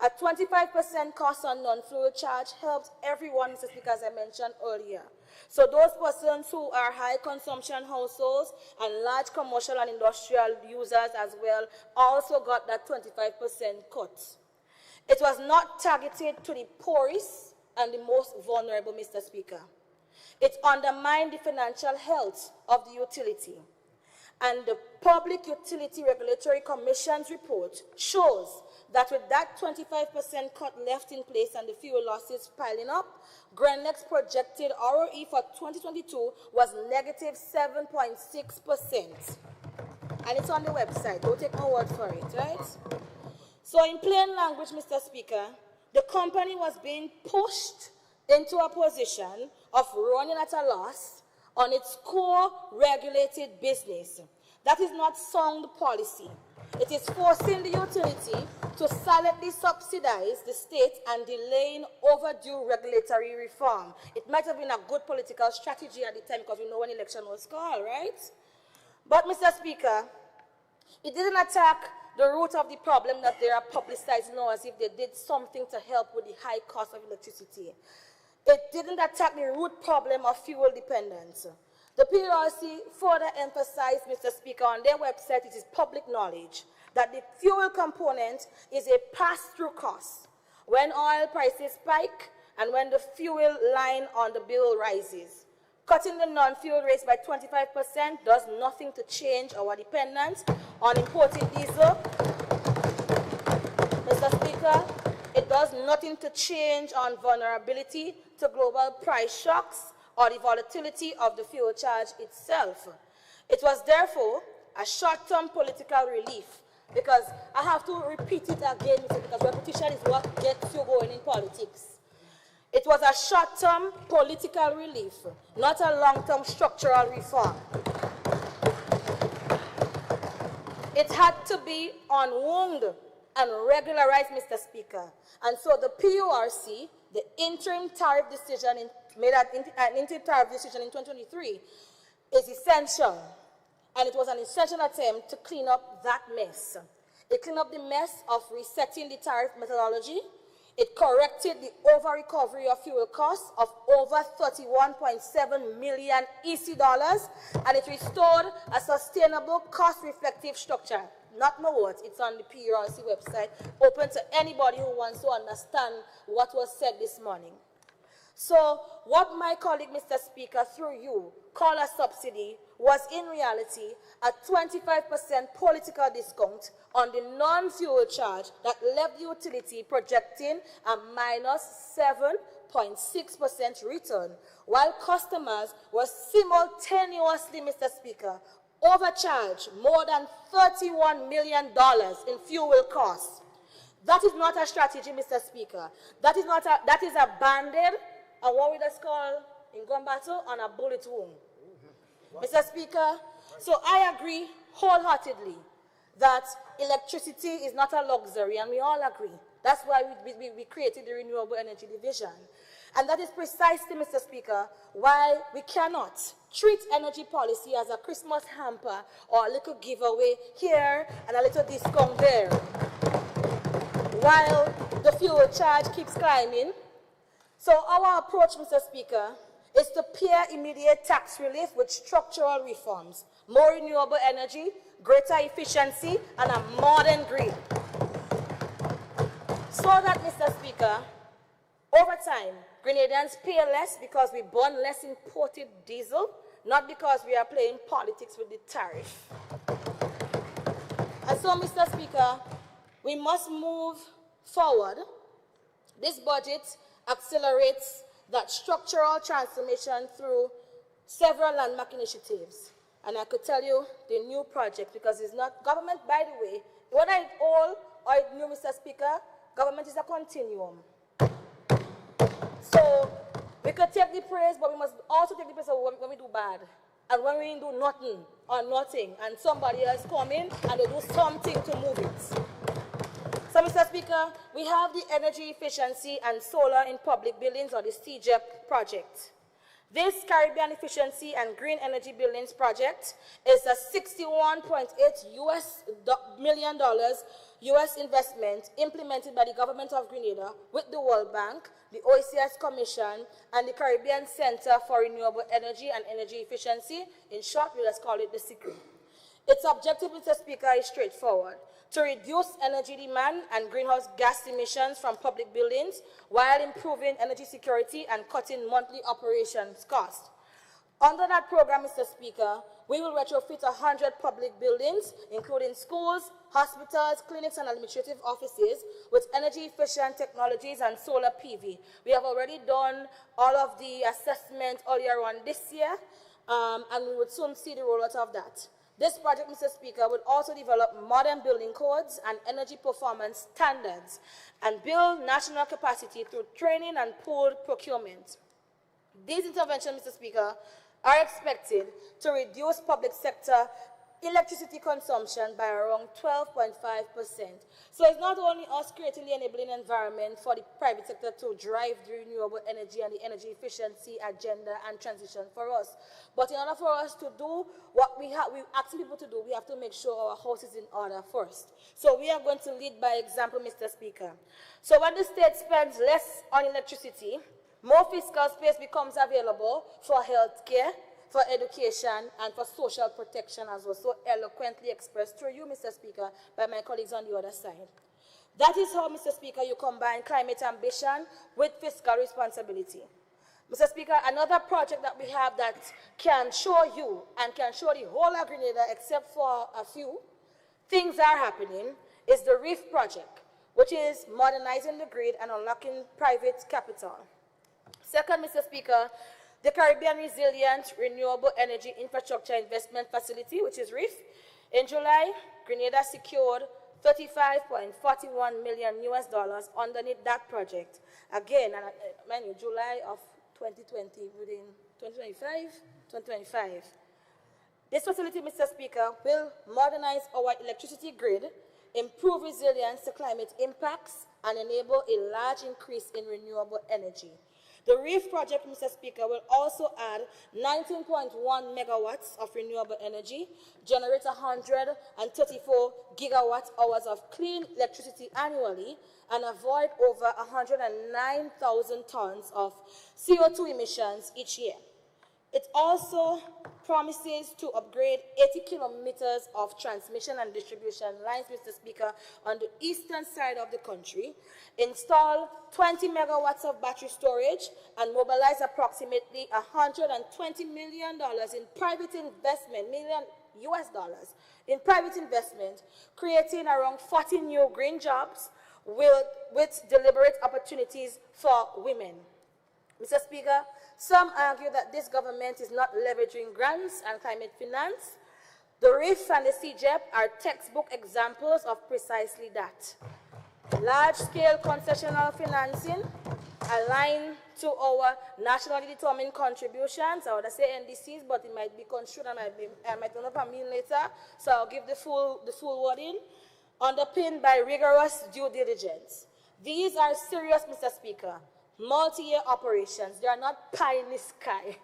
A 25% cost on non-fuel charge helped everyone, Mr. Speaker, as I mentioned earlier. So those persons who are high consumption households and large commercial and industrial users as well also got that 25% cut. It was not targeted to the poorest and the most vulnerable, Mr. Speaker. It undermined the financial health of the utility. And the Public Utility Regulatory Commission's report shows that with that 25% cut left in place and the fuel losses piling up, Grenlec's projected ROE for 2022 was negative 7.6%. And it's on the website. Don't take my word for it, right? So in plain language, Mr. Speaker, the company was being pushed into a position of running at a loss on its core regulated business. That is not sound policy. It is forcing the utility to silently subsidize the state and delaying overdue regulatory reform. It might have been a good political strategy at the time because we know when election was called, right? But, Mr. Speaker, it didn't attack the root of the problem that they are publicizing now as if they did something to help with the high cost of electricity. It didn't attack the root problem of fuel dependence. The PRC further emphasized, Mr. Speaker, on their website, it is public knowledge, that the fuel component is a pass-through cost when oil prices spike and when the fuel line on the bill rises. Cutting the non-fuel rates by 25% does nothing to change our dependence on imported diesel. Mr. Speaker, it does nothing to change on vulnerability to global price shocks or the volatility of the fuel charge itself. It was therefore a short-term political relief, because I have to repeat it again, because repetition is what gets you going in politics. It was a short-term political relief, not a long-term structural reform. It had to be unwound and regularized, Mr. Speaker. And so the PURC, the interim tariff decision, made an interim tariff decision in 2023, is essential. And it was an essential attempt to clean up that mess. It cleaned up the mess of resetting the tariff methodology. It corrected the over-recovery of fuel costs of over 31.7 million EC dollars, and it restored a sustainable, cost-reflective structure. Not my words, it's on the PURC website, open to anybody who wants to understand what was said this morning. So what my colleague, Mr. Speaker, through you, call a subsidy was in reality a 25% political discount on the non-fuel charge that left the utility projecting a minus 7.6% return, while customers were simultaneously, Mr. Speaker, overcharged more than $31 million in fuel costs. That is not a strategy, Mr. Speaker. That is a band-aid, and what we just call in gun battle on a bullet wound. Mr. Speaker, so I agree wholeheartedly that electricity is not a luxury, and we all agree. That's why we created the Renewable Energy Division. And that is precisely, Mr. Speaker, why we cannot treat energy policy as a Christmas hamper or a little giveaway here and a little discount there, while the fuel charge keeps climbing. So our approach, Mr. Speaker, is to pair immediate tax relief with structural reforms, more renewable energy, greater efficiency, and a modern grid. So that, Mr. Speaker, over time, Grenadians pay less because we burn less imported diesel, not because we are playing politics with the tariff. And so, Mr. Speaker, we must move forward. This budget accelerates that structural transformation through several landmark initiatives. And I could tell you the new project, because it's not government, by the way, whether it's old or it's new, Mr. Speaker, government is a continuum. So we could take the praise, but we must also take the praise when we do bad. And when we do nothing or nothing, and somebody else come in and they do something to move it. So, Mr. Speaker, we have the energy efficiency and solar in public buildings, or the CEGEP project. This Caribbean Efficiency and Green Energy Buildings project is a $61.8 million US investment implemented by the government of Grenada with the World Bank, the OECS Commission, and the Caribbean Center for Renewable Energy and Energy Efficiency. In short, we just call it the CICRE. Its objective, Mr. Speaker, is straightforward: to reduce energy demand and greenhouse gas emissions from public buildings while improving energy security and cutting monthly operations costs. Under that program, Mr. Speaker, we will retrofit 100 public buildings, including schools, hospitals, clinics, and administrative offices, with energy-efficient technologies and solar PV. We have already done all of the assessment earlier on this year, and we would soon see the rollout of that. This project, Mr. Speaker, would also develop modern building codes and energy performance standards and build national capacity through training and pooled procurement. These interventions, Mr. Speaker, are expected to reduce public sector electricity consumption by around 12.5%. So it's not only us creating the enabling environment for the private sector to drive the renewable energy and the energy efficiency agenda and transition for us, but in order for us to do what we're asking people to do, we have to make sure our house is in order first. So we are going to lead by example, Mr. Speaker. So when the state spends less on electricity, more fiscal space becomes available for health care, for education, and for social protection, as was so eloquently expressed through you, Mr. Speaker, by my colleagues on the other side. That is how, Mr. Speaker, you combine climate ambition with fiscal responsibility. Mr. Speaker, another project that we have that can show you and can show the whole of Grenada, except for a few, things are happening, is the REEF project, which is modernizing the grid and unlocking private capital. Second, Mr. Speaker, the Caribbean Resilient Renewable Energy Infrastructure Investment Facility, which is REEF. In July, Grenada secured $35.41 million underneath that project. Again, July of 2020, within 2025. This facility, Mr. Speaker, will modernize our electricity grid, improve resilience to climate impacts, and enable a large increase in renewable energy. The REEF project, Mr. Speaker, will also add 19.1 megawatts of renewable energy, generate 134 gigawatt hours of clean electricity annually, and avoid over 109,000 tons of CO2 emissions each year. It also promises to upgrade 80 kilometers of transmission and distribution lines, Mr. Speaker, on the eastern side of the country, install 20 megawatts of battery storage, and mobilize approximately $120 million in private investment, in private investment, creating around 40 new green jobs with deliberate opportunities for women. Mr. Speaker, some argue that this government is not leveraging grants and climate finance. The REEF and the CEGEP are textbook examples of precisely that. Large-scale concessional financing aligned to our nationally determined contributions. I would say NDCs, but it might be construed and I might not have a mean later, so I'll give the full wording. Underpinned by rigorous due diligence. These are serious, Mr. Speaker, multi-year operations. They are not pie in the sky.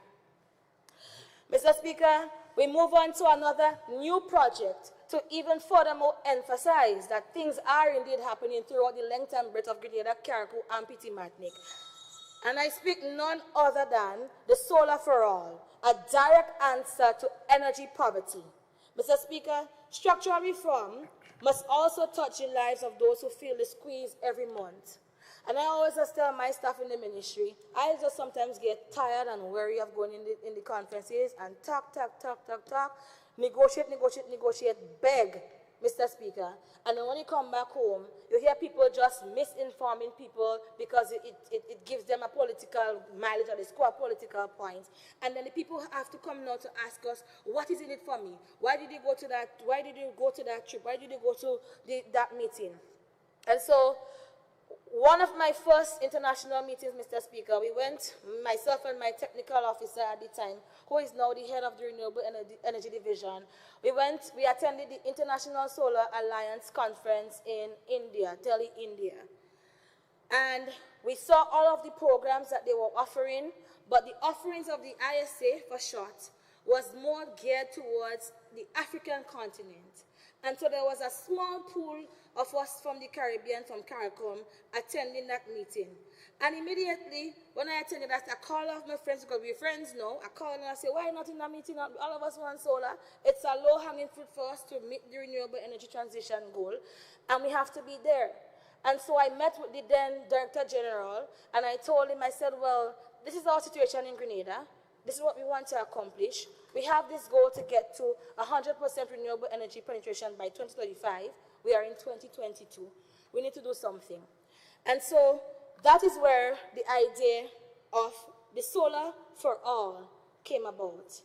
Mr. Speaker, we move on to another new project to even furthermore emphasize that things are indeed happening throughout the length and breadth of Grenada, Carriacou, and Petit Martinique. And I speak none other than the Solar for All, a direct answer to energy poverty. Mr. Speaker, structural reform must also touch the lives of those who feel the squeeze every month. And I always just tell my staff in the ministry, I just sometimes get tired and weary of going in the conferences and talk, negotiate, beg, Mr. Speaker. And then when you come back home, you hear people just misinforming people because it gives them a political mileage or they score political points. And then the people have to come now to ask us, what is in it for me? Why did you go to that? Why did you go to that trip? Why did you go to that meeting? And so, one of my first international meetings, Mr. Speaker, we went, myself and my technical officer at the time, who is now the head of the Renewable Energy Division, we attended the International Solar Alliance Conference in India, Delhi, India. And we saw all of the programs that they were offering, but the offerings of the ISA, for short, was more geared towards the African continent. And so there was a small pool of us from the Caribbean, from CARICOM, attending that meeting. And immediately, when I attended that, I called off my friends, because we're friends now. I called and I said, why not in a meeting? All of us want solar. It's a low-hanging fruit for us to meet the renewable energy transition goal, and we have to be there. And so I met with the then Director General, and I told him, I said, well, this is our situation in Grenada. This is what we want to accomplish. We have this goal to get to 100% renewable energy penetration by 2035. We are in 2022. We need to do something. And so that is where the idea of the Solar for All came about.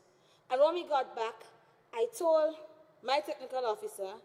And when we got back, I told my technical officer,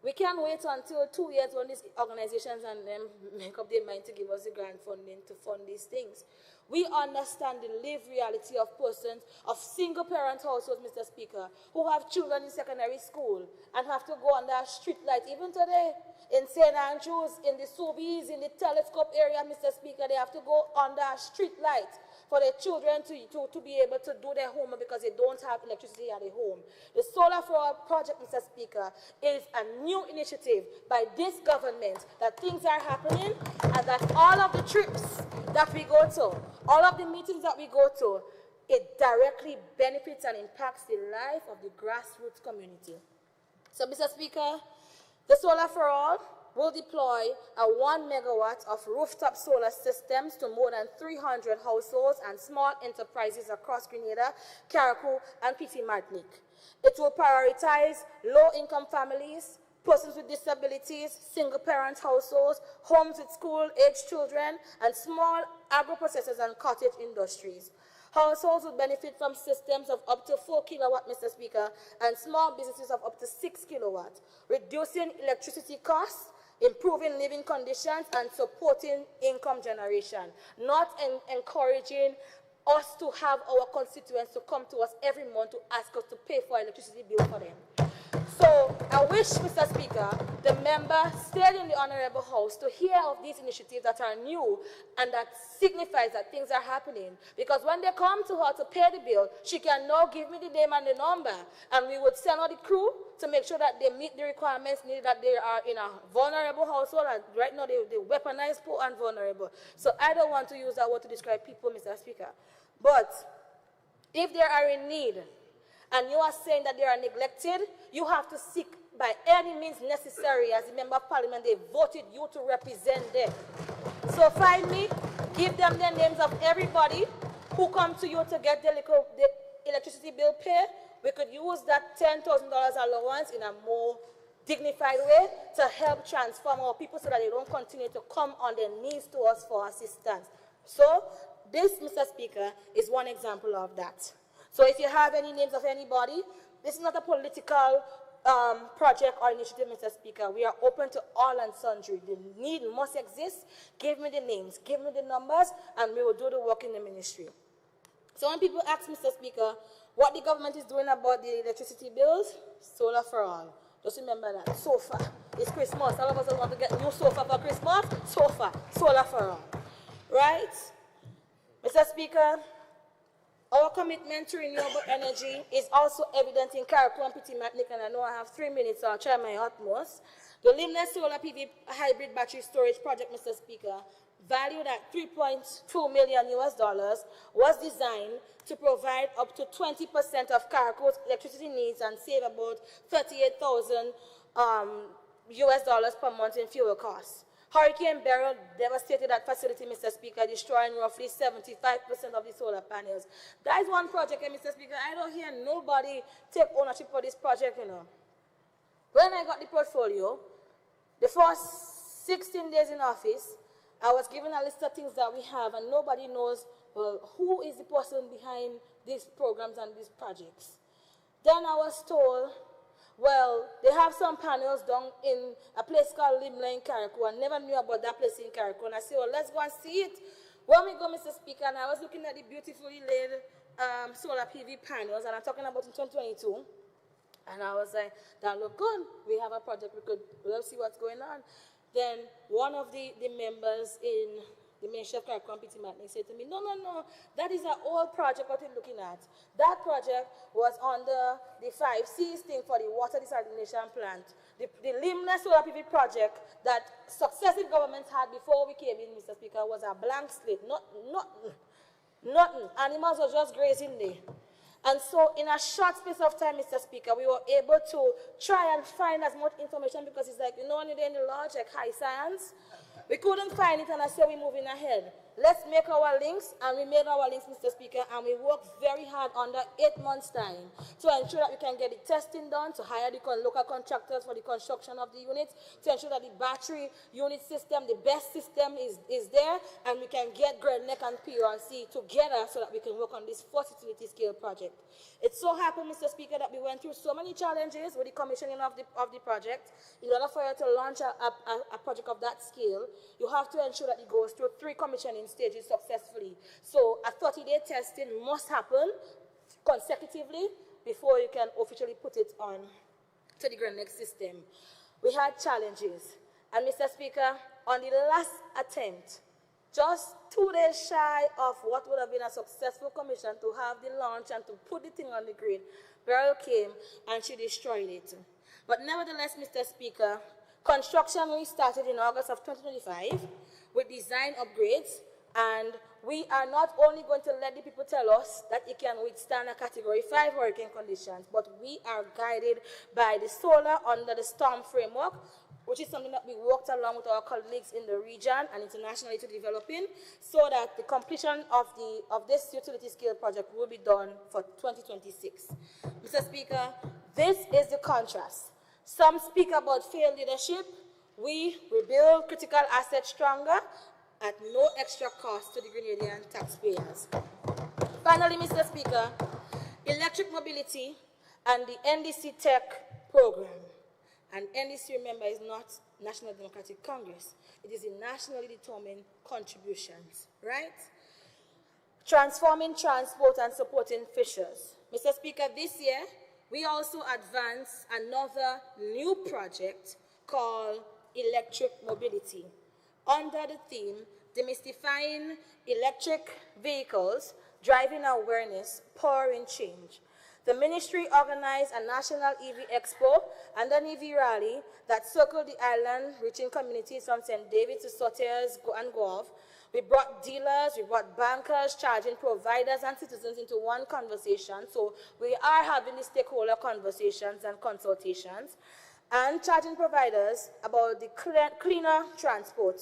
we can't wait until 2 years when these organizations and them make up their mind to give us the grant funding to fund these things. We understand the lived reality of persons, of single-parent households, Mr. Speaker, who have children in secondary school and have to go under a street light. Even today, in St. Andrews, in the Sobeys, in the Telescope area, Mr. Speaker, they have to go under a street light for their children to be able to do their homework because they don't have electricity at their home. The Solar for All project, Mr. Speaker, is a new initiative by this government that things are happening and that all of the trips that we go to, all of the meetings that we go to, it directly benefits and impacts the life of the grassroots community. So, Mr. Speaker, the Solar for All will deploy a 1 megawatt of rooftop solar systems to more than 300 households and small enterprises across Grenada, Carriacou, and Petit Martinique. It will prioritize low-income families, persons with disabilities, single-parent households, homes with school-aged children, and small agro-processors and cottage industries. Households will benefit from systems of up to 4 kilowatt, Mr. Speaker, and small businesses of up to 6 kilowatt, reducing electricity costs, improving living conditions, and supporting income generation, not encouraging us to have our constituents to come to us every month to ask us to pay for electricity bill for them. So I wish, Mr. Speaker, the member stayed in the Honorable House to hear of these initiatives that are new and that signifies that things are happening. Because when they come to her to pay the bill, she can now give me the name and the number, and we would send out the crew to make sure that they meet the requirements needed, that they are in a vulnerable household, and right now they weaponize poor and vulnerable. So I don't want to use that word to describe people, Mr. Speaker. But if they are in need, and you are saying that they are neglected, you have to seek by any means necessary. As a member of parliament, they voted you to represent them. So find me, give them the names of everybody who come to you to get the electricity bill paid. We could use that $10,000 allowance in a more dignified way to help transform our people so that they don't continue to come on their knees to us for assistance. So this, Mr. Speaker, is one example of that. So if you have any names of anybody, this is not a political project or initiative, Mr. Speaker. We are open to all and sundry. The need must exist. Give me the names, give me the numbers, and we will do the work in the ministry. So when people ask, Mr. Speaker, what the government is doing about the electricity bills, Solar for All. Just remember that. Sofa. It's Christmas. All of us want to get new sofa for Christmas. Sofa. Solar for All. Right? Mr. Speaker, our commitment to renewable energy is also evident in Carriacou and Petit Martinique, and I know I have 3 minutes, so I'll try my utmost. The Limnes Solar PV Hybrid Battery Storage Project, Mr. Speaker, valued at $3.2 million was designed to provide up to 20% of Carriacou's electricity needs and save about $38,000 per month in fuel costs. Hurricane Beryl devastated that facility, Mr. Speaker, destroying roughly 75% of the solar panels. That is one project, and Mr. Speaker, I don't hear nobody take ownership for this project, you know. When I got the portfolio, the first 16 days in office, I was given a list of things that we have, and nobody knows, well, who is the person behind these programs and these projects. Then I was told, well, they have some panels down in a place called Limla in Carriacou. I never knew about that place in Carriacou. And I said, well, let's go and see it. When we go, Mr. Speaker, and I was looking at the beautifully laid solar PV panels, and I'm talking about in 2022. And I was like, that look good. We have a project. We'll see what's going on. Then one of the members in the Ministry of Carriacou, P.T. Matnick, said to me, no, that is an old project what you're looking at. That project was under the 5Cs thing for the water desalination plant. The Limna Solar PV project that successive governments had before we came in, Mr. Speaker, was a blank slate. Nothing. Animals were just grazing there. And so in a short space of time, Mr. Speaker, we were able to try and find as much information, because it's like, you know, when you're in the lodge, like high science, we couldn't find it, and I said we're moving ahead. Let's make our links, and we made our links, Mr. Speaker, and we worked very hard under 8 months' time to ensure that we can get the testing done, to hire the local contractors for the construction of the units, to ensure that the battery unit system, the best system is there, and we can get Grenneck and PRC together so that we can work on this first utility scale project. It so happened, Mr. Speaker, that we went through so many challenges with the commissioning of the project. In order for you to launch a project of that scale, you have to ensure that it goes through 3 commissioning stages successfully. So a 30-day testing must happen consecutively before you can officially put it on to the Grenneck system. We had challenges. And Mr. Speaker, on the last attempt, just 2 days shy of what would have been a successful commission to have the launch and to put the thing on the grid, Beryl came and she destroyed it. But nevertheless, Mr. Speaker, construction restarted in August of 2025 with design upgrades, and we are not only going to let the people tell us that it can withstand a Category 5 hurricane conditions, but we are guided by the solar under the storm framework, which is something that we worked along with our colleagues in the region and internationally to developing, so that the completion of this utility scale project will be done for 2026. Mr. Speaker, this is the contrast. Some speak about failed leadership. We rebuild critical assets stronger at no extra cost to the Grenadian taxpayers. Finally, Mr. Speaker, electric mobility and the NDC Tech program. And NDC, remember, is not National Democratic Congress. It is a nationally determined contributions, right? Transforming transport and supporting fishers. Mr. Speaker, this year, we also advanced another new project called Electric Mobility, under the theme, Demystifying Electric Vehicles, Driving Awareness, Powering Change. The ministry organized a national EV expo and an EV rally that circled the island, reaching communities from St. David to Sotters and Guelph. We brought dealers, we brought bankers, charging providers and citizens into one conversation. So we are having the stakeholder conversations and consultations, and charging providers about the cleaner transport.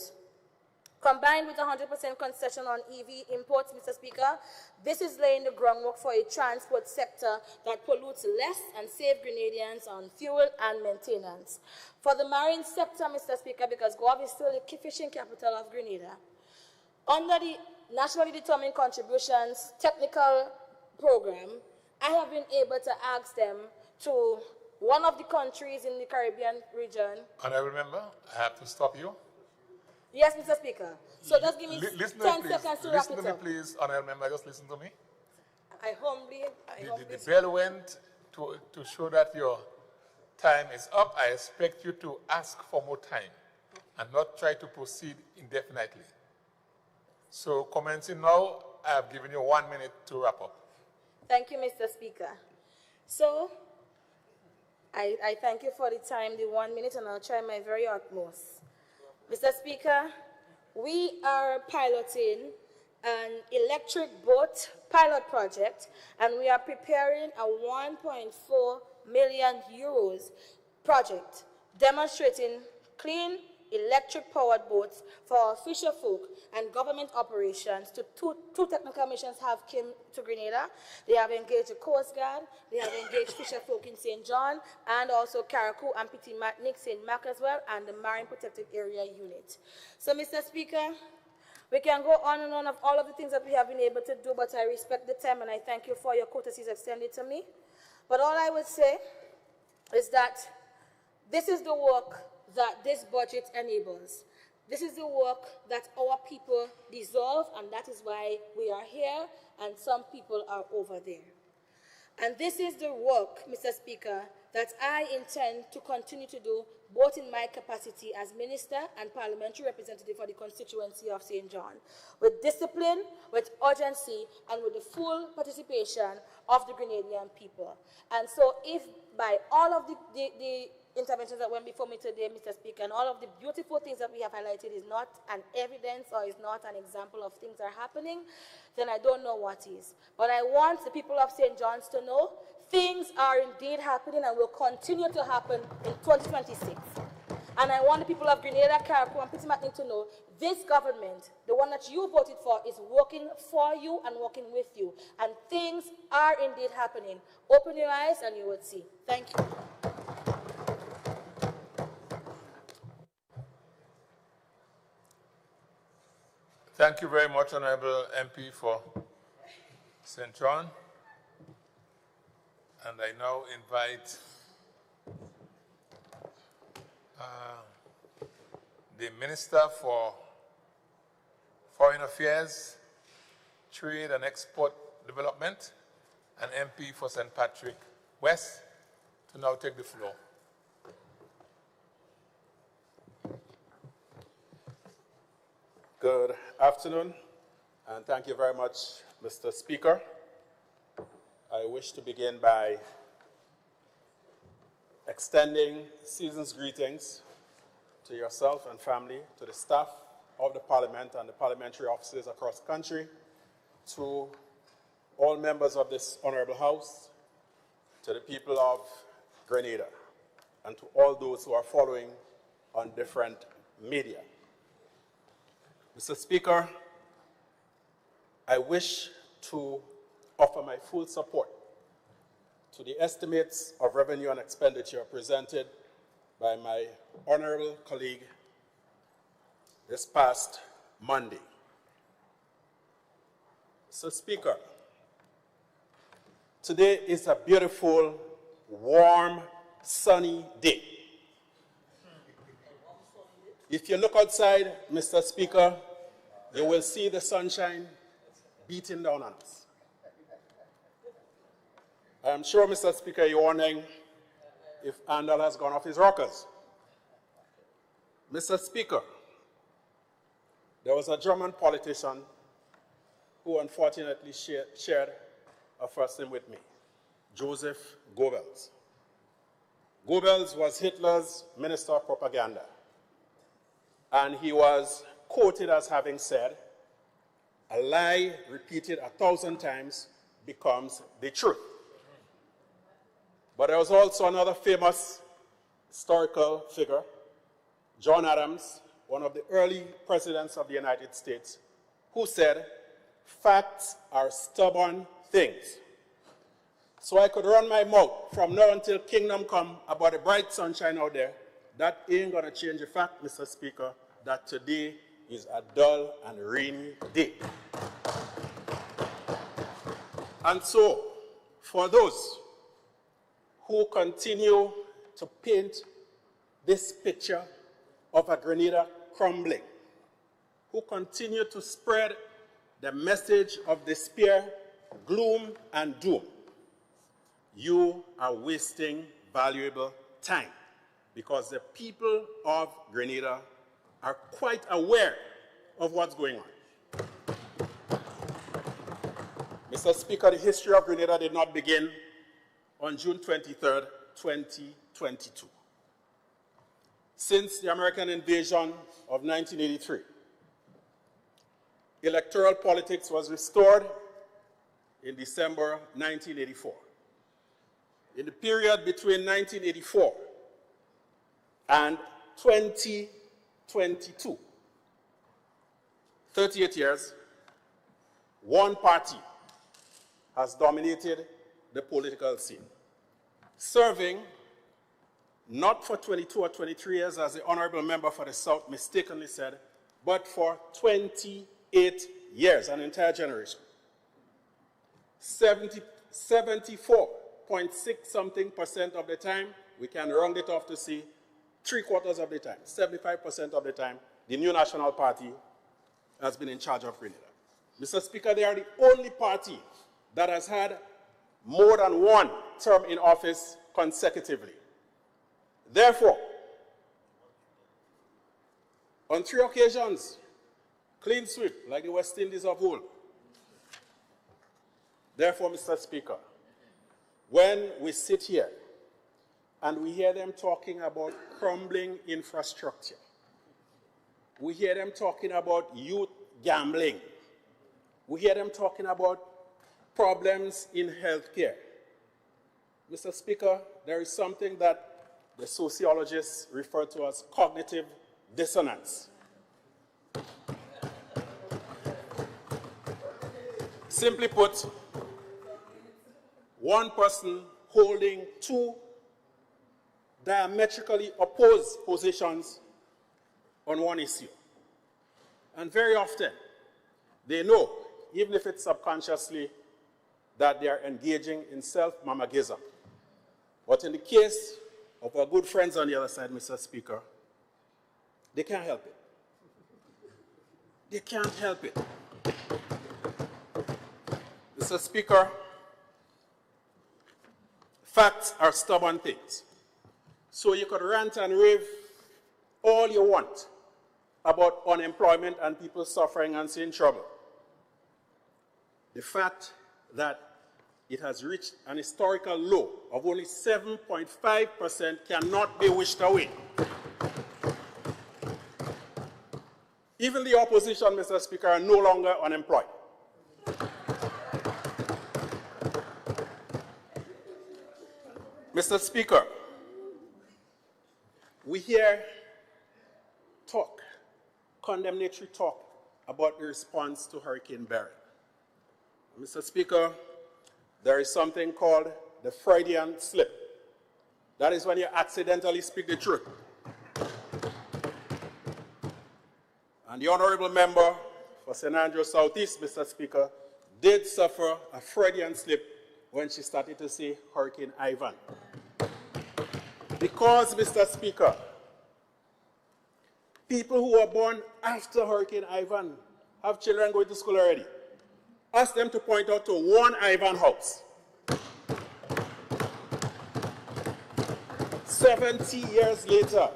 Combined with 100% concession on EV imports, Mr. Speaker, this is laying the groundwork for a transport sector that pollutes less and saves Grenadians on fuel and maintenance. For the marine sector, Mr. Speaker, because Guelph is still the fishing capital of Grenada, under the nationally determined contributions technical program, I have been able to ask them to one of the countries in the Caribbean region. And I remember, I have to stop you. Yes, Mr. Speaker. So just give me 10 seconds to wrap it up. Listen to me, please, honorable member. Just listen to me. I humbly the bell went to show that your time is up. I expect you to ask for more time and not try to proceed indefinitely. So commencing now, I have given you 1 minute to wrap up. Thank you, Mr. Speaker. So I thank you for the time, the 1 minute, and I'll try my very utmost. Mr. Speaker, we are piloting an electric boat pilot project, and we are preparing a 1.4 million euros project demonstrating clean, electric-powered boats for our fisher folk and government operations. Two technical missions have come to Grenada. They have engaged the Coast Guard, they have engaged fisher folk in St. John, and also Carriacou and Petit Matnik, St. Mark as well, and the Marine Protected Area Unit. So, Mr. Speaker, we can go on and on of all of the things that we have been able to do, but I respect the time and I thank you for your courtesies extended to me. But all I would say is that this is the work that this budget enables. This is the work that our people deserve, and that is why we are here and some people are over there. And this is the work, Mr. Speaker, that I intend to continue to do both in my capacity as Minister and Parliamentary Representative for the constituency of St. John, with discipline, with urgency, and with the full participation of the Grenadian people. And so if by all of the interventions that went before me today, Mr. Speaker, and all of the beautiful things that we have highlighted is not an evidence or is not an example of things that are happening, then I don't know what is. But I want the people of St. John's to know things are indeed happening and will continue to happen in 2026. And I want the people of Grenada, Carriacou, and Petit Matnik to know this government, the one that you voted for, is working for you and working with you. And things are indeed happening. Open your eyes and you will see. Thank you. Thank you very much, Honorable MP for St. John. And I now invite the Minister for Foreign Affairs, Trade and Export Development, and MP for St. Patrick West to now take the floor. Good afternoon, and thank you very much, Mr. Speaker. I wish to begin by extending season's greetings to yourself and family, to the staff of the Parliament and the parliamentary offices across the country, to all members of this Honorable House, to the people of Grenada, and to all those who are following on different media. Mr. Speaker, I wish to offer my full support to the estimates of revenue and expenditure presented by my honorable colleague this past Monday. Mr. Speaker, today is a beautiful, warm, sunny day. If you look outside, Mr. Speaker, you will see the sunshine beating down on us. I am sure, Mr. Speaker, you're wondering if Andal has gone off his rockers. Mr. Speaker, there was a German politician who unfortunately shared a first name with me, Joseph Goebbels. Goebbels was Hitler's Minister of Propaganda, and he was quoted as having said, "A lie repeated 1,000 times becomes the truth." But there was also another famous historical figure, John Adams, one of the early presidents of the United States, who said, "Facts are stubborn things." So I could run my mouth from now until kingdom come about the bright sunshine out there. That ain't gonna change the fact, Mr. Speaker, that today is a dull and rainy day. And so, for those who continue to paint this picture of a Grenada crumbling, who continue to spread the message of despair, gloom, and doom, you are wasting valuable time, because the people of Grenada are quite aware of what's going on. Mr. Speaker, the history of Grenada did not begin on June 23rd, 2022. Since the American invasion of 1983, electoral politics was restored in December 1984. In the period between 1984 and 20 22, 38 years, one party has dominated the political scene, serving not for 22 or 23 years, as the honorable member for the South mistakenly said, but for 28 years, an entire generation. 74.6% of the time, we can round it off to see 3/4 of the time, 75% of the time, the new National Party has been in charge of Grenada. Mr. Speaker, they are the only party that has had more than one term in office consecutively. Therefore, on 3 occasions, clean sweep, like the West Indies of old. Therefore, Mr. Speaker, when we sit here and we hear them talking about crumbling infrastructure, we hear them talking about youth gambling, we hear them talking about problems in healthcare. Mr. Speaker, there is something that the sociologists refer to as cognitive dissonance. Simply put, one person holding two diametrically opposed positions on one issue. And very often, they know, even if it's subconsciously, that they are engaging in self-mamagism. But in the case of our good friends on the other side, Mr. Speaker, they can't help it. They can't help it. Mr. Speaker, facts are stubborn things. So you could rant and rave all you want about unemployment and people suffering and seeing trouble. The fact that it has reached an historical low of only 7.5% cannot be wished away. Even the opposition, Mr. Speaker, are no longer unemployed. Mr. Speaker, we hear talk, condemnatory talk about the response to Hurricane Beryl. Mr. Speaker, there is something called the Freudian slip. That is when you accidentally speak the truth. And the honorable member for St. Andrews Southeast, Mr. Speaker, did suffer a Freudian slip when she started to say Hurricane Ivan. Because, Mr. Speaker, people who were born after Hurricane Ivan have children going to school already. Ask them to point out to one Ivan house. 70 years later,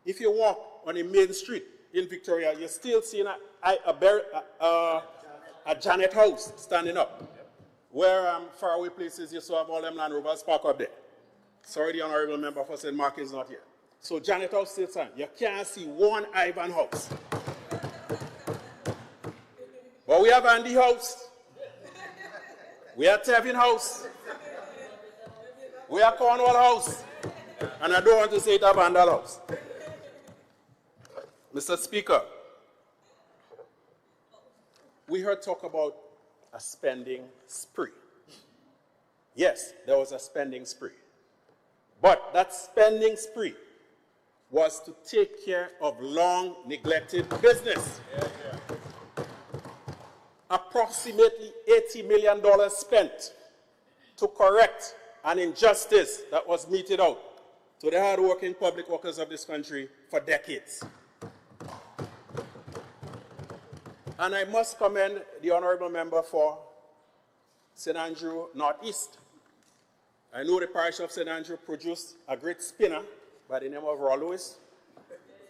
if you walk on a main street in Victoria, you're still seeing a Janet house standing up, where faraway places you saw have all them Land Rovers parked up there. Sorry, the honorable member for St. Mark is not here. So Janet house still standing. You can't see one Ivan house. But we have Andy House, we have Tevin House, we have Cornwall House, and I don't want to say it have Vandal House. Mr. Speaker, we heard talk about a spending spree. Yes, there was a spending spree. But that spending spree was to take care of long neglected business. Approximately $80 million spent to correct an injustice that was meted out to the hard-working public workers of this country for decades. And I must commend the honorable member for St. Andrew Northeast. I know the parish of St. Andrew produced a great spinner by the name of Raw Lewis.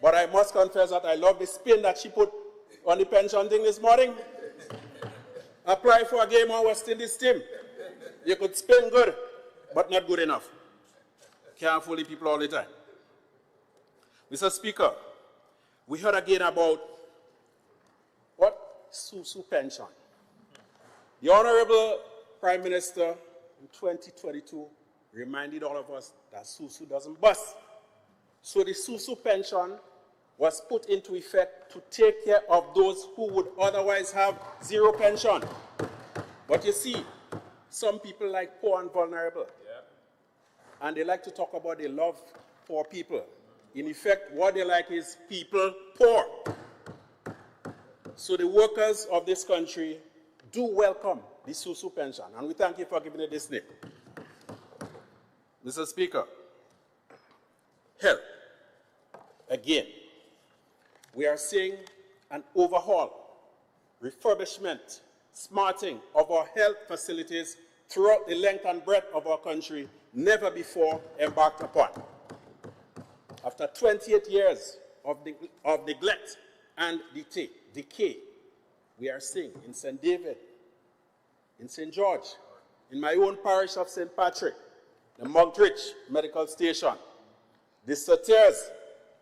But I must confess that I love the spin that she put on the pension thing this morning. Apply for a game on West Indies team. You could spin good, but not good enough. Can't fool the people all the time. Mr. Speaker, we heard again about what? SUSU pension. The Honorable Prime Minister in 2022 reminded all of us that SUSU doesn't bust. So the SUSU pension was put into effect to take care of those who would otherwise have zero pension. But you see, some people like poor and vulnerable. And they like to talk about they love poor people. In effect, what they like is people poor. So the workers of this country do welcome the SUSU pension, and we thank you for giving it this name. Mr. Speaker, health. Again, we are seeing an overhaul, refurbishment, smarting of our health facilities throughout the length and breadth of our country, never before embarked upon. After 28 years of neglect and decay, we are seeing in St. David, in St. George, in my own parish of St. Patrick, the Monkridge Medical Station, the Sauters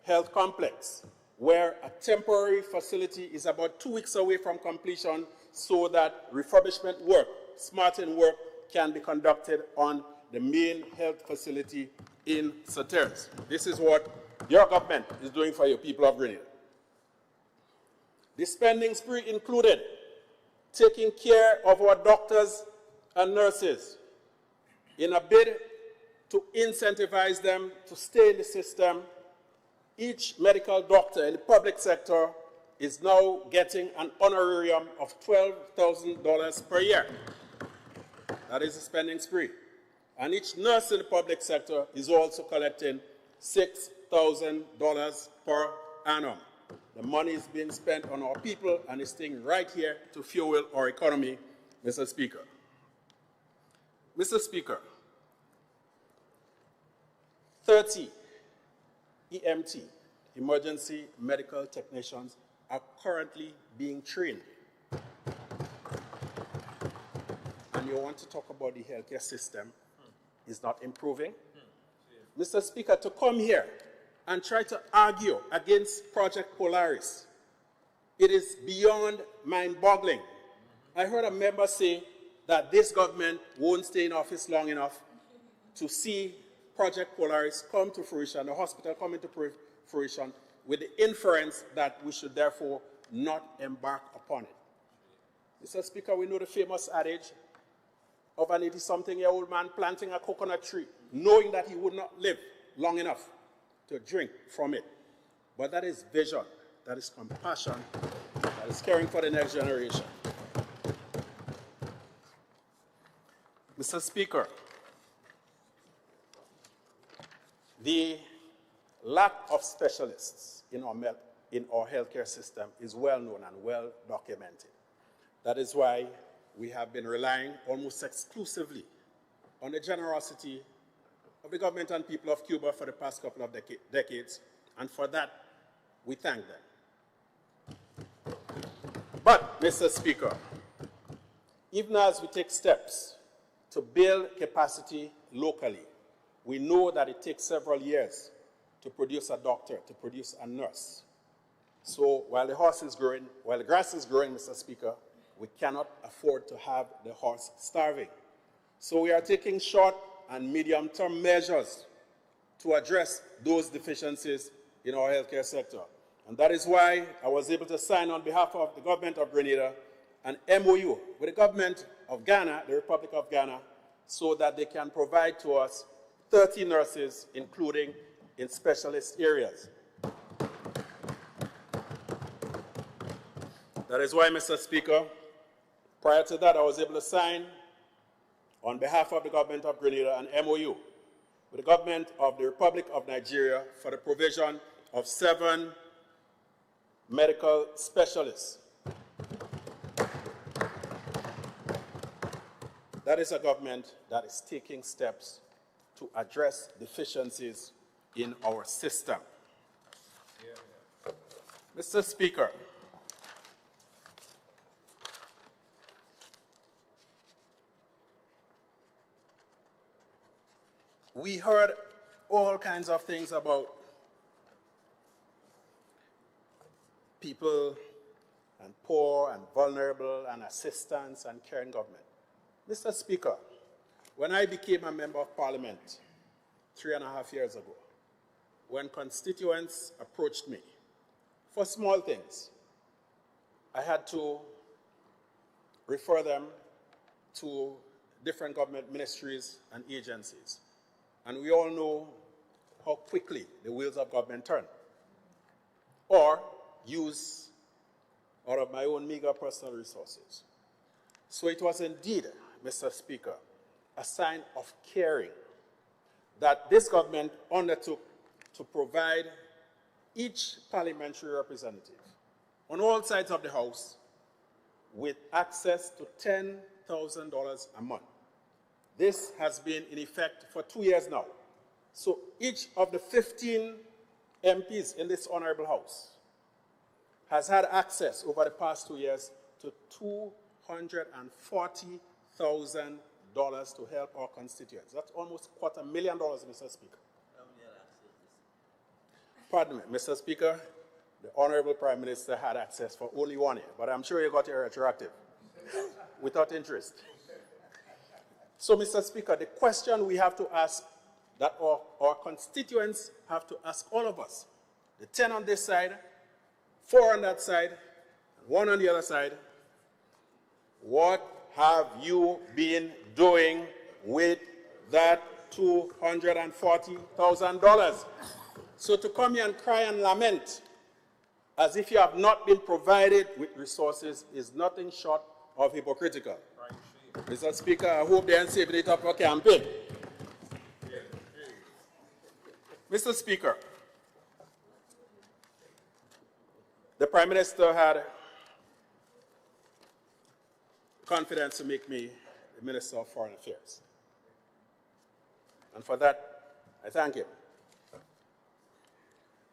Health Complex, where a temporary facility is about 2 weeks away from completion so that refurbishment work, smarting work, can be conducted on the main health facility in Sauters. This is what your government is doing for your people of Grenada. The spending spree included taking care of our doctors and nurses in a bid to incentivize them to stay in the system. Each medical doctor in the public sector is now getting an honorarium of $12,000 per year. That is the spending spree. And each nurse in the public sector is also collecting $6,000 per annum. The money is being spent on our people and is staying right here to fuel our economy, Mr. Speaker. Mr. Speaker, 30 EMT, emergency medical technicians, are currently being trained. And you want to talk about the healthcare system is not improving? Mr. Speaker, to come here and try to argue against Project Polaris, it is beyond mind-boggling. I heard a member say that this government won't stay in office long enough to see Project Polaris come to fruition, the hospital come into fruition, with the inference that we should therefore not embark upon it. Mr. Speaker, we know the famous adage of an 80-something-year-old man planting a coconut tree, knowing that he would not live long enough to drink from it. But that is vision, that is compassion, that is caring for the next generation. Mr. Speaker, the lack of specialists in our healthcare system is well known and well documented. That is why we have been relying almost exclusively on the generosity of the government and people of Cuba for the past couple of decades, and for that, we thank them. But, Mr. Speaker, even as we take steps to build capacity locally, we know that it takes several years to produce a doctor, to produce a nurse. So while the horse is growing, while the grass is growing, Mr. Speaker, we cannot afford to have the horse starving. So we are taking short and medium-term measures to address those deficiencies in our healthcare sector. And that is why I was able to sign on behalf of the government of Grenada an MOU with the government of Ghana, the Republic of Ghana, so that they can provide to us 30 nurses, including in specialist areas. That is why, Mr. Speaker, prior to that, I was able to sign, on behalf of the government of Grenada, an MOU with the government of the Republic of Nigeria for the provision of 7 medical specialists. That is a government that is taking steps to address deficiencies in our system. Mr. Speaker, we heard all kinds of things about people and poor and vulnerable and assistance and caring government. Mr. Speaker, when I became a member of Parliament 3.5 years ago, when constituents approached me for small things, I had to refer them to different government ministries and agencies. And we all know how quickly the wheels of government turn. Or use out of my own meager personal resources. So it was indeed, Mr. Speaker, a sign of caring that this government undertook to provide each parliamentary representative on all sides of the House with access to $10,000 a month. This has been in effect for 2 years now. So each of the 15 MPs in this honorable House has had access over the past 2 years to $240,000 to help our constituents. That's almost $250,000, Mr. Speaker. Pardon me, Mr. Speaker, the Honorable Prime Minister had access for only 1 year, but I'm sure you got it retroactive without interest. So, Mr. Speaker, the question we have to ask, that our constituents have to ask all of us, the 10 on this side, 4 on that side, 1 on the other side, what have you been doing with that $240,000? So to come here and cry and lament as if you have not been provided with resources is nothing short of hypocritical. Mr. Speaker, I hope they aren't saving it up for campaign. Mr. Speaker, the Prime Minister had confidence to make me the Minister of Foreign Affairs. And for that, I thank him.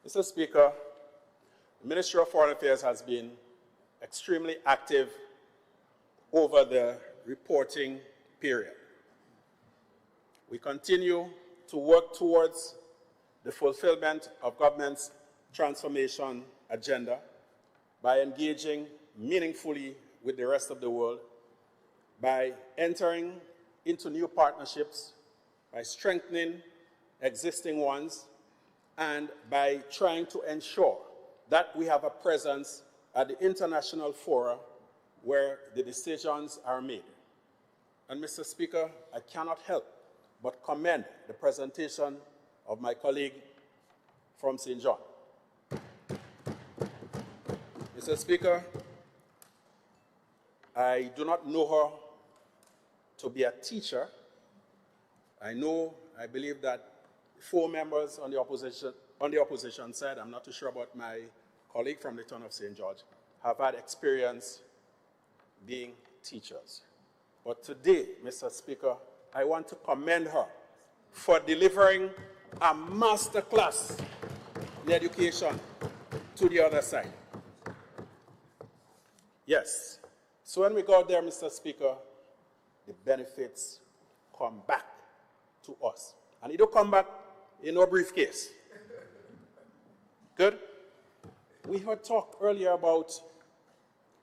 Mr. Speaker, the Ministry of Foreign Affairs has been extremely active over the reporting period. We continue to work towards the fulfillment of government's transformation agenda by engaging meaningfully with the rest of the world, by entering into new partnerships, by strengthening existing ones, and by trying to ensure that we have a presence at the international fora where the decisions are made. And Mr. Speaker, I cannot help but commend the presentation of my colleague from St. John. Mr. Speaker, I do not know her to be a teacher. I believe that 4 members on the opposition side, I'm not too sure about my colleague from the town of St. George, have had experience being teachers. But today, Mr. Speaker, I want to commend her for delivering a master class in education to the other side. Yes. So when we go out there, Mr. Speaker, the benefits come back to us. And it don't come back in no briefcase. Good? We heard talk earlier about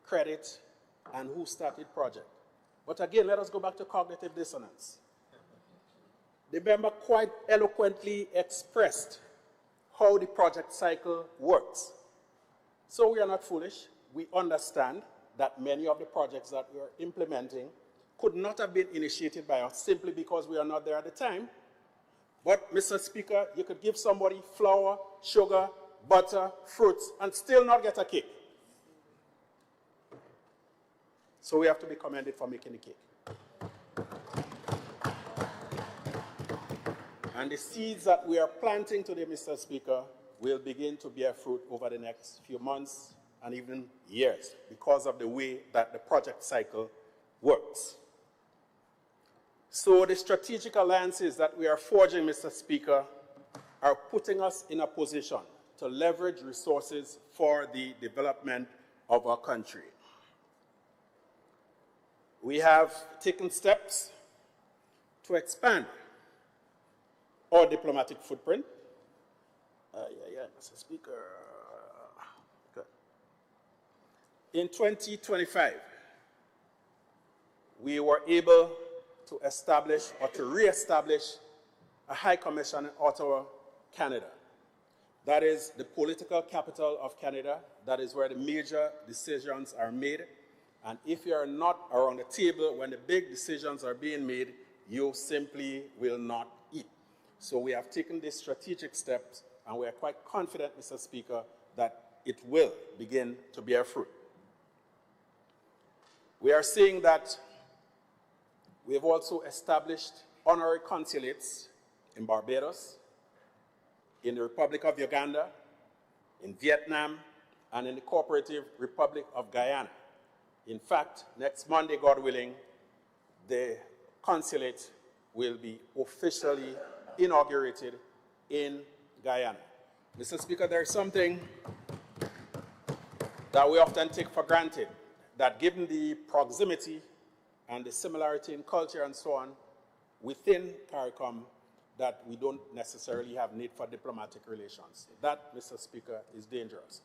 credit and who started project. But again, let us go back to cognitive dissonance. The member quite eloquently expressed how the project cycle works. So we are not foolish. We understand that many of the projects that we are implementing could not have been initiated by us simply because we are not there at the time. But, Mr. Speaker, you could give somebody flour, sugar, butter, fruits, and still not get a cake. So we have to be commended for making the cake. And the seeds that we are planting today, Mr. Speaker, will begin to bear fruit over the next few months and even years because of the way that the project cycle works. So the strategic alliances that we are forging, Mr. Speaker, are putting us in a position to leverage resources for the development of our country. We have taken steps to expand our diplomatic footprint. Mr. Speaker. Good. In 2025, we were able to establish or to re-establish a High Commission in Ottawa, Canada. That is the political capital of Canada. That is where the major decisions are made. And if you are not around the table when the big decisions are being made, you simply will not eat. So we have taken these strategic steps, and we are quite confident, Mr. Speaker, that it will begin to bear fruit. We are seeing that we have also established honorary consulates in Barbados, in the Republic of Uganda, in Vietnam, and in the Cooperative Republic of Guyana. In fact, next Monday, God willing, the consulate will be officially inaugurated in Guyana. Mr. Speaker, there is something that we often take for granted, that given the proximity and the similarity in culture and so on within CARICOM, that we don't necessarily have need for diplomatic relations. That, Mr. Speaker, is dangerous.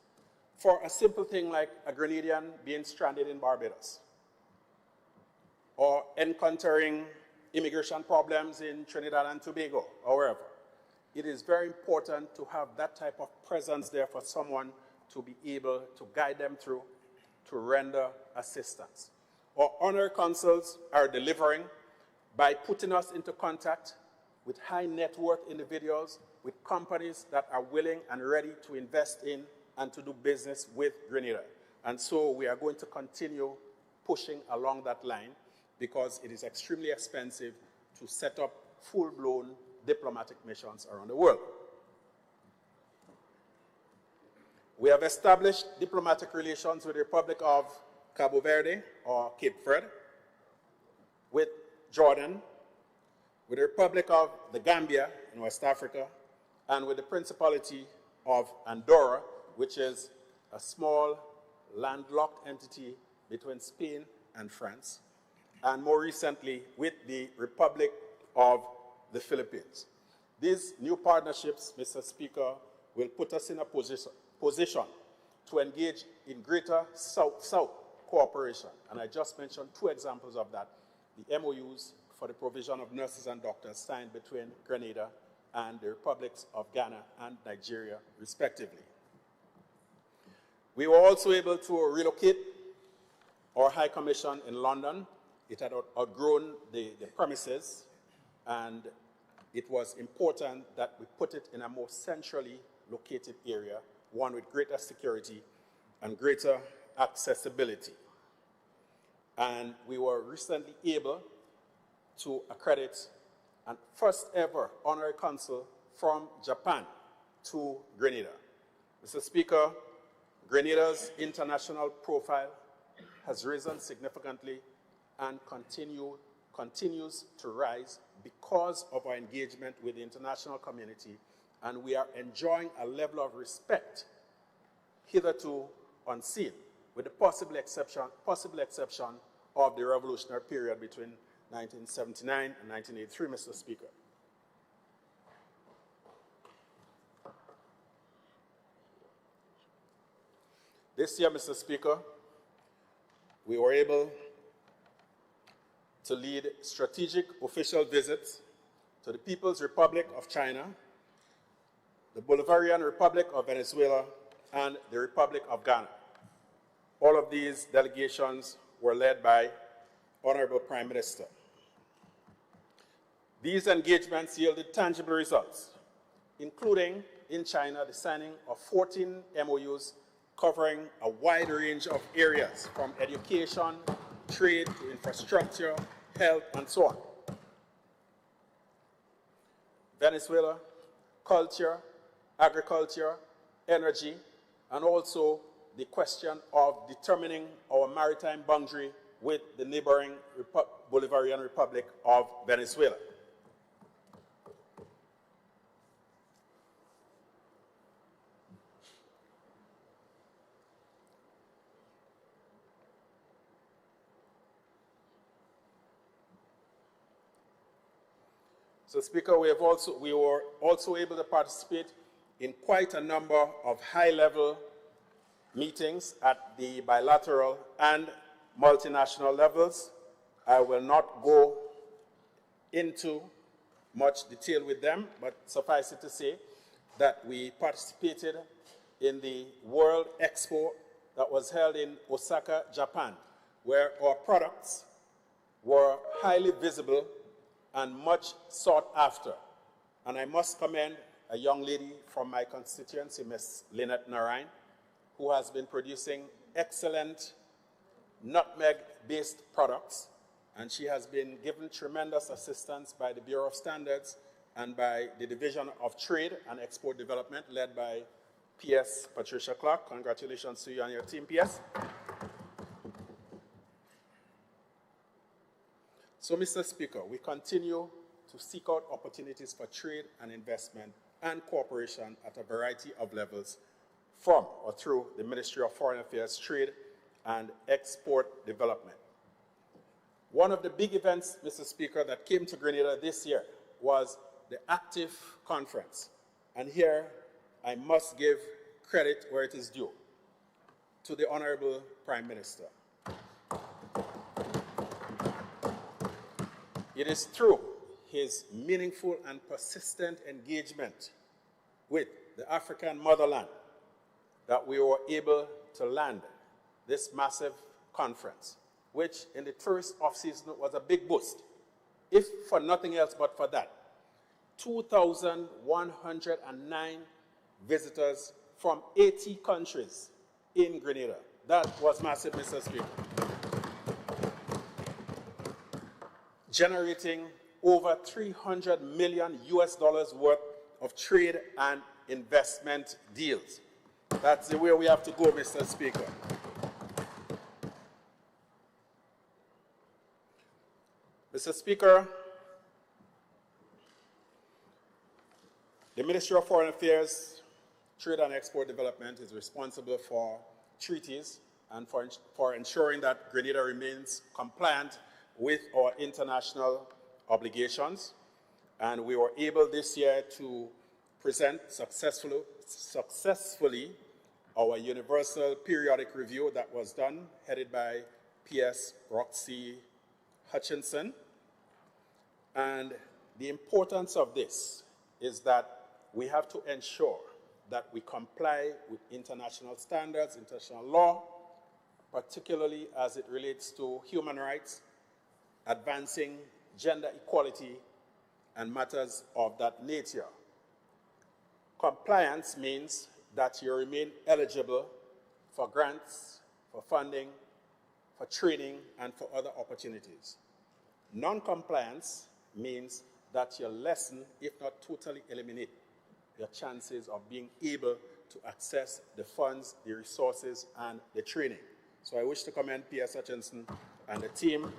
For a simple thing like a Grenadian being stranded in Barbados, or encountering immigration problems in Trinidad and Tobago, or wherever, it is very important to have that type of presence there for someone to be able to guide them through, to render assistance. Our honorary consuls are delivering by putting us into contact with high net worth individuals, with companies that are willing and ready to invest in and to do business with Grenada. And so we are going to continue pushing along that line, because it is extremely expensive to set up full-blown diplomatic missions around the world. We have established diplomatic relations with the Republic of Cabo Verde, or Cape Verde, with Jordan, with the Republic of the Gambia in West Africa, and with the Principality of Andorra, which is a small landlocked entity between Spain and France, and more recently with the Republic of the Philippines. These new partnerships, Mr. Speaker, will put us in a position to engage in greater South-South cooperation. And I just mentioned two examples of that: the MOUs for the provision of nurses and doctors signed between Grenada and the Republics of Ghana and Nigeria, respectively. We were also able to relocate our High Commission in London. It had outgrown the premises, and it was important that we put it in a more centrally located area, one with greater security and greater accessibility. And we were recently able to accredit a first ever honorary consul from Japan to Grenada. Mr. Speaker, Grenada's international profile has risen significantly and continues to rise because of our engagement with the international community, and we are enjoying a level of respect hitherto unseen, with the possible exception of the revolutionary period between 1979 and 1983, Mr. Speaker. This year, Mr. Speaker, we were able to lead strategic official visits to the People's Republic of China, the Bolivarian Republic of Venezuela, and the Republic of Ghana. All of these delegations were led by Honorable Prime Minister. These engagements yielded tangible results, including in China the signing of 14 MOUs covering a wide range of areas, from education, trade to infrastructure, health, and so on. Venezuela, culture, agriculture, energy, and also the question of determining our maritime boundary with the neighboring Bolivarian Republic of Venezuela. So, Speaker, we were also able to participate in quite a number of high-level meetings at the bilateral and multinational levels. I will not go into much detail with them, but suffice it to say that we participated in the World Expo that was held in Osaka, Japan, where our products were highly visible and much sought after. And I must commend a young lady from my constituency, Ms. Lynette Narain, who has been producing excellent nutmeg-based products, and she has been given tremendous assistance by the Bureau of Standards and by the Division of Trade and Export Development, led by PS Patricia Clark. Congratulations to you and your team, PS. So, Mr. Speaker, we continue to seek out opportunities for trade and investment and cooperation at a variety of levels from or through the Ministry of Foreign Affairs, Trade and Export Development. One of the big events, Mr. Speaker, that came to Grenada this year was the Active Conference. And here I must give credit where it is due to the Honorable Prime Minister. It is through his meaningful and persistent engagement with the African motherland that we were able to land this massive conference, which in the first off-season was a big boost, if for nothing else but for that. 2,109 visitors from 80 countries in Grenada. That was massive, Mr. Speaker. Generating over $300 million worth of trade and investment deals. That's the way we have to go, Mr. Speaker. Mr. Speaker, the Ministry of Foreign Affairs, Trade and Export Development is responsible for treaties and for ensuring that Grenada remains compliant with our international obligations. And we were able this year to present successfully our Universal Periodic Review that was done, headed by PS Roxy Hutchinson. And the importance of this is that we have to ensure that we comply with international standards, international law, particularly as it relates to human rights, advancing gender equality, and matters of that nature. Compliance means that you remain eligible for grants, for funding, for training, and for other opportunities. Non-compliance means that you lessen, if not totally eliminate, your chances of being able to access the funds, the resources, and the training. So I wish to commend PS Hutchinson and the team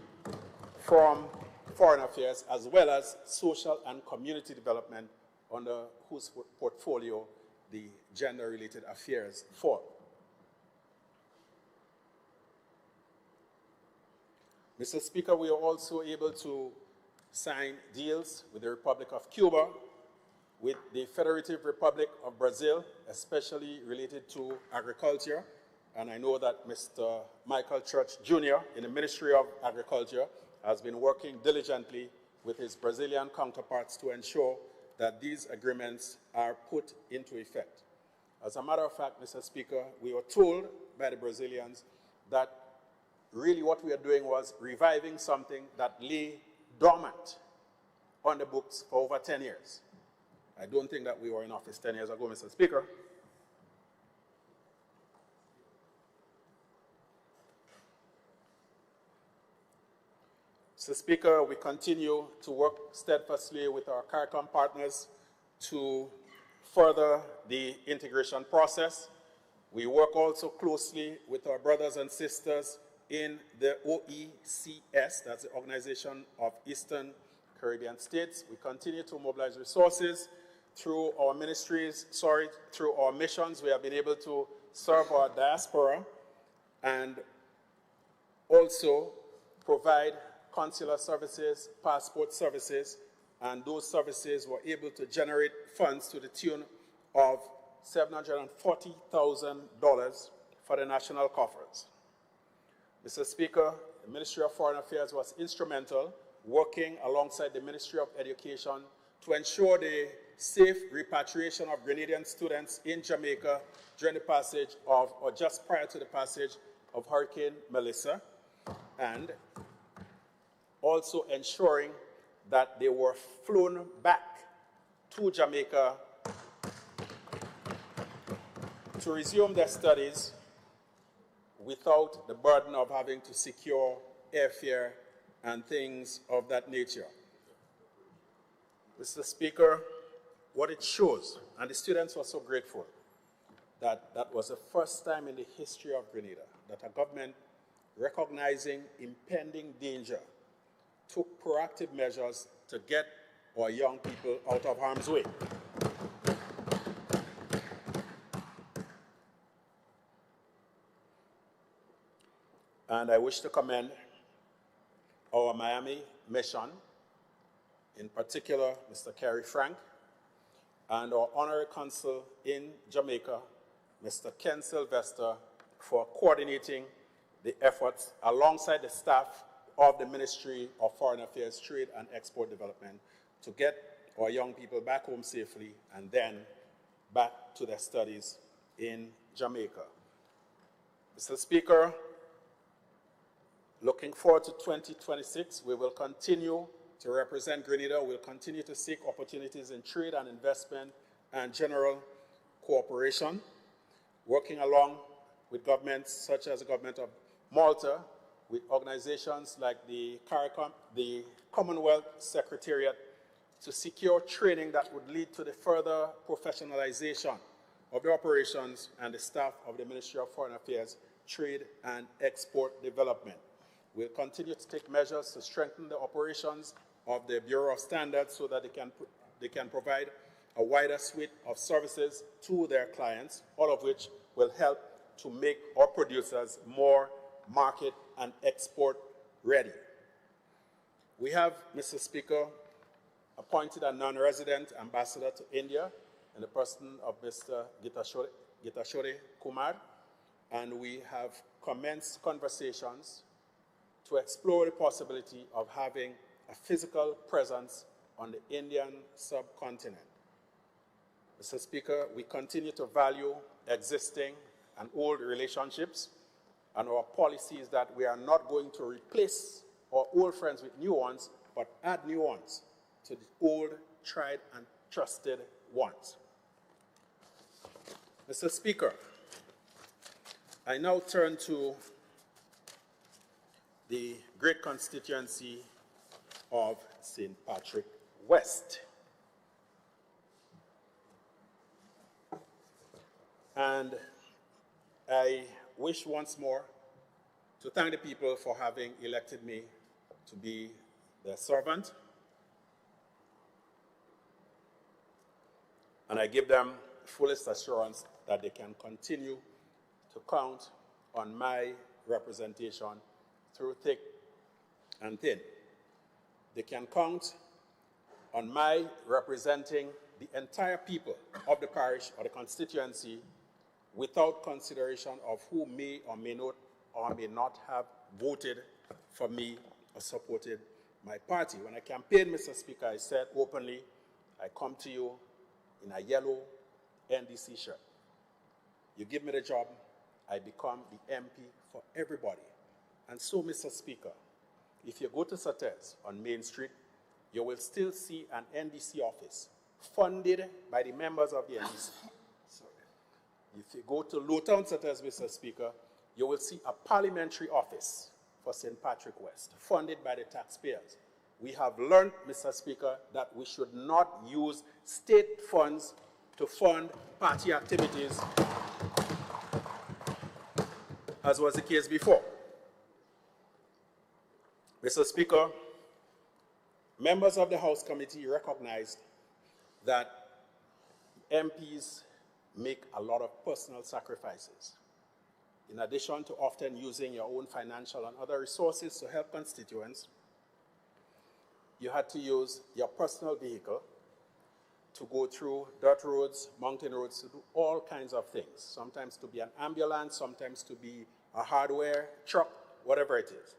from Foreign Affairs, as well as Social and Community Development, under whose portfolio the gender-related affairs fall. Mr. Speaker, we are also able to sign deals with the Republic of Cuba, with the Federative Republic of Brazil, especially related to agriculture. And I know that Mr. Michael Church Jr. in the Ministry of Agriculture has been working diligently with his Brazilian counterparts to ensure that these agreements are put into effect. As a matter of fact, Mr. Speaker, we were told by the Brazilians that really what we are doing was reviving something that lay dormant on the books for over 10 years. I don't think that we were in office 10 years ago, Mr. Speaker. Mr. Speaker, we continue to work steadfastly with our CARICOM partners to further the integration process. We work also closely with our brothers and sisters in the OECS, that's the Organization of Eastern Caribbean States. We continue to mobilize resources through our ministries, through our missions. We have been able to serve our diaspora and also provide consular services, passport services, and those services were able to generate funds to the tune of $740,000 for the national coffers. Mr. Speaker, the Ministry of Foreign Affairs was instrumental working alongside the Ministry of Education to ensure the safe repatriation of Grenadian students in Jamaica during the passage of, or just prior to the passage of Hurricane Melissa, and also ensuring that they were flown back to Jamaica to resume their studies without the burden of having to secure airfare and things of that nature. Mr. Speaker, what it shows, and the students were so grateful, that that was the first time in the history of Grenada that a government recognizing impending danger took proactive measures to get our young people out of harm's way. And I wish to commend our Miami mission, in particular Mr. Kerry Frank, and our Honorary Consul in Jamaica, Mr. Ken Sylvester, for coordinating the efforts alongside the staff of the Ministry of Foreign Affairs, Trade and Export Development to get our young people back home safely and then back to their studies in Jamaica. Mr. Speaker, looking forward to 2026, we will continue to represent Grenada. We'll continue to seek opportunities in trade and investment and general cooperation, working along with governments such as the government of Malta, with organizations like the CARICOM, the Commonwealth Secretariat, to secure training that would lead to the further professionalization of the operations and the staff of the Ministry of Foreign Affairs, Trade and Export Development. We'll continue to take measures to strengthen the operations of the Bureau of Standards so that they can provide a wider suite of services to their clients, all of which will help to make our producers more market and export ready. We have, Mr. Speaker, appointed a non-resident ambassador to India in the person of Mr. Gitashore Kumar, and we have commenced conversations to explore the possibility of having a physical presence on the Indian subcontinent. Mr. Speaker, we continue to value existing and old relationships, and our policy is that we are not going to replace our old friends with new ones, but add new ones to the old, tried, and trusted ones. Mr. Speaker, I now turn to the great constituency of St. Patrick West. And I wish once more to thank the people for having elected me to be their servant. And I give them fullest assurance that they can continue to count on my representation through thick and thin. They can count on my representing the entire people of the parish or the constituency without consideration of who may or may not have voted for me or supported my party. When I campaigned, Mr. Speaker, I said openly, I come to you in a yellow NDC shirt. You give me the job, I become the MP for everybody. And so, Mr. Speaker, if you go to Sautez on Main Street, you will still see an NDC office funded by the members of the NDC. If you go to Lowtown Sautez, Mr. Speaker, you will see a parliamentary office for St. Patrick West, funded by the taxpayers. We have learned, Mr. Speaker, that we should not use state funds to fund party activities, as was the case before. Mr. Speaker, members of the House Committee recognized that MPs make a lot of personal sacrifices. In addition to often using your own financial and other resources to help constituents, you had to use your personal vehicle to go through dirt roads, mountain roads, to do all kinds of things. Sometimes to be an ambulance, sometimes to be a hardware truck, whatever it is.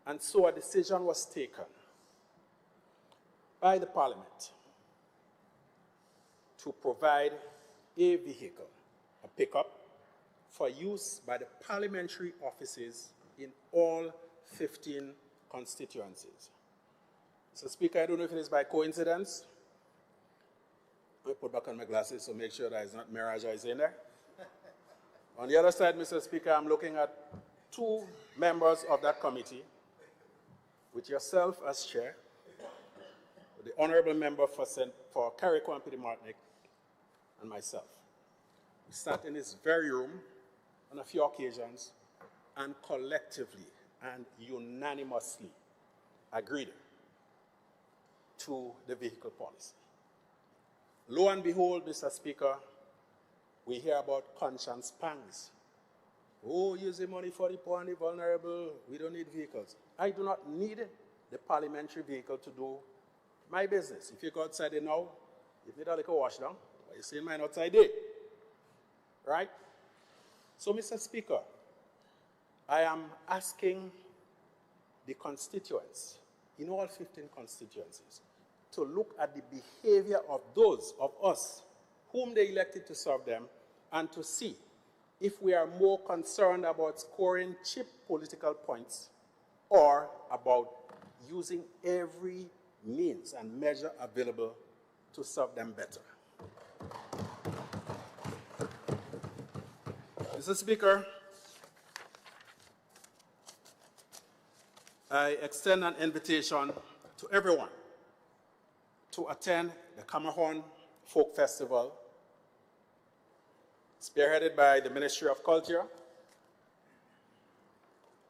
And so a decision was taken by the Parliament to provide a vehicle, a pickup, for use by the parliamentary offices in all 15 constituencies. Mr. Speaker, I don't know if it is by coincidence. Let me put back on my glasses to make sure that it's not mirage eyes in there. On the other side, Mr. Speaker, I'm looking at two members of that committee, with yourself as chair, the honorable member for Carriacou and Petite Martinique, and myself. We sat in this very room on a few occasions and collectively and unanimously agreed to the vehicle policy. Lo and behold, Mr. Speaker, we hear about conscience pangs. Oh, using money for the poor and the vulnerable, we don't need vehicles. I do not need the parliamentary vehicle to do my business. If you go outside there now, you need a little wash down, but you see mine outside there. Right? So, Mr. Speaker, I am asking the constituents in all 15 constituencies to look at the behavior of those of us whom they elected to serve them and to see if we are more concerned about scoring cheap political points or about using every means and measure available to serve them better. Mr. Speaker, I extend an invitation to everyone to attend the Camahorn Folk Festival, spearheaded by the Ministry of Culture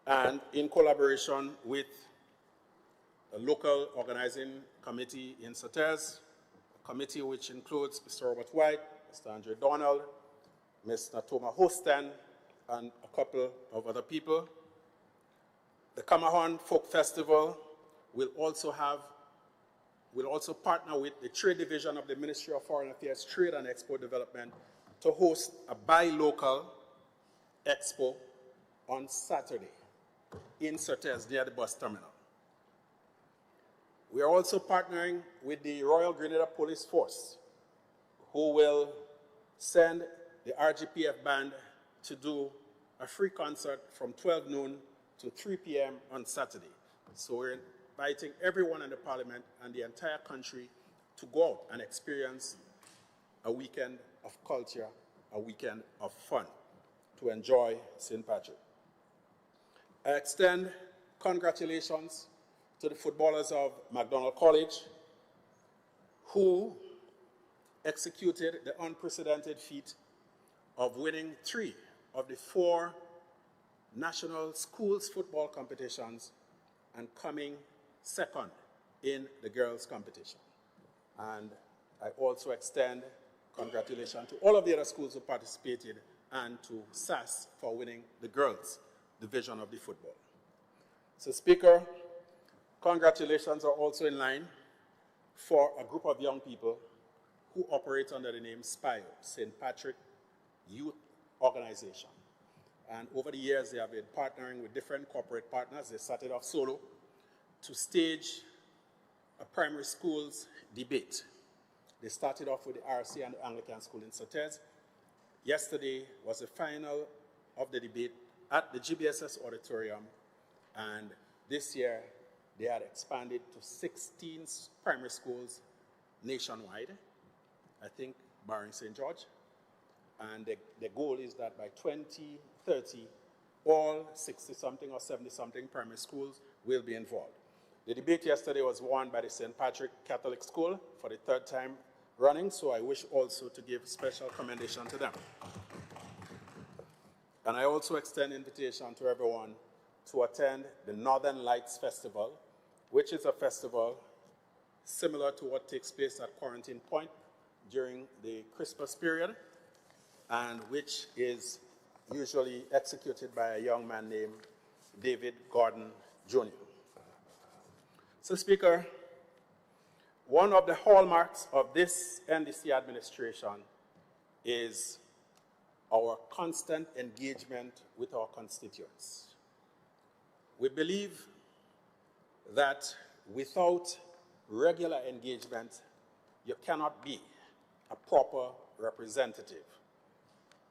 and in collaboration with a local organizing committee in Sauteurs, a committee which includes Mr. Robert White, Mr. Andre Donald, Ms. Natoma Hostin, and a couple of other people. The Camahorn Folk Festival will also partner with the Trade Division of the Ministry of Foreign Affairs, Trade and Export Development to host a buy local expo on Saturday in Sauteurs near the bus terminal. We are also partnering with the Royal Grenada Police Force, who will send the RGPF band to do a free concert from 12 noon to 3 p.m. on Saturday. So we're inviting everyone in the Parliament and the entire country to go out and experience a weekend of culture, a weekend of fun, to enjoy St. Patrick. I extend congratulations to the footballers of McDonald College who executed the unprecedented feat of winning 3 of the 4 national schools football competitions and coming second in the girls' competition. And I also extend congratulations to all of the other schools who participated and to SAS for winning the girls' division of the football. So, Speaker, congratulations are also in line for a group of young people who operate under the name SPIO, St. Patrick Youth Organization. And over the years, they have been partnering with different corporate partners. They started off solo to stage a primary schools debate. They started off with the RC and the Anglican School in Sauteurs. Yesterday was the final of the debate at the GBSS Auditorium, and this year they had expanded to 16 primary schools nationwide, I think barring St. George. And the goal is that by 2030, all 60-something or 70-something primary schools will be involved. The debate yesterday was won by the St. Patrick Catholic School for the 3rd time running, so I wish also to give special commendation to them. And I also extend invitation to everyone to attend the Northern Lights Festival, which is a festival similar to what takes place at Quarantine Point during the Christmas period, and which is usually executed by a young man named David Gordon Jr. So, Speaker, one of the hallmarks of this NDC administration is our constant engagement with our constituents. We believe that without regular engagement, you cannot be a proper representative.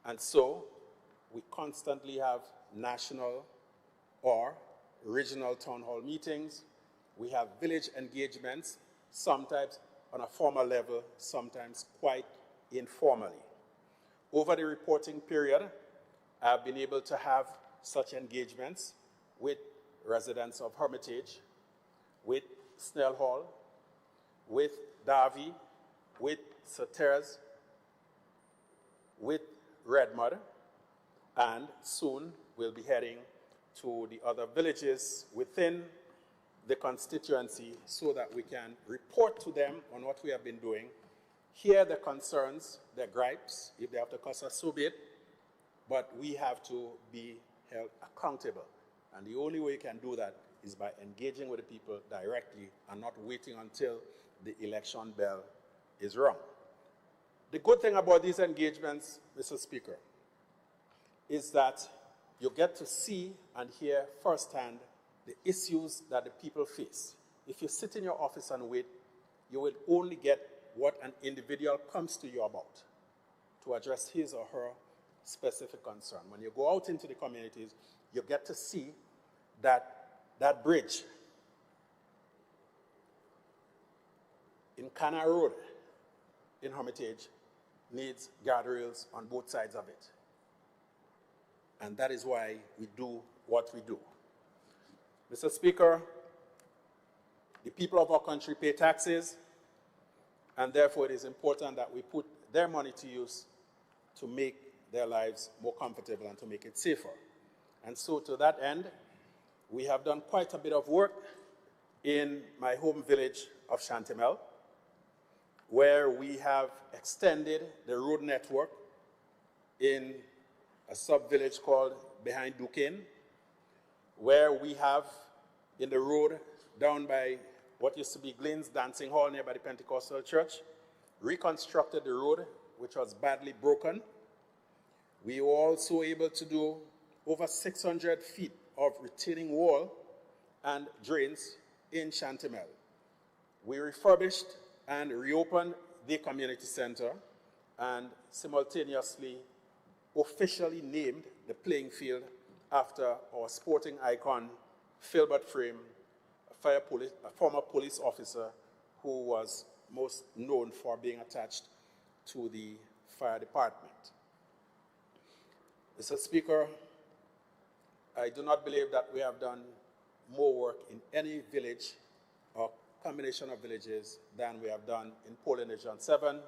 And so we constantly have national or regional town hall meetings. We have village engagements, sometimes on a formal level, sometimes quite informally. Over the reporting period, I've been able to have such engagements with residents of Hermitage, with Snell Hall, with Davie, with Sauters, with Redmud, and soon we'll be heading to the other villages within the constituency so that we can report to them on what we have been doing, hear their concerns, their gripes, if they have to cuss us, so be it, but we have to be held accountable. And the only way you can do that is by engaging with the people directly and not waiting until the election bell is rung. The good thing about these engagements, Mr. Speaker, is that you get to see and hear firsthand the issues that the people face. If you sit in your office and wait, you will only get what an individual comes to you about to address his or her specific concern. When you go out into the communities, you get to see that that bridge in Canna Road in Hermitage needs guardrails on both sides of it. And that is why we do what we do. Mr. Speaker, the people of our country pay taxes, and therefore it is important that we put their money to use to make their lives more comfortable and to make it safer. And so to that end, we have done quite a bit of work in my home village of Chantemel, where we have extended the road network in a sub-village called Behind Duquesne, where we have in the road down by what used to be Glenn's Dancing Hall nearby the Pentecostal Church, reconstructed the road, which was badly broken. We were also able to do over 600 feet of retaining wall and drains in Chantemel. We refurbished and reopened the community center and simultaneously officially named the playing field after our sporting icon, Philbert Frame, a former police officer who was most known for being attached to the fire department. Mr. Speaker, I do not believe that we have done more work in any village or combination of villages than we have done in Poland Region 7,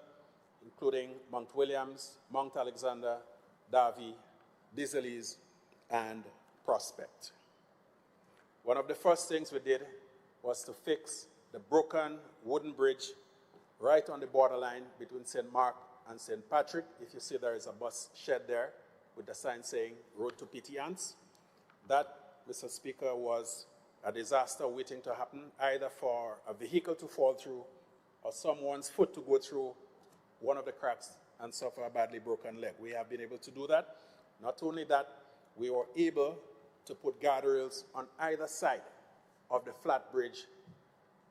including Mount Williams, Mount Alexander, Davie, Diselis, and Prospect. One of the first things we did was to fix the broken wooden bridge right on the borderline between St. Mark and St. Patrick. If you see there is a bus shed there with the sign saying Road to Petiance. That, Mr. Speaker, was a disaster waiting to happen, either for a vehicle to fall through or someone's foot to go through one of the cracks and suffer a badly broken leg. We have been able to do that. Not only that, we were able to put guardrails on either side of the flat bridge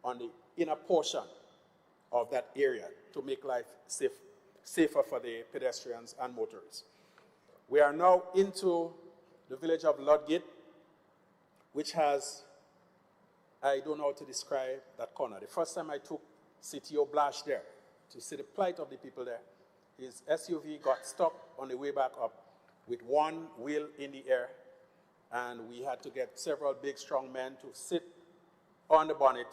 on the inner portion of that area to make life safer for the pedestrians and motorists. We are now into the village of Ludgate, which has, I don't know how to describe that corner. The first time I took CTO Blash there to see the plight of the people there, his SUV got stuck on the way back up with one wheel in the air, and we had to get several big, strong men to sit on the bonnet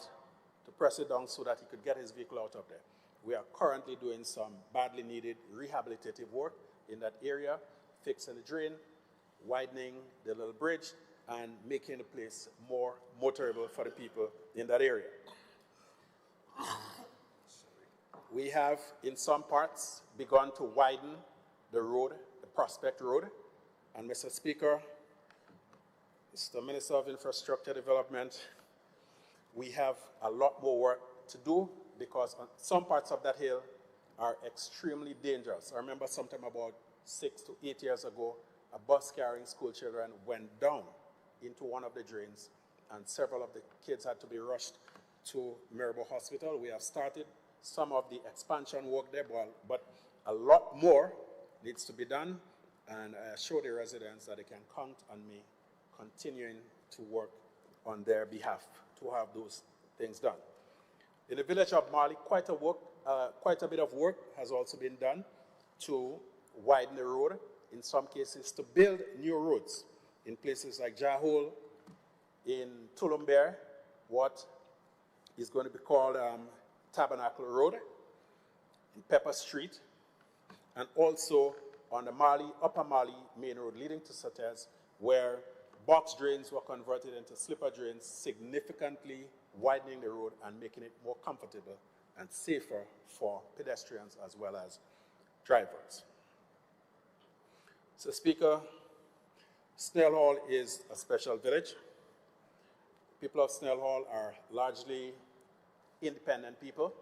to press it down so that he could get his vehicle out of there. We are currently doing some badly needed rehabilitative work in that area, fixing the drain, widening the little bridge, and making the place more motorable for the people in that area. We have, in some parts, begun to widen the road, the Prospect Road. And Mr. Speaker, Mr. Minister of Infrastructure Development, we have a lot more work to do because some parts of that hill are extremely dangerous. I remember sometime about 6 to 8 years ago, a bus carrying school children went down into one of the drains, and several of the kids had to be rushed to Mirabel Hospital. We have started some of the expansion work there, but a lot more needs to be done, and I assure the residents that they can count on me continuing to work on their behalf to have those things done. In the village of Marley, quite a bit of work has also been done to widen the road, in some cases to build new roads. In places like Jahole, in Tulumber, what is going to be called Tabernacle Road, in Pepper Street, and also on the Upper Marley main road leading to Sates, where box drains were converted into slipper drains, significantly widening the road and making it more comfortable and safer for pedestrians as well as drivers. So, Speaker, Snell Hall is a special village. People of Snell Hall are largely independent people.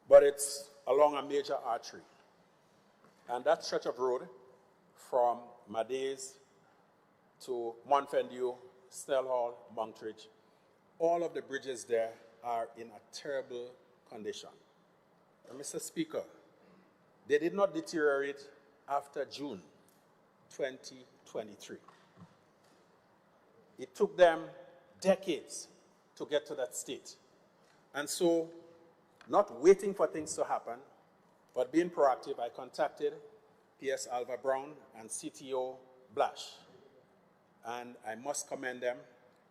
But it's along a major artery. And that stretch of road from Madays to Montfendu, Snell Hall, Monkridge, all of the bridges there are in a terrible condition. And Mr. Speaker, they did not deteriorate after June 2023. It took them decades to get to that state. And so, not waiting for things to happen, but being proactive, I contacted PS Alva Brown and CTO Blash. And I must commend them.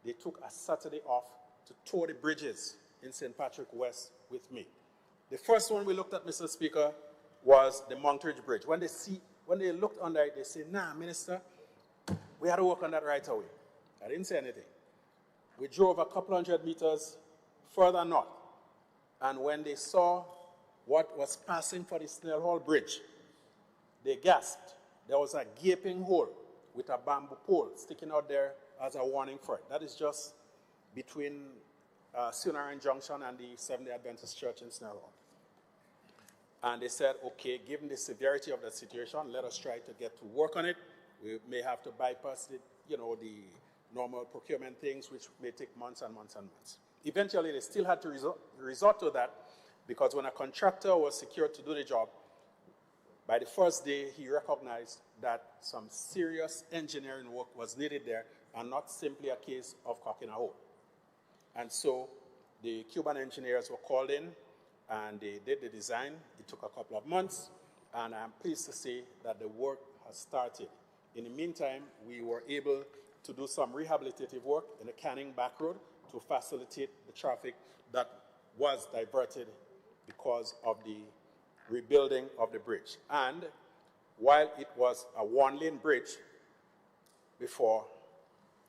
They took a Saturday off to tour the bridges in St. Patrick West with me. The first one we looked at, Mr. Speaker, was the Monkridge Bridge. When they looked under it, they said, "Nah, Minister, we had to work on that right away." I didn't say anything. We drove a couple hundred meters further north, and when they saw what was passing for the Snell Hall Bridge, they gasped. There was a gaping hole with a bamboo pole sticking out there as a warning for it. That is just between Sunaren Junction and the Seventh-day Adventist Church in Snell Hall. And they said, okay, given the severity of the situation, let us try to get to work on it. We may have to bypass the normal procurement things, which may take months and months and months. Eventually, they still had to resort to that, because when a contractor was secured to do the job, by the first day, he recognized that some serious engineering work was needed there, and not simply a case of cocking a hole. And so the Cuban engineers were called in, and they did the design. It took a couple of months, and I'm pleased to say that the work has started. In the meantime, we were able to do some rehabilitative work in the Canning Back Road to facilitate the traffic that was diverted because of the rebuilding of the bridge. And while it was a one-lane bridge before,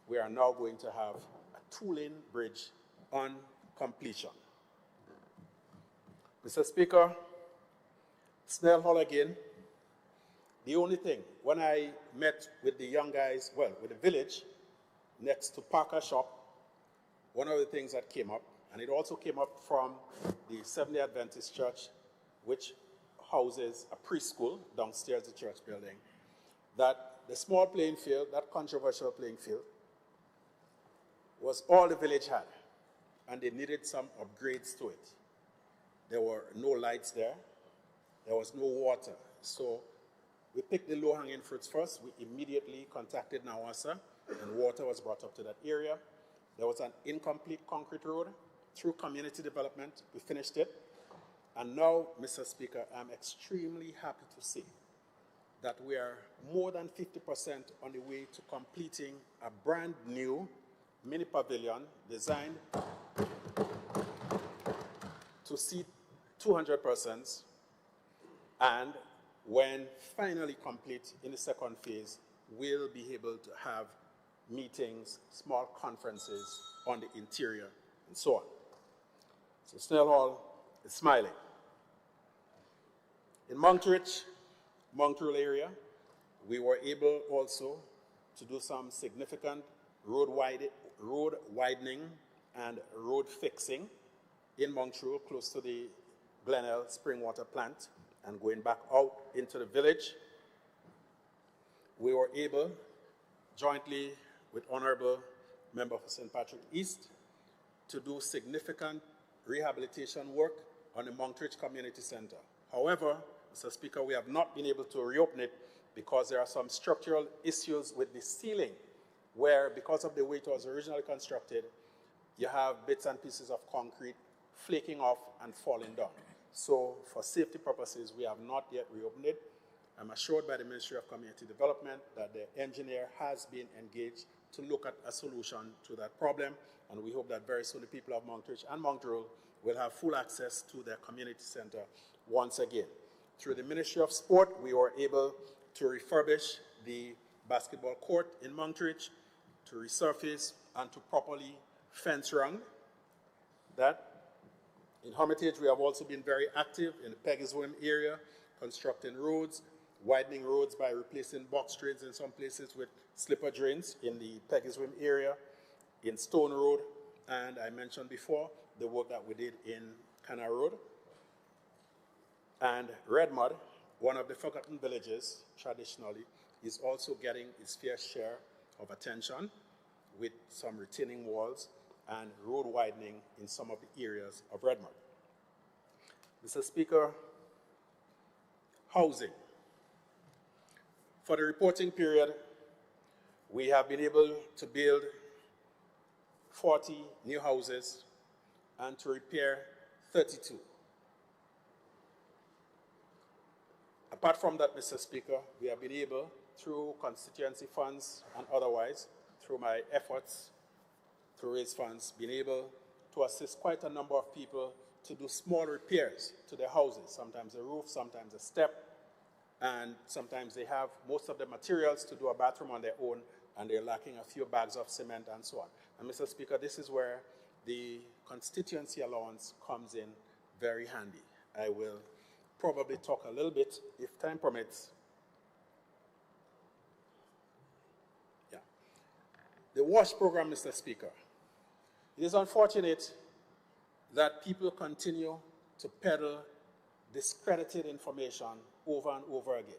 we are now going to have a two-lane bridge on completion. Mr. Speaker, Snell Hall again. The only thing, when I met with the young guys, well, with the village next to Parker Shop, one of the things that came up, and it also came up from the Seventh-day Adventist Church, which houses a preschool downstairs the church building, that the small playing field, that controversial playing field, was all the village had, and they needed some upgrades to it. There were no lights there. There was no water. So we picked the low-hanging fruits first. We immediately contacted Nawasa, and water was brought up to that area. There was an incomplete concrete road. Through community development, we finished it. And now, Mr. Speaker, I'm extremely happy to say that we are more than 50% on the way to completing a brand new mini pavilion designed to seat 200 persons, and when finally complete in the second phase, we'll be able to have meetings, small conferences on the interior, and so on. So Snell Hall is smiling. In Monkridge, Monk Rural area, we were able also to do some significant road widening and road fixing in Montreal, close to the Glenelg spring water plant, and going back out into the village. We were able, jointly with Honorable Member for St. Patrick East, to do significant rehabilitation work on the Monkridge Community Center. However, Mr. Speaker, we have not been able to reopen it because there are some structural issues with the ceiling where, because of the way it was originally constructed, you have bits and pieces of concrete flaking off and falling down. So for safety purposes, we have not yet reopened it. I'm assured by the Ministry of Community Development that the engineer has been engaged to look at a solution to that problem, and we hope that very soon the people of Monkridge and Monkdrole will have full access to their community center once again. Through the Ministry of Sport, we were able to refurbish the basketball court in Monkridge, to resurface and to properly fence around that. In Hermitage, we have also been very active in the Peggy's-Wim area, constructing roads, widening roads by replacing box drains in some places with slipper drains in the Peggy's-Wim area, in Stone Road, and I mentioned before the work that we did in Canna Road. And Redmud, one of the forgotten villages traditionally, is also getting its fair share of attention with some retaining walls and road widening in some of the areas of Redmond. Mr. Speaker, housing. For the reporting period, we have been able to build 40 new houses and to repair 32. Apart from that, Mr. Speaker, we have been able, through constituency funds and otherwise, through my efforts to raise funds, been able to assist quite a number of people to do small repairs to their houses, sometimes a roof, sometimes a step, and sometimes they have most of the materials to do a bathroom on their own, and they're lacking a few bags of cement and so on. And Mr. Speaker, this is where the constituency allowance comes in very handy. I will probably talk a little bit, if time permits. Yeah. The WASH program, Mr. Speaker. It is unfortunate that people continue to peddle discredited information over and over again,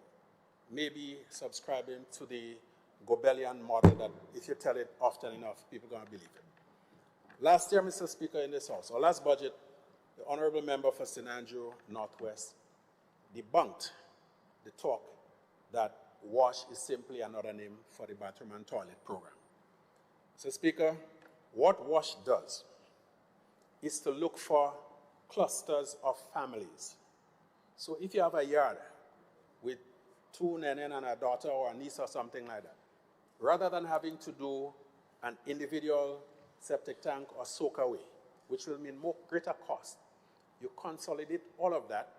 maybe subscribing to the Gobelian model that if you tell it often enough, people are going to believe it. Last year, Mr. Speaker, in this House, our last budget, the Honorable Member for St. Andrew Northwest debunked the talk that WASH is simply another name for the bathroom and toilet program. Mr. Speaker, what WASH does is to look for clusters of families. So if you have a yard with 2 nenen and a daughter or a niece or something like that, rather than having to do an individual septic tank or soak away, which will mean greater cost, you consolidate all of that,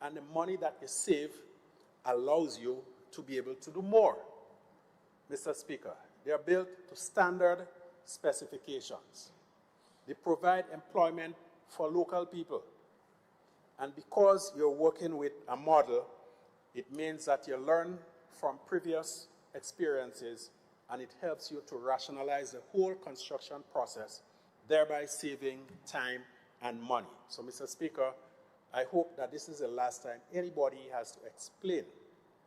and the money that you save allows you to be able to do more. Mr. Speaker, they are built to standard specifications. They provide employment for local people. And because you're working with a model, it means that you learn from previous experiences, and it helps you to rationalize the whole construction process, thereby saving time and money. So, Mr. Speaker, I hope that this is the last time anybody has to explain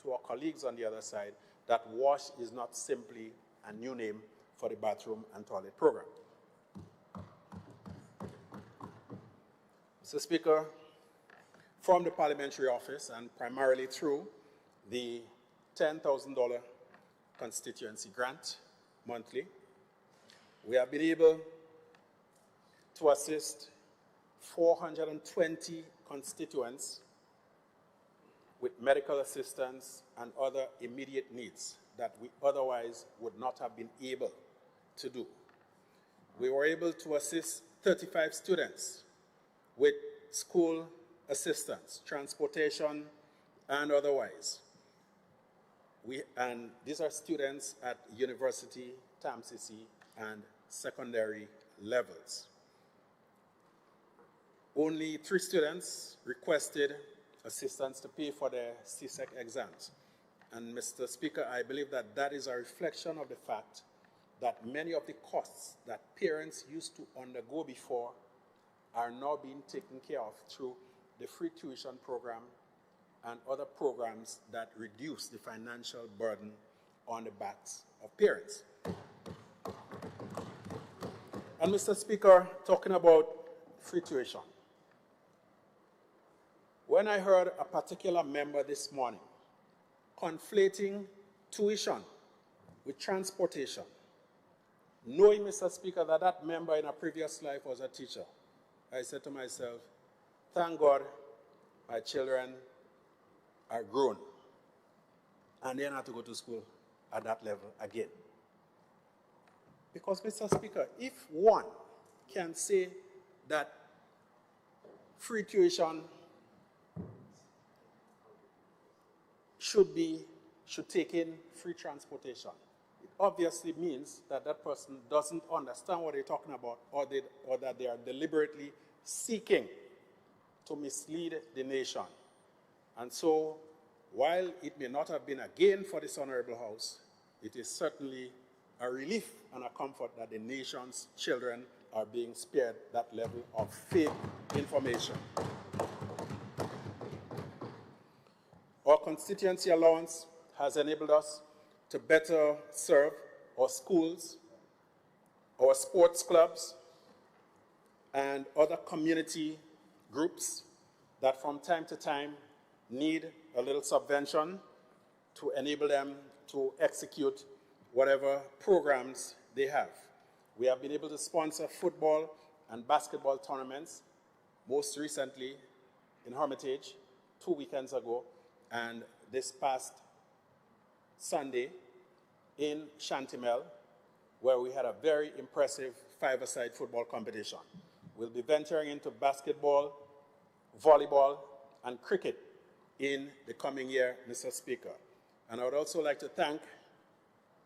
to our colleagues on the other side that WASH is not simply a new name for the bathroom and toilet program. Mr. Speaker, from the parliamentary office and primarily through the $10,000 constituency grant monthly, we have been able to assist 420 constituents with medical assistance and other immediate needs that we otherwise would not have been able to do. We were able to assist 35 students with school assistance, transportation, and otherwise. And these are students at university, TAMCC, and secondary levels. Only 3 students requested assistance to pay for their CSEC exams. And Mr. Speaker, I believe that that is a reflection of the fact that many of the costs that parents used to undergo before are now being taken care of through the free tuition program and other programs that reduce the financial burden on the backs of parents. And Mr. Speaker, talking about free tuition. When I heard a particular member this morning conflating tuition with transportation, knowing, Mr. Speaker, that that member in a previous life was a teacher, I said to myself, thank God my children are grown and they don't have to go to school at that level again. Because, Mr. Speaker, if one can say that free tuition should take in free transportation, it obviously means that that person doesn't understand what they're talking about, or that they are deliberately seeking to mislead the nation. And so, while it may not have been a gain for this Honorable House, it is certainly a relief and a comfort that the nation's children are being spared that level of fake information. Our constituency allowance has enabled us to better serve our schools, our sports clubs, and other community groups that from time to time need a little subvention to enable them to execute whatever programs they have. We have been able to sponsor football and basketball tournaments, most recently in Hermitage 2 weekends ago, and this past Sunday in Chantimel, where we had a very impressive five-a-side football competition. We'll be venturing into basketball, volleyball, and cricket in the coming year, Mr. Speaker. And I would also like to thank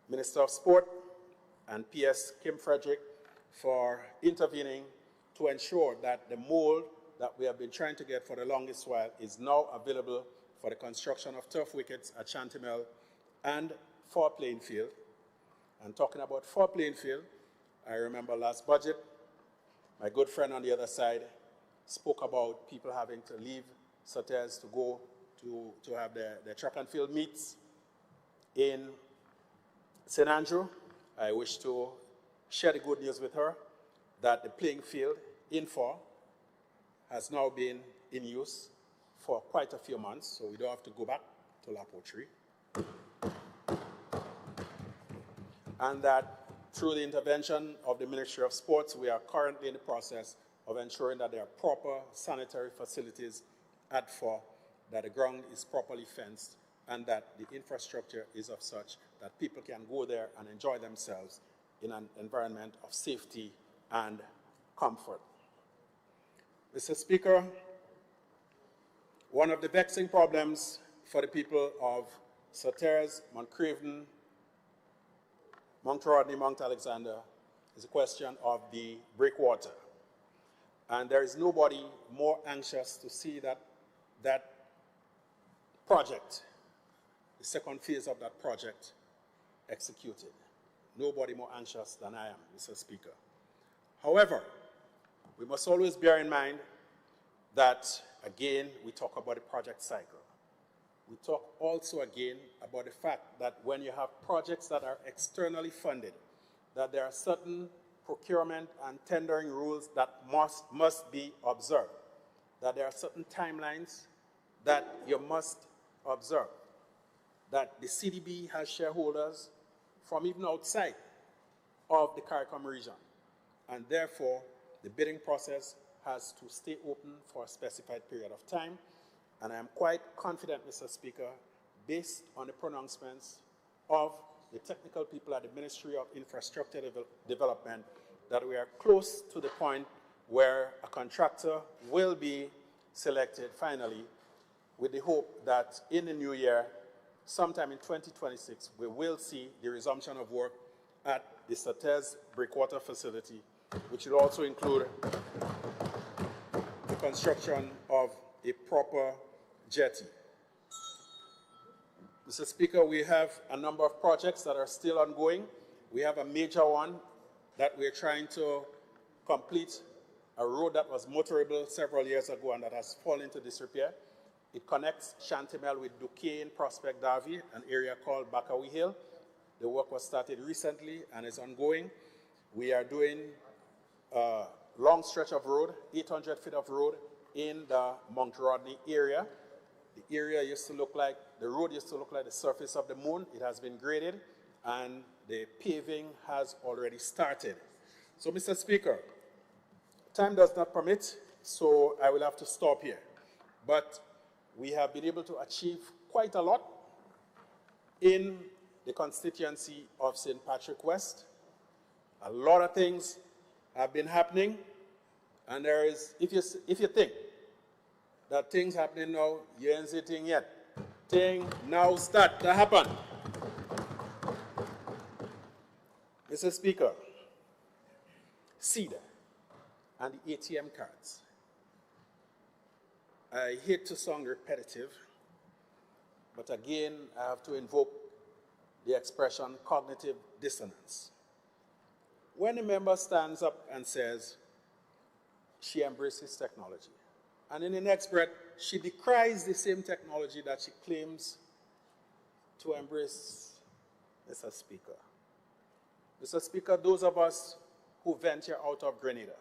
Minister of Sport and PS Kim Frederick for intervening to ensure that the mold that we have been trying to get for the longest while is now available for the construction of turf wickets at Chantimel and for playing field. And talking about for playing field, I remember last budget, my good friend on the other side spoke about people having to leave Sauters to go to have their track and field meets in St. Andrew. I wish to share the good news with her that the playing field in for has now been in use for quite a few months, so we don't have to go back to La Poterie. And that through the intervention of the Ministry of Sports, we are currently in the process of ensuring that there are proper sanitary facilities at FOR, that the ground is properly fenced, and that the infrastructure is of such that people can go there and enjoy themselves in an environment of safety and comfort. Mr. Speaker, one of the vexing problems for the people of Sauters, Mount Craven, Mount Rodney, Mount Alexander is a question of the breakwater. And there is nobody more anxious to see that project, the second phase of that project, executed. Nobody more anxious than I am, Mr. Speaker. However, we must always bear in mind that, again, we talk about the project cycle. We talk also again about the fact that when you have projects that are externally funded, that there are certain procurement and tendering rules that must be observed, that there are certain timelines that you must observe, that the CDB has shareholders from even outside of the CARICOM region, and therefore the bidding process has to stay open for a specified period of time. And I am quite confident, Mr. Speaker, based on the pronouncements of the technical people at the Ministry of Infrastructure Development, that we are close to the point where a contractor will be selected finally, with the hope that in the new year, sometime in 2026, we will see the resumption of work at the Sauters Breakwater facility, which will also include the construction of a proper jetty. Mr. Speaker, we have a number of projects that are still ongoing. We have a major one that we're trying to complete, a road that was motorable several years ago and that has fallen into disrepair. It connects Chantimel with Duquesne, Prospect, Darby, an area called Bakawi Hill. The work was started recently and is ongoing. We are doing a long stretch of road, 800 feet of road in the Mount Rodney area. The area used to look like, the road used to look like the surface of the moon. It has been graded, and the paving has already started. So, Mr. Speaker, time does not permit, so I will have to stop here. But we have been able to achieve quite a lot in the constituency of St. Patrick West. A lot of things have been happening, and there is, if you think that things happening now, you ain't see thing yet. Thing now start to happen. Mr. Speaker, CEDA and the ATM cards. I hate to sound repetitive, but again, I have to invoke the expression cognitive dissonance. When a member stands up and says she embraces technology, and in the next breath, she decries the same technology that she claims to embrace, Mr. Speaker. Mr. Speaker, those of us who venture out of Grenada,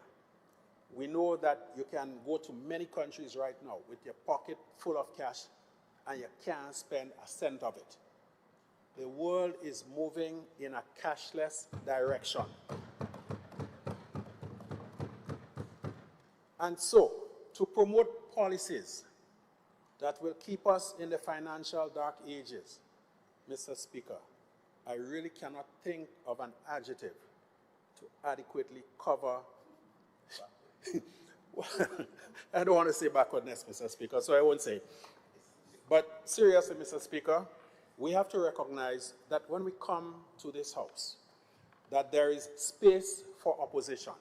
we know that you can go to many countries right now with your pocket full of cash and you can't spend a cent of it. The world is moving in a cashless direction. And so, to promote policies that will keep us in the financial dark ages, Mr. Speaker, I really cannot think of an adjective to adequately cover I don't want to say backwardness, Mr. Speaker, so I won't say. But seriously, Mr. Speaker, we have to recognize that when we come to this House, that there is space for opposition.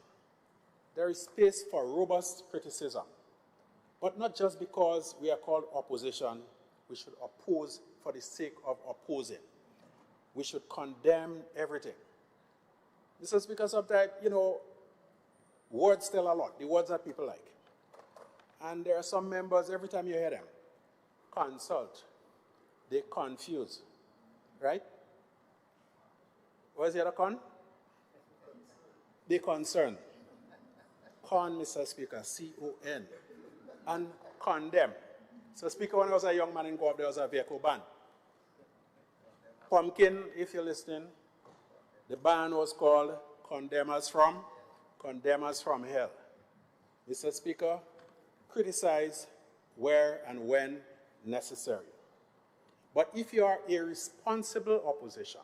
There is space for robust criticism. But not just because we are called opposition, we should oppose for the sake of opposing. We should condemn everything. Mr. Speaker, sometimes, words tell a lot, the words that people like. And there are some members, every time you hear them, consult, they confuse, right? What is the other con? They concern. Con, Mr. Speaker, C-O-N. And condemn. So, Speaker, when I was a young man in Guam, there was a vehicle ban. Pumpkin, if you're listening, the ban was called Condemn Us From Hell. Mr. Speaker, criticize where and when necessary. But if you are a responsible opposition,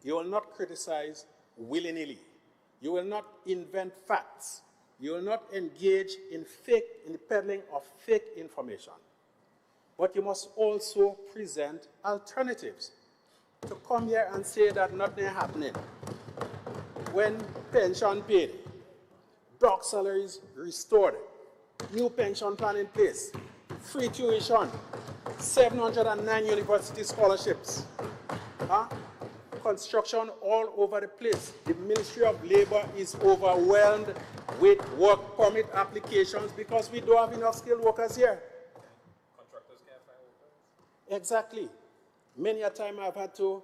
you will not criticize willy-nilly. You will not invent facts. You will not engage in the peddling of fake information. But you must also present alternatives. To come here and say that nothing is happening when pension paid, block salaries restored, new pension plan in place, free tuition, 709 university scholarships, construction all over the place. The Ministry of Labor is overwhelmed with work permit applications because we don't have enough skilled workers here. Contractors can't find workers? Exactly. Many a time I've had to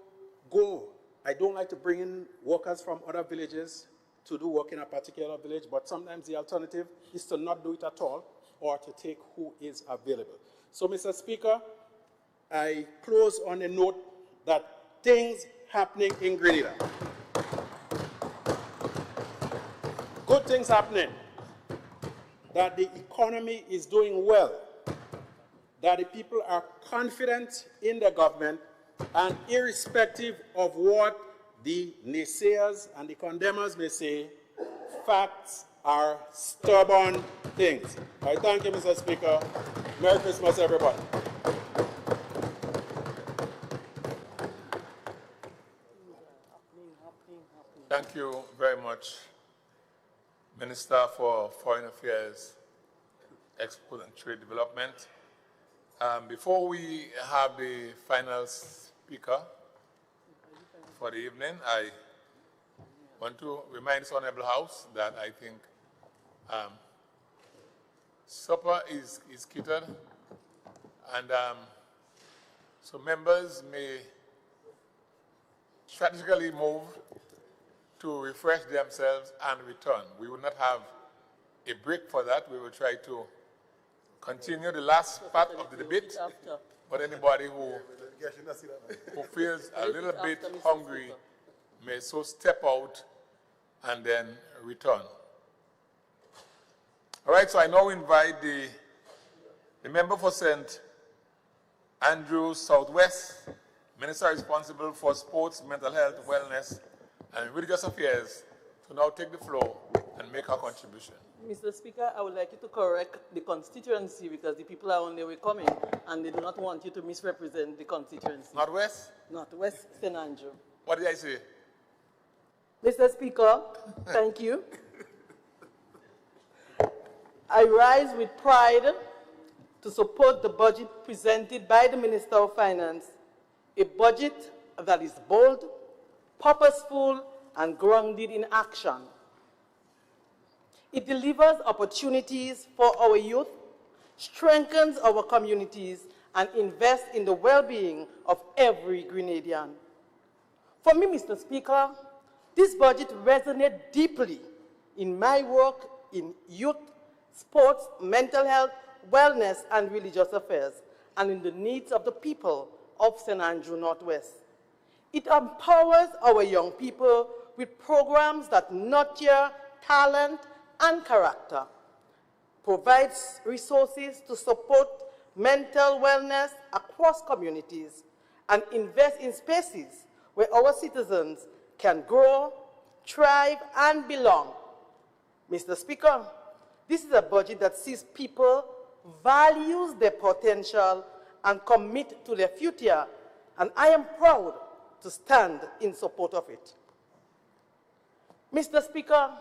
go. I don't like to bring in workers from other villages to do work in a particular village, but sometimes the alternative is to not do it at all or to take who is available. So, Mr. Speaker, I close on a note that things happening in Grenada. Good things happening. That the economy is doing well. That the people are confident in the government, and irrespective of what the naysayers and the condemners may say, facts are stubborn things. I thank you, Mr. Speaker. Merry Christmas, everybody. Thank you very much, Minister for Foreign Affairs, Export and Trade Development. Before we have the final speaker for the evening, I want to remind this Honorable House that I think supper is catered, and so members may strategically move to refresh themselves and return. We will not have a break for that. We will try to continue the last part of the debate, but anybody who feels a little bit hungry may so step out and then return. All right, so I now invite the member for St. Andrews Southwest, Minister responsible for sports, mental health, wellness, and religious affairs, to now take the floor and make her contribution. Mr. Speaker, I would like you to correct the constituency because the people are on their way coming and they do not want you to misrepresent the constituency. Northwest? Northwest St. Andrew. What did I say? Mr. Speaker, thank you. I rise with pride to support the budget presented by the Minister of Finance, a budget that is bold, purposeful, and grounded in action. It delivers opportunities for our youth, strengthens our communities, and invests in the well-being of every Grenadian. For me, Mr. Speaker, this budget resonates deeply in my work in youth, sports, mental health, wellness, and religious affairs, and in the needs of the people of St. Andrew Northwest. It empowers our young people with programs that nurture talent and character, provides resources to support mental wellness across communities, and invest in spaces where our citizens can grow, thrive, and belong. Mr. Speaker, this is a budget that sees people, values their potential, and commit to their future, and I am proud to stand in support of it. Mr. Speaker,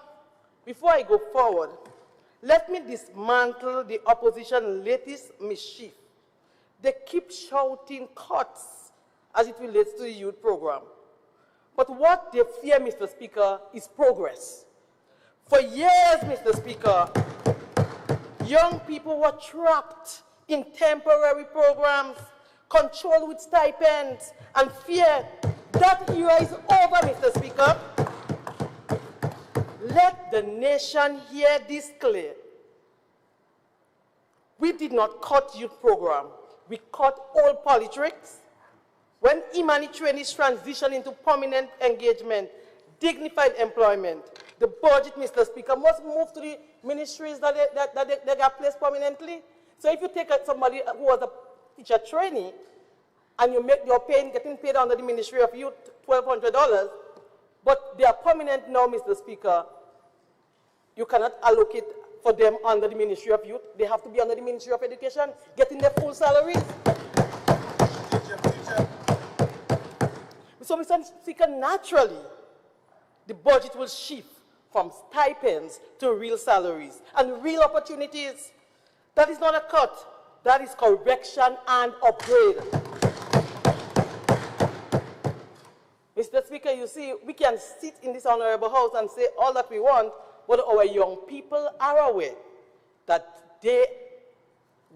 before I go forward, let me dismantle the opposition's latest mischief. They keep shouting cuts as it relates to the youth program. But what they fear, Mr. Speaker, is progress. For years, Mr. Speaker, young people were trapped in temporary programs, controlled with stipends, and fear. That era is over, Mr. Speaker. Let the nation hear this clear. We did not cut youth program. We cut all politics. When Imani trainees transition into permanent engagement, dignified employment, the budget, Mr. Speaker, must move to the ministries that they got placed permanently. So if you take somebody who was a teacher trainee and you make your pay, getting paid under the Ministry of Youth $1,200, but they are permanent now, Mr. Speaker, you cannot allocate for them under the Ministry of Youth. They have to be under the Ministry of Education, getting their full salaries. So, Mr. Speaker, naturally, the budget will shift from stipends to real salaries and real opportunities. That is not a cut. That is correction and upgrade. Mr. Speaker, you see, we can sit in this honorable house and say all that we want, but our young people are aware that they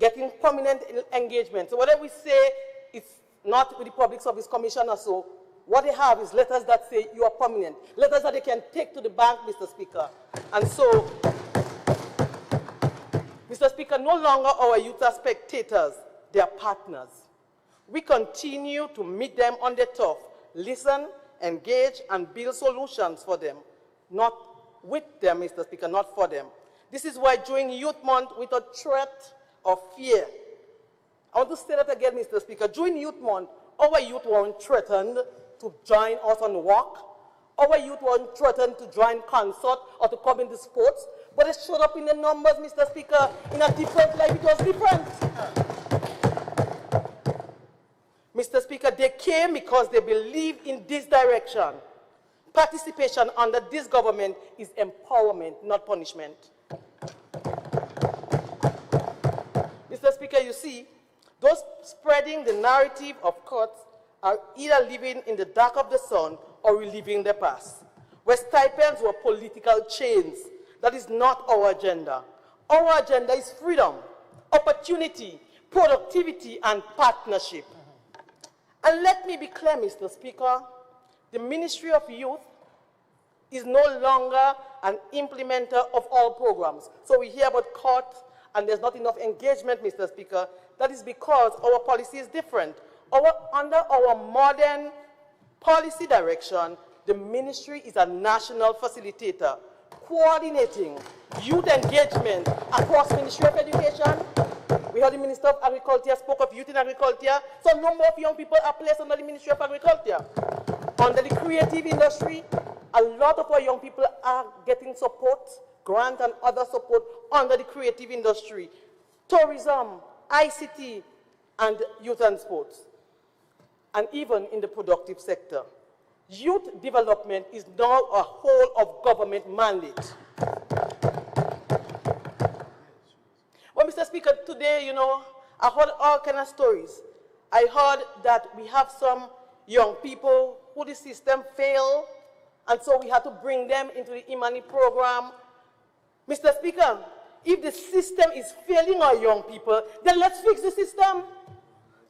getting permanent engagement. So whatever we say, it's not with the Public Service Commission or so. What they have is letters that say you are permanent, letters that they can take to the bank, Mr. Speaker. And so, Mr. Speaker, no longer our youth are spectators, they are partners. We continue to meet them on the turf, listen, engage, and build solutions for them, not with them, Mr. Speaker, not for them. This is why during Youth Month, without threat or fear, I want to say that again, Mr. Speaker, during Youth Month, our youth weren't threatened to join us on walk. Our youth weren't threatened to join concert or to come into sports, but it showed up in the numbers, Mr. Speaker, in a different life. It was different. Mr. Speaker, they came because they believe in this direction. Participation under this government is empowerment, not punishment. Mr. Speaker, you see, those spreading the narrative of cuts are either living in the dark of the sun or reliving the past, where stipends were political chains. That is not our agenda. Our agenda is freedom, opportunity, productivity, and partnership. And let me be clear, Mr. Speaker, the Ministry of Youth is no longer an implementer of all programs. So we hear about court and there's not enough engagement, Mr. Speaker. That is because our policy is different. Under our modern policy direction, the ministry is a national facilitator, coordinating youth engagement across Ministry of Education. We heard the Minister of Agriculture spoke of youth in agriculture, so no more young people are placed under the Ministry of Agriculture. Under the creative industry, a lot of our young people are getting support, grant and other support under the creative industry, tourism, ICT, and youth and sports, and even in the productive sector. Youth development is now a whole of government mandate. Well, Mr. Speaker, today, you know, I heard all kinds of stories. I heard that we have some young people who the system failed, and so we had to bring them into the Imani program. Mr. Speaker, if the system is failing our young people, then let's fix the system.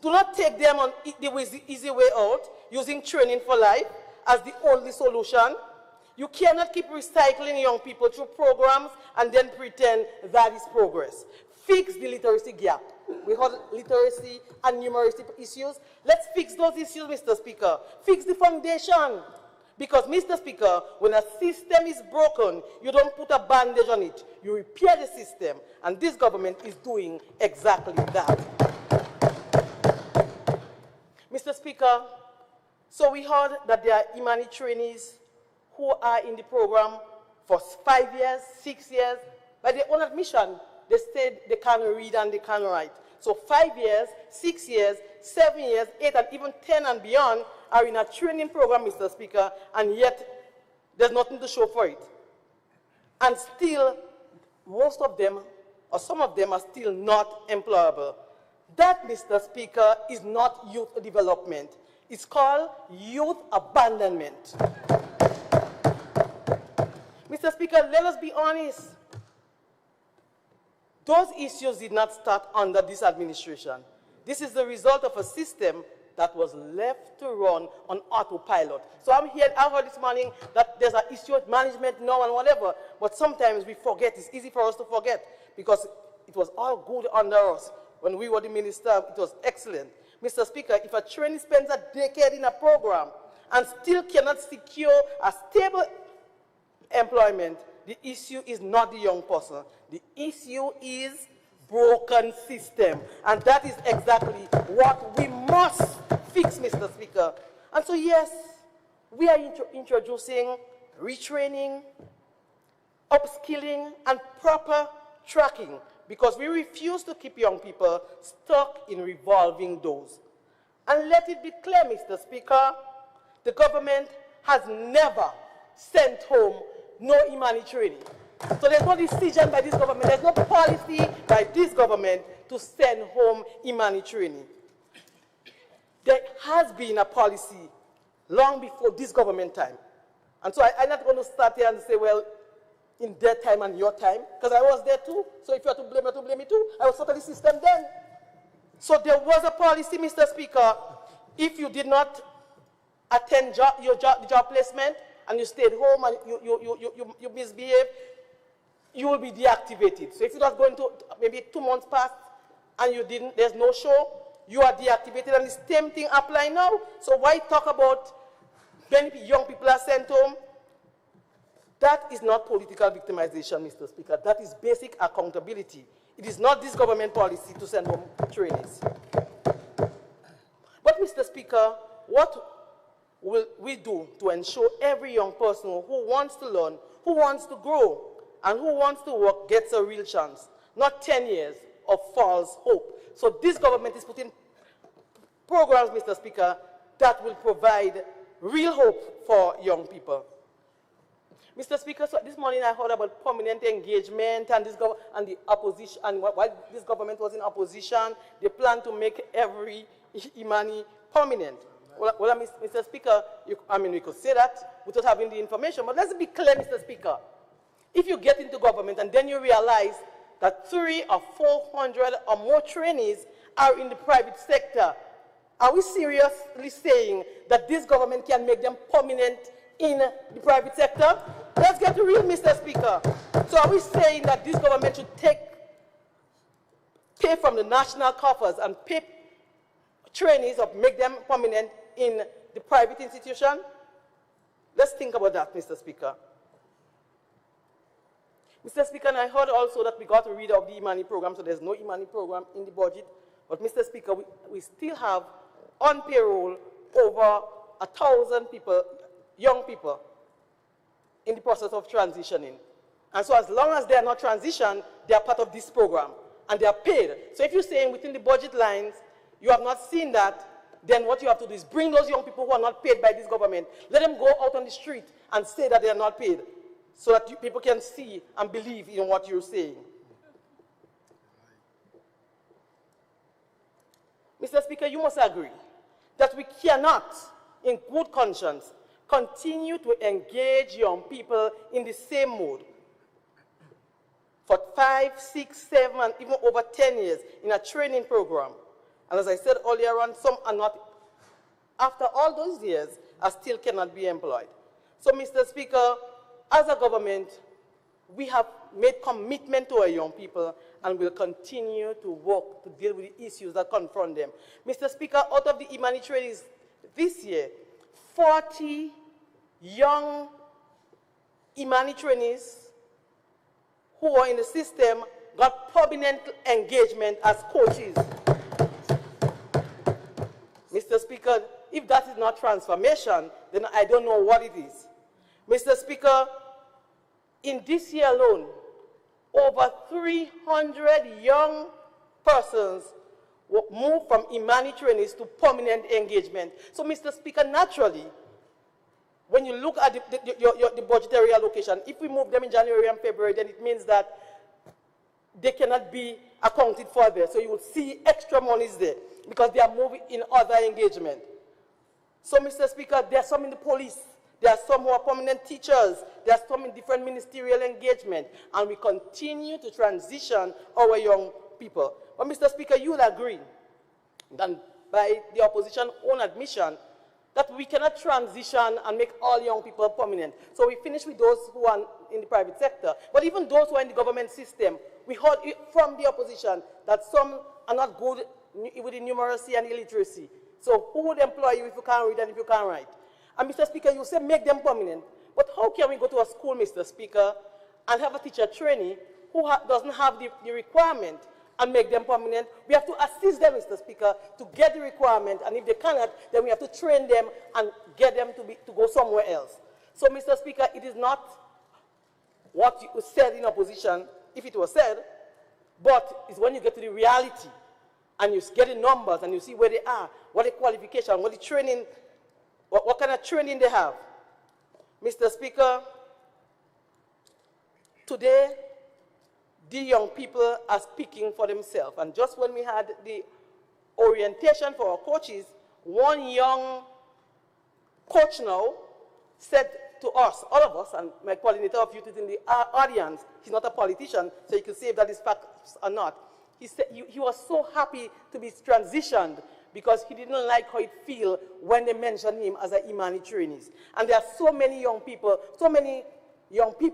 Do not take them on the easy way out, using training for life as the only solution. You cannot keep recycling young people through programs and then pretend that is progress. Fix the literacy gap. We have literacy and numeracy issues. Let's fix those issues, Mr. Speaker. Fix the foundation. Because, Mr. Speaker, when a system is broken, you don't put a bandage on it. You repair the system. And this government is doing exactly that. Mr. Speaker, so we heard that there are Imani trainees who are in the program for 5 years, 6 years. By their own admission, they said they can read and they can write. So 5 years, 6 years, 7 years, 8, and even 10 and beyond are in a training program, Mr. Speaker, and yet there's nothing to show for it. And still, most of them, or some of them, are still not employable. That, Mr. Speaker, is not youth development. It's called youth abandonment. Mr. Speaker, let us be honest. Those issues did not start under this administration. This is the result of a system that was left to run on autopilot. So I heard this morning that there's an issue with management now and whatever, but sometimes we forget. It's easy for us to forget because it was all good under us. When we were the minister, it was excellent. Mr. Speaker, if a trainee spends a decade in a program and still cannot secure a stable employment, the issue is not the young person. The issue is broken system. And that is exactly what we must fix, Mr. Speaker. And so, yes, we are introducing retraining, upskilling, and proper tracking because we refuse to keep young people stuck in revolving doors. And let it be clear, Mr. Speaker, the government has never sent home no Imani training. So there's no decision by this government, there's no policy by this government to send home Imani training. There has been a policy long before this government time. And so I'm not going to start here and say, well, in their time and your time, because I was there too. So if you have to blame me too. I was part of the system then. So there was a policy, Mr. Speaker, if you did not attend the job placement and you stayed home and you misbehaved, you will be deactivated. So if you was going to maybe 2 months past and you didn't, there's no show, you are deactivated, and the same thing apply now. So why talk about when young people are sent home? That is not political victimization, Mr. Speaker. That is basic accountability. It is not this government policy to send home trainees. But, Mr. Speaker, what will we do to ensure every young person who wants to learn, who wants to grow, and who wants to work gets a real chance, not 10 years of false hope? So this government is putting programs, Mr. Speaker, that will provide real hope for young people. Mr. Speaker, so this morning I heard about permanent engagement and the opposition, and while this government was in opposition, they plan to make every Imani permanent. Well, Mr. Speaker, we could say that without having the information, but let's be clear, Mr. Speaker. If you get into government and then you realize that 300 or 400 or more trainees are in the private sector, are we seriously saying that this government can make them permanent in the private sector? Let's get real, Mr. Speaker. So are we saying that this government should pay from the national coffers and pay trainees or make them permanent in the private institution? Let's think about that, Mr. Speaker. Mr. Speaker, and I heard also that we got rid of the Imani program, so there's no Imani program in the budget. But Mr. Speaker, we still have on payroll over 1,000 people, young people, in the process of transitioning. And so as long as they are not transitioned, they are part of this program, and they are paid. So if you're saying within the budget lines, you have not seen that, then what you have to do is bring those young people who are not paid by this government, let them go out on the street and say that they are not paid, so that people can see and believe in what you're saying. Mr. Speaker, you must agree that we cannot, in good conscience, continue to engage young people in the same mode for 5, 6, 7, and even over 10 years in a training program. And as I said earlier on, some are not, after all those years, still cannot be employed. So, Mr. Speaker, as a government, we have made commitment to our young people and will continue to work to deal with the issues that confront them. Mr. Speaker, out of the Imani trainees this year, 40 young Imani trainees who are in the system got permanent engagement as coaches. Mr. Speaker, if that is not transformation, then I don't know what it is. Mr. Speaker, in this year alone, over 300 young persons moved from Imani trainees to permanent engagement. So, Mr. Speaker, naturally, when you look at the budgetary allocation, if we move them in January and February, then it means that they cannot be accounted for there. So you will see extra monies there because they are moving in other engagement. So, Mr. Speaker, there are some in the police. There are some who are permanent teachers. There are some in different ministerial engagement. And we continue to transition our young people. But, Mr. Speaker, you will agree that by the opposition's own admission that we cannot transition and make all young people permanent. So we finish with those who are in the private sector. But even those who are in the government system, we heard from the opposition that some are not good with the numeracy and illiteracy. So who would employ you if you can't read and if you can't write? And Mr. Speaker, you say make them permanent. But how can we go to a school, Mr. Speaker, and have a teacher trainee who doesn't have the requirement and make them permanent? We have to assist them, Mr. Speaker, to get the requirement. And if they cannot, then we have to train them and get them to go somewhere else. So, Mr. Speaker, it is not what you said in opposition, if it was said, but it's when you get to the reality and you get the numbers and you see where they are, what the qualification, what the training, what kind of training they have. Mr. Speaker, today, the young people are speaking for themselves. And just when we had the orientation for our coaches, one young coach now said to us, all of us, and my coordinator of youth is in the audience, he's not a politician, so you can say if that is facts or not. He said he was so happy to be transitioned because he didn't like how it feel when they mentioned him as an Imani trainees. And there are so many young people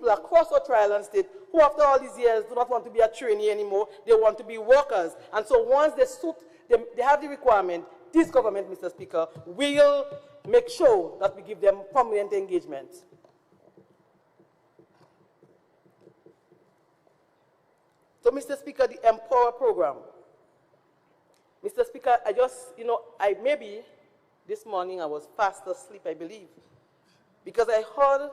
across our trial state who after all these years do not want to be a trainee anymore, they want to be workers. And so once they have the requirement, this government, Mr. Speaker, will make sure that we give them permanent engagement. So, Mr. Speaker, the Empower program. Mr. Speaker, maybe this morning I was fast asleep, I believe, because I heard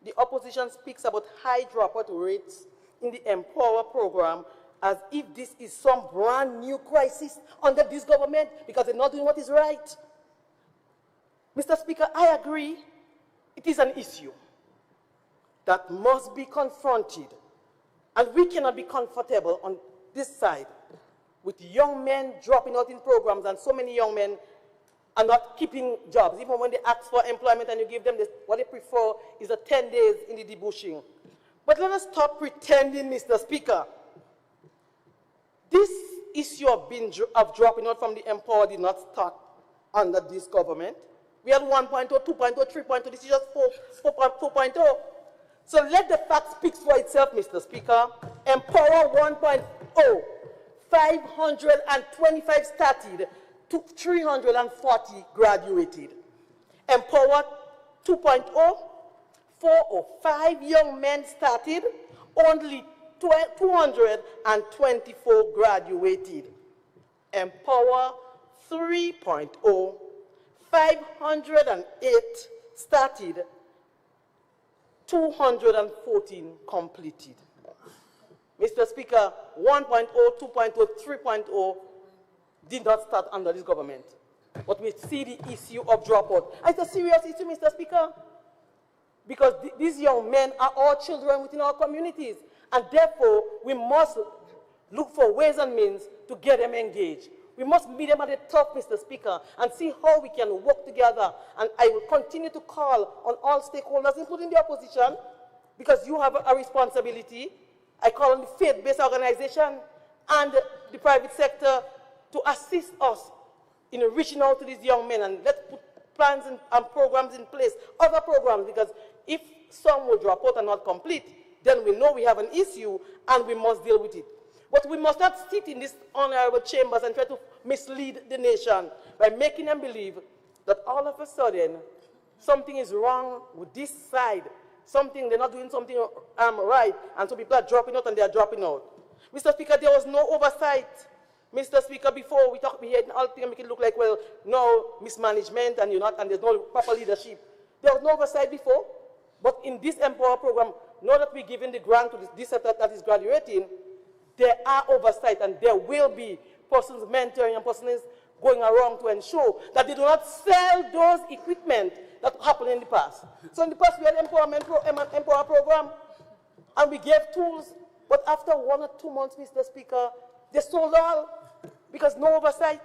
the opposition speaks about high dropout rates in the Empower program as if this is some brand new crisis under this government because they're not doing what is right. Mr. Speaker, I agree. It is an issue that must be confronted. And we cannot be comfortable on this side with young men dropping out in programs and so many young men are not keeping jobs. Even when they ask for employment and you give them this, what they prefer is a 10 days in the debushing. But let us stop pretending, Mr. Speaker. This issue of dropping out from the Empower did not start under this government. We had 1.0, 2.0, 3.0. This is just 4.0. So let the fact speak for itself, Mr. Speaker. Empower 1.0, 525 started, 340 graduated. Empower 2.0, 405 young men started, only 224 graduated. Empower 3.0, 508 started, 214 completed. Mr. Speaker, 1.0, 2.0, 3.0 did not start under this government. But we see the issue of dropout. And it's a serious issue, Mr. Speaker, because these young men are all children within our communities. And therefore, we must look for ways and means to get them engaged. We must meet them at the top, Mr. Speaker, and see how we can work together. And I will continue to call on all stakeholders, including the opposition, because you have a responsibility. I call on the faith-based organization and the private sector to assist us in reaching out to these young men, and let's put plans and programs in place, other programs, because if some will drop out and not complete, then we know we have an issue and we must deal with it. But we must not sit in these honorable chambers and try to mislead the nation by making them believe that all of a sudden something is wrong with this side, they're not doing something right, and so people are dropping out and they are dropping out. Mr. Speaker, there was no oversight. Mr. Speaker, before we had all things make it look like, well, no mismanagement and there's no proper leadership. There was no oversight before, but in this Empower program, now that we're giving the grant to this set that is graduating, there are oversight and there will be persons mentoring and persons going around to ensure that they do not sell those equipment that happened in the past. So in the past we had Empower program and we gave tools, but after 1 or 2 months, Mr. Speaker, they sold all because no oversight.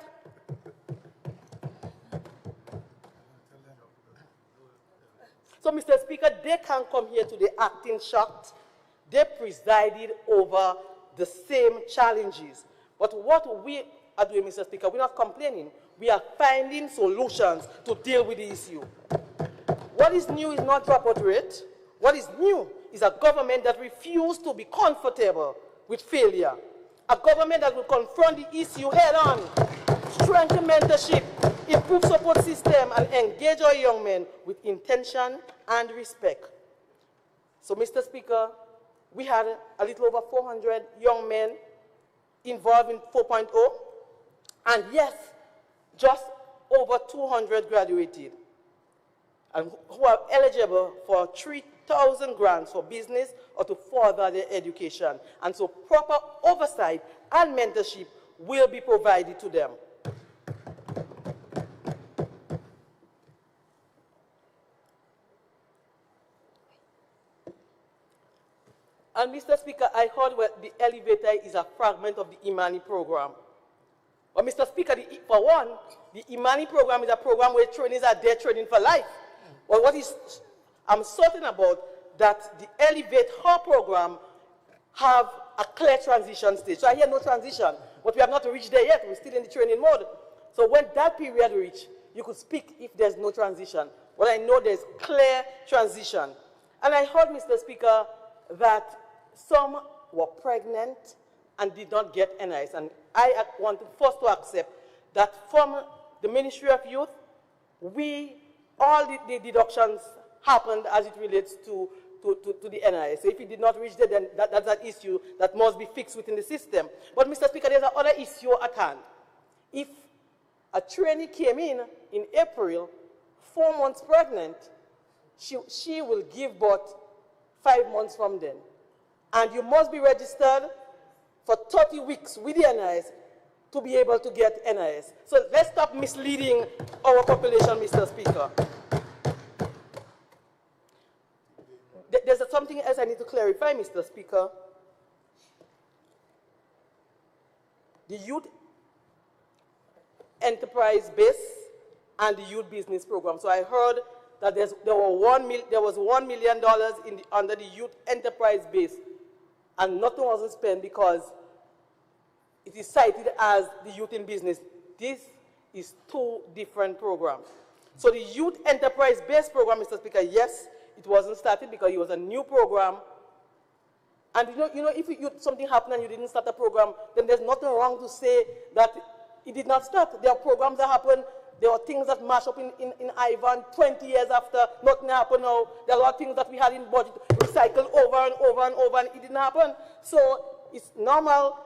So, Mr. Speaker, they can't come here today acting shocked. They presided over the same challenges. But what we are doing, Mr. Speaker, we're not complaining. We are finding solutions to deal with the issue. What is new is not dropout rate. What is new is a government that refuses to be comfortable with failure. A government that will confront the issue head-on, strengthen mentorship, improve support system, and engage our young men with intention and respect. So, Mr. Speaker, we had a little over 400 young men involved in 4.0, and yes, just over 200 graduated, and who are eligible for 3,000 grants for business or to further their education. And so proper oversight and mentorship will be provided to them. And Mr. Speaker, I heard the elevator is a fragment of the Imani program. But Mr. Speaker, for one, the Imani program is a program where trainees are there training for life. Well, I'm certain about that the Elevate Her program have a clear transition stage. So I hear no transition, but we have not reached there yet. We're still in the training mode. So when that period reach, you could speak if there's no transition. But I know there's clear transition. And I heard, Mr. Speaker, that some were pregnant and did not get NIS. And I want to first to accept that from the Ministry of Youth, all the deductions happened as it relates to the NIS. So if it did not reach there, then that's an issue that must be fixed within the system. But Mr. Speaker, there's another issue at hand. If a trainee came in April, 4 months pregnant, she will give birth 5 months from then. And you must be registered for 30 weeks with the NIS to be able to get NIS. So let's stop misleading our population, Mr. Speaker. There's something else I need to clarify, Mr. Speaker. The youth enterprise base and the youth business program. So I heard that there was $1 million under the youth enterprise base, and nothing wasn't spent because it is cited as the youth in business. This is 2 different programs. So the Youth Enterprise-Based Program, Mr. Speaker, yes, it wasn't started because it was a new program. And if something happened and you didn't start a program, then there's nothing wrong to say that it did not start. There are programs that happen. There are things that mash up in Ivan 20 years after, nothing happened now. There are a lot of things that we had in budget recycled over and over and over, and it didn't happen. So it's normal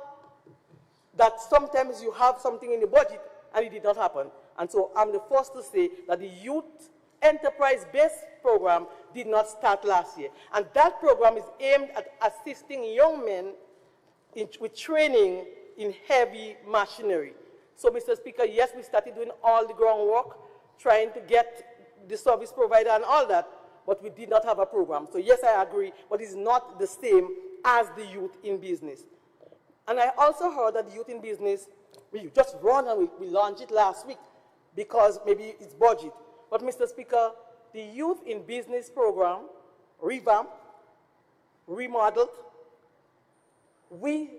that sometimes you have something in the budget and it did not happen. And so I'm the first to say that the Youth Enterprise-Based Program did not start last year. And that program is aimed at assisting young men with training in heavy machinery. So, Mr. Speaker, yes, we started doing all the groundwork, trying to get the service provider and all that, but we did not have a program. So, yes, I agree, but it's not the same as the Youth in Business. And I also heard that the Youth in Business, we just run and we launched it last week because maybe it's budget. But, Mr. Speaker, the Youth in Business program, revamped, remodeled, we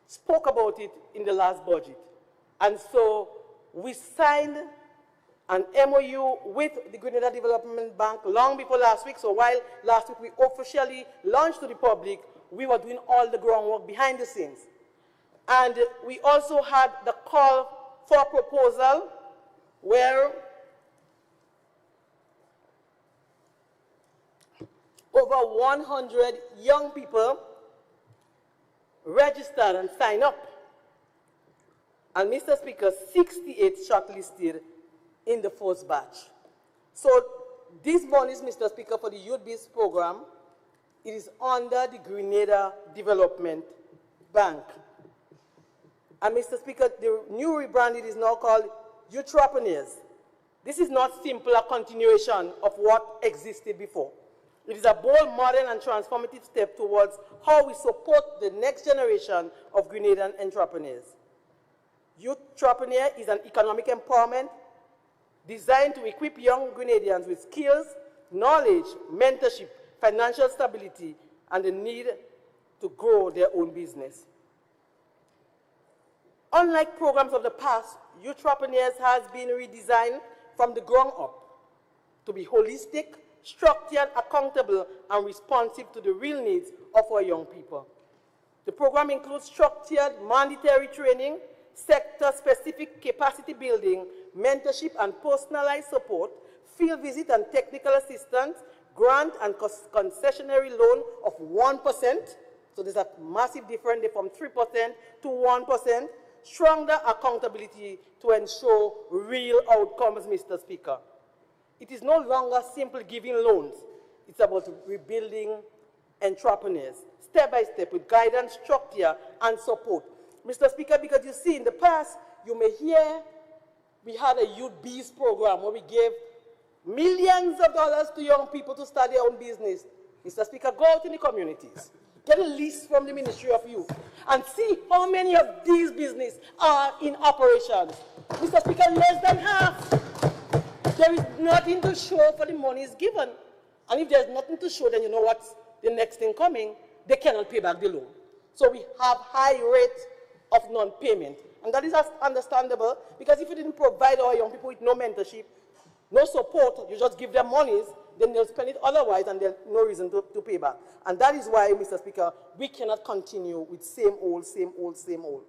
spoke about it in the last budget. And so we signed an MOU with the Grenada Development Bank long before last week. So while last week we officially launched to the public, we were doing all the groundwork behind the scenes. And we also had the call for proposal where over 100 young people registered and signed up. And Mr. Speaker, 68 shortlisted in the first batch. So this bonus, Mr. Speaker, for the Youth Biz program, it is under the Grenada Development Bank. And Mr. Speaker, the new rebranding is now called Youthropreneurs. This is not simply a continuation of what existed before. It is a bold, modern, and transformative step towards how we support the next generation of Grenadian entrepreneurs. Youthpreneur is an economic empowerment designed to equip young Grenadians with skills, knowledge, mentorship, financial stability, and the need to grow their own business. Unlike programs of the past, Youthpreneurs has been redesigned from the ground up to be holistic, structured, accountable, and responsive to the real needs of our young people. The program includes structured mandatory training, sector-specific capacity building, mentorship and personalized support, field visit and technical assistance, grant and concessionary loan of 1%. So there's a massive difference from 3% to 1%. Stronger accountability to ensure real outcomes, Mr. Speaker. It is no longer simply giving loans. It's about rebuilding entrepreneurs, step by step, with guidance, structure, and support. Mr. Speaker, because you see, in the past, you may hear we had a Youth Bees program where we gave millions of dollars to young people to start their own business. Mr. Speaker, go out in the communities, get a list from the Ministry of Youth, and see how many of these businesses are in operations. Mr. Speaker, less than half. There is nothing to show for the money is given. And if there's nothing to show, then you know what's the next thing coming? They cannot pay back the loan. So we have high rates of non-payment. And that is understandable, because if you didn't provide our young people with no mentorship, no support, you just give them monies, then they'll spend it otherwise and there's no reason to pay back. And that is why, Mr. Speaker, we cannot continue with same old, same old, same old.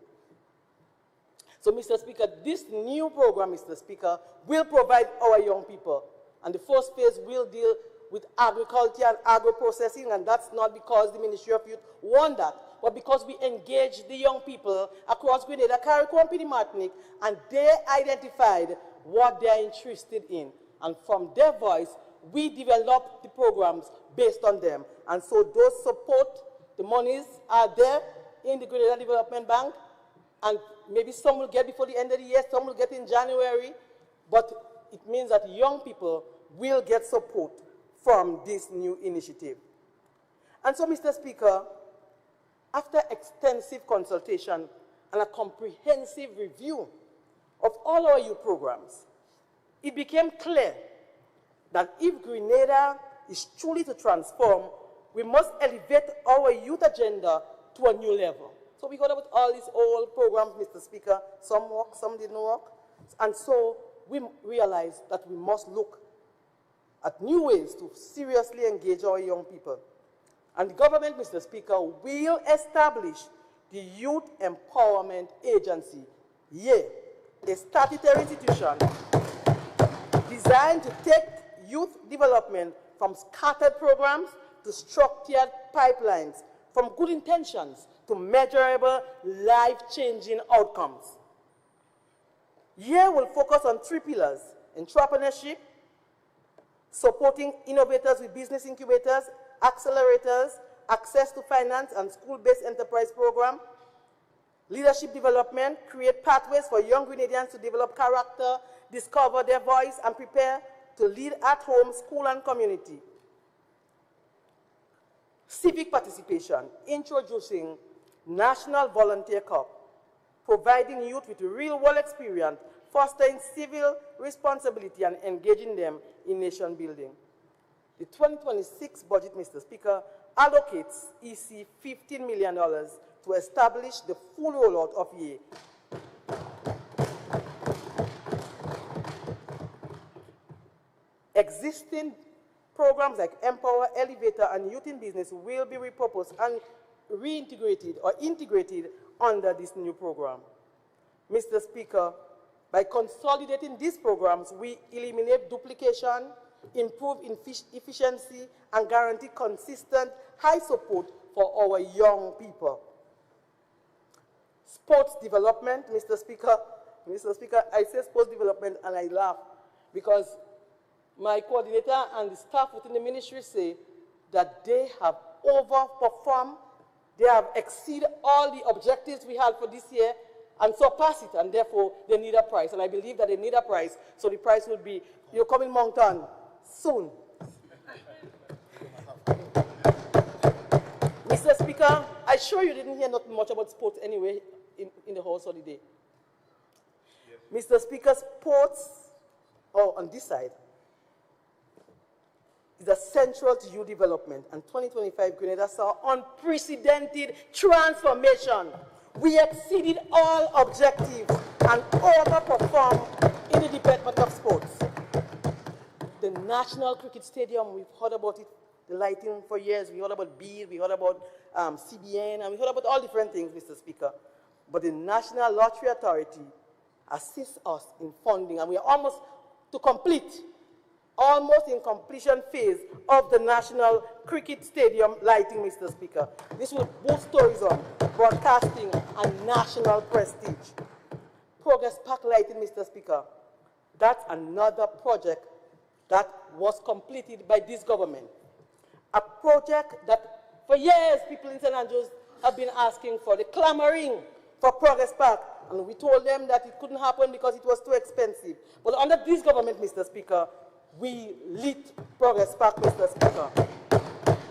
So, Mr. Speaker, this new program, Mr. Speaker, will provide our young people. And the first phase will deal with agriculture and agro-processing, and that's not because the Ministry of Youth want that, but because we engage the young people across Grenada, Carriacou, and Martinique, and they identified what they are interested in. And from their voice, we develop the programs based on them. And so those support, the monies are there in the Grenada Development Bank, and maybe some will get before the end of the year, some will get in January, but it means that young people will get support from this new initiative. And so, Mr. Speaker, after extensive consultation and a comprehensive review of all our youth programs, it became clear that if Grenada is truly to transform, we must elevate our youth agenda to a new level. So we heard about all these old programs, Mr. Speaker. Some work, some didn't work. And so we realize that we must look at new ways to seriously engage our young people. And the government, Mr. Speaker, will establish the Youth Empowerment Agency, a statutory institution designed to take youth development from scattered programs to structured pipelines, from good intentions to measurable, life-changing outcomes. Will focus on 3 pillars: entrepreneurship, supporting innovators with business incubators, accelerators, access to finance and school-based enterprise program, leadership development, create pathways for young Grenadians to develop character, discover their voice, and prepare to lead at home, school, and community. Civic participation, introducing National Volunteer Corps, providing youth with real-world experience, fostering civil responsibility, and engaging them in nation building. The 2026 budget, Mr. Speaker, allocates EC $15 million to establish the full rollout of YEA. Existing programs like Empower, Elevator, and Youth in Business will be repurposed and reintegrated or integrated under this new program. Mr. Speaker, by consolidating these programs, we eliminate duplication, improve efficiency, and guarantee consistent high support for our young people. Sports development, Mr. Speaker, I say sports development and I laugh because my coordinator and the staff within the ministry say that they have overperformed, they have exceeded all the objectives we had for this year and surpassed it, and therefore they need a prize. And I believe that they need a prize, so the prize will be, you're coming Moncton soon. Mr. Speaker, I'm sure you didn't hear nothing much about sports anyway in the House holiday. Yes. Mr. Speaker, sports, on this side, is essential to youth development, and 2025 Grenada saw unprecedented transformation. We exceeded all objectives and overperformed in the Department of Sports. The National Cricket Stadium, we've heard about it, the lighting for years. We heard about BEAD, we heard about CBN, and we heard about all different things, Mr. Speaker. But the National Lottery Authority assists us in funding, and we are almost in completion phase of the National Cricket Stadium lighting, Mr. Speaker. This will boost tourism, broadcasting, and national prestige. Progress Park lighting, Mr. Speaker. That's another project that was completed by this government. A project that for years people in St. Andrews have been asking for, the clamoring for Progress Park. And we told them that it couldn't happen because it was too expensive. But under this government, Mr. Speaker, we lit Progress Park, Mr. Speaker.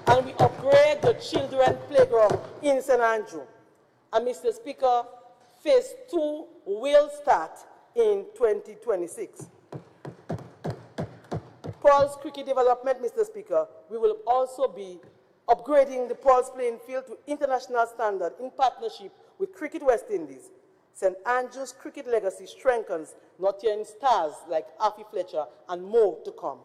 And we upgrade the children playground in St. Andrew. And Mr. Speaker, phase 2 will start in 2026. Pearls Cricket Development, Mr. Speaker, we will also be upgrading the Pearls playing field to international standard in partnership with Cricket West Indies. St. Andrew's cricket legacy strengthens, nurturing stars like Afi Fletcher and more to come.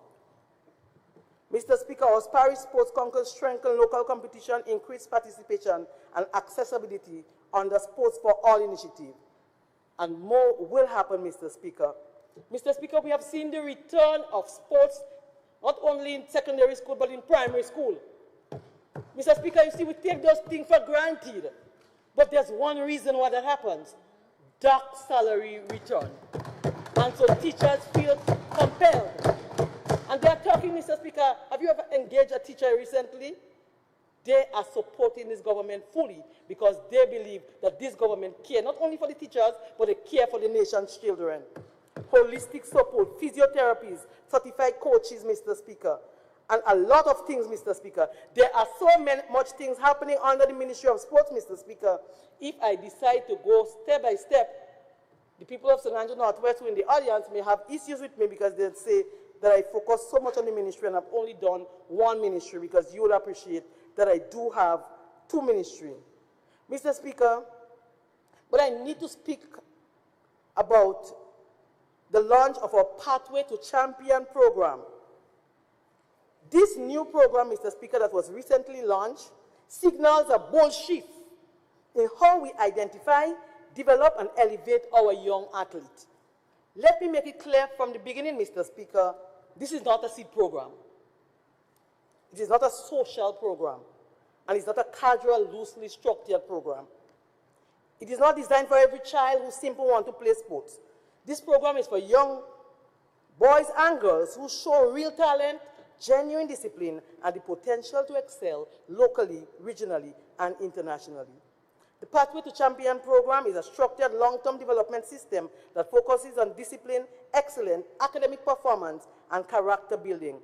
Mr. Speaker, our Parish Sports Congress strengthen local competition, increase participation and accessibility under Sports for All initiative. And more will happen, Mr. Speaker. Mr. Speaker, we have seen the return of sports not only in secondary school but in primary school. Mr. Speaker, you see, we take those things for granted. But there's one reason why that happens. Dark salary return. And so teachers feel compelled. And they are talking, Mr. Speaker, have you ever engaged a teacher recently? They are supporting this government fully because they believe that this government cares not only for the teachers, but they care for the nation's children. Holistic support, physiotherapies, certified coaches, Mr. Speaker, and a lot of things, Mr. Speaker. There are so much things happening under the Ministry of Sports, Mr. Speaker. If I decide to go step by step, the people of St. Andrew Northwest who in the audience may have issues with me because they'll say that I focus so much on the ministry and I've only done one ministry, because you will appreciate that I do have two ministries. Mr. Speaker, but I need to speak about the launch of our Pathway to Champion program. This new program, Mr. Speaker, that was recently launched, signals a bold shift in how we identify, develop, and elevate our young athletes. Let me make it clear from the beginning, Mr. Speaker, this is not a seed program. It is not a social program, and it's not a casual, loosely structured program. It is not designed for every child who simply wants to play sports. This program is for young boys and girls who show real talent, genuine discipline, and the potential to excel locally, regionally, and internationally. The Pathway to Champion program is a structured long-term development system that focuses on discipline, excellent academic performance, and character building.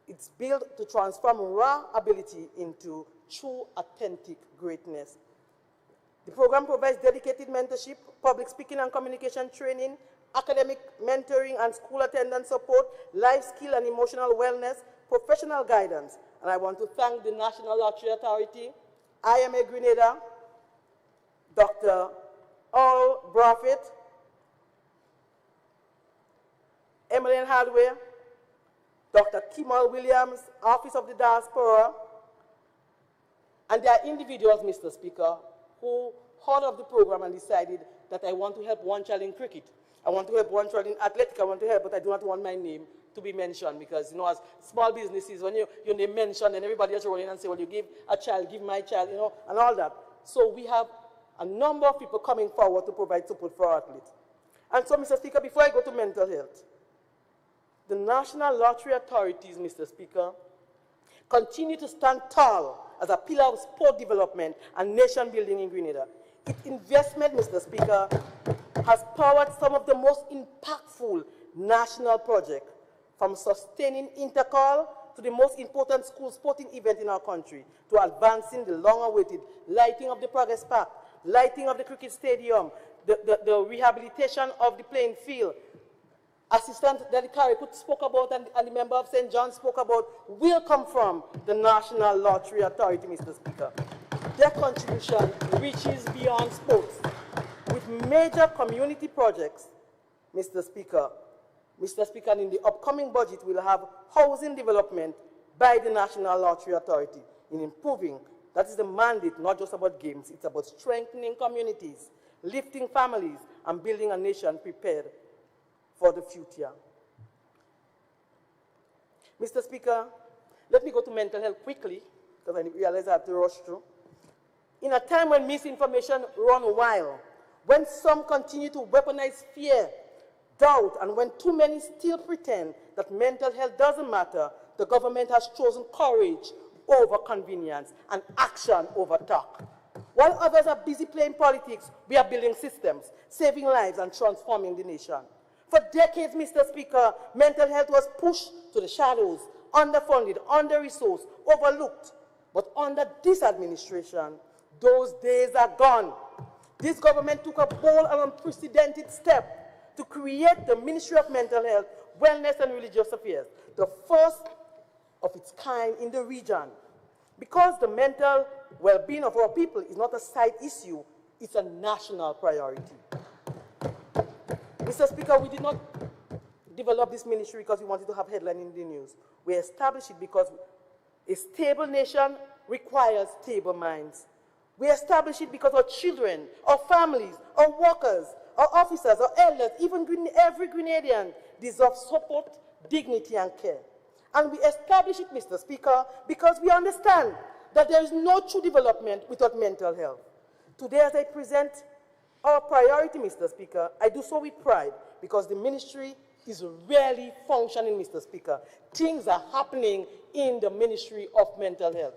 It's built to transform raw ability into true, authentic greatness. The program provides dedicated mentorship, public speaking and communication training, academic mentoring and school attendance support, life skill and emotional wellness, professional guidance. And I want to thank the National Lottery Authority, IMA Grenada, Dr. Earl Braffett, Emmeline Hardway, Dr. Kimal Williams, Office of the Diaspora, and there are individuals, Mr. Speaker, who heard of the program and decided that I want to help one child in cricket. I want to help one child in athletics. I want to help, but I do not want my name to be mentioned because, you know, as small businesses, when your name mentioned, and everybody else rolling and say, well, you give a child, give my child, you know, and all that. So we have a number of people coming forward to provide support for our athletes. And so, Mr. Speaker, before I go to mental health, the National Lottery Authorities, Mr. Speaker, continue to stand tall as a pillar of sport development and nation building in Grenada. Its investment, Mr. Speaker, has powered some of the most impactful national projects, from sustaining intercall to the most important school sporting event in our country, to advancing the long-awaited lighting of the Progress Park, lighting of the cricket stadium, the rehabilitation of the playing field. Assistant Daddy Carrick spoke about, and the member of St. John spoke about, will come from the National Lottery Authority, Mr. Speaker. Their contribution reaches beyond sports with major community projects, Mr. Speaker. Mr. Speaker, in the upcoming budget, we'll have housing development by the National Lottery Authority in improving. That is the mandate, not just about games. It's about strengthening communities, lifting families, and building a nation prepared for the future. Mr. Speaker, let me go to mental health quickly, because I realize I have to rush through. In a time when misinformation runs wild, when some continue to weaponize fear, doubt, and when too many still pretend that mental health doesn't matter, the government has chosen courage over convenience and action over talk. While others are busy playing politics, we are building systems, saving lives, and transforming the nation. For decades, Mr. Speaker, mental health was pushed to the shadows, underfunded, under-resourced, overlooked. But under this administration, those days are gone. This government took a bold and unprecedented step to create the Ministry of Mental Health, Wellness and Religious Affairs, the first of its kind in the region. Because the mental well-being of our people is not a side issue, it's a national priority. Mr. Speaker, we did not develop this ministry because we wanted to have headline in the news. We established it because a stable nation requires stable minds. We established it because our children, our families, our workers, our officers, our elders, even every Grenadian deserve support, dignity, and care. And we established it, Mr. Speaker, because we understand that there is no true development without mental health. Today, as I present our priority, Mr. Speaker, I do so with pride because the ministry is really functioning, Mr. Speaker. Things are happening in the Ministry of Mental Health.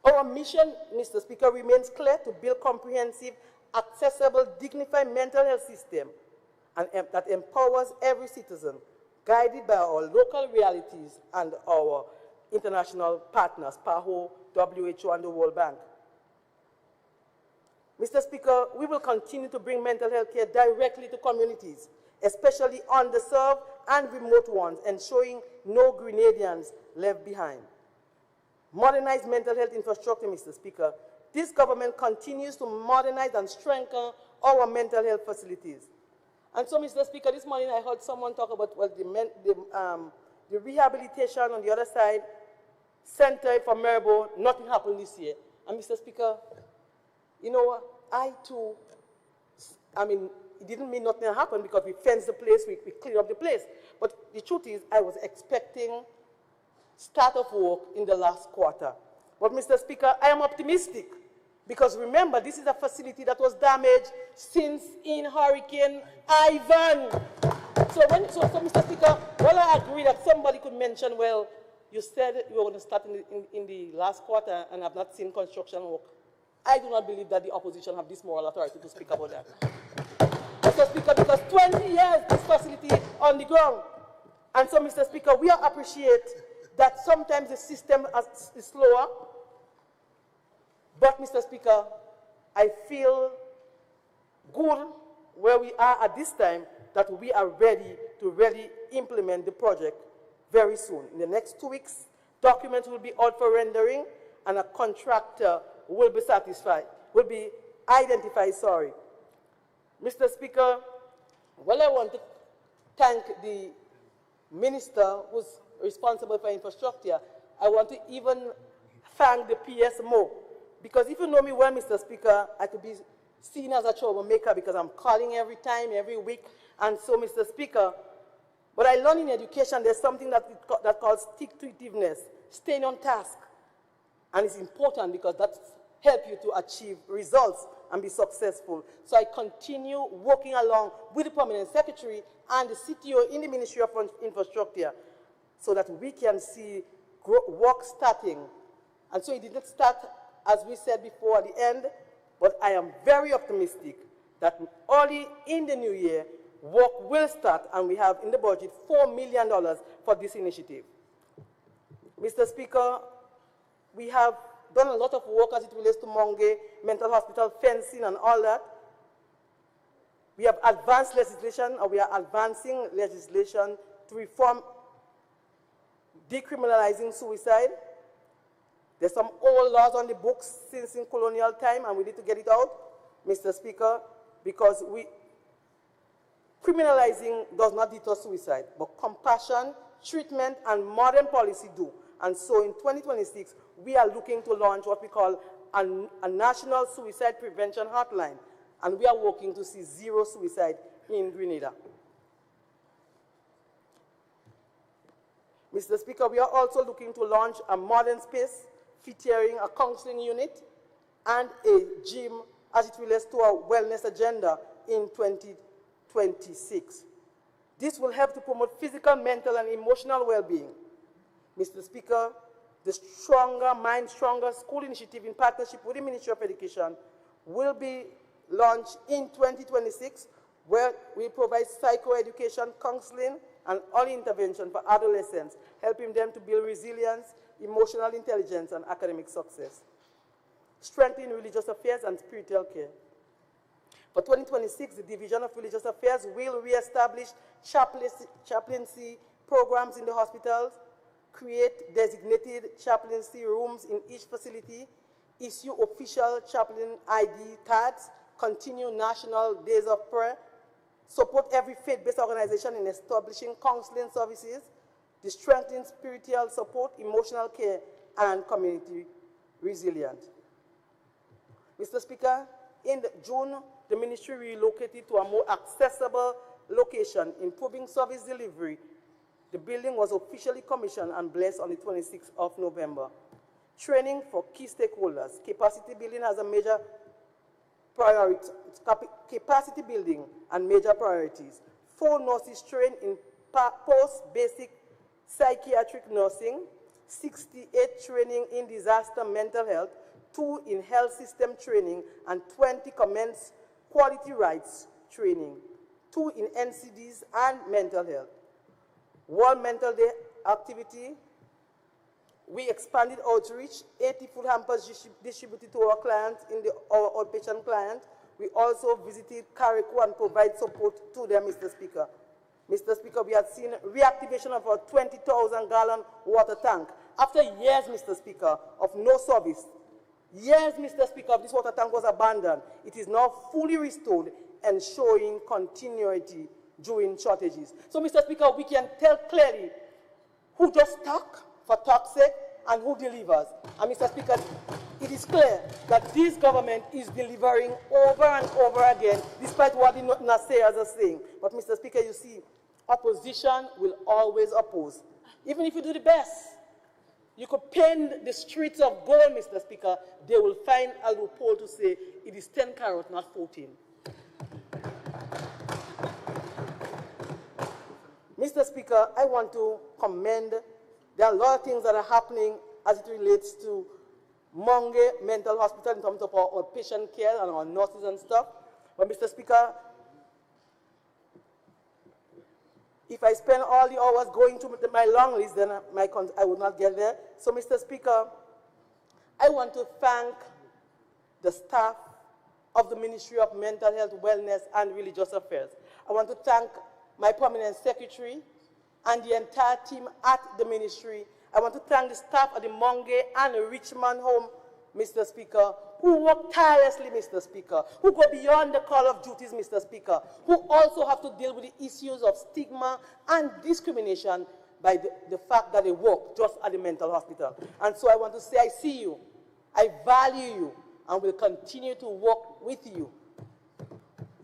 Our mission, Mr. Speaker, remains clear: to build comprehensive, accessible, dignified mental health system and that empowers every citizen, guided by our local realities and our international partners, PAHO, WHO, and the World Bank. Mr. Speaker, we will continue to bring mental health care directly to communities, especially underserved and remote ones, ensuring no Grenadians left behind. modernize mental health infrastructure, Mr. Speaker. This government continues to modernize and strengthen our mental health facilities. And so, Mr. Speaker, this morning I heard someone talk about, well, the rehabilitation on the other side, Center for Maribor, nothing happened this year. And Mr. Speaker, you know, I too, I mean, it didn't mean nothing happened because we fenced the place, we cleared up the place. But the truth is, I was expecting start of work in the last quarter. But Mr. Speaker, I am optimistic because remember, this is a facility that was damaged since in Hurricane Ivan. So, Mr. Speaker, well, I agree that somebody could mention, well, you said you were going to start in the last quarter and have not seen construction work. I do not believe that the opposition have this moral authority to speak about that. Mr. Speaker, because 20 years this facility on the ground. And so, Mr. Speaker, we appreciate that sometimes the system is slower. But, Mr. Speaker, I feel good where we are at this time that we are ready to really implement the project very soon. In the next 2 weeks, documents will be out for rendering and a contractor will be identified. Mr. Speaker, well, I want to thank the minister who's responsible for infrastructure. I want to even thank the PSMO, because if you know me well, Mr. Speaker, I could be seen as a troublemaker because I'm calling every time, every week. And so, Mr. Speaker, but I learned in education there's something that calls stick-to-itiveness, staying on task. And it's important because that helps you to achieve results and be successful. So I continue working along with the Permanent Secretary and the CTO in the Ministry of Infrastructure so that we can see work starting. And so it did not start, as we said before, at the end, but I am very optimistic that early in the new year, work will start, and we have in the budget $4 million for this initiative. Mr. Speaker, we have done a lot of work as it relates to Monge Mental Hospital fencing and all that. We have advanced legislation, or we are advancing legislation to reform decriminalizing suicide. There's some old laws on the books since in colonial time, and we need to get it out, Mr. Speaker, because criminalizing does not deter suicide, but compassion, treatment, and modern policy do. And so in 2026, we are looking to launch what we call a national suicide prevention hotline, and we are working to see zero suicide in Grenada. Mr. Speaker, we are also looking to launch a modern space featuring a counseling unit and a gym as it relates to our wellness agenda in 2026. This will help to promote physical, mental, and emotional well-being. Mr. Speaker, the Stronger Mind, Stronger School initiative in partnership with the Ministry of Education will be launched in 2026, where we provide psychoeducation, counseling, and early intervention for adolescents, helping them to build resilience, emotional intelligence, and academic success. Strengthening religious affairs and spiritual care. For 2026, the Division of Religious Affairs will reestablish chaplaincy programs in the hospitals, create designated chaplaincy rooms in each facility, issue official chaplain ID cards, continue national days of prayer, support every faith-based organization in establishing counseling services, to strengthen spiritual support, emotional care, and community resilience. Mr. Speaker, in June, the ministry relocated to a more accessible location, improving service delivery. The building was officially commissioned and blessed on the 26th of November. Training for key stakeholders. Capacity building as a major priority. Capacity building and major priorities. 4 nurses trained in post-basic psychiatric nursing, 68 training in disaster mental health, 2 in health system training, and 20 commenced quality rights training, 2 in NCDs and mental health. World Mental Day activity, we expanded outreach, 80 food hampers distributed to our clients, our outpatient clients. We also visited Carriacou and provide support to them, Mr. Speaker. Mr. Speaker, we have seen reactivation of our 20,000-gallon water tank, after years, Mr. Speaker, of no service, years, Mr. Speaker, this water tank was abandoned, it is now fully restored and showing continuity during shortages. So, Mr. Speaker, we can tell clearly who just talk for talk's sake and who delivers. And, Mr. Speaker, it is clear that this government is delivering over and over again, despite what the naysayers are saying. But, Mr. Speaker, you see, opposition will always oppose. Even if you do the best, you could paint the streets of gold, Mr. Speaker, they will find a loophole to say it is 10 carat, not 14. Mr. Speaker, I want to commend, there are a lot of things that are happening as it relates to Monge Mental Hospital in terms of our outpatient care and our nurses and stuff. But, Mr. Speaker, if I spend all the hours going to my long list, then I would not get there. So, Mr. Speaker, I want to thank the staff of the Ministry of Mental Health, Wellness, and Religious Affairs. I want to thank my permanent secretary and the entire team at the ministry. I want to thank the staff at the Monge and Richmond Home, Mr. Speaker, who work tirelessly, Mr. Speaker, who go beyond the call of duties, Mr. Speaker, who also have to deal with the issues of stigma and discrimination by the fact that they work just at the mental hospital. And so I want to say I see you, I value you, and will continue to work with you.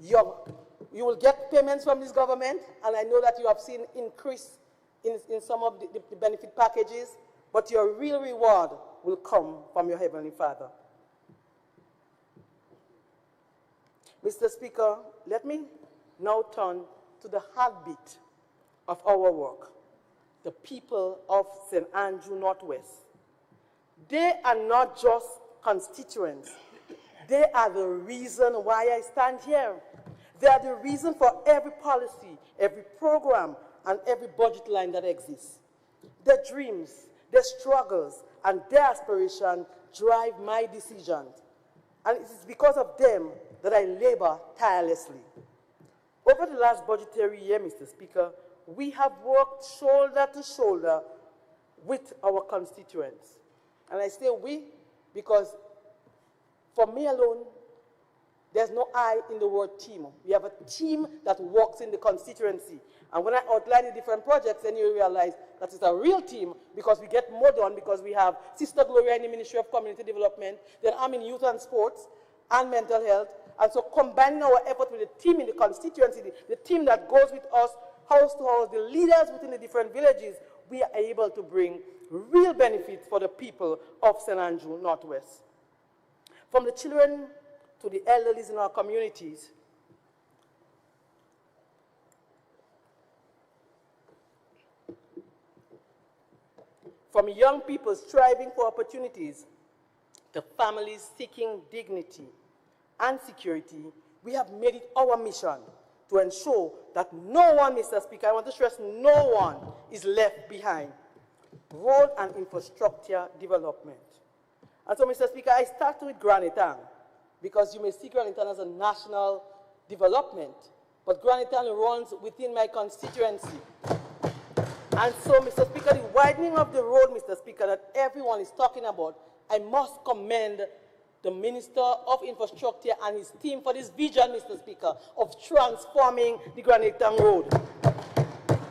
You will get payments from this government, and I know that you have seen increase in some of the benefit packages, but your real reward will come from your Heavenly Father. Mr. Speaker, let me now turn to the heartbeat of our work, the people of St. Andrew Northwest. They are not just constituents. They are the reason why I stand here. They are the reason for every policy, every program, and every budget line that exists. Their dreams, their struggles, and their aspiration drive my decisions. And it is because of them that I labor tirelessly. Over the last budgetary year, Mr. Speaker, we have worked shoulder to shoulder with our constituents. And I say we because for me alone, there's no I in the word team. We have a team that works in the constituency. And when I outline the different projects, then you realize that it's a real team because we get more done because we have Sister Gloria in the Ministry of Community Development, then I'm in Youth and Sports and Mental Health. And so combining our effort with the team in the constituency, the team that goes with us house to house, the leaders within the different villages, we are able to bring real benefits for the people of St. Andrew Northwest. From the children to the elderly in our communities, from young people striving for opportunities to families seeking dignity and security, we have made it our mission to ensure that no one, Mr. Speaker, I want to stress no one is left behind. Road and infrastructure development. And so, Mr. Speaker, I start with Granitang, because you may see Granitang as a national development, but Granitang runs within my constituency. And so, Mr. Speaker, the widening of the road, Mr. Speaker, that everyone is talking about, I must commend the Minister of Infrastructure and his team for this vision, Mr. Speaker, of transforming the Granitang Road.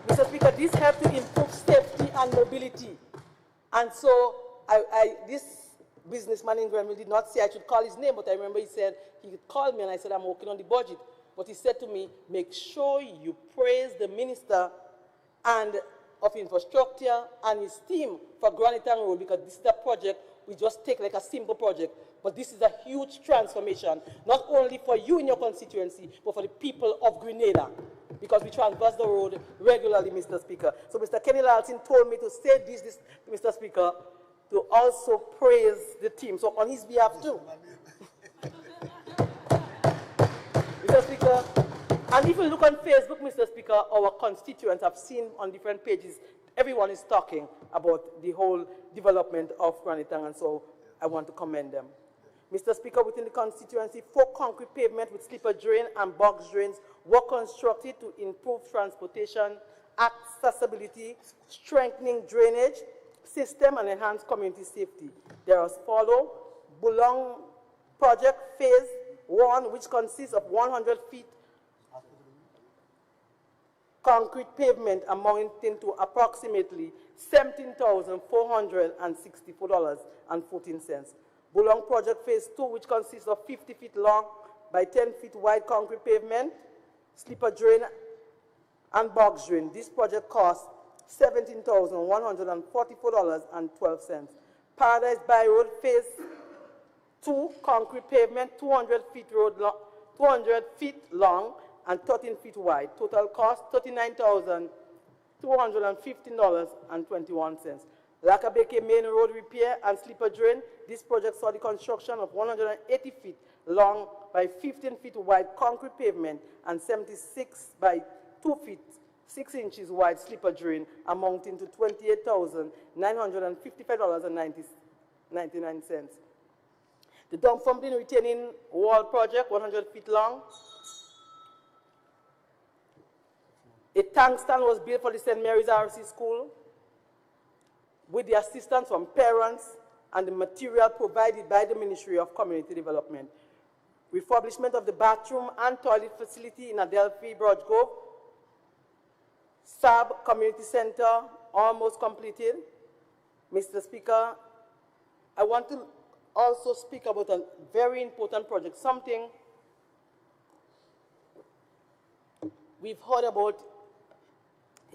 Mr. Speaker, this helps to improve safety and mobility. And so, this businessman in Granville did not say I should call his name, but I remember he said, he called me and I said, I'm working on the budget. But he said to me, make sure you praise the Minister of Infrastructure and his team for Granitang Road, because this is a project we just take like a simple project, but this is a huge transformation, not only for you in your constituency, but for the people of Grenada, because we traverse the road regularly, Mr. Speaker. So Mr. Kenny Lalton told me to say this, Mr. Speaker, to also praise the team. So on his behalf too. Mr. Speaker, and if you look on Facebook, Mr. Speaker, our constituents have seen on different pages, everyone is talking about the whole development of Granitang, and so I want to commend them. Mr. Speaker, within the constituency, 4 concrete pavement with slipper drain and box drains were constructed to improve transportation, accessibility, strengthening drainage, system and enhance community safety. There are as follow: Bulong project phase 1, which consists of 100 feet concrete pavement amounting to approximately $17,464.14. Bulong project phase 2, which consists of 50 feet long by 10 feet wide concrete pavement, slipper drain, and box drain. This project costs $17,144.12. Paradise Bay Road phase 2, concrete pavement, 200 feet long and 13 feet wide. Total cost $39,215.21. Lakabeke Main Road repair and slipper drain. This project saw the construction of 180 feet long by 15 feet wide concrete pavement and 76 by 2 feet 6 inches wide slipper drain, amounting to $28,955.99. The Dumfumpling retaining wall project, 100 feet long. A tank stand was built for the St. Mary's RC School with the assistance from parents and the material provided by the Ministry of Community Development. Refurbishment of the bathroom and toilet facility in Adelphi, Broad Grove. SAB Community Center, almost completed. Mr. Speaker, I want to also speak about a very important project, something we've heard about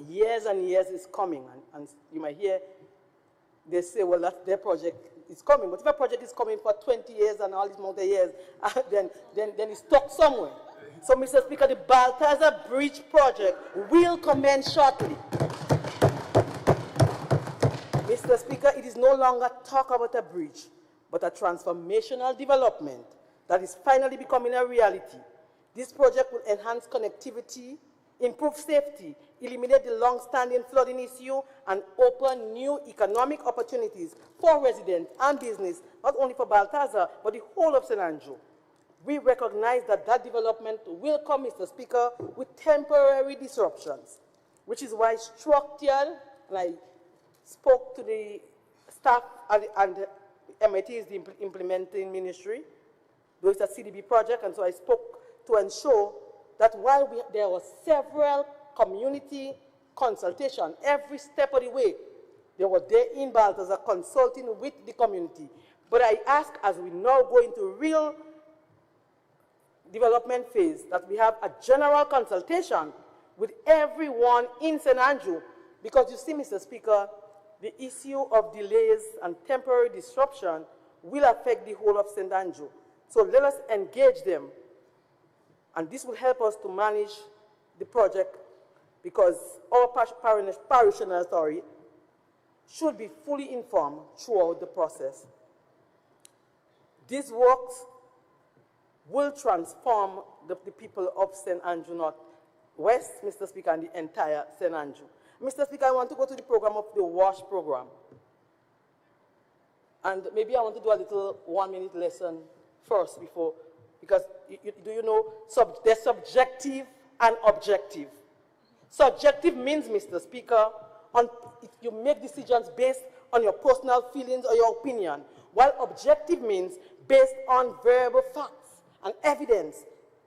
years and years is coming, and you might hear they say, well, that their project is coming. But if a project is coming for 20 years and all these more years, then it's stuck somewhere. So, Mr. Speaker, the Balthazar Bridge project will commence shortly. Mr. Speaker, it is no longer talk about a bridge, but a transformational development that is finally becoming a reality. This project will enhance connectivity, improve safety, eliminate the long-standing flooding issue, and open new economic opportunities for residents and business, not only for Balthazar, but the whole of St. Andrew. We recognize that that development will come, Mr. Speaker, with temporary disruptions, which is why structured, and I spoke to the staff and MIT is the implementing ministry, though it's a CDB project, and so I spoke to ensure that while there were several community consultation, every step of the way, they were there in Balthazar consulting with the community. But I ask, as we now go into real development phase, that we have a general consultation with everyone in St. Andrew, because you see, Mr. Speaker, the issue of delays and temporary disruption will affect the whole of St. Andrew. So let us engage them, and this will help us to manage the project, because our parishioners should be fully informed throughout the process. These works will transform the people of St. Andrew North West, Mr. Speaker, and the entire St. Andrew. Mr. Speaker, I want to go to the program of the WASH program. And maybe I want to do a little 1-minute lesson first before, because do you know, there's subjective and objective. Subjective means, Mr. Speaker, you make decisions based on your personal feelings or your opinion, while objective means based on variable facts and evidence,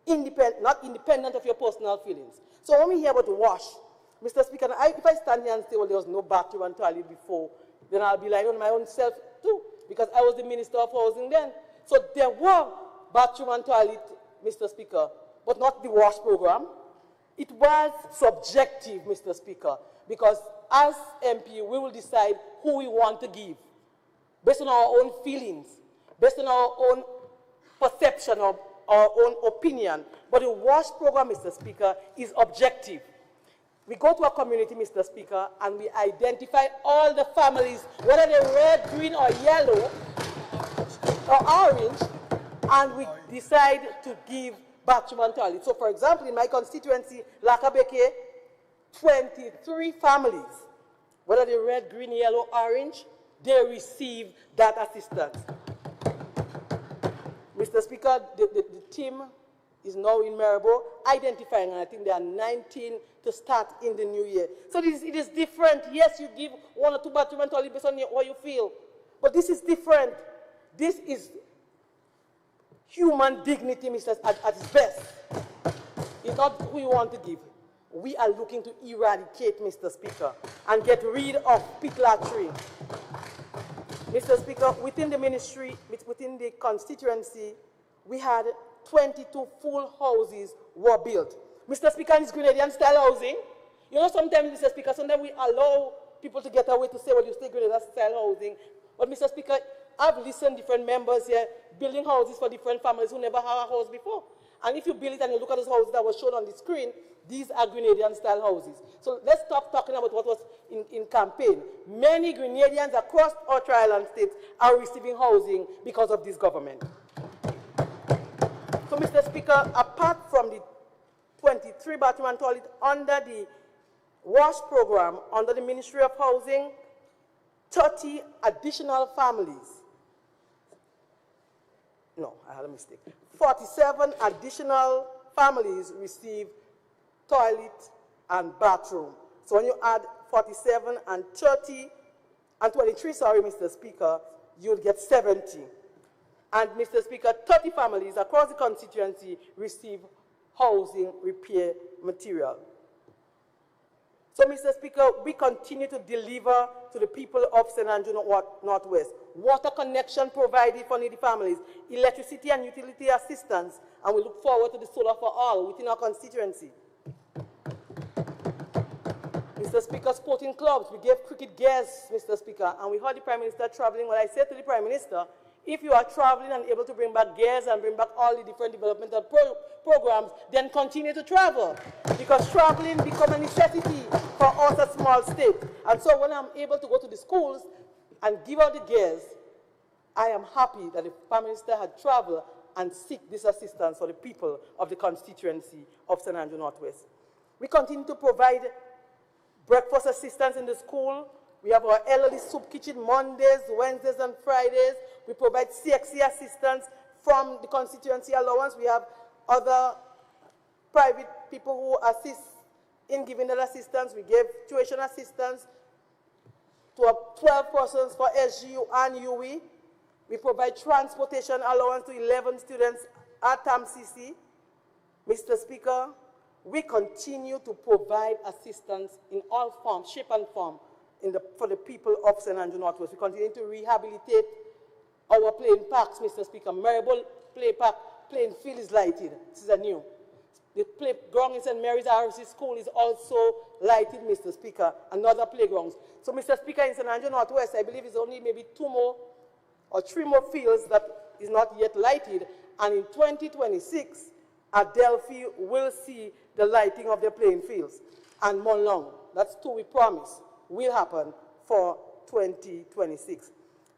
not independent of your personal feelings. So when we hear about WASH, Mr. Speaker, if I stand here and say, well, there was no bathroom and toilet before, then I'll be lying on my own self too, because I was the Minister of Housing then. So there were bathroom and toilet, Mr. Speaker, but not the WASH program. It was subjective, Mr. Speaker, because as MP, we will decide who we want to give, based on our own feelings, based on our own perception of our own opinion. But the WASH program, Mr. Speaker, is objective. We go to a community, Mr. Speaker, and we identify all the families, whether they're red, green, or yellow, or orange, and we decide to give bathroom and toilet. So, for example, in my constituency, Lakabeke, 23 families, whether they're red, green, yellow, orange, they receive that assistance. Mr. Speaker, the team is now in Maribor, identifying, and I think there are 19 to start in the new year. So it is different. Yes, you give 1 or 2 bathrooms only based on how you feel. But this is different. This is human dignity, at its best. It's not who you want to give. We are looking to eradicate, Mr. Speaker, and get rid of pitlatry. Mr. Speaker, within the ministry, within the constituency, we had 22 full houses were built. Mr. Speaker, it's Grenadian-style housing. You know, sometimes, Mr. Speaker, sometimes we allow people to get away to say, well, you say Grenadian-style housing. But, Mr. Speaker, I've listened to different members here building houses for different families who never had a house before. And if you build it and you look at those houses that were shown on the screen, these are Grenadian-style houses. So let's stop talking about what was in campaign. Many Grenadians across our tri-island states are receiving housing because of this government. So, Mr. Speaker, apart from the 23 bathroom and toilet under the WASH program, under the Ministry of Housing, 30 additional families. No, I had a mistake. 47 additional families receive toilet and bathroom. So when you add 47 and 30 and 23, sorry, Mr. Speaker, you'll get 70. And, Mr. Speaker, 30 families across the constituency receive housing repair material. So, Mr. Speaker, we continue to deliver to the people of St. Andrew Northwest. Water connection provided for needy families, electricity and utility assistance, and we look forward to the solar for all within our constituency. Mr. Speaker, sporting clubs, we gave cricket gears, Mr. Speaker, and we heard the Prime Minister traveling. Well, I said to the Prime Minister, if you are traveling and able to bring back gears and bring back all the different developmental programs, then continue to travel. Because traveling becomes a necessity for us a small state. And so when I'm able to go to the schools and give out the gears, I am happy that the Prime Minister had traveled and seek this assistance for the people of the constituency of St. Andrew Northwest. We continue to provide breakfast assistance in the school. We have our elderly soup kitchen Mondays, Wednesdays, and Fridays. We provide CXC assistance from the constituency allowance. We have other private people who assist in giving that assistance. We gave tuition assistance to 12 persons for SGU and UE. We provide transportation allowance to 11 students at TAMCC. Mr. Speaker, we continue to provide assistance in all forms, shape and form, for the people of St. Andrew Northwest. We continue to rehabilitate our playing parks, Mr. Speaker. Maribor Play Park, playing field is lighted. This is a new. The playground in St. Mary's RC School is also lighted, Mr. Speaker, and other playgrounds. So, Mr. Speaker, in St. Andrew Northwest, I believe it's only maybe 2 more or 3 more fields that is not yet lighted. And in 2026, Adelphi will see the lighting of their playing fields. And Monlong, that's 2 we promise, will happen for 2026.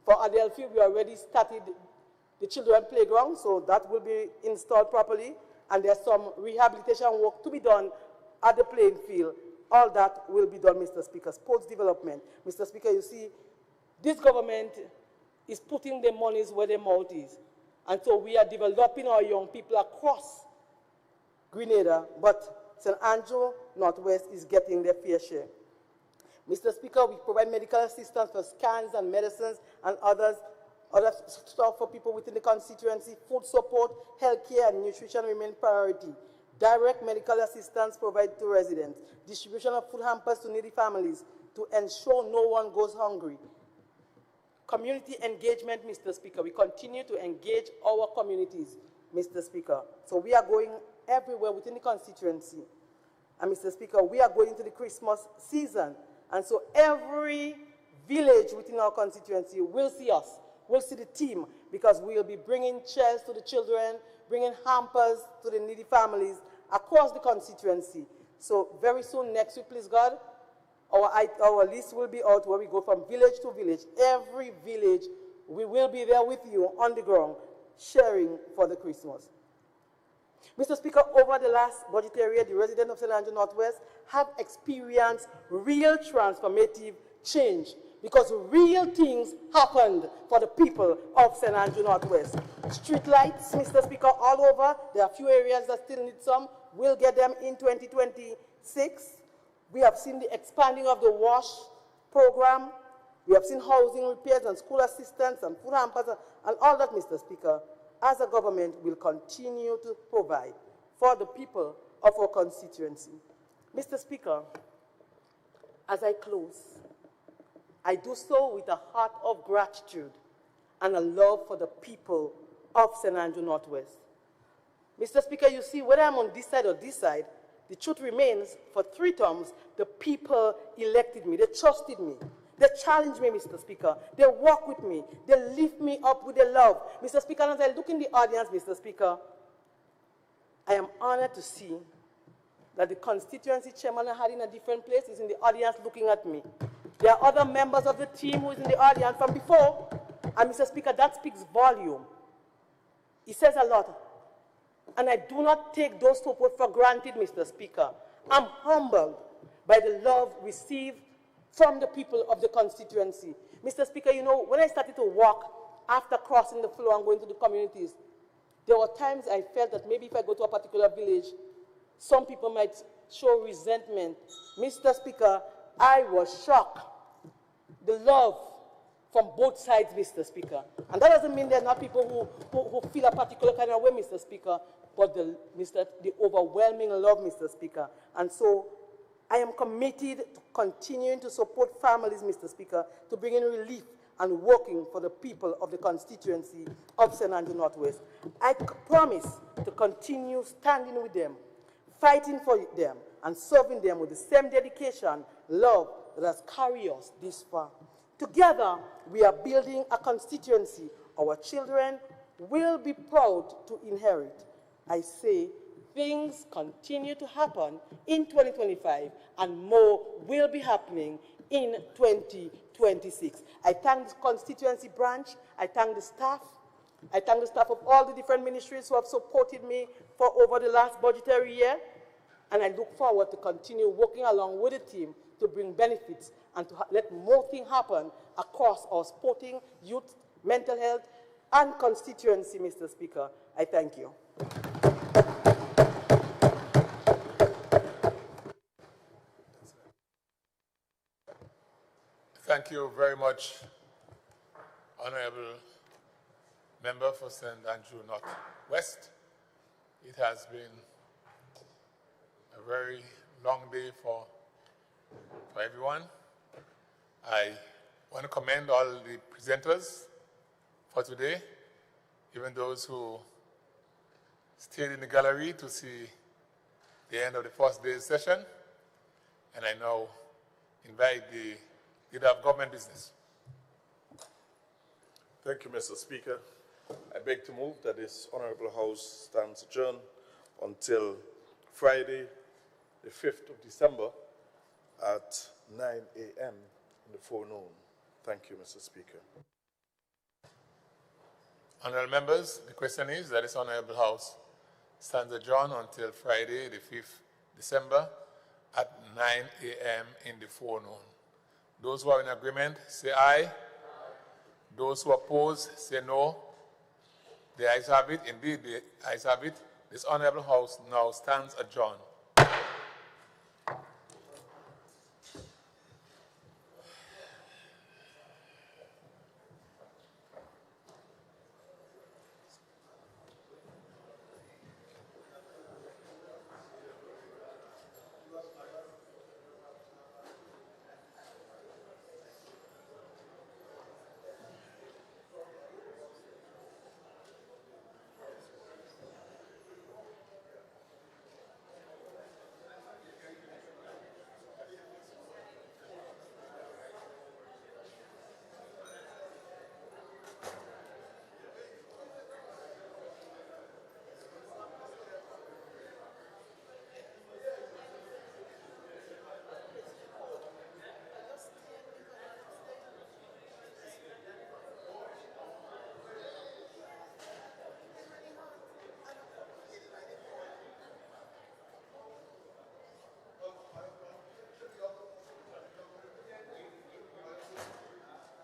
For Adelphi, we already started the children playground, so that will be installed properly, and there's some rehabilitation work to be done at the playing field. All that will be done, Mr. Speaker. Sports development. Mr. Speaker, you see, this government is putting the monies where their mouth is. And so we are developing our young people across Grenada, but St. Andrew Northwest is getting their fair share. Mr. Speaker, we provide medical assistance for scans and medicines and other stuff for people within the constituency. Food support, healthcare, and nutrition remain priority. Direct medical assistance provided to residents. Distribution of food hampers to needy families to ensure no one goes hungry. Community engagement, Mr. Speaker. We continue to engage our communities, Mr. Speaker. So we are going everywhere within the constituency. And Mr. Speaker, we are going into the Christmas season. And so every village within our constituency will see us, will see the team, because we will be bringing chairs to the children, bringing hampers to the needy families across the constituency. So very soon, next week, please God, our list will be out where we go from village to village. Every village, we will be there with you on the ground, sharing for the Christmas. Mr. Speaker, over the last budget year, the residents of St. Andrew Northwest have experienced real transformative change because real things happened for the people of St. Andrew Northwest. Street lights, Mr. Speaker, all over. There are a few areas that still need some. We'll get them in 2026. We have seen the expanding of the WASH program. We have seen housing repairs and school assistance and food hampers and all that, Mr. Speaker. As a government, we'll continue to provide for the people of our constituency. Mr. Speaker, as I close, I do so with a heart of gratitude and a love for the people of St. Andrew Northwest. Mr. Speaker, you see, whether I'm on this side or this side, the truth remains, for 3 terms, the people elected me. They trusted me. They challenged me, Mr. Speaker. They walk with me. They lift me up with their love. Mr. Speaker, as I look in the audience, Mr. Speaker, I am honored to see that the constituency chairman I had in a different place is in the audience looking at me. There are other members of the team who is in the audience from before. And Mr. Speaker, that speaks volume. It says a lot. And I do not take those support for granted, Mr. Speaker. I'm humbled by the love received from the people of the constituency. Mr. Speaker, you know, when I started to walk after crossing the floor and going to the communities, there were times I felt that maybe if I go to a particular village, some people might show resentment. Mr. Speaker, I was shocked. The love from both sides, Mr. Speaker. And that doesn't mean there are not people who feel a particular kind of way, Mr. Speaker, but the overwhelming love, Mr. Speaker. And so I am committed to continuing to support families, Mr. Speaker, to bring in relief and working for the people of the constituency of St. Andrew Northwest. I promise to continue standing with them, fighting for them, and serving them with the same dedication, love that has carried us this far. Together, we are building a constituency our children will be proud to inherit. I say, things continue to happen in 2025, and more will be happening in 2026. I thank the constituency branch. I thank the staff. I thank the staff of all the different ministries who have supported me for over the last budgetary year. And I look forward to continue working along with the team to bring benefits and to let more things happen across our sporting, youth, mental health, and constituency, Mr. Speaker. I thank you. Thank you very much, Honorable Member for St. Andrew Northwest. It has been a very long day for everyone. I want to commend all the presenters for today, even those who stayed in the gallery to see the end of the first day's session. And I now invite the Leader of Government Business. Thank you, Mr. Speaker. I beg to move that this Honorable House stands adjourned until Friday, the 5th of December at 9 a.m. in the forenoon. Thank you, Mr. Speaker. Honorable members, the question is that this Honorable House stands adjourned until Friday, the 5th December at 9 a.m. in the forenoon. Those who are in agreement, say aye. Those who oppose, say no. The ayes have it. Indeed, the ayes have it. This Honorable House now stands adjourned.